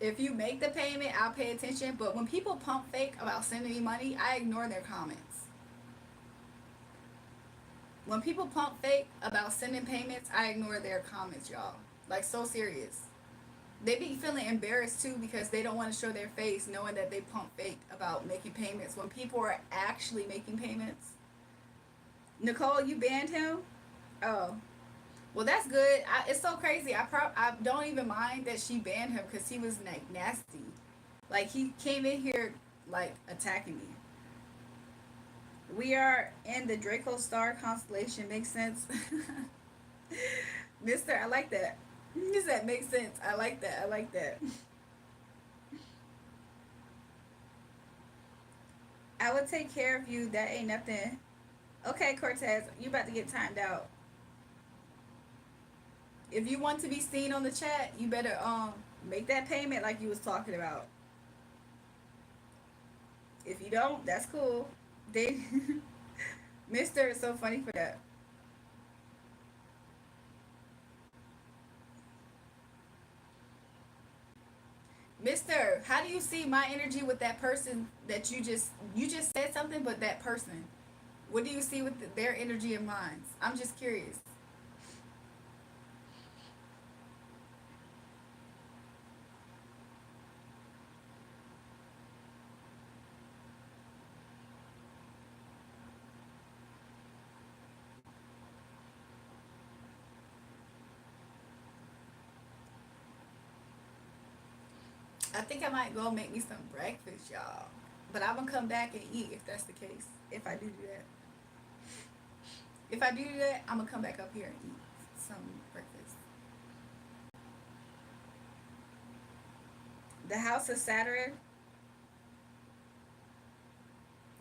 if you make the payment, I'll pay attention. But when people pump fake about sending me money, I ignore their comments. When people pump fake about sending payments, I ignore their comments, y'all. Like, so serious. They be feeling embarrassed too because they don't want to show their face knowing that they pump fake about making payments when people are actually making payments. Nicole, you banned him? Oh. Well, that's good. It's so crazy. I don't even mind that she banned him because he was like nasty. Like he came in here like attacking me. We are in the Draco Star constellation. Makes sense. Mister, I like that. Does that make sense? I like that. I like that. I will take care of you. That ain't nothing. Okay, Cortez, you about to get timed out. If you want to be seen on the chat, you better make that payment like you was talking about. If you don't, that's cool. They Mister is so funny for that. Mister, how do you see my energy with that person that you just said something, but that person? What do you see with their energy and mine? I'm just curious. I think I might go make me some breakfast, y'all. But I'm gonna come back and eat if that's the case. If I do that. If I do that, I'm gonna come back up here and eat some breakfast. The house of Saturn,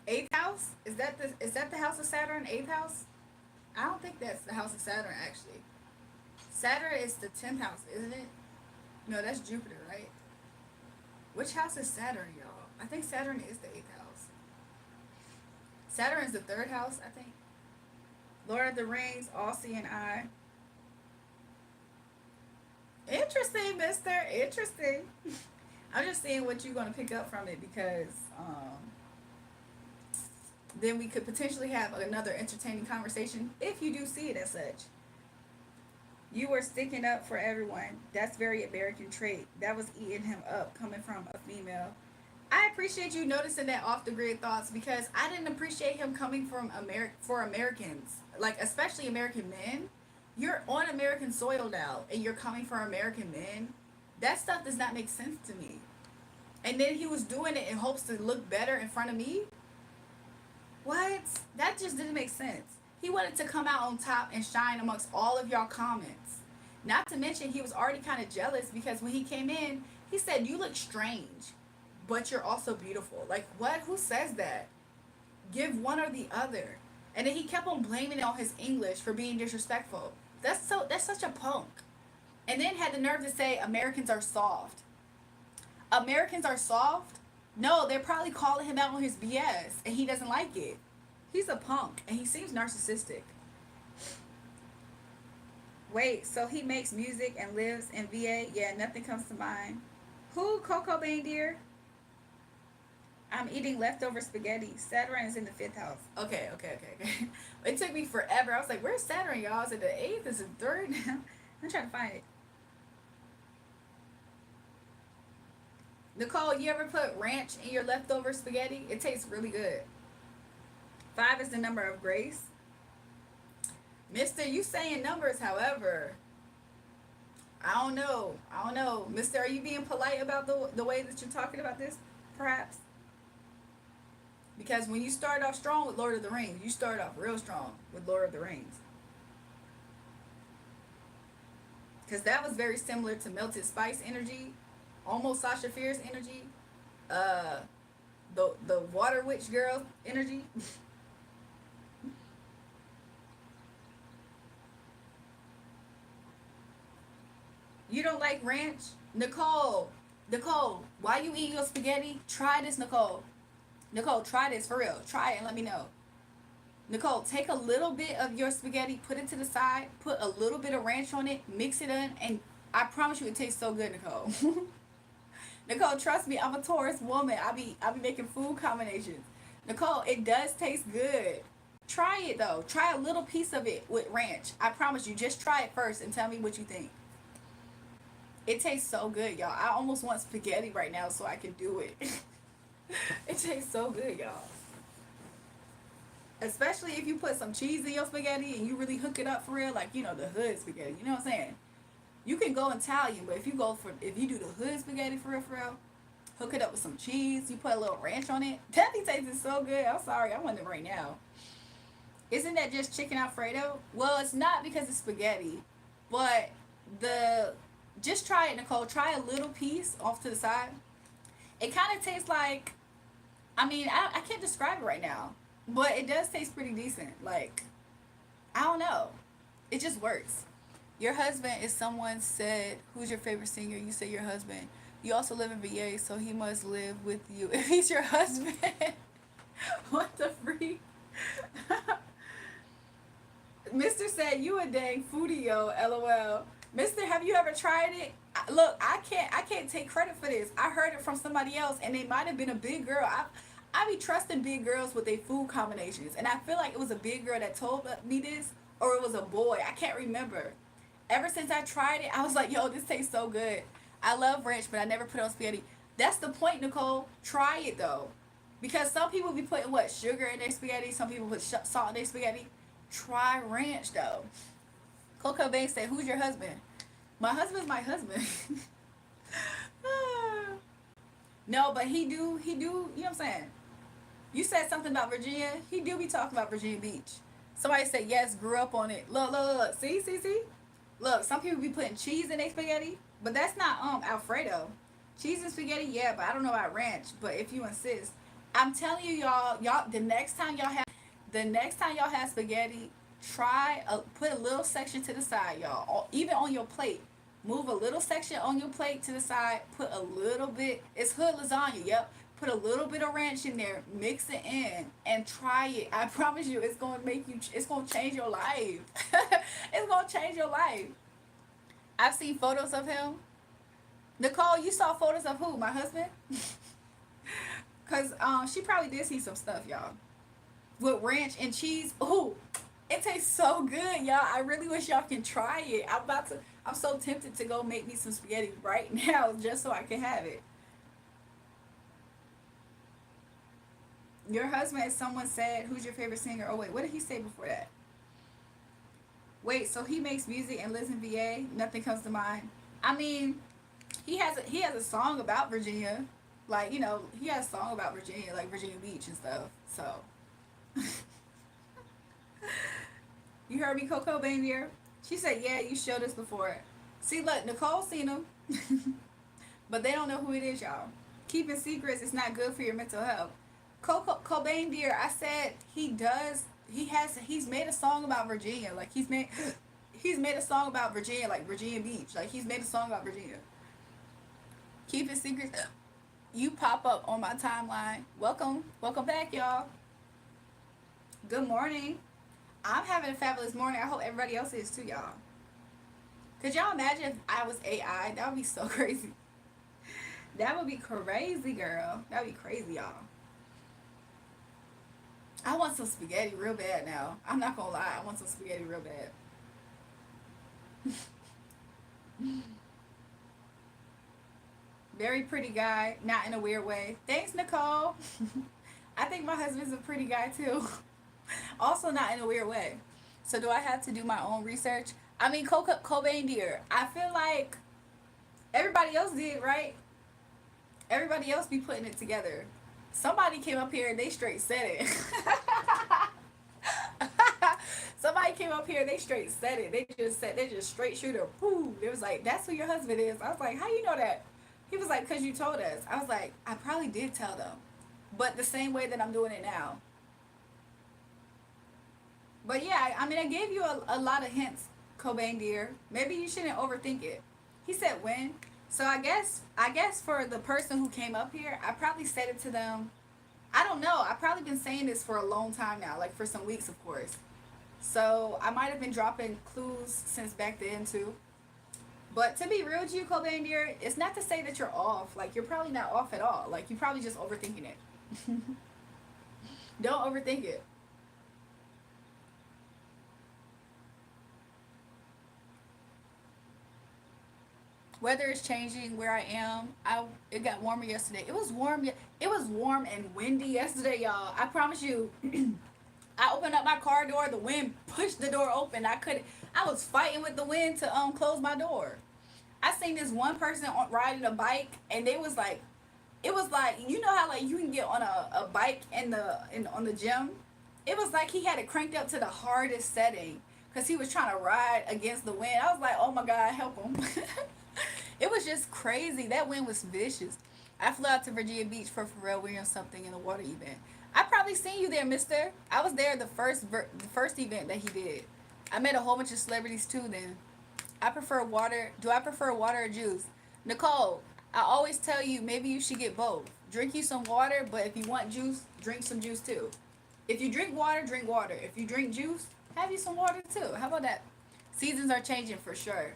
eighth house. Is that the house of Saturn? Eighth house? I don't think that's the house of Saturn actually. Saturn is the 10th house, isn't it? No, that's Jupiter, right? Which house is Saturn, y'all? I think Saturn is the eighth house. Saturn is the third house, I think. Lord of the Rings, all seeing eye. Interesting, mister. Interesting. I'm just seeing what you're going to pick up from it because then we could potentially have another entertaining conversation if you do see it as such. You were sticking up for everyone. That's very American trait. That was eating him up coming from a female. I appreciate you noticing that off the grid thoughts because I didn't appreciate him coming from for Americans, like especially American men. You're on American soil now, and you're coming for American men. That stuff does not make sense to me. And then he was doing it in hopes to look better in front of me. What? That just didn't make sense. He wanted to come out on top and shine amongst all of y'all comments. Not to mention, he was already kind of jealous because when he came in, he said, "You look strange, but you're also beautiful." Like, what? Who says that? Give one or the other. And then he kept on blaming it on his English for being disrespectful. That's such a punk. And then had the nerve to say Americans are soft. Americans are soft? No, they're probably calling him out on his BS and he doesn't like it. He's a punk and he seems narcissistic. Wait, so he makes music and lives in VA? Yeah, nothing comes to mind. Who? Coco Bean Deer? I'm eating leftover spaghetti. Saturn is in the fifth house. Okay. It took me forever. I was like, where's Saturn, y'all? Is it the eighth? Is it the third? I'm trying to find it. Nicole, you ever put ranch in your leftover spaghetti? It tastes really good. Five is the number of grace. Mister, you saying numbers, however. I don't know. Mister, are you being polite about the way that you're talking about this, perhaps? Because when you start off strong with Lord of the Rings, you start off real strong with Lord of the Rings. Because that was very similar to Melted Spice energy, almost Sasha Fierce energy, uh, the Water Witch girl energy. You don't like ranch? Nicole, while you eat your spaghetti, try this, Nicole. Nicole, try this for real. Try it and let me know. Nicole, take a little bit of your spaghetti, put it to the side, put a little bit of ranch on it, mix it in, and I promise you it tastes so good, Nicole. Nicole, trust me, I'm a Taurus woman. I be making food combinations. Nicole, it does taste good. Try it though. Try a little piece of it with ranch. I promise you, just try it first and tell me what you think. It tastes so good, y'all. I almost want spaghetti right now so I can do it. It tastes so good, y'all. Especially if you put some cheese in your spaghetti and you really hook it up for real, like the hood spaghetti. You know what I'm saying? You can go Italian, but if you do the hood spaghetti for real, hook it up with some cheese. You put a little ranch on it. That thing tastes so good. I'm sorry, I want it right now. Isn't that just chicken Alfredo? Well, it's not because it's spaghetti, but the just try it, Nicole. Try a little piece off to the side. It kind of tastes like, I can't describe it right now, but it does taste pretty decent. Like, I don't know. It just works. Your husband is someone said, who's your favorite singer? You say your husband. You also live in VA, so he must live with you if he's your husband. What the freak? Mister said you a dang foodie, yo. LOL. Mister, have you ever tried it? Look, I can't take credit for this. I heard it from somebody else, and they might have been a big girl. I be trusting big girls with their food combinations, and I feel like it was a big girl that told me this, or it was a boy. I can't remember. Ever since I tried it, I was like, yo, this tastes so good. I love ranch, but I never put it on spaghetti. That's the point, Nicole. Try it though, because some people be putting what sugar in their spaghetti. Some people put salt in their spaghetti. Try ranch though. Coco Bay said, "Who's your husband?" My husband's my husband. No, but he do. You know what I'm saying? You said something about Virginia. He do be talking about Virginia Beach. Somebody said yes, grew up on it. Look. See. Look, some people be putting cheese in their spaghetti, but that's not Alfredo. Cheese and spaghetti, yeah, but I don't know about ranch. But if you insist, I'm telling you, y'all, the next time y'all have spaghetti, put a little section to the side, y'all. Even on your plate, move a little section on your plate to the side. Put a little bit. It's hood lasagna. Yep. Put a little bit of ranch in there. Mix it in and try it. I promise you, it's gonna make you. It's gonna change your life. It's gonna change your life. I've seen photos of him. Nicole, you saw photos of who? My husband? Cause she probably did see some stuff, y'all, with ranch and cheese. Ooh, it tastes so good, y'all. I really wish y'all can try it. I'm so tempted to go make me some spaghetti right now just so I can have it. Your husband, someone said, who's your favorite singer? Oh wait, what did he say before that? Wait, so he makes music and lives in VA? Nothing comes to mind. I mean, he has a song about Virginia. Like, he has a song about Virginia, like Virginia Beach and stuff. So you heard me, Coco Bainier? She said, yeah, you showed us before. See, look, Nicole seen him. But they don't know who it is, y'all. Keeping secrets is not good for your mental health. Cobain dear, I said he's made a song about Virginia. Like he's made a song about Virginia, like Virginia Beach. Like he's made a song about Virginia. Keeping secrets. You pop up on my timeline. Welcome back, y'all. Good morning. I'm having a fabulous morning. I hope everybody else is too, y'all. Could y'all imagine if I was AI? That would be so crazy. That would be crazy, girl. That would be crazy, y'all. I want some spaghetti real bad now. I'm not gonna lie. I want some spaghetti real bad. Very pretty guy, not in a weird way. Thanks, Nicole. I think my husband's a pretty guy too. Also, not in a weird way. So, do I have to do my own research? I mean, Cobain dear, I feel like everybody else did, right? Everybody else be putting it together. Somebody came up here and they straight said it. Somebody came up here, they straight said it. They just straight shooter. Boom. It was like, that's who your husband is. I was like, how you know that? He was like, because you told us. I was like, I probably did tell them. But the same way that I'm doing it now. But yeah, I gave you a lot of hints, Cobain dear. Maybe you shouldn't overthink it. He said when. So I guess for the person who came up here, I probably said it to them. I don't know. I've probably been saying this for a long time now, like for some weeks, of course. So I might have been dropping clues since back then too. But to be real with you, Cobain dear, it's not to say that you're off. Like you're probably not off at all. Like you're probably just overthinking it. Don't overthink it. Weather is changing where I am. It got warmer yesterday. It was warm. It was warm and windy yesterday, y'all. I promise you. I opened up my car door, the wind pushed the door open. I was fighting with the wind to close my door. I seen this one person riding a bike, and they was like, it was like, you know how like you can get on a bike on the gym. It was like he had it cranked up to the hardest setting because he was trying to ride against the wind. I was like, oh my god, help him. It was just crazy. That wind was vicious. I flew out to Virginia Beach for Pharrell Williams something in a water event. I probably seen you there, Mister. I was there the first event that he did. I met a whole bunch of celebrities too. Then I prefer water. Do I prefer water or juice? Nicole, I always tell you maybe you should get both. Drink you some water, but if you want juice, drink some juice too. If you drink water, drink water. If you drink juice, have you some water too. How about that? Seasons are changing for sure.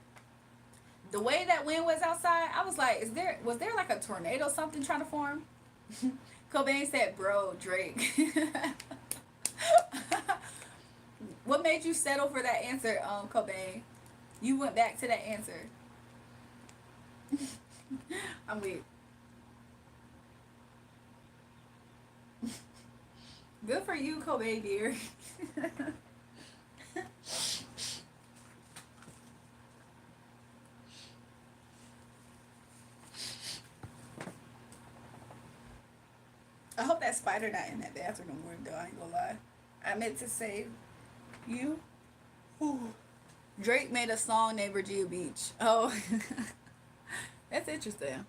The way that wind was outside, I was like, was there like a tornado something trying to form? Cobain said, "Bro, Drake." What made you settle for that answer, Cobain? You went back to that answer. I'm weak. Good for you, Kobe, dear. I hope that spider not in that bathroom window. I ain't gonna lie. I meant to say you. Ooh. Drake made a song named Virginia Beach. Oh, that's interesting.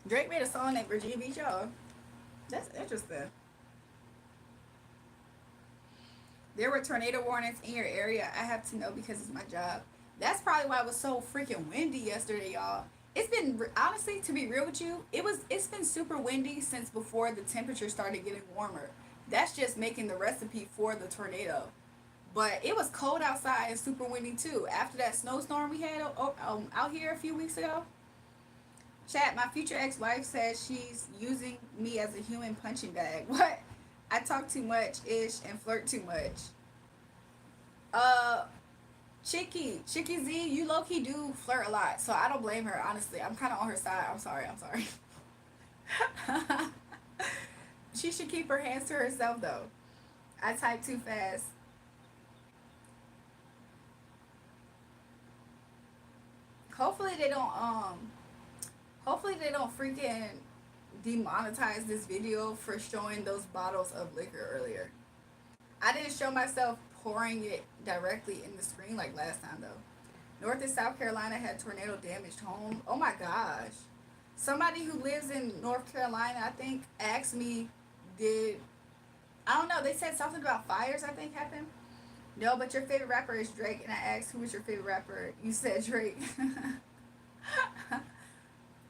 Drake made a song named Virginia Beach, y'all. That's interesting. There were tornado warnings in your area. I have to know because it's my job. That's probably why it was so freaking windy yesterday, y'all. It's been honestly, to be real with you, it's been super windy since before the temperature started getting warmer. That's just making the recipe for the tornado. But it was cold outside and super windy too. After that snowstorm we had out here a few weeks ago. Chat, my future ex-wife says she's using me as a human punching bag. What? I talk too much ish and flirt too much. Uh, Chicky Z, you low key do flirt a lot, so I don't blame her. Honestly, I'm kind of on her side. I'm sorry. I'm sorry. She should keep her hands to herself though. I type too fast. Hopefully they don't hopefully they don't freaking demonetize this video for showing those bottles of liquor earlier. I didn't show myself pouring it directly in the screen like last time though. North and South Carolina had tornado damaged home. Oh my gosh. Somebody who lives in North Carolina, I think, asked me, did I don't know, they said something about fires I think happened. No, but your favorite rapper is Drake, and I asked who was your favorite rapper. You said Drake.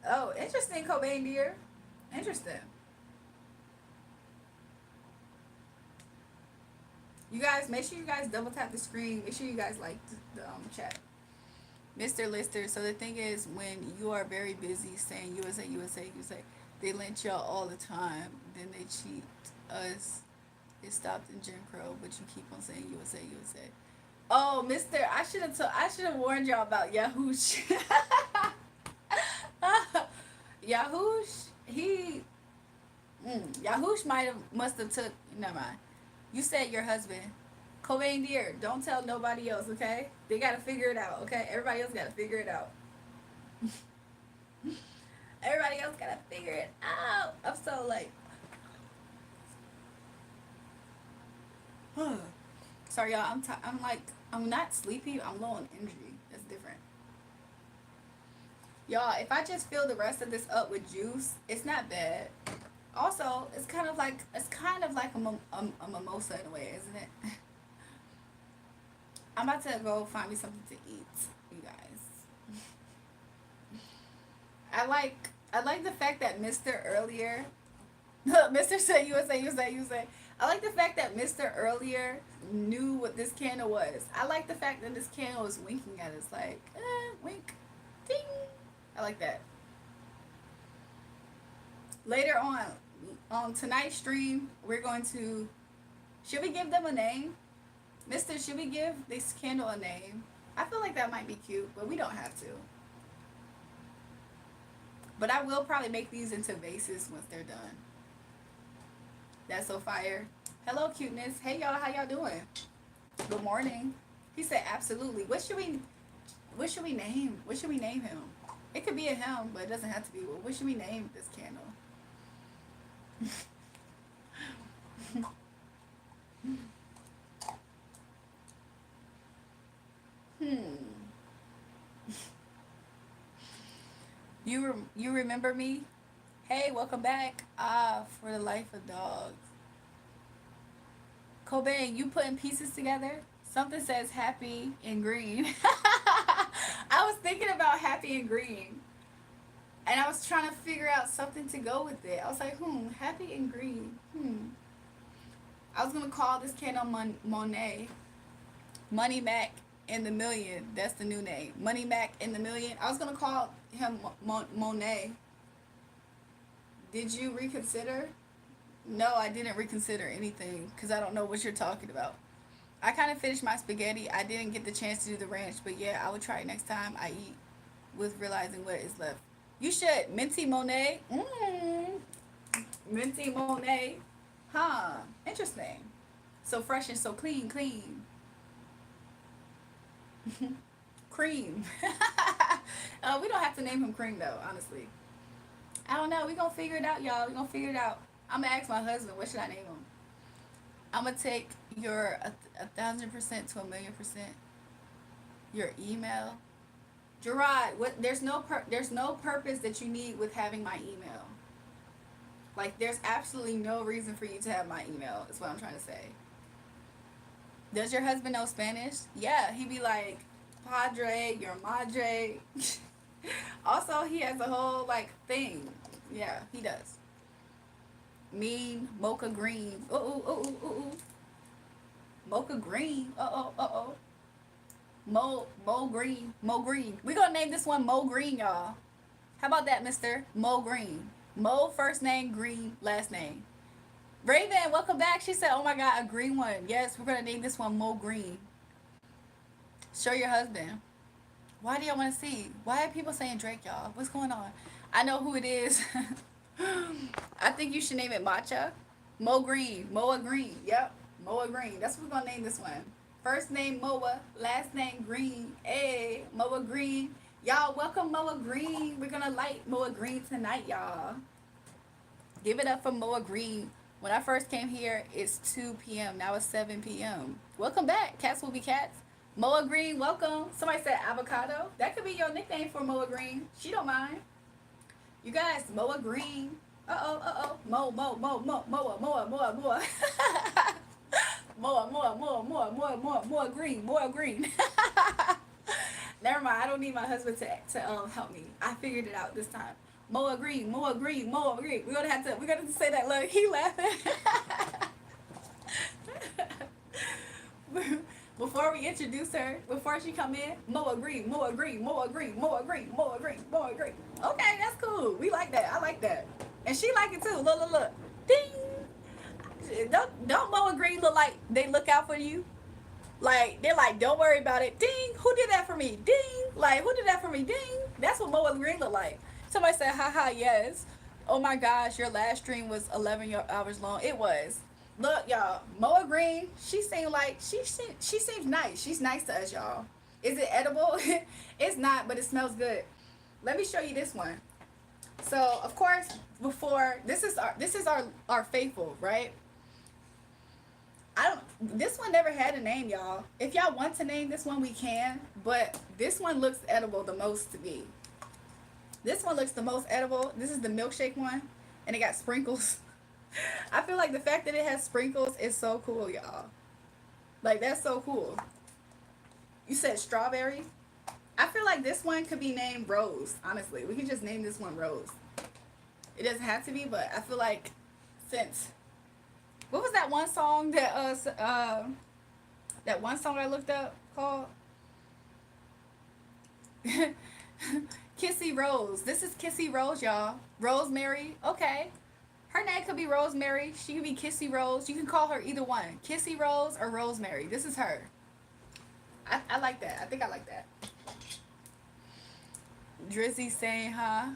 Oh, interesting, Cobain dear. Interesting. You guys, make sure you guys double tap the screen. Make sure you guys like the chat. Mr. Lister, so the thing is, when you are very busy saying USA, they lynch y'all all the time. Then they cheat us. It stopped in Jim Crow, but you keep on saying USA. Oh, Mister, I should have warned y'all about Yahoosh. Yahoosh, Yahoosh must have took. Never mind. You said your husband, Cobain dear. Don't tell nobody else, okay? They gotta figure it out, okay? Everybody else gotta figure it out. Everybody else gotta figure it out. I'm so like. Sorry, y'all. I'm like, I'm not sleepy. I'm low on energy. That's different. Y'all, if I just fill the rest of this up with juice, it's not bad. Also, it's kind of like a mimosa in a way, isn't it? I'm about to go find me something to eat, you guys. I like the fact that Mr. earlier, Mr. said USA. I like the fact that Mr. earlier knew what this candle was. I like the fact that this candle was winking at us, like, wink, ding. I like that. Later on tonight's stream, we're going to. Should we give them a name, Mister? Should we give this candle a name? I feel like that might be cute, but we don't have to. But I will probably make these into vases once they're done. That's so fire. Hello, cuteness. Hey, y'all. How y'all doing? Good morning. He said, absolutely. What should we name? What should we name him? It could be a him, but it doesn't have to be. Well, what should we name this candle? Hmm. You remember me? Hey, welcome back. Ah, for the life of dogs. Cobain, you putting pieces together? Something says happy and green. I was thinking about happy and green. And I was trying to figure out something to go with it. I was like, happy and green. I was going to call this candle Monet. Money Mac in the Million. That's the new name. Money Mac in the Million. I was going to call him Monet. Did you reconsider? No, I didn't reconsider anything because I don't know what you're talking about. I kind of finished my spaghetti. I didn't get the chance to do the ranch, but yeah, I would try it next time I eat with realizing what is left. You should. Minty Monet. Minty Monet. Huh. Interesting. So fresh and so clean, clean. Cream. We don't have to name him Cream though, honestly. I don't know. We gonna figure it out, y'all. We gonna figure it out. I'm gonna ask my husband, what should I name him? I'm gonna take your 1,000% to 1,000,000%. Your email, Gerard. What? There's no purpose that you need with having my email. Like, there's absolutely no reason for you to have my email. Is what I'm trying to say. Does your husband know Spanish? Yeah, he be like, Padre, your madre. Also, he has a whole like thing. Yeah, he does. Mean mocha green. Mocha green. Mo green. Mo green. We gonna name this one Mo Green, y'all. How about that, Mister Mo Green? Mo first name, Green last name. Raven, welcome back. She said, "Oh my God, a green one." Yes, we're gonna name this one Mo Green. Show your husband. Why do y'all want to see? Why are people saying Drake, y'all? What's going on? I know who it is. I think you should name it Matcha. Mo Green. Moa Green. Yep. Moa Green. That's what we're going to name this one. First name Moa. Last name Green. Hey, Moa Green. Y'all, welcome Moa Green. We're going to light Moa Green tonight, y'all. Give it up for Moa Green. When I first came here, it's 2 p.m. Now it's 7 p.m. Welcome back. Cats will be cats. Moa Green, welcome. Somebody said avocado. That could be your nickname for Moa Green. She don't mind. You guys, Moa Green. Mo, Mo, Mo, Mo, Moa, Moa, Moa, Moa. Moa, Moa, Moa, Moa, Moa, Moa, Moa Green, Moa Green. Never mind. I don't need my husband to help me. I figured it out this time. Moa Green, Moa Green, Moa Green. We're gonna have to say that. Look, he laughing. Before we introduce her, before she come in, Moa Green, Moa Green, Moa Green, Moa Green, Moa Green, Moa Green. Okay, that's cool. We like that. I like that. And she like it too. Look. Ding. Don't Moa Green look like they look out for you? Like, they're like, don't worry about it. Ding. Who did that for me? Ding. Like, who did that for me? Ding. That's what Moa Green look like. Somebody said, haha, yes. Oh my gosh, your last stream was 11 hours long. It was. Look, y'all, Moa Green, she seemed like, she seems nice. She's nice to us, y'all. Is it edible? It's not, but it smells good. Let me show you this one. So, of course, before, this is our faithful, right? This one never had a name, y'all. If y'all want to name this one, we can, but this one looks edible the most to me. This one looks the most edible. This is the milkshake one, and it got sprinkles. I feel like the fact that it has sprinkles is so cool, y'all. Like, that's so cool. You said strawberry? I feel like this one could be named Rose, honestly. We could just name this one Rose. It doesn't have to be, but I feel like since... What was that one song that I looked up called? Kissy Rose. This is Kissy Rose, y'all. Rosemary. Okay. Her name could be Rosemary. She could be Kissy Rose. You can call her either one. Kissy Rose or Rosemary. This is her. I like that. I think I like that. Drizzy saying, huh?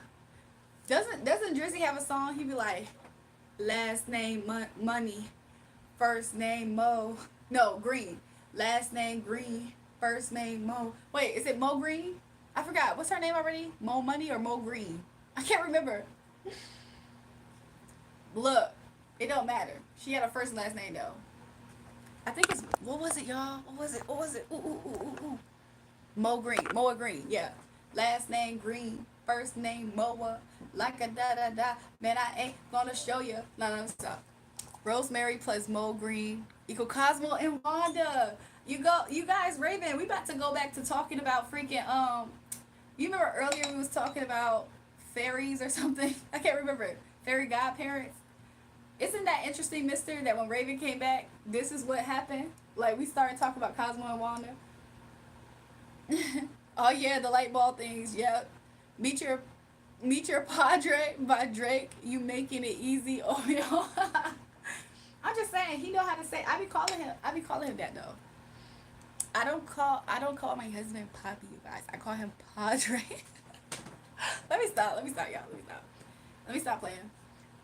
Doesn't Drizzy have a song? He be like, Last name Money. First name Mo. No, Green. Last name Green. First name Mo. Wait, is it Mo Green? I forgot. What's her name already? Mo Money or Mo Green? I can't remember. Look, it don't matter. She had a first and last name though. I think it's what was it, y'all? What was it? What was it? Ooh, ooh, ooh, ooh, ooh. Mo Green. Moa Green. Yeah. Last name Green. First name Moa. Like a da da da. Man, I ain't gonna show you. No, no, stop. Rosemary plus Mo Green equal Cosmo and Wanda. You guys, Raven. We about to go back to talking about freaking You remember earlier we was talking about fairies or something? I can't remember. Fairy godparents. Isn't that interesting, Mister? That when Raven came back, this is what happened. Like we started talking about Cosmo and Wanda. Oh yeah, the light bulb things. Yep. Meet your Meet Your Padre by Drake. You making it easy. Oh yo. I'm just saying he know how to say. I be calling him that though. I don't call my husband Poppy, you guys. I call him Padre. Let me stop. Let me stop, y'all. Let me stop. Let me stop playing.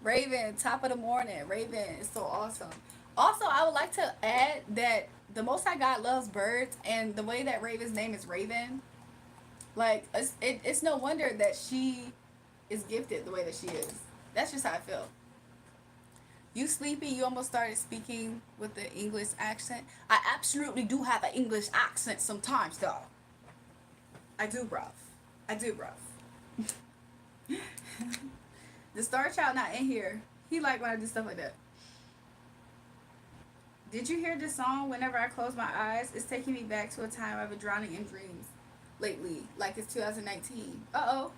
Raven, top of the morning. Raven is so awesome. Also, I would like to add that the Most High God loves birds, and the way that Raven's name is Raven, like it's no wonder that she is gifted the way that she is. That's just how I feel. You sleepy? You almost started speaking with the English accent. I absolutely do have an English accent sometimes, though. I do, bruv. I do, bruv. The Star Child not in here. He like when I do stuff like that. Did you hear this song? Whenever I close my eyes, it's taking me back to a time I've been drowning in dreams lately, like it's 2019. Uh-oh.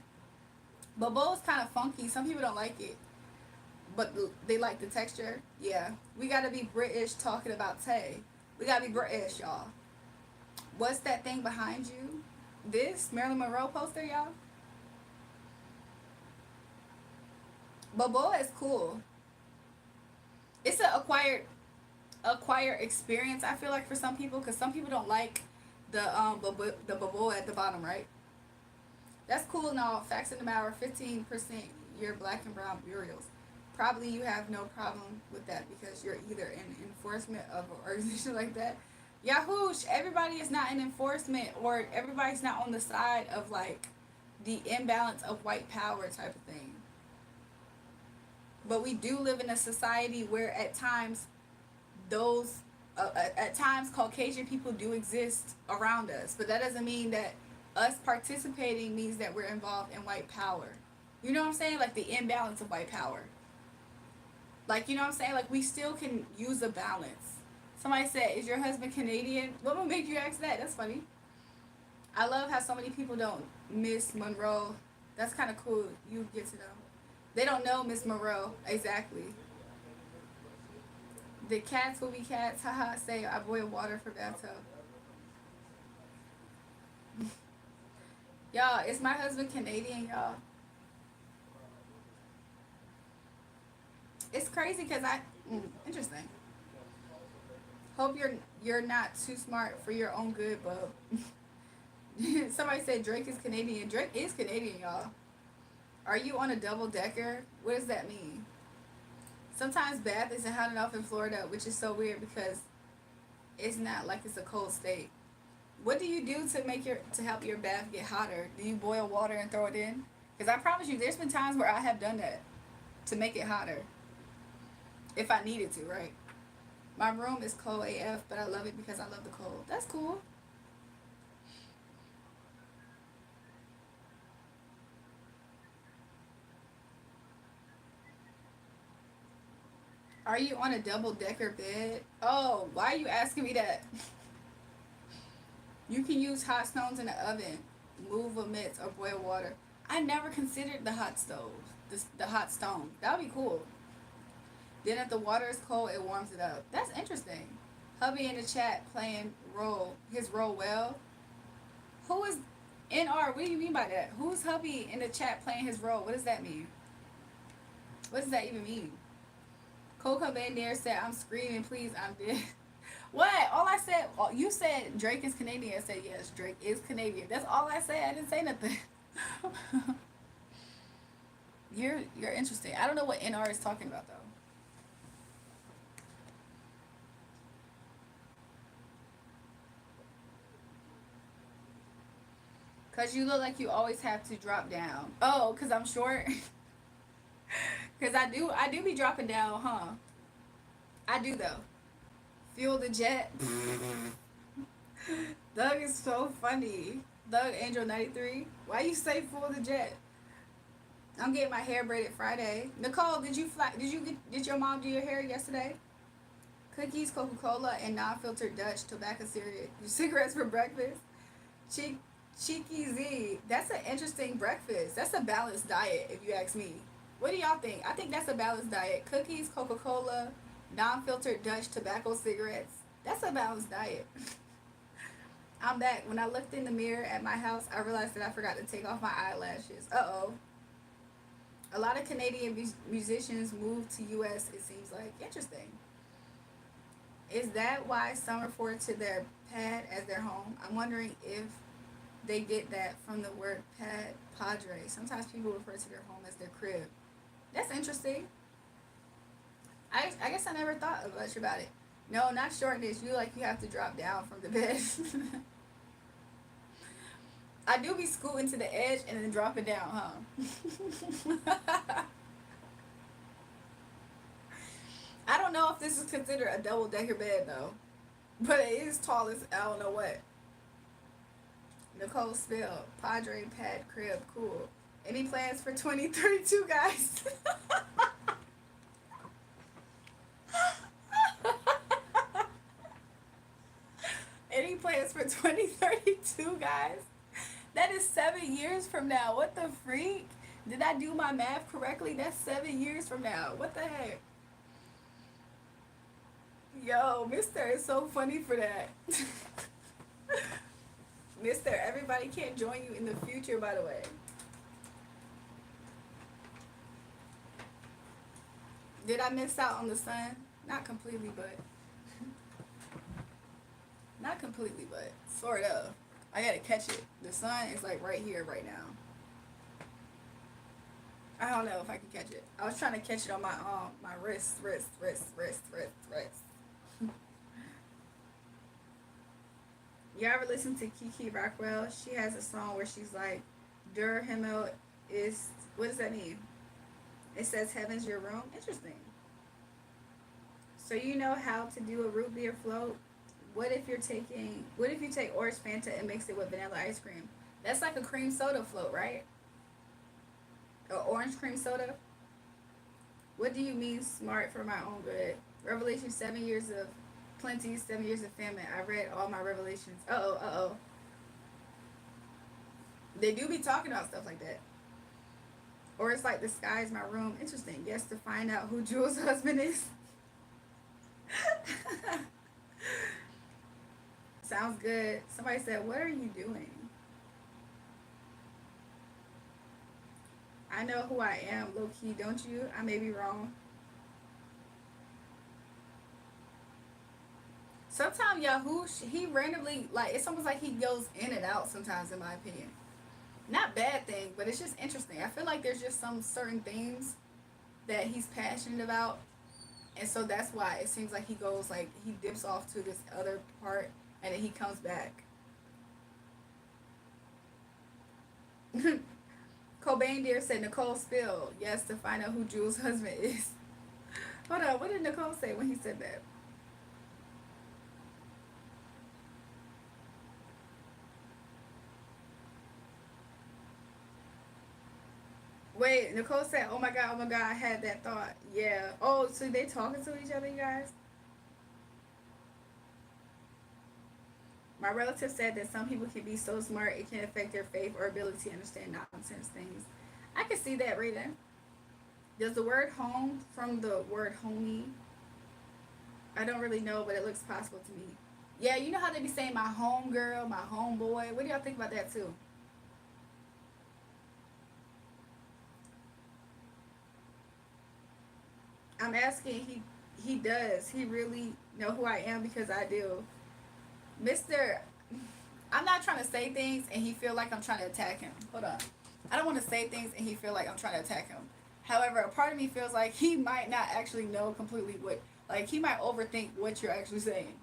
Bobo's kind of funky. Some people don't like it, but they like the texture. Yeah. We gotta be British talking about Tay. We gotta be British, y'all. What's that thing behind you? This Marilyn Monroe poster, y'all? Bobo is cool. It's an acquired experience. I feel like for some people, because some people don't like the Bobo at the bottom, right? That's cool and all. Facts in the matter: 15% you're black and brown burials. Probably you have no problem with that because you're either in enforcement of an organization like that. Yahoosh, everybody is not in enforcement or everybody's not on the side of like the imbalance of white power type of thing. But we do live in a society where at times those at times Caucasian people do exist around us, but that doesn't mean that us participating means that we're involved in white power. You know what I'm saying? Like the imbalance of white power. Like, you know what I'm saying? Like we still can use a balance. Somebody said, "Is your husband Canadian?" What would make you ask that? That's funny. I love how so many people don't miss Monroe. That's kind of cool. You get to know. They don't know Miss Monroe exactly. The cats will be cats. Haha. Say I boil water for bathtub. Y'all, is my husband Canadian, y'all? It's crazy because interesting. Hope you're not too smart for your own good, bub. Somebody said Drake is Canadian. Drake is Canadian, y'all. Are you on a double decker? What does that mean? Sometimes Bath isn't hot enough in Florida, which is so weird because it's not like it's a cold state. What do you do to help your bath get hotter? Do you boil water and throw it in? Because I promise you, there's been times where I have done that to make it hotter, if I needed to, right? My room is cold AF, but I love it because I love the cold. That's cool. Are you on a double decker bed? Oh, why are you asking me that? You can use hot stones in the oven, move a mitts, or boil water. I never considered the hot stove, the hot stone. That would be cool. Then if the water is cold, it warms it up. That's interesting. Hubby in the chat playing his role well. Who is NR? What do you mean by that? Who's hubby in the chat playing his role? What does that mean? What does that even mean? Coco Bandier said, "I'm screaming, please, I'm dead." What? All I said, you said Drake is Canadian. I said, yes, Drake is Canadian. That's all I said. I didn't say nothing. You're interesting. I don't know what NR is talking about, though. Cause you look like you always have to drop down. Oh, cause I'm short. Cause I do be dropping down, huh? I do though. Fuel the jet. Doug is so funny. Doug Angel 93. Why you say fuel the jet? I'm getting my hair braided Friday. Nicole, did you fly? Did your mom do your hair yesterday? Cookies, Coca-Cola, and non-filtered Dutch tobacco cigarettes for breakfast. Cheeky Z. That's an interesting breakfast. That's a balanced diet, if you ask me. What do y'all think? I think that's a balanced diet. Cookies, Coca-Cola, non-filtered Dutch tobacco cigarettes. That's a balanced diet. I'm back. When I looked in the mirror at my house, I realized that I forgot to take off my eyelashes. Uh-oh. A lot of Canadian musicians moved to U.S., it seems like. Interesting. Is that why some refer to their pad as their home? I'm wondering if they get that from the word padre. Sometimes people refer to their home as their crib. That's interesting. I guess I never thought much about it. No, not shortness. You like you have to drop down from the bed. I do be scooting to the edge and then dropping down, huh? I don't know if this is considered a double decker bed though, but it is tall as I don't know what. Nicole spelled Padre Pad Crib. Cool. Any plans for 2032, guys? Any plans for 2032, guys? That is 7 years from now. What the freak? Did I do my math correctly? That's 7 years from now. What the heck? Yo, Mister is so funny for that. Mister, everybody can't join you in the future, by the way. Did I miss out on the sun? Not completely, but not completely, but sort of. I gotta catch it. The sun is like right here, right now. I don't know if I can catch it. I was trying to catch it on my wrist. You ever listen to Kiki Rockwell? She has a song where she's like, "Der Himmel is." What does that mean? It says heaven's your room. Interesting. So you know how to do a root beer float? What if you take orange Fanta and mix it with vanilla ice cream? That's like a cream soda float, right? Or orange cream soda? What do you mean smart for my own good? Revelation 7 years of plenty, 7 years of famine. I read all my revelations. Uh oh. They do be talking about stuff like that. Or it's like the sky is my room. Interesting. Yes, to find out who Jules' husband is. Sounds good. Somebody said, "What are you doing?" I know who I am, low key, don't you? I may be wrong. Sometimes Yahoo, he randomly, like, it's almost like he goes in and out sometimes, in my opinion. Not bad thing, but it's just interesting. I feel like there's just some certain things that he's passionate about, and so that's why it seems like he goes, like, he dips off to this other part, and then he comes back. Cobain Deer said Nicole spilled. Yes, to find out who Jules' husband is. Hold on, what did Nicole say when he said that? Wait, Nicole said, oh my god, I had that thought. Yeah. Oh, so they talking to each other, you guys? My relative said that some people can be so smart it can affect their faith or ability to understand nonsense things. I can see that, Rita. Does the word home from the word homie? I don't really know, but it looks possible to me. Yeah, you know how they be saying my home girl, my home boy. What do y'all think about that too? I'm asking. He does. He really know who I am because I do. Mister, I'm not trying to say things and he feel like I'm trying to attack him. Hold on. I don't want to say things and he feel like I'm trying to attack him. However, a part of me feels like he might not actually know completely what, like he might overthink what you're actually saying.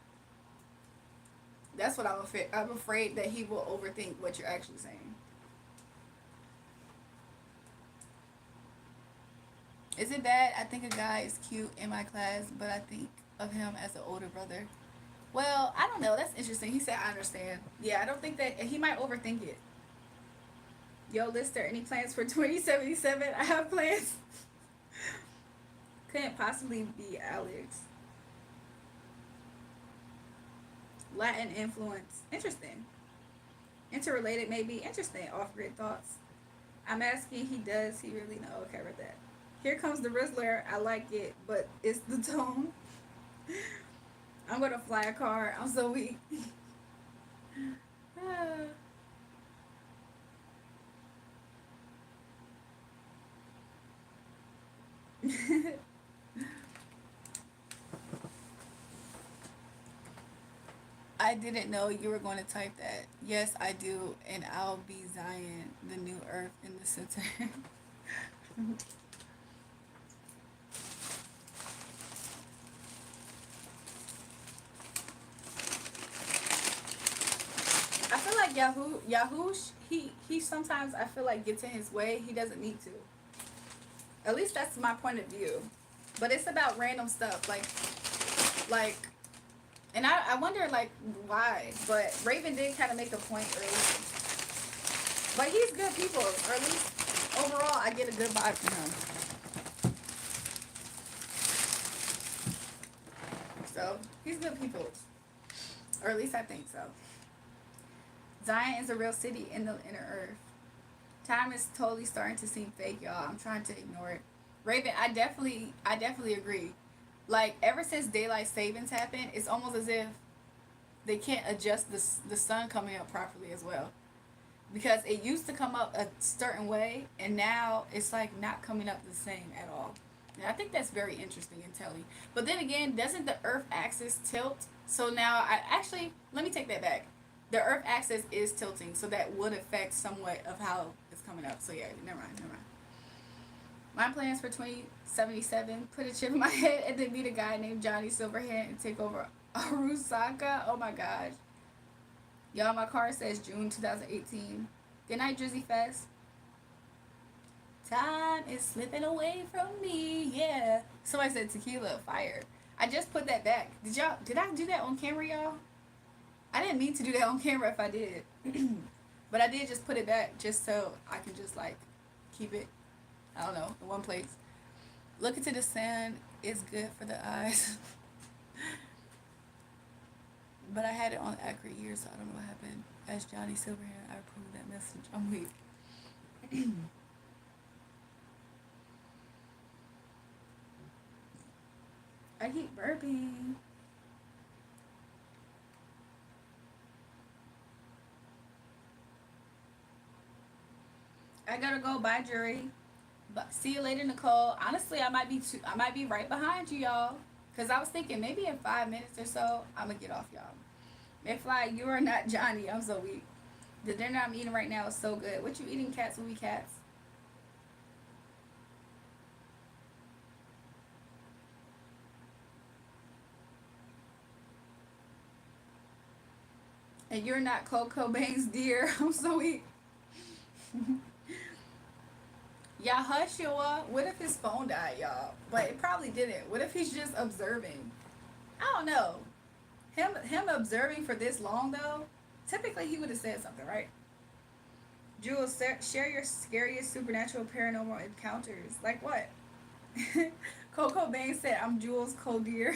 That's what I'm afraid that he will overthink what you're actually saying. Is it bad? I think a guy is cute in my class, but I think of him as an older brother. Well, I don't know. That's interesting. He said, I understand. Yeah, I don't think that he might overthink it. Yo, Lister, any plans for 2077? I have plans. Couldn't possibly be Alex. Latin influence. Interesting. Interrelated, maybe. Interesting. Off grid thoughts. I'm asking, he does. He really know. Okay, I read that. Here comes the Rizzler. I like it, but it's the tone. I'm gonna fly a car. I'm so weak. I didn't know you were going to type that. Yes, I do, and I'll be Zion, the new Earth in the center. I feel like Yahoo, he sometimes I feel like gets in his way. He doesn't need to. At least that's my point of view. But it's about random stuff, like, and I wonder like why. But Raven did kind of make a point earlier. But he's good people, or at least overall, I get a good vibe from him. So he's good people, or at least I think so. Zion is a real city in the inner earth. Time is totally starting to seem fake, y'all. I'm trying to ignore it. Raven, I definitely agree. Like ever since daylight savings happened, it's almost as if they can't adjust the sun coming up properly as well. Because it used to come up a certain way, and now it's like not coming up the same at all. And I think that's very interesting and telling. But then again, doesn't the Earth axis tilt? So now I actually let me take that back. The Earth axis is tilting, so that would affect somewhat of how it's coming up. So yeah, never mind, never mind. My plans for 2077: put a chip in my head and then meet a guy named Johnny Silverhand and take over Arusaka. Oh my gosh. Y'all, my card says June 2018. Good night, Drizzy Fest. Time is slipping away from me. Yeah. Somebody said tequila, fire. I just put that back. Did I do that on camera, y'all? I didn't mean to do that on camera if I did. But I did just put it back just so I can just like keep it, I don't know, in one place. Look into the sand is good for the eyes. But I had it on accurate year, so I don't know what happened. As Johnny Silverhand, I approved that message. I'm weak. I keep burping. I gotta go. Bye, jury. But see you later, Nicole. Honestly, I might be right behind you, y'all. Cause I was thinking maybe in 5 minutes or so, I'm gonna get off y'all. McFly, you are not Johnny. I'm so weak. The dinner I'm eating right now is so good. What you eating, cats? Will be cats. And you're not Coco Bangs, dear. I'm so weak. Yeah, hush, y'all. What if his phone died, y'all? But it probably didn't. What if he's just observing? I don't know. Him observing for this long though. Typically, he would have said something, right? Jules, share your scariest supernatural paranormal encounters. Like what? Coco Bang said, "I'm Jules Coldier."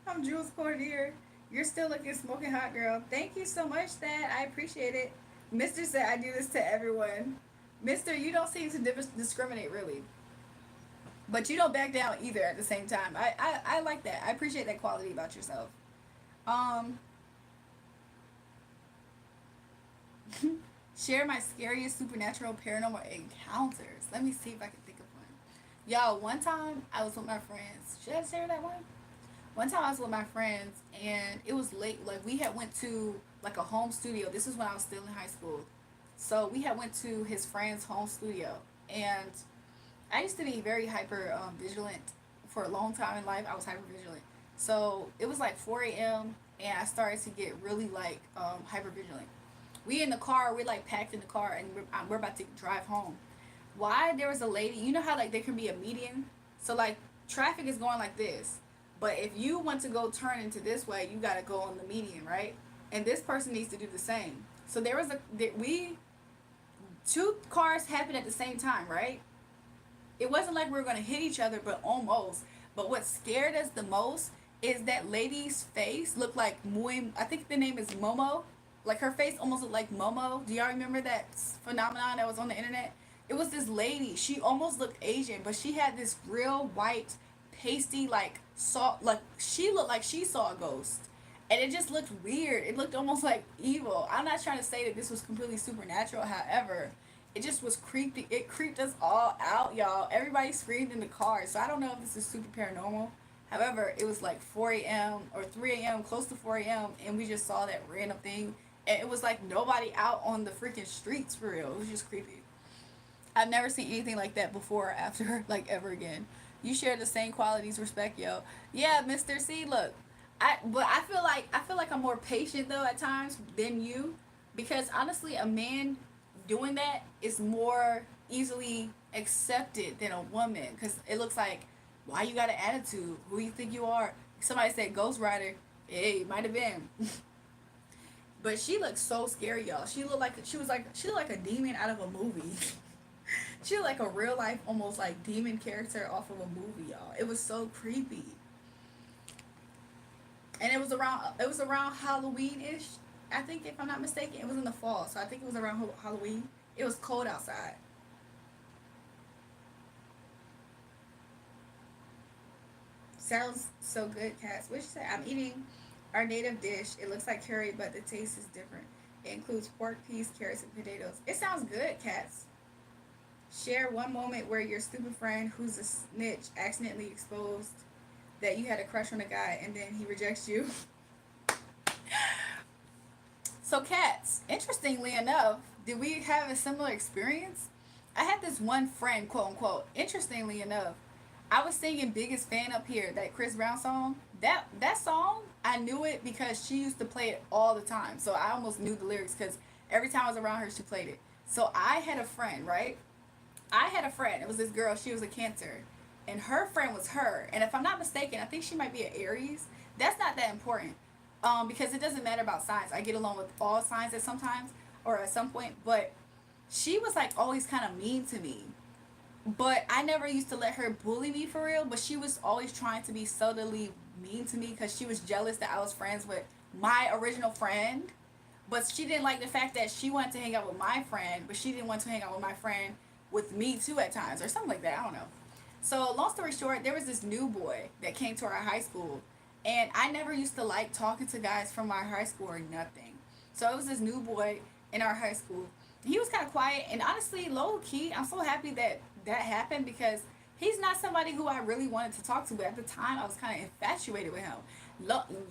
I'm Jules Cordier. You're still looking smoking hot, girl. Thank you so much, Dad. I appreciate it. Mister said, I do this to everyone. Mister, you don't seem to discriminate, really. But you don't back down either at the same time. I like that. I appreciate that quality about yourself. Um, share my scariest supernatural paranormal encounters. Let me see if I can think of one. Y'all, one time I was with my friends. Should I share that one? One time I was with my friends and it was late. Like we had went to like a home studio. This is when I was still in high school. So we had went to his friend's home studio, and I used to be very hyper vigilant for a long time in life. I was hyper vigilant. So it was like 4 a.m. and I started to get really like hyper vigilant. We in the car, we're like packed in the car, and we're about to drive home. Why there was a lady? You know how like there can be a median, so like traffic is going like this, but if you want to go turn into this way, you gotta go on the median, right? And this person needs to do the same. So there was a we two cars happened at the same time, right? It wasn't like we were gonna hit each other, but almost. But what scared us the most is that lady's face looked like Muy. I think the name is Momo. Like her face almost looked like Momo. Do y'all remember that phenomenon that was on the internet? It was this lady. She almost looked Asian, but she had this real white, pasty like saw. Like she looked like she saw a ghost, and it just looked weird. It looked almost like evil. I'm not trying to say that this was completely supernatural. However, it just was creepy. It creeped us all out, y'all. Everybody screamed in the car. So I don't know if this is super paranormal. However, it was like 4 a.m. or 3 a.m., close to 4 a.m., and we just saw that random thing. And it was like nobody out on the freaking streets for real. It was just creepy. I've never seen anything like that before or after, like ever again. You share the same qualities, respect, yo. Yeah, Mr. C, look. I feel like I'm more patient though at times than you, because honestly, a man doing that is more easily accepted than a woman, because it looks like, why you got an attitude? Who you think you are? Somebody said Ghost Rider. Hey, might have been. But she looked so scary, y'all. She looked like a demon out of a movie. She looked like a real life, almost like demon character off of a movie, y'all. It was so creepy. And it was around Halloween ish. I think, if I'm not mistaken, it was in the fall, so I think it was around Halloween. It was cold outside. Sounds so good, Cass. What you say? I'm eating our native dish. It looks like curry, but the taste is different. It includes pork, peas, carrots, and potatoes. It sounds good, Cass. Share one moment where your stupid friend, who's a snitch, accidentally exposed that you had a crush on a guy and then he rejects you. So, cats, interestingly enough, did we have a similar experience? I had this one friend, quote unquote. Interestingly enough, I was singing "Biggest Fan Up Here," that Chris Brown song. That song, I knew it because she used to play it all the time. So I almost knew the lyrics because every time I was around her, she played it. So I had a friend, right? I had a friend. It was this girl. She was a Cancer, and her friend was her. And if I'm not mistaken, I think she might be an Aries. That's not that important, because it doesn't matter about signs. I get along with all signs at sometimes or at some point. But she was like always kind of mean to me. But I never used to let her bully me for real. But she was always trying to be subtly mean to me because she was jealous that I was friends with my original friend. But she didn't like the fact that she wanted to hang out with my friend, but she didn't want to hang out with my friend with me too at times, or something like that. I don't know. So long story short, there was this new boy that came to our high school, and I never used to like talking to guys from our high school or nothing. So it was this new boy in our high school. He was kind of quiet, and honestly, low key, I'm so happy that that happened because he's not somebody who I really wanted to talk to. But at the time, I was kind of infatuated with him.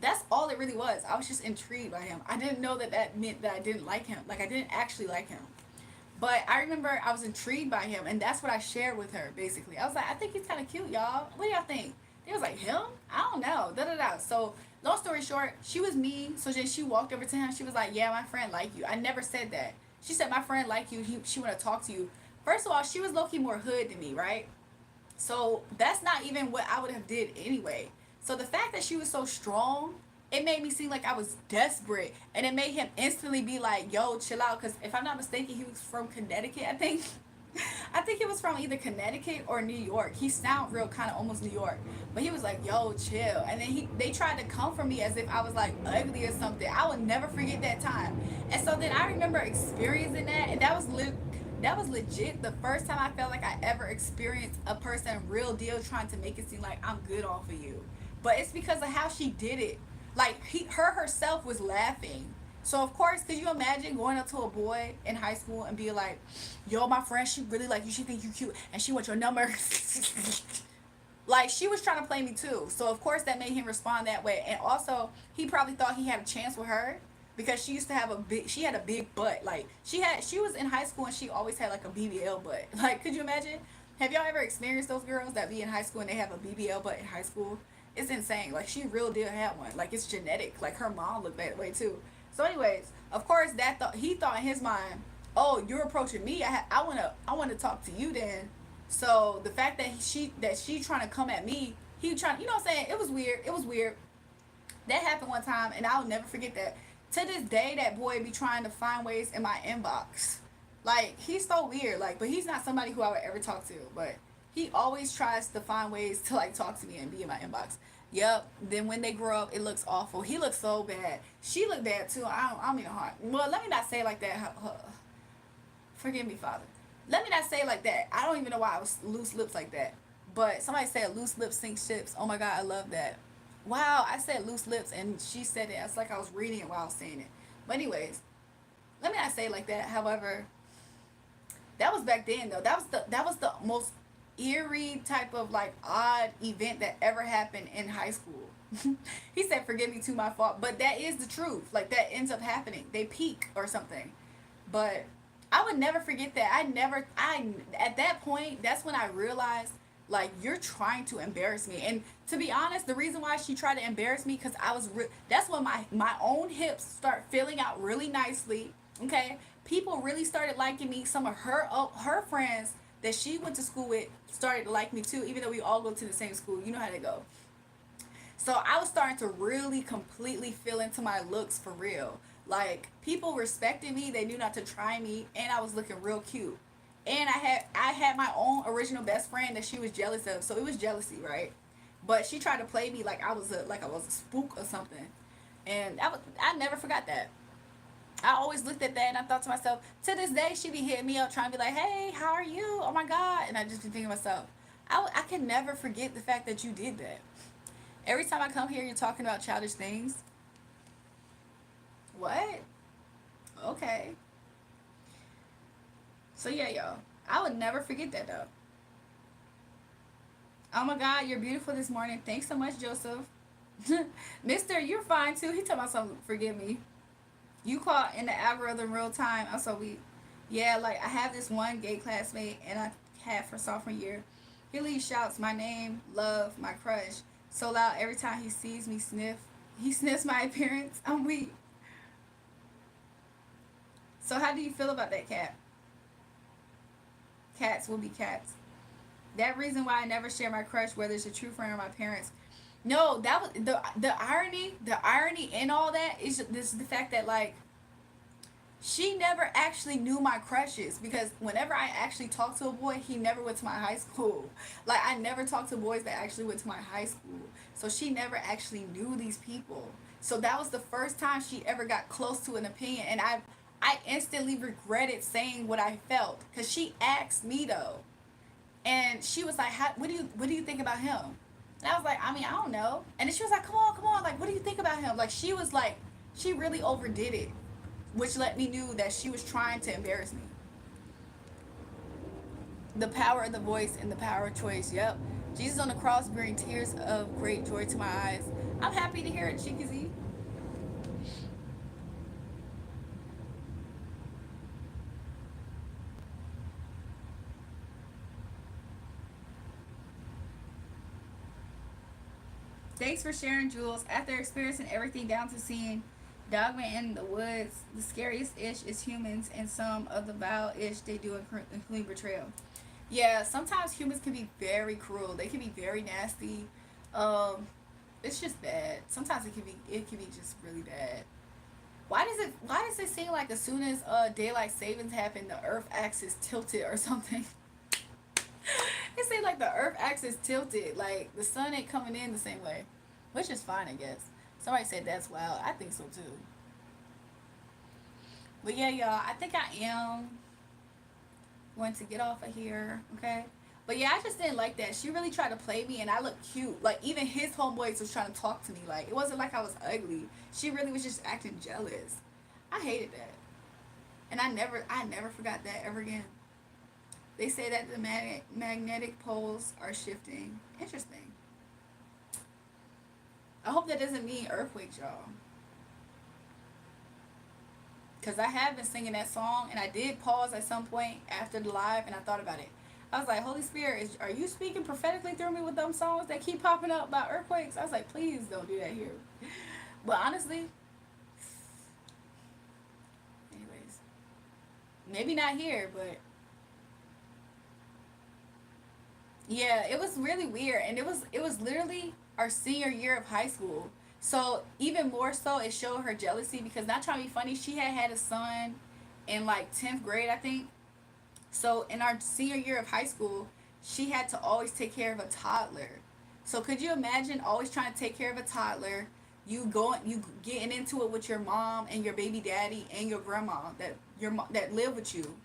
That's all it really was. I was just intrigued by him. I didn't know that that meant that I didn't like him. Like I didn't actually like him. But I remember I was intrigued by him, and that's what I shared with her. Basically, I was like, I think he's kind of cute, y'all. What do y'all think? He was like, him? I don't know. Da da da. So long story short, she was mean. So then she walked over to him. She was like, yeah, my friend like you. I never said that. She said my friend like you. She want to talk to you. First of all, she was low key more hood than me, right? So that's not even what I would have did anyway. So the fact that she was so strong, it made me seem like I was desperate, and it made him instantly be like, "Yo, chill out." Because if I'm not mistaken, he was from Connecticut. I think. I think he was from either Connecticut or New York. He sounded real kind of almost New York, but he was like, "Yo, chill." And then they tried to come for me as if I was like ugly or something. I would never forget that time. And so then I remember experiencing that, and that was legit the first time I felt like I ever experienced a person real deal trying to make it seem like I'm good off of you. But it's because of how she did it. Like her herself was laughing. So of course, could you imagine going up to a boy in high school and be like, "Yo, my friend, she really like you. She think you cute, and she wants your number." Like she was trying to play me too. So of course that made him respond that way. And also he probably thought he had a chance with her because she used to have a big she had a big butt. Like she was in high school and she always had like a BBL butt. Like could you imagine? Have y'all ever experienced those girls that be in high school and they have a BBL butt in high school? It's insane. Like she real deal had one. Like it's genetic. Like her mom looked that way too. So, anyways, of course, he thought in his mind, oh, you're approaching me. I want to talk to you then. So the fact that she trying to come at me, he trying, you know what I'm saying? It was weird. It was weird. That happened one time, and I'll never forget that. To this day, that boy be trying to find ways in my inbox. Like, he's so weird. Like, but he's not somebody who I would ever talk to. But he always tries to find ways to like talk to me and be in my inbox. Yep. Then when they grow up, it looks awful. He looks so bad. She looked bad too. I don't mean no harm. Well, let me not say it like that. Forgive me, Father. Let me not say it like that. I don't even know why I was loose lips like that. But somebody said loose lips sink ships. Oh my God, I love that. Wow, I said loose lips and she said it. It's like I was reading it while I was saying it. But anyways, let me not say it like that. However, that was back then though. That was the most eerie type of like odd event that ever happened in high school. He said, "Forgive me too, my fault," but that is the truth. Like that ends up happening. They peak or something. But I would never forget that. I at that point, that's when I realized like you're trying to embarrass me. And to be honest, the reason why she tried to embarrass me because that's when my own hips start filling out really nicely. Okay, people really started liking me. Some of her friends that she went to school with started to like me too, even though we all go to the same school. You know how they go. So I was starting to really completely feel into my looks for real. Like people respected me, they knew not to try me, and I was looking real cute. And I had my own original best friend that she was jealous of, so it was jealousy, right? But she tried to play me like I was a spook or something, and I never forgot that. I always looked at that and I thought to myself, to this day, she be hitting me up trying to be like, hey, how are you? Oh my God. And I just be thinking to myself, I can never forget the fact that you did that. Every time I come here, you're talking about childish things. What? Okay. So yeah, y'all. I would never forget that though. Oh my God, you're beautiful this morning. Thanks so much, Joseph. Mister, you're fine too. He talking about something. Forgive me. You caught in the algorithm real time. I'm so weak. Yeah, like I have this one gay classmate, and I had for sophomore year. He leaves shouts my name, love, my crush, so loud every time he sees me sniff. He sniffs my appearance. I'm weak. So how do you feel about that, cat? Cats will be cats. That reason why I never share my crush, whether it's a true friend or my parents. No, that was the irony. The irony in all that is this the fact that like she never actually knew my crushes because whenever I actually talked to a boy, he never went to my high school. Like I never talked to boys that actually went to my high school. So she never actually knew these people. So that was the first time she ever got close to an opinion and I instantly regretted saying what I felt cuz she asked me though. And she was like, what do you think about him? And I was like, I mean, I don't know. And then she was like, come on, like, what do you think about him? Like, she was like, she really overdid it, which let me knew that she was trying to embarrass me. The power of the voice and the power of choice. Yep. Jesus on the cross bring tears of great joy to my eyes. I'm happy to hear it, Chikazi. Thanks for sharing, Jules. After experiencing everything down to seeing Dogma in the woods, the scariest ish is humans, and some of the vile ish they do include betrayal. Yeah, sometimes humans can be very cruel. They can be very nasty. Um, it's just bad. Sometimes it can be just really bad. Why does it seem like as soon as daylight savings happened, the Earth axis tilted or something? It seems like the Earth axis tilted. Like the sun ain't coming in the same way, which is fine, I guess. Somebody said that's wild. I think so too. But yeah, y'all, I think I am going to get off of here. Okay. But yeah, I just didn't like that. She really tried to play me, and I looked cute. Like even his homeboys was trying to talk to me. Like it wasn't like I was ugly. She really was just acting jealous. I hated that, and I never forgot that ever again. They say that the magnetic poles are shifting. Interesting. I hope that doesn't mean earthquakes, y'all. Because I have been singing that song, and I did pause at some point after the live, and I thought about it. I was like, Holy Spirit, are you speaking prophetically through me with them songs that keep popping up about earthquakes? I was like, please don't do that here. But honestly, Maybe not here, but yeah, it was really weird, and it was literally our senior year of high school. So even more so, it showed her jealousy because, not trying to be funny, she had a son in like 10th grade, I think. So in our senior year of high school, she had to always take care of a toddler. So could you imagine always trying to take care of a toddler? You getting into it with your mom and your baby daddy and your grandma that live with you,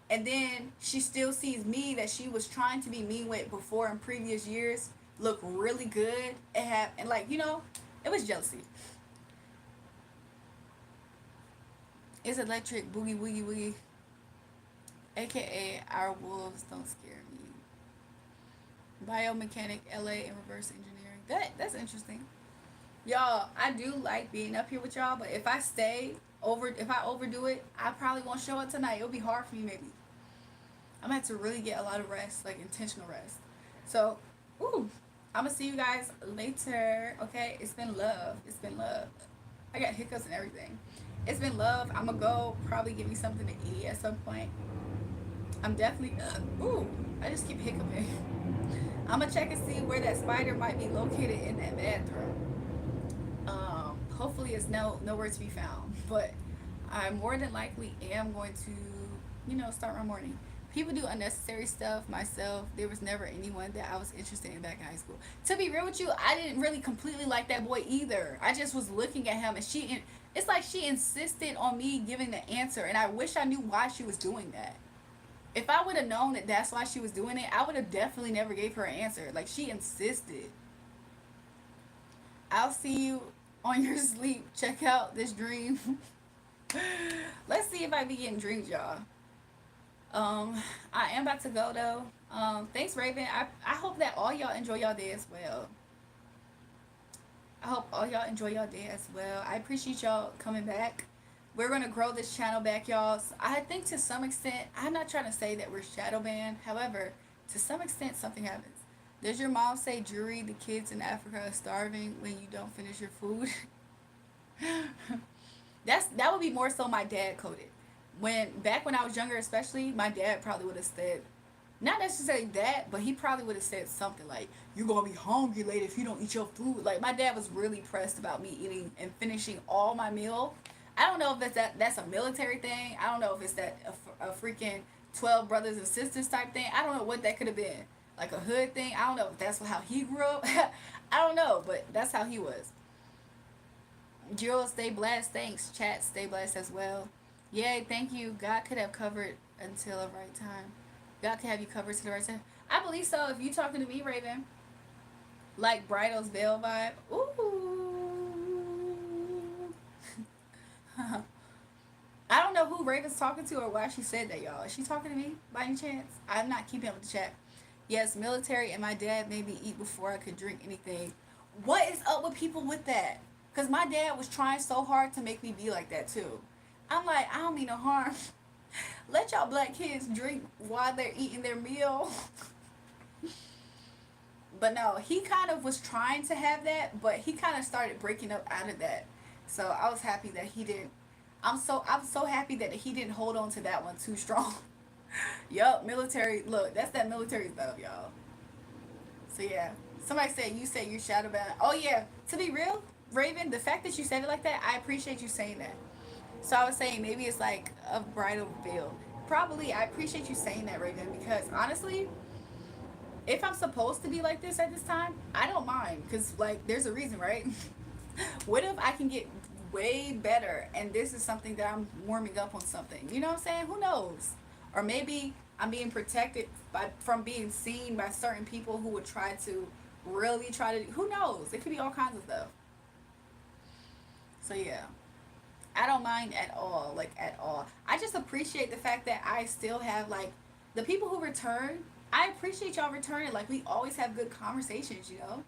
and then she still sees me that she was trying to be mean with before in previous years look really good and like, it was jealousy. It's electric boogie woogie woogie, aka our wolves don't scare me. Biomechanic, LA, and reverse engineering. That's interesting. Y'all, I do like being up here with y'all, but if I overdo it, I probably won't show up tonight. It'll be hard for me maybe. I'm gonna have to really get a lot of rest, like intentional rest. So, ooh, I'm gonna see you guys later. Okay, it's been love. It's been love. I got hiccups and everything. It's been love. I'm gonna go probably give me something to eat at some point. I'm definitely. Ooh, I just keep hiccuping. I'm gonna check and see where that spider might be located in that bathroom. Hopefully it's nowhere to be found, but I more than likely am going to, start my morning. People do unnecessary stuff. Myself, there was never anyone that I was interested in back in high school. To be real with you, I didn't really completely like that boy either. I just was looking at him, and it's like she insisted on me giving the answer, and I wish I knew why she was doing that. If I would have known that that's why she was doing it, I would have definitely never gave her an answer. Like, she insisted. I'll see you on your sleep. Check out this dream. Let's see if I be getting dreams, y'all. I am about to go though. Thanks, Raven. I hope that all y'all enjoy y'all day as well. I hope all y'all enjoy y'all day as well. I appreciate y'all coming back. We're gonna grow this channel back, y'all. So I think to some extent, I'm not trying to say that we're shadow banned. However, to some extent, something happens. Does your mom say, Jury, the kids in Africa are starving when you don't finish your food? That would be more so my dad coded. When I was younger, especially, my dad probably would have said, not necessarily that, but he probably would have said something like, "You're gonna be hungry later if you don't eat your food." Like, my dad was really pressed about me eating and finishing all my meal. I don't know if that's a military thing. I don't know if it's a freaking 12 brothers and sisters type thing. I don't know what that could have been. Like a hood thing. I don't know if that's how he grew up. I don't know, but that's how he was. Jill, stay blessed. Thanks. Chat, stay blessed as well. Yay, thank you. God could have covered until the right time. God could have you covered to the right time. I believe so. If you talking to me, Raven, like Bridal's Veil vibe. Ooh. I don't know who Raven's talking to or why she said that, y'all. Is she talking to me by any chance? I'm not keeping up with the chat. Yes, military, and my dad made me eat before I could drink anything. What is up with people with that? Because my dad was trying so hard to make me be like that too. I'm like, I don't mean no harm. Let y'all black kids drink while they're eating their meal. But no, he kind of was trying to have that, but he kind of started breaking up out of that. So I was happy that he didn't. I'm so happy that he didn't hold on to that one too strong. Yup, military. Look, that's that military stuff, y'all. So yeah, somebody said you're shadow banned. Oh yeah, to be real, Raven, the fact that you said it like that, I appreciate you saying that. So I was saying maybe it's like a bridal veil. Probably, I appreciate you saying that, Raven, because honestly, if I'm supposed to be like this at this time, I don't mind because like there's a reason, right? What if I can get way better and this is something that I'm warming up on something? You know what I'm saying? Who knows? Or maybe I'm being protected from being seen by certain people who would try to really try to. Who knows? It could be all kinds of stuff. So yeah. I don't mind at all, like at all. I just appreciate the fact that I still have like the people who return. I appreciate y'all returning. Like we always have good conversations, you know.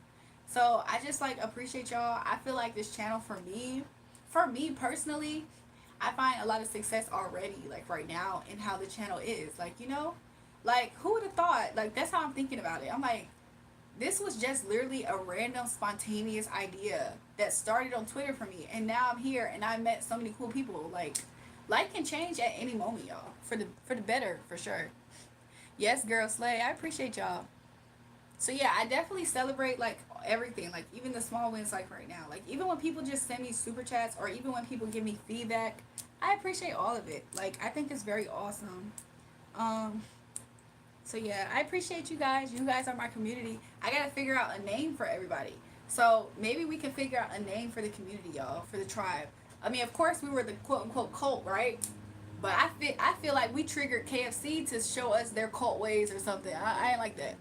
So I just like appreciate y'all. I feel like this channel for me personally, I find a lot of success already, like right now, in how the channel is. Like like who would have thought? Like that's how I'm thinking about it. I'm like, this was just literally a random spontaneous idea that started on Twitter for me, and now I'm here and I met so many cool people. Like Life can change at any moment, y'all. For the better, for sure. Yes, girl, slay. I appreciate y'all. So yeah, I definitely celebrate like everything, like even the small wins, like right now. Like even when people just send me super chats, or even when people give me feedback, I appreciate all of it. Like I think it's very awesome. Um, so yeah, I appreciate you guys. You guys are my community. I gotta figure out a name for everybody. So maybe we can figure out a name for the community, y'all, for the tribe. I mean, of course, we were the quote unquote cult, right? But I feel like we triggered KFC to show us their cult ways or something. I ain't like that.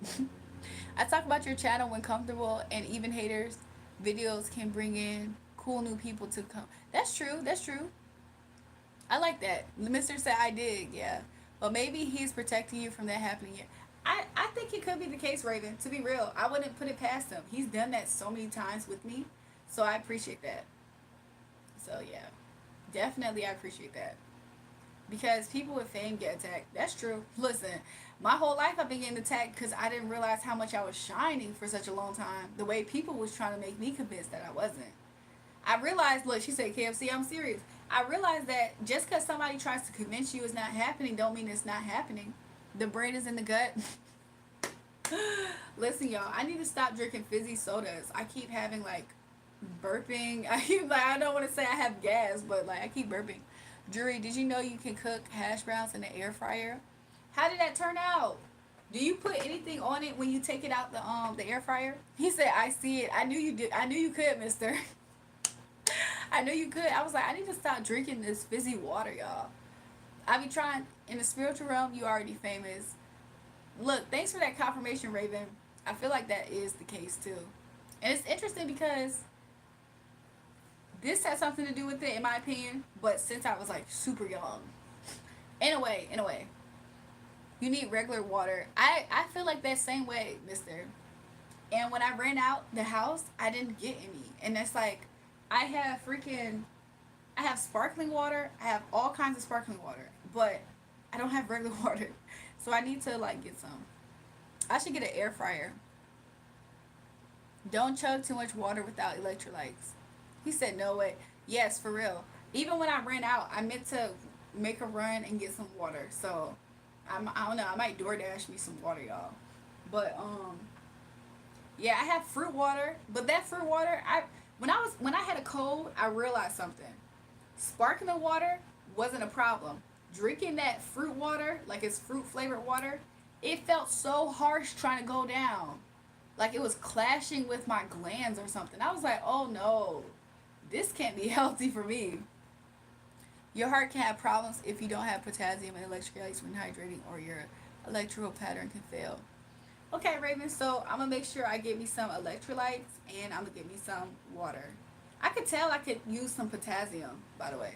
I talk about your channel when comfortable, and even haters videos can bring in cool new people to come. That's true. That's true. I like that. Mr. said I did, yeah. But maybe he's protecting you from that happening here. I think it could be the case, Raven. To be real, I wouldn't put it past him. He's done that so many times with me. So I appreciate that. So yeah. Definitely I appreciate that. Because people with fame get attacked. That's true. Listen, my whole life I've been getting attacked because I didn't realize how much I was shining for such a long time. The way people was trying to make me convinced that I wasn't. I realized, look, she said KFC, I'm serious. I realized that just because somebody tries to convince you it's not happening, don't mean it's not happening. The brain is in the gut. Listen, y'all, I need to stop drinking fizzy sodas. I keep having like burping. I keep like I don't want to say I have gas, but like I keep burping. Drury, did you know you can cook hash browns in the air fryer? How did that turn out? Do you put anything on it when you take it out the air fryer? He said, "I see it. I knew you did. I knew you could, Mister. I knew you could." I was like, I need to stop drinking this fizzy water, y'all. I be trying in the spiritual realm. You already famous. Look, thanks for that confirmation, Raven. I feel like that is the case too, and it's interesting because this has something to do with it, in my opinion. But since I was like super young, in a way, you need regular water. I feel like that same way, Mister. And when I ran out the house, I didn't get any, and that's like, I have freaking, I have sparkling water. I have all kinds of sparkling water, but I don't have regular water. So I need to like get some. I should get an air fryer. Don't chug too much water without electrolytes. He said, no way. Yes, for real. Even when I ran out, I meant to make a run and get some water. So, I don't know. I might DoorDash me some water, y'all. But, yeah, I have fruit water. But that fruit water, when I had a cold, I realized something. Sparkling water wasn't a problem. Drinking that fruit water, like it's fruit flavored water, it felt so harsh trying to go down. Like it was clashing with my glands or something. I was like, oh no, this can't be healthy for me. Your heart can have problems if you don't have potassium and electrolytes when hydrating, or your electrical pattern can fail. Okay, Raven, so I'm gonna make sure I get me some electrolytes, and I'm gonna get me some water. I could tell I could use some potassium, by the way.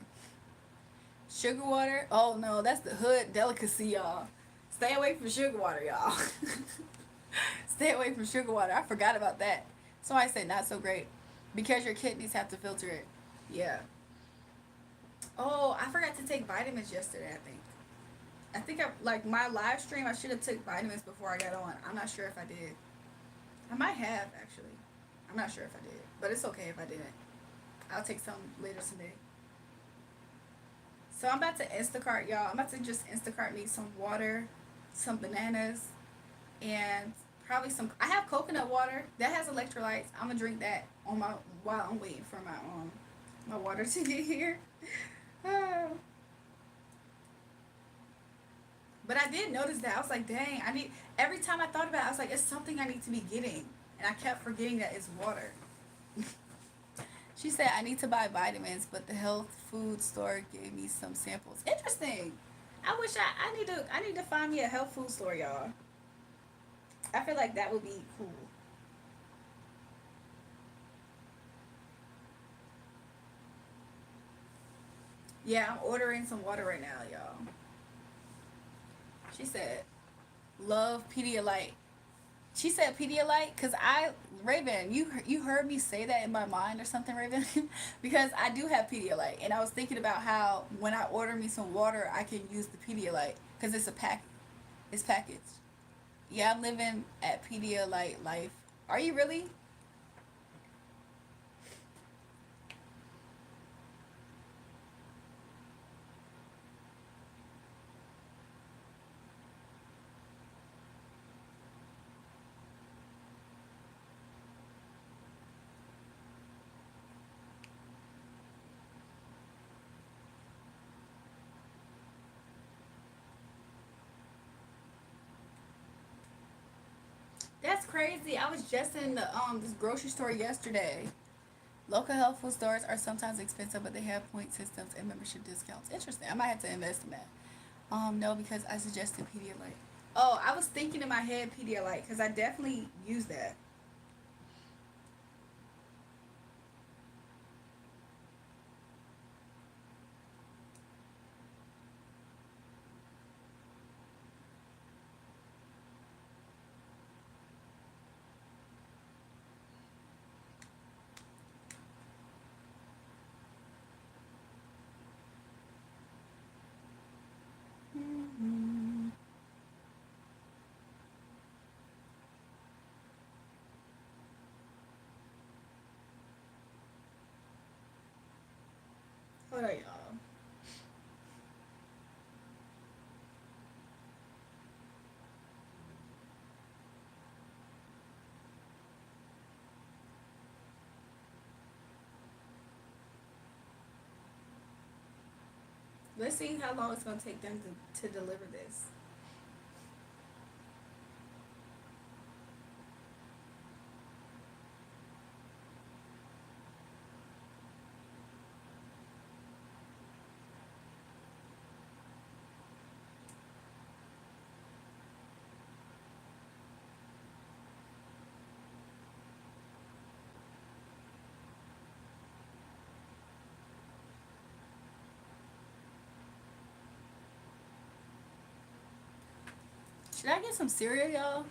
Sugar water? Oh no, that's the hood delicacy, y'all. Stay away from sugar water, y'all. Stay away from sugar water. I forgot about that. Somebody said not so great. Because your kidneys have to filter it. Yeah. Oh, I forgot to take vitamins yesterday, I think. I think I like my live stream, I should have took vitamins before I got on. I'm not sure if I did. I might have actually. I'm not sure if I did. But it's okay if I didn't. I'll take some later today. So I'm about to Instacart, y'all. I'm about to just Instacart me some water, some bananas, and probably some. I have coconut water that has electrolytes. I'm gonna drink that on my while I'm waiting for my water to get here. Oh. But I did notice that I was like, dang, I need. Every time I thought about it, I was like, it's something I need to be getting, and I kept forgetting that it's water. She said I need to buy vitamins, but the health food store gave me some samples. Interesting. I wish I need to find me a health food store, y'all. I feel like that would be cool. Yeah, I'm ordering some water right now, y'all. She said, love Pedialyte. She said Pedialyte because Raven, you heard me say that in my mind or something, Raven, because I do have Pedialyte, and I was thinking about how when I order me some water, I can use the Pedialyte because it's a pack, it's packaged. Yeah, I'm living at Pedialyte life. Are you really? crazy. I was just in the this grocery store yesterday. Local health food stores are sometimes expensive, but they have point systems and membership discounts. Interesting. I might have to invest in that. No, because I suggested Pedialyte. Oh, I was thinking in my head Pedialyte because I definitely use that. Mm-hmm. Hold on, y'all. Let's see how long it's gonna take them to deliver this. Should I get some cereal, y'all?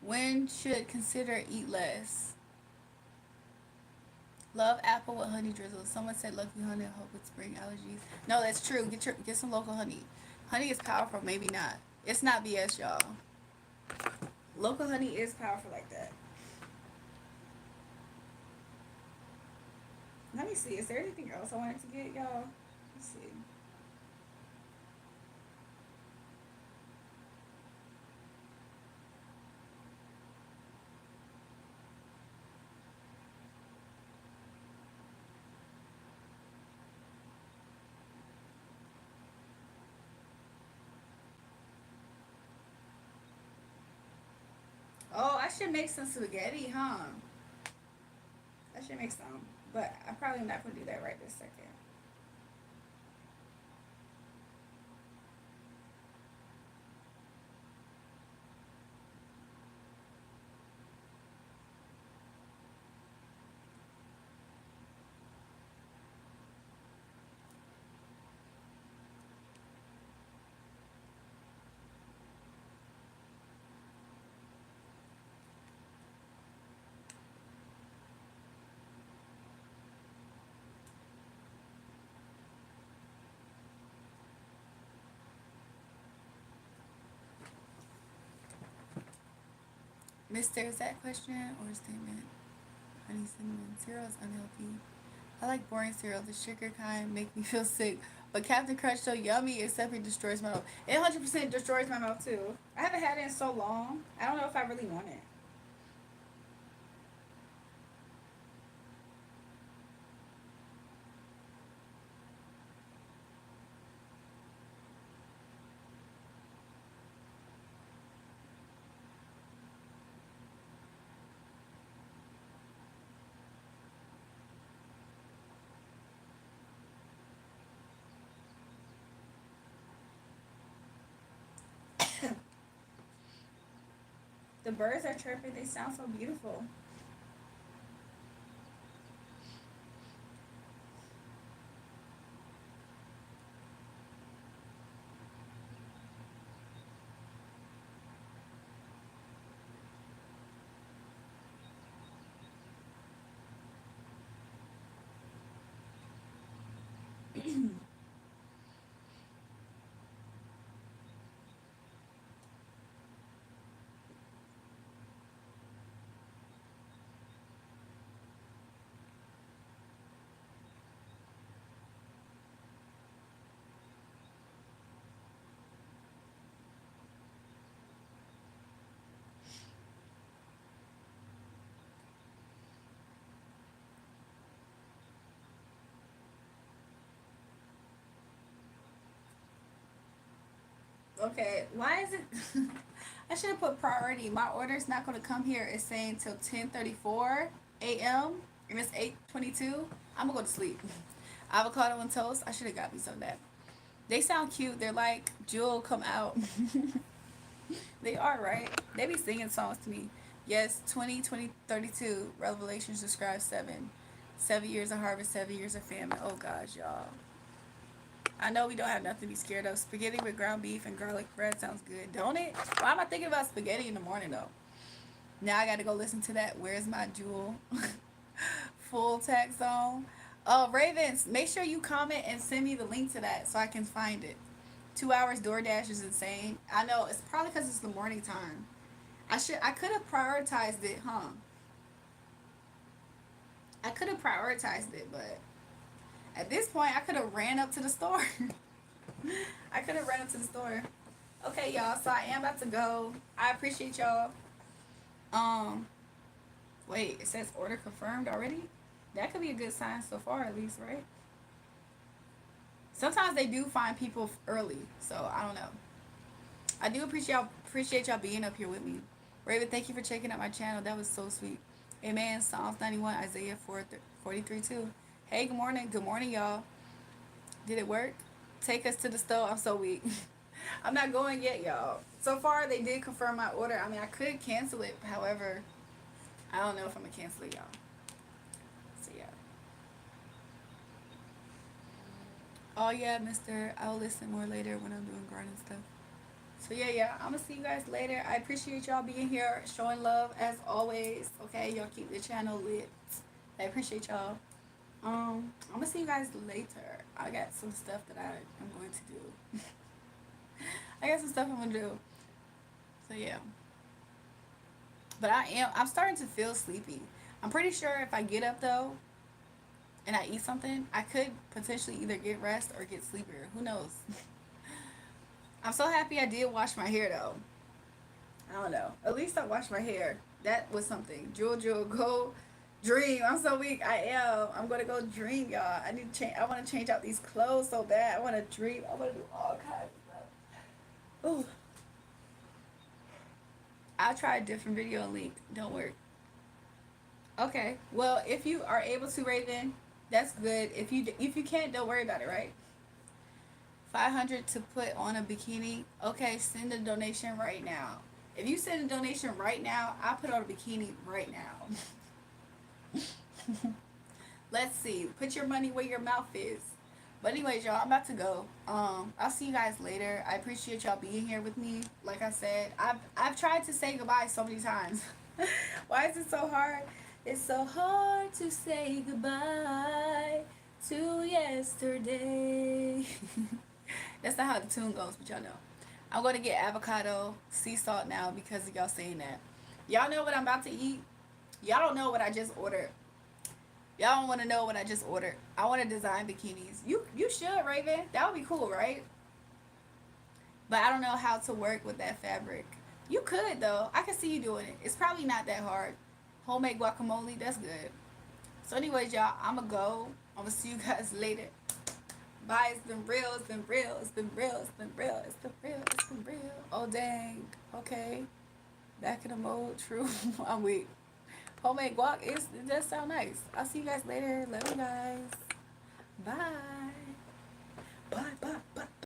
When should consider eat less? Love apple with honey drizzle. Someone said lucky honey help with spring allergies. No, that's true. Get some local honey. Honey is powerful. Maybe not. It's not BS, y'all. Local honey is powerful like that. Let me see. Is there anything else I wanted to get, y'all? Let's see. Oh, I should make some spaghetti, huh? I should make some, but I'm probably not gonna do that right this second. Mister, is that question or a statement? Honey cinnamon cereal is unhealthy. I like boring cereal. The sugar kind make me feel sick. But Captain Crunch so yummy except it destroys my mouth. It 100% destroys my mouth too. I haven't had it in so long. I don't know if I really want it. The birds are chirping. They sound so beautiful. Okay, why is it? I should have put priority. My order's not gonna come here. It's saying till 10:34 a.m. and it's 8:22. I'm gonna go to sleep. Avocado and toast. I should have got me some of that. They sound cute. They're like Jewel come out. They are right. They be singing songs to me. Yes, 20, 20, 32. Revelations describes 7. 7 years of harvest, 7 years of famine. Oh gosh, y'all. I know we don't have nothing to be scared of. Spaghetti with ground beef and garlic bread sounds good, don't it? Why am I thinking about spaghetti in the morning though? Now I gotta go listen to that. Where's my jewel? Full text on. Oh, Ravens, make sure you comment and send me the link to that so I can find it. 2 hours DoorDash is insane. I know it's probably because it's the morning time. I could have prioritized it, huh? I could have prioritized it, but at this point I could have ran up to the store. I could have ran up to the store. Okay, y'all. So I am about to go. I appreciate y'all. Um, wait. It says order confirmed already. That could be a good sign so far, at least, right? Sometimes they do find people early, so I don't know. I do appreciate y'all being up here with me. Raven, thank you for checking out my channel. That was so sweet. Amen. Psalms 91, Isaiah 43 too. Hey, good morning. Good morning, y'all. Did it work? Take us to the store. I'm so weak. I'm not going yet, y'all. So far, they did confirm my order. I mean, I could cancel it. However, I don't know if I'm going to cancel it, y'all. So, yeah. Oh, yeah, mister. I'll listen more later when I'm doing garden stuff. So, yeah. I'm going to see you guys later. I appreciate y'all being here, showing love as always. Okay, y'all keep the channel lit. I appreciate y'all. I'm gonna see you guys later. I got some stuff that I am going to do. I got some stuff I'm gonna do. So yeah. But I'm starting to feel sleepy. I'm pretty sure if I get up though and I eat something, I could potentially either get rest or get sleepier. Who knows? I'm so happy I did wash my hair though. I don't know. At least I washed my hair. That was something. Jewel, go dream. I'm so weak. I am. I'm gonna go dream, y'all. I need to change. I want to change out these clothes so bad. I want to dream. I want to do all kinds of stuff. Ooh. I'll try a different video link. Don't worry. Okay. Well, if you are able to, Raven, that's good. If you can't, don't worry about it. Right? 500 to put on a bikini. Okay, send a donation right now. If you send a donation right now, I'll put on a bikini right now. Let's see. Put your money where your mouth is. But anyways, y'all, I'm about to go. I'll see you guys later. I appreciate y'all being here with me. Like I said, I've tried to say goodbye so many times. Why is it so hard? It's so hard to say goodbye to yesterday. That's not how the tune goes, but y'all know. I'm going to get avocado, sea salt now because of y'all saying that. Y'all know what I'm about to eat? Y'all don't know what I just ordered. Y'all don't want to know what I just ordered. I want to design bikinis. You should, Raven. That would be cool, right? But I don't know how to work with that fabric. You could, though. I can see you doing it. It's probably not that hard. Homemade guacamole, that's good. So anyways, y'all, I'm going to go. I'm going to see you guys later. Bye. It's been real. It's been real. It's been real. It's been real. It's been real. It's been real. Oh, dang. Okay. Back in the mode. True. I'm weak. Homemade guac it does sound nice. I'll see you guys later. Love you guys. Bye. Bye.